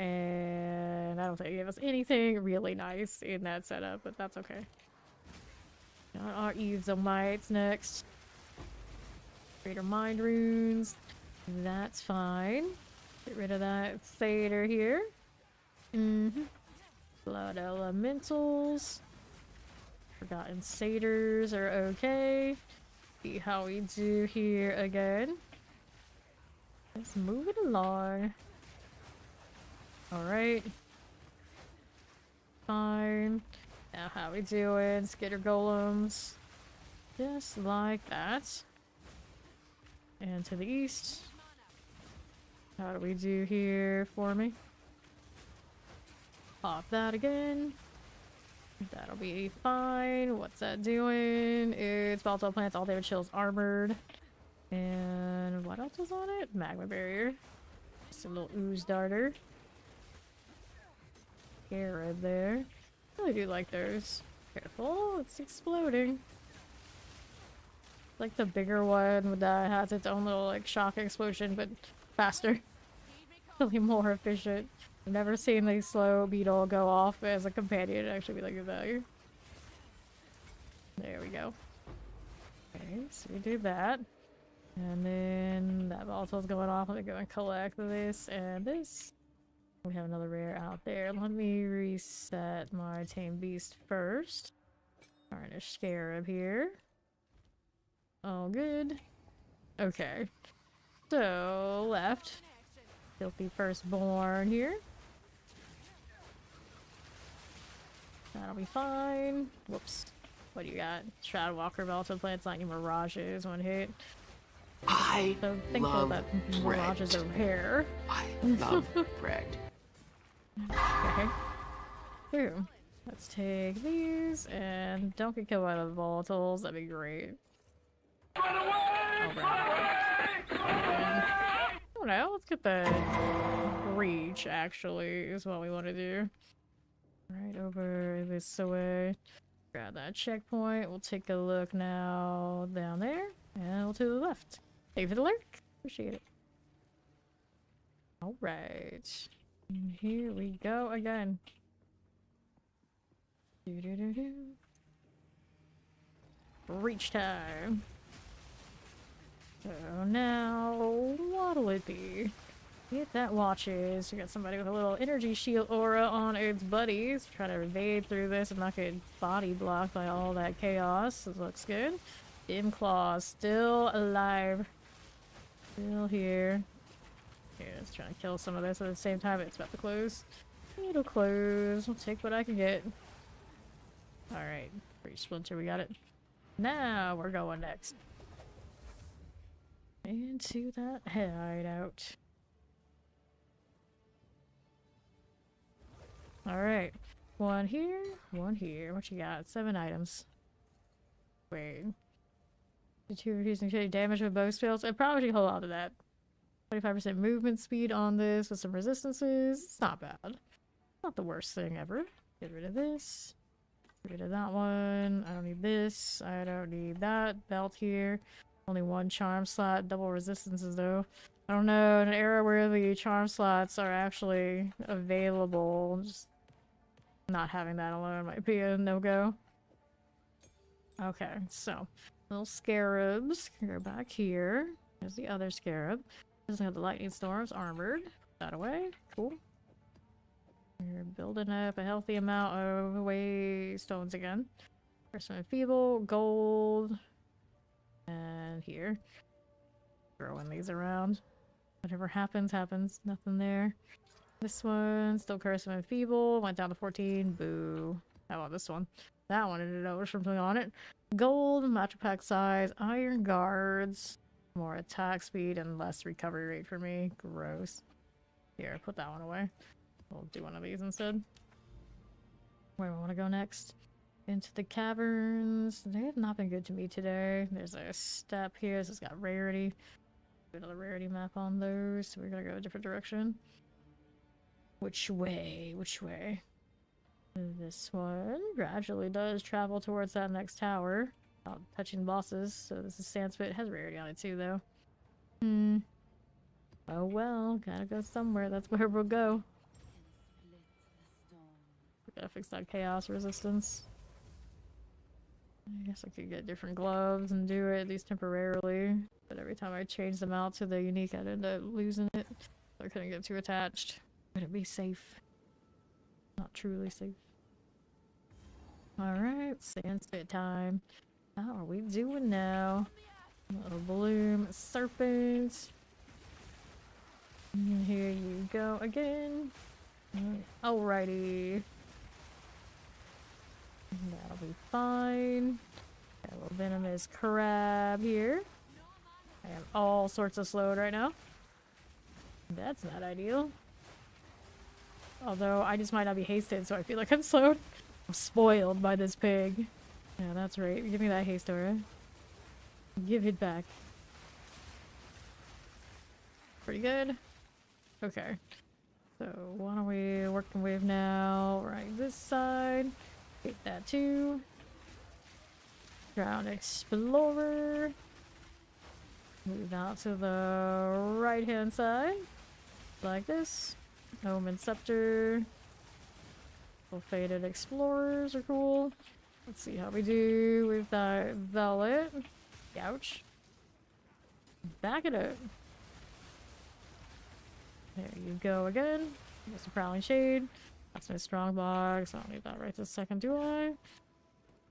And I don't think it gave us anything really nice in that setup, but that's okay. Got our Eves of Mites next. Greater Mind Runes. That's fine. Get rid of that Satyr here. Blood Elementals. Forgotten Satyrs are okay. See how we do here again. Let's move it along. Alright. Fine. Now how we doing? Skitter golems. Just like that. And to the east. How do we do here for me? Pop that again. That'll be fine. What's that doing? It's volatile plants, all damage chills, armored. And what else is on it? Magma barrier. Just a little ooze darter. Scarab there. I really do like those. Careful, it's exploding. Like the bigger one that has its own little like shock explosion, but faster. Really more efficient. I've never seen the slow beetle go off as a companion and actually be like good value. There we go. Okay, so we did that. And then that volatile's going off. Let me go and collect this and this. We have another rare out there. Let me reset my tame beast first. Tarnished scarab here. All good. Okay. So, left. Filthy firstborn here. That'll be fine. Whoops. What do you got? Shroudwalker, volatile plants, lightning mirages, one hit. I So thankful love that bread. mirages are rare. I love bread. Okay. Boom. Let's take these and don't get killed by the volatiles. That'd be great. Alright. I don't know. Let's get the breach, actually, is what we want to do. Right over this way. Grab that checkpoint. We'll take a look now down there. And we'll to the left. Thank you for the lurk. Appreciate it. Alright. Here we go again. Doo-doo-doo-doo. Breach time. So now, what'll it be? Get that watches. We got somebody with a little energy shield aura on its buddies. Try to evade through this and not get body blocked by all that chaos. This looks good. Dim Claws still alive. Still here. Okay, let's try to kill some of this at the same time. It's about to close. It'll close. We'll take what I can get. Alright. Free splinter, we got it. Now we're going next. into that hideout. Alright. One here, one here. What you got? 7 items. Wait. Did you reducing shady damage with bow spells? I probably should hold on to that. 25% movement speed on this with some resistances. It's not bad. Not the worst thing ever. Get rid of this. Get rid of that one. I don't need this. I don't need that. Belt here. Only 1 charm slot. Double resistances though. I don't know. In an era where the charm slots are actually available, just not having that alone might be a no-go. Okay, so little scarabs can go back here. There's the other scarab. Doesn't have the lightning storms armored. Put that away. Cool. We're building up a healthy amount of waystones again. First one feeble, gold, and here. Throwing these around. Whatever happens, happens. Nothing there. This one, still cursive and feeble. Went down to 14. Boo. How about this one? That one ended up with something on it. Gold, magic pack size, iron guards. More attack speed and less recovery rate for me. Gross. Here, put that one away. We'll do one of these instead. Where do I want to go next? Into the caverns. They have not been good to me today. There's a step here. This has got rarity. Another rarity map on those. So we're gonna go a different direction. Which way? Which way? This one gradually does travel towards that next tower. Not touching bosses. So this is Sandspit. It has rarity on it too, though. Oh well. Gotta go somewhere. That's where we'll go. We gotta fix that chaos resistance. I guess I could get different gloves and do it, at least temporarily. But every time I change them out to the unique, I'd end up losing it. So I couldn't get too attached. Would it be safe? Not truly safe. Alright, Sandspit time. How are we doing now? Little bloom serpent. And here you go again. Alrighty. That'll be fine. Got a little venomous crab here. I am all sorts of slowed right now. That's not ideal. Although I just might not be hasted, so I feel like I'm slowed. I'm spoiled by this pig. Yeah, that's right. Give me that haste aura. Give it back. Pretty good. Okay. So what are we working with now? Right, this side. Take that too. Ground Explorer. Move out to the right hand side. Like this. Omen Scepter. Little Faded Explorers are cool. Let's see how we do with that Velvet. Ouch. Back it up. There you go again. There's a Prowling Shade. That's my strong box. I don't need that right this second, do I?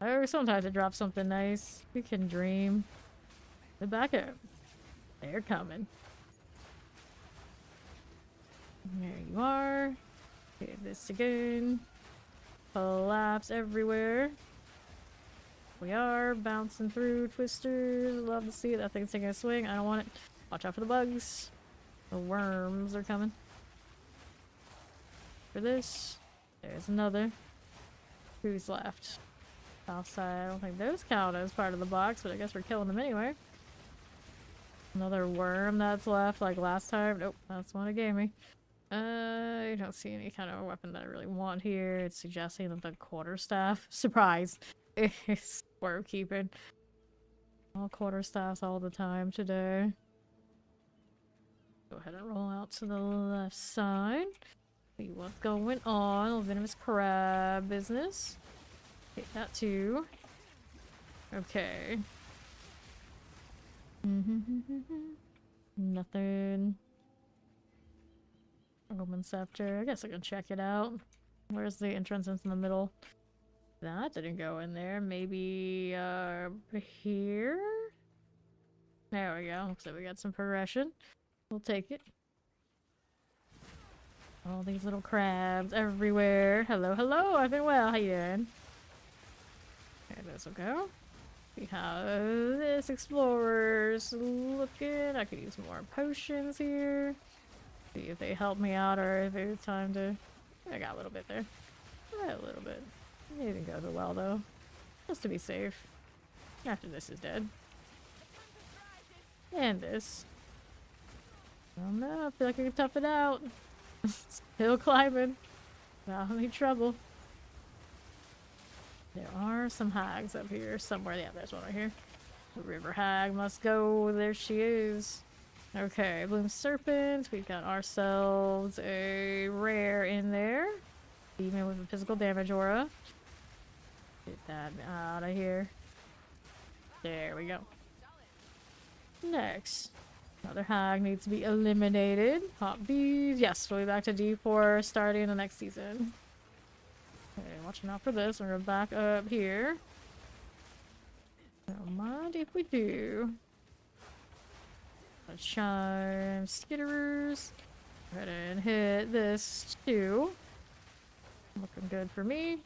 Oh, sometimes it drops something nice. We can dream. The backup. They're coming. There you are. Okay, this again. Collapse everywhere. We are bouncing through twisters. Love to see it. That thing's taking a swing. I don't want it. Watch out for the bugs. The worms are coming. For this. There's another. Who's left? South side. I don't think those count as part of the box, but I guess we're killing them anyway. Another worm that's left like last time. Nope, that's one it gave me. I don't see any kind of weapon that I really want here. It's suggesting that the quarterstaff. Surprise! It's worm keeping. All quarterstaffs all the time today. Go ahead and roll out to the left side. See what's going on. Little venomous crab business. Take that too. Okay. Nothing. Omen Scepter. I guess I can check it out. Where's the entrance into the middle? That didn't go in there. Maybe here? There we go. Looks like we got some progression. We'll take it. All these little crabs everywhere. Hello, hello. I've been well. How you doing? Okay, this will go. We have this explorers looking. I could use more potions here. See if they help me out or if it's time to. I got a little bit there. A little bit. It didn't go so well though. Just to be safe. After this is dead. And this. Oh no, I feel like I can tough it out. Still climbing. Without any trouble. There are some hags up here somewhere. Yeah, there's one right here. The river hag must go. There she is. Okay, Bloom Serpent. We've got ourselves a rare in there. Demon with a physical damage aura. Get that out of here. There we go. Next. Another hag needs to be eliminated. Hot bees. Yes, we'll be back to D4 starting the next season. Okay, watching out for this. We're gonna back up here. Don't mind if we do. Let's chime skitterers. Go ahead and hit this too. Looking good for me.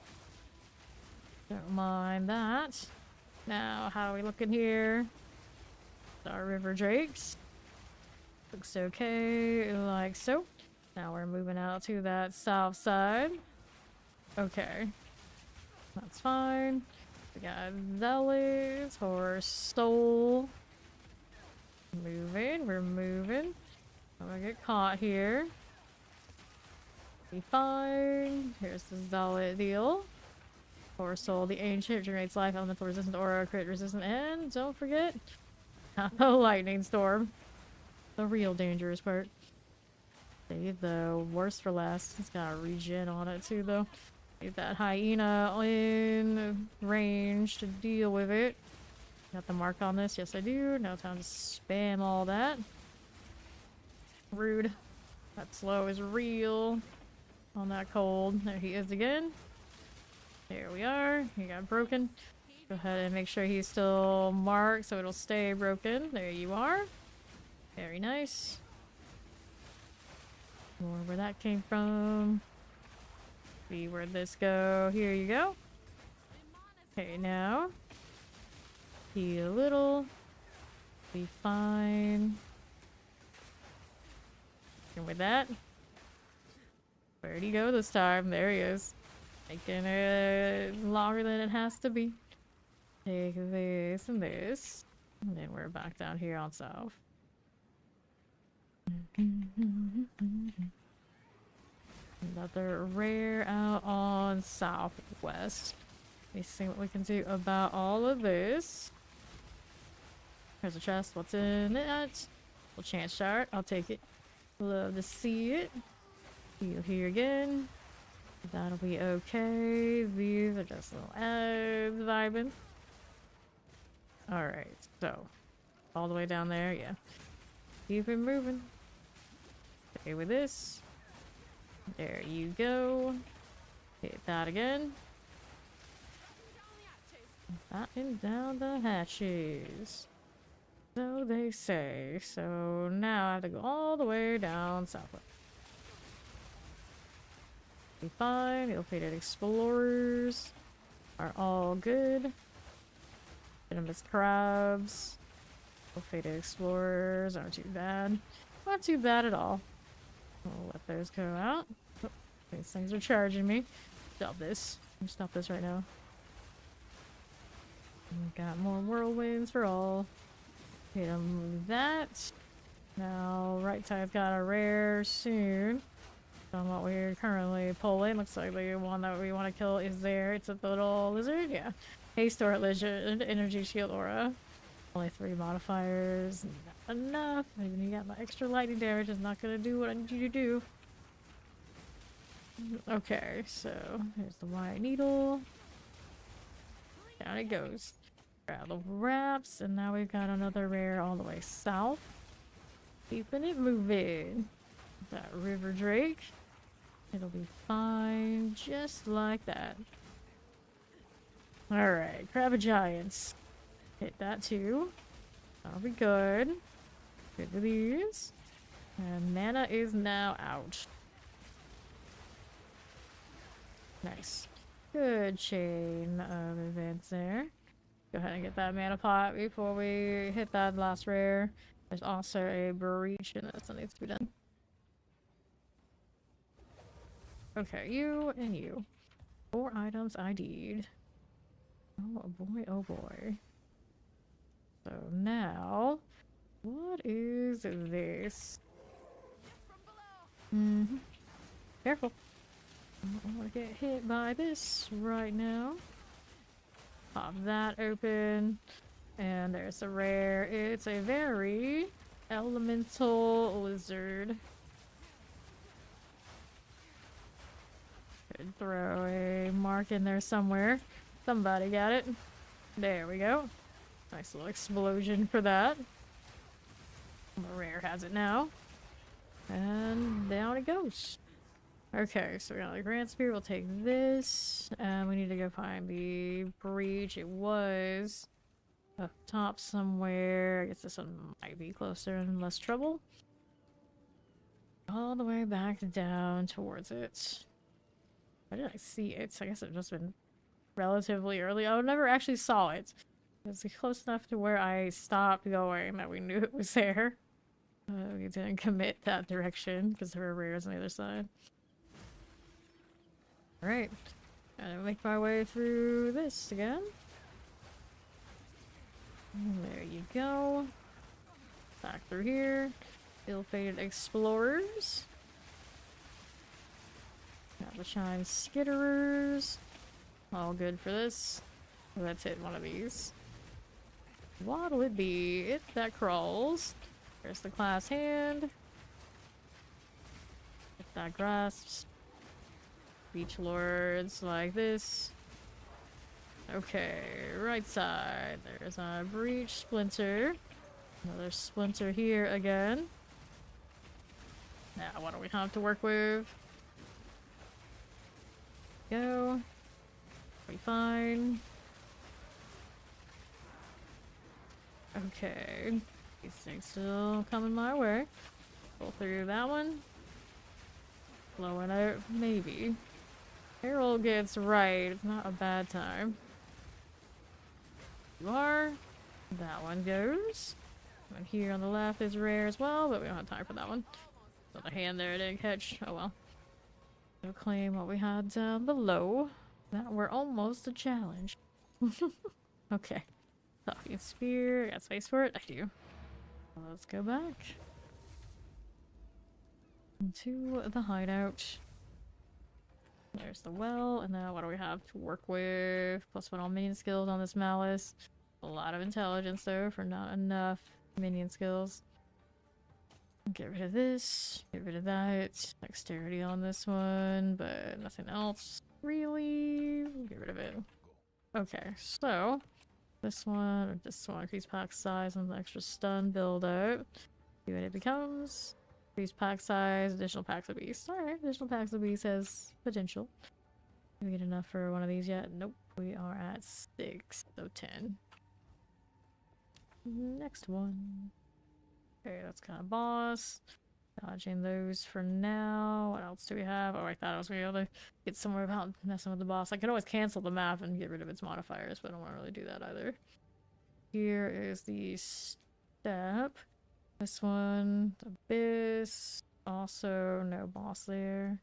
Don't mind that. Now, how are we looking here? Our river drakes. Looks okay, like so. Now we're moving out to that south side. Okay. That's fine. We got zealots or soul. Moving, we're moving. I'm gonna get caught here. Be fine. Here's the zealot deal. Or soul, the ancient, generates life, elemental resistant, aura, crit resistant, and don't forget the lightning storm. The real dangerous part. Save the worst for last. It's got a regen on it too, though. Get that hyena in range to deal with it. Got the mark on this? Yes, I do. Now time to spam all that. Rude. That slow is real. On that cold. There he is again. There we are. He got broken. Go ahead and make sure he's still marked so it'll stay broken. There you are. Very nice. More where that came from. See where'd this go. Here you go. Okay, now. Heal a little. Be fine. And with that. Where'd he go this time? There he is. Making it longer than it has to be. Take this and this. And then we're back down here on south. Another rare out on southwest. Let me see what we can do about all of this. There's a chest. What's in it? Little chance chart. I'll take it. Love to see it. Heal here again. That'll be okay. These are just little ads vibing. Alright, so. All the way down there, yeah. Keep it moving. Okay with this. There you go. Hit that again. Batten down the hatches. So they say. So now I have to go all the way down southwest. Be fine. Ill-fated explorers are all good. Venomous crabs. Ill-fated explorers aren't too bad. Not too bad at all. We'll let those go out. Oh, these things are charging me. Stop this. Stop this right now. Got more whirlwinds for all. Hit them with that. Now, right side's got a rare soon. On what we're currently pulling. Looks like the one that we want to kill is there. It's a little lizard. Yeah. Haste or lizard. Energy shield aura. Only 3 modifiers. Not enough. Even you got my extra lightning damage. Is not going to do what I need you to do. Okay, so here's the white needle. Down it goes. Grab the wraps. And now we've got another rare all the way south. Keeping it moving. That river drake. It'll be fine, just like that. Alright, crab giants. Hit that too. That'll be good. Good with these. And mana is now out. Nice. Good chain of events there. Go ahead and get that mana pot before we hit that last rare. There's also a breach in this that needs to be done. Okay, you and you. 4 items ID'd. Oh boy, oh boy. So now, what is this? Careful. I don't want to get hit by this right now. Pop that open. And there's a rare. It's a very elemental lizard. Could throw a mark in there somewhere. Somebody got it. There we go. Nice little explosion for that. The rare has it now. And down it goes. Okay, so we got the Grand Spear. We'll take this. And we need to go find the breach. It was up top somewhere. I guess this one might be closer and less trouble. All the way back down towards it. Why did I see it? I guess it just been relatively early. I never actually saw it. It was close enough to where I stopped going that we knew it was there. We didn't commit that direction because there were rares on the other side. Alright. Gotta make my way through this again. There you go. Back through here. Ill-fated explorers. Got the shine skitterers. All good for this. Let's hit one of these. What'll it be? It that crawls. There's the class hand. If that grasps. Beach lords like this. Okay, right side. There's a breach splinter. Another splinter here again. Now, what do we have to work with? Go. Be fine. Okay. These things still coming my way. Pull through that one. Blowing out, maybe. Herald gets right. It's not a bad time. You are. That one goes. And here on the left is rare as well, but we don't have time for that one. So the hand there didn't catch. Oh well. We'll claim what we had down below. That we're almost a challenge. Okay. Talking spear. Got space for it? I do. Let's go back. Into the hideout. There's the well, and now what do we have to work with? +1 all minion skills on this malice. A lot of intelligence though for not enough minion skills. Get rid of this, get rid of that. Dexterity on this one, but nothing else really. Get rid of it. Okay, so this one, or this one, increase pack size and the extra stun build up. See what it becomes. Increase pack size, additional packs of beast. Alright, additional packs of beast has potential. Did we get enough for one of these yet? Nope. We are at 6, so 10. Next one. Okay, that's kind of boss. Dodging those for now. What else do we have? Oh, I thought I was going to be able to get somewhere without messing with the boss. I could always cancel the map and get rid of its modifiers, but I don't want to really do that either. Here is the step. This one, Abyss, also no boss there.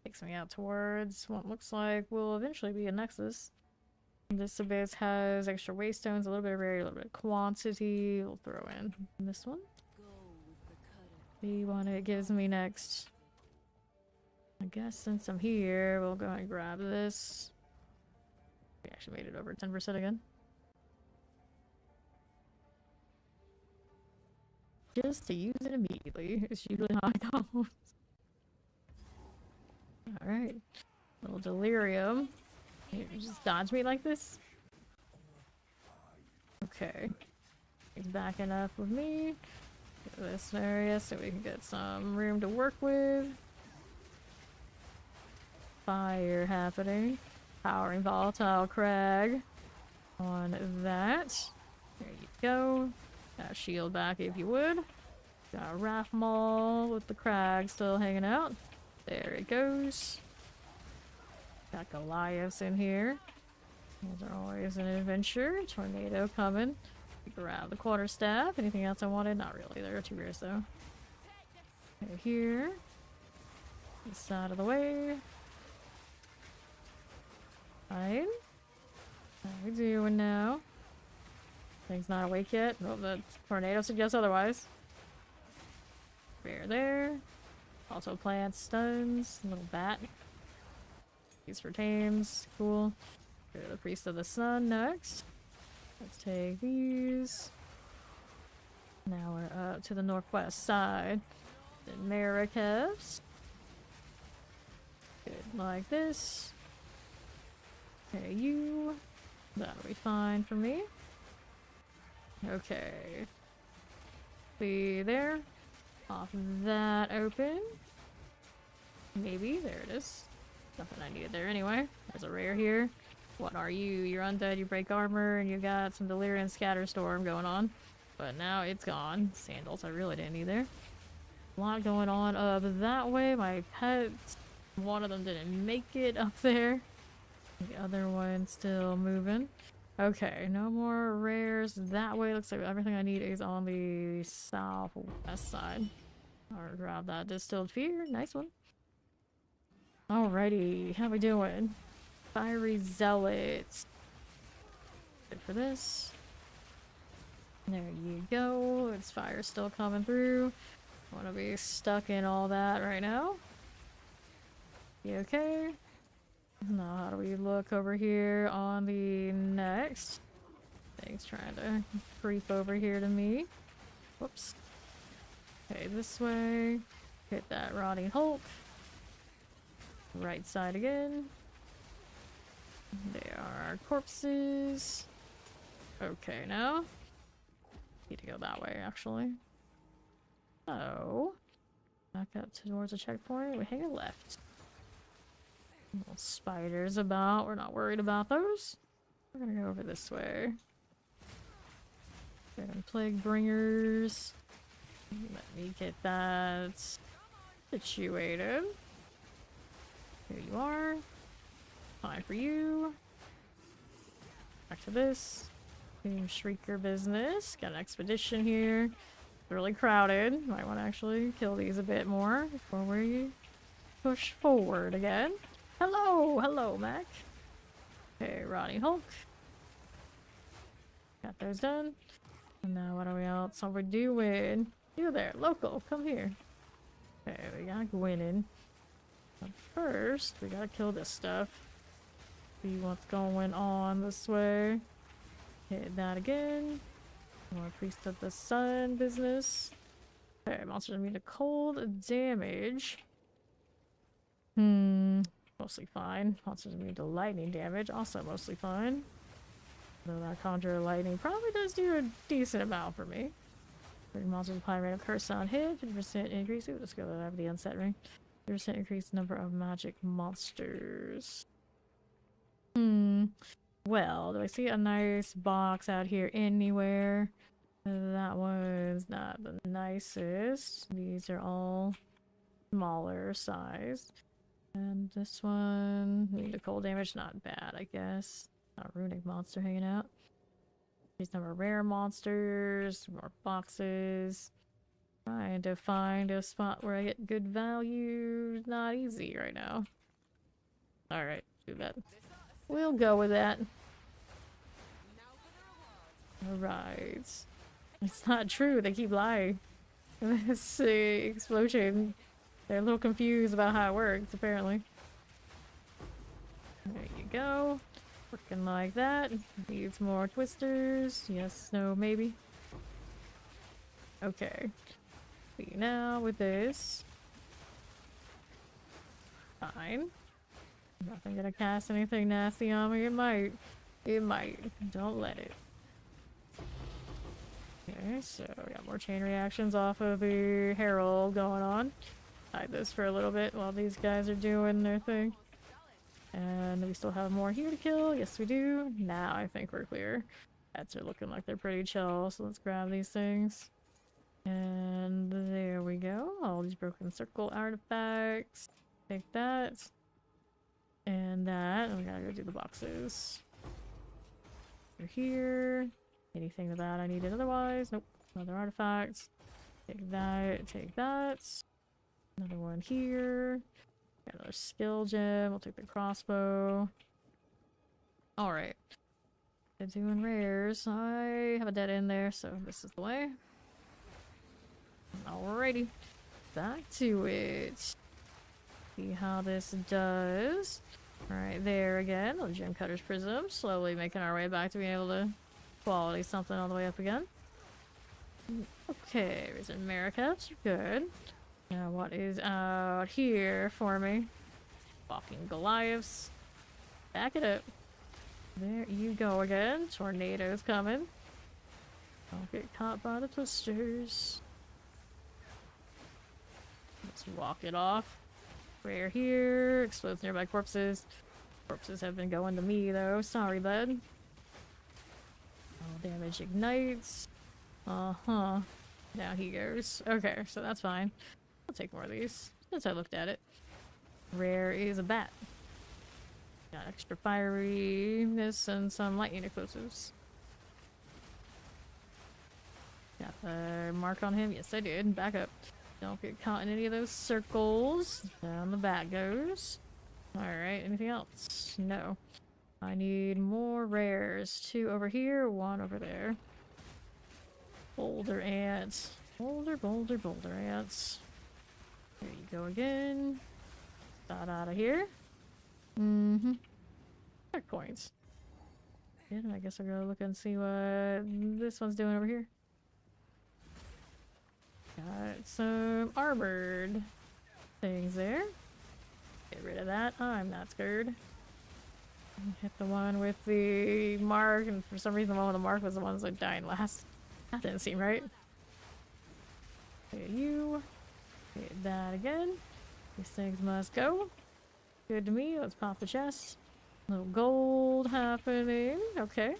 Takes me out towards what looks like will eventually be a Nexus. This Abyss has extra waystones, a little bit of rarity, a little bit of quantity. We'll throw in this one. See what it gives me next. I guess since I'm here, we'll go ahead and grab this. We actually made it over 10% again. Just to use it immediately. It's usually how it goes. Alright. Little delirium. You just dodge me like this? Okay. He's backing up with me. Get this area so we can get some room to work with. Fire happening. Powering volatile crag on that. There you go. Got a shield back if you would. Got a Wrath Maul with the crag still hanging out. There it goes. Got Goliaths in here. Those are always an adventure. Tornado coming. Grab the quarterstaff. Anything else I wanted? Not really. There are 2 rares though. Okay, here. This side of the way. Fine. How we doing now? Thing's not awake yet. Well, the tornado suggests otherwise. Bear there. Also plants, stuns, little bat. These for tames. Cool. Go to the Priest of the Sun next. Let's take these. Now we're up to the northwest side. The Marrakevs. Good, like this. Okay, you. That'll be fine for me. Okay. Be there. Off that open. Maybe. There it is. Nothing I needed there anyway. There's a rare here. What are you? You're undead, you break armor, and you got some Delirium Scatterstorm going on. But now it's gone. Sandals I really didn't need there. A lot going on up that way. My pets, one of them didn't make it up there. The other one still moving. Okay, no more rares that way. Looks like everything I need is on the southwest side. I'll grab that Distilled Fear. Nice one. Alrighty, how we doing? Fiery Zealots. Good for this. There you go. Its fire still coming through. Wanna be stuck in all that right now. You okay? Now how do we look over here on the next? Thing's trying to creep over here to me. Whoops. Okay, this way. Hit that Rotting Hulk. Right side again. They are corpses. Okay, now. Need to go that way, actually. So, back up towards the checkpoint. We hang a left. Little spiders about. We're not worried about those. We're gonna go over this way. Random plague bringers. Let me get that situated. Here you are. Fine for you. Back to this. Team Shrieker business. Got an expedition here. It's really crowded. Might want to actually kill these a bit more before we push forward again. Hello! Hello, Mac. Okay, Rotting Hulk. Got those done. And now what are we else? Are we doing? You there, local, come here. Okay, we got Gwynnin. But first, we gotta kill this stuff. See what's going on this way. Hit that again. More Priest of the Sun business. Okay, monsters immune to cold damage. Mostly fine. Monsters immune to lightning damage. Also mostly fine. Though that Conjure Lightning probably does do a decent amount for me. Monsters apply random curse on hit. 50% increase. Ooh, let's go with the Unset Ring. 50% increased number of magic monsters. Well, do I see a nice box out here anywhere? That was not the nicest. These are all smaller size. And this one, the cold damage, not bad, I guess. Not a runic monster hanging out. These number of rare monsters, more boxes. Trying to find a spot where I get good value. Not easy right now. Alright, do that. We'll go with that. Alright. It's not true, they keep lying. This explosion. They're a little confused about how it works, apparently. There you go. Working like that. Needs more twisters. Yes, no, maybe. Okay. See, now with this. Fine. Nothing gonna cast anything nasty on me. It might. It might. Don't let it. Okay, so we got more chain reactions off of the Herald going on. Hide this for a little bit while these guys are doing their thing. And we still have more here to kill. Yes, we do. Now I think we're clear. Pets are looking like they're pretty chill, so let's grab these things. And there we go. All these broken circle artifacts. Take that. And that. And we gotta go do the boxes. Through here. Anything that I needed otherwise? Nope. Another artifact. Take that. Take that. Another one here. Got another skill gem. We'll take the crossbow. Alright. Doing rares. I have a dead end there, so this is the way. Alrighty. Back to it. See how this does. Alright, there again. The gem cutter's prism. Slowly making our way back to being able to quality something all the way up again. Okay, reason Maricaps. Good. Now what is out here for me? Walking Goliaths. Back it up. There you go again. Tornadoes coming. Don't get caught by the twisters. Let's walk it off. Rare here. Explodes nearby corpses. Corpses have been going to me though. Sorry, bud. All damage ignites. Uh-huh. Down he goes. Okay, so that's fine. I'll take more of these since I looked at it. Rare is a bat. Got extra fieriness and some lightning explosives. Got the mark on him? Yes, I did. Back up. Don't get caught in any of those circles. Down the back goes. Alright, anything else? No. I need more rares. 2 over here, 1 over there. Boulder ants. Boulder, boulder, boulder ants. There you go again. Got out of here. Mm-hmm. Checkpoints. Yeah, I guess I'll go look and see what this one's doing over here. Got some armored things there. Get rid of that. I'm not scared. Hit the one with the mark, and for some reason the one with the mark was the ones that died last. That didn't seem right. Hit you. Hit that again. These things must go. Good to me. Let's pop the chest. Little gold happening. Okay.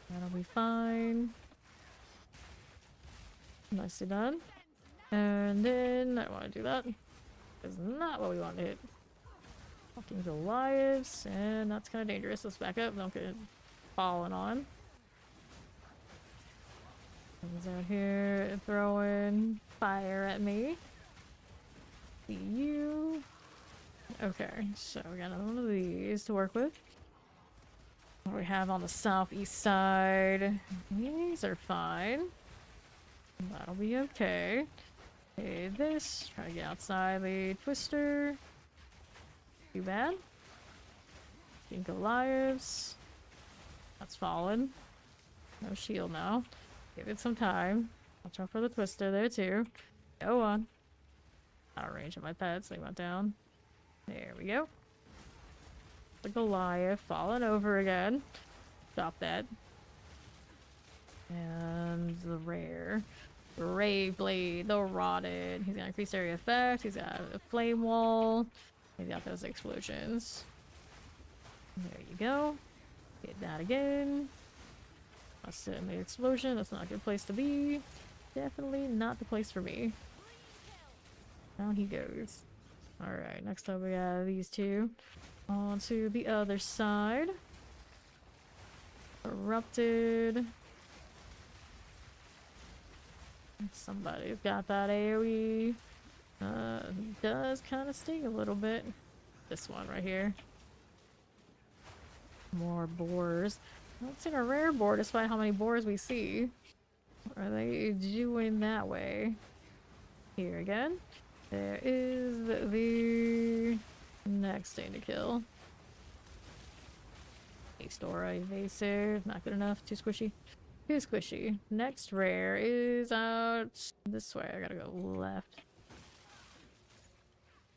That'll be fine. Nicely done. And then I want to do that. That's not what we want to hit. Fucking Goliaths, and that's kind of dangerous. Let's back up. Don't get fallen on. Comes out here throwing fire at me. See you. Okay, so we got another one of these to work with. What we have on the southeast side. These are fine. That'll be okay. Okay, this. Try to get outside the twister. Too bad. Goliaths. That's fallen. No shield now. Give it some time. Watch out for the twister there too. Go on. Out of range of my pet, so he went down. There we go. The Goliath falling over again. Stop that. And the rare. Brave Blade, the Rotted. He's got increased area effect. He's got a flame wall. He's got those explosions. There you go. Get that again. I'll sit in the explosion. That's not a good place to be. Definitely not the place for me. Down he goes. Alright, next up we got these two. On to the other side. Erupted. Somebody's got that AoE. Does kind of sting a little bit. This one right here. More boars. I don't see a rare boar despite how many boars we see. What are they doing that way? Here again. There is the next thing to kill. Haste aura, evasive. Not good enough. Too squishy. Too squishy. Next rare is out this way. I gotta go left.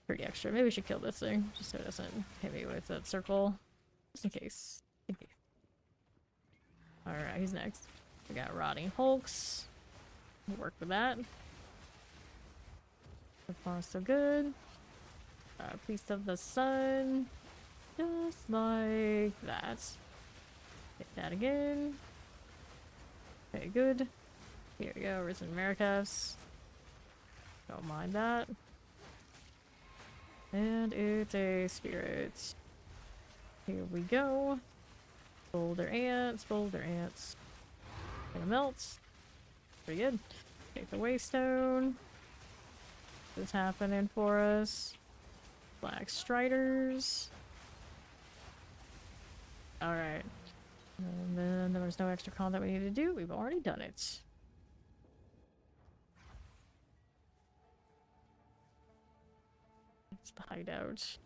Pretty extra. Maybe we should kill this thing just so it doesn't hit me with that circle. Just in case. Alright, who's next? We got Rotting Hulks. We'll work with that. So far, so good. Priest of the Sun. Just like that. Hit that again. Okay, good. Here we go, Risen Maracas. Don't mind that. And it's a spirit. Here we go. Boulder ants, boulder ants. Gonna melt. Pretty good. Take the waystone. What's happening for us? Black striders. Alright. And then there was no extra con that we needed to do. We've already done it. It's the hideout.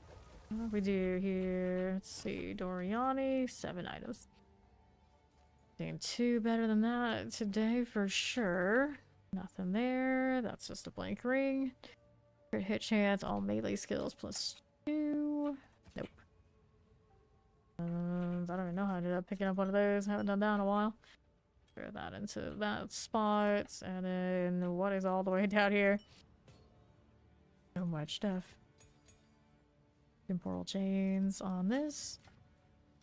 What do we do here? Let's see. Doriani, 7 items. Doing 2 better than that today for sure. Nothing there. That's just a blank ring. Crit hit chance, all melee skills +2. Nope. I don't even know how I ended up picking up one of those. Haven't done that in a while. Throw that into that spot. And then what is all the way down here? So much stuff. Temporal chains on this.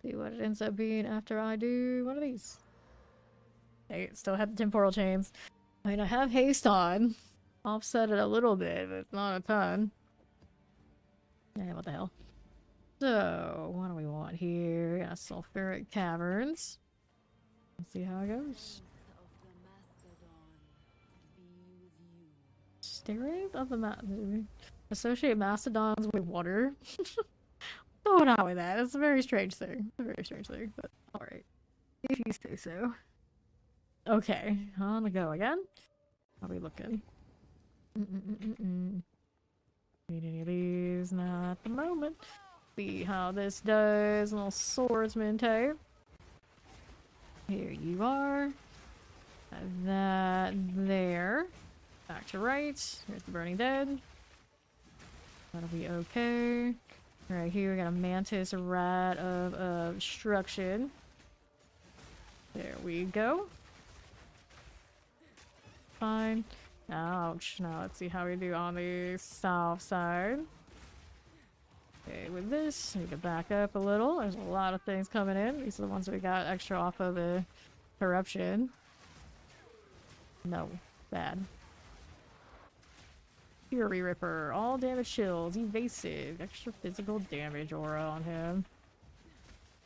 See what it ends up being after I do one of these. I still have the temporal chains. I mean, I have haste on. Offset it a little bit, but not a ton. Yeah, what the hell. So, what do we want here? Yeah, sulfuric caverns. Let's see how it goes. Strength of the mountain. Associate mastodons with water. What's going on with that? It's a very strange thing. A very strange thing, but alright. If you say so. Okay, on the go again. How are we looking? Need any of these? Not at the moment. See how this does. Little swordsman type. Here you are. That there. Back to right. Here's the burning dead. That'll be okay. Right here we got a mantis rat of obstruction. There we go. Fine. Ouch. Now let's see how we do on the south side. Okay, with this, we need to back up a little. There's a lot of things coming in. These are the ones we got extra off of the corruption. No. Bad. Fury Ripper. All damage chills. Evasive. Extra physical damage aura on him.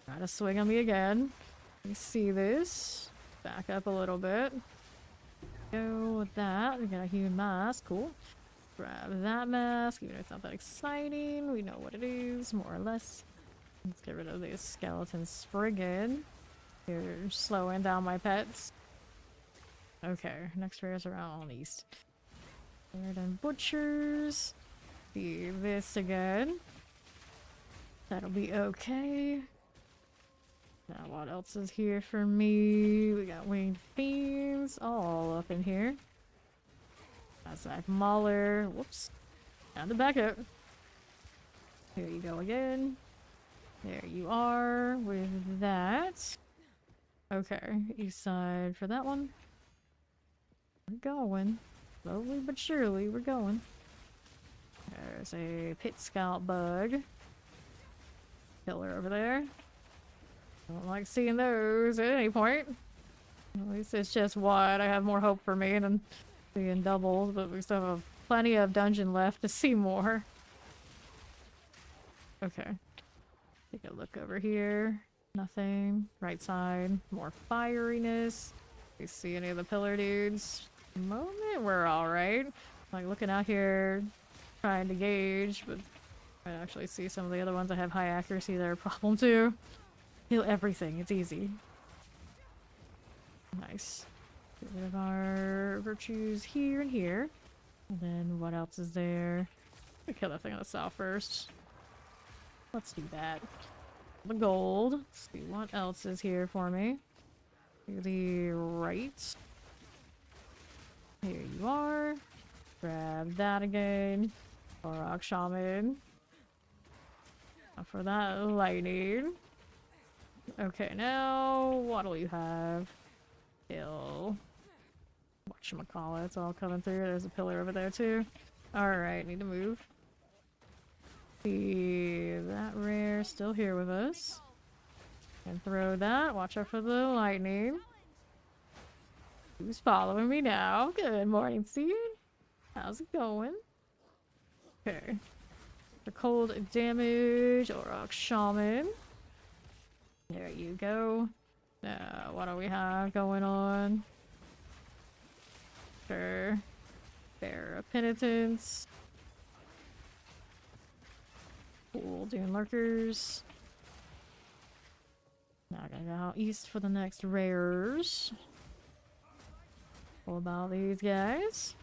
Try to swing on me again. Let me see this. Back up a little bit. Go with that. We got a human mask. Cool. Grab that mask. Even if it's not that exciting, we know what it is, more or less. Let's get rid of this skeleton spriggan. You're slowing down my pets. Okay, next rare's around on the east. We're done butchers. See this again. That'll be okay. Now what else is here for me? We got winged fiends all up in here. Zach Mahler. Whoops. And the backup. Here you go again. There you are with that. Okay, east side for that one. We're going. Slowly but surely, we're going. There's a pit scout bug. Killer over there. Don't like seeing those at any point. At least it's just one. I have more hope for me than seeing doubles, but we still have plenty of dungeon left to see more. Okay. Take a look over here. Nothing. Right side. More fieriness. You see any of the pillar dudes? At the moment, we're alright. Like looking out here, trying to gauge, but I actually see some of the other ones that have high accuracy that are a problem too. Heal everything. It's easy. Nice. Get rid of our virtues here and here. And then what else is there? I'm gonna kill that thing on the south first. Let's do that. The gold. Let's see what else is here for me. To the right. Here you are. Grab that again. Korok Shaman. For that lightning. Okay, now what do you have? Kill. Whatchamacallit, it's all coming through. There's a pillar over there too. Alright, need to move. See that rare still here with us. And throw that. Watch out for the lightning. Who's following me now? Good morning, Steve. How's it going? Okay. The cold damage, Orok Shaman. There you go. What do we have going on? Sure. Bear of Penitence. Cool, Dune Lurkers. Now I gotta go out east for the next rares. What about these guys?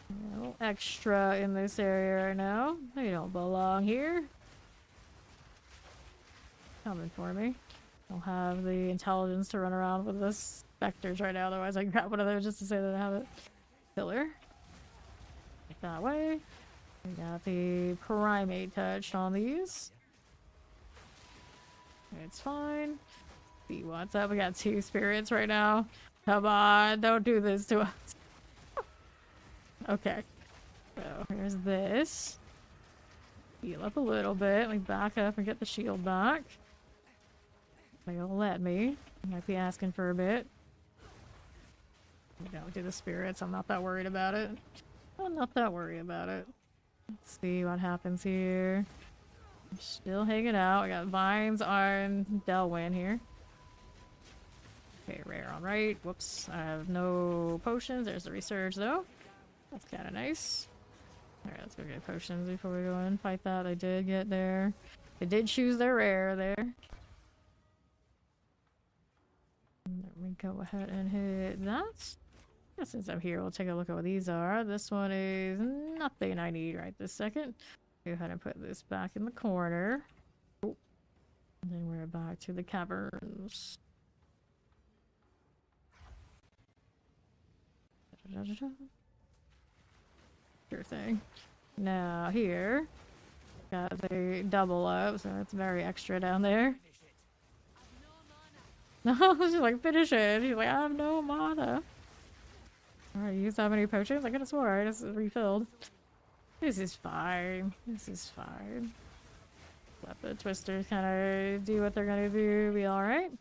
A little extra in this area right now. They don't belong here. Coming for me. Don't have the intelligence to run around with the specters right now, otherwise I can grab one of those just to say that I have it. Killer. That way. We got the primate touch on these. It's fine. See what's up. We got 2 spirits right now. Come on, don't do this to us. Okay. So here's this. Heal up a little bit. We back up and get the shield back. They'll let me. Might be asking for a bit. We don't do the spirits. I'm not that worried about it. I'm not that worried about it. Let's see what happens here. I'm still hanging out. I got vines on Delwyn here. Okay, rare on right. Whoops. I have no potions. There's the resurge though. That's kind of nice. Alright, let's go get potions before we go in and fight that. I did get there. They did choose their rare there. Let me go ahead and hit that. Yeah, since I'm here, we'll take a look at what these are. This one is nothing I need right this second. Go ahead and put this back in the corner. Oh. And then we're back to the caverns. Sure thing. Now here, got the double up, so that's very extra down there. No, she's like, finish it. She's like, I have no mana. Alright, you used how many potions? I could have swore I just refilled. This is fine. This is fine. Let the twisters kind of do what they're gonna do. Be alright.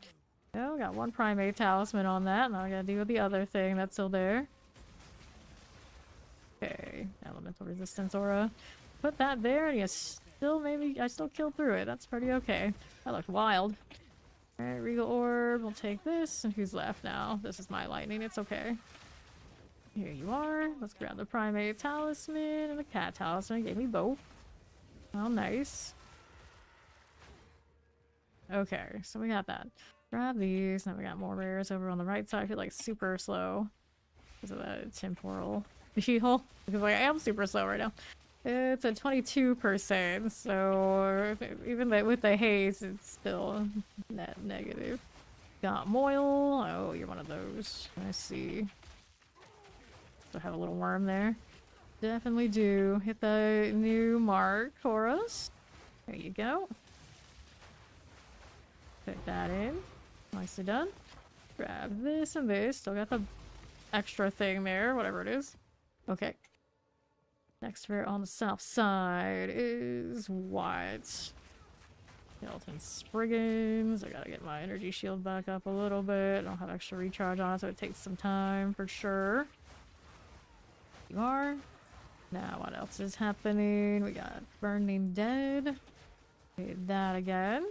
Oh, got 1 primate talisman on that. Now I gotta deal with the other thing that's still there. Okay, elemental resistance aura. Put that there, and you still I still killed through it. That's pretty okay. That looked wild. Alright, Regal Orb. We'll take this. And who's left now? This is my lightning. It's okay. Here you are. Let's grab the primate talisman and the cat talisman. Gave me both. Oh, nice. Okay, so we got that. Grab these. Now we got more rares over on the right side. I feel like super slow because of that temporal heal. Because like, I am super slow right now. It's at 22%, so even with the haze, it's still net negative. Got Moil. Oh, you're one of those. I see. So have a little worm there. Definitely do. Hit the new mark for us. There you go. Put that in. Nicely done. Grab this and this. Still got the extra thing there, whatever it is. Okay. Next rare on the south side is what? Skeleton Spriggans. I gotta get my energy shield back up a little bit. I don't have extra recharge on it, so it takes some time for sure. You are. Now what else is happening? We got Burning Dead. Hit that again.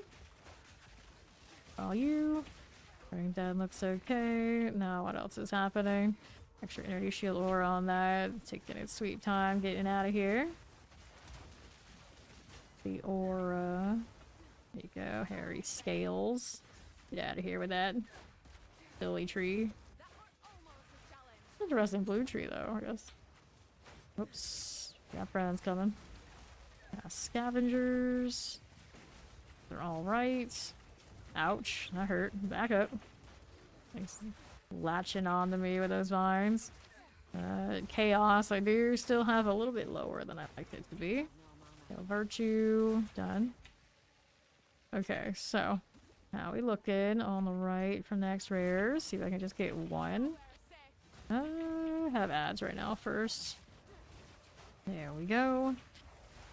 All you. Burning Dead looks okay. Now what else is happening? Extra energy shield aura on that. Taking its sweet time getting out of here. The aura. There you go. Hairy scales. Get out of here with that. Silly tree. Interesting blue tree though, I guess. Oops. Got friends coming. Scavengers. They're alright. Ouch. That hurt. Back up. Thanks. Latching on to me with those vines. Chaos, I do still have a little bit lower than I'd like it to be. Virtue, done. Okay, so how we looking on the right for next rares? See if I can just get one. Have ads right now first. There we go.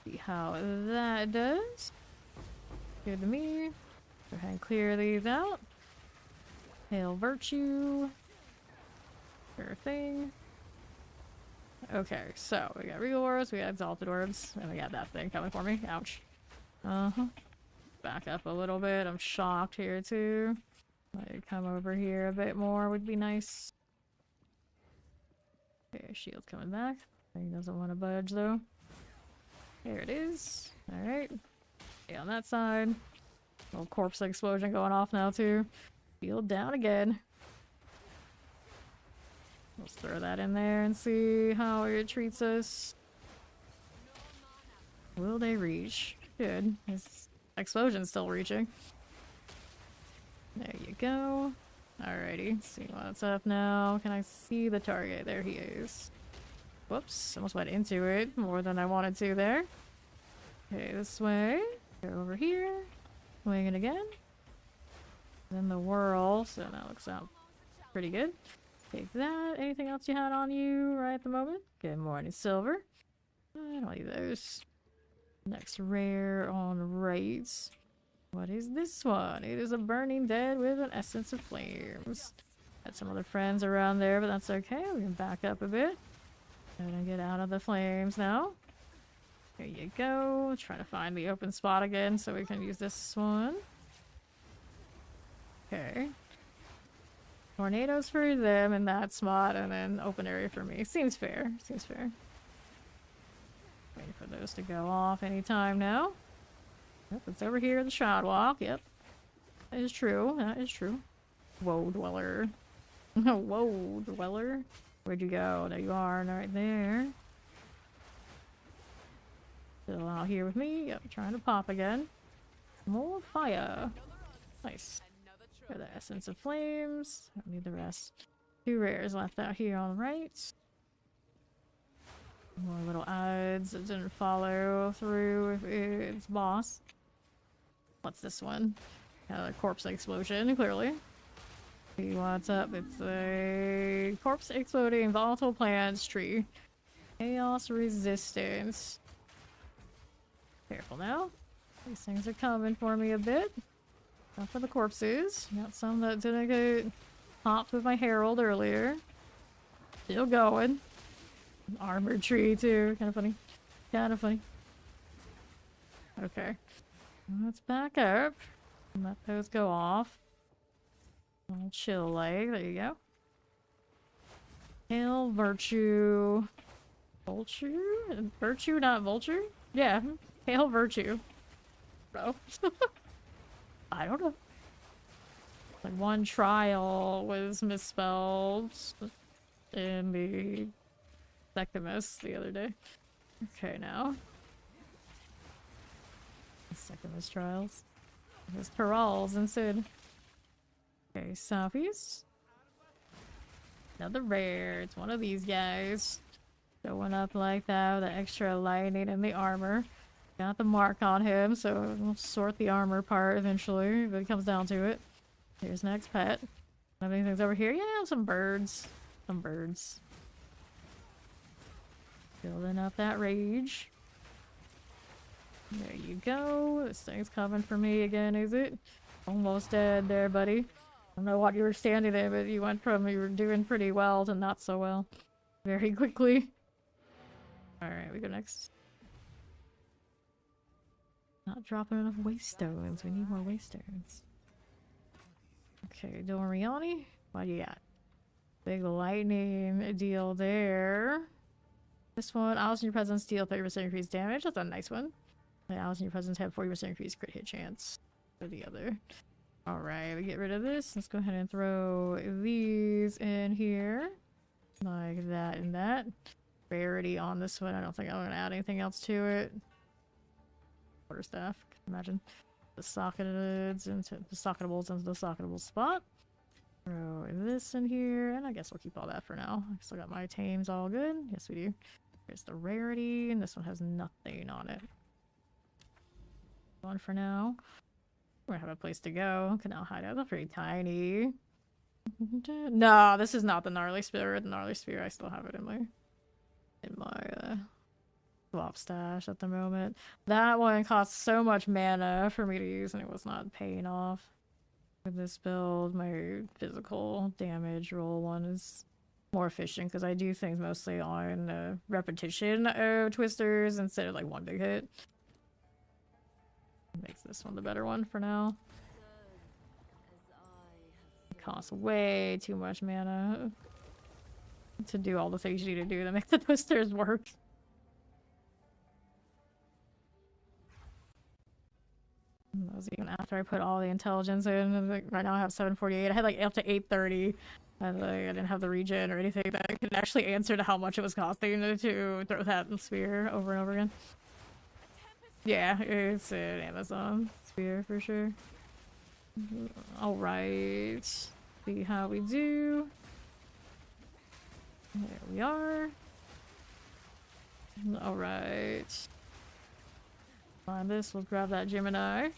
See how that does. Good to me. Go ahead and clear these out. Hail Virtue. Sure thing. Okay, so we got Regal Orbs, we got Exalted Orbs, and we got that thing coming for me. Ouch. Uh-huh. back up a little bit. I'm shocked here too. Like, come over here a bit more would be nice. Okay, shield's coming back. He doesn't want to budge though. There it is. Alright. Okay, on that side. Little corpse explosion going off now too. Shield down again. Let's throw that in there and see how it treats us. Will they reach? Good. His explosion's still reaching. There you go. Alrighty. Let's see what's up now. Can I see the target? There he is. Whoops. Almost went into it more than I wanted to there. Okay, this way. Go over here. Swing it again. Then the whirl. So that looks out pretty good. Take that. Anything else you had on you right at the moment? Good morning, Silver. I don't need those. Next rare on right. What is this one? It is a burning dead with an essence of flames. Had some other friends around there, but that's okay. We can back up a bit. Gonna get out of the flames now. There you go. Trying to find the open spot again so we can use this one. Okay. Tornadoes for them in that spot, and then open area for me. Seems fair. Seems fair. Waiting for those to go off anytime now. Yep, it's over here, the Shroud Walk. Yep. That is true. That is true. Whoa, Dweller. Whoa, Dweller. Where'd you go? There you are, right there. Still out here with me. Yep, trying to pop again. More fire. Nice. For the essence of flames. Don't need the rest. 2 rares left out here on the right. More little odds that didn't follow through with its boss. What's this one? A corpse explosion, clearly. See what's up. It's a corpse exploding volatile plants tree. Chaos resistance. Careful now. These things are coming for me a bit. Not for the corpses. Got some that didn't get popped with my herald earlier. Still going. An armored tree too. Kind of funny. Kind of funny. Okay. Let's back up. And let those go off. I'll chill like. There you go. Hail Virtue. Vulture? Virtue, not Vulture? Yeah. Hail Virtue. Bro. I don't know. Like one trial was misspelled in the Sectimus the other day. Okay, now. Sectimus trials. There's Corrals and Sid. Okay, Southeast. Another rare. It's one of these guys. Going up like that with the extra lightning in the armor. Got the mark on him, so we'll sort the armor part eventually if it comes down to it. Here's next pet. Have anything over here? Yeah, some birds. Some birds. Building up that rage. There you go. This thing's coming for me again, is it? Almost dead there, buddy. I don't know what you were standing there, but you went from you were doing pretty well to not so well. Very quickly. Alright, we go next. Not dropping enough waste stones. We need more waste stones. Okay, Doriani. What do you got? Big lightning deal there. This one, Alice in your presence deal 30% increased damage. That's a nice one. And Alice in your presence have 40% increased crit hit chance. For the other. Alright, we get rid of this. Let's go ahead and throw these in here. Like that and that. Rarity on this one. I don't think I'm going to add anything else to it. Quarterstaff. Imagine the socketables into the socketable spot. Throw this in here, and I guess we'll keep all that for now. I still got my tames all good. Yes, we do. There's the rarity, and this one has nothing on it. One for now. We're gonna have a place to go. Can now hide out. That's pretty tiny. No, this is not the gnarly spear. The gnarly spear, I still have it in my swap stash at the moment. That one costs so much mana for me to use, and it was not paying off. With this build, my physical damage roll one is more efficient because I do things mostly on repetition of twisters instead of like one big hit. Makes this one the better one for now. It costs way too much mana to do all the things you need to do to make the twisters work. And that was even after I put all the intelligence in. Like, right now I have 748. I had like up to 830. And like, I didn't have the regen or anything that could actually answer to how much it was costing to throw that spear over and over again. Yeah, it's an Amazon spear for sure. Alright. See how we do. There we are. Alright. Find this, we'll grab that Gemini.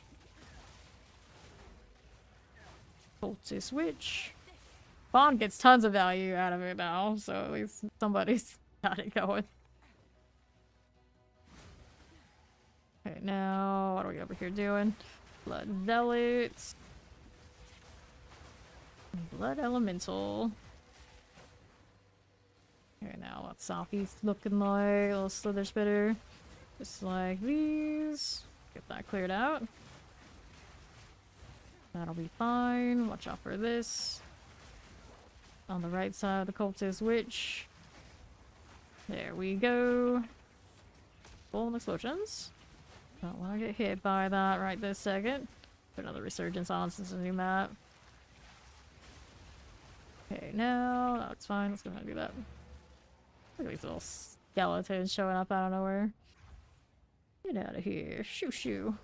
Cultist Witch. Bond gets tons of value out of it now, so at least somebody's got it going. Okay, now what are we over here doing? Blood Zealots. Blood Elemental. Okay, now what's Southeast looking like? A little Slither Spitter. Just like these. Get that cleared out. That'll be fine. Watch out for this. On the right side of the Cultist Witch. There we go. Full explosions. Don't want to get hit by that right this second. Put another Resurgence on since it's a new map. Okay, now that's fine. Let's go ahead and do that. Look at these little skeletons showing up out of nowhere. Get out of here. Shoo shoo.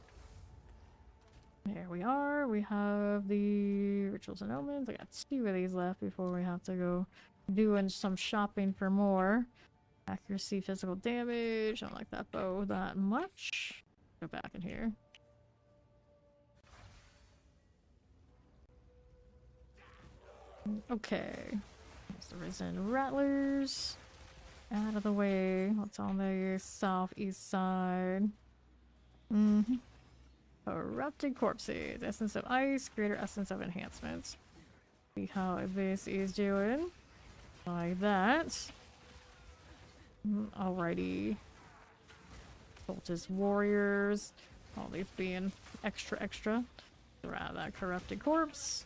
There we are. We have the Rituals and Omens. I got 2 of these left before we have to go doing some shopping for more. Accuracy, physical damage. I don't like that bow that much. Go back in here. Okay. There's the Risen Rattlers. Out of the way. What's on the southeast side? Corrupted Corpses. Essence of Ice. Greater Essence of Enhancement. See how this is doing. Like that. Alrighty. Cultist Warriors. All these being extra. Grab that Corrupted Corpse.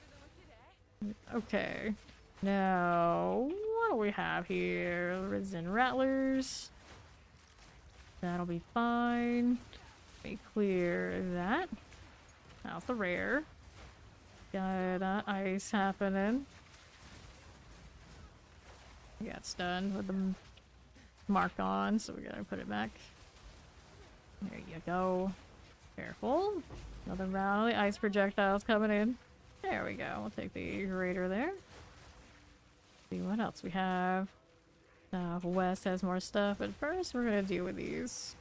Okay. Now, what do we have here? Risen Rattlers. That'll be fine. Let me clear that. How's the rare? Got that ice happening. We got stunned with the mark on, so we gotta put it back. There you go. Careful. Another round of the ice projectiles coming in. There we go. We'll take the raider there. See what else we have. West has more stuff, but first we're gonna deal with these.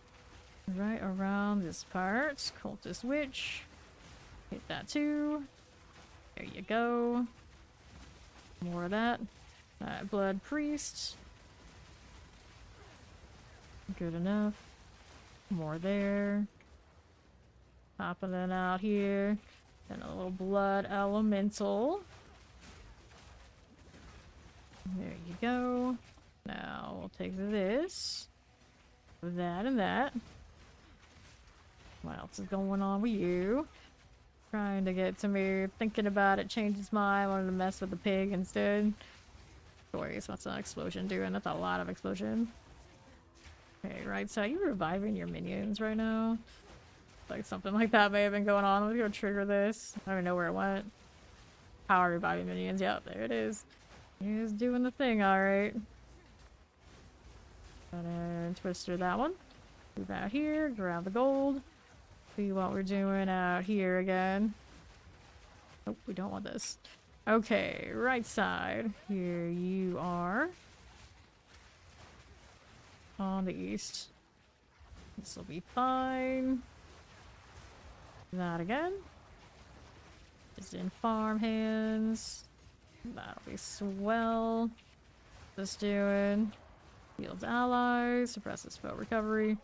Right around this part. Cultist Witch. Hit that too. There you go. More of that. Blood Priest. Good enough. More there. Popping it out here. And a little Blood Elemental. There you go. Now we'll take this. That and that. What else is going on with you? Trying to get to me, thinking about it, changed his mind, wanted to mess with the pig instead. Boys, what's that explosion doing? That's a lot of explosion. Okay, right, so are you reviving your minions right now? Like something like that may have been going on. Let's go trigger this. I don't even know where it went. Power reviving minions. Yep, there it is. He is doing the thing, alright. Gonna twister that one. Move out here, grab the gold. See what we're doing out here again. Nope, we don't want this. Okay, right side. Here you are. On the east. This will be fine. That again. Just in farm hands. That'll be swell. Just doing. Heals allies. Suppresses spell recovery.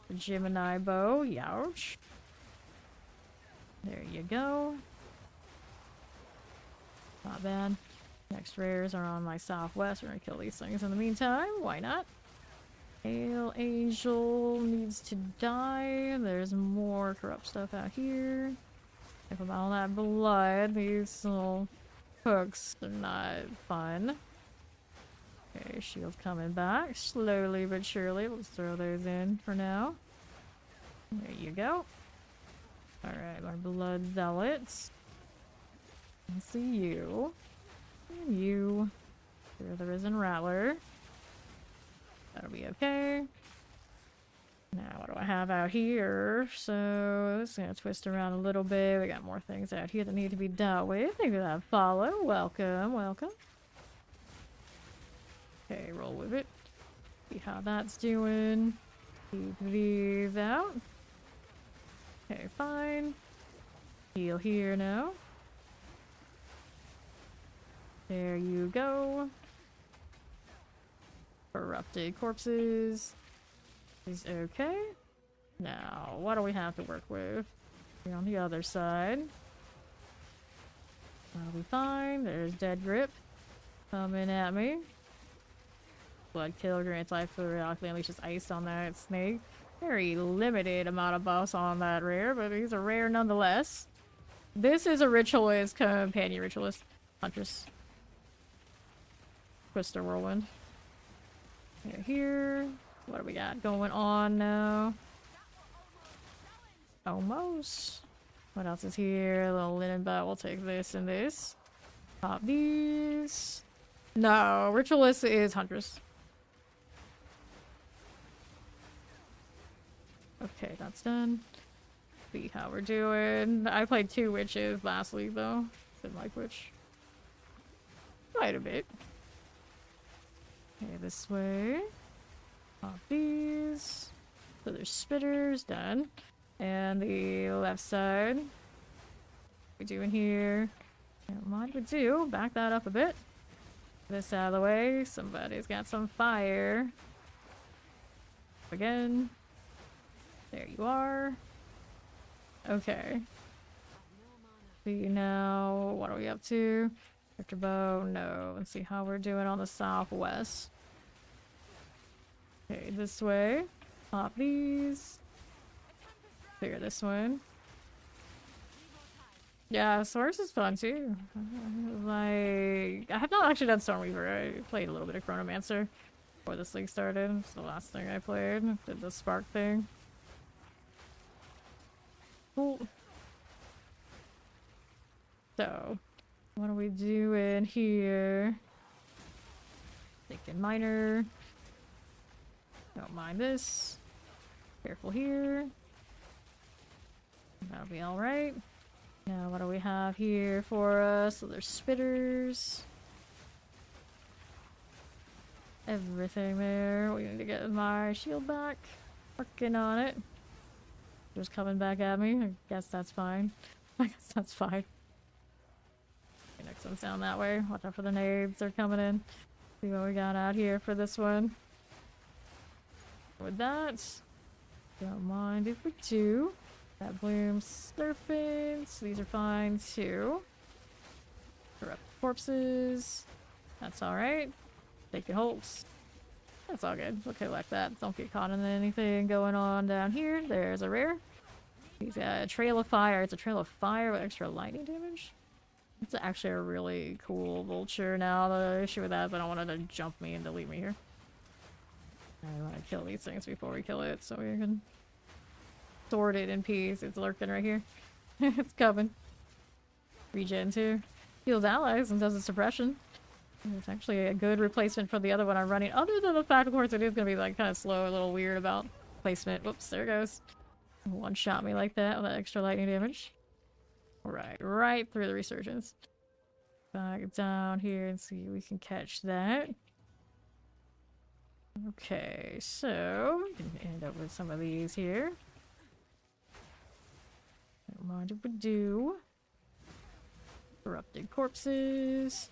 The Gemini bow. Youch. There you go. Not bad. Next rares are on my southwest. We're gonna kill these things in the meantime. Why not? Pale Angel needs to die. There's more corrupt stuff out here. If about all that blood, these little hooks are not fun. Okay, shield's coming back. Slowly but surely. Let's throw those in for now. There you go. Alright, our blood zealots. I see you. And you. You're the Risen Rattler. That'll be okay. Now, what do I have out here? So, it's gonna twist around a little bit. We got more things out here that need to be dealt with. Thank you for that follow. Welcome, welcome. Okay, roll with it. See how that's doing. Keep these out. Okay, fine. Heal here now. There you go. Corrupted corpses is okay. Now, what do we have to work with? Here on the other side. That'll be fine. There's Dead Grip coming at me. Blood kill grants life periodically unleashes ice on that snake. Very limited amount of buffs on that rare, but he's a rare nonetheless. This is a ritualist, companion ritualist. Huntress. Twister Whirlwind. Here. What do we got going on now? Almost. What else is here? A little linen butt. We'll take this and this. Pop these. No, ritualist is Huntress. Okay, that's done. See how we're doing. I played 2 witches last week though. Didn't like witch. Quite a bit. Okay, this way. Pop these. So there's spitters, done. And the left side. What we doing here? Don't mind we do. Back that up a bit. This out of the way. Somebody's got some fire. Again. There you are. Okay. See now, what are we up to? Victor Bow, no. Let's see how we're doing on the southwest. Okay, this way. Pop these. Clear this one. Yeah, Source is fun too. Like, I have not actually done Stormweaver. I played a little bit of Chronomancer before this league started. It's the last thing I played. Did the Spark thing. Cool. So, what are we doing here? Thinking minor. Don't mind this. Careful here. That'll be alright. Now, what do we have here for us? So there's spitters. Everything there. We need to get my shield back. Working on it. Just coming back at me. I guess that's fine. I guess that's fine. Okay, next one's down that way. Watch out for the nades. They're coming in. See what we got out here for this one. With that, don't mind if we do. That bloom serpents. These are fine too. Corrupt corpses. That's alright. Take it holds. That's all good. We'll collect that. Don't get caught in anything going on down here. There's a rare. He's got a trail of fire. It's a trail of fire with extra lightning damage. It's actually a really cool vulture. Now the issue with that is I don't want it to jump me and delete me here. I want to kill these things before we kill it so we can sort it in peace. It's lurking right here. It's coming. Regen too. Heals allies and does a suppression. It's actually a good replacement for the other one I'm running. Other than the fact, of course, it is going to be like kind of slow, a little weird about placement. Whoops, there it goes. One shot me like that with that extra lightning damage. Alright, right through the resurgence. Back down here and see if we can catch that. Okay, so we can end up with some of these here. Don't mind if we do. Corrupted corpses.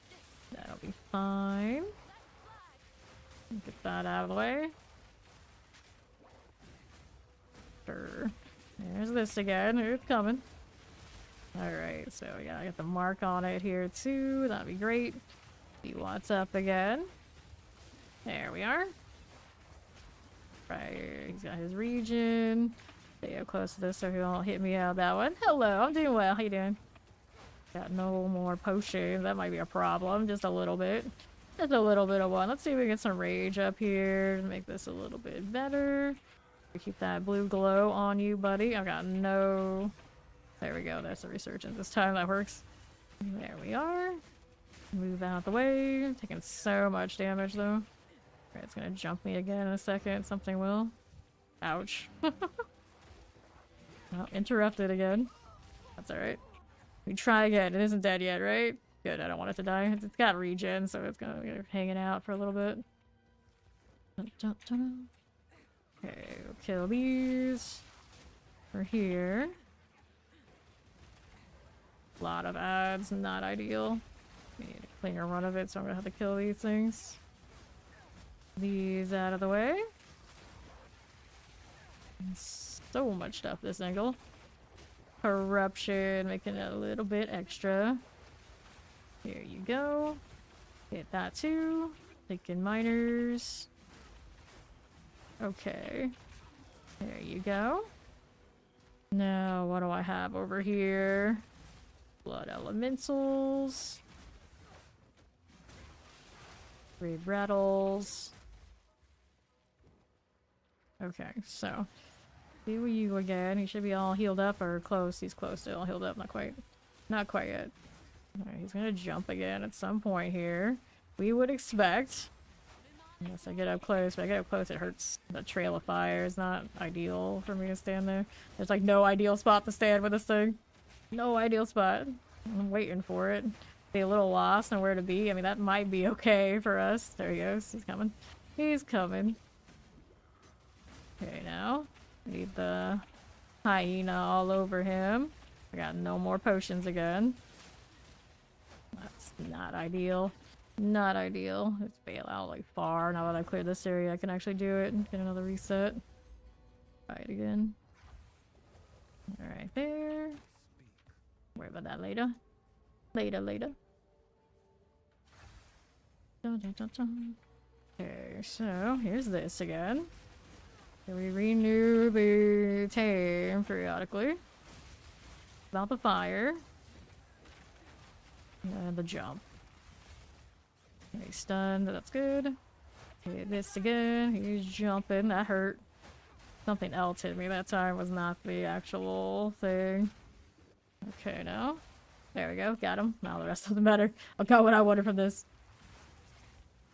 That'll be fine. Get that out of the way. Sure. There's this again. It's coming. Alright, so we gotta get the mark on it here too. That'd be great. See what's up again. There we are. Right, he's got his regen. Stay up close to this so he won't hit me out that one. Hello, I'm doing well. How you doing? Got no more potions. That might be a problem. Just a little bit. Just a little bit of one. Let's see if we get some rage up here to make this a little bit better. Keep that blue glow on you, buddy. I've got no... There we go. That's a resurgence this time. That works. There we are. Move out the way. Taking so much damage, though. Alright, it's gonna jump me again in a second. Something will. Ouch. Oh, interrupted again. That's alright. We try again. It isn't dead yet, right? Good, I don't want it to die. It's got regen, so it's gonna be hanging out for a little bit. Dun, dun, dun. Okay, we'll kill these. We're here. A lot of ads, not ideal. We need a cleaner run of it, so I'm gonna have to kill these things. These out of the way. So much stuff this angle. Corruption, making it a little bit extra. Here you go. Hit that too. Taking miners. Okay. There you go. Now, what do I have over here? Blood elementals. 3 rattles. Okay, so do you again. He should be all healed up or close. He's close to all healed up. Not quite. Not quite yet. Alright, he's gonna jump again at some point here. We would expect. Unless I get up close, but I get up close, it hurts. The trail of fire is not ideal for me to stand there. There's like no ideal spot to stand with this thing. No ideal spot. I'm waiting for it. Be a little lost on where to be. I mean, that might be okay for us. There he goes. He's coming. He's coming. Okay, now. Need the hyena all over him. I got no more potions again. That's not ideal. Not ideal. Let's bail out like far. Now that I've cleared this area, I can actually do it and get another reset. Try it again. Alright, there. Worry about that later. Later. Dun, dun, dun, dun. Okay, so here's this again. So we renew the tame periodically. About the fire. And the jump. Okay, stunned, that's good. Hit this again. He's jumping. That hurt. Something else hit me that time. Was not the actual thing. Okay, now. There we go. Got him. Now the rest doesn't matter. I got what I wanted from this.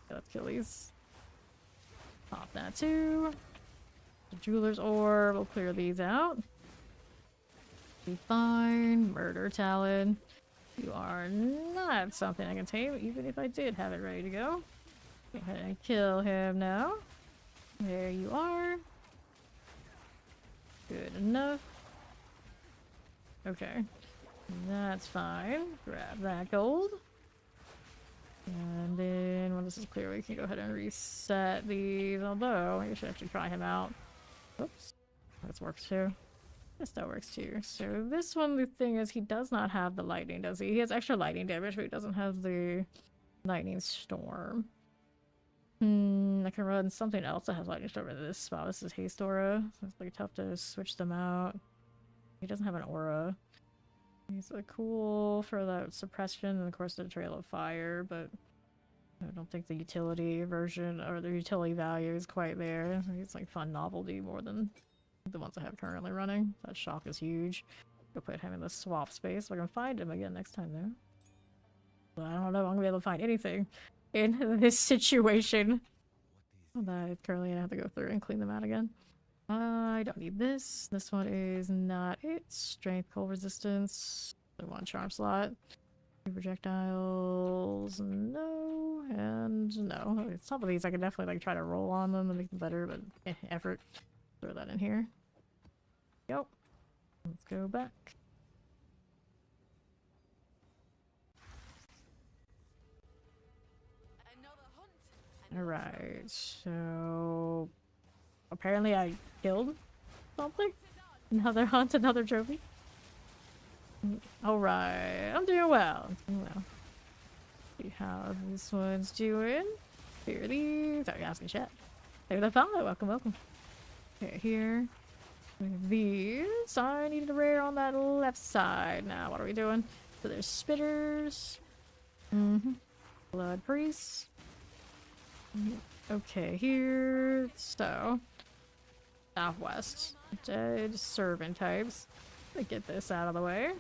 Okay, let's kill these. Pop that too. The jeweler's orb. We'll clear these out. Be fine. Murder talon. You are not something I can tame, even if I did have it ready to go. Go ahead and kill him now. There you are. Good enough. Okay. That's fine. Grab that gold. And then, when this is clear, we can go ahead and reset these. Although, you should actually try him out. Oops. That works too. Yes, that works too. So this one, the thing is, he does not have the lightning, does he? He has extra lightning damage, but he doesn't have the lightning storm. I can run something else that has lightning storm in this spot. This is haste aura, so it's like tough to switch them out. He doesn't have an aura. He's cool for that suppression and of course the trail of fire, but I don't think the utility version or the utility value is quite there. It's like fun novelty more than the ones I have currently running. That shock is huge. Go put him in the swap space. We're gonna find him again next time though. But I don't know if I'm gonna be able to find anything in this situation. That currently gonna have to go through and clean them out again. I don't need this. This one is not it. Strength, cold resistance. I want charm slot. Projectiles, no, and no. Some of these I can definitely like try to roll on them and make them better, but effort. Throw that in here. Go. Let's go back. Alright, so apparently I killed something. Another hunt, another trophy. Alright, I'm doing well. See how this one's doing. Clear these. Sorry, asking chat. Hey, the follow. Welcome. Okay, here. These. I needed a rare on that left side. Now, what are we doing? So there's spitters. Blood priests. Okay, here. So, southwest. Dead servant types. Let me get this out of the way.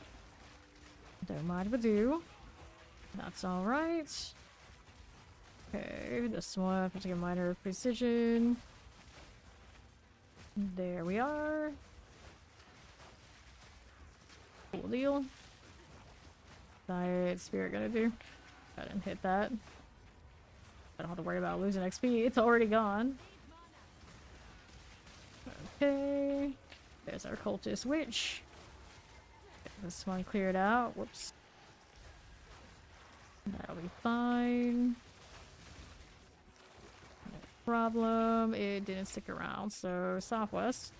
Don't mind if I do. That's alright. Okay, this one, have to get minor precision. There we are. Cool deal. Diet spirit gonna do. I didn't hit that. I don't have to worry about losing XP. It's already gone. Okay. There's our cultist witch. Get this one cleared out. Whoops. That'll be fine. No problem. It didn't stick around. So southwest.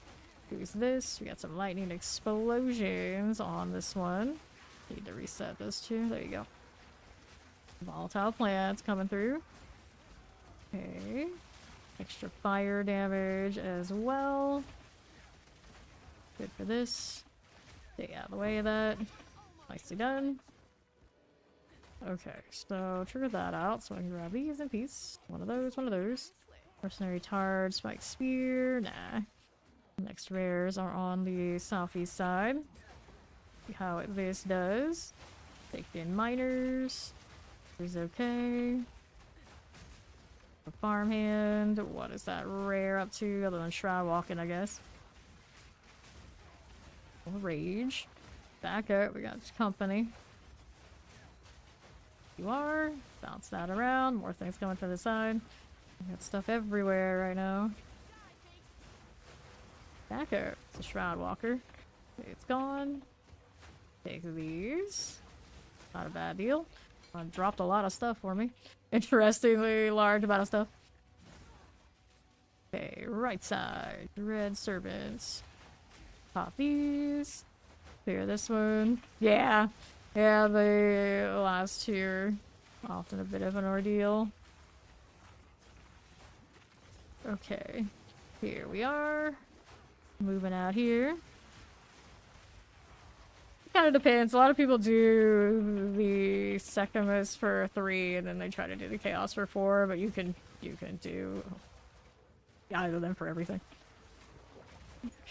Use this. We got some lightning explosions on this one. Need to reset this too. There you go. Volatile plants coming through. Okay. Extra fire damage as well. Good for this. Stay out of the way of that. Nicely done. Okay, so trigger that out so I can grab these in peace. One of those, one of those. Mercenary Tard, Spike Spear, nah. Next rares are on the southeast side. See how this does. Take in miners. Is okay. A farmhand. What is that rare up to other than Shroud Walking, I guess? Rage. Back up. We got company. You are. Bounce that around. More things coming to the side. We got stuff everywhere right now. Back up. It's a Shroud Walker. It's gone. Take these. Not a bad deal. Dropped a lot of stuff for me. Interestingly large amount of stuff. Okay, right side. Red servants. Pop these. Clear this one. Yeah. Yeah, the last two are often a bit of an ordeal. Okay. Here we are. Moving out here. Kind of depends. A lot of people do the Secamus for 3 and then they try to do the Chaos for 4, but you can do either of them for everything.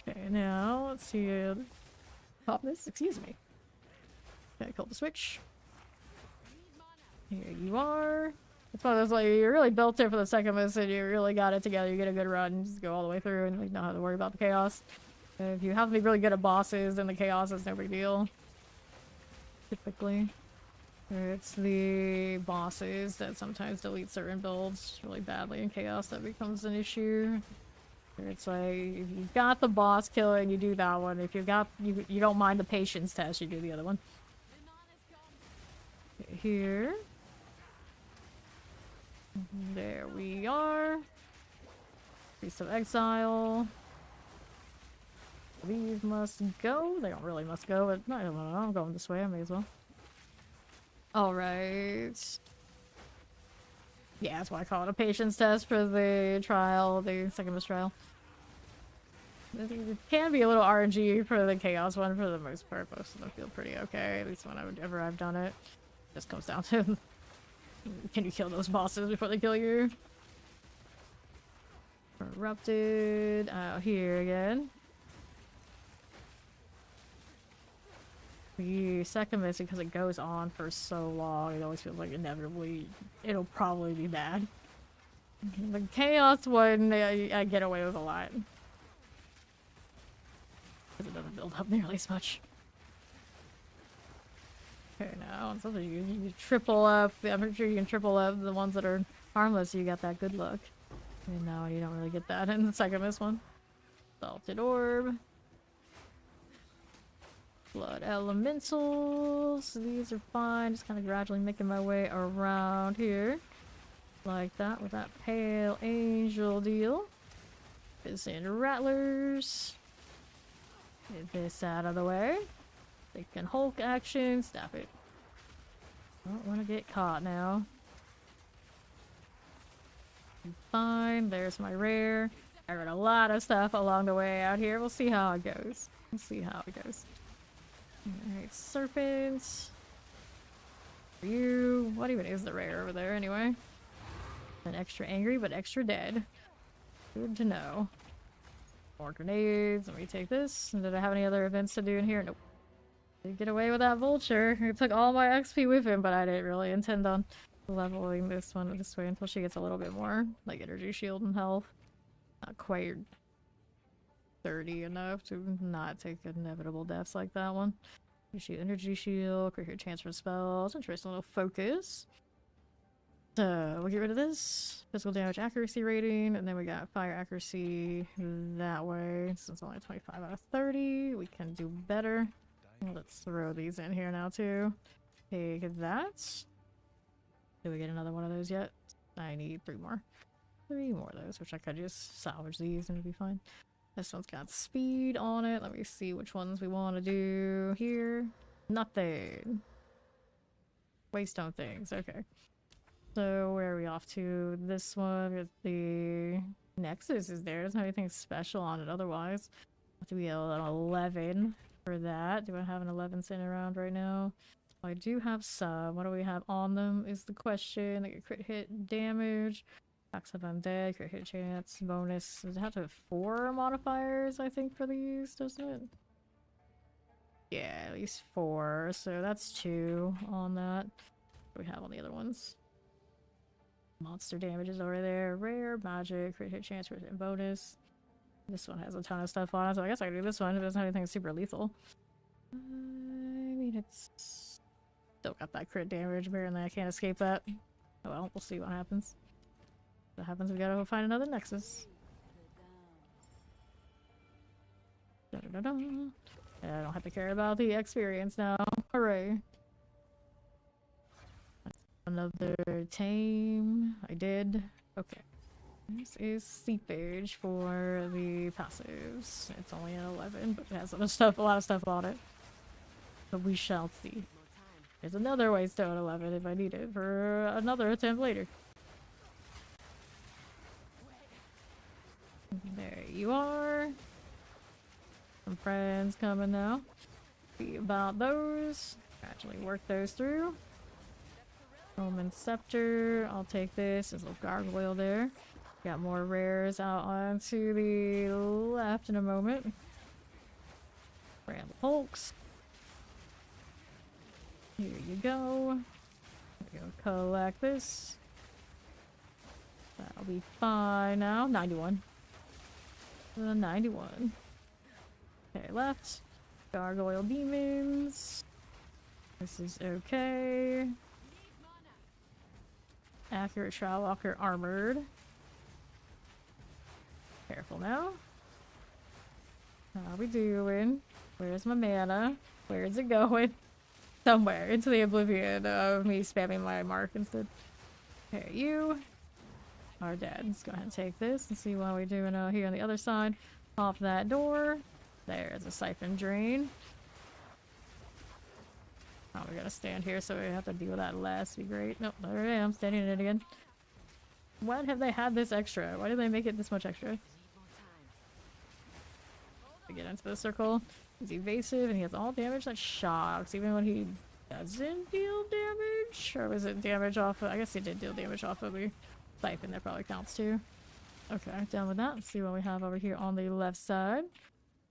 Okay, now let's see. Pop this. Excuse me. Okay, kill the switch. Here you are. It's one of those, like, you really built it for the Secamus and you really got it together. You get a good run, just go all the way through and like not have to worry about the Chaos. If you have to be really good at bosses, then the Chaos is no big deal. Typically. It's the bosses that sometimes delete certain builds really badly in Chaos that becomes an issue. It's like, if you got the boss kill and you do that one. If you got, you don't mind the patience test, you do the other one. Here. There we are. Priest of Exile. These must go. They don't really must go, but I don't know. I'm going this way. I may as well. Alright. Yeah, that's why I call it a patience test for the trial, the Secamus trial. It can be a little RNG for the Chaos one for the most part. Most of them feel pretty okay, at least whenever I've done it. Just comes down to can you kill those bosses before they kill you? Corrupted. Out here again. The Secamus, because it goes on for so long, it always feels like inevitably it'll probably be bad. The Chaos one, I get away with a lot. Because it doesn't build up nearly as much. Okay, now, something you triple up. I'm pretty sure you can triple up the ones that are harmless, so you got that good luck. And now you don't really get that in the Secamus one. Salted Orb. Blood Elementals. These are fine. Just kind of gradually making my way around here. Like that with that Pale Angel deal. Fizzing Rattlers. Get this out of the way. They can Hulk action. Stop it. Don't want to get caught now. Fine. There's my rare. I read a lot of stuff along the way out here. We'll see how it goes. We'll see how it goes. Alright, serpents. You. What even is the rare over there anyway? An extra angry, but extra dead. Good to know. More grenades. Let me take this. Did I have any other events to do in here? Nope. Did get away with that vulture. He took all my XP with him, but I didn't really intend on leveling this one this way until she gets a little bit more, like energy shield and health. Not quite 30 enough to not take inevitable deaths like that one. Energy shield, quicker transfer spells, interesting little focus. So we'll get rid of this. Physical damage accuracy rating, and then we got fire accuracy that way. Since it's only 25 out of 30, we can do better. Let's throw these in here now too. Take that. Did we get another one of those yet? I need 3 more. 3 more of those, which I could just salvage these and it'd be fine. This one's got speed on it. Let me see which ones we want to do here. Nothing. Waystone things. Okay. So where are we off to? This one with the Nexus is there. Doesn't have anything special on it otherwise. Do we have an 11 for that? Do I have an 11 sitting around right now? I do have some. What do we have on them is the question. Like a crit hit damage. Attacks of undead, crit hit chance, bonus. Does it have to have 4 modifiers, I think, for these, doesn't it? Yeah, at least 4. So that's 2 on that. What do we have on the other ones? Monster damage is over there. Rare, magic, crit hit chance, crit hit bonus. This one has a ton of stuff on it, so I guess I can do this one if it doesn't have anything super lethal. I mean, it's still got that crit damage. Apparently I can't escape that. Oh well, we'll see what happens. What happens, we gotta go find another Nexus. Da -da -da -da. Yeah, I don't have to care about the experience now. Hooray. Another tame. I did. Okay. This is seepage for the passives. It's only an 11, but it has a lot of stuff on it. But we shall see. There's another Waystone 11 if I need it for another attempt later. There you are. Some friends coming now. See about those. Actually work those through. Roman Scepter. I'll take this. There's a little gargoyle there. Got more rares out onto the left in a moment. Bramble Hulks. Here you go. Go collect this. That'll be fine now. 91. 91. Okay, left. Gargoyle Demons. This is okay. Accurate Shroud Walker Armored. Careful now. How we doing? Where's my mana? Where's it going? Somewhere into the oblivion of me spamming my mark instead. Okay, you are dead. Let's go ahead and take this and see what we're doing here on the other side. Off that door. There's a siphon drain. Oh, we gotta stand here so we have to deal with that last. Be great. Nope, there I am, standing in it again. Why have they had this extra? Why did they make it this much extra? To get into the circle. He's evasive and he has all damage that shocks, even when he doesn't deal damage? Or was it damage off of, I guess he did deal damage off of the siphon, that probably counts too. Okay, done with that. Let's see what we have over here on the left side.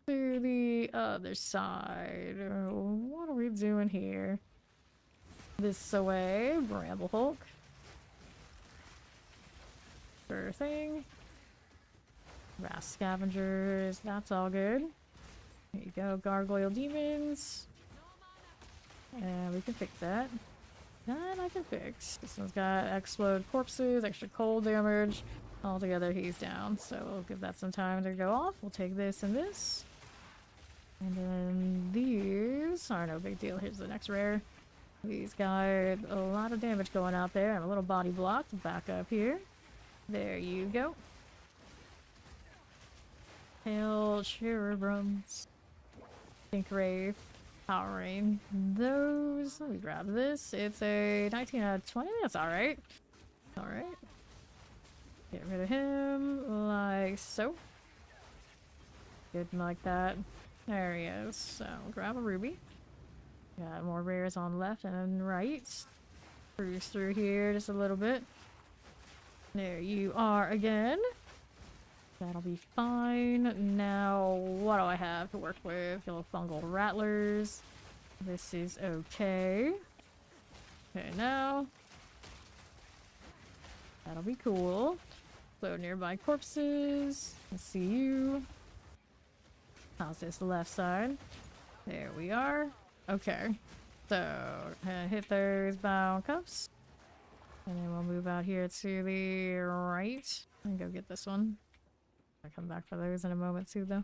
To the other side. What are we doing here? This away. Bramble Hulk. Sure thing. Vast Scavengers. That's all good. There you go. Gargoyle Demons. And we can fix that. That I can fix. This one's got Explode Corpses, extra cold damage. Altogether, he's down. So we'll give that some time to go off. We'll take this and this. And then these are no big deal. Here's the next rare. He's got a lot of damage going out there. And a little body block back up here. There you go. Hail Cherubrums. Think Rave. Powering those. Let me grab this. It's a 19 out of 20. That's alright. Alright. Get rid of him like so. Good like that. There he is. So grab a ruby. Got more rares on left and right. Cruise through here just a little bit. There you are again. That'll be fine. Now, what do I have to work with? Little fungal rattlers. This is okay. Okay, now. That'll be cool. So nearby corpses. Let's see you. How's this left side? There we are. Okay. So, hit those bound cups. And then we'll move out here to the right. And go get this one. I'll come back for those in a moment too, though.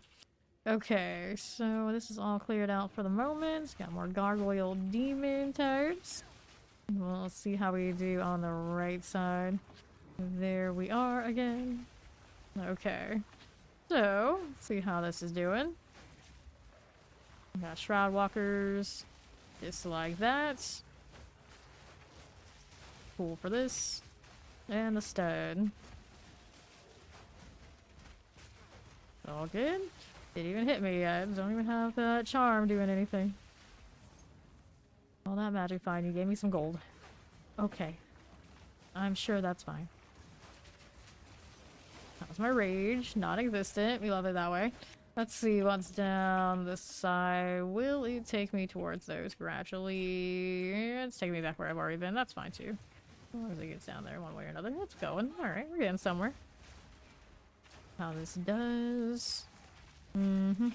Okay, so this is all cleared out for the moment. Got more gargoyle demon types. We'll see how we do on the right side. There we are again. Okay. So, let's see how this is doing. Got shroud walkers. Just like that. Cool for this. And the stud. All good. Didn't even hit me yet. Don't even have that charm doing anything. All that magic fine. You gave me some gold. Okay. I'm sure that's fine. That was my rage. Non-existent. We love it that way. Let's see what's down this side. Will it take me towards those gradually? It's taking me back where I've already been. That's fine too. As long as it gets down there one way or another. It's going. Alright, we're getting somewhere. How this does. That'll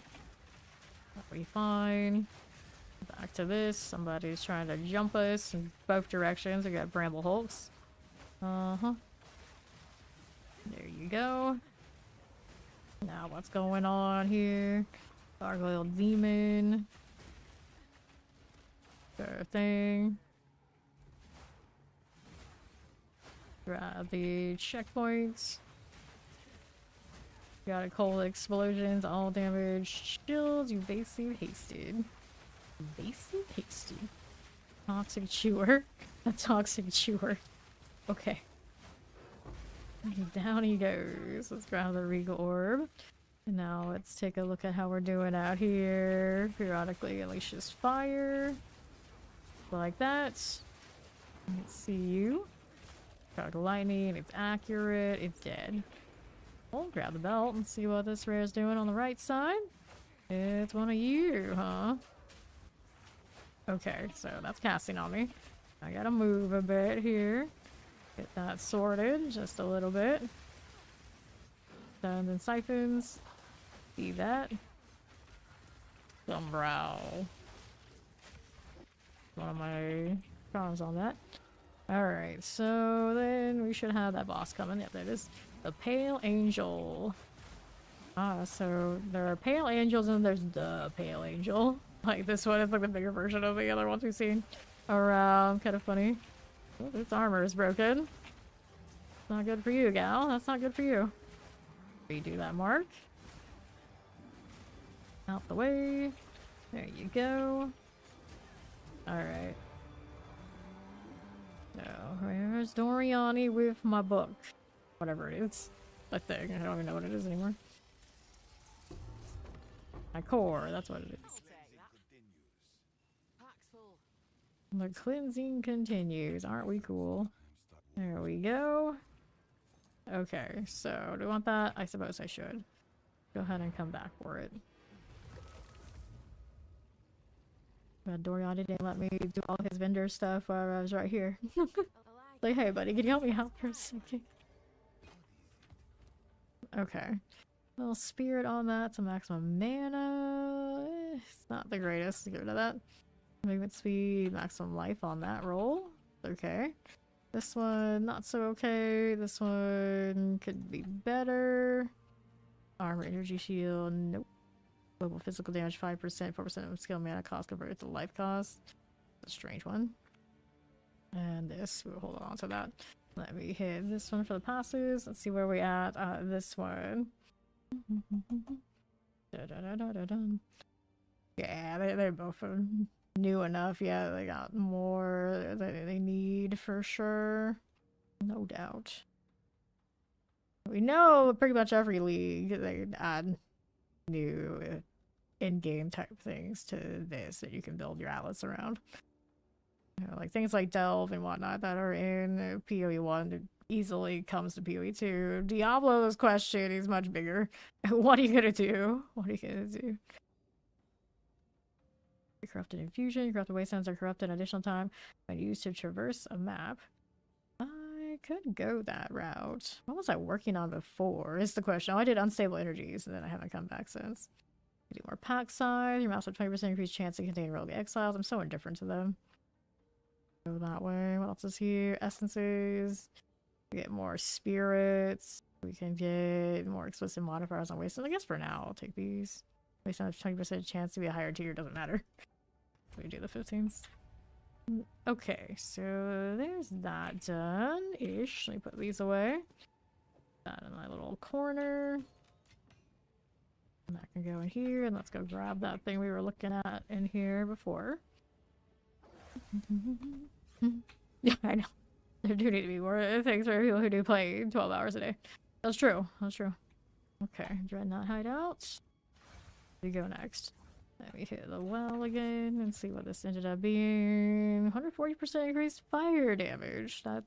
be fine. Back to this. Somebody's trying to jump us in both directions. We got bramble hulks. There you go. Now what's going on here? Gargoyle demon. Sure thing. Grab the checkpoints. Got a cold explosions, all damage, shields, evasive, hasted. Evasive, hasted. Toxic chewer. A toxic chewer. Okay. Down he goes. Let's grab the regal orb. And now let's take a look at how we're doing out here. Periodically unleashes fire. Like that. Let's see you. Got lightning. It's accurate. It's dead. We'll grab the belt and see what this rare is doing on the right side. It's one of you, huh? Okay, so that's casting on me. I gotta move a bit here. Get that sorted just a little bit. And then siphons. See that. Sunbrow. One of my problems on that. Alright, so then we should have that boss coming. Yep, there it is. The Pale Angel. Ah, so there are Pale Angels and there's the Pale Angel. Like this one is like the bigger version of the other ones we've seen around. Kind of funny. Oh, this armor is broken. Not good for you, gal. That's not good for you. Redo that mark. Out the way. There you go. Alright. So, where's Doriani with my book? Whatever it is. That thing. I don't even know what it is anymore. My core. That's what it is. The cleansing continues. Aren't we cool? There we go. Okay, so do I want that? I suppose I should. Go ahead and come back for it. But Dorian didn't let me do all his vendor stuff while I was right here. Like, hey buddy, can you help me out for a second? Okay. Little spirit on that to maximum mana. It's not the greatest to get rid of that. Movement speed, maximum life on that roll. Okay. This one, not so okay. This one could be better. Armor, energy shield, nope. Global physical damage 5%, 4% of skill mana cost converted to life cost. A strange one. And this, we'll hold on to that. Let me hit this one for the passes. Let's see where we at. This one. Yeah, they're both new enough. Yeah, they got more that they need for sure. No doubt. We know pretty much every league they add new in-game type things to this that you can build your atlas around. You know, like things like Delve and whatnot that are in PoE1 it easily comes to PoE2. Diablo's question is much bigger. What are you gonna do? What are you gonna do? Corrupted infusion, corrupted wastelands are corrupted additional time when used to traverse a map. I could go that route. What was I working on before? Is the question. Oh, I did unstable energies, and then I haven't come back since. Do more pack size. Your mouse with 20% increased chance to contain rogue exiles. I'm so indifferent to them. Go that way. What else is here? Essences. We get more spirits. We can get more explicit modifiers on wasteland. I guess for now I'll take these. Wasteland has 20% chance to be a higher tier. Doesn't matter. We do the 15s. Okay, so there's that done-ish. Let me put these away. That in my little corner. And that can go in here, and let's go grab that thing we were looking at in here before. Yeah, I know. There do need to be more things for people who do play 12 hours a day. That's true. That's true. Okay, Dreadnought Hideout. Where do we go next? Let me hit the well again and see what this ended up being. 140% increased fire damage. That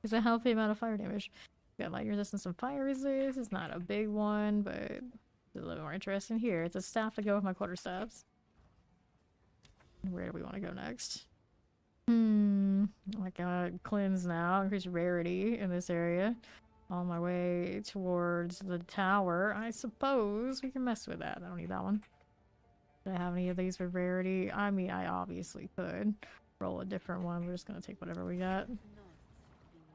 is a healthy amount of fire damage. Got light resistance and fire resist. It's not a big one, but it's a little more interesting here. It's a staff to go with my quarterstaffs. Where do we want to go next? I got cleanse now. Increase rarity in this area. On my way towards the tower. I suppose we can mess with that. I don't need that one. Do I have any of these for rarity? I mean, I obviously could roll a different one. We're just gonna take whatever we got.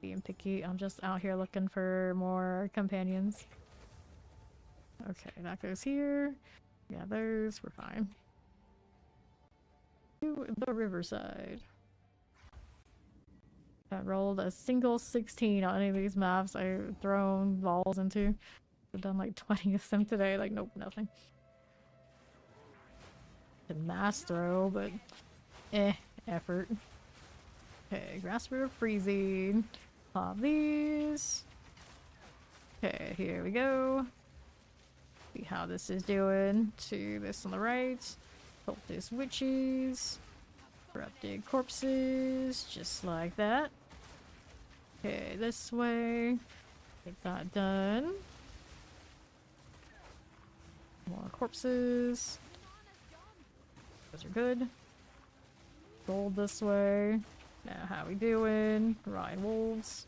Being picky. I'm just out here looking for more companions. Okay, that goes here. Yeah, those. We're fine. To the riverside. I rolled a single 16 on any of these maps I've thrown balls into. I've done like 20 of them today. Like, nope, nothing. The mass throw, but effort. Okay, grasper of freezing. Pop these. Okay, here we go. See how this is doing. To this on the right. Cultist witches. Corrupted corpses. Just like that. Okay, this way. Get that done. More corpses. Those are good. Gold this way. Now, how we doing? Ryan wolves.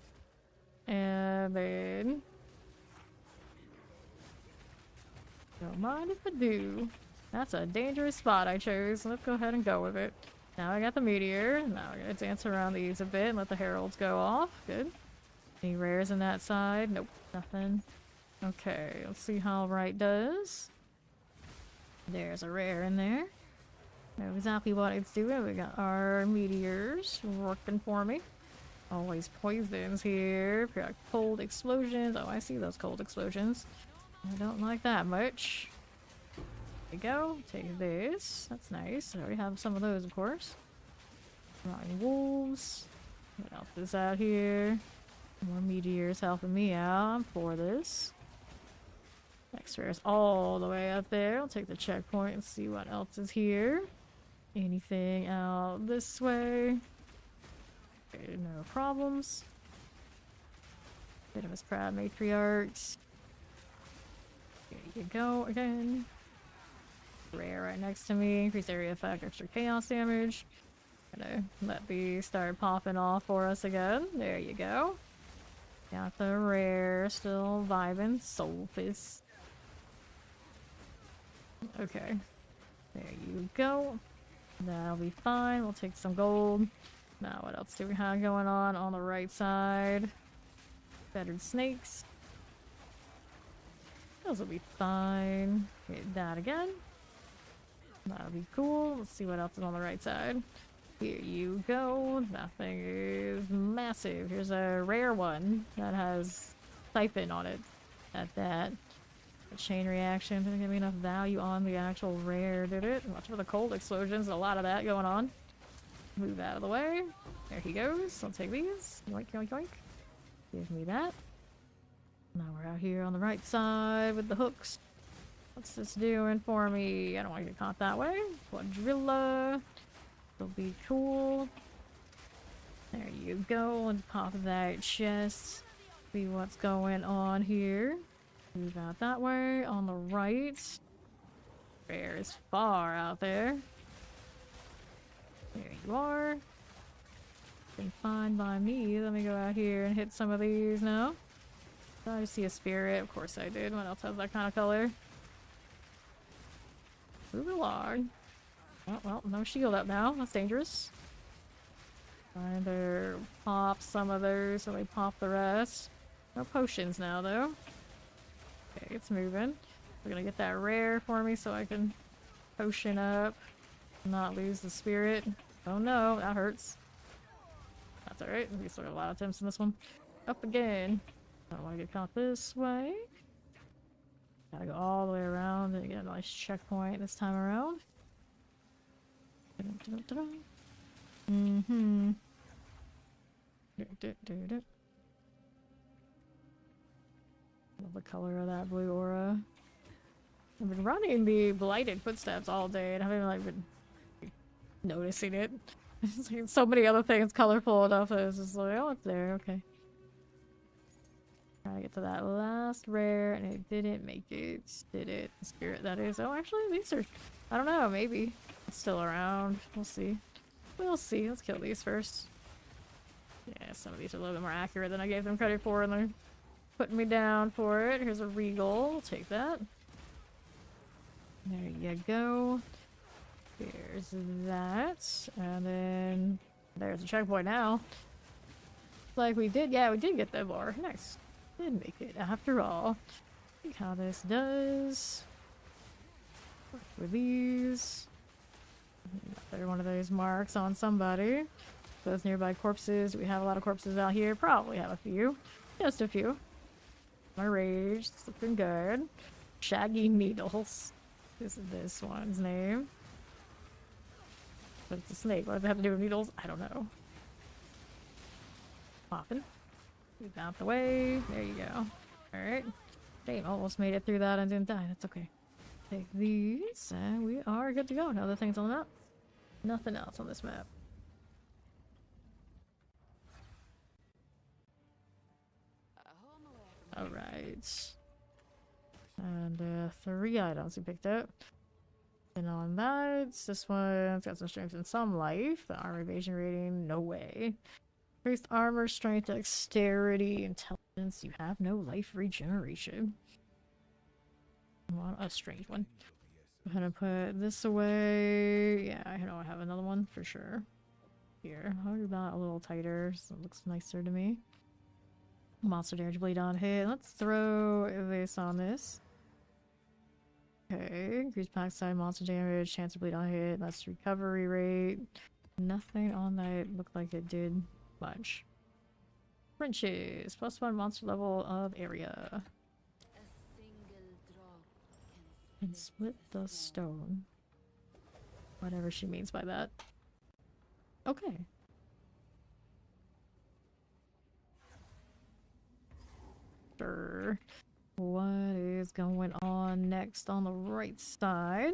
And then... don't mind if I do. That's a dangerous spot I chose. Let's go ahead and go with it. Now I got the meteor. Now we're gonna dance around these a bit and let the heralds go off. Good. Any rares in that side? Nope, nothing. Okay, let's see how right does. There's a rare in there. Know exactly what it's doing. We got our meteors working for me. Always poisons here. Cold explosions. Oh, I see those cold explosions. I don't like that much. There we go. Take this. That's nice. I already have some of those, of course. Rotting wolves. What else is out here? More meteors helping me out for this. Next rare is all the way up there. I'll take the checkpoint and see what else is here. Anything out this way? Okay, no problems. Venomous Proud Matriarchs. There you go again. Rare right next to me. Increase area effect, extra chaos damage. Gonna let these start popping off for us again. There you go. Got the rare, still vibing. Soul Fist. Okay. There you go. That'll be fine. We'll take some gold. Now, what else do we have going on the right side? Fettered snakes. Those will be fine. Get that again. That'll be cool. Let's see what else is on the right side. Here you go. That thing is massive. Here's a rare one that has siphon on it. At that. A chain reaction. Didn't give me enough value on the actual rare, did it? Watch for the cold explosions. A lot of that going on. Move out of the way. There he goes. I'll take these. Yoink, yoink, yoink. Give me that. Now we're out here on the right side with the hooks. What's this doing for me? I don't want to get caught that way. Quadrilla. Will be cool. There you go. And pop that chest. See what's going on here. Move out that way. On the right. Bear is far out there. There you are. Been fine by me. Let me go out here and hit some of these now. Did I see a spirit? Of course I did. What else has that kind of color? Move along. Oh, well, no shield up now. That's dangerous. Either pop some of those so they pop the rest. No potions now, though. Okay, it's moving. We're gonna get that rare for me so I can potion up. Not lose the spirit. Oh no, that hurts. That's alright. We still got a lot of attempts in this one. Up again. I don't want to get caught this way. Gotta go all the way around and get a nice checkpoint this time around. Mm-hmm. Love the color of that blue aura. I've been running the blighted footsteps all day and I haven't like been noticing it. There's like so many other things colorful enough that it's just like, oh, it's there, okay. Trying to get to that last rare and it didn't make it. Did it? The spirit, that is. Oh, actually, these are, I don't know, maybe. It's still around. We'll see. We'll see. Let's kill these first. Yeah, some of these are a little bit more accurate than I gave them credit for and they're putting me down for it. Here's a regal. We'll take that. There you go. There's that. And then there's a checkpoint now. Like we did, yeah, we did get that bar. Nice. Did make it after all. See how this does. With these. Another one of those marks on somebody. Those nearby corpses. We have a lot of corpses out here. Probably have a few. Just a few. My rage. It's looking good. Shaggy Needles. This is this one's name. But it's a snake. What does it have to do with needles? I don't know. Popping. Move out the way. There you go. Alright. Dang, almost made it through that and didn't die. That's okay. Take these and we are good to go. No other things on the map. Nothing else on this map. Alright. And 3 items we picked up. And on that, this one's got some strength and some life. The armor evasion rating, no way. Increased armor, strength, dexterity, intelligence. You have no life regeneration. I want a strange one. I'm gonna put this away. Yeah, I know I have another one for sure. Here, how about a little tighter so it looks nicer to me. Monster damage bleed on hit. Let's throw this on this. Okay, increased pack side monster damage, chance to bleed on hit, that's recovery rate. Nothing on that looked like it did much. Wrenches, +1 monster level of area. And split the stone. Whatever she means by that. Okay. Sure. What is going on next on the right side?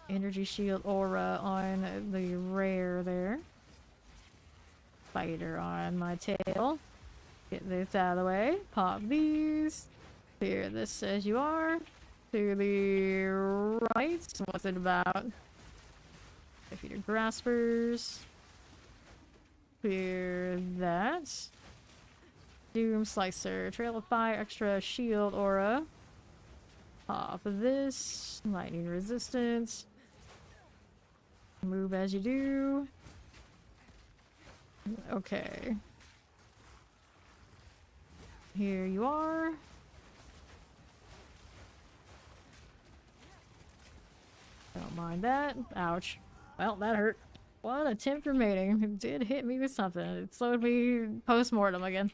Energy shield aura on the rare there. Spider on my tail. Get this out of the way. Pop these. Clear this as you are. To the right. What's it about? Defeated graspers. Clear that. Doom Slicer, Trail of Fire, extra shield aura. Pop this, lightning resistance. Move as you do. Okay. Here you are. Don't mind that. Ouch. Well, that hurt. One attempt remaining. It did hit me with something. It slowed me post-mortem again.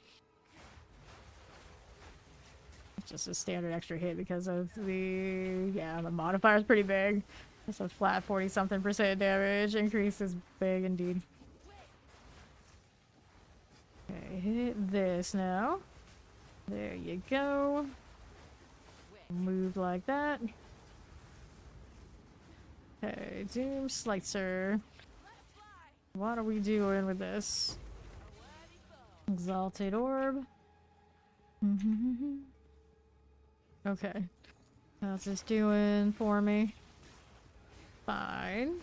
Just a standard extra hit because of the modifier is pretty big. It's a flat 40-something% damage. Increase is big indeed. Okay, hit this now. There you go. Move like that. Okay, Doom Slicer. What are we doing with this? Exalted Orb. Okay. How's this doing for me? Fine.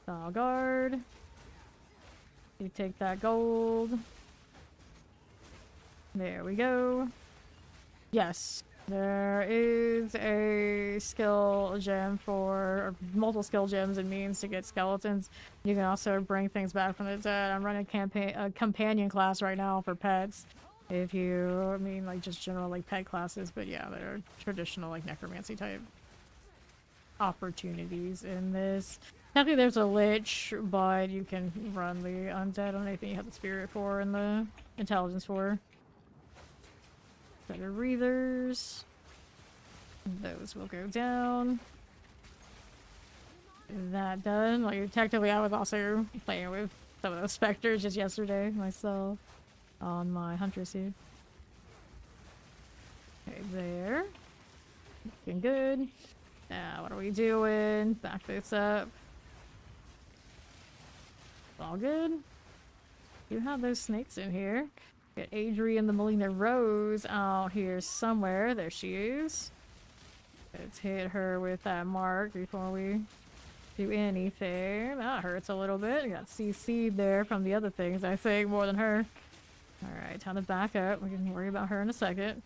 Style guard. You take that gold. There we go. Yes. There is a skill gem for, or multiple skill gems and means to get skeletons. You can also bring things back from the dead. I'm running a companion class right now for pets. If you, I mean, like just general like pet classes, but yeah, there are traditional like necromancy type opportunities in this. Technically there's a lich, but you can run the undead on anything you have the spirit for and the intelligence for. Better breathers. Those will go down. That done. Like technically I was also playing with some of those specters just yesterday myself on my Huntress here. Okay, there. Looking good. Now what are we doing? Back this up. All good. You have those snakes in here. Get Adrian the Melina Rose out here somewhere. There she is. Let's hit her with that mark before we do anything. That hurts a little bit. You got CC'd there from the other things, I think, more than her. Alright, time to back up. We can worry about her in a second.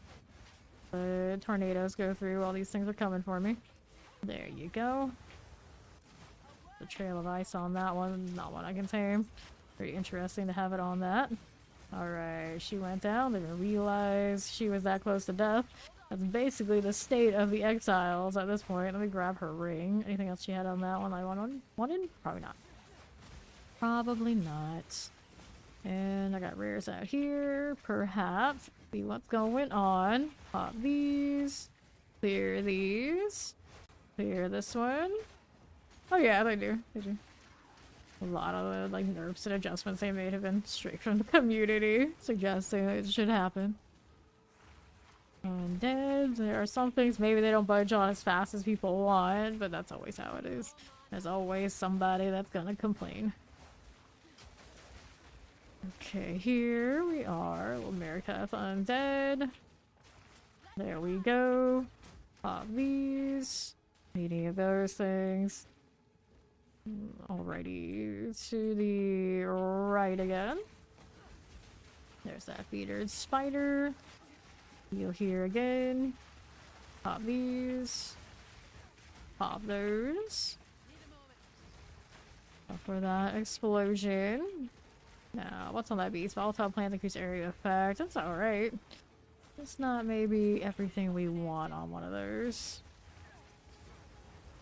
The tornadoes go through. All these things are coming for me. There you go. The trail of ice on that one. Not one I can tame. Very interesting to have it on that. Alright, she went down. Didn't realize she was that close to death. That's basically the state of the exiles at this point. Let me grab her ring. Anything else she had on that one I wanted? Probably not. Probably not. And I got rares out here. Perhaps. See what's going on. Pop these. Clear these. Clear this one. Oh yeah, they do. They do. A lot of the like nerfs and adjustments they made have been straight from the community, suggesting that it should happen. Undead, there are some things maybe they don't budge on as fast as people want, but that's always how it is. There's always somebody that's gonna complain. Okay, here we are. Little America's Undead. There we go. Pop these. Any of those things. Alrighty, to the right again. There's that feedered spider. Heal here again. Pop these. Pop those. For that explosion. Now, what's on that beast? Volatile plants increase area effect. That's alright. It's not maybe everything we want on one of those.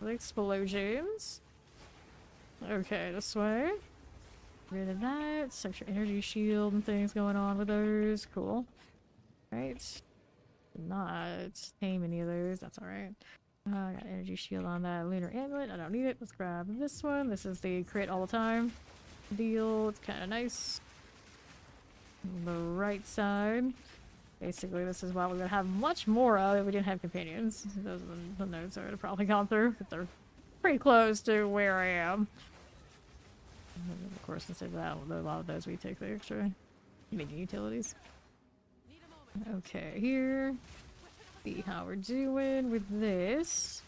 The explosions. Okay, this way. Rid of that. Extra energy shield and things going on with those. Cool. Right. Not tame any of those. That's alright. I got energy shield on that lunar amulet. I don't need it. Let's grab this one. This is the crit all the time deal. It's kind of nice. On the right side. Basically, this is what we would have much more of if we didn't have companions. Those are the nodes I would have probably gone through, but they're pretty close to where I am. And of course, instead of that, a lot of those we take the extra mini utilities. Okay, here. See how we're doing with this.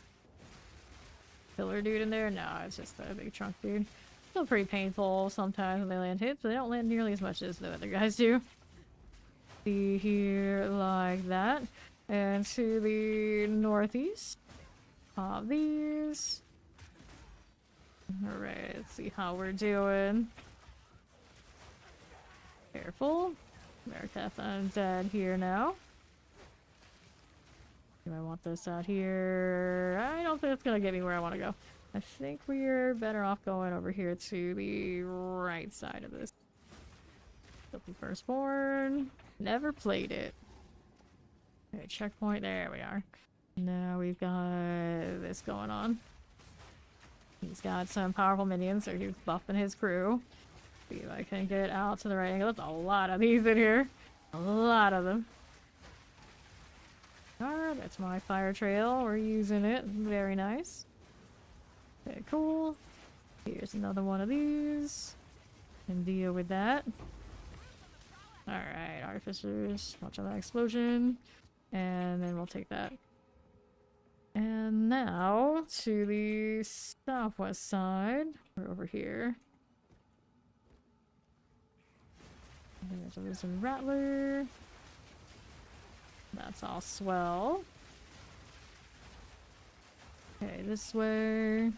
Pillar dude in there? No, it's just a big trunk dude. Still pretty painful sometimes when they land hits, but they don't land nearly as much as the other guys do. See here like that. And to the northeast. Pop these. Alright, let's see how we're doing. Careful. America's Undead here now. Do I want this out here? I don't think it's gonna get me where I want to go. I think we're better off going over here to the right side of this. Filthy Firstborn. Never played it. Okay, checkpoint. There we are. Now we've got this going on. He's got some powerful minions, so he's buffing his crew. See if I can get out to the right angle. There's a lot of these in here. A lot of them. Alright, that's my fire trail. We're using it. Very nice. Okay, cool. Here's another one of these. Can deal with that. Alright, artificers. Watch out that explosion. And then we'll take that. And now to the southwest side. We're over here. There's a Lizard Rattler. That's all swell. Okay, this way.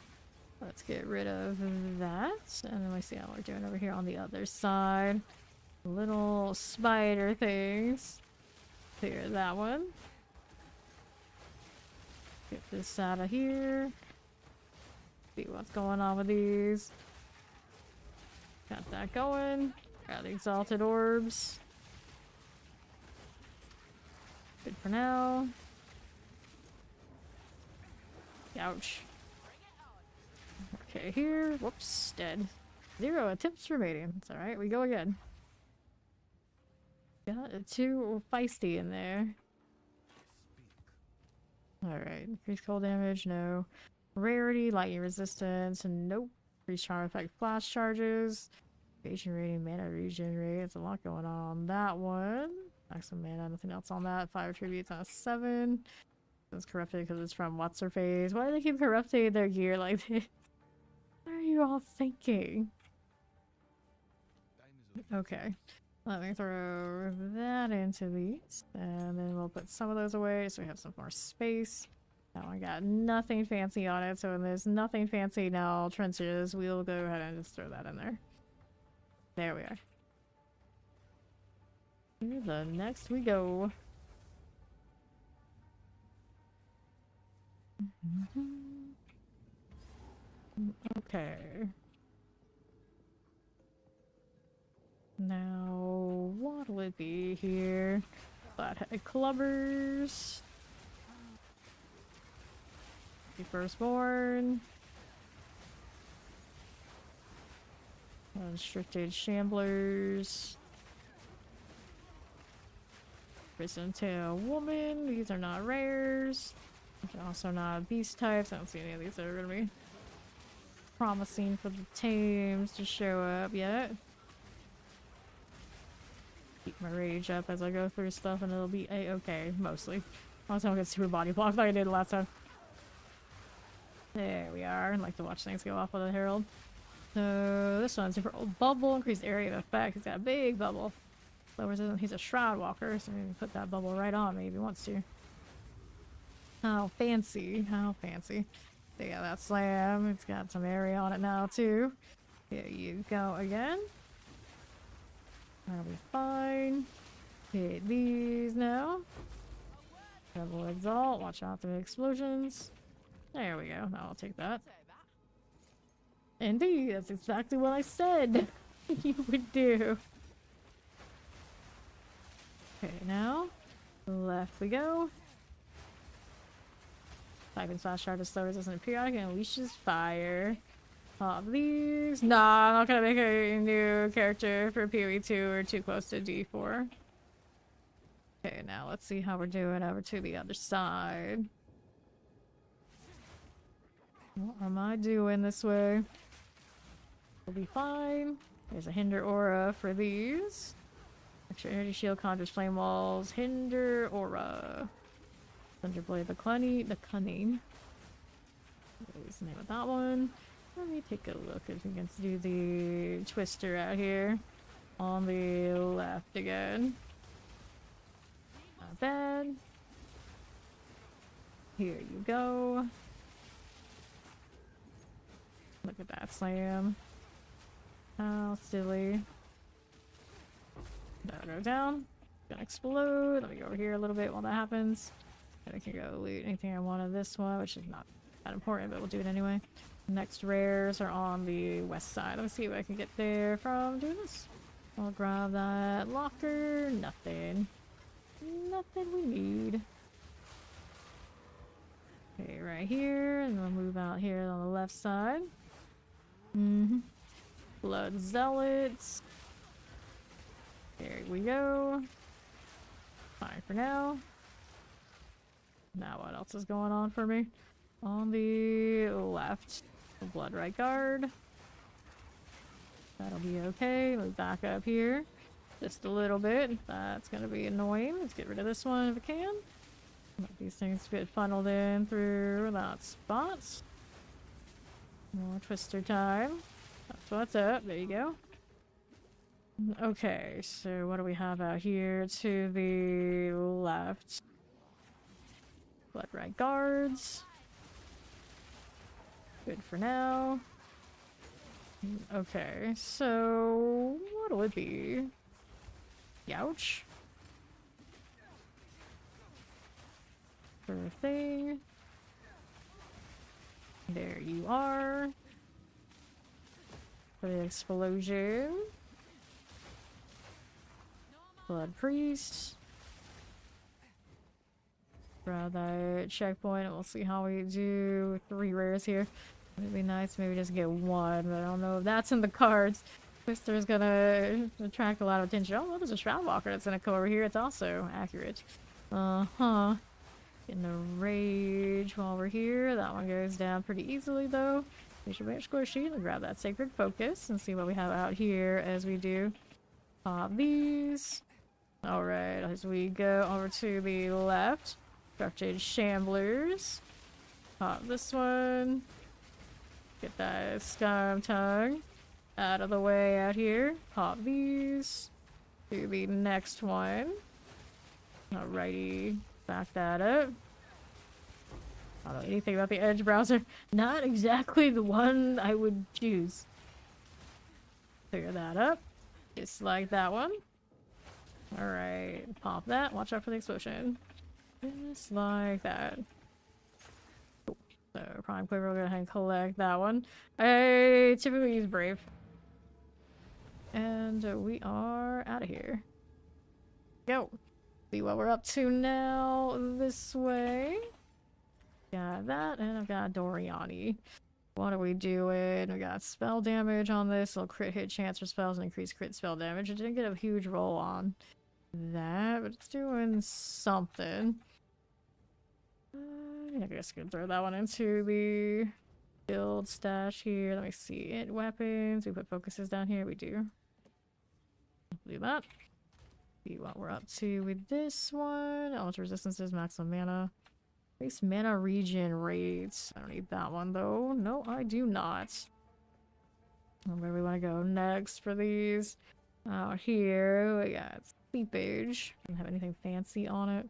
Let's get rid of that. And then we see how we're doing over here on the other side. Little spider things. Clear that one. Get this out of here. See what's going on with these. Got that going. Got the exalted orbs. Good for now. Ouch. Okay, here. Whoops, dead. 0 attempts remaining. It's alright, we go again. Got too feisty in there. Alright, increase cold damage, no. Rarity, lightning resistance, nope. Increase charm effect, flash charges. Evasion rating, mana regenerate. There's a lot going on that one. Maximum mana, nothing else on that. 5 attributes on a 7. It's corrupted because it's from what's her face. Why do they keep corrupting their gear like this? What are you all thinking? Okay. Let me throw that into these. And then we'll put some of those away so we have some more space. That one got nothing fancy on it, so when there's nothing fancy now, trenches, we'll go ahead and just throw that in there. There we are. Here the next we go. Okay. Now, what'll it be here? Flathead clubbers. The firstborn. Unrestricted shamblers. Prison tail woman. These are not rares. Also not beast types. I don't see any of these that are gonna be promising for the tames to show up yet. Keep my rage up as I go through stuff and it'll be a-okay, mostly. As long as I don't get super body blocked like I did last time. There we are. I like to watch things go off with a herald. So this one's super old bubble, increased area of effect. He's got a big bubble. Lowers him. He's a shroud walker, so we can put that bubble right on me if he wants to. How fancy. How fancy. So yeah, that slam. It's got some area on it now too. Here you go again. That'll be fine. Hit these now. Double exalt. Watch out for the explosions. There we go. Now I'll take that. Indeed, that's exactly what I said you would do. Okay, now left we go. Typing slash charge slows as an periodic and unleashes fire. Pop these. Nah, I'm not gonna make a new character for PoE2 or too close to D4. Okay, now let's see how we're doing over to the other side. What am I doing this way? We'll be fine. There's a hinder aura for these. Extra energy shield, conjures flame walls, hinder aura. Thunderblade, the cunning. What was the name of that one? Let me take a look if we can do the twister out here. On the left again. Not bad. Here you go. Look at that slam. How silly. That'll go down. Gonna explode. Let me go over here a little bit while that happens. And I can go loot anything I want of this one, which is not that important, but we'll do it anyway. Next rares are on the west side. Let me see what I can get there from doing this. I'll grab that locker. Nothing. Nothing we need. Okay, right here. And we'll move out here on the left side. Blood zealots. There we go. Fine for now. Now what else is going on for me? On the left. Blood right guard. That'll be okay. Let's back up here just a little bit. That's gonna be annoying. Let's get rid of this one if we can. Let these things get funneled in through that spot. More twister time. That's what's up. There you go. Okay, so what do we have out here to the left? Blood right guards. Good for now. Okay, so what'll it be? Youch? Sure thing. There you are. For the explosion. Blood priest. Grab that checkpoint and we'll see how we do. 3 rares here. It'd be nice maybe just get 1, but I don't know if that's in the cards. Twister's gonna attract a lot of attention. Oh, well, there's a Shroud Walker that's gonna come over here. It's also accurate. Uh-huh. Getting a rage while we're here. That one goes down pretty easily though. We should make squishy and grab that Sacred Focus and see what we have out here as we do. Pop these. Alright, as we go over to the left. Structured Shamblers. Pop this one. Get that Scum Tongue out of the way out here. Pop these. Do the next one. Alrighty. Back that up. I don't know anything about the Edge browser. Not exactly the one I would choose. Clear that up. Just like that one. Alright. Pop that. Watch out for the explosion. Just like that. So, Prime Quiver, we'll go ahead and collect that one. I typically use Brave. And we are out of here. Go! See what we're up to now. This way. Got that, and I've got Doriani. What are we doing? We got spell damage on this. Little crit hit chance for spells and increased crit spell damage. It didn't get a huge roll on that, but it's doing something. I guess I can throw that one into the build stash here. Let me see it. Weapons. We put focuses down here. We do. Do that. See what we're up to with this one. Element resistances, maximum mana. Base mana regen rates. I don't need that one though. No, I do not. Where do we want to go next for these? Out here, we got Sleepage. Doesn't have anything fancy on it.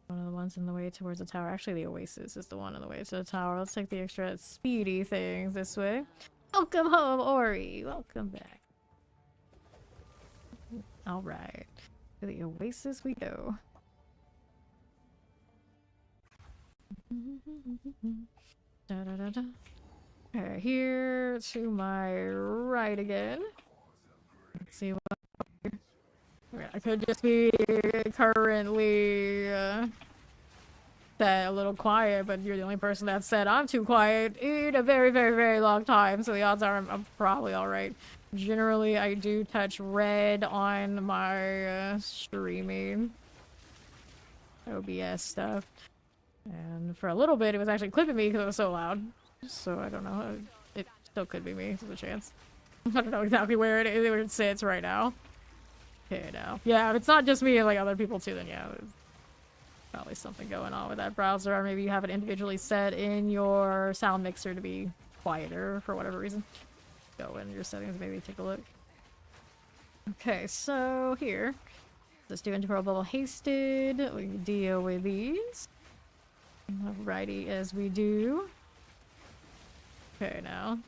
One of the ones in the way towards the tower. Actually, the Oasis is the one in the way to the tower. Let's take the extra speedy things this way. Welcome home, Ori. Welcome back. Alright. To the Oasis we go. Da, da, da, da. Okay, here to my right again. Let's see what I could just be currently a little quiet, but you're the only person that said I'm too quiet in a very, very, very long time, so the odds are I'm probably alright. Generally, I do touch red on my streaming OBS stuff. And for a little bit, it was actually clipping me because it was so loud. So I don't know. It still could be me. There's a chance. I don't know exactly where it sits right now. Okay, now. Yeah, if it's not just me and like other people too, then yeah, there's probably something going on with that browser. Or maybe you have it individually set in your sound mixer to be quieter for whatever reason. Go in your settings, maybe take a look. Okay, so here. Let's do Interpearl Bubble Hasted. We can deal with these. Alrighty, as we do. Okay, now.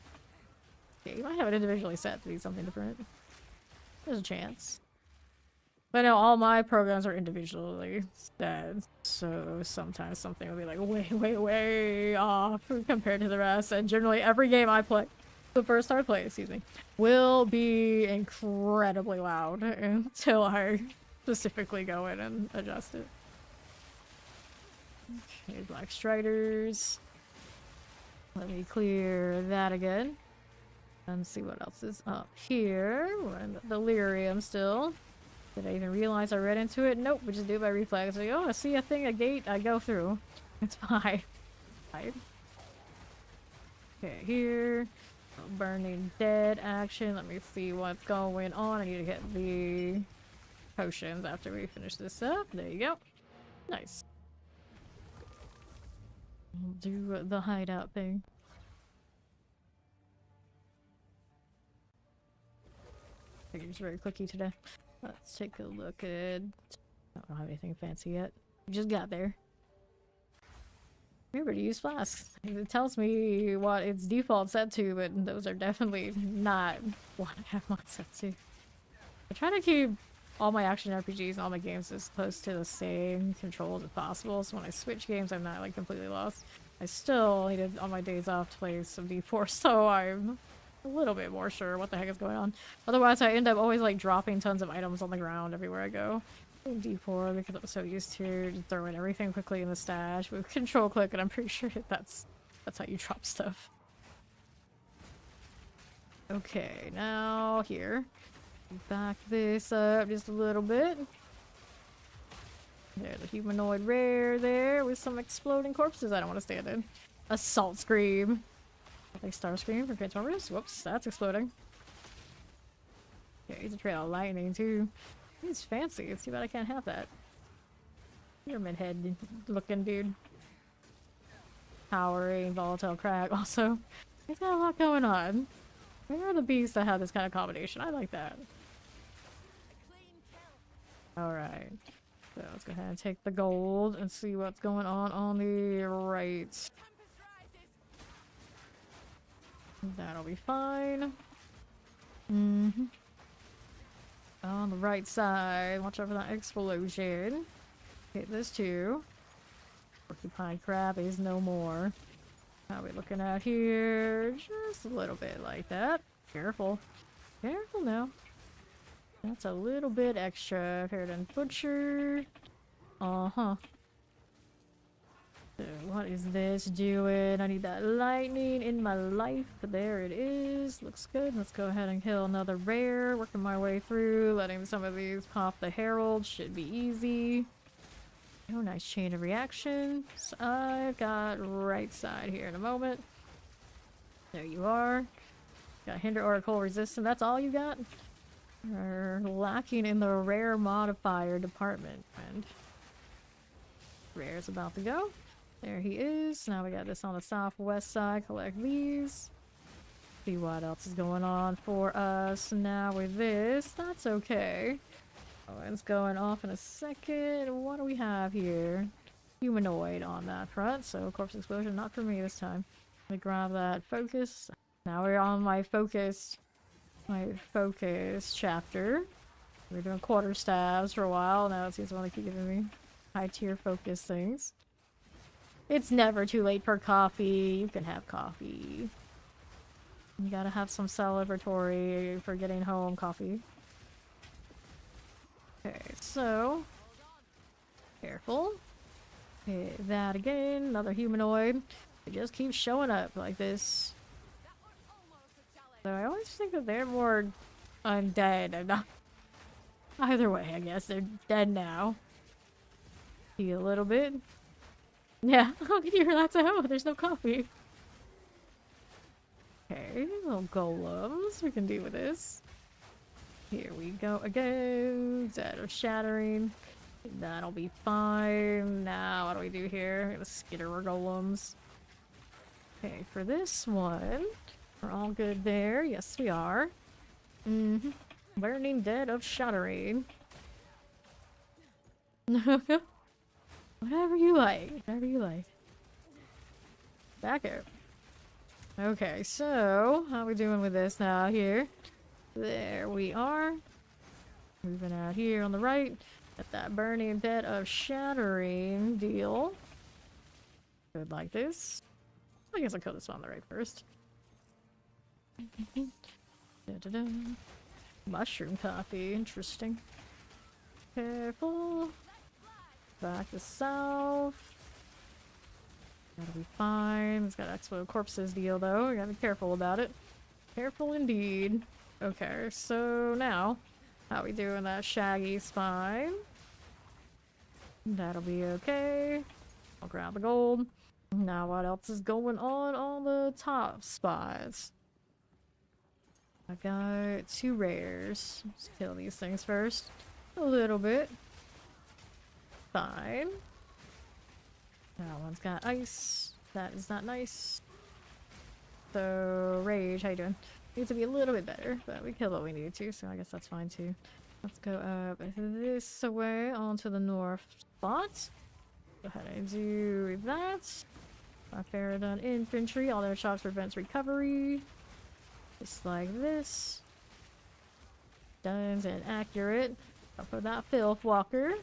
Yeah, you might have it individually set to be something different. There's a chance. But no, all my programs are individually set, so sometimes something will be like way off compared to the rest. And generally every game I play, the first time I play, excuse me, will be incredibly loud until I specifically go in and adjust it. Okay, Black Striders. Let me clear that again. And see what else is up here. We're in the Delirium still. Did I even realize I read into it? Nope, we just do it by reflex. Like, oh, I see a thing, a gate, I go through. It's fine. Okay, here. Burning dead action. Let me see what's going on. I need to get the potions after we finish this up. There you go. Nice. We'll do the hideout thing. Figure's very clicky today. Let's take a look at... I don't have anything fancy yet. We just got there. Remember to use flasks. It tells me what its default set to, but those are definitely not what I have mine set to. I try to keep all my action RPGs and all my games as close to the same controls as possible, so when I switch games I'm not like completely lost. I still needed on my days off to play some D4, so I'm a little bit more sure what the heck is going on. Otherwise I end up always like dropping tons of items on the ground everywhere I go. D4 because I'm so used to just throwing everything quickly in the stash with control click, and I'm pretty sure that's how you drop stuff. Okay, now here. Back this up just a little bit. There's a humanoid rare there with some exploding corpses I don't want to stand in. Assault Scream. Like Star Scream from Transformers. Whoops, that's exploding. Okay, he's a trail of lightning too. He's fancy. It's too bad I can't have that. Pyramid head looking dude. Powering, volatile crack. Also, he's got a lot going on. Where are the beasts that have this kind of combination? I like that. Alright. So let's go ahead and take the gold and see what's going on the right. That'll be fine. Mm-hmm. On the right side, watch out for that explosion. Hit this too. Porcupine crab is no more. How are we looking at here? Just a little bit like that. Careful. Careful now. That's a little bit extra. Paradigm Butcher. Uh-huh. So what is this doing? I need that lightning in my life. There it is. Looks good. Let's go ahead and kill another rare. Working my way through. Letting some of these pop the Herald. Should be easy. Oh, nice chain of reactions. I've got right side here in a moment. There you are. Got Hinder Oracle Resistant. That's all you got? We're lacking in the rare modifier department, friend. Rare's about to go. There he is. Now we got this on the southwest side. Collect these. See what else is going on for us now with this. That's okay. Oh, it's going off in a second. What do we have here? Humanoid on that front. So corpse explosion, not for me this time. Let me grab that focus. Now we're on my focus chapter. We were doing quarter stabs for a while. Now it seems to want to keep giving me high tier focus things. It's never too late for coffee. You can have coffee. You gotta have some celebratory for getting home coffee. Okay, so careful. Okay, that again. Another humanoid. It just keeps showing up like this. So I always think that they're more undead. I'm not. Either way, I guess they're dead now. See a little bit. Yeah, how can you relax at home? There's no coffee. Okay, little golems. We can deal with this. Here we go again. That are shattering. That'll be fine. Now, what do we do here? We're gonna skitter our golems. Okay, for this one, we're all good there. Yes, we are. Mm-hmm. Burning Dead of Shattering. Whatever you like. Whatever you like. Back up. Okay, so how are we doing with this now here? There we are. Moving out here on the right. At that Burning Dead of Shattering deal. Good like this. I guess I'll kill this one on the right first. Da-da-da. Mushroom coffee, interesting. Careful. Back to south. Gotta be fine. It's got explode corpses deal though. We gotta be careful about it. Careful indeed. Okay, so now, how we doing that shaggy spine? That'll be okay. I'll grab the gold. Now what else is going on the top spots? I got 2 rares. Let's kill these things first. A little bit. Fine. That one's got ice. That is not nice. So, Rage, how you doing? Needs to be a little bit better, but we killed what we needed to, so I guess that's fine too. Let's go up this way onto the north spot. Go ahead and do that. My Faradon infantry, all their shocks prevents recovery. Just like this. Done and accurate. Up for that filth walker.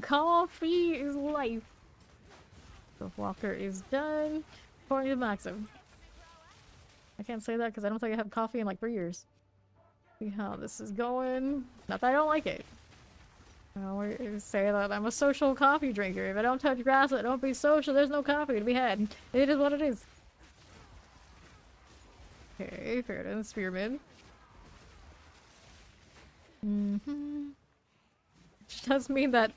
Coffee is life. Filth walker is done. According to Maxim. I can't say that because I don't think I have coffee in like 3 years. See how this is going. Not that I don't like it. I always say that I'm a social coffee drinker. If I don't touch grass, I don't be social, there's no coffee to be had. It is what it is. Okay, fair enough. Spearman. Which does mean that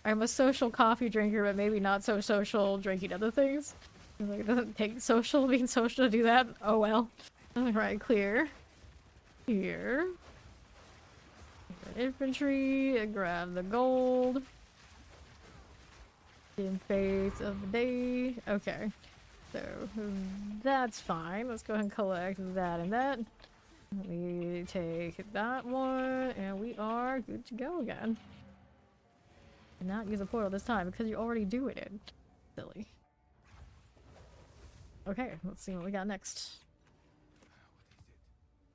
I'm a social coffee drinker, but maybe not so social drinking other things. Like, it doesn't take social, being social to do that. Oh well. Alright, clear. Here. Infantry, grab the gold. In face of the day. Okay. So, that's fine. Let's go ahead and collect that and that. Let me take that one, and we are good to go again. And not use a portal this time, because you're already doing it. Silly. Okay, let's see what we got next.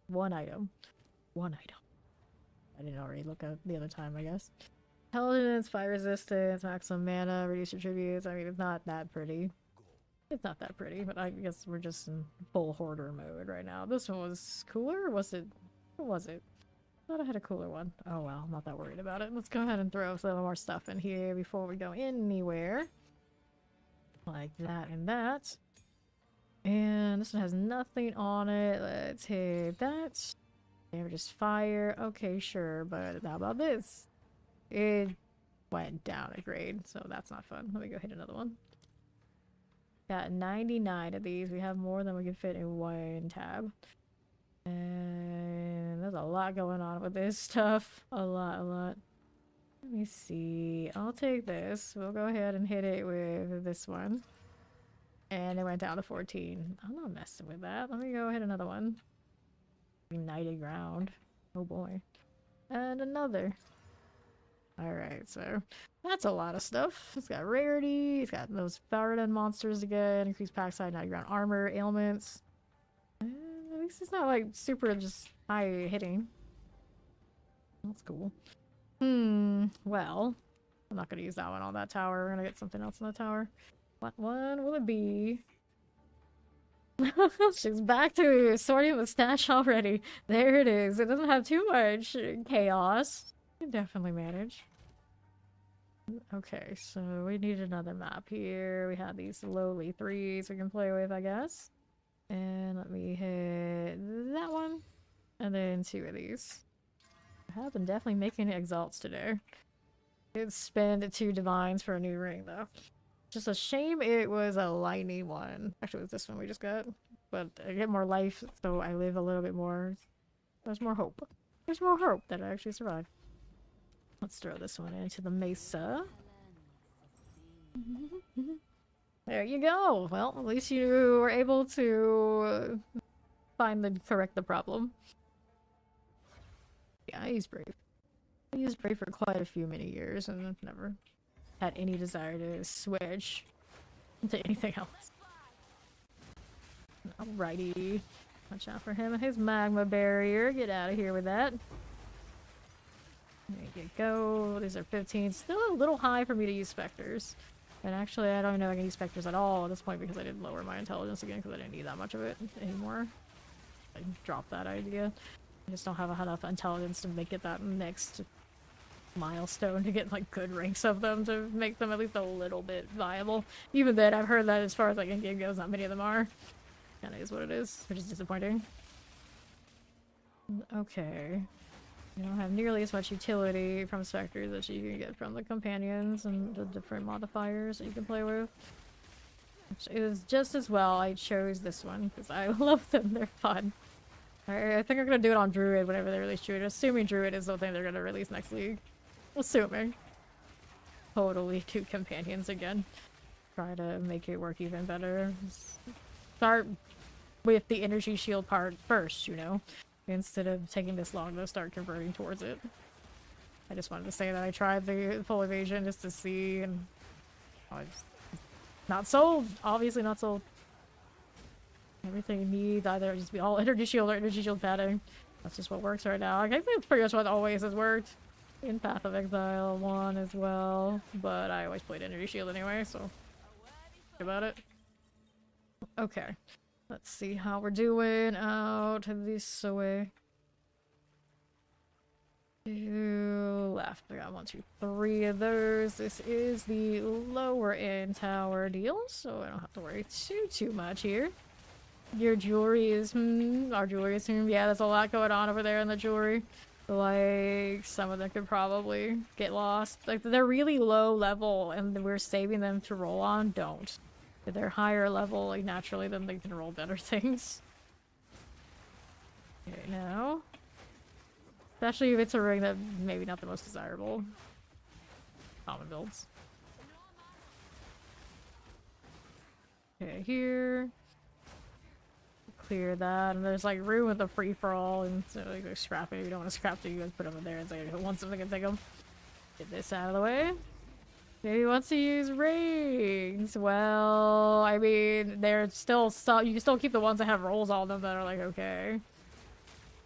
One item. One item. I didn't already look at the other time, I guess. Intelligence, fire resistance, maximum mana, reduce your tributes. I mean, it's not that pretty. It's not that pretty, but I guess we're just in full hoarder mode right now. This one was cooler, or was it? What was it? I thought I had a cooler one. Oh well, I'm not that worried about it. Let's go ahead and throw some more stuff in here before we go anywhere. Like that and that. And this one has nothing on it. Let's hit that. And just fire. Okay, sure, but how about this? It went down a grade, so that's not fun. Let me go hit another one. Got 99 of these. We have more than we can fit in one tab. And there's a lot going on with this stuff. A lot. Let me see. I'll take this. We'll go ahead and hit it with this one. And it went down to 14. I'm not messing with that. Let me go hit another one. Ignited ground. Oh boy. And another. Alright, so that's a lot of stuff. It's got rarity, it's got those Faradon monsters again, increased pack size, now ground armor, ailments. At least it's not like super just high hitting. That's cool. Well, I'm not gonna use that one on that tower. We're gonna get something else on the tower. What one will it be? She's back to sorting the stash already. There it is. It doesn't have too much chaos. You can definitely manage. Okay, so we need another map here. We have these lowly 3s we can play with, I guess. And let me hit that one. And then 2 of these. I have been definitely making exalts today. Did spend 2 divines for a new ring, though. Just a shame it was a lightning one. Actually, it was this one we just got. But I get more life, so I live a little bit more. There's more hope. There's more hope that I actually survive. Let's throw this one into the mesa. There you go. Well, at least you were able to correct the problem. Yeah, I used Brave. I used Brave for quite a few many years and I've never had any desire to switch to anything else. Alrighty. Watch out for him and his magma barrier. Get out of here with that. There you go. These are 15. Still a little high for me to use specters. And actually, I don't even know if I can use specters at all at this point because I didn't lower my intelligence again because I didn't need that much of it anymore. I dropped that idea. I just don't have enough intelligence to make it that next milestone to get like good ranks of them to make them at least a little bit viable. Even then, I've heard that as far as like in-game goes, not many of them are. Kinda is what it is, which is disappointing. Okay. You don't have nearly as much utility from specters as you can get from the companions and the different modifiers that you can play with. it is just as well I chose this one because I love them. They're fun. I think I'm gonna do it on Druid whenever they release Druid, assuming Druid is the thing they're gonna release next league. Assuming. Totally two companions again. Try to make it work even better. Start with the energy shield part first, you know, instead of taking this long to start converting towards it. I just wanted to say that I tried the full evasion just to see, and I was not sold. Obviously not sold. Everything you need either just be all energy shield or energy shield padding. That's just what works right now. I think that's pretty much what always has worked. In Path of Exile 1 as well, but I always played energy shield anyway, so think about it. Okay, let's see how we're doing out this way. To left. I got 1, 2, 3 of those. This is the lower end tower deal, so I don't have to worry too much here. Your jewelry is our jewelry is yeah, there's a lot going on over there in the jewelry. Like, some of them could probably get lost. Like, they're really low level and we're saving them to roll on. Don't. If they're higher level, like, naturally, then they can roll better things. Okay, now. Especially if it's a ring that maybe not the most desirable. Common builds. Okay, here. Clear that, and there's like room with a free-for-all, and so like they're scrapping. If you don't want to scrap them, you guys put them in there and say who wants them, they can take them. Get this out of the way. Maybe wants to use rings. Well, I mean, they're still you can still keep the ones that have rolls on them that are like okay.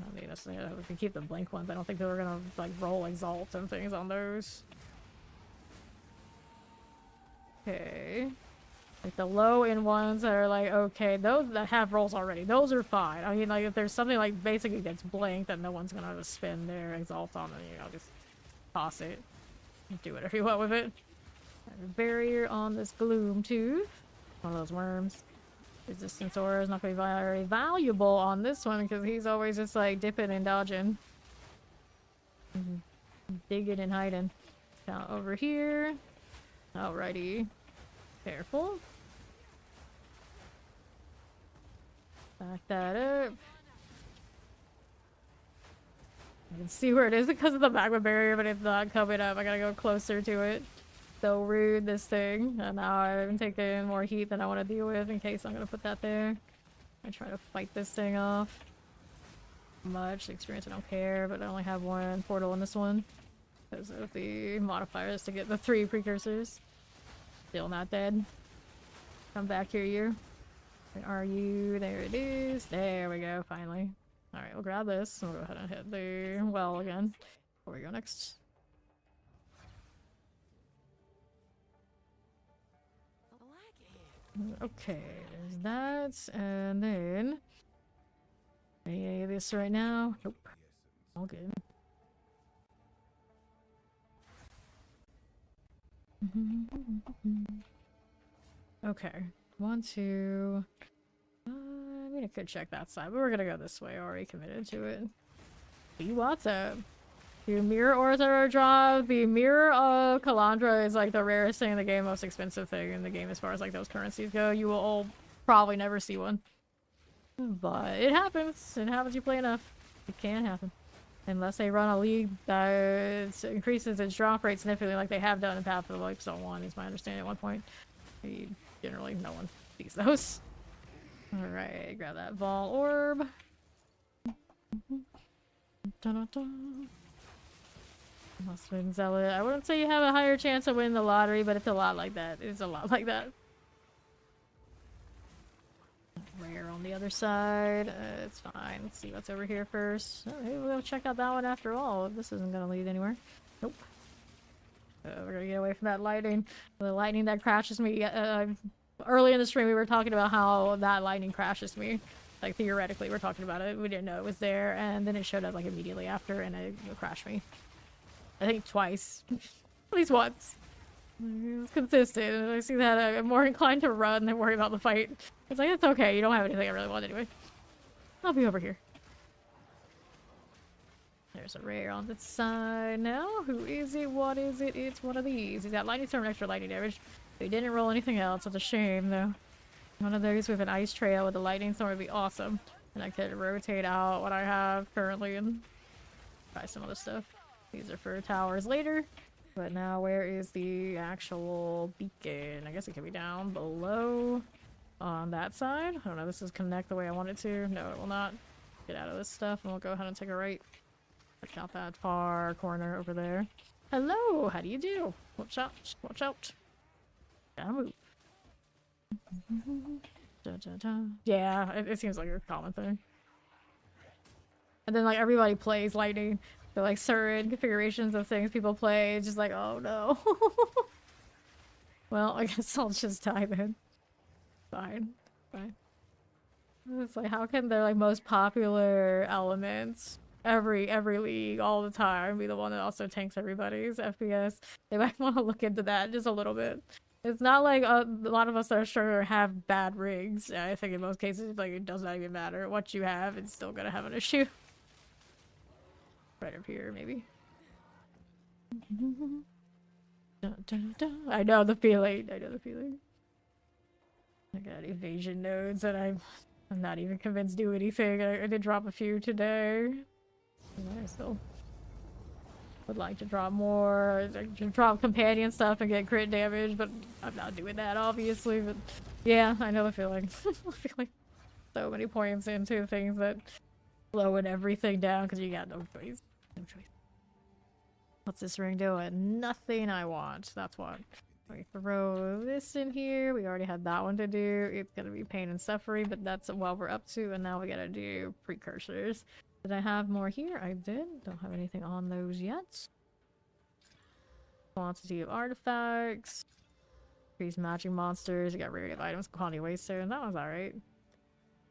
I mean, that's, we can keep the blank ones. I don't think they were gonna like roll exalt and things on those. Okay. Like the low end ones that are like, okay, those that have rolls already, those are fine. I mean, like if there's something like basically gets blanked, then no one's gonna have to spend their exalt on it, you know, just toss it. Do whatever you want with it. A barrier on this gloom tooth. One of those worms. Resistance aura is not gonna be very valuable on this one because he's always just like dipping and dodging. Digging and hiding. Now over here. Alrighty. Careful. Back that up. I can see where it is because of the magma barrier, but it's not coming up. I gotta go closer to it. So rude, this thing. And now I'm taking more heat than I want to deal with in case I'm gonna put that there. I try to fight this thing off. Much experience, I don't care, but I only have 1 portal in this one. Because of the modifiers to get the 3 precursors. Still not dead. Come back here, you. Where are you? There it is. There we go, finally. Alright, we'll grab this. We'll go ahead and hit the well again. Where we go next? Okay, there's that. And then... any of this right now? Nope. All good. Okay, 1, 2. I mean, I could check that side, but we're gonna go this way. Already committed to it. See what's up. The mirror auras are draw. The mirror of Calandra is like the rarest thing in the game, most expensive thing in the game as far as like those currencies go. You will all probably never see one, but it happens. It happens. You play enough. It can happen. Unless they run a league that increases its drop rate significantly like they have done in Path of the Exile 1, is my understanding at one point. Generally, no one sees those. Alright, grab that Vol Orb. Must win Zealot. I wouldn't say you have a higher chance of winning the lottery, but it's a lot like that. It's a lot like that. Rare on the other side. It's fine. Let's see what's over here first. Oh, maybe we'll check out that one after all. This isn't gonna lead anywhere. Nope. We're gonna get away from that lightning. The lightning that crashes me. Early in the stream, we were talking about how that lightning crashes me. Like, theoretically, we're talking about it. We didn't know it was there, and then it showed up, like, immediately after, and it crashed me. I think twice. At least once. It's consistent. I see that I'm more inclined to run than worry about the fight. It's like, it's okay. You don't have anything I really want anyway. I'll be over here. There's a rare on the side now. Who is it? What is it? It's one of these. He's got lightning storm and extra lightning damage. He didn't roll anything else. It's a shame, though. One of those with an ice trail with a lightning storm would be awesome. And I could rotate out what I have currently and try some other stuff. These are for towers later. But now where is the actual beacon? I guess it could be down below on that side. I don't know, this is connect the way I want it to. No, it will not. Get out of this stuff and we'll go ahead and take a right. Check out that far corner over there. Hello, how do you do? Watch out, watch out. Gotta move. Yeah, it seems like a common thing. And then like everybody plays lightning. So like certain configurations of things people play, it's just like, oh no. Well, I guess I'll just die then. Fine. Fine. It's like, how can their like most popular elements every league all the time be the one that also tanks everybody's FPS? They might want to look into that just a little bit. It's not like a lot of us that are sure have bad rigs. I think in most cases, like, it does not even matter what you have, it's still gonna have an issue. Right up here, maybe. Dun, dun, dun. I know the feeling. I know the feeling. I got evasion nodes that I'm not even convinced do anything. I did drop a few today. I still would like to drop more. I can drop companion stuff and get crit damage, but I'm not doing that obviously. But yeah, I know the feeling. I feel like so many points into things that slowing everything down because you got no choice. No choice. What's this ring doing? Nothing I want. That's what. We throw this in here. We already had that one to do. It's gonna be pain and suffering, but that's what we're up to. And now we gotta do precursors. Did I have more here? I did. Don't have anything on those yet. Quantity of artifacts. Increase matching monsters. I got rarity of items. Quantity waster. And that was alright.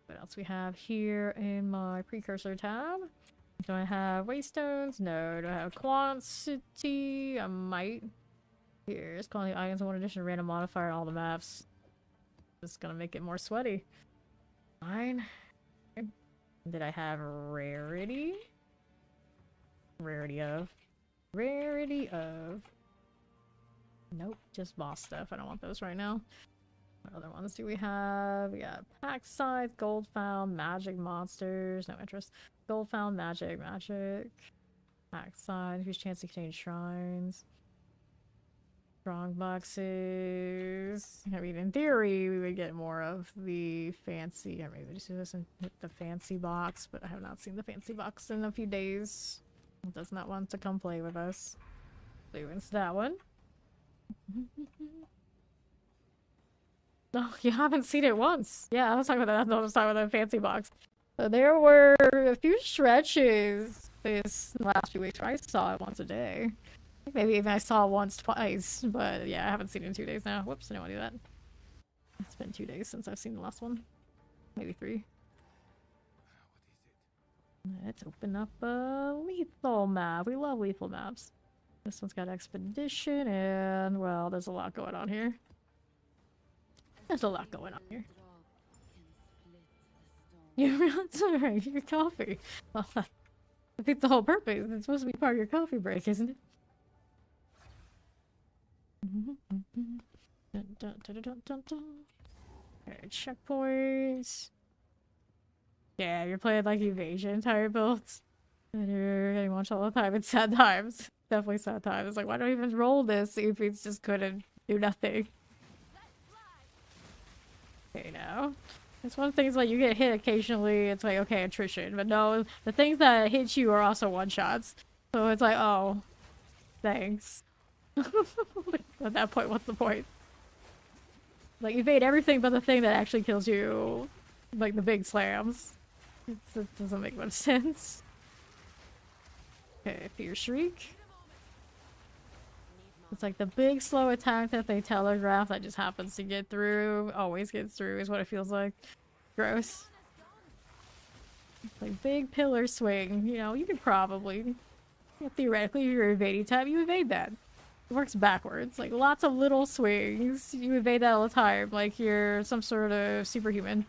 What else we have here in my precursor tab? Do I have waystones? No. Do I have quantity? I might. Here's quality items, one addition random modifier on all the maps. Just gonna make it more sweaty. Fine. Did I have rarity? Rarity of. Rarity of. Nope, just boss stuff. I don't want those right now. What other ones do we have? We got pack size, gold found, magic monsters. No interest. Gold found, magic. Pack size, increased chance to contain shrines. Strong boxes. I mean, in theory, we would get more of the fancy. Or maybe just do this and hit the fancy box, but I have not seen the fancy box in a few days. It does not want to come play with us. Doing that one. Oh, you haven't seen it once. Yeah, I was talking about that. I was talking about the fancy box. So there were a few stretches this last few weeks where I saw it once a day. Maybe even I saw it once, twice, but yeah, I haven't seen it in 2 days now. Whoops, I didn't want to do that. It's been 2 days since I've seen the last one. Maybe 3. Let's open up a lethal map. We love lethal maps. This one's got expedition and, well, there's a lot going on here. There's a lot going on here. You're not sorry, your coffee. Well, I think the whole purpose. It's supposed to be part of your coffee break, isn't it? Okay, checkpoints. Yeah, you're playing like evasion type builds. And you're getting watched all the time. It's sad times. Definitely sad times. It's like, why don't I even roll this if it's just couldn't do nothing? Okay, now. It's one of the things like you get hit occasionally, it's like, okay, attrition. But no, the things that hit you are also one-shots. So it's like, oh, thanks. At that point, what's the point? Like, evade everything but the thing that actually kills you. Like the big slams. It doesn't make much sense. Okay, Fear Shriek. It's like the big slow attack that they telegraph that just happens to get through. Always gets through is what it feels like. Gross. Like big pillar swing. You know, you could probably, theoretically, if you're evading type, you evade that. It works backwards. Like lots of little swings. You evade that all the time. Like you're some sort of superhuman.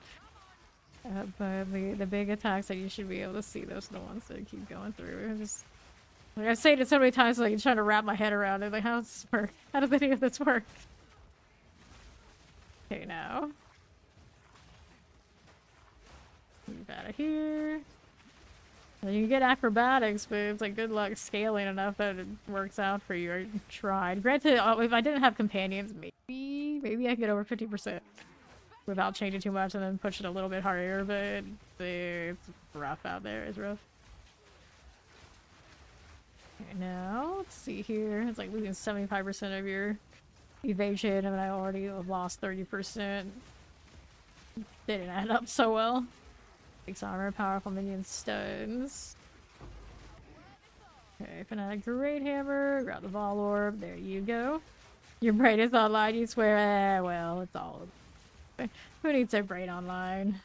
But the big attacks that you should be able to see, those are the ones that keep going through. Just like I've said it so many times, like I'm trying to wrap my head around it. Like, how does this work? How does any of this work? Okay, now. Move out of here. And you can get acrobatics, but it's like good luck scaling enough that it works out for you. I tried. Granted, if I didn't have companions, maybe I could get over 50% without changing too much and then push it a little bit harder, but it's rough out there. It's rough. Okay, now, let's see here. It's like losing 75% of your evasion, and I already lost 30%. Didn't add up so well. Takes armor, powerful minion stuns. Okay, Fanatic Great Hammer, grab the Ball Orb, there you go. Your brain is online, you swear, well, it's all... Who needs their brain online?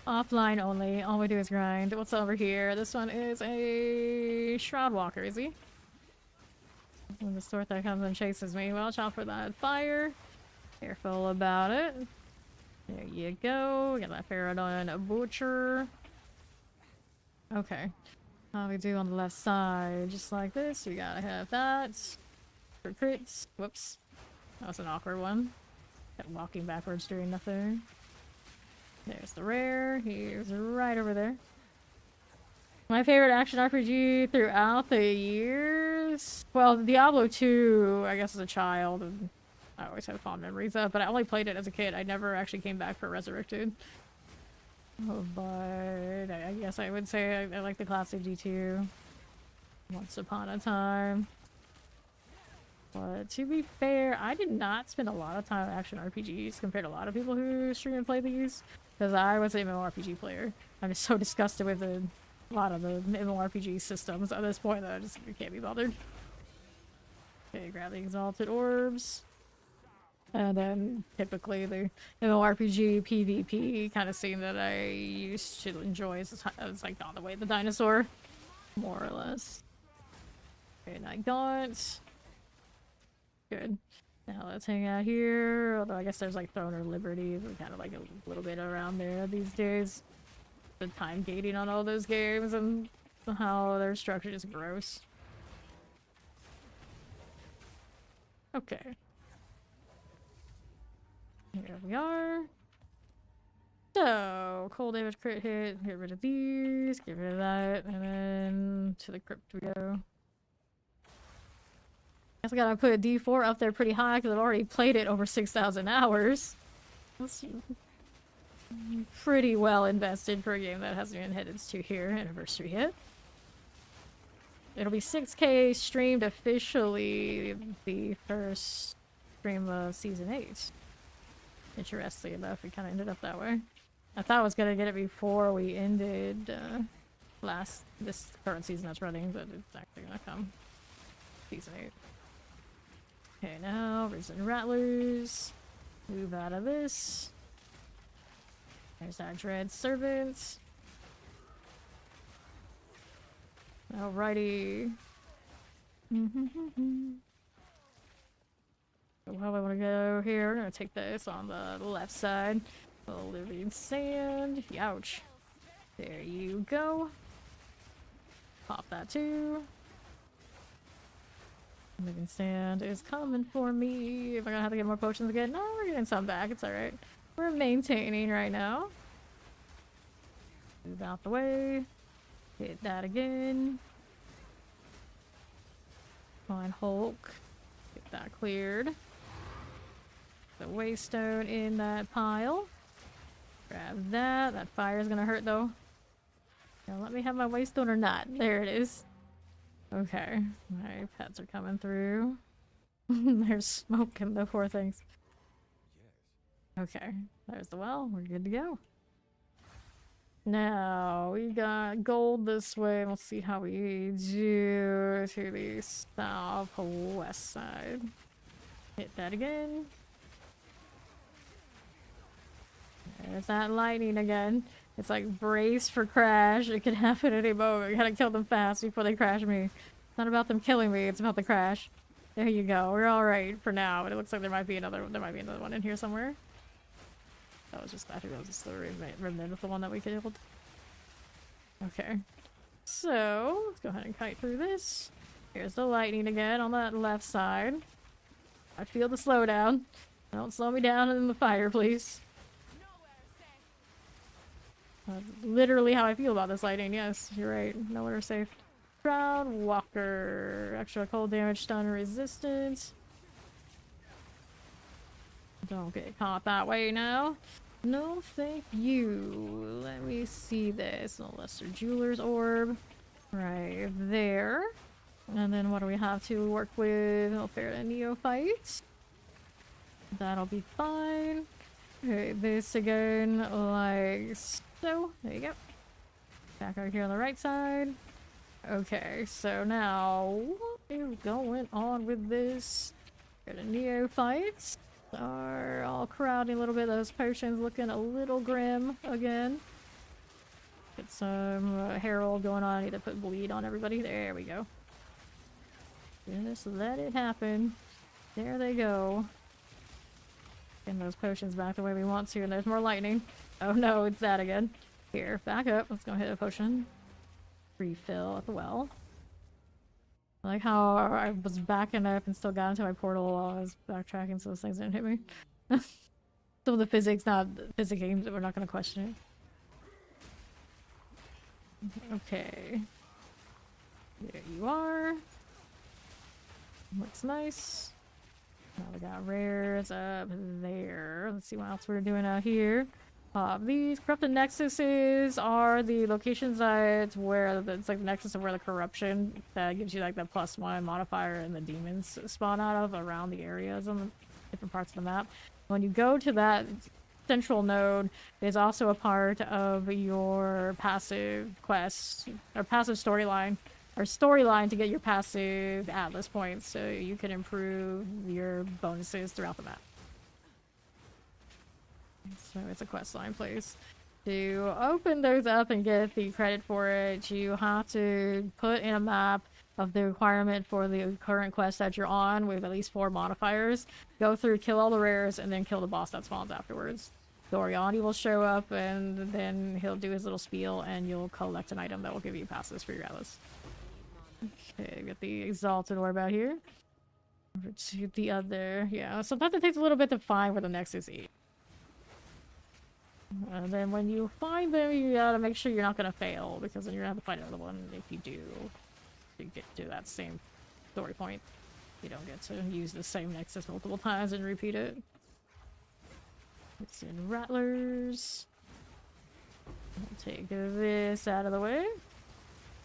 Offline only, all we do is grind. What's over here? This one is a Shroud Walker, is he? When the sort that comes and chases me, watch out for that fire. Careful about it. There you go. We got that Ferrodon Butcher. Okay. How we do on the left side? Just like this. We gotta have that. For crits. Whoops. That was an awkward one. Kept walking backwards doing nothing. There's the rare. He's right over there. My favorite action RPG throughout the years? Well, Diablo 2, I guess as a child. And I always have fond memories of, but I only played it as a kid. I never actually came back for Resurrected. Oh, but I guess I would say I like the classic D2. Once upon a time. But to be fair, I did not spend a lot of time on action RPGs compared to a lot of people who stream and play these. Because I was an MMORPG player. I'm just so disgusted with a lot of the MMORPG systems at this point that I just can't be bothered. Okay, grab the Exalted Orbs. And then typically the MMORPG PvP kind of scene that I used to enjoy is like on the way of the dinosaur, more or less. Okay, Night Gaunt. Good. Now let's hang out here. Although I guess there's like Throne or Liberty. We're kind of like a little bit around there these days. The time gating on all those games and how they're structured is gross. Okay. Here we are. So, cold damage crit hit, get rid of these, get rid of that, and then to the crypt we go. Guess I gotta put a D4 up there pretty high because I've already played it over 6,000 hours. That's pretty well invested for a game that hasn't even hit its 2-year anniversary yet. It'll be 6K streamed officially the first stream of Season 8. Interestingly enough, it kind of ended up that way. I thought I was gonna get it before we ended this current season that's running, but it's actually gonna come Season 8. Okay, now Risen Rattlers. Move out of this. There's our Dread Servant. Alrighty. So how I want to go here, we're gonna take this on the left side. The living sand. Ouch. There you go. Pop that too. Living sand is coming for me. Am I gonna have to get more potions again? No, we're getting some back. It's alright. We're maintaining right now. Move out the way. Hit that again. Find Hulk. Get that cleared. The Waystone in that pile. Grab that. That fire is gonna hurt though. Now let me have my Waystone or not. There it is. Okay. My pets are coming through. There's smoke in the poor things. Okay. There's the well. We're good to go. Now we got gold this way. We'll see how we do to the southwest side. Hit that again. There's that lightning again. It's like brace for crash. It could happen at any moment. We gotta kill them fast before they crash me. It's not about them killing me. It's about the crash. There you go. We're all right for now. But it looks like there might be another. There might be another one in here somewhere. That was just. I think that was just the remnant of the one that we killed. Okay. So let's go ahead and kite through this. Here's the lightning again on that left side. I feel the slowdown. Don't slow me down in the fire, please. That's literally how I feel about this lighting. Yes, you're right. Nowhere are safe. Crowd Walker. Extra cold damage, stun resistance. Don't get caught that way now. No, thank you. Let me see this. A lesser jeweler's orb. Right there. And then what do we have to work with? I'll fair a neophyte. That'll be fine. Okay, this again, like so. There you go. Back over here on the right side. Okay, so now what is going on with this? Got a neophytes. Are all crowding a little bit. Those potions looking a little grim again. Get some herald going on. I need to put bleed on everybody. There we go. Just let it happen. There they go. Getting those potions back the way we want to, and there's more lightning. Oh no, it's that again. Here, back up. Let's go hit a potion. Refill at the well. I like how I was backing up and still got into my portal while I was backtracking so those things didn't hit me. Some of the physics, not physics games, that we're not going to question it. Okay. There you are. Looks nice. Now we got rares up there. Let's see what else we're doing out here. These corrupted nexuses are the locations that where it's like the nexus of where the corruption that gives you like the +1 modifier and the demons spawn out of around the areas on the different parts of the map. When you go to that central node, is also a part of your passive quest or passive storyline. Or storyline to get your passive Atlas points so you can improve your bonuses throughout the map. So it's a quest line place. To open those up and get the credit for it, you have to put in a map of the requirement for the current quest that you're on with at least 4 modifiers. Go through, kill all the rares, and then kill the boss that spawns afterwards. Doriani will show up and then he'll do his little spiel and you'll collect an item that will give you passes for your Atlas. Okay, got the Exalted Orb out here. Over to the other, yeah, sometimes it takes a little bit to find where the Nexus is. And then when you find them, you gotta make sure you're not gonna fail, because then you're gonna have to find another one. If you do, you get to that same story point. You don't get to use the same Nexus multiple times and repeat it. It's in Rattlers. I'll take this out of the way.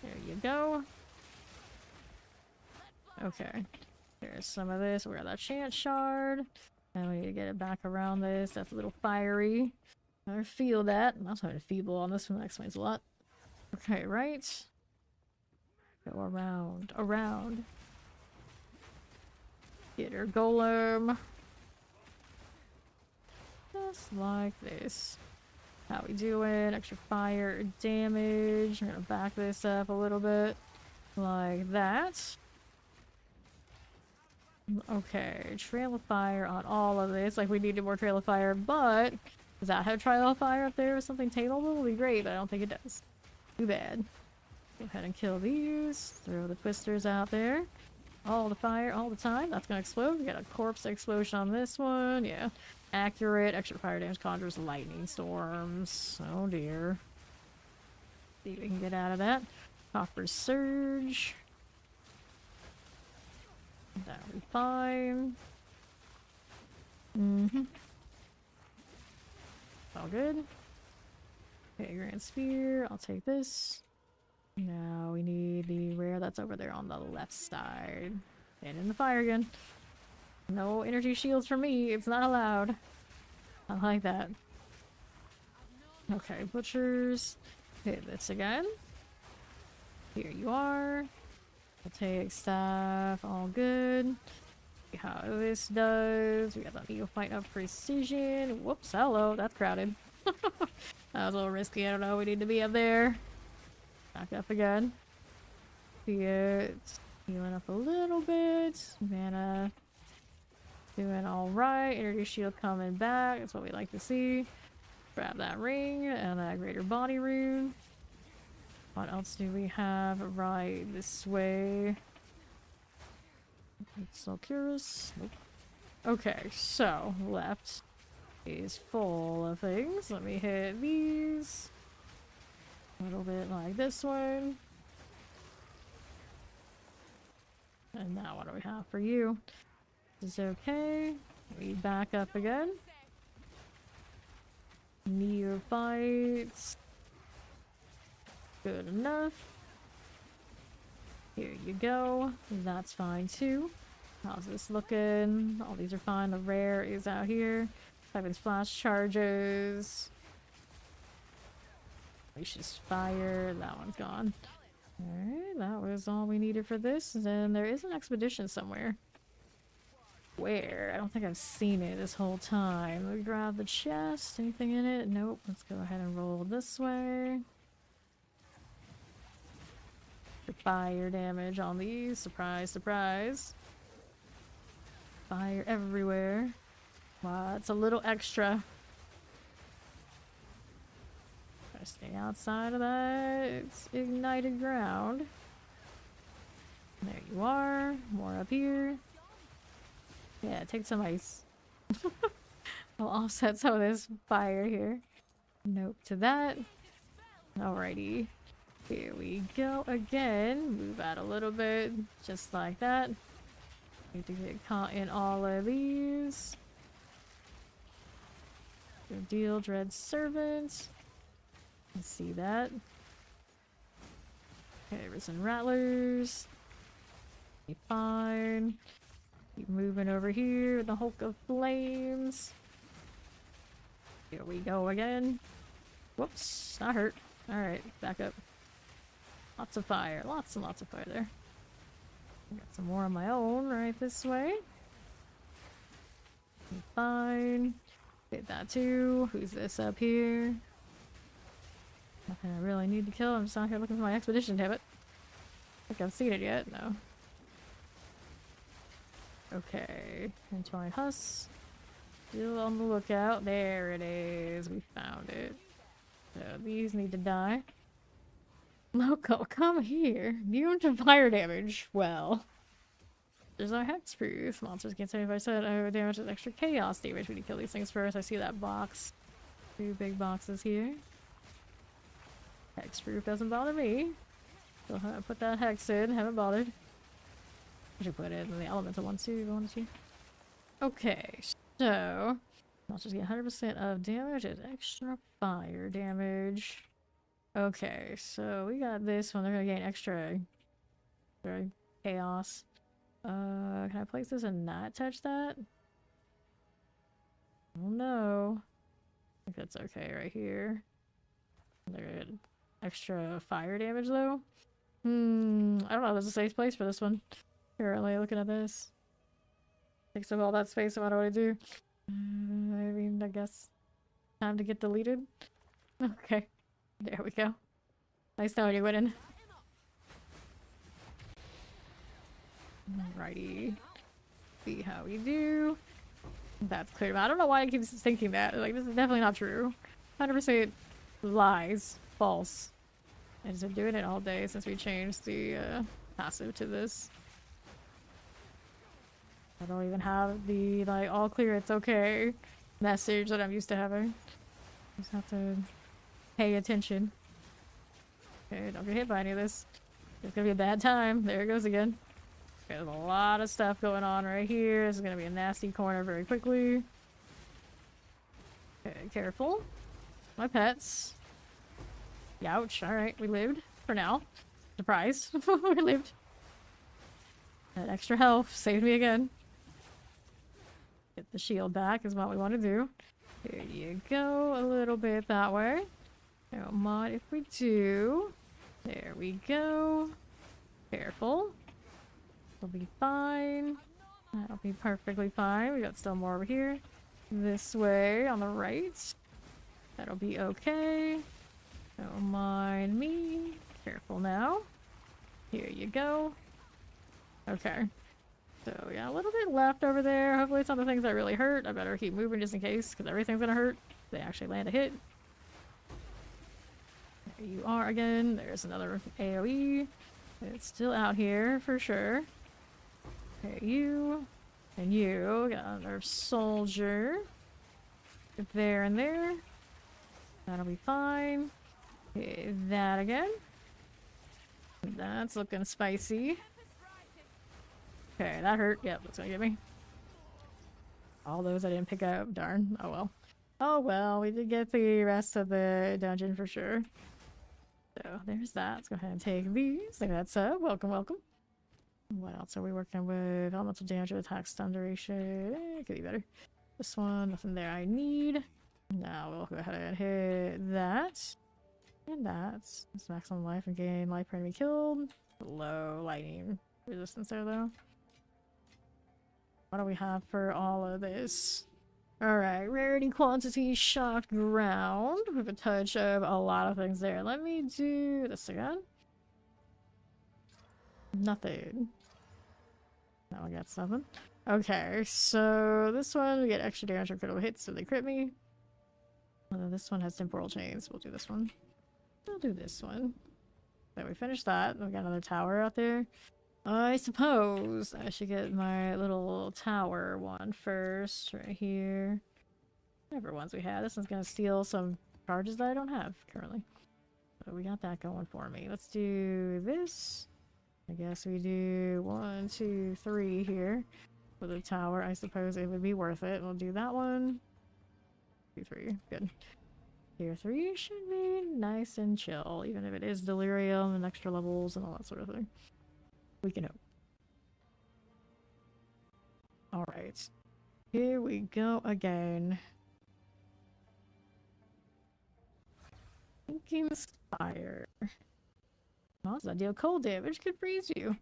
There you go. Okay. There's some of this. We're at that chance shard. And we need to get it back around this. That's a little fiery. I feel that. I'm also having a feeble on this one. That explains a lot. Okay, right? Go around. Around. Get her golem. Just like this. How we doing? Extra fire damage. I'm gonna back this up a little bit. Like that. Okay, Trail of Fire on all of this. Like, we needed more Trail of Fire, but does that have Trail of Fire up there with something tailable? Would be great, but I don't think it does. Too bad. Go ahead and kill these. Throw the twisters out there. All the fire, all the time. That's gonna explode. We got a corpse explosion on this one. Yeah. Accurate. Extra fire damage conjures lightning storms. Oh dear. See if we can get out of that. Copper Surge. That'll be fine. All good. Okay, Grand Spear. I'll take this. Now we need the rare that's over there on the left side. And in the fire again. No energy shields for me. It's not allowed. I like that. Okay, Butchers. Hit this again. Here you are. I'll take staff, all good. See how this does. We got the Neophyte of Precision. Whoops, hello, that's crowded. That was a little risky, I don't know, we need to be up there. Back up again. See it. Healing up a little bit. Mana. Doing alright. Energy shield coming back, that's what we like to see. Grab that ring and that greater body rune. What else do we have right this way? It's all curious. Nope. Okay, so left is full of things. Let me hit these. A little bit like this one. And now what do we have for you? Is okay. We back up again. Neophytes. Good enough. Here you go. That's fine too. How's this looking? All these are fine. The rare is out here. Having splash charges. Gracious fire. That one's gone. Alright, that was all we needed for this. And then there is an expedition somewhere. Where? I don't think I've seen it this whole time. Let me grab the chest. Anything in it? Nope. Let's go ahead and roll this way. For fire damage on these. Surprise, surprise. Fire everywhere. Wow, it's a little extra. Gotta stay outside of that. It's ignited ground. There you are. More up here. Yeah, take some ice. I'll offset some of this fire here. Nope to that. Alrighty. Here we go again. Move out a little bit. Just like that. Need to get caught in all of these. Good deal, Dread Servant. Let's see that. Okay, Risen Rattlers. Be fine. Keep moving over here. The Hulk of Flames. Here we go again. Whoops, that hurt. Alright, back up. Lots of fire. Lots and lots of fire there. Got some more on my own right this way. Be fine. Hit that too. Who's this up here? Nothing I really need to kill. I'm just out here looking for my expedition, damn it. I think I've seen it yet. No. Okay. Entwine Huss. Still on the lookout. There it is. We found it. So these need to die. Loco, come here. Immune to fire damage. Well. There's our hexproof. Monsters gain 75% of damage with extra chaos damage. We need to kill these things first. I see that box. 2 big boxes here. Hexproof doesn't bother me. So I put that hex in. Haven't bothered. I should put it in the elemental one too if you want to. Okay, so monsters get 100% of damage and extra fire damage. Okay, so we got this one. They're gonna gain extra chaos. Can I place this and not touch that? Oh no. I think that's okay right here. They're good. Extra fire damage though? I don't know. There's a safe place for this one. Currently looking at this. Takes up all that space, so what do I do? I mean, I guess time to get deleted. Okay. There we go. Nice knowing you, Winnin. Alrighty. See how we do. That's clear. I don't know why I keep thinking that. Like, this is definitely not true. 100% lies. False. I've just been doing it all day since we changed the passive to this. I don't even have the, like, all clear, it's okay message that I'm used to having. Just have to pay attention. Okay, don't get hit by any of this. It's gonna be a bad time. There it goes again. There's a lot of stuff going on right here. This is gonna be a nasty corner very quickly. Okay, careful. My pets. Ouch. Alright, we lived. For now. Surprise. We lived. That extra health saved me again. Get the shield back is what we want to do. Here you go. A little bit that way. Don't mind if we do. There we go. Careful. It'll be fine. That'll be perfectly fine. We got still more over here. This way on the right. That'll be okay. Don't mind me. Careful now. Here you go. Okay. So yeah, a little bit left over there. Hopefully it's not the things that really hurt. I better keep moving just in case, because everything's gonna hurt. They actually land a hit. There you are again. There's another AoE. It's still out here for sure. Okay, you. And you. Got another soldier. Get there and there. That'll be fine. Okay, that again. That's looking spicy. Okay, that hurt. Yep, that's gonna get me. All those I didn't pick up. Darn. Oh well. Oh well, we did get the rest of the dungeon for sure. So there's that. Let's go ahead and take these. Like that's welcome, welcome. What else are we working with? Elemental damage, attack, stun duration. Could be better. This one, nothing there I need. Now we'll go ahead and hit that. And that's maximum life and gain life per enemy killed. Low lightning resistance there though. What do we have for all of this? Alright, rarity, quantity, shocked ground. With a touch of a lot of things there. Let me do this again. Nothing. Now I got something. Okay, so this one we get extra damage from critical hits, so they crit me. This one has temporal chains. We'll do this one. We'll do this one. So we finished that. We got another tower out there. I suppose I should get my little tower one first, right here. Whatever ones we have. This one's gonna steal some charges that I don't have currently. So we got that going for me. Let's do this. I guess we do 1, 2, 3 here for the tower. I suppose it would be worth it. We'll do that one. 2, 3. Good. Tier 3 should be nice and chill, even if it is delirium and extra levels and all that sort of thing. We can hope. Alright. Here we go again. Thinking Spire. Well, that deal cold damage could freeze you.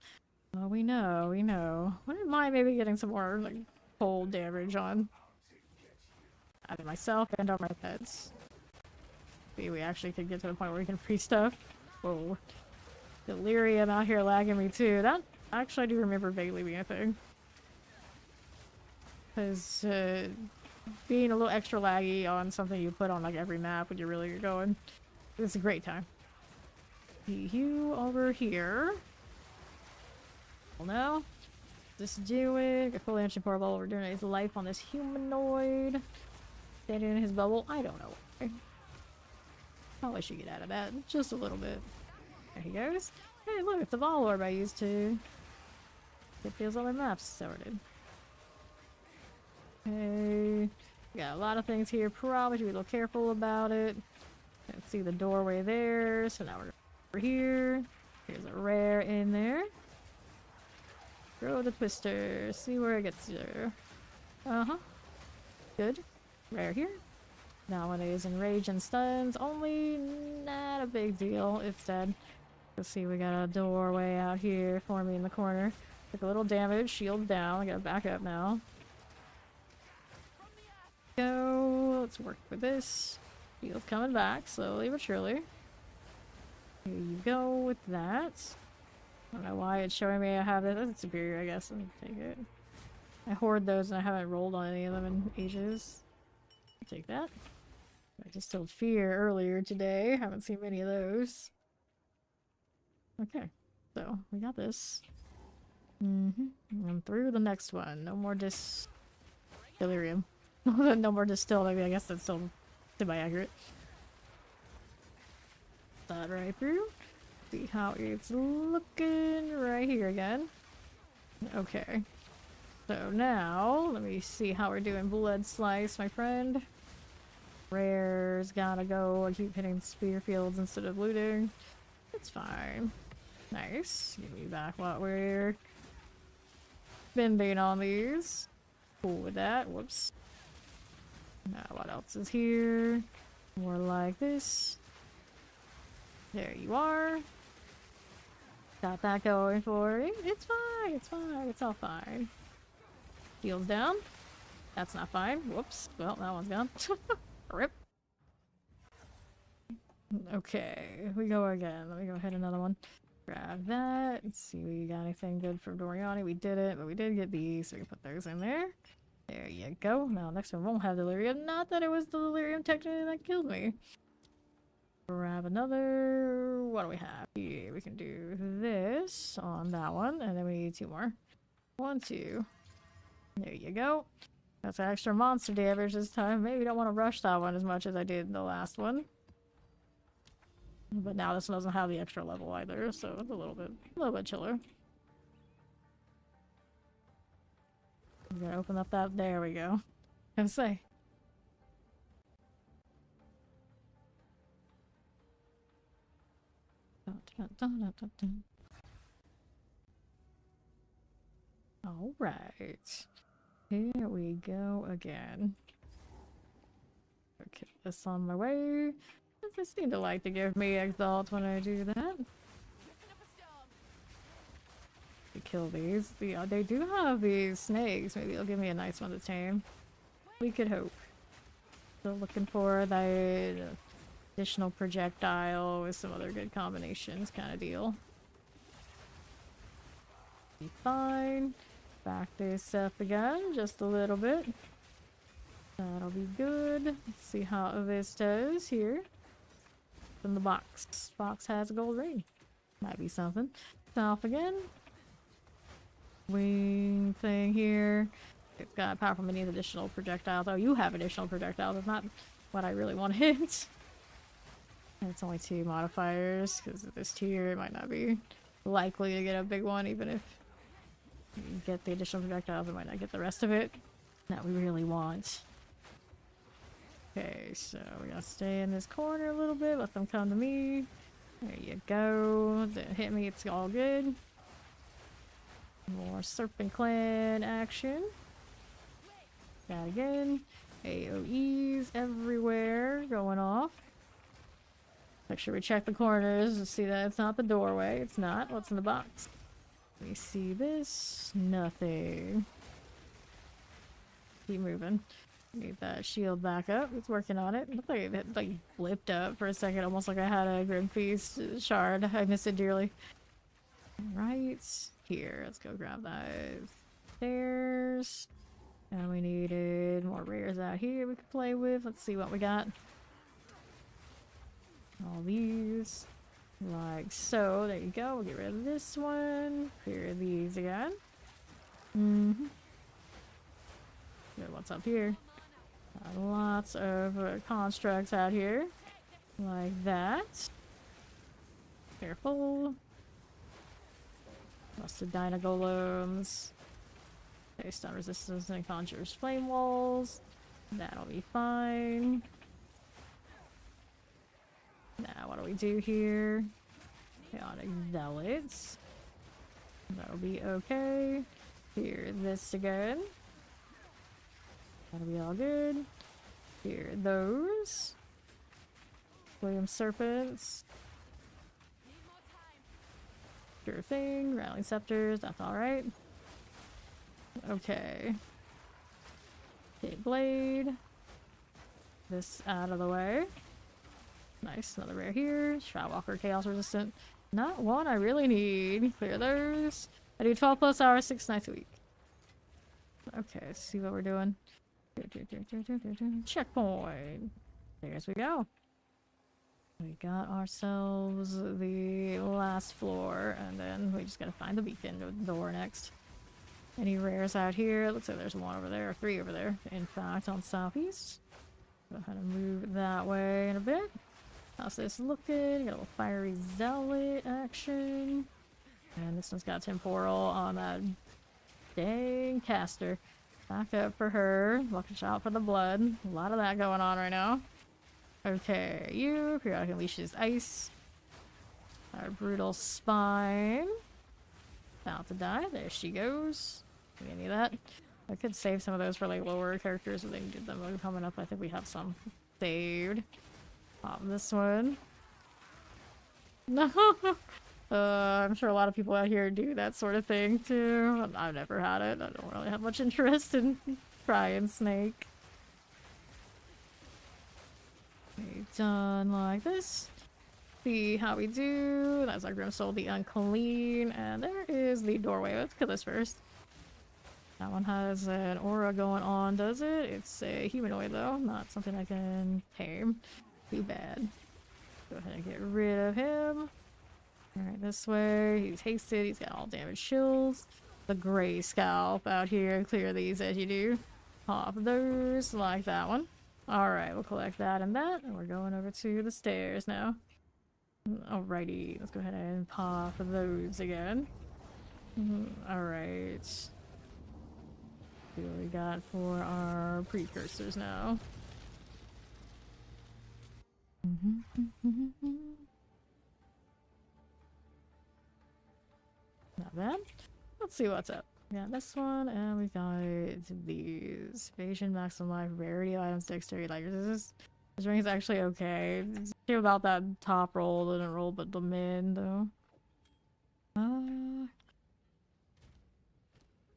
Oh, we know, we know. Wouldn't mind maybe getting some more like cold damage on either myself and on my pets. Maybe we actually could get to the point where we can freeze stuff. Whoa. Delirium out here lagging me too. That actually I do remember vaguely being a thing. Because being a little extra laggy on something you put on like every map when you're really going, it's a great time. You over here. Well now, just do it. Get fully ancient power level. We're doing his life on this humanoid. Standing in his bubble. I don't know why. Probably should get out of that just a little bit. There he goes. Hey, look, it's the Vol Orb I used to get these other maps started. Okay. We got a lot of things here. Probably should be a little careful about it. Let's see the doorway there. So now we're over here. Here's a rare in there. Throw the twister. See where it gets you. Uh-huh. Good. Rare here. Nowadays enrage and stuns. Only not a big deal. It's dead. Let's see, we got a doorway out here for me in the corner. Took a little damage. Shield down. I gotta back up now. Go. Let's work with this. Shield's coming back slowly but surely. Here you go with that. I don't know why it's showing me I have it. That's superior, I guess. Let me take it. I hoard those and I haven't rolled on any of them in ages. I'll take that. I just told fear earlier today. Haven't seen many of those. Okay, so we got this. And through the next one. No more delirium. No more distill. I mean, I guess that's still semi-accurate. That right through. See how it's looking right here again. Okay. So now, let me see how we're doing. Blood Slice, my friend. Rare's gotta go. I keep hitting spear fields instead of looting. It's fine. Nice. Give me back what we're spending on these. Cool with that. Whoops. Now what else is here? More like this. There you are. Got that going for you. It's fine. It's fine. It's all fine. Heals down. That's not fine. Whoops. Well, that one's gone. Rip. Okay, we go again. Let me go ahead another one. Grab that. Let's see if we got anything good from Doriani. We didn't, but we did get these, so we can put those in there. There you go. Now next one won't have delirium. Not that it was the delirium technically that killed me. Grab another. What do we have? Yeah, we can do this on that one, and then we need 2 more. 1, 2. There you go. That's extra monster damage this time. Maybe don't want to rush that one as much as I did in the last one. But now this one doesn't have the extra level either, so it's a little bit chiller. I'm gonna open up that. There we go. I was gonna say. All right. Here we go again. Okay, this on my way. They seem to like to give me exalt when I do that. To kill these. They do have these snakes. Maybe they'll give me a nice one to tame. We could hope. Still looking for that additional projectile with some other good combinations kind of deal. Be fine. Back this up again just a little bit. That'll be good. Let's see how this does here. In the box. Box has a gold ring. Might be something. Off again. Wing thing here. It's got power from any additional projectiles. Oh, you have additional projectiles. It's not what I really want to hit. And it's only 2 modifiers because of this tier. It might not be likely to get a big one, even if you get the additional projectiles. It might not get the rest of it that we really want. Okay, so we gotta stay in this corner a little bit. Let them come to me. There you go. Didn't hit me. It's all good. More Serpent Clan action. That again. AoEs everywhere going off. Make sure we check the corners to see that it's not the doorway. It's not. What's in the box? Let me see this. Nothing. Keep moving. Need that shield back up. It's working on it. It looked like it like flipped up for a second, almost like I had a Grim Feast shard. I missed it dearly. Right here. Let's go grab those stairs. And we needed more rares out here we could play with. Let's see what we got. All these. Like so. There you go. We'll get rid of this one. Clear these again. Mm-hmm. Good, what's up here? Lots of constructs out here. Like that. Careful. Lots of Dyna Golems. Okay, stun resistance and conjures flame walls. That'll be fine. Now, what do we do here? Chaotic Zealots. That'll be okay. Here, this again. That'll be all good. Here, those. William Serpents. Sure thing. Rattling Scepters. That's alright. Okay. Okay, Blade. This out of the way. Nice. Another rare here. Shroudwalker Chaos Resistant. Not one I really need. Clear those. I do 12 plus hours, 6 nights a week. Okay, let's see what we're doing. Checkpoint. There's we go. We got ourselves the last floor, and then we just gotta find the beacon door next. Any rares out here? Looks like there's one over there, or 3 over there. In fact, on southeast. Go ahead and move that way in a bit. How's this looking? Got a little fiery zealot action. And this one's got temporal on that dang caster. Back up for her. Watch out for the blood. A lot of that going on right now. Okay, you. Periodic unleashes ice. Our brutal spine. About to die. There she goes. Do we need that? I could save some of those for like lower characters if they needed them coming up. I think we have some saved. Pop this one. No. I'm sure a lot of people out here do that sort of thing too. I've never had it. I don't really have much interest in trying snake. Okay, done like this. See how we do. That's our Grim Soul, the Unclean. And there is the doorway. Let's kill this first. That one has an aura going on, does it? It's a humanoid though, not something I can tame. Too bad. Go ahead and get rid of him. Alright, this way. He's hasted. He's got all damage chills. The gray scalp out here. Clear these as you do. Pop those like that one. Alright, we'll collect that and that. And we're going over to the stairs now. Alrighty, let's go ahead and pop those again. Alright. See what we got for our precursors now. Not bad. Let's see what's up. We got this one, and we got these. Evasion, maximum life, rarity items, dexterity. Like, this ring is actually okay. It's about that top roll, didn't roll, but the mid, though. Where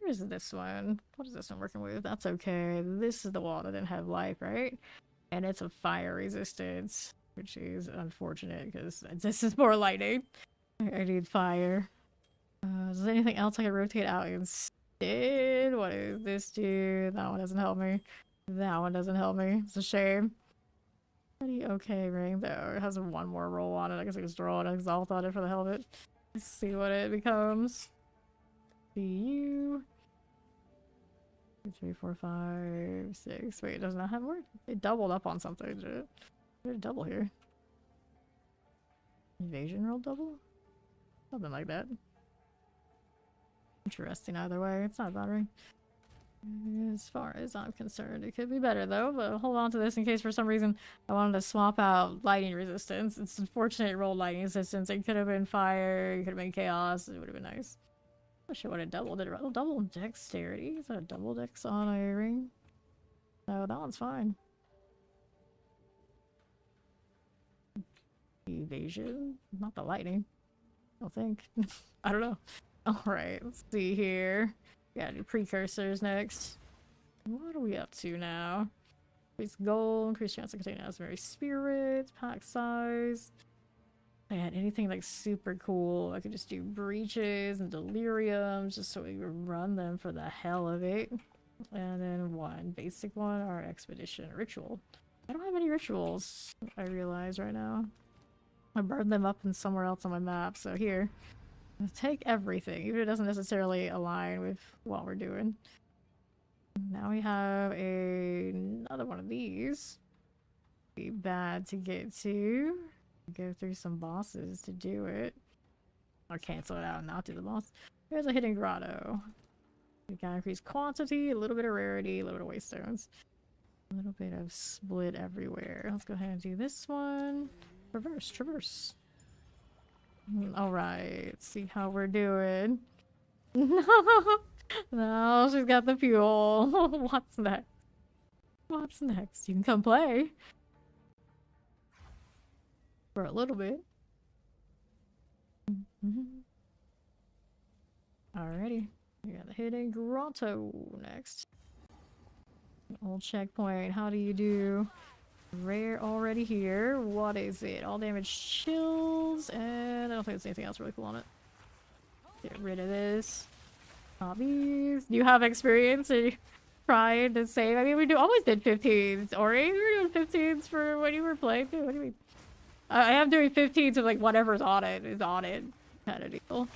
is this one? What is this one working with? That's okay. This is the one that didn't have life, right? And it's a fire resistance, which is unfortunate because this is more lightning. I need fire. Is there anything else I can rotate out instead? What does this do? That one doesn't help me. That one doesn't help me. It's a shame. Pretty okay ring though. It has one more roll on it. I guess I can just throw an exalt on it for the hell of it. Let's see what it becomes. You. 2, 3, 4, 5, 6. Wait, it does not have a word. It doubled up on something. Did it double here? Invasion roll double? Something like that. Interesting either way. It's not bothering. As far as I'm concerned, it could be better though, but hold on to this in case for some reason I wanted to swap out lightning resistance. It's unfortunate it rolled lightning resistance. It could have been fire, it could have been chaos, it would have been nice. I wish it would have doubled. Did it roll double dexterity? Is that a double dex on a ring? No, that one's fine. Evasion? Not the lightning. I don't think. I don't know. Alright, let's see here. We gotta do precursors next. What are we up to now? Increase gold, increase chance to contain very spirits, pack size. Man, anything like super cool. I could just do breaches and deliriums just so we can run them for the hell of it. And then one basic one, our expedition ritual. I don't have any rituals, I realize right now. I burned them up in somewhere else on my map, so here. Take everything, even if it doesn't necessarily align with what we're doing. Now we have another one of these. Be bad to get to. Go through some bosses to do it. Or cancel it out and not do the boss. There's a hidden grotto. We gotta increase quantity, a little bit of rarity, a little bit of waste stones. A little bit of split everywhere. Let's go ahead and do this one. Traverse. Alright, see how we're doing. No, she's got the fuel. What's next? What's next? You can come play. For a little bit. Alrighty. We got the hidden grotto next. Old checkpoint. How do you do? Rare already here. What is it? All damage chills, and I don't think there's anything else really cool on it. Get rid of this. Hobbies. Do you have experience in trying to save? I mean, we always did 15s. Ori, we were doing 15s for when you were playing too. What do you mean? I am doing 15s of like whatever's on it is on it. Kind of deal.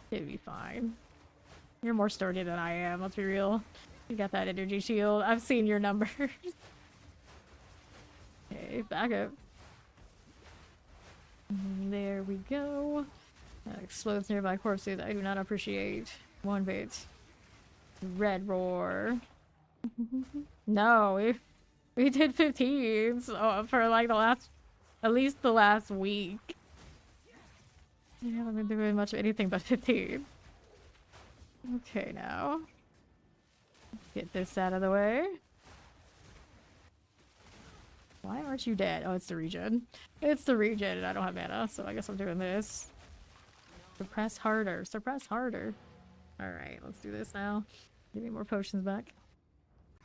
It'd be fine. You're more sturdy than I am, let's be real. You got that energy shield. I've seen your numbers. Okay, back up. There we go. That explodes nearby corpses. I do not appreciate one bit. Red roar. No, we did 15s for like at least the last week. I haven't been doing much of anything but 15. Okay, now. Get this out of the way. Why aren't you dead? Oh, it's the regen. It's the regen and I don't have mana, so I guess I'm doing this. Suppress harder. Suppress harder. Alright, let's do this now. Give me more potions back.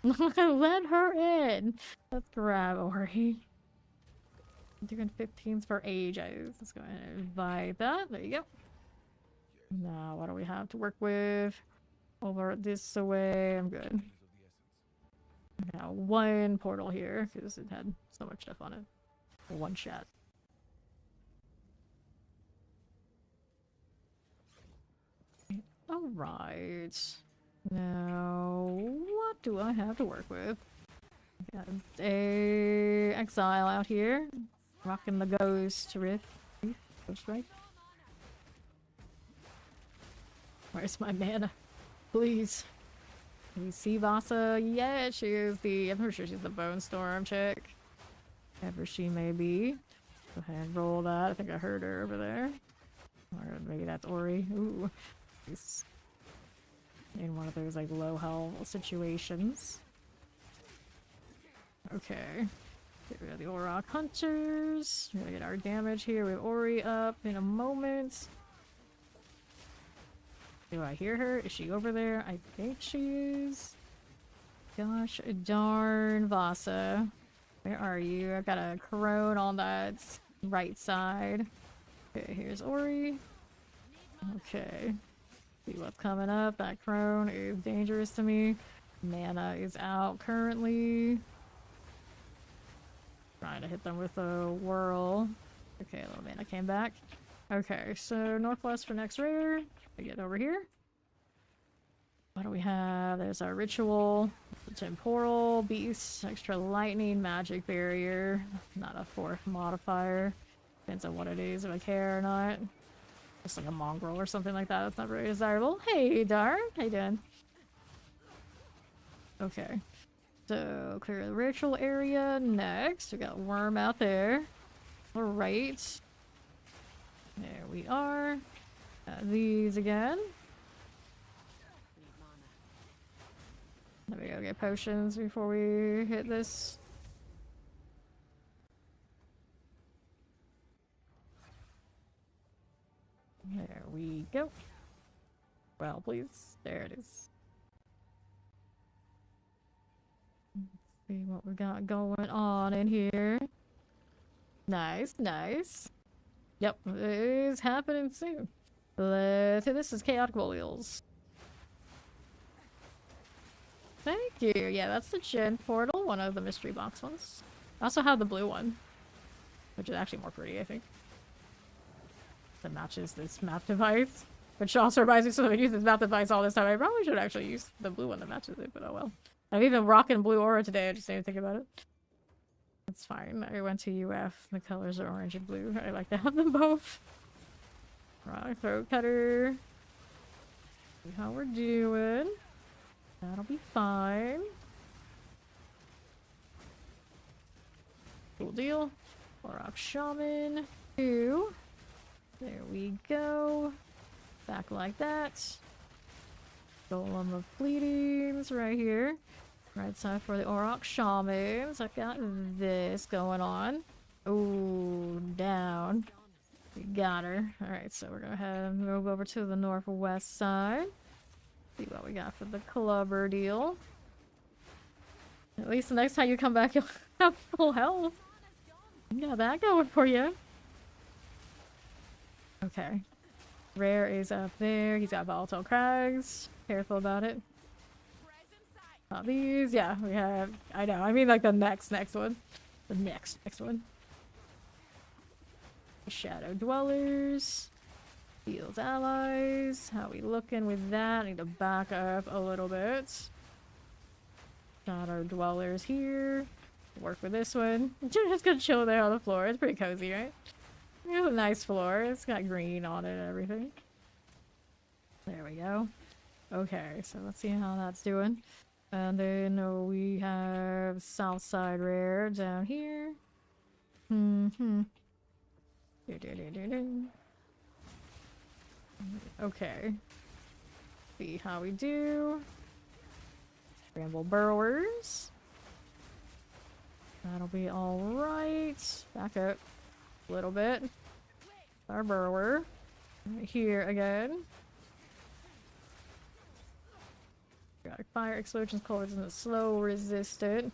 Let her in! Let's grab Ori. I'm doing 15s for ages. Let's go ahead and invite that. There you go. Now, what do we have to work with? Over this away. I'm good. Now, one portal here, because it had so much stuff on it. One shot. Alright. Now, what do I have to work with? Got a exile out here. Rocking the ghost riff That's right. Where's my mana? Please. Can we see Vasa? Yeah, she is the... I'm pretty sure she's the Bone Storm chick. Whoever she may be. Go ahead and roll that. I think I heard her over there. Or maybe that's Ori. Ooh. She's in one of those like low health situations. Okay. We got the Auroch Hunters. We're gonna get our damage here. We have Ori up in a moment. Do I hear her? Is she over there? I think she is. Gosh darn, Vasa. Where are you? I've got a crone on that right side. Okay, here's Ori. Okay. See what's coming up. That crone is dangerous to me. Mana is out currently. Trying to hit them with a whirl. Okay, a little mana came back. Okay, so northwest for next rare. I get over here. What do we have? There's our ritual. Temporal, beast, extra lightning, magic barrier. Not a fourth modifier. Depends on what it is, if I care or not. Just like a mongrel or something like that. That's not very desirable. Hey, Dark. How you doing? Okay. So, clear the ritual area next. We got Worm out there. Alright. There we are. These again. Let me go get potions before we hit this. There we go. Well, please. There it is. Let's see what we got going on in here. Nice, nice. Yep, it is happening soon. Let's hit this is Chaotic Wheels. Thank you. Yeah, that's the Gen portal, one of the mystery box ones. I also have the blue one, which is actually more pretty, I think. That matches this map device. Which also reminds me, so I've used this map device all this time. I probably should actually use the blue one that matches it, but oh well. I'm even rocking blue aura today, I just didn't think about it. That's fine. I went to UF. The colors are orange and blue. I like to have them both. Rock throat cutter. See how we're doing. That'll be fine. Cool deal. Auroch Shaman. 2. There we go. Back like that. Golem of Fleetings right here. Right side for the Auroch Shamans. I've got this going on. Ooh, down. We got her. Alright, so we're gonna head and move over to the northwest side. See what we got for the clubber deal. At least the next time you come back, you'll have full health. You got that going for you. Okay. Rare is up there. He's got volatile crags. Careful about it. Not these. Yeah, we have. I know. I mean, like the next one. The next one. Shadow Dwellers. Heals allies. How we looking with that? I need to back up a little bit. Shadow Dwellers here. Work with this one. Just gonna chill there on the floor. It's pretty cozy, right? It's a nice floor. It's got green on it and everything. There we go. Okay, so let's see how that's doing. And then we have Southside Rare down here. Okay. See how we do. Scramble Burrowers. That'll be alright. Back up a little bit. Our Burrower. Right here again. Got fire explosions, cold resistant, slow resistant.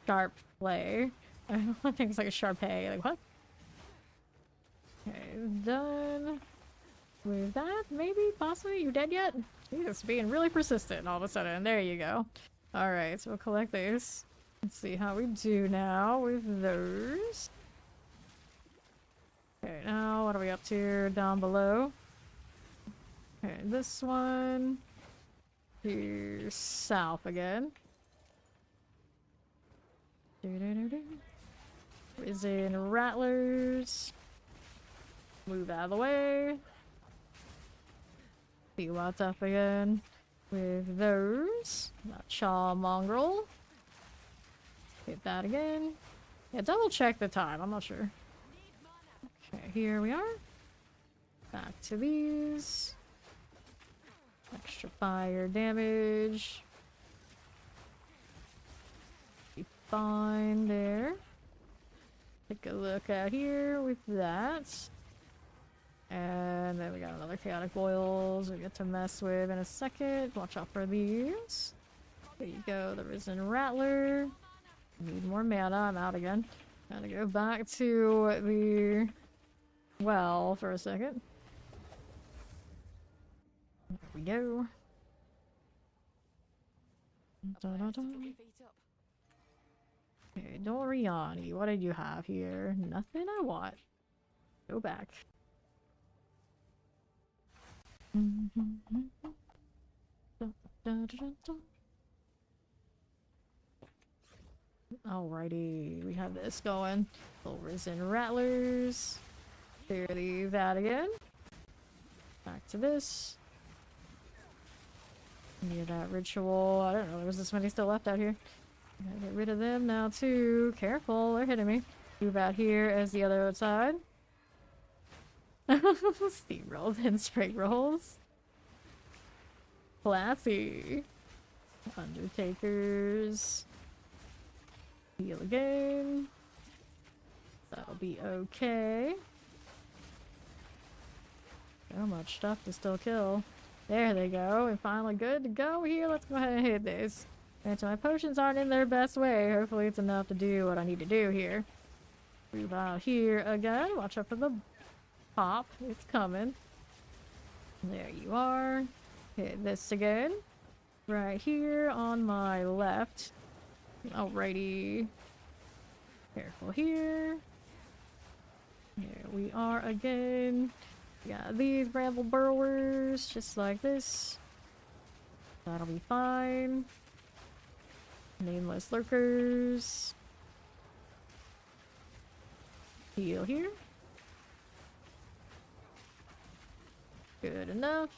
Sharp play. I think it's like a Sharpay. Like what? Okay, done with that. Maybe, possibly. You dead yet? Jesus, being really persistent all of a sudden. There you go. Alright, so we'll collect these. Let's see how we do now with those. Okay, now what are we up to down below? Okay, this one. Here, south again. Is in Rattlers. Move out of the way. See what's up again with those. That Chaw Mongrel. Hit that again. Yeah, double check the time. I'm not sure. Okay, here we are. Back to these. Extra fire damage. Be fine there. Take a look out here with that. And then we got another chaotic boils we get to mess with in a second. Watch out for these. There you go, the Risen Rattler. Need more mana, I'm out again. Gotta go back to the well for a second. There we go. Okay, Doriani, what did you have here? Nothing I want. Go back. Alrighty, we have this going. Little Risen Rattlers. Clear that again. Back to this. Need that ritual. I don't know, there was this many still left out here. Gotta get rid of them now too. Careful, they're hitting me. Move out here as the other side. Steamrolls and spring rolls. Classy. Undertakers. Heal again. That'll be okay. So much stuff to still kill. There they go. We're finally good to go here. Let's go ahead and hit this. And so my potions aren't in their best way. Hopefully it's enough to do what I need to do here. Move out here again. Watch out for the pop. It's coming. There you are. Hit this again. Right here on my left. Alrighty. Careful here. There we are again. We got these bramble burrowers, just like this. That'll be fine. Nameless lurkers. Heal here. Good enough.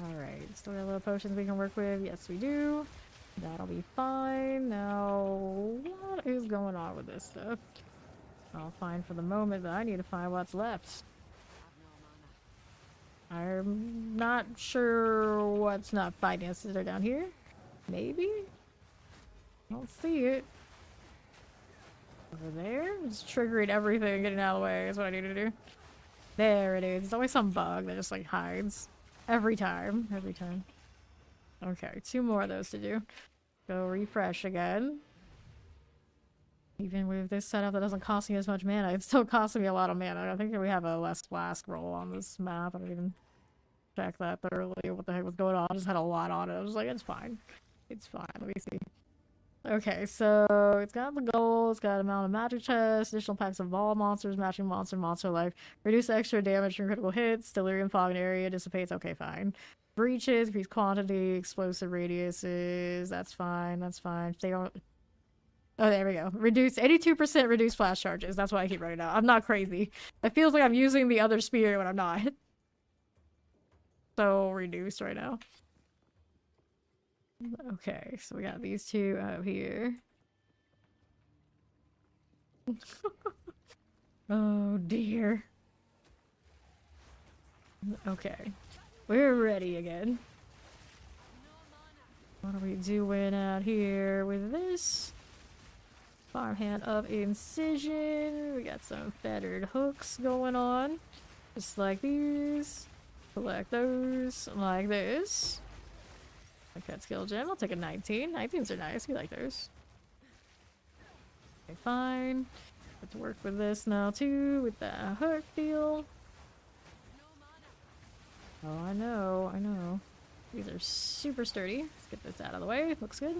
Alright, still got a little potions we can work with. Yes, we do. That'll be fine. Now, what is going on with this stuff? I'll find for the moment, but I need to find what's left. I'm not sure what's not fighting us. Is there down here? Maybe? I don't see it. Over there? Just triggering everything and getting out of the way is what I need to do. There it is. It's always some bug that just like hides. Every time. Every time. Okay, 2 more of those to do. Go refresh again. Even with this setup that doesn't cost me as much mana, it's still costing me a lot of mana. I think we have a less flask roll on this map. I didn't even check that thoroughly. What the heck was going on? I just had a lot on it. I was like, it's fine. It's fine. Let me see. Okay, so it's got the goal, it's got amount of magic chests, additional packs of all monsters, matching monster life, reduce extra damage from critical hits, delirium fog in area dissipates, okay, fine. Breaches, increase quantity, explosive radiuses, that's fine, that's fine. They don't... Oh, there we go. Reduce 82% reduce flash charges. That's why I keep writing out. I'm not crazy. It feels like I'm using the other spear when I'm not. So reduced right now. Okay, so we got these 2 out here. Oh dear. Okay. We're ready again. What are we doing out here with this? Farmhand of Incision. We got some fettered hooks going on. Just like these. Collect those like this. Okay, skill gem. I'll take a 19. 19s are nice. We like those. Okay, fine. Let's work with this now too, with the hook deal. Oh, I know, I know. These are super sturdy. Let's get this out of the way. Looks good.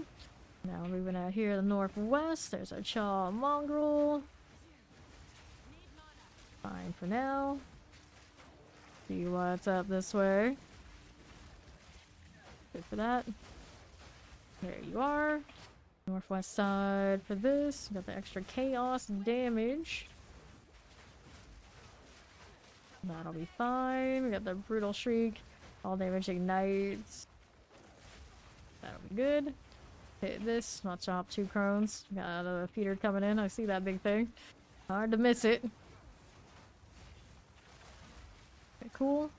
Now moving out here to the northwest, there's our Chaw Mongrel. Fine for now. See what's up this way. Good for that. There you are. Northwest side for this. Got the extra chaos damage. That'll be fine. We got the Brutal Shriek. All damage ignites. That'll be good. Hit this. Not chop 2 crones. Got a feeder coming in. I see that big thing. Hard to miss it. Okay, cool.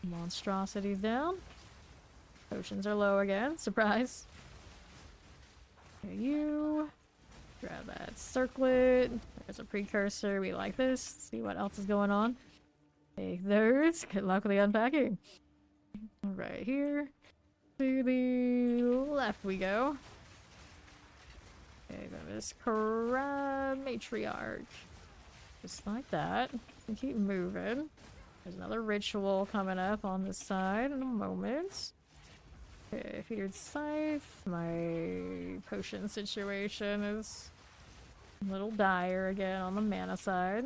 Monstrosity's down. Potions are low again. Surprise. Okay, you. Grab that circlet. There's a precursor. We like this. See what else is going on. Take those. Good luck with the unpacking. Right here. To the left we go. Okay, got this crab matriarch. Just like that. And keep moving. There's another ritual coming up on this side in a moment. Okay, feared scythe. My potion situation is a little dire again on the mana side.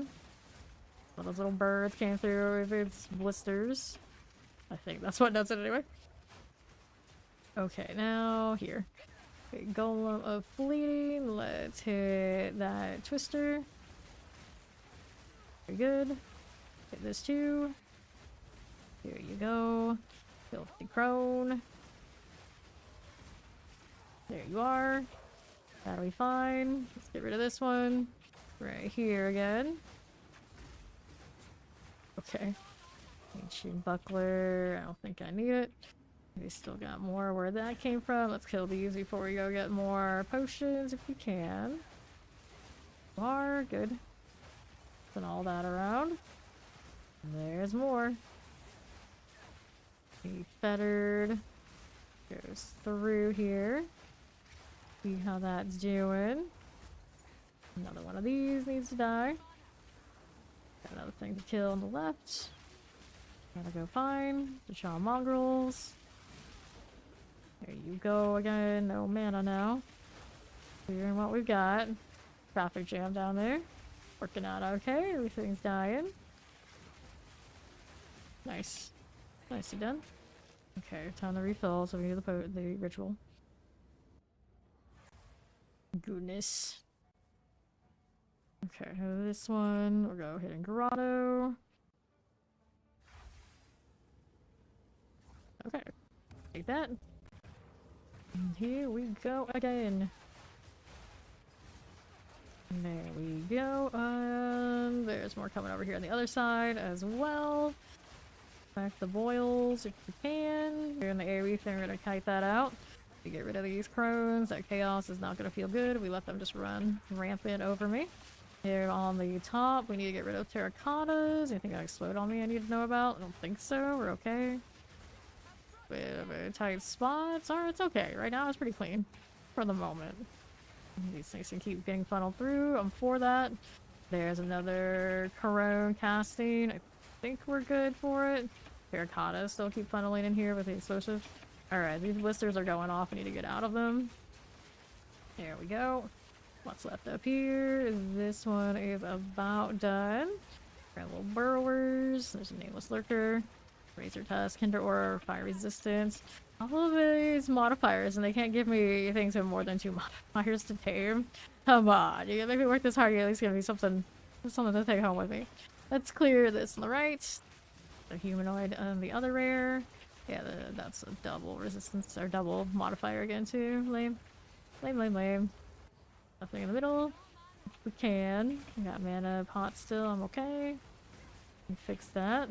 Those little birds came through with its blisters. I think that's what does it anyway. Okay, now here. Okay, Golem of Fleeting. Let's hit that Twister. Very good. Hit this too. Here you go. Filthy Crone. There you are. That'll be fine. Let's get rid of this one. Right here again. Okay. Ancient Buckler. I don't think I need it. We still got more where that came from. Let's kill these before we go get more potions if we can. Are good. Put all that around. There's more. He fettered. Goes through here. See how that's doing. Another one of these needs to die. Got another thing to kill on the left. Gotta go fine. Deshaun Mongrels. There you go again. No mana now. Clearing what we've got. Traffic jam down there. Working out okay. Everything's dying. Nice. Nicely done. Okay, time to refill, so we need the ritual. Goodness. Okay, this one, we'll go Hidden Grotto. Okay, take that. And here we go again. And there we go. There's more coming over here on the other side as well. Back the boils if you can. Here in the AoE thing, we're gonna kite that out. To get rid of these crones. That chaos is not gonna feel good. We let them just run rampant over me. Here on the top, we need to get rid of terracottas. Anything that explode on me I need to know about? I don't think so. We're okay. Bit of a tight spot. Sorry, it's okay. Right now it's pretty clean. For the moment. These things can keep getting funneled through. I'm for that. There's another Corone casting. I think we're good for it. Terracotta still keep funneling in here with the explosive. Alright, these blisters are going off. I need to get out of them. There we go. What's left up here? This one is about done. Got little burrowers. There's a nameless lurker. Razor Tusk, Hinder Aura, Fire Resistance. All of these modifiers, and they can't give me things with more than 2 modifiers to tame. Come on, you make me work this hard, you at least give me something to take home with me. Let's clear this on the right. The humanoid on the other rare. Yeah, that's a double resistance, or double modifier again too. Lame. Lame, lame, lame. Nothing in the middle. If we can. We got mana pot still, I'm okay. Can fix that.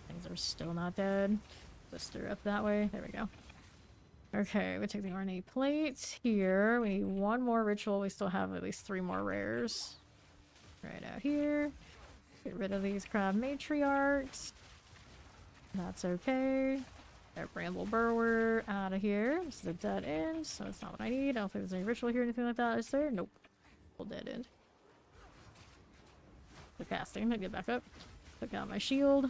Things are still not dead. Blister up that way. There we go. Okay, we take the ornate plate here. We need 1 more ritual. We still have at least 3 more rares. Right out here. Get rid of these crab matriarchs. That's okay. That bramble burrower out of here. This is a dead end, so it's not what I need. I don't think there's any ritual here or anything like that. Is there? Nope. Full dead end. The casting. I get back up. Took out my shield.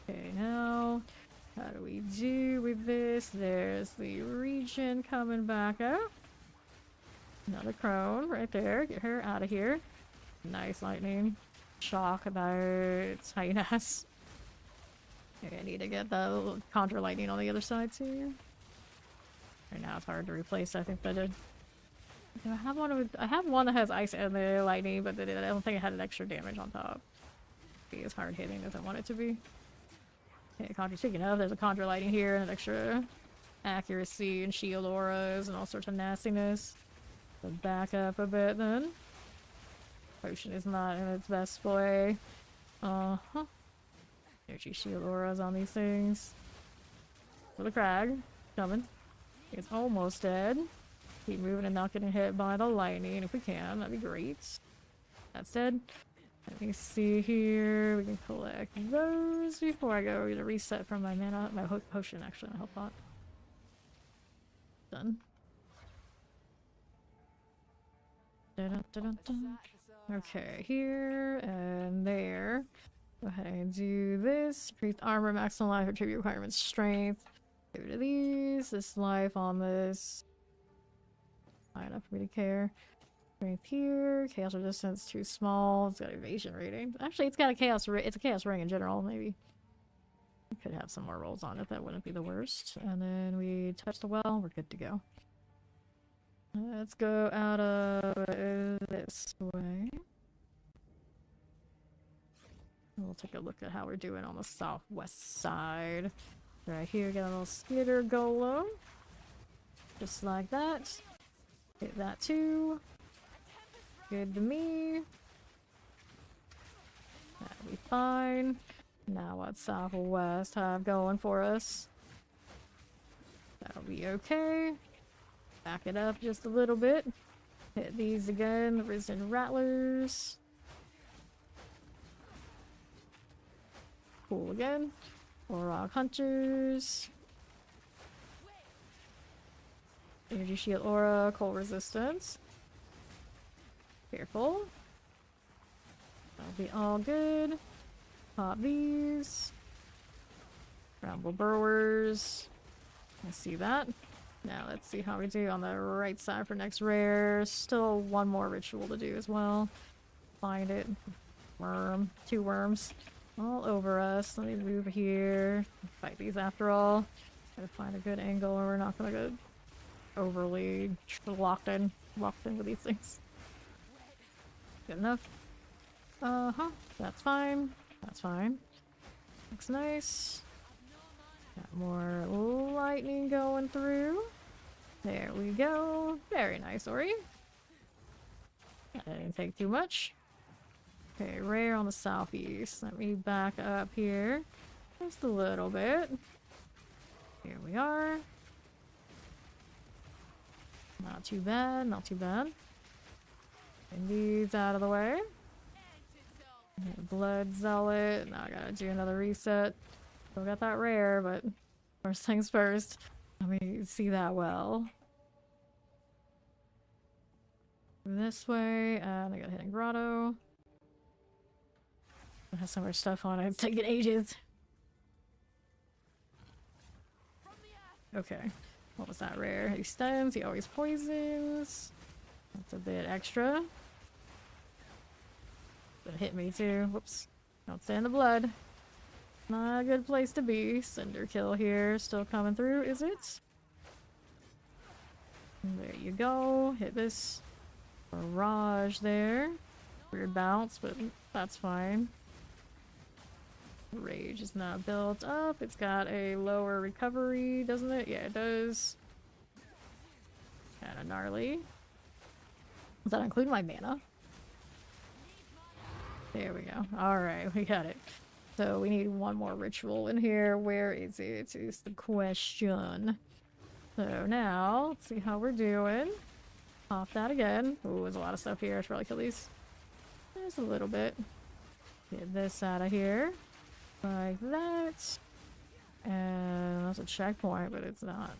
Okay, now, how do we do with this? There's the region coming back up. Another crone right there. Get her out of here. Nice lightning. Shock about Hyenas. Okay, I need to get the conjure lightning on the other side too. Right now it's hard to replace. I think that did. Do I have one with, I have one that has ice and the lightning, but I don't think it had an extra damage on top. Be as hard hitting as I want it to be. Okay, Conjure, speaking of, there's a Conjure Lighting here and an extra accuracy and shield auras and all sorts of nastiness. So back up a bit then. Potion is not in its best way. Uh-huh. Energy shield auras on these things. For the crag. Coming. It's almost dead. Keep moving and not getting hit by the lightning if we can. That'd be great. That's dead. Let me see here. We can collect those before I go to reset from my mana. My potion actually in a health pot. Done. Dun, dun, dun, dun. Okay, here and there. Go ahead and do this. Increase armor, maximum life, attribute requirements, strength. Give it to these. This life on this. Not enough for me to care. Strength here. Chaos resistance too small. It's got evasion rating. Actually, it's got a chaos. It's a chaos ring in general. Maybe we could have some more rolls on it. That wouldn't be the worst. And then we touch the well. We're good to go. Let's go out of this way. We'll take a look at how we're doing on the southwest side. Right here, get a little skitter golem. Just like that. Hit that too. Good to me. That'll be fine. Now what southwest have going for us? That'll be okay. Back it up just a little bit. Hit these again, the Risen Rattlers. Cool again. Rock Hunters. Energy Shield Aura, Cold Resistance. Careful. That'll be all good. Pop these. Bramble Burrowers. I see that. Now let's see how we do on the right side for next rare. Still one more ritual to do as well. Find it. Worm. 2 worms. All over us. Let me move here. Fight these after all. Gotta find a good angle where we're not gonna get overly locked in with these things. Good enough. Uh-huh. That's fine. That's fine. Looks nice. Got more lightning going through. There we go. Very nice, Ori. That didn't take too much. Okay, rare on the southeast. Let me back up here just a little bit. Here we are. Not too bad, not too bad. And these out of the way. Blood Zealot. Now I gotta do another reset. Still got that rare, but first things first. Let me see that well. This way, and I got Hidden Grotto. It has so much stuff on it. It's taking ages. Okay. What was that rare? He stuns, he always poisons. That's a bit extra. But it hit me too. Whoops. Don't stand the blood. Not a good place to be. Cinder kill here. Still coming through, is it? And there you go. Hit this barrage there. Weird bounce, but that's fine. Rage is not built up. It's got a lower recovery, doesn't it? Yeah, it does. Kinda gnarly. Does that include my mana? There we go. Alright, we got it. So we need one more ritual in here. Where is it? Is the question. So now, let's see how we're doing. Pop that again. Ooh, there's a lot of stuff here. I should probably kill these. There's a little bit. Get this out of here. Like that. And that's a checkpoint, but it's not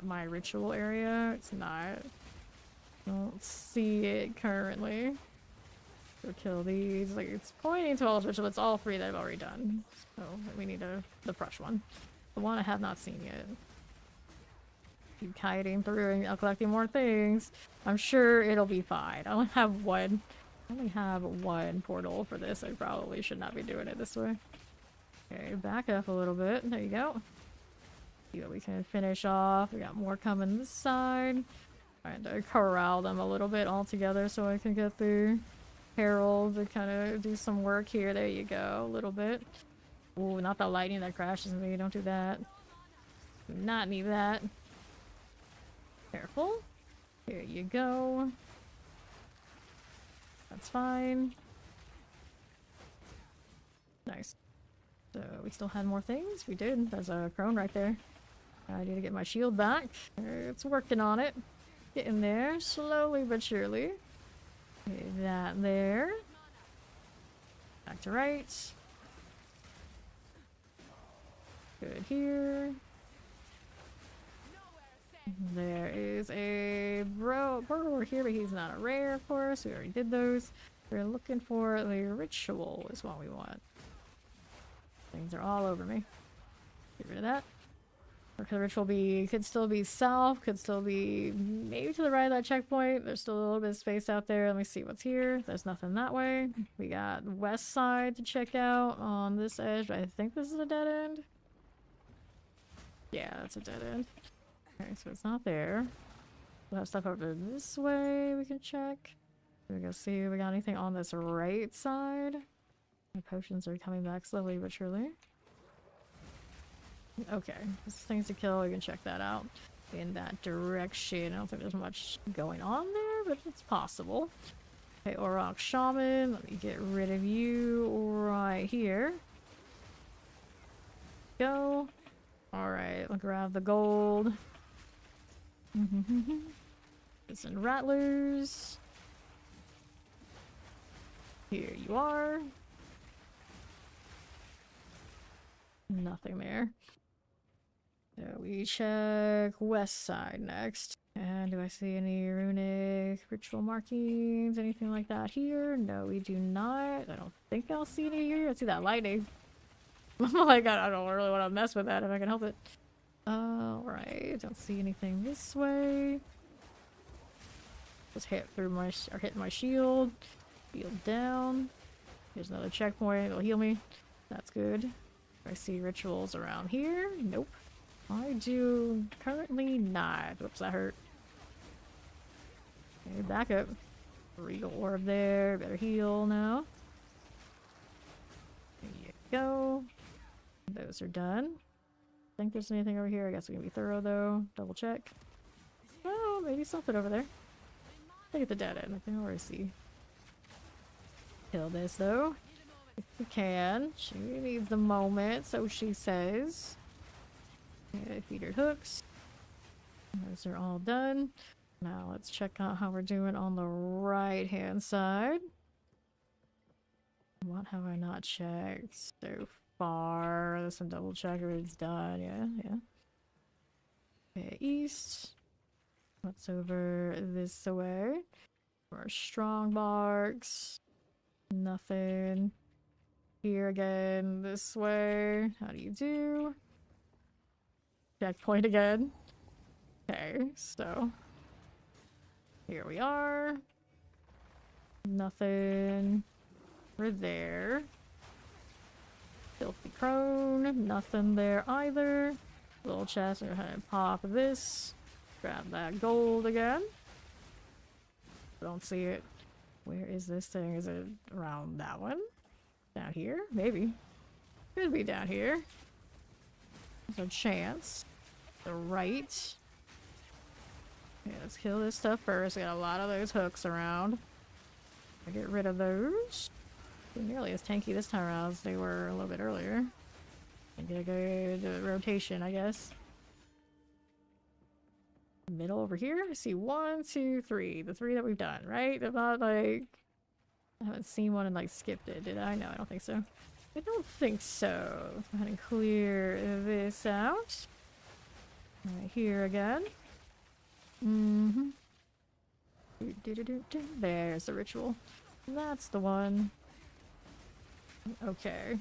my ritual area. It's not. Don't see it currently. Go kill these. Like, it's pointing to all ritual. It's all 3 that I've already done. So we need the brush one. The one I have not seen yet. Keep kiting through and collecting more things. I'm sure it'll be fine. I only have one portal for this. I probably should not be doing it this way. Okay, back up a little bit. There you go. See what we can finish off. We got more coming this side. Trying to corral them a little bit all together so I can get the Herald to kind of do some work here. There you go, a little bit. Ooh, not the lightning that crashes me. Don't do that. Do not need that. Careful. Here you go. That's fine. Nice. So we still had more things? We did. There's a crone right there. I need to get my shield back. It's working on it. Getting there. Slowly but surely. Okay, that there. Back to right. Good here. There is a bro over here, but he's not a rare, of course. We already did those. We're looking for the ritual is what we want. Things are all over me. Get rid of that. Or could the ritual be, could still be south, could still be maybe to the right of that checkpoint. There's still a little bit of space out there. Let me see what's here. There's nothing that way. We got west side to check out on this edge. I think this is a dead end. Yeah, that's a dead end. Okay, so it's not there. We'll have stuff over this way we can check. We go see if we got anything on this right side. My potions are coming back slowly but surely. Okay, there's things to kill. We can check that out in that direction. I don't think there's much going on there, but it's possible. Okay, Orok Shaman. Let me get rid of you right here. Go. Alright, we'll grab the gold. Some rattlers. Here you are. Nothing there. So we check west side next. And do I see any runic ritual markings? Anything like that here? No, we do not. I don't think I'll see any here. I see that lightning. Oh my god, I don't really want to mess with that if I can help it. Alright, don't see anything this way. Just hit through my, or hit my shield. Shield down. Here's another checkpoint. It'll heal me. That's good. Do I see rituals around here? Nope. I do currently not. Whoops, that hurt. Okay, back up. Regal orb there. Better heal now. There you go. Those are done. Think there's anything over here. I guess we can be thorough though. Double check. Oh, maybe something over there. Look at the dead end. I can already see. Kill this though. If we can. She needs the moment, so she says. Okay, feedered hooks. Those are all done. Now let's check out how we're doing on the right hand side. What have I not checked so far? There's some double check if it's done. Yeah. Okay, east. What's over this way? More strong barks. Nothing. Here again, this way. How do you do? Checkpoint again. Okay, so here we are. Nothing. We're there. Filthy crone. Nothing there either. Little chest. We're gonna pop this. Grab that gold again. Don't see it. Where is this thing? Is it around that one? Down here? Maybe. Could be down here. There's a chance. The right. Okay, let's kill this stuff first. We got a lot of those hooks around. I'll get rid of those. They're nearly as tanky this time around as they were a little bit earlier. And get a good rotation, I guess. Middle over here. I see 1, 2, 3. The 3 that we've done, right? I'm not like... I haven't seen one and like skipped it, did I? No, I don't think so. I don't think so. Let's go ahead and clear this out. Right here again. There's the ritual. That's the one. Okay.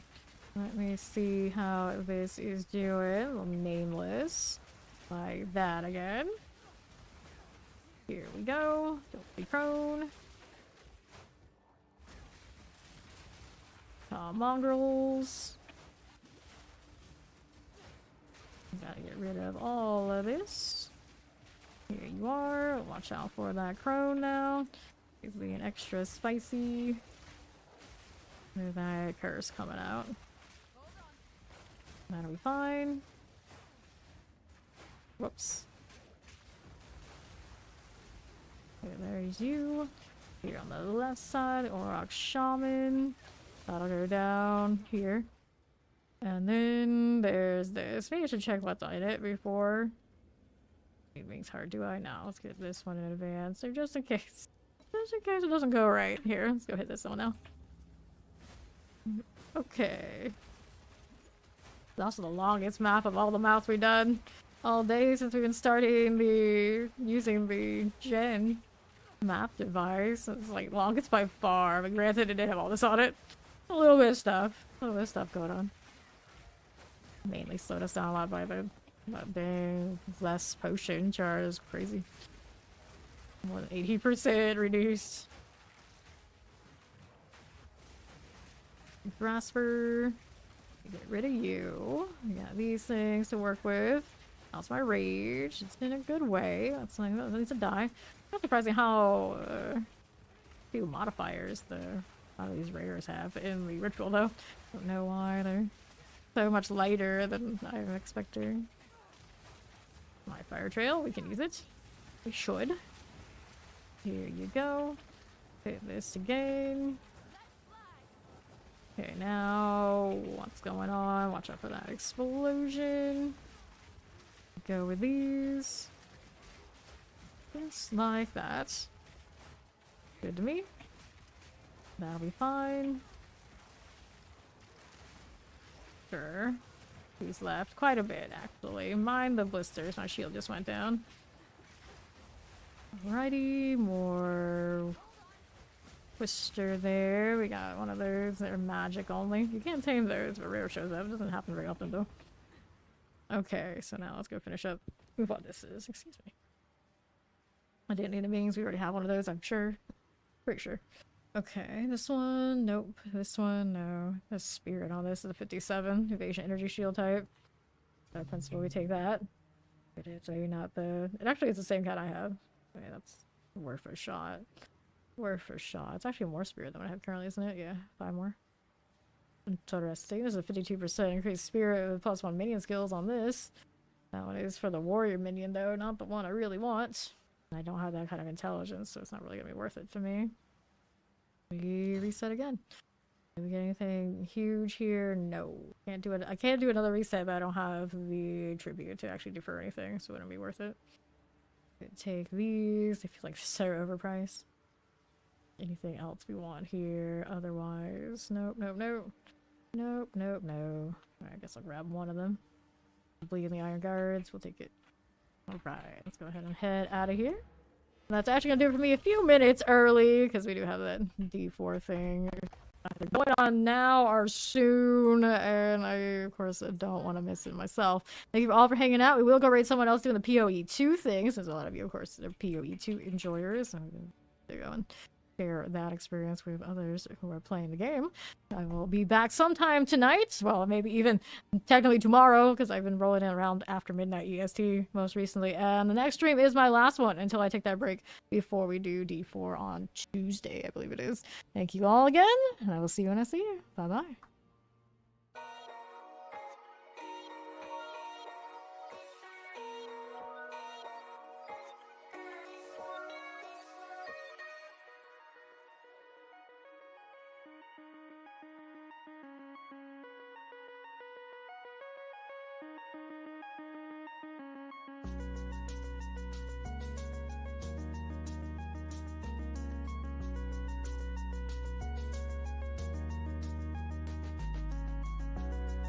Let me see how this is doing. A little nameless. Like that again. Here we go. Don't be prone. Mongrels. Gotta get rid of all of this. Here you are. Watch out for that crone now. He's being extra spicy. There's that curse coming out. That'll be fine. Whoops. Okay, there's you. Here on the left side, Orok Shaman. That'll go down here. And then there's this. Maybe I should check what's on it before. It makes hard, do I? No, let's get this one in advance. So just in case. Just in case it doesn't go right. Here, let's go hit this one now. Okay. It's also the longest map of all the maps we've done all day since we've been starting using the gen map device. It's like longest by far, but granted it did have all this on it. A little bit of stuff. A little bit of stuff going on. Mainly slowed us down a lot by the dang less potion charge is crazy. More than 80% reduced. Grasper. Get rid of you. We got these things to work with. How's my rage? It's in a good way. That's like that needs to die. Not surprising how few modifiers a lot of these rares have in the ritual though. Don't know why they're so much lighter than I was expecting. My fire trail, we can use it. We should. Here you go. Hit this again. Okay, now what's going on? Watch out for that explosion. Go with these. Just like that. Good to me. That'll be fine. Sure. He's left quite a bit, actually. Mind the blisters. My shield just went down. Alrighty, more Twister there. We got one of those that are magic only. You can't tame those, but rare shows up. It doesn't happen very often, though. Okay, so now let's go finish up with what this is. Excuse me. I didn't need the beings. We already have one of those, I'm sure. Pretty sure. Okay, this one, nope. This one, no. The spirit on this is a 57. Evasion energy shield type. By principle, we take that. But it's maybe not the... It actually is the same cat I have. Okay, that's worth a shot. Worth a shot. It's actually more spirit than what I have currently, isn't it? Yeah, 5 more. Interesting. There's a 52% increased spirit with +1 minion skills on this. That one is for the warrior minion, though, not the one I really want. I don't have that kind of intelligence, so it's not really gonna be worth it to me. We reset again. Did we get anything huge here? No. Can't do it. I can't do another reset, but I don't have the tribute to actually defer anything, so it wouldn't be worth it. Could take these. They feel like so overpriced. Anything else we want here? Otherwise, nope, nope, nope. Nope, nope, no. Alright, I guess I'll grab one of them. Bleed in the Iron Guards. We'll take it. Alright, let's go ahead and head out of here. That's actually gonna do it for me a few minutes early, because we do have that D4 thing either going on now or soon, and I, of course, don't want to miss it myself. Thank you all for hanging out. We will go raid someone else doing the PoE2 thing, since a lot of you, of course, are PoE2 enjoyers. So there you go. And share that experience with others who are playing the game. I will be back sometime tonight. Well, maybe even technically tomorrow, because I've been rolling in around after midnight EST most recently. And the next stream is my last one until I take that break before we do D4 on Tuesday, I believe it is. Thank you all again, and I will see you when I see you. Bye-bye.